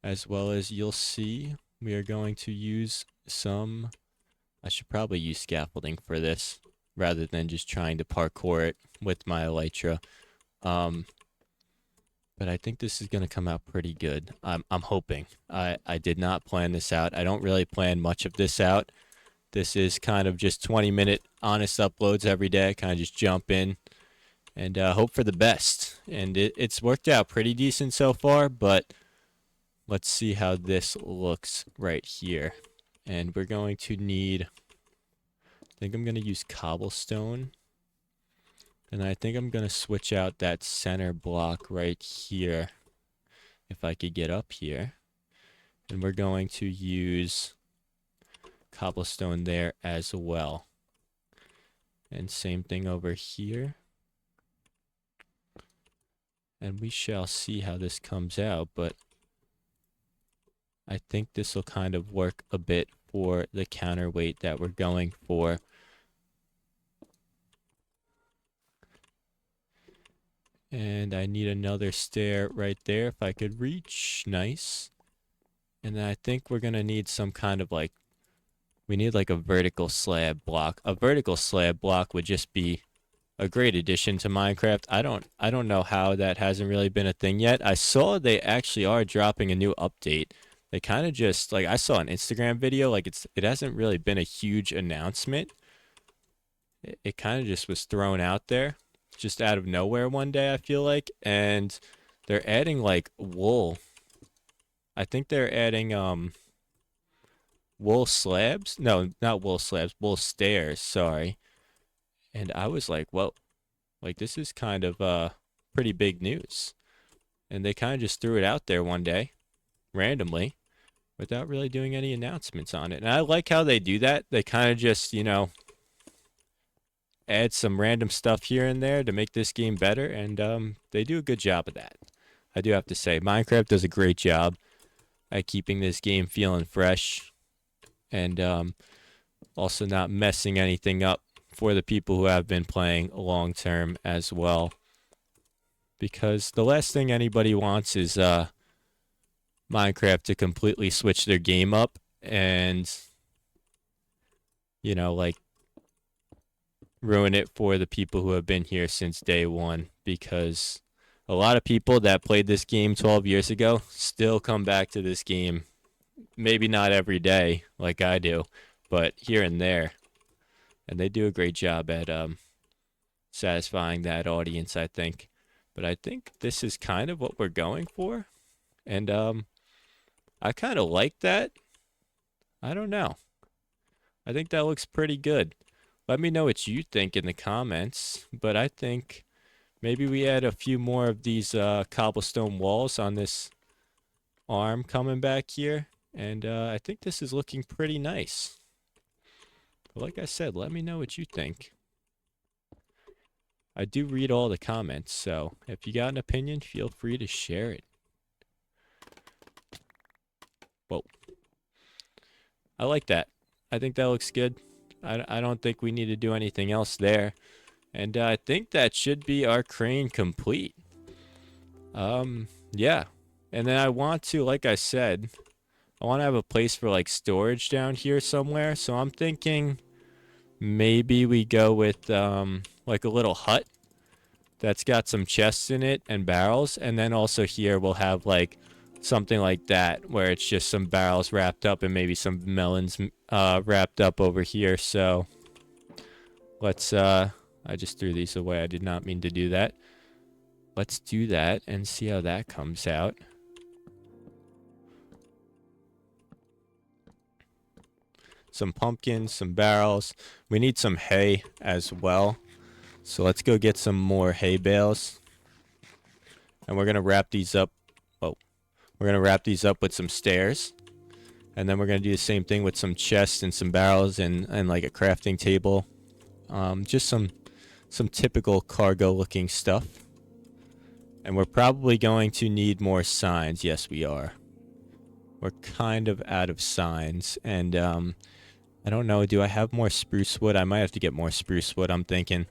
A: as well as you'll see we are going to use some, I should probably use scaffolding for this rather than just trying to parkour it with my elytra. But but I think this is going to come out pretty good. I'm hoping. I did not plan this out. I don't really plan much of this out. This is kind of just 20-minute honest uploads every day. Kind of just jump in and hope for the best. And it's worked out pretty decent so far, but let's see how this looks right here. And we're going to need, I think I'm going to use cobblestone. And I think I'm going to switch out that center block right here, if I could get up here. And we're going to use cobblestone there as well. And same thing over here. And we shall see how this comes out, but I think this will kind of work a bit for the counterweight that we're going for. And I need another stair right there if I could reach. Nice. And then I think we're going to need some kind of like, we need like a vertical slab block. A vertical slab block would just be a great addition to Minecraft. I don't know how that hasn't really been a thing yet. I saw they actually are dropping a new update. They kind of just, like, I saw an Instagram video, like it hasn't really been a huge announcement. It kind of just was thrown out there, just out of nowhere one day, I feel like. And they're adding like wool. I think they're adding wool slabs. No, not wool slabs, wool stairs, sorry. And I was like, well, like this is kind of pretty big news. And they kind of just threw it out there one day, randomly, without really doing any announcements on it. And I like how they do that. They kind of just, you know, add some random stuff here and there to make this game better, and they do a good job of that. I do have to say, Minecraft does a great job at keeping this game feeling fresh, and also not messing anything up for the people who have been playing long term as well. Because the last thing anybody wants is Minecraft to completely switch their game up and, you know, like, ruin it for the people who have been here since day one, because a lot of people that played this game 12 years ago still come back to this game. Maybe not every day like I do, but here and there. And they do a great job at satisfying that audience, I think. But I think this is kind of what we're going for. And I kind of like that. I don't know. I think that looks pretty good. Let me know what you think in the comments, but I think maybe we add a few more of these cobblestone walls on this arm coming back here, and I think this is looking pretty nice. But like I said, let me know what you think. I do read all the comments, so if you got an opinion, feel free to share it. Whoa. I like that. I think that looks good. I don't think we need to do anything else there. And I think that should be our crane complete. Yeah. And then I want to, like I said, I want to have a place for like storage down here somewhere. So I'm thinking maybe we go with like a little hut that's got some chests in it and barrels. And then also here we'll have like something like that where it's just some barrels wrapped up and maybe some melons wrapped up over here. So let's I just threw these away. I did not mean to do that. Let's do that and see how that comes out. Some pumpkins, some barrels. We need some hay as well. So let's go get some more hay bales. And we're going to wrap these up. Oh, we're going to wrap these up with some stairs. And then we're going to do the same thing with some chests and some barrels and like a crafting table. Just some typical cargo looking stuff. And we're probably going to need more signs. Yes, we are. We're kind of out of signs. And I don't know. Do I have more spruce wood? I might have to get more spruce wood, I'm thinking.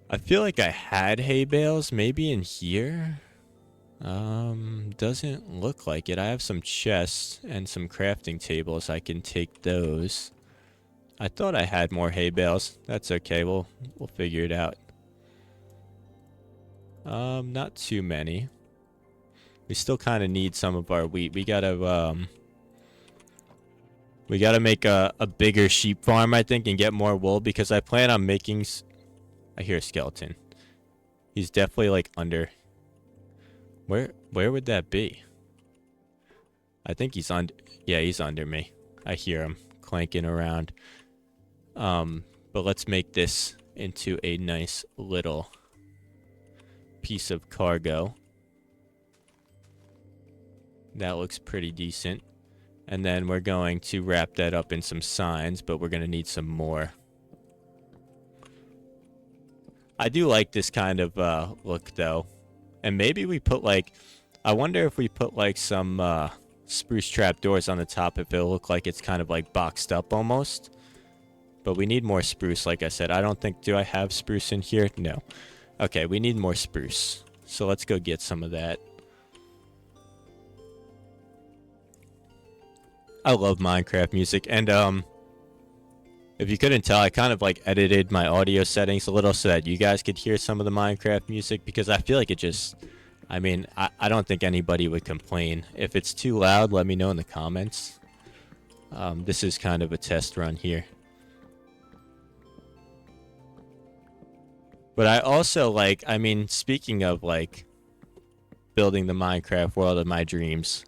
A: I feel like I had hay bales maybe in here. Doesn't look like it. I have some chests and some crafting tables. I can take those. I thought I had more hay bales. That's okay. We'll figure it out. Not too many. We still kind of need some of our wheat. We gotta make a bigger sheep farm, I think, and get more wool because I plan on making. I hear a skeleton. He's definitely like under. Where would that be? I think he's under. Yeah, he's under me. I hear him clanking around. But let's make this into a nice little piece of cargo. That looks pretty decent. And then we're going to wrap that up in some signs, but we're going to need some more. I do like this kind of look, though. And maybe we put, like... I wonder if we put, like, some spruce trapdoors on the top, if it'll look like it's kind of, like, boxed up almost. But we need more spruce, like I said. I don't think... Do I have spruce in here? No. Okay, we need more spruce. So let's go get some of that. I love Minecraft music, and if you couldn't tell, I kind of like edited my audio settings a little so that you guys could hear some of the Minecraft music, because I feel like it just, I mean, I don't think anybody would complain. If it's too loud, let me know in the comments. This is kind of a test run here. But I also like, I mean, speaking of like building the Minecraft world of my dreams,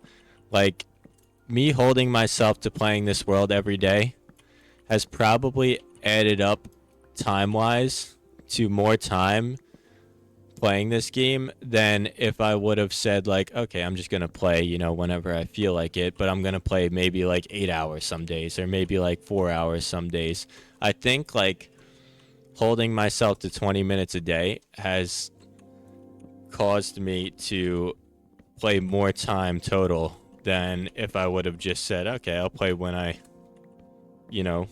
A: like, me holding myself to playing this world every day has probably added up time-wise to more time playing this game than if I would have said, like, okay, I'm just going to play, you know, whenever I feel like it, but I'm going to play maybe like 8 hours some days or maybe like 4 hours some days. I think like holding myself to 20 minutes a day has caused me to play more time total than if I would have just said, okay, I'll play when I, you know,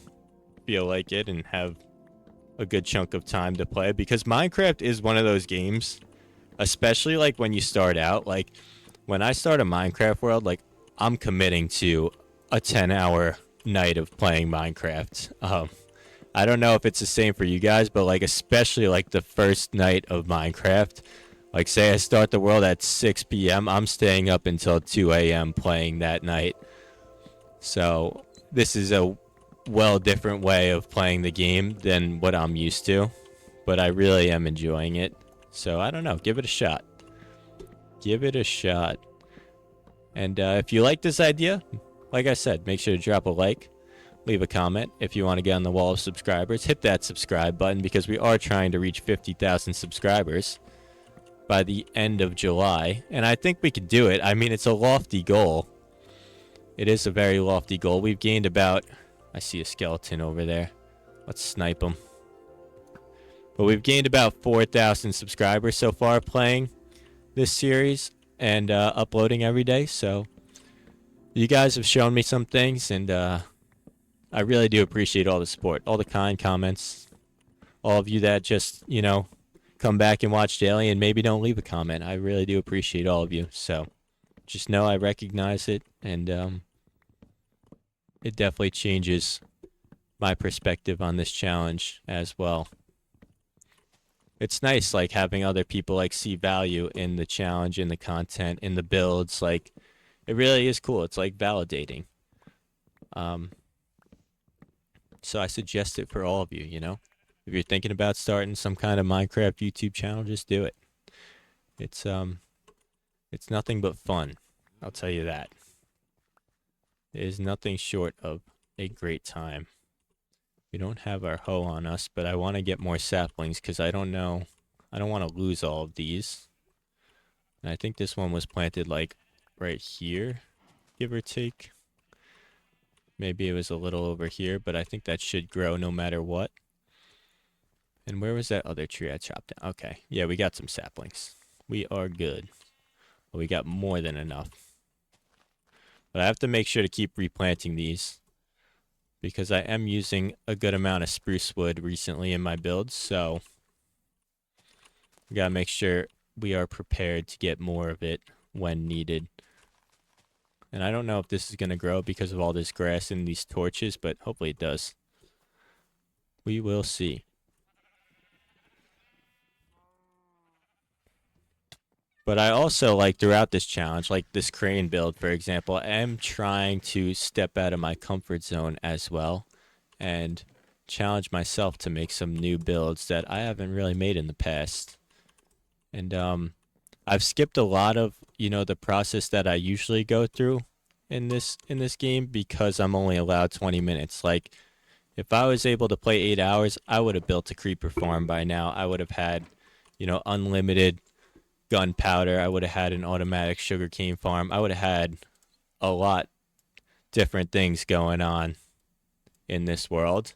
A: feel like it and have a good chunk of time to play. Because Minecraft is one of those games, especially like when you start out, like when I start a Minecraft world, like I'm committing to a 10-hour night of playing Minecraft. I don't know if it's the same for you guys, but like especially like the first night of Minecraft, like, say I start the world at 6 p.m., I'm staying up until 2 a.m. playing that night. So, this is a well different way of playing the game than what I'm used to. But I really am enjoying it. So, I don't know. Give it a shot. Give it a shot. And if you like this idea, like I said, make sure to drop a like. Leave a comment. If you want to get on the wall of subscribers, hit that subscribe button because we are trying to reach 50,000 subscribers by the end of July, and I think we could do it. I mean, it's a lofty goal. It is a very lofty goal. We've gained about... I see a skeleton over there. Let's snipe him. But we've gained about 4,000 subscribers so far playing this series and uploading every day, so you guys have shown me some things, and I really do appreciate all the support, all the kind comments, all of you that just, you know, come back and watch daily and maybe don't leave a comment. I really do appreciate all of you. So just know I recognize it, and it definitely changes my perspective on this challenge as well. It's nice like having other people like see value in the challenge, in the content, in the builds. Like, it really is cool. It's like validating. So I suggest it for all of you, you know? If you're thinking about starting some kind of Minecraft YouTube channel, just do it. It's nothing but fun. I'll tell you that. It is nothing short of a great time. We don't have our hoe on us, but I want to get more saplings because I don't know. I don't want to lose all of these. And I think this one was planted like right here, give or take. Maybe it was a little over here, but I think that should grow no matter what. And where was that other tree I chopped down? Okay. Yeah, we got some saplings. We are good. Well, we got more than enough. But I have to make sure to keep replanting these, because I am using a good amount of spruce wood recently in my builds, so we gotta make sure we are prepared to get more of it when needed. And I don't know if this is gonna grow because of all this grass and these torches, but hopefully it does. We will see. But I also, like, throughout this challenge, like this crane build, for example, I am trying to step out of my comfort zone as well and challenge myself to make some new builds that I haven't really made in the past. And I've skipped a lot of, the process that I usually go through in this game because I'm only allowed 20 minutes. Like, if I was able to play 8 hours, I would have built a creeper farm by now. I would have had, unlimited gunpowder. I would have had an automatic sugarcane farm. I would have had a lot different things going on in this world.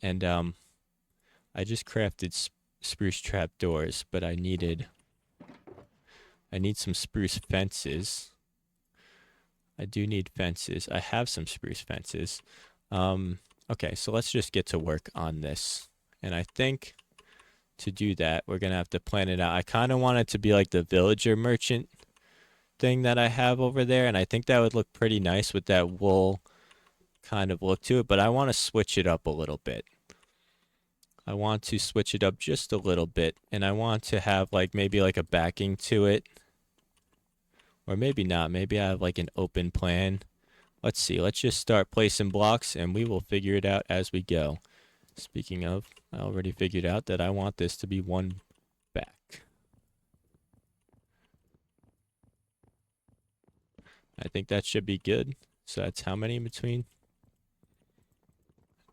A: And I just crafted spruce trap doors, but I need some spruce fences. I do need fences. I have some spruce fences. Okay, so let's just get to work on this. And I think to do that, we're going to have to plan it out. I kind of want it to be like the villager merchant thing that I have over there, and I think that would look pretty nice with that wool kind of look to it, but I want to switch it up a little bit. I want to switch it up just a little bit, and I want to have like maybe like a backing to it. Or maybe not. Maybe I have like an open plan. Let's see. Let's just start placing blocks and we will figure it out as we go. Speaking of, I already figured out that I want this to be one back. I think that should be good. So that's how many in between?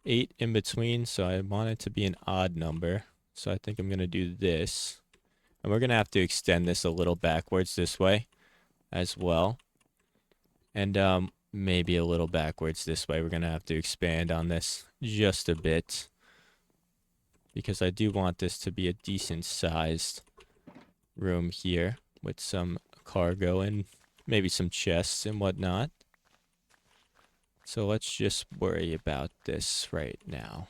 A: 8 in between. So I want it to be an odd number. So I think I'm going to do this. And we're going to have to extend this a little backwards this way as well. And maybe a little backwards this way. We're going to have to expand on this just a bit, because I do want this to be a decent sized room here with some cargo and maybe some chests and whatnot. So let's just worry about this right now.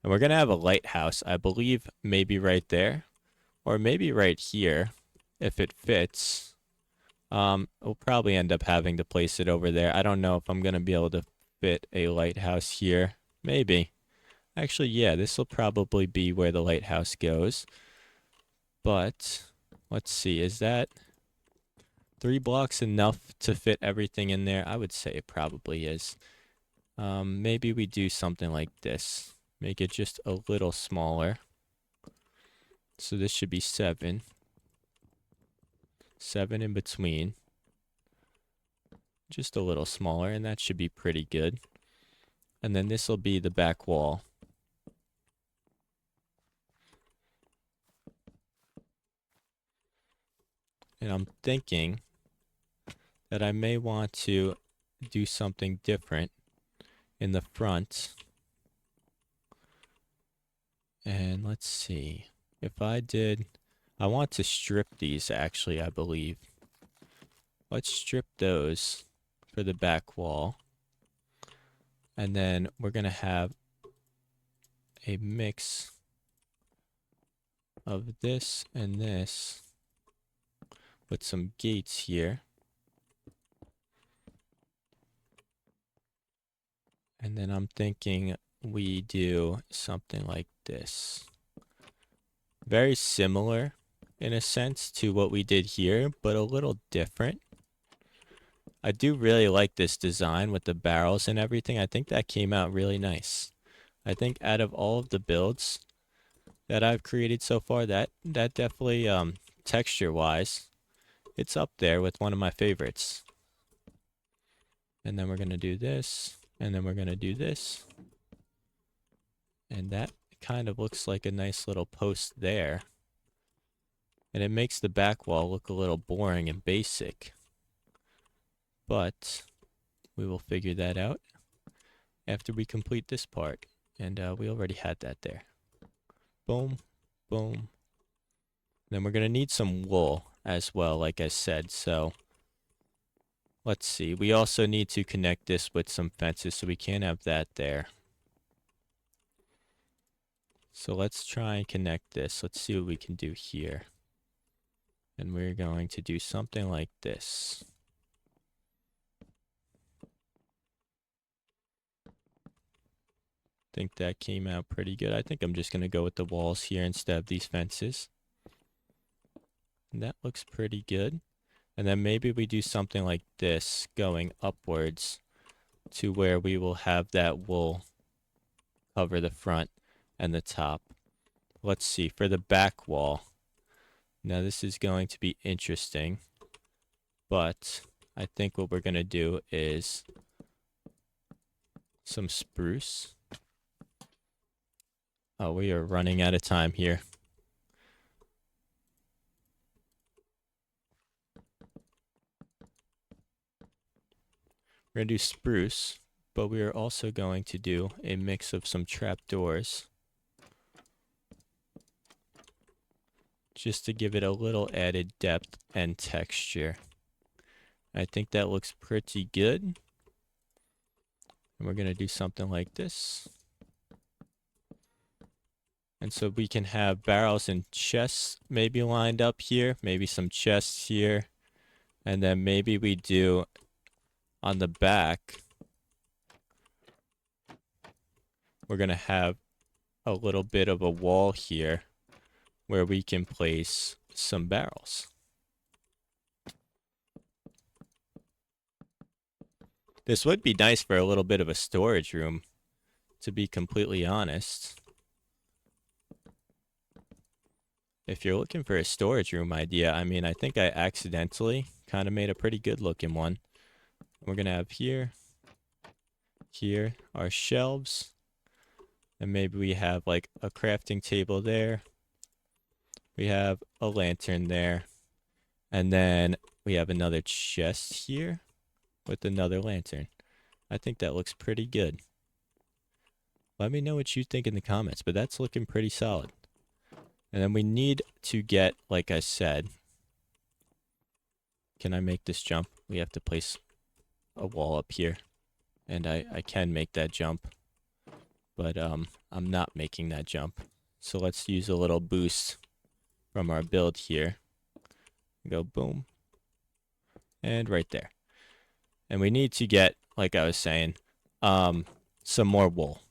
A: And we're going to have a lighthouse, I believe, maybe right there, or maybe right here if it fits. We'll probably end up having to place it over there. I don't know if I'm going to be able to fit a lighthouse here. Maybe. Actually, yeah, this will probably be where the lighthouse goes. But let's see, is that 3 blocks enough to fit everything in there? I would say it probably is. Maybe we do something like this. Make it just a little smaller. So this should be 7. 7 in between. Just a little smaller, and that should be pretty good. And then this will be the back wall. And I'm thinking that I may want to do something different in the front. And let's see. If I want to strip these actually, I believe. Let's strip those for the back wall. And then we're going to have a mix of this and this with some gates here. And then I'm thinking we do something like this. Very similar in a sense to what we did here, but a little different. I do really like this design with the barrels and everything. I think that came out really nice. I think out of all of the builds that I've created so far, that definitely texture-wise, it's up there with one of my favorites. And then we're going to do this, and then we're going to do this. And that kind of looks like a nice little post there. And it makes the back wall look a little boring and basic. But we will figure that out after we complete this part. And we already had that there. Boom, boom. Then we're going to need some wool as well, like I said. So let's see. We also need to connect this with some fences, so we can't have that there. So let's try and connect this. Let's see what we can do here. And we're going to do something like this. Think that came out pretty good. I think I'm just going to go with the walls here instead of these fences. And that looks pretty good. And then maybe we do something like this going upwards to where we will have that wool cover the front and the top. Let's see, for the back wall. Now this is going to be interesting, but I think what we're going to do is some spruce. Oh, we are running out of time here. We're going to do spruce, but we are also going to do a mix of some trapdoors, just to give it a little added depth and texture. I think that looks pretty good. And we're going to do something like this. And so we can have barrels and chests maybe lined up here, maybe some chests here. And then maybe we do on the back, we're going to have a little bit of a wall here where we can place some barrels. This would be nice for a little bit of a storage room, to be completely honest. If you're looking for a storage room idea, I mean, I think I accidentally kind of made a pretty good looking one. We're going to have here our shelves, and maybe we have like a crafting table there. We have a lantern there, and then we have another chest here with another lantern. I think that looks pretty good. Let me know what you think in the comments, but that's looking pretty solid. And then we need to get, like I said, can I make this jump? We have to place a wall up here, and I can make that jump, but I'm not making that jump. So let's use a little boost from our build here. Go boom, and right there. And we need to get, like I was saying, some more wool.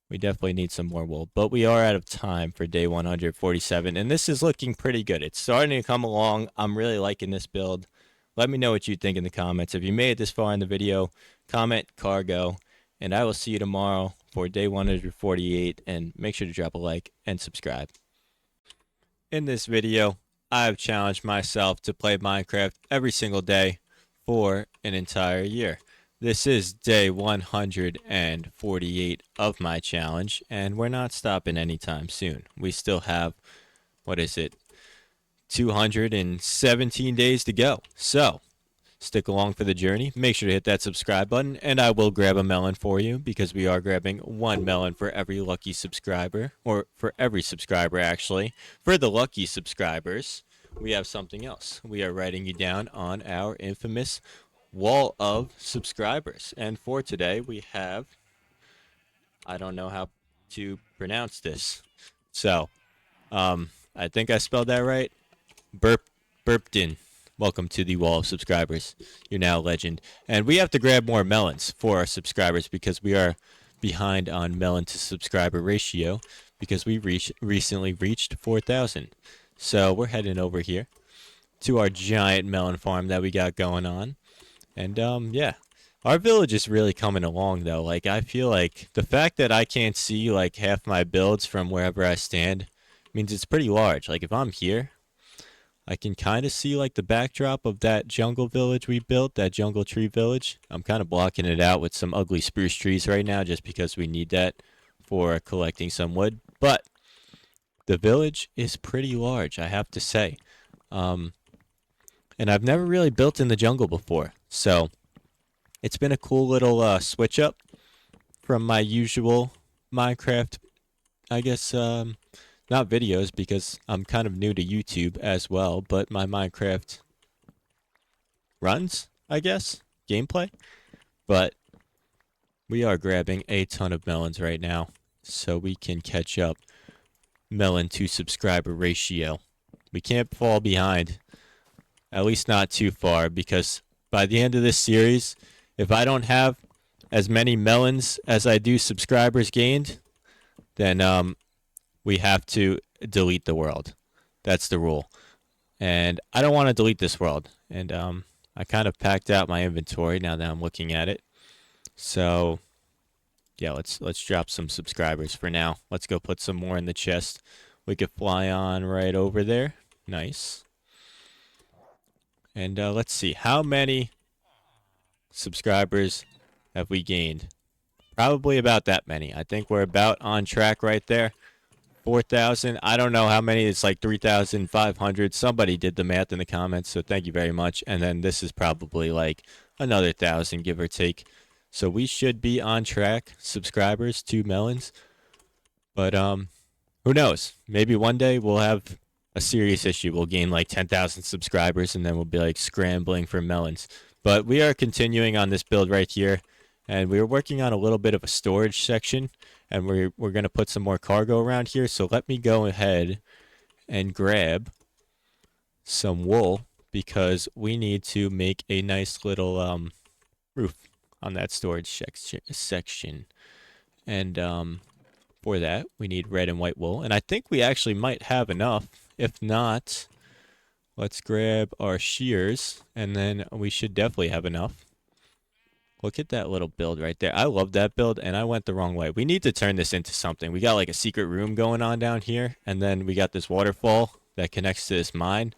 A: We definitely need some more wool, but we are out of time for day 147, and this is looking pretty good. It's starting to come along. I'm really liking this build. Let me know what you think in the comments. If you made it this far in the video, comment cargo, and I will see you tomorrow for day 148, and make sure to drop a like and subscribe. In this video, I've challenged myself to play Minecraft every single day for an entire year. This is day 148 of my challenge, and we're not stopping anytime soon. We still have, 217 days to go. So, stick along for the journey. Make sure to hit that subscribe button, and I will grab a melon for you, because we are grabbing one melon for every lucky subscriber, or for every subscriber actually. For the lucky subscribers, we have something else. We are writing you down on our infamous wall of subscribers. And for today, we have, I don't know how to pronounce this. So, I think I spelled that right. Burpton. Welcome to the wall of subscribers. You're now a legend. And we have to grab more melons for our subscribers, because we are behind on melon to subscriber ratio, because we recently reached 4,000. So we're heading over here to our giant melon farm that we got going on. And yeah, our village is really coming along though. Like, I feel like the fact that I can't see like half my builds from wherever I stand means it's pretty large. Like, if I'm here, I can kind of see like the backdrop of that jungle village we built, that jungle tree village. I'm kind of blocking it out with some ugly spruce trees right now, just because we need that for collecting some wood. But the village is pretty large, I have to say. And I've never really built in the jungle before, so it's been a cool little switch up from my usual Minecraft, I guess, not videos, because I'm kind of new to YouTube as well, but my Minecraft runs, I guess, gameplay. But we are grabbing a ton of melons right now, so we can catch up melon to subscriber ratio. We can't fall behind, at least not too far, because by the end of this series, if I don't have as many melons as I do subscribers gained, then we have to delete the world. That's the rule. And I don't want to delete this world. And I kind of packed out my inventory now that I'm looking at it. So yeah, let's drop some subscribers for now. Let's go put some more in the chest. We could fly on right over there. Nice. And let's see, how many subscribers have we gained? Probably about that many. I think we're about on track right there. 4,000. I don't know how many. It's like 3,500. Somebody did the math in the comments, so thank you very much. And then this is probably like another 1,000, give or take. So we should be on track, subscribers to Melons. But who knows? Maybe one day we'll have a serious issue. We'll gain like 10,000 subscribers, and then we'll be like scrambling for Melons. But we are continuing on this build right here, and we're working on a little bit of a storage section, and we're going to put some more cargo around here. So let me go ahead and grab some wool, because we need to make a nice little roof on that storage section. And for that, we need red and white wool, and I think we actually might have enough. If not, let's grab our shears, and then we should definitely have enough. Look at that little build right there. I love that build, and I went the wrong way. We need to turn this into something. We got like a secret room going on down here, and then we got this waterfall that connects to this mine,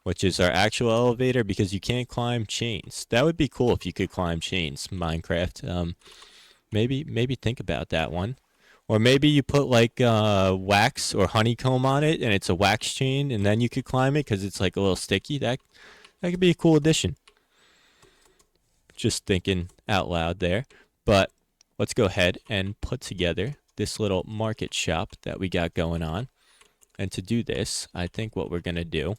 A: which is our actual elevator, because you can't climb chains. That would be cool if you could climb chains, Minecraft. Maybe think about that one. Or maybe you put like wax or honeycomb on it, and it's a wax chain, and then you could climb it because it's like a little sticky. That could be a cool addition. Just thinking out loud there. But let's go ahead and put together this little market shop that we got going on. And to do this, I think what we're going to do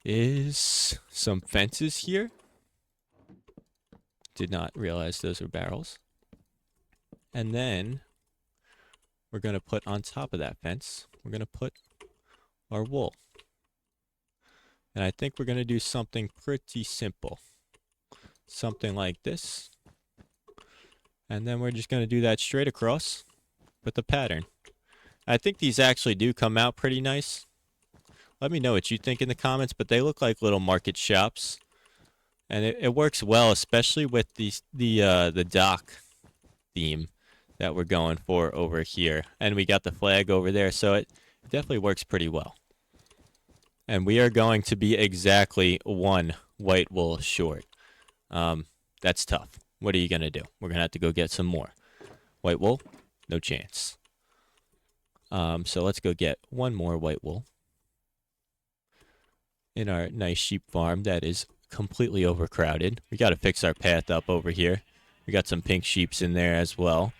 A: is some fences here. Did not realize those were barrels. And then we're going to put on top of that fence, we're going to put our wool. And I think we're going to do something pretty simple. Something like this. And then we're just going to do that straight across with the pattern. I think these actually do come out pretty nice. Let me know what you think in the comments, but they look like little market shops. And it works well, especially with the dock theme that we're going for over here. And we got the flag over there, so it definitely works pretty well. And we are going to be exactly one white wool short. That's tough. What are you going to do? We're going to have to go get some more. White wool? No chance. So let's go get one more white wool in our nice sheep farm that is completely overcrowded. We got to fix our path up over here. We got some pink sheeps in there as well.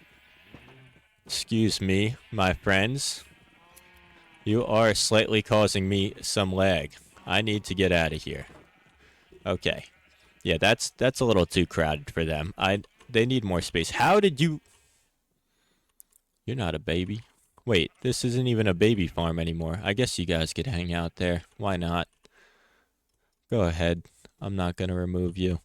A: Excuse me, my friends. You are slightly causing me some lag. I need to get out of here. Okay. Yeah, that's a little too crowded for them. They need more space. How did you... You're not a baby. Wait, this isn't even a baby farm anymore. I guess you guys could hang out there. Why not? Go ahead. I'm not going to remove you.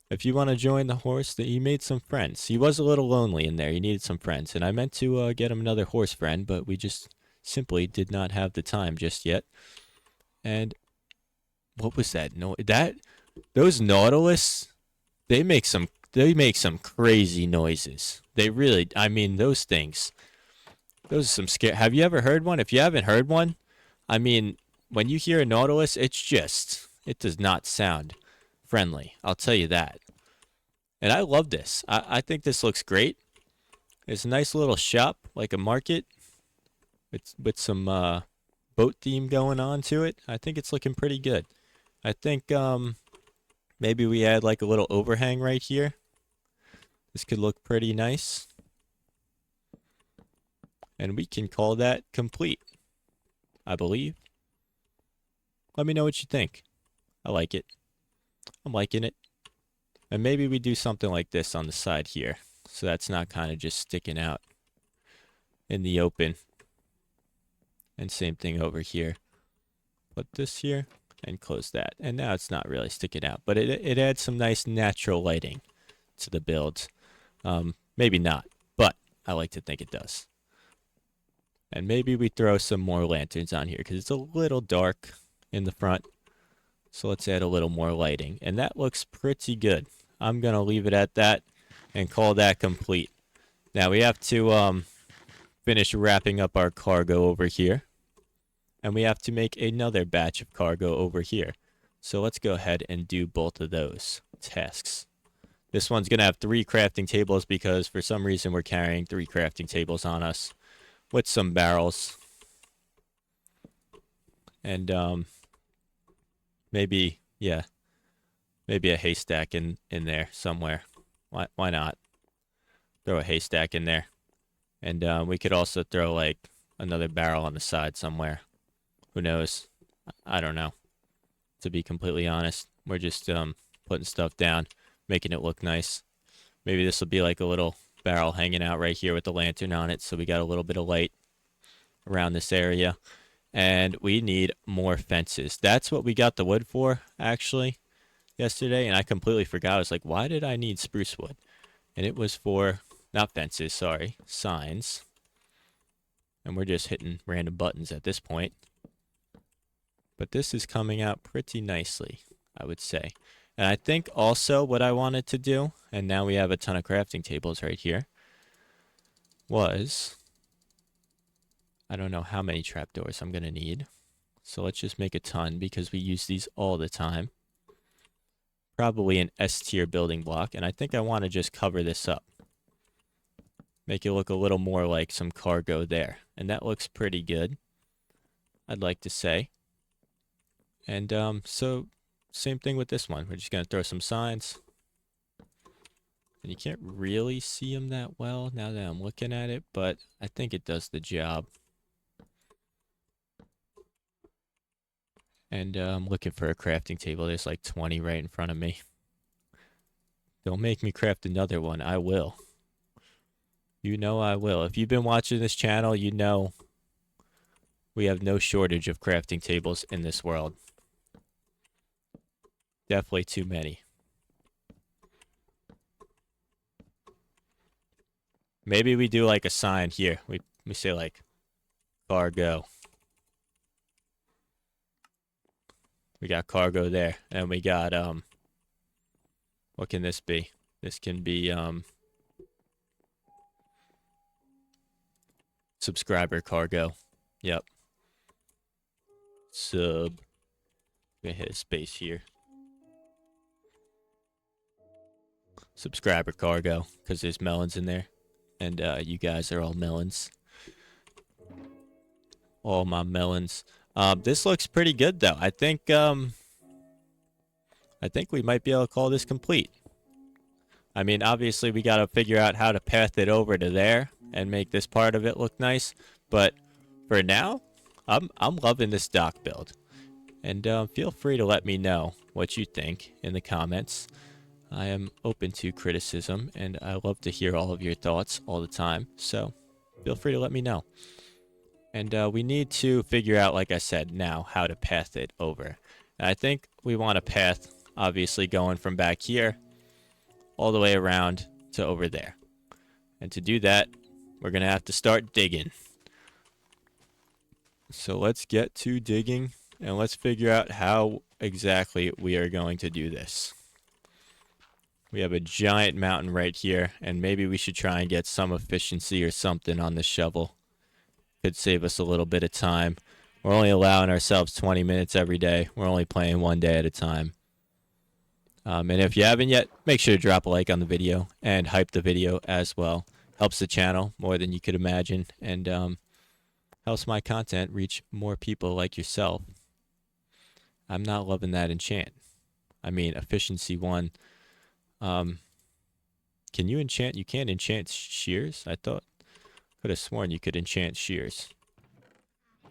A: If you want to join the horse, he made some friends. He was a little lonely in there. He needed some friends. And I meant to get him another horse friend, but we just simply did not have the time just yet. And what was that? No, those Nautilus, they make some crazy noises. They really, I mean, those things. Those are some scare. Have you ever heard one? If you haven't heard one, I mean, when you hear a Nautilus, it does not sound friendly. I'll tell you that. And I love this. I think this looks great. It's a nice little shop, like a market. It's with some boat theme going on to it. I think it's looking pretty good. I think maybe we add like a little overhang right here. This could look pretty nice. And we can call that complete, I believe. Let me know what you think. I like it. I'm liking it. And maybe we do something like this on the side here, so that's not kind of just sticking out in the open. And same thing over here. Put this here and close that. And now it's not really sticking out, but it adds some nice natural lighting to the build. Maybe not, but I like to think it does. And maybe we throw some more lanterns on here because it's a little dark in the front. So let's add a little more lighting. And that looks pretty good. I'm going to leave it at that and call that complete. Now we have to finish wrapping up our cargo over here. And we have to make another batch of cargo over here. So let's go ahead and do both of those tasks. This one's going to have 3 crafting tables because for some reason we're carrying 3 crafting tables on us with some barrels. And maybe a haystack in there somewhere. Why not? Throw a haystack in there. And we could also throw like another barrel on the side somewhere. Who knows? I don't know. To be completely honest, we're just putting stuff down, making it look nice. Maybe this will be like a little barrel hanging out right here with the lantern on it, so we got a little bit of light around this area. And we need more fences. That's what we got the wood for, actually, yesterday. And I completely forgot. I was like, why did I need spruce wood? And it was for, not fences, sorry, signs. And we're just hitting random buttons at this point. But this is coming out pretty nicely, I would say. And I think also what I wanted to do, and now we have a ton of crafting tables right here, was, I don't know how many trapdoors I'm going to need. So let's just make a ton because we use these all the time. Probably an S tier building block. And I think I want to just cover this up. Make it look a little more like some cargo there. And that looks pretty good, I'd like to say. And so same thing with this one. We're just going to throw some signs. And you can't really see them that well now that I'm looking at it, but I think it does the job. And I'm looking for a crafting table. There's like 20 right in front of me. Don't make me craft another one. I will. You know I will. If you've been watching this channel, you know we have no shortage of crafting tables in this world. Definitely too many. Maybe we do like a sign here. We say like cargo. We got cargo there. And we got what can this be? This can be subscriber cargo. Yep. Sub. I'm gonna hit a space here. Subscriber cargo, because there's melons in there. And you guys are all melons. All my melons. This looks pretty good though. I think we might be able to call this complete. I mean, obviously we got to figure out how to path it over to there and make this part of it look nice. But for now, I'm loving this dock build. And feel free to let me know what you think in the comments. I am open to criticism, and I love to hear all of your thoughts all the time. So feel free to let me know. And we need to figure out, like I said, now how to path it over. And I think we want a path, obviously, going from back here all the way around to over there. And to do that, we're going to have to start digging. So let's get to digging, and let's figure out how exactly we are going to do this. We have a giant mountain right here, and maybe we should try and get some efficiency or something on the shovel. Could save us a little bit of time. We're only allowing ourselves 20 minutes every day. We're only playing one day at a time. And if you haven't yet, make sure to drop a like on the video and hype the video as well. Helps the channel more than you could imagine, and helps my content reach more people like yourself. I'm not loving that enchant. I mean, efficiency 1. Can you enchant? You can't enchant shears? I thought. Could have sworn you could enchant shears.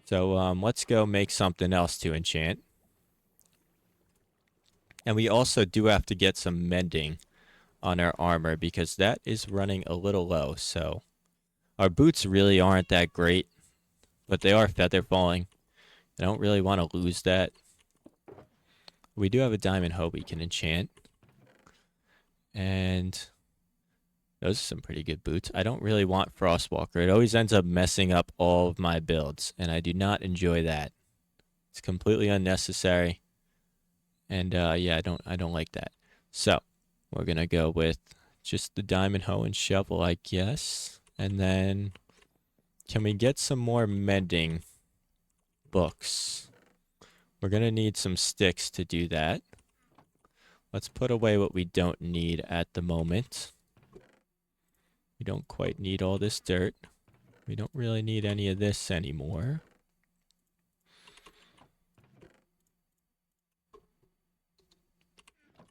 A: So let's go make something else to enchant. And we also do have to get some mending on our armor because that is running a little low. So our boots really aren't that great, but they are feather falling. I don't really want to lose that. We do have a diamond hoe we can enchant. And Those are some pretty good boots. I don't really want Frostwalker. It always ends up messing up all of my builds, and I do not enjoy that. It's completely unnecessary. And yeah, I don't like that. So we're gonna go with just the diamond hoe and shovel, I guess. And then can we get some more mending books? We're gonna need some sticks to do that. Let's put away what we don't need at the moment. We don't quite need all this dirt. We don't really need any of this anymore.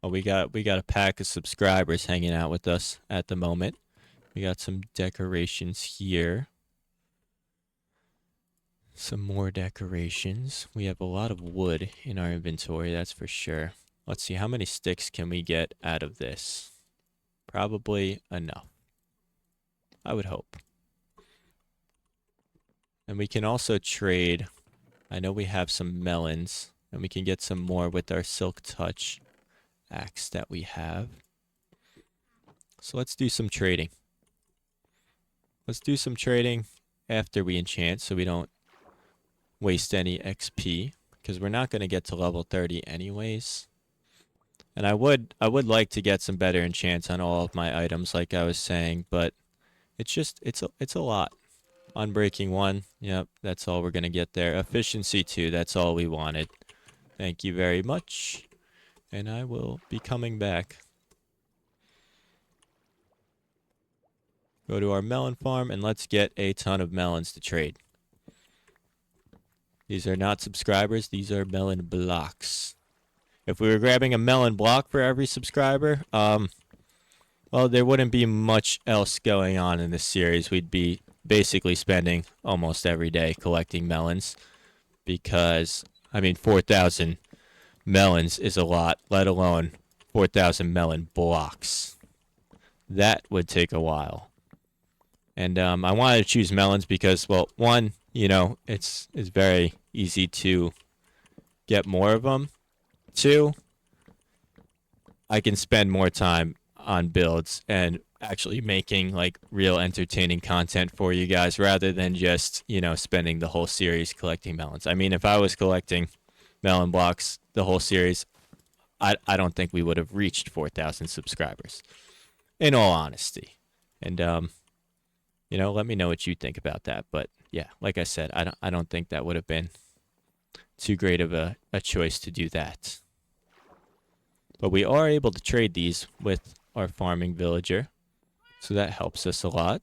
A: Oh, we got a pack of subscribers hanging out with us at the moment. We got some decorations here. Some more decorations. We have a lot of wood in our inventory, that's for sure. Let's see, how many sticks can we get out of this? Probably enough. I would hope. And we can also trade. I know we have some melons, and we can get some more with our Silk Touch axe that we have. So let's do some trading. Let's do some trading after we enchant so we don't waste any XP, because we're not going to get to level 30 anyways. And I would like to get some better enchants on all of my items like I was saying, but it's a lot. Unbreaking 1, yep, that's all we're going to get there. Efficiency 2, that's all we wanted. Thank you very much. And I will be coming back. Go to our melon farm and let's get a ton of melons to trade. These are not subscribers, these are melon blocks. If we were grabbing a melon block for every subscriber, well, there wouldn't be much else going on in this series. We'd be basically spending almost every day collecting melons because, I mean, 4,000 melons is a lot, let alone 4,000 melon blocks. That would take a while. And I wanted to choose melons because, well, one, you know, it's very easy to get more of them. Two, I can spend more time on builds and actually making like real entertaining content for you guys rather than just, you know, spending the whole series collecting melons. I mean, if I was collecting melon blocks the whole series, I don't think we would have reached 4,000 subscribers, in all honesty. And you know, let me know what you think about that. But yeah, like I said, I don't think that would have been too great of a choice to do that. But we are able to trade these with our farming villager, so that helps us a lot.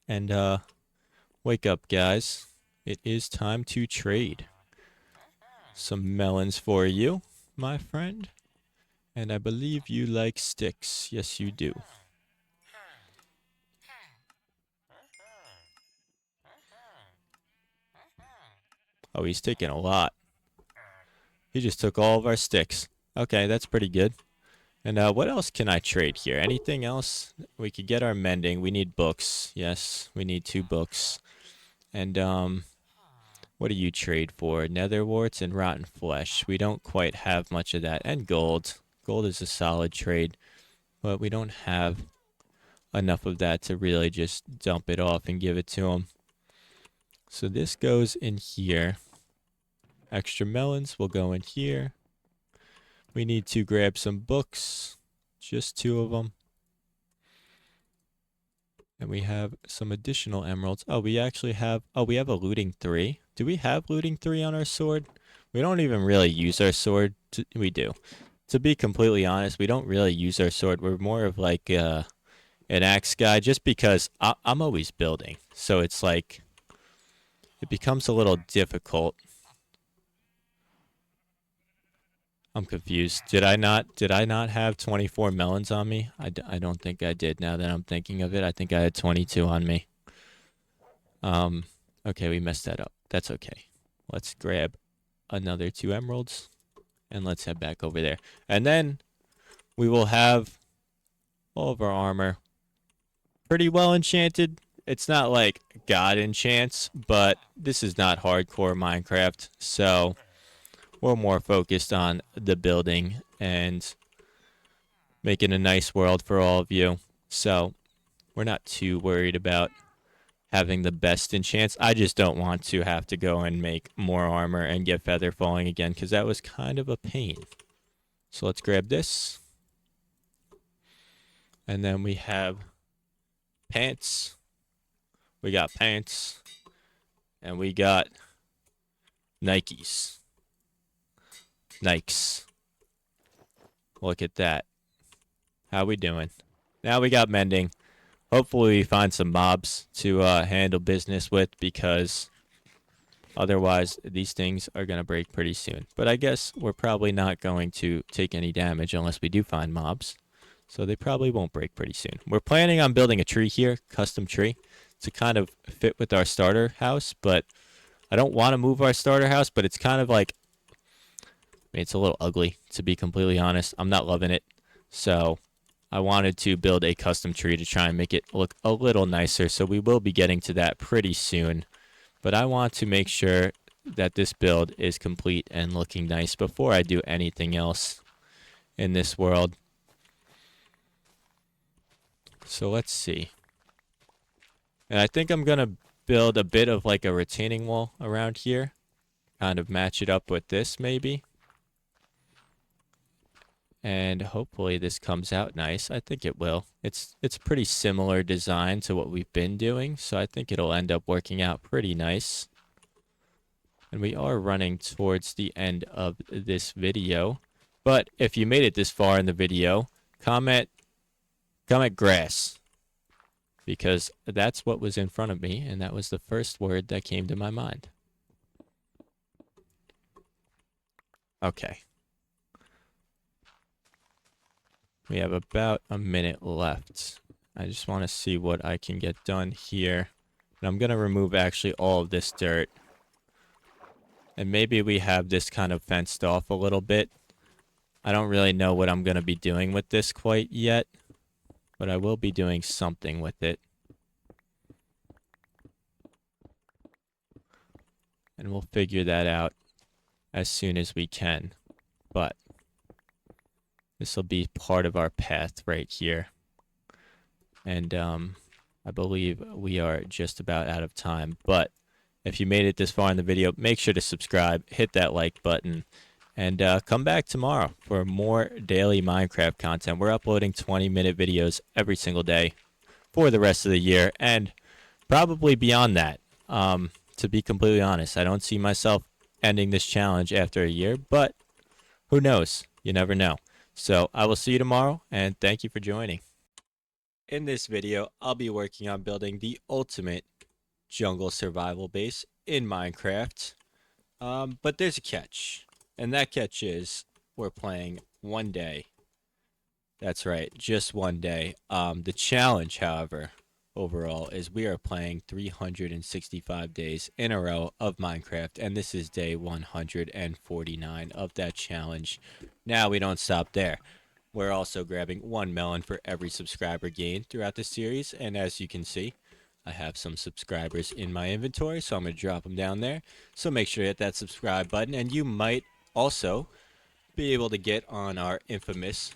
A: And wake up, guys. It is time to trade. Some melons for you, my friend. And I believe you like sticks. Yes, you do. Oh, he's taking a lot. He just took all of our sticks. Okay, that's pretty good. And what else can I trade here? Anything else? We could get our mending. We need books. Yes, we need 2 books. And what do you trade for? Nether warts and rotten flesh. We don't quite have much of that. And gold. Gold is a solid trade. But we don't have enough of that to really just dump it off and give it to him. So this goes in here. Extra melons will go in here. We need to grab some books. Just 2 of them. And we have some additional emeralds. Oh, we actually have... Oh, we have a looting 3. Do we have looting 3 on our sword? We don't even really use our sword. We do. To be completely honest, we don't really use our sword. We're more of like an axe guy just because I'm always building. So it's like... It becomes a little difficult. I'm confused. Did I not have 24 melons on me? I don't think I did. Now that I'm thinking of it, I think I had 22 on me. Okay, we messed that up. That's okay. Let's grab another 2 emeralds and let's head back over there. And then we will have all of our armor pretty well enchanted. It's not like God enchants, but this is not hardcore Minecraft, so we're more focused on the building and making a nice world for all of you. So we're not too worried about having the best enchants. I just don't want to have to go and make more armor and get feather falling again, because that was kind of a pain. So let's grab this. And then we have pants. We got pants. And we got Nikes. Nikes. Look at that. How we doing? Now we got mending. Hopefully we find some mobs to handle business with, because otherwise these things are going to break pretty soon. But I guess we're probably not going to take any damage unless we do find mobs. So they probably won't break pretty soon. We're planning on building a tree here, custom tree, to kind of fit with our starter house. But I don't want to move our starter house, but it's kind of like, I mean, it's a little ugly, to be completely honest. I'm not loving it. So I wanted to build a custom tree to try and make it look a little nicer. So we will be getting to that pretty soon. But I want to make sure that this build is complete and looking nice before I do anything else in this world. So let's see. And I think I'm going to build a bit of like a retaining wall around here. Kind of match it up with this maybe. And hopefully this comes out nice. I think it will. It's a pretty similar design to what we've been doing, so I think it'll end up working out pretty nice. And we are running towards the end of this video. But if you made it this far in the video, comment grass. Because that's what was in front of me, and that was the first word that came to my mind. Okay. We have about a minute left. I just want to see what I can get done here. And I'm going to remove actually all of this dirt. And maybe we have this kind of fenced off a little bit. I don't really know what I'm going to be doing with this quite yet. But I will be doing something with it. And we'll figure that out as soon as we can. But this will be part of our path right here. And I believe we are just about out of time. But if you made it this far in the video, make sure to subscribe, hit that like button, and come back tomorrow for more daily Minecraft content. We're uploading 20-minute videos every single day for the rest of the year, and probably beyond that. To be completely honest, I don't see myself ending this challenge after a year, but who knows? You never know. So I will see you tomorrow, and thank you for joining. In this video, I'll be working on building the ultimate jungle survival base in Minecraft. But there's a catch, and that catch is we're playing one day. That's right, just one day. The challenge, however, overall, is we are playing 365 days in a row of Minecraft, and this is day 149 of that challenge. Now we don't stop there. We're also grabbing 1 melon for every subscriber gained throughout the series, and as you can see, I have some subscribers in my inventory, so I'm going to drop them down there. So make sure to hit that subscribe button, and you might also be able to get on our infamous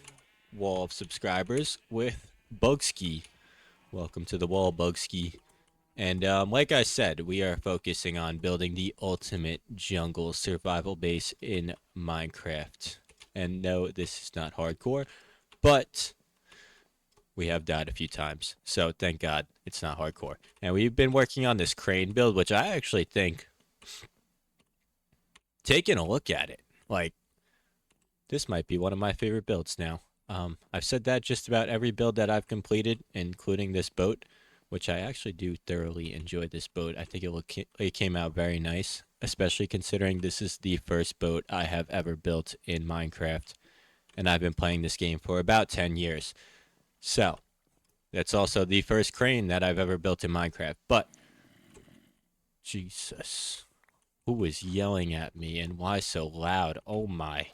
A: wall of subscribers with Bugski. Welcome to the wall, Bugski. And like I said, we are focusing on building the ultimate jungle survival base in Minecraft. And no, this is not hardcore, but we have died a few times. So thank God it's not hardcore. And we've been working on this crane build, which I actually think, taking a look at it, like, this might be one of my favorite builds now. I've said that just about every build that I've completed, including this boat, which I actually do thoroughly enjoy this boat. I think it came out very nice, especially considering this is the first boat I have ever built in Minecraft, and I've been playing this game for about 10 years. So, that's also the first crane that I've ever built in Minecraft. But, Jesus, who is yelling at me and why so loud? Oh my.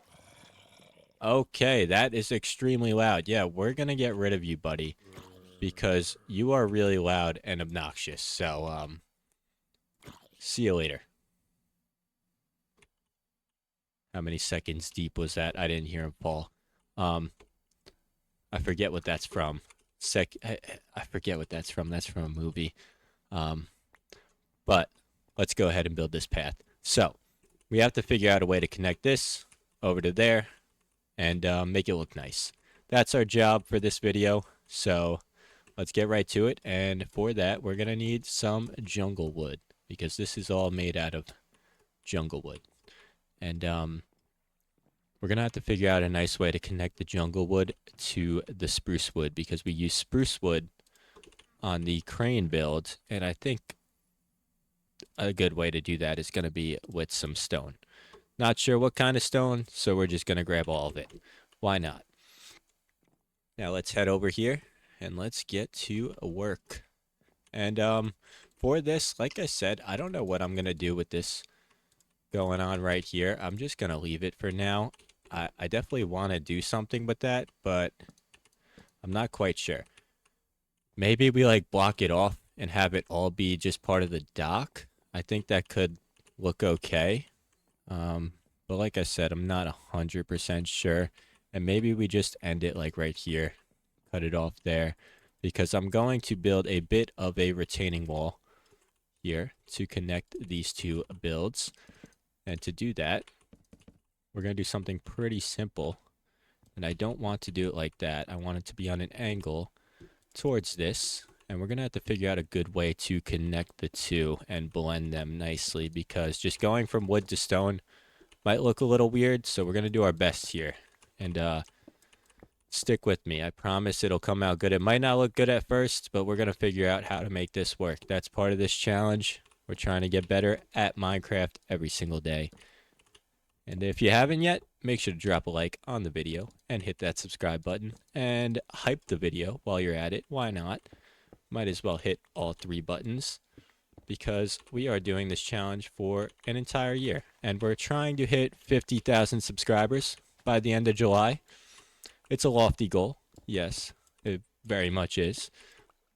A: Okay, that is extremely loud. Yeah, we're gonna get rid of you, buddy, because you are really loud and obnoxious. So, see you later. How many seconds deep was that? I didn't hear him fall. I forget what that's from. I forget what that's from. That's from a movie. Um, but let's go ahead and build this path. So we have to figure out a way to connect this over to there and make it look nice. That's our job for this video. So let's get right to it. And for that, we're going to need some jungle wood because this is all made out of jungle wood. And we're going to have to figure out a nice way to connect the jungle wood to the spruce wood because we use spruce wood on the crane build. And I think a good way to do that is going to be with some stone. Not sure what kind of stone, so we're just going to grab all of it. Why not? Now let's head over here and let's get to work. And for this, like I said, I don't know what I'm going to do with this going on right here. I'm just going to leave it for now. I definitely want to do something with that, but I'm not quite sure. Maybe we like block it off and have it all be just part of the dock. I think that could look okay. But like I said, I'm not 100% sure. And maybe we just end it like right here. Cut it off there. Because I'm going to build a bit of a retaining wall here to connect these two builds. And to do that, we're going to do something pretty simple. And I don't want to do it like that. I want it to be on an angle towards this. And we're going to have to figure out a good way to connect the two and blend them nicely. Because just going from wood to stone might look a little weird. So we're going to do our best here. And stick with me. I promise it'll come out good. It might not look good at first, but we're going to figure out how to make this work. That's part of this challenge. We're trying to get better at Minecraft every single day. And if you haven't yet, make sure to drop a like on the video and hit that subscribe button and hype the video while you're at it. Why not? Might as well hit all 3 buttons because we are doing this challenge for an entire year. And we're trying to hit 50,000 subscribers by the end of July. It's a lofty goal. Yes, it very much is.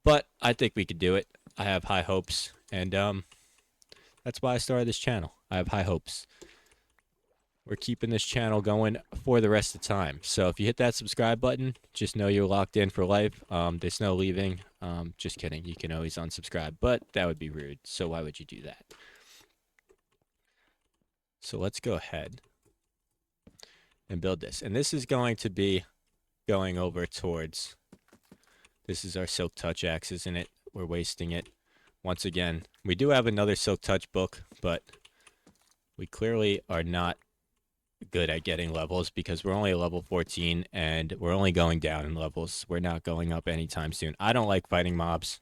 A: But I think we could do it. I have high hopes. And that's why I started this channel. I have high hopes. We're keeping this channel going for the rest of the time. So if you hit that subscribe button, just know you're locked in for life. There's no leaving. Just kidding. You can always unsubscribe, but that would be rude. So why would you do that? So let's go ahead and build this. And this is going to be going over towards, this is our Silk Touch axe, isn't it? We're wasting it. Once again, we do have another Silk Touch book, but we clearly are not good at getting levels because we're only at level 14 and we're only going down in levels. We're not going up anytime soon. I don't like fighting mobs.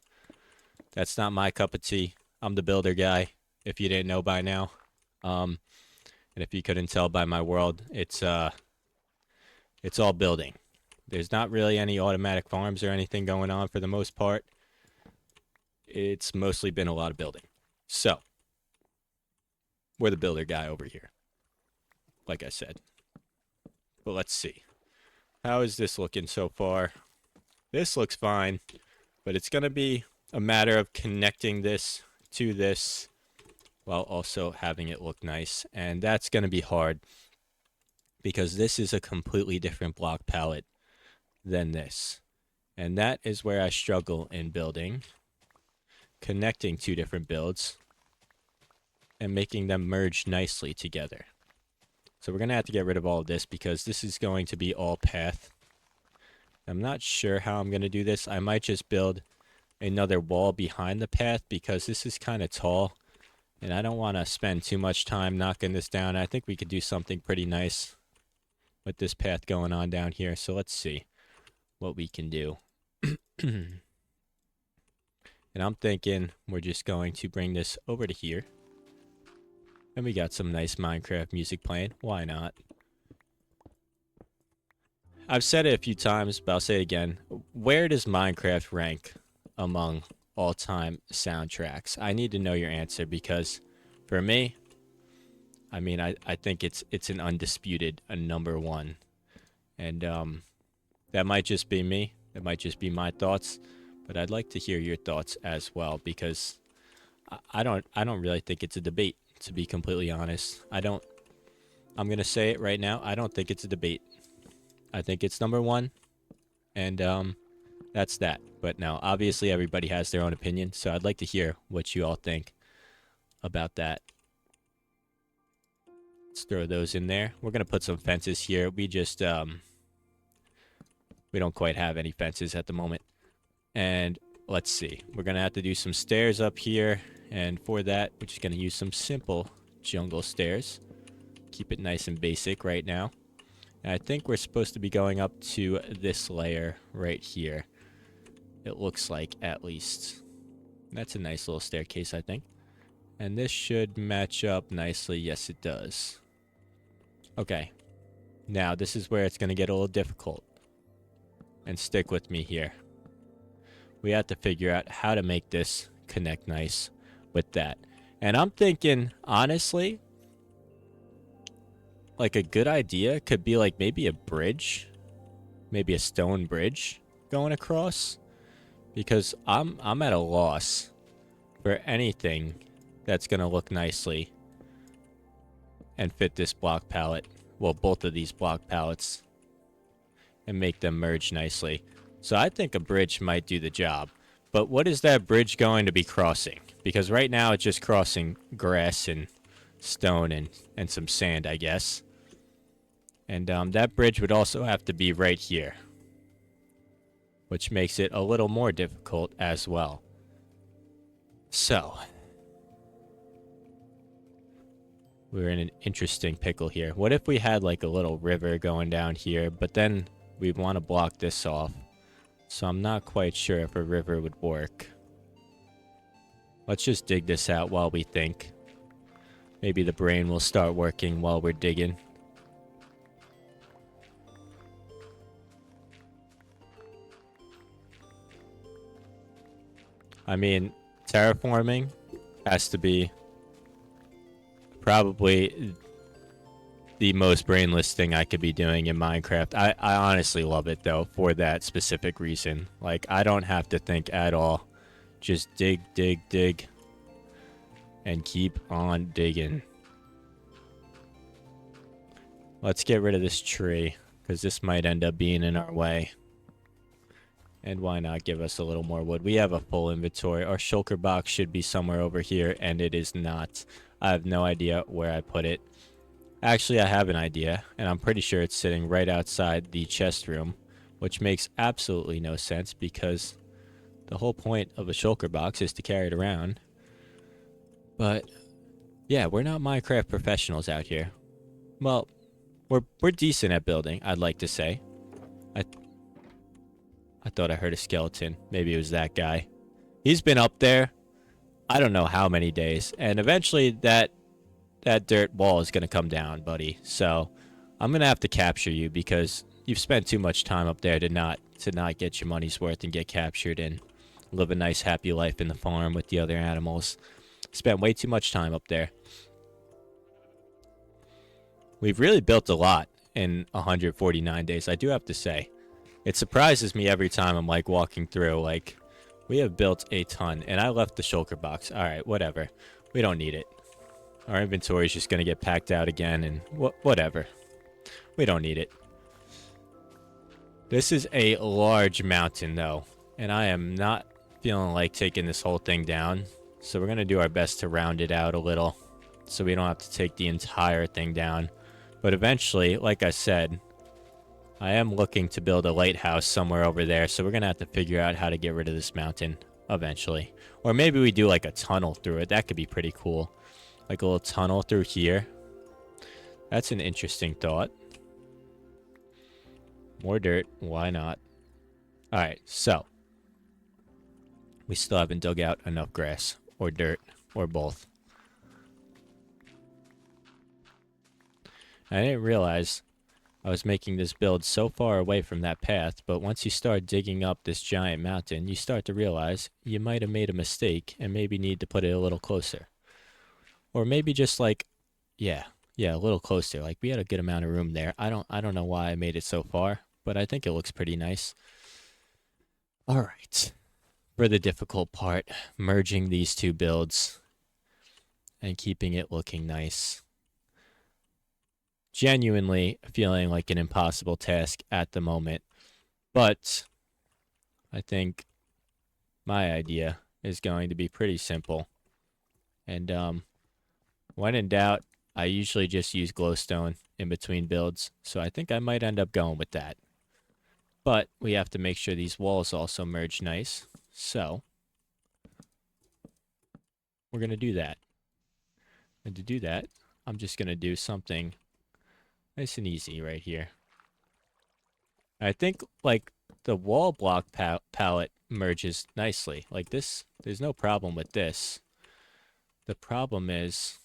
A: That's not my cup of tea. I'm the builder guy, if you didn't know by now. And if you couldn't tell by my world, it's all building. There's not really any automatic farms or anything going on for the most part. It's mostly been a lot of building. So, we're the builder guy over here. Like I said. But let's see. How is this looking so far? This looks fine. But it's going to be a matter of connecting this to this while also having it look nice. And that's going to be hard. Because this is a completely different block palette than this. And that is where I struggle in building. Connecting 2 different builds. And making them merge nicely together. So we're going to have to get rid of all of this because this is going to be all path. I'm not sure how I'm going to do this. I might just build another wall behind the path because this is kind of tall. And I don't want to spend too much time knocking this down. I think we could do something pretty nice with this path going on down here. So let's see what we can do. And I'm thinking we're just going to bring this over to here. And we got some nice Minecraft music playing. Why not? I've said it a few times, but I'll say it again. Where does Minecraft rank among all-time soundtracks? I need to know your answer because for me, I mean, I think it's an undisputed number 1. And that might just be me. It might just be my thoughts. But I'd like to hear your thoughts as well because I don't really think it's a debate. To be completely honest, I'm going to say it right now. I don't think it's a debate. I think it's number 1. And that's that. But now, obviously, everybody has their own opinion, so I'd like to hear what you all think about that. Let's throw those in there. We're gonna put some fences here. We just we don't quite have any fences at the moment. And let's see. We're gonna have to do some stairs up here, and for that, we're just gonna use some simple jungle stairs. Keep it nice and basic right now. And I think we're supposed to be going up to this layer right here. It looks like, at least. That's a nice little staircase, I think. And this should match up nicely. Yes, it does. Okay. Now, this is where it's going to get a little difficult. And stick with me here. We have to figure out how to make this connect nice with that. And I'm thinking, honestly, like a good idea could be like maybe a bridge. Maybe a stone bridge going across. Because I'm at a loss for anything that's going to look nicely and fit this block palette. Well, both of these block palettes. And make them merge nicely. So I think a bridge might do the job. But what is that bridge going to be crossing? Because right now it's just crossing grass and stone and some sand, I guess. And that bridge would also have to be right here. Which makes it a little more difficult as well. So, we're in an interesting pickle here. What if we had like a little river going down here, but then we want to block this off. So I'm not quite sure if a river would work. Let's just dig this out while we think. Maybe the brain will start working while we're digging. I mean, terraforming has to be probably the most brainless thing I could be doing in Minecraft. I honestly love it, though, for that specific reason. Like, I don't have to think at all. Just dig, dig, dig. And keep on digging. Let's get rid of this tree, because this might end up being in our way. And why not give us a little more wood? We have a full inventory. Our shulker box should be somewhere over here, and it is not. I have no idea where I put it. Actually, I have an idea, and I'm pretty sure it's sitting right outside the chest room, which makes absolutely no sense because the whole point of a shulker box is to carry it around. But yeah, we're not Minecraft professionals out here. Well, we're decent at building, I'd like to say. I thought I heard a skeleton. Maybe it was that guy. He's been up there I don't know how many days, and eventually that dirt wall is going to come down, buddy. So I'm going to have to capture you because you've spent too much time up there to not get your money's worth and get captured and live a nice happy life in the farm with the other animals. Spent way too much time up there. We've really built a lot in 149 days, I do have to say. It surprises me every time I'm like walking through, like, we have built a ton, and I left the shulker box. Alright, whatever. We don't need it. Our inventory is just going to get packed out again, and whatever. We don't need it. This is a large mountain, though, and I am not feeling like taking this whole thing down. So we're going to do our best to round it out a little, so we don't have to take the entire thing down. But eventually, like I said, I am looking to build a lighthouse somewhere over there, so we're going to have to figure out how to get rid of this mountain eventually. Or maybe we do like a tunnel through it. That could be pretty cool. Like a little tunnel through here. That's an interesting thought. More dirt. Why not? Alright, so. We still haven't dug out enough grass. Or dirt. Or both. I didn't realize I was making this build so far away from that path, but once you start digging up this giant mountain, you start to realize you might have made a mistake and maybe need to put it a little closer. Or maybe just like, yeah, a little closer. Like we had a good amount of room there. I don't know why I made it so far, but I think it looks pretty nice. All right. For the difficult part, merging these two builds and keeping it looking nice. Genuinely feeling like an impossible task at the moment, but I think my idea is going to be pretty simple. And when in doubt, I usually just use glowstone in between builds, so I think I might end up going with that. But we have to make sure these walls also merge nice, so we're going to do that. And to do that, I'm just going to do something nice and easy right here. I think, like, the wall block palette merges nicely. Like this, there's no problem with this. The problem is...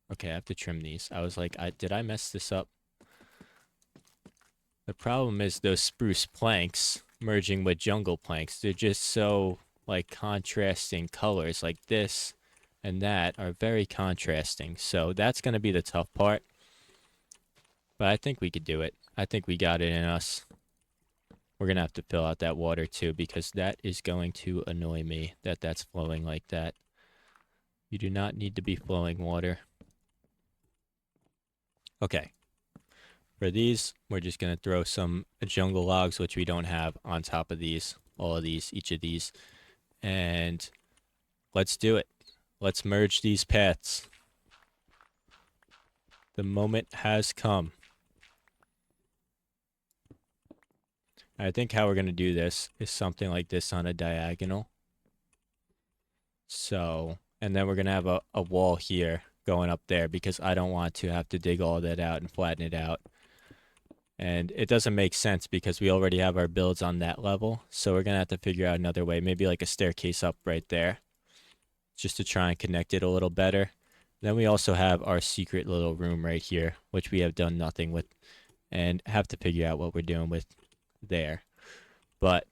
A: Okay, I have to trim these. I was like, did I mess this up? The problem is those spruce planks merging with jungle planks. They're just so, like, contrasting colors. Like this and that are very contrasting. So that's going to be the tough part. But I think we could do it. I think we got it in us. We're going to have to fill out that water too, because that is going to annoy me that that's flowing like that. You do not need to be flowing water. Okay. For these, we're just going to throw some jungle logs, which we don't have, on top of these. All of these, each of these. And let's do it. Let's merge these paths. The moment has come. I think how we're going to do this is something like this on a diagonal. So, and then we're going to have a wall here going up there, because I don't want to have to dig all that out and flatten it out. And it doesn't make sense because we already have our builds on that level. So we're going to have to figure out another way, maybe like a staircase up right there, just to try and connect it a little better. Then we also have our secret little room right here, which we have done nothing with, and have to figure out what we're doing with there. But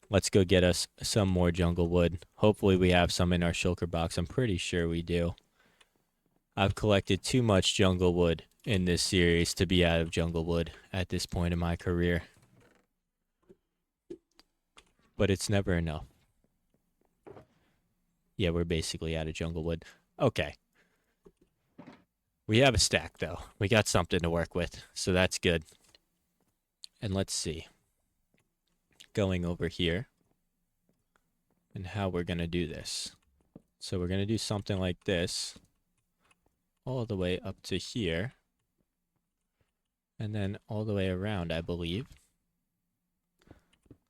A: let's go get us some more jungle wood. Hopefully we have some in our shulker box. I'm pretty sure we do. I've collected too much jungle wood in this series to be out of jungle wood at this point in my career. But it's never enough. Yeah, we're basically out of jungle wood. Okay. We have a stack, though. We got something to work with, so that's good. And let's see. Going over here. And how we're going to do this. So we're going to do something like this. All the way up to here. And then all the way around, I believe.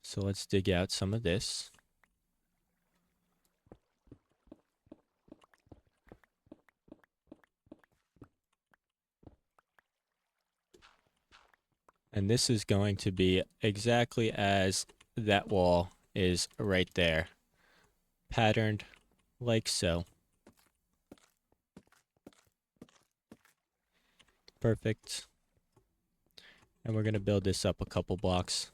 A: So let's dig out some of this. And this is going to be exactly as that wall is right there. Patterned like so. Perfect. And we're going to build this up a couple blocks.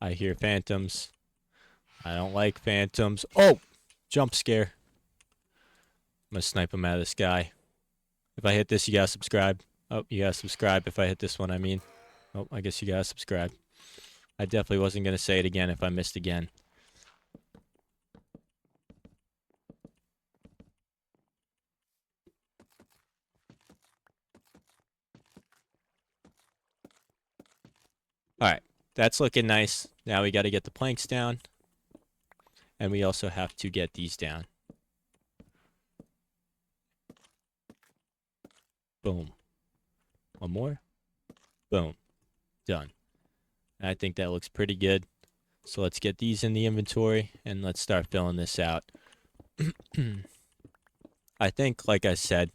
A: I hear phantoms. I don't like phantoms. Oh! Jump scare. I'm going to snipe them out of the sky. If I hit this, you gotta subscribe. Oh, you gotta subscribe if I hit this one, I mean. Oh, I guess you gotta subscribe. I definitely wasn't gonna say it again if I missed again. Alright, that's looking nice. Now we gotta get the planks down. And we also have to get these down. Boom. One more. Boom. Done. I think that looks pretty good. So let's get these in the inventory and let's start filling this out. I think, like I said,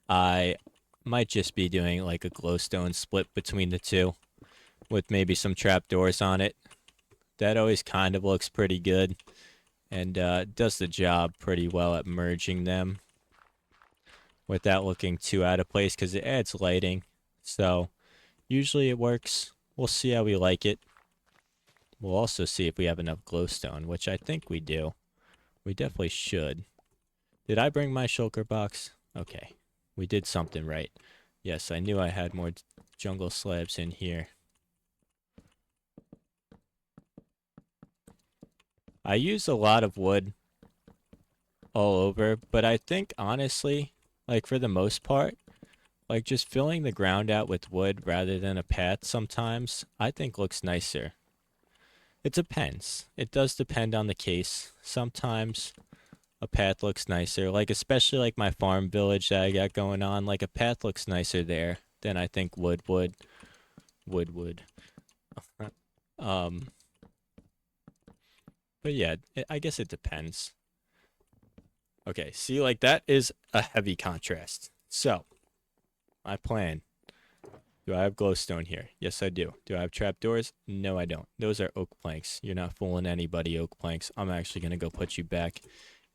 A: I might just be doing like a glowstone split between the two with maybe some trapdoors on it. That always kind of looks pretty good and does the job pretty well at merging them without looking too out of place because it adds lighting. So usually it works. We'll see how we like it. We'll also see if we have enough glowstone, which I think we do. We definitely should. Did I bring my shulker box? Okay. We did something right. Yes, I knew I had more jungle slabs in here. I use a lot of wood all over, but I think honestly, like for the most part, like just filling the ground out with wood rather than a path sometimes, I think looks nicer. It depends. It does depend on the case. Sometimes a path looks nicer, like especially like my farm village that I got going on. Like a path looks nicer there than I think wood would. Wood would. Um, but yeah, I guess it depends. Okay, see, like that is a heavy contrast. So, my plan. Do I have glowstone here? Yes, I do. Do I have trapdoors? No, I don't. Those are oak planks. You're not fooling anybody, oak planks. I'm actually going to go put you back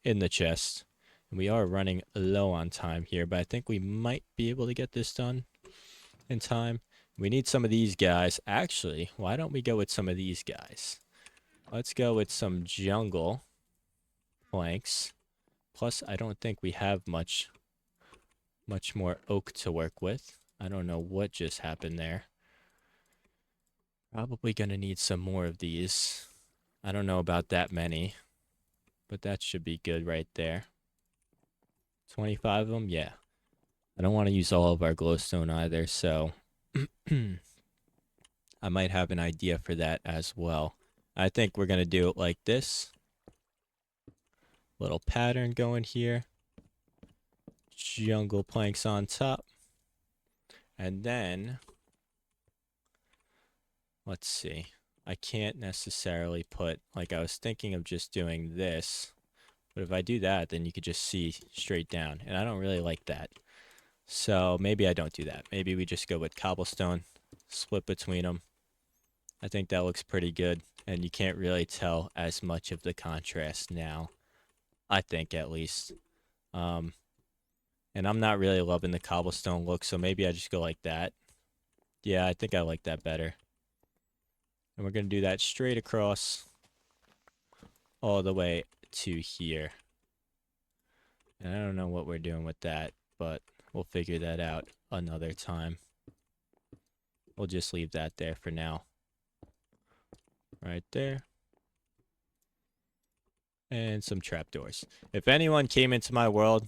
A: in the chest. And we are running low on time here, but I think we might be able to get this done in time. We need some of these guys. Actually, why don't we go with some of these guys? Let's go with some jungle planks. Plus, I don't think we have much more oak to work with. I don't know what just happened there. Probably gonna need some more of these. I don't know about that many, but that should be good right there. 25 of them? Yeah. I don't want to use all of our glowstone either, so I might have an idea for that as well. I think we're gonna do it like this. Little pattern going here. Jungle planks on top. And then, let's see. I can't necessarily put, like I was thinking of just doing this. But if I do that, then you could just see straight down. And I don't really like that. So maybe I don't do that. Maybe we just go with cobblestone, split between them. I think that looks pretty good. And you can't really tell as much of the contrast now. I think at least. And I'm not really loving the cobblestone look, so maybe I just go like that. Yeah, I think I like that better. And we're going to do that straight across all the way to here. And I don't know what we're doing with that, but we'll figure that out another time. We'll just leave that there for now. Right there. And some trapdoors. If anyone came into my world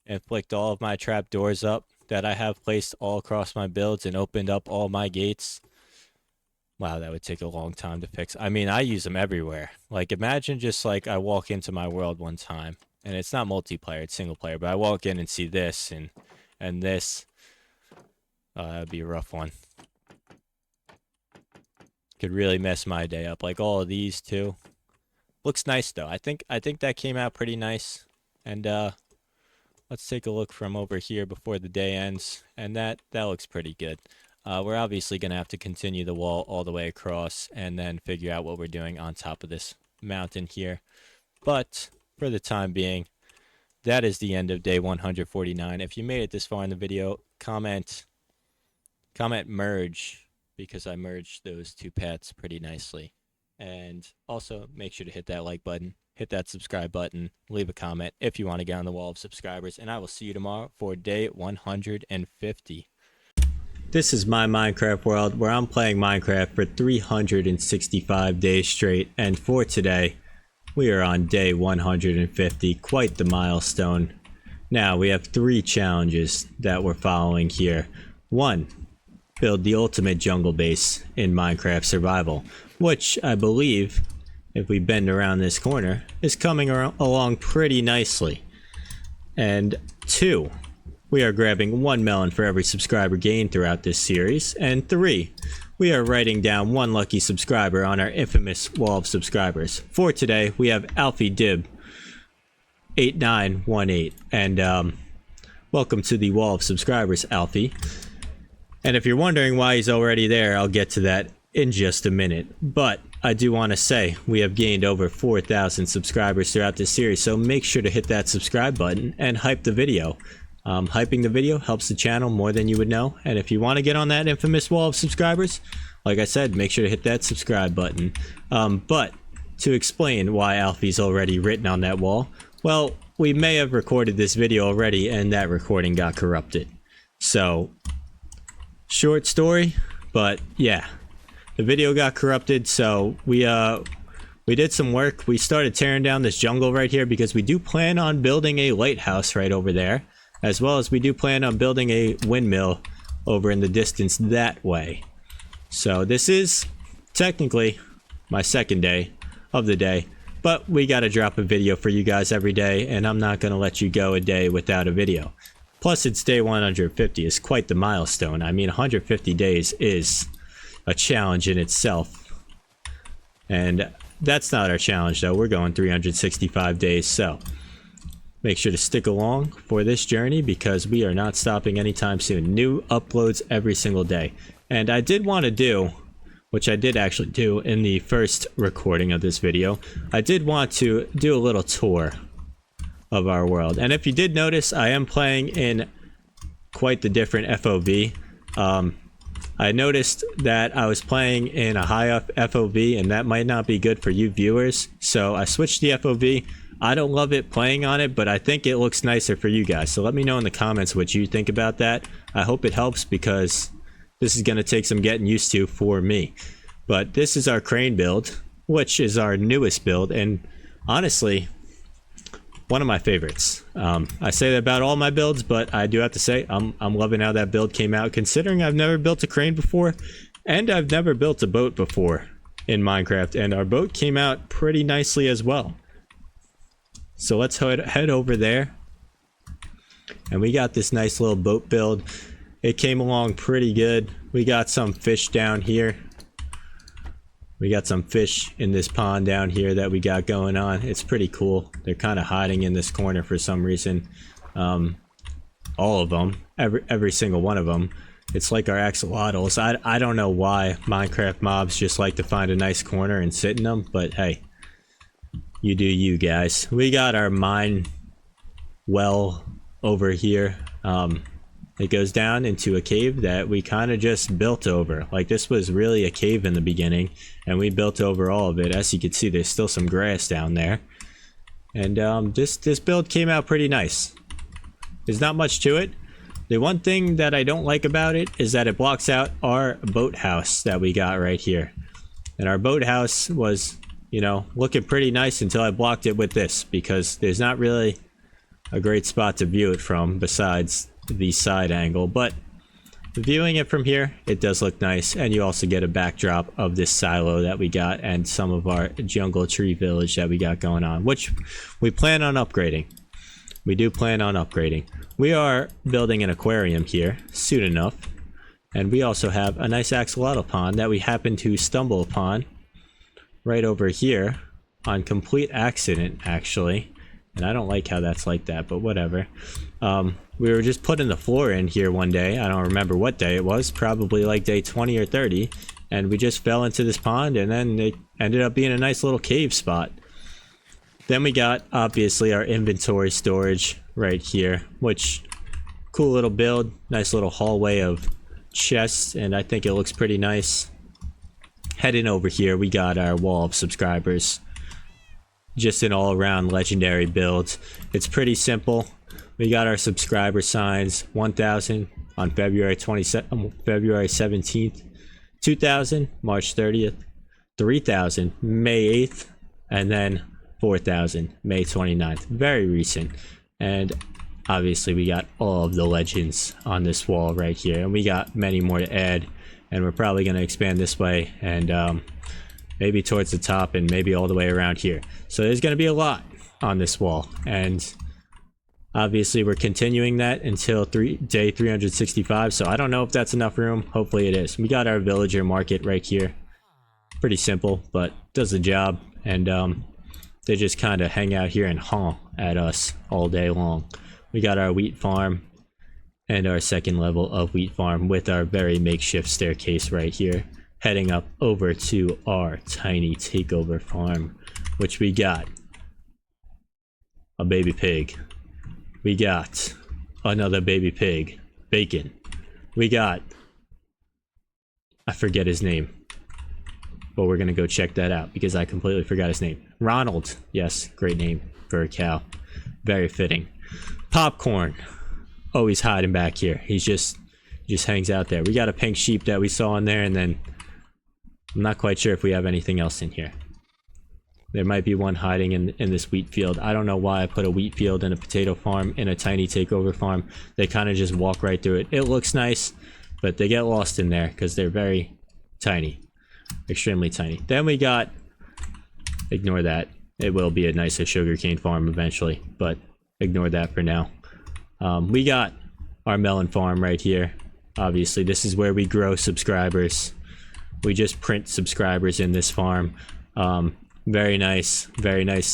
A: and flicked all of my trapdoors up that I have placed all across my builds and opened up all my gates, wow, that would take a long time to fix. I mean, I use them everywhere. Like, imagine just like I walk into my world one time, and it's not multiplayer, it's single player, but I walk in and see this and this. That'd be a rough one. Could really mess my day up. Like all of these too. Looks nice though. I think that came out pretty nice. And let's take a look from over here before the day ends. And that looks pretty good. We're obviously going to have to continue the wall all the way across and then figure out what we're doing on top of this mountain here. But for the time being, that is the end of day 149. If you made it this far in the video, comment merge, because I merged those two paths pretty nicely. And also make sure to hit that like button, hit that subscribe button, leave a comment if you want to get on the wall of subscribers, and I will see you tomorrow for day 150. This is my Minecraft world where I'm playing Minecraft for 365 days straight, and for today, we are on day 150, quite the milestone. Now, we have 3 challenges that we're following here. 1, build the ultimate jungle base in Minecraft Survival, which I believe, if we bend around this corner, is coming along pretty nicely. And 2, we are grabbing 1 melon for every subscriber gained throughout this series. And 3, we are writing down 1 lucky subscriber on our infamous wall of subscribers. For today, we have Alfie Dib 8918. And welcome to the wall of subscribers, Alfie. And if you're wondering why he's already there, I'll get to that in just a minute. But I do want to say we have gained over 4,000 subscribers throughout this series, so make sure to hit that subscribe button and hype the video. Hyping the video helps the channel more than you would know, and if you want to get on that infamous wall of subscribers, like I said, make sure to hit that subscribe button. But to explain why Alfie's already written on that wall, well, we may have recorded this video already and that recording got corrupted. So, short story, but yeah, the video got corrupted, so we did some work. We started tearing down this jungle right here because we do plan on building a lighthouse right over there, as well as we do plan on building a windmill over in the distance that way. So this is technically my second day of the day. But we gotta drop a video for you guys every day, and I'm not gonna let you go a day without a video. Plus, it's day 150. It's quite the milestone. I mean, 150 days is a challenge in itself. And that's not our challenge, though. We're going 365 days, so make sure to stick along for this journey because we are not stopping anytime soon. New uploads every single day. And I did want to do, which I did actually do in the first recording of this video, I did want to do a little tour of our world. And if you did notice, I am playing in quite the different FOV. I noticed that I was playing in a high FOV, and that might not be good for you viewers, so I switched the FOV. I don't love it playing on it, but I think it looks nicer for you guys, so let me know in the comments what you think about that. I hope it helps because this is going to take some getting used to for me. But this is our crane build, which is our newest build, and honestly, one of my favorites. I say that about all my builds, but I do have to say I'm loving how that build came out, considering I've never built a crane before, and I've never built a boat before in Minecraft, and our boat came out pretty nicely as well. So let's head over there, and we got this nice little boat build. It came along pretty good. We got some fish down here. We got some fish in this pond down here that we got going on. It's pretty cool. They're kind of hiding in this corner for some reason. All of them, every single one of them. It's like our axolotls. I don't know why Minecraft mobs just like to find a nice corner and sit in them, but hey, you do you guys. We got our mine well over here. It goes down into a cave that we kind of just built over. Like, this was really a cave in the beginning, and we built over all of it. As you can see, there's still some grass down there. And this build came out pretty nice. There's not much to it. The one thing that I don't like about it is that it blocks out our boathouse that we got right here. And our boathouse was, you know, looking pretty nice until I blocked it with this, because there's not really a great spot to view it from besides the side angle. But viewing it from here, it does look nice, and you also get a backdrop of this silo that we got and some of our jungle tree village that we got going on, which we plan on upgrading. We do plan on upgrading. We are building an aquarium here soon enough, and we also have a nice axolotl pond that we happen to stumble upon right over here on complete accident, actually. And I don't like how that's like that, but whatever. We were just putting the floor in here one day. I don't remember what day it was, probably like day 20 or 30. And we just fell into this pond, and then it ended up being a nice little cave spot. Then we got, obviously, our inventory storage right here, which, cool little build. Nice little hallway of chests, and I think it looks pretty nice. Heading over here, we got our wall of subscribers. Just an all-around legendary build. It's pretty simple. We got our subscriber signs, 1,000 on February 17th, 2,000 March 30th, 3,000 May 8th, and then 4,000 May 29th. Very recent. And obviously we got all of the legends on this wall right here, and we got many more to add, and we're probably going to expand this way and maybe towards the top and maybe all the way around here. So there's going to be a lot on this wall, and obviously we're continuing that until day 365, so I don't know if that's enough room. Hopefully it is. We got our villager market right here. Pretty simple, but does the job, and they just kind of hang out here and honk at us all day long. We got our wheat farm and our second level of wheat farm with our very makeshift staircase right here, heading up over to our tiny takeover farm, which we got a baby pig. We got another baby pig, Bacon. We got, I forget his name, but we're gonna go check that out because I completely forgot his name. Ronald, yes, great name for a cow, very fitting. Popcorn, always hiding back here. He just hangs out there. We got a pink sheep that we saw in there, and then I'm not quite sure if we have anything else in here. There might be one hiding in this wheat field. I don't know why I put a wheat field and a potato farm in a tiny takeover farm. They kind of just walk right through it. It looks nice, but they get lost in there because they're very tiny. Extremely tiny. Then we got ignore that. It will be a nicer sugarcane farm eventually, but ignore that for now. We got our melon farm right here. Obviously, this is where we grow subscribers. We just print subscribers in this farm. Very nice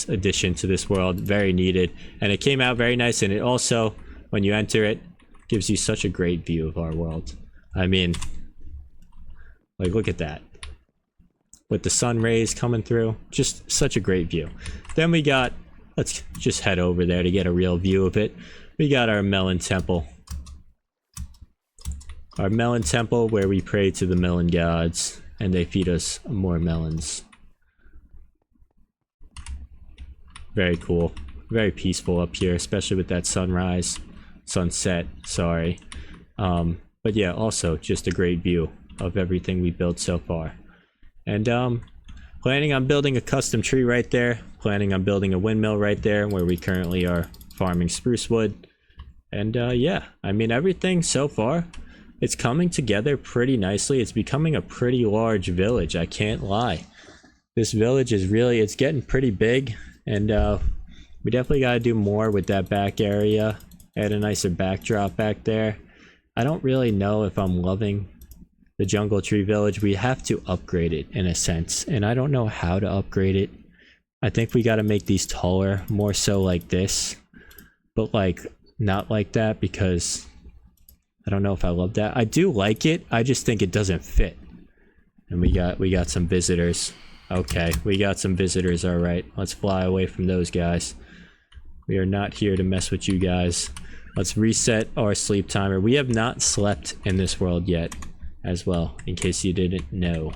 A: addition to this world. Very needed, and it came out very nice. And it also, when you enter it, gives you such a great view of our world. I mean, like, look at that. With the sun rays coming through, just such a great view. Then we got, let's just head over there to get a real view of it. We got our melon temple. Our melon temple where we pray to the melon gods and they feed us more melons. Very cool. Very peaceful up here, especially with that sunset, sorry. But yeah, also just a great view of everything we built so far. And planning on building a custom tree right there. Planning on building a windmill right there where we currently are farming spruce wood. And yeah, I mean, everything so far, it's coming together pretty nicely. It's becoming a pretty large village, I can't lie. This village is really, it's getting pretty big. And we definitely got to do more with that back area. Add a nicer backdrop back there. I don't really know if I'm loving the Jungle Tree Village. We have to upgrade it in a sense, and I don't know how to upgrade it. I think we got to make these taller, more so like this, but like not like that, because I don't know if I love that. I do like it, I just think it doesn't fit. And we got some visitors. Okay, we got some visitors. All right, let's fly away from those guys. We are not here to mess with you guys. Let's reset our sleep timer. We have not slept in this world yet as well, in case you didn't know.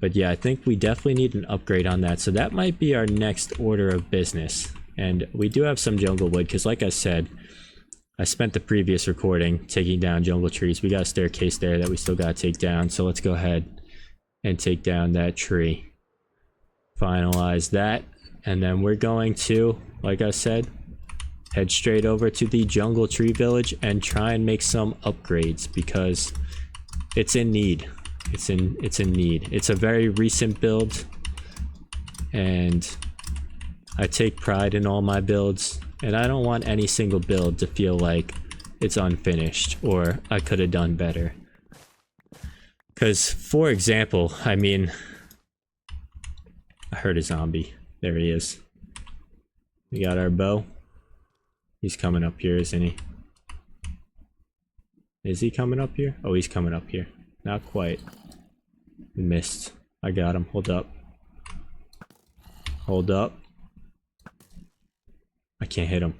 A: But yeah, I think we definitely need an upgrade on that. So that might be our next order of business. And we do have some jungle wood, because like I said, I spent the previous recording taking down jungle trees. We got a staircase there that we still got to take down. So let's go ahead and take down that tree. Finalize that. And then we're going to, like I said, head straight over to the Jungle Tree Village and try and make some upgrades, because it's in need. It's in need. It's a very recent build, and I take pride in all my builds, and I don't want any single build to feel like it's unfinished or I could have done better. Because, for example, I mean, I heard a zombie. There he is. We got our bow. He's coming up here, isn't he? Is he coming up here? Oh, he's coming up here. Not quite. Missed. I got him. Hold up. Hold up. I can't hit him.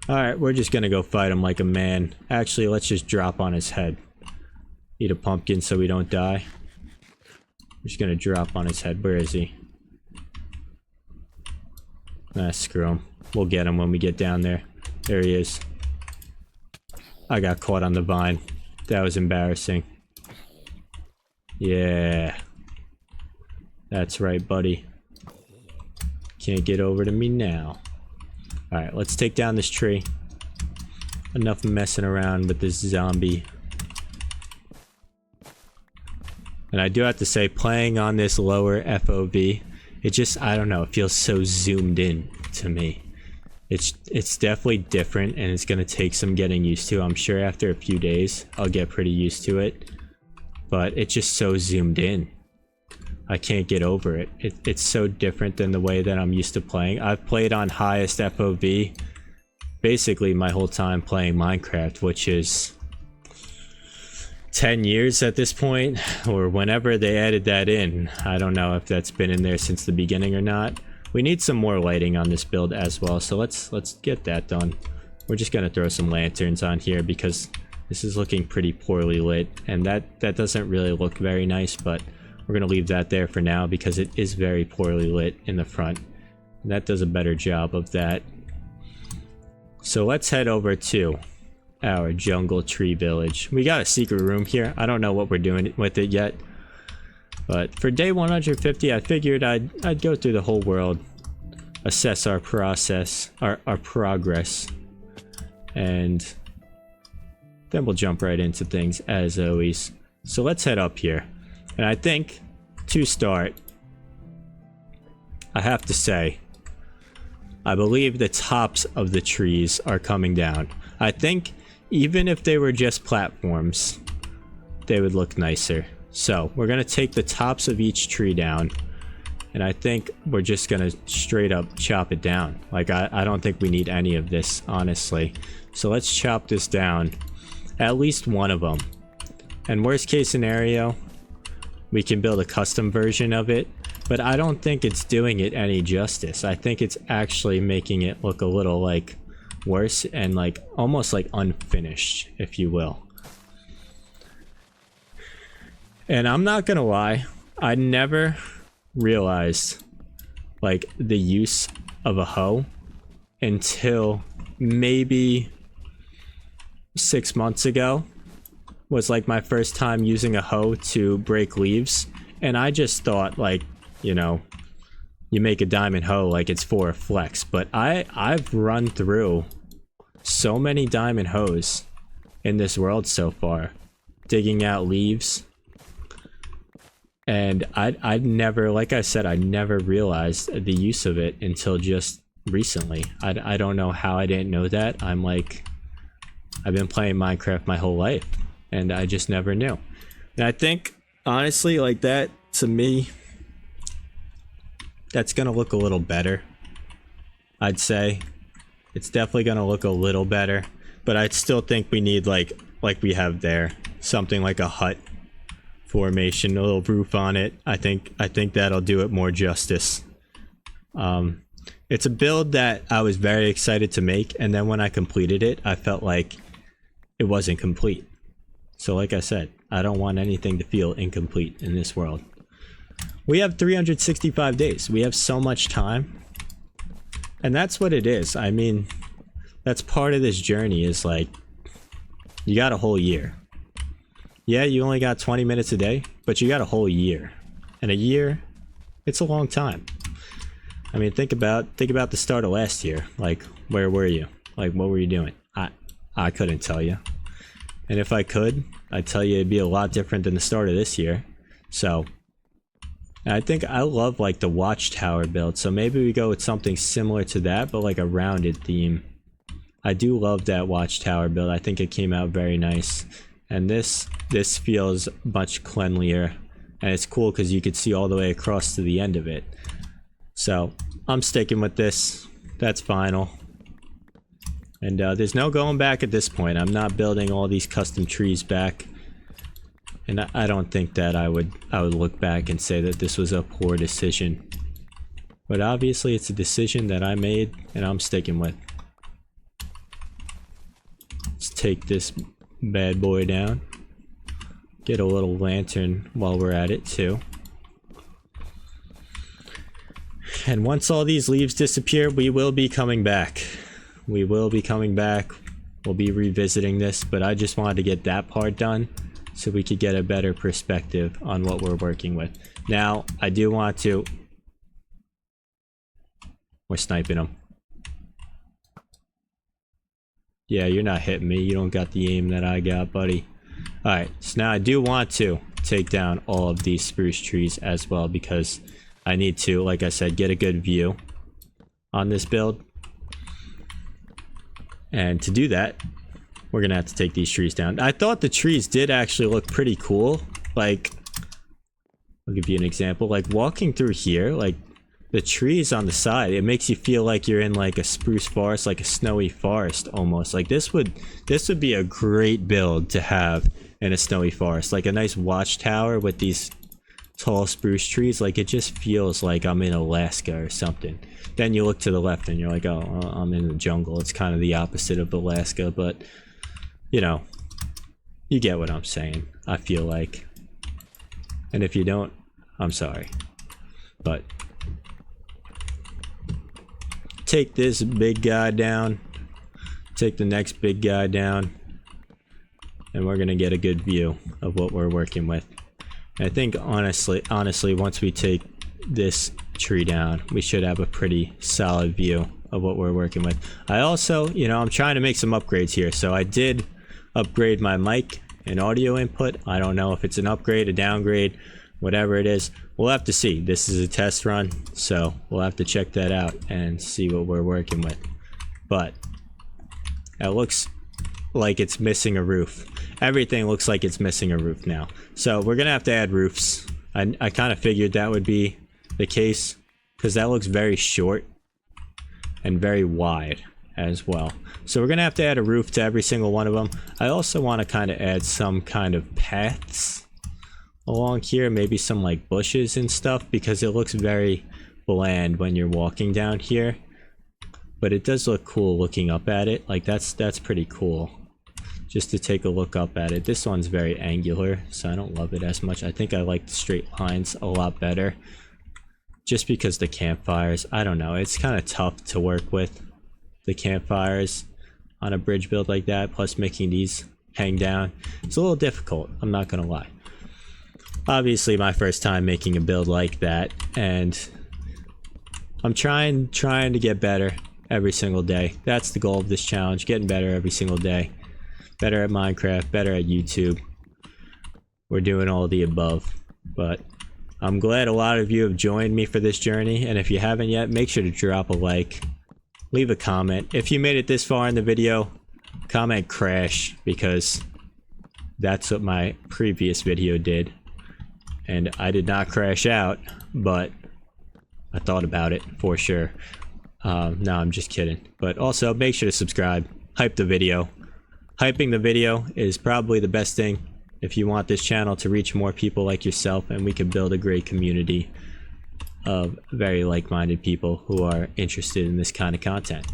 A: Alright, we're just gonna go fight him like a man. Actually, let's just drop on his head. Eat a pumpkin so we don't die. We're just gonna drop on his head. Where is he? Ah, screw him. We'll get him when we get down there. There he is. I got caught on the vine. That was embarrassing. Yeah. That's right, buddy. Can't get over to me now. Alright, let's take down this tree. Enough messing around with this zombie. And I do have to say, playing on this lower FOV, it just, I don't know, it feels so zoomed in to me. It's definitely different, and it's gonna take some getting used to. I'm sure after a few days, I'll get pretty used to it. But it's just so zoomed in. I can't get over it. It's so different than the way that I'm used to playing. I've played on highest FOV basically my whole time playing Minecraft, which is 10 years at this point, or whenever they added that in. I don't know if that's been in there since the beginning or not. We need some more lighting on this build as well, so let's get that done. We're just gonna throw some lanterns on here because this is looking pretty poorly lit, and that doesn't really look very nice, but we're gonna leave that there for now because it is very poorly lit in the front. And that does a better job of that. So let's head over to our Jungle Tree Village. We got a secret room here. I don't know what we're doing with it yet. But for day 150, I figured I'd go through the whole world, assess our process, our progress, and then we'll jump right into things as always. So let's head up here. And I think, to start, I have to say, I believe the tops of the trees are coming down. I think even if they were just platforms, they would look nicer. So we're gonna take the tops of each tree down, and I think we're just gonna straight up chop it down. Like, I don't think we need any of this, honestly. So let's chop this down, at least one of them. And worst case scenario, we can build a custom version of it, but I don't think it's doing it any justice. I think it's actually making it look a little like worse and like almost like unfinished, if you will. And I'm not gonna lie, I never realized like the use of a hoe until maybe 6 months ago. Was like my first time using a hoe to break leaves, and I just thought, like, you know, you make a diamond hoe like it's for a flex. But I've run through so many diamond hoes in this world so far, digging out leaves, and I'd never, like I said, I never realized the use of it until just recently. I don't know how I didn't know that. I've been playing Minecraft my whole life, and I just never knew. And I think, honestly, like that, to me, that's gonna look a little better. I'd say it's definitely gonna look a little better, but I still think we need like we have there, something like a hut formation, a little roof on it. I think that'll do it more justice. It's a build that I was very excited to make, and then when I completed it, I felt like it wasn't complete. So like I said, I don't want anything to feel incomplete in this world. We have 365 days. We have so much time. And that's what it is. I mean, that's part of this journey, is like, you got a whole year. Yeah, you only got 20 minutes a day, but you got a whole year. And a year, it's a long time. I mean, think about the start of last year. Like, where were you? Like, what were you doing? I couldn't tell you. And if I could, I'd tell you it'd be a lot different than the start of this year. So, I think I love like the watchtower build. So maybe we go with something similar to that, but like a rounded theme. I do love that watchtower build. I think it came out very nice. And this feels much cleanlier. And it's cool because you could see all the way across to the end of it. So I'm sticking with this. That's final. And there's no going back at this point. I'm not building all these custom trees back. And I don't think that I would look back and say that this was a poor decision. But obviously it's a decision that I made and I'm sticking with. Let's take this bad boy down. Get a little lantern while we're at it too. And once all these leaves disappear, we will be coming back. We will be coming back. We'll be revisiting this, but I just wanted to get that part done so we could get a better perspective on what we're working with. Now, I do want to... We're sniping them. Yeah, you're not hitting me. You don't got the aim that I got, buddy. Alright, so now I do want to take down all of these spruce trees as well, because I need to, like I said, get a good view on this build. And to do that, we're gonna have to take these trees down. I thought the trees did actually look pretty cool. Like, I'll give you an example. Like, walking through here, like, the trees on the side, it makes you feel like you're in like a spruce forest, like a snowy forest almost. Like, this would be a great build to have in a snowy forest. Like a nice watchtower with these tall spruce trees. Like, it just feels like I'm in Alaska or something. Then you look to the left and you're like, oh, I'm in the jungle. It's kind of the opposite of Alaska, but you know, you get what I'm saying, I feel like. And if you don't, I'm sorry. But take this big guy down, take the next big guy down, and we're gonna get a good view of what we're working with. And I think honestly, once we take this tree down, we should have a pretty solid view of what we're working with. I also, you know, I'm trying to make some upgrades here. So I did upgrade my mic and audio input. I don't know if it's an upgrade, a downgrade, whatever it is, we'll have to see. This is a test run, so we'll have to check that out and see what we're working with. But it looks like it's missing a roof. Everything looks like it's missing a roof now. So we're gonna have to add roofs. I kind of figured that would be the case because that looks very short and very wide as well. So we're gonna have to add a roof to every single one of them. I also want to kind of add some kind of paths along here, maybe some like bushes and stuff, because it looks very bland when you're walking down here. But it does look cool looking up at it. Like that's pretty cool just to take a look up at it. This one's very angular, so I don't love it as much. I think I like the straight lines a lot better just because the campfires, I don't know, it's kind of tough to work with the campfires on a bridge build like that, plus making these hang down. It's a little difficult, I'm not gonna lie. Obviously my first time making a build like that, and I'm trying to get better every single day. That's the goal of this challenge, getting better every single day. Better at Minecraft, better at YouTube. We're doing all of the above. But I'm glad a lot of you have joined me for this journey, and if you haven't yet, make sure to drop a like. Leave a comment. If you made it this far in the video, comment crash, because that's what my previous video did. And I did not crash out, but I thought about it for sure. No, I'm just kidding. But also, make sure to subscribe. Hype the video. Hyping the video is probably the best thing if you want this channel to reach more people like yourself, and we can build a great community of very like-minded people who are interested in this kind of content.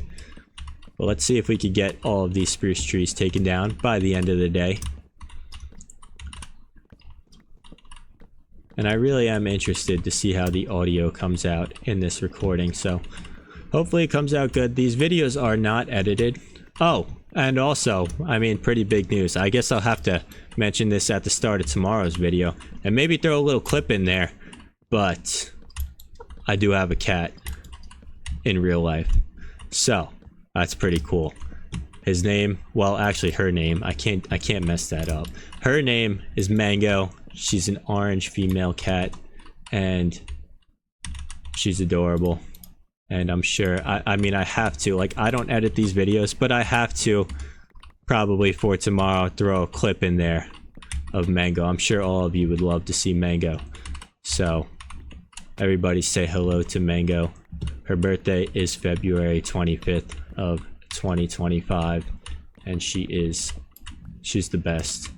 A: Well, let's see if we could get all of these spruce trees taken down by the end of the day. And I really am interested to see how the audio comes out in this recording, so hopefully it comes out good. These videos are not edited. Oh, and also, I mean, pretty big news. I guess I'll have to mention this at the start of tomorrow's video, and maybe throw a little clip in there, but I do have a cat in real life, so that's pretty cool. His name, well, actually her name, I can't mess that up. Her name is Mango. She's an orange female cat, and she's adorable. And I'm sure, I mean, I have to, like, I don't edit these videos, but I have to probably for tomorrow throw a clip in there of Mango. I'm sure all of you would love to see Mango. So everybody say hello to Mango. Her birthday is February 25th of 2025, and she's the best.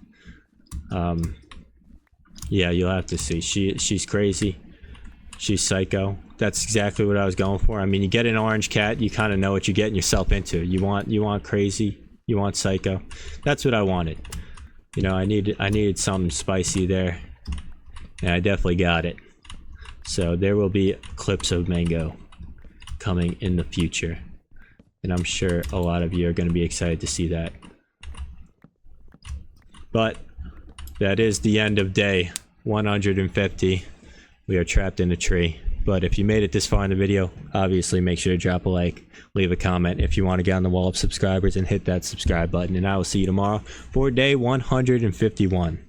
A: Yeah, you'll have to see. She's crazy. She's psycho. That's exactly what I was going for. I mean, you get an orange cat, you kind of know what you're getting yourself into. You want crazy, you want psycho. That's what I wanted. You know, I needed something spicy there, and I definitely got it. So there will be clips of Mango coming in the future, and I'm sure a lot of you are going to be excited to see that. But that is the end of day 150. We are trapped in a tree. But if you made it this far in the video, obviously make sure to drop a like, leave a comment if you want to get on the wall of subscribers, and hit that subscribe button. And I will see you tomorrow for day 151.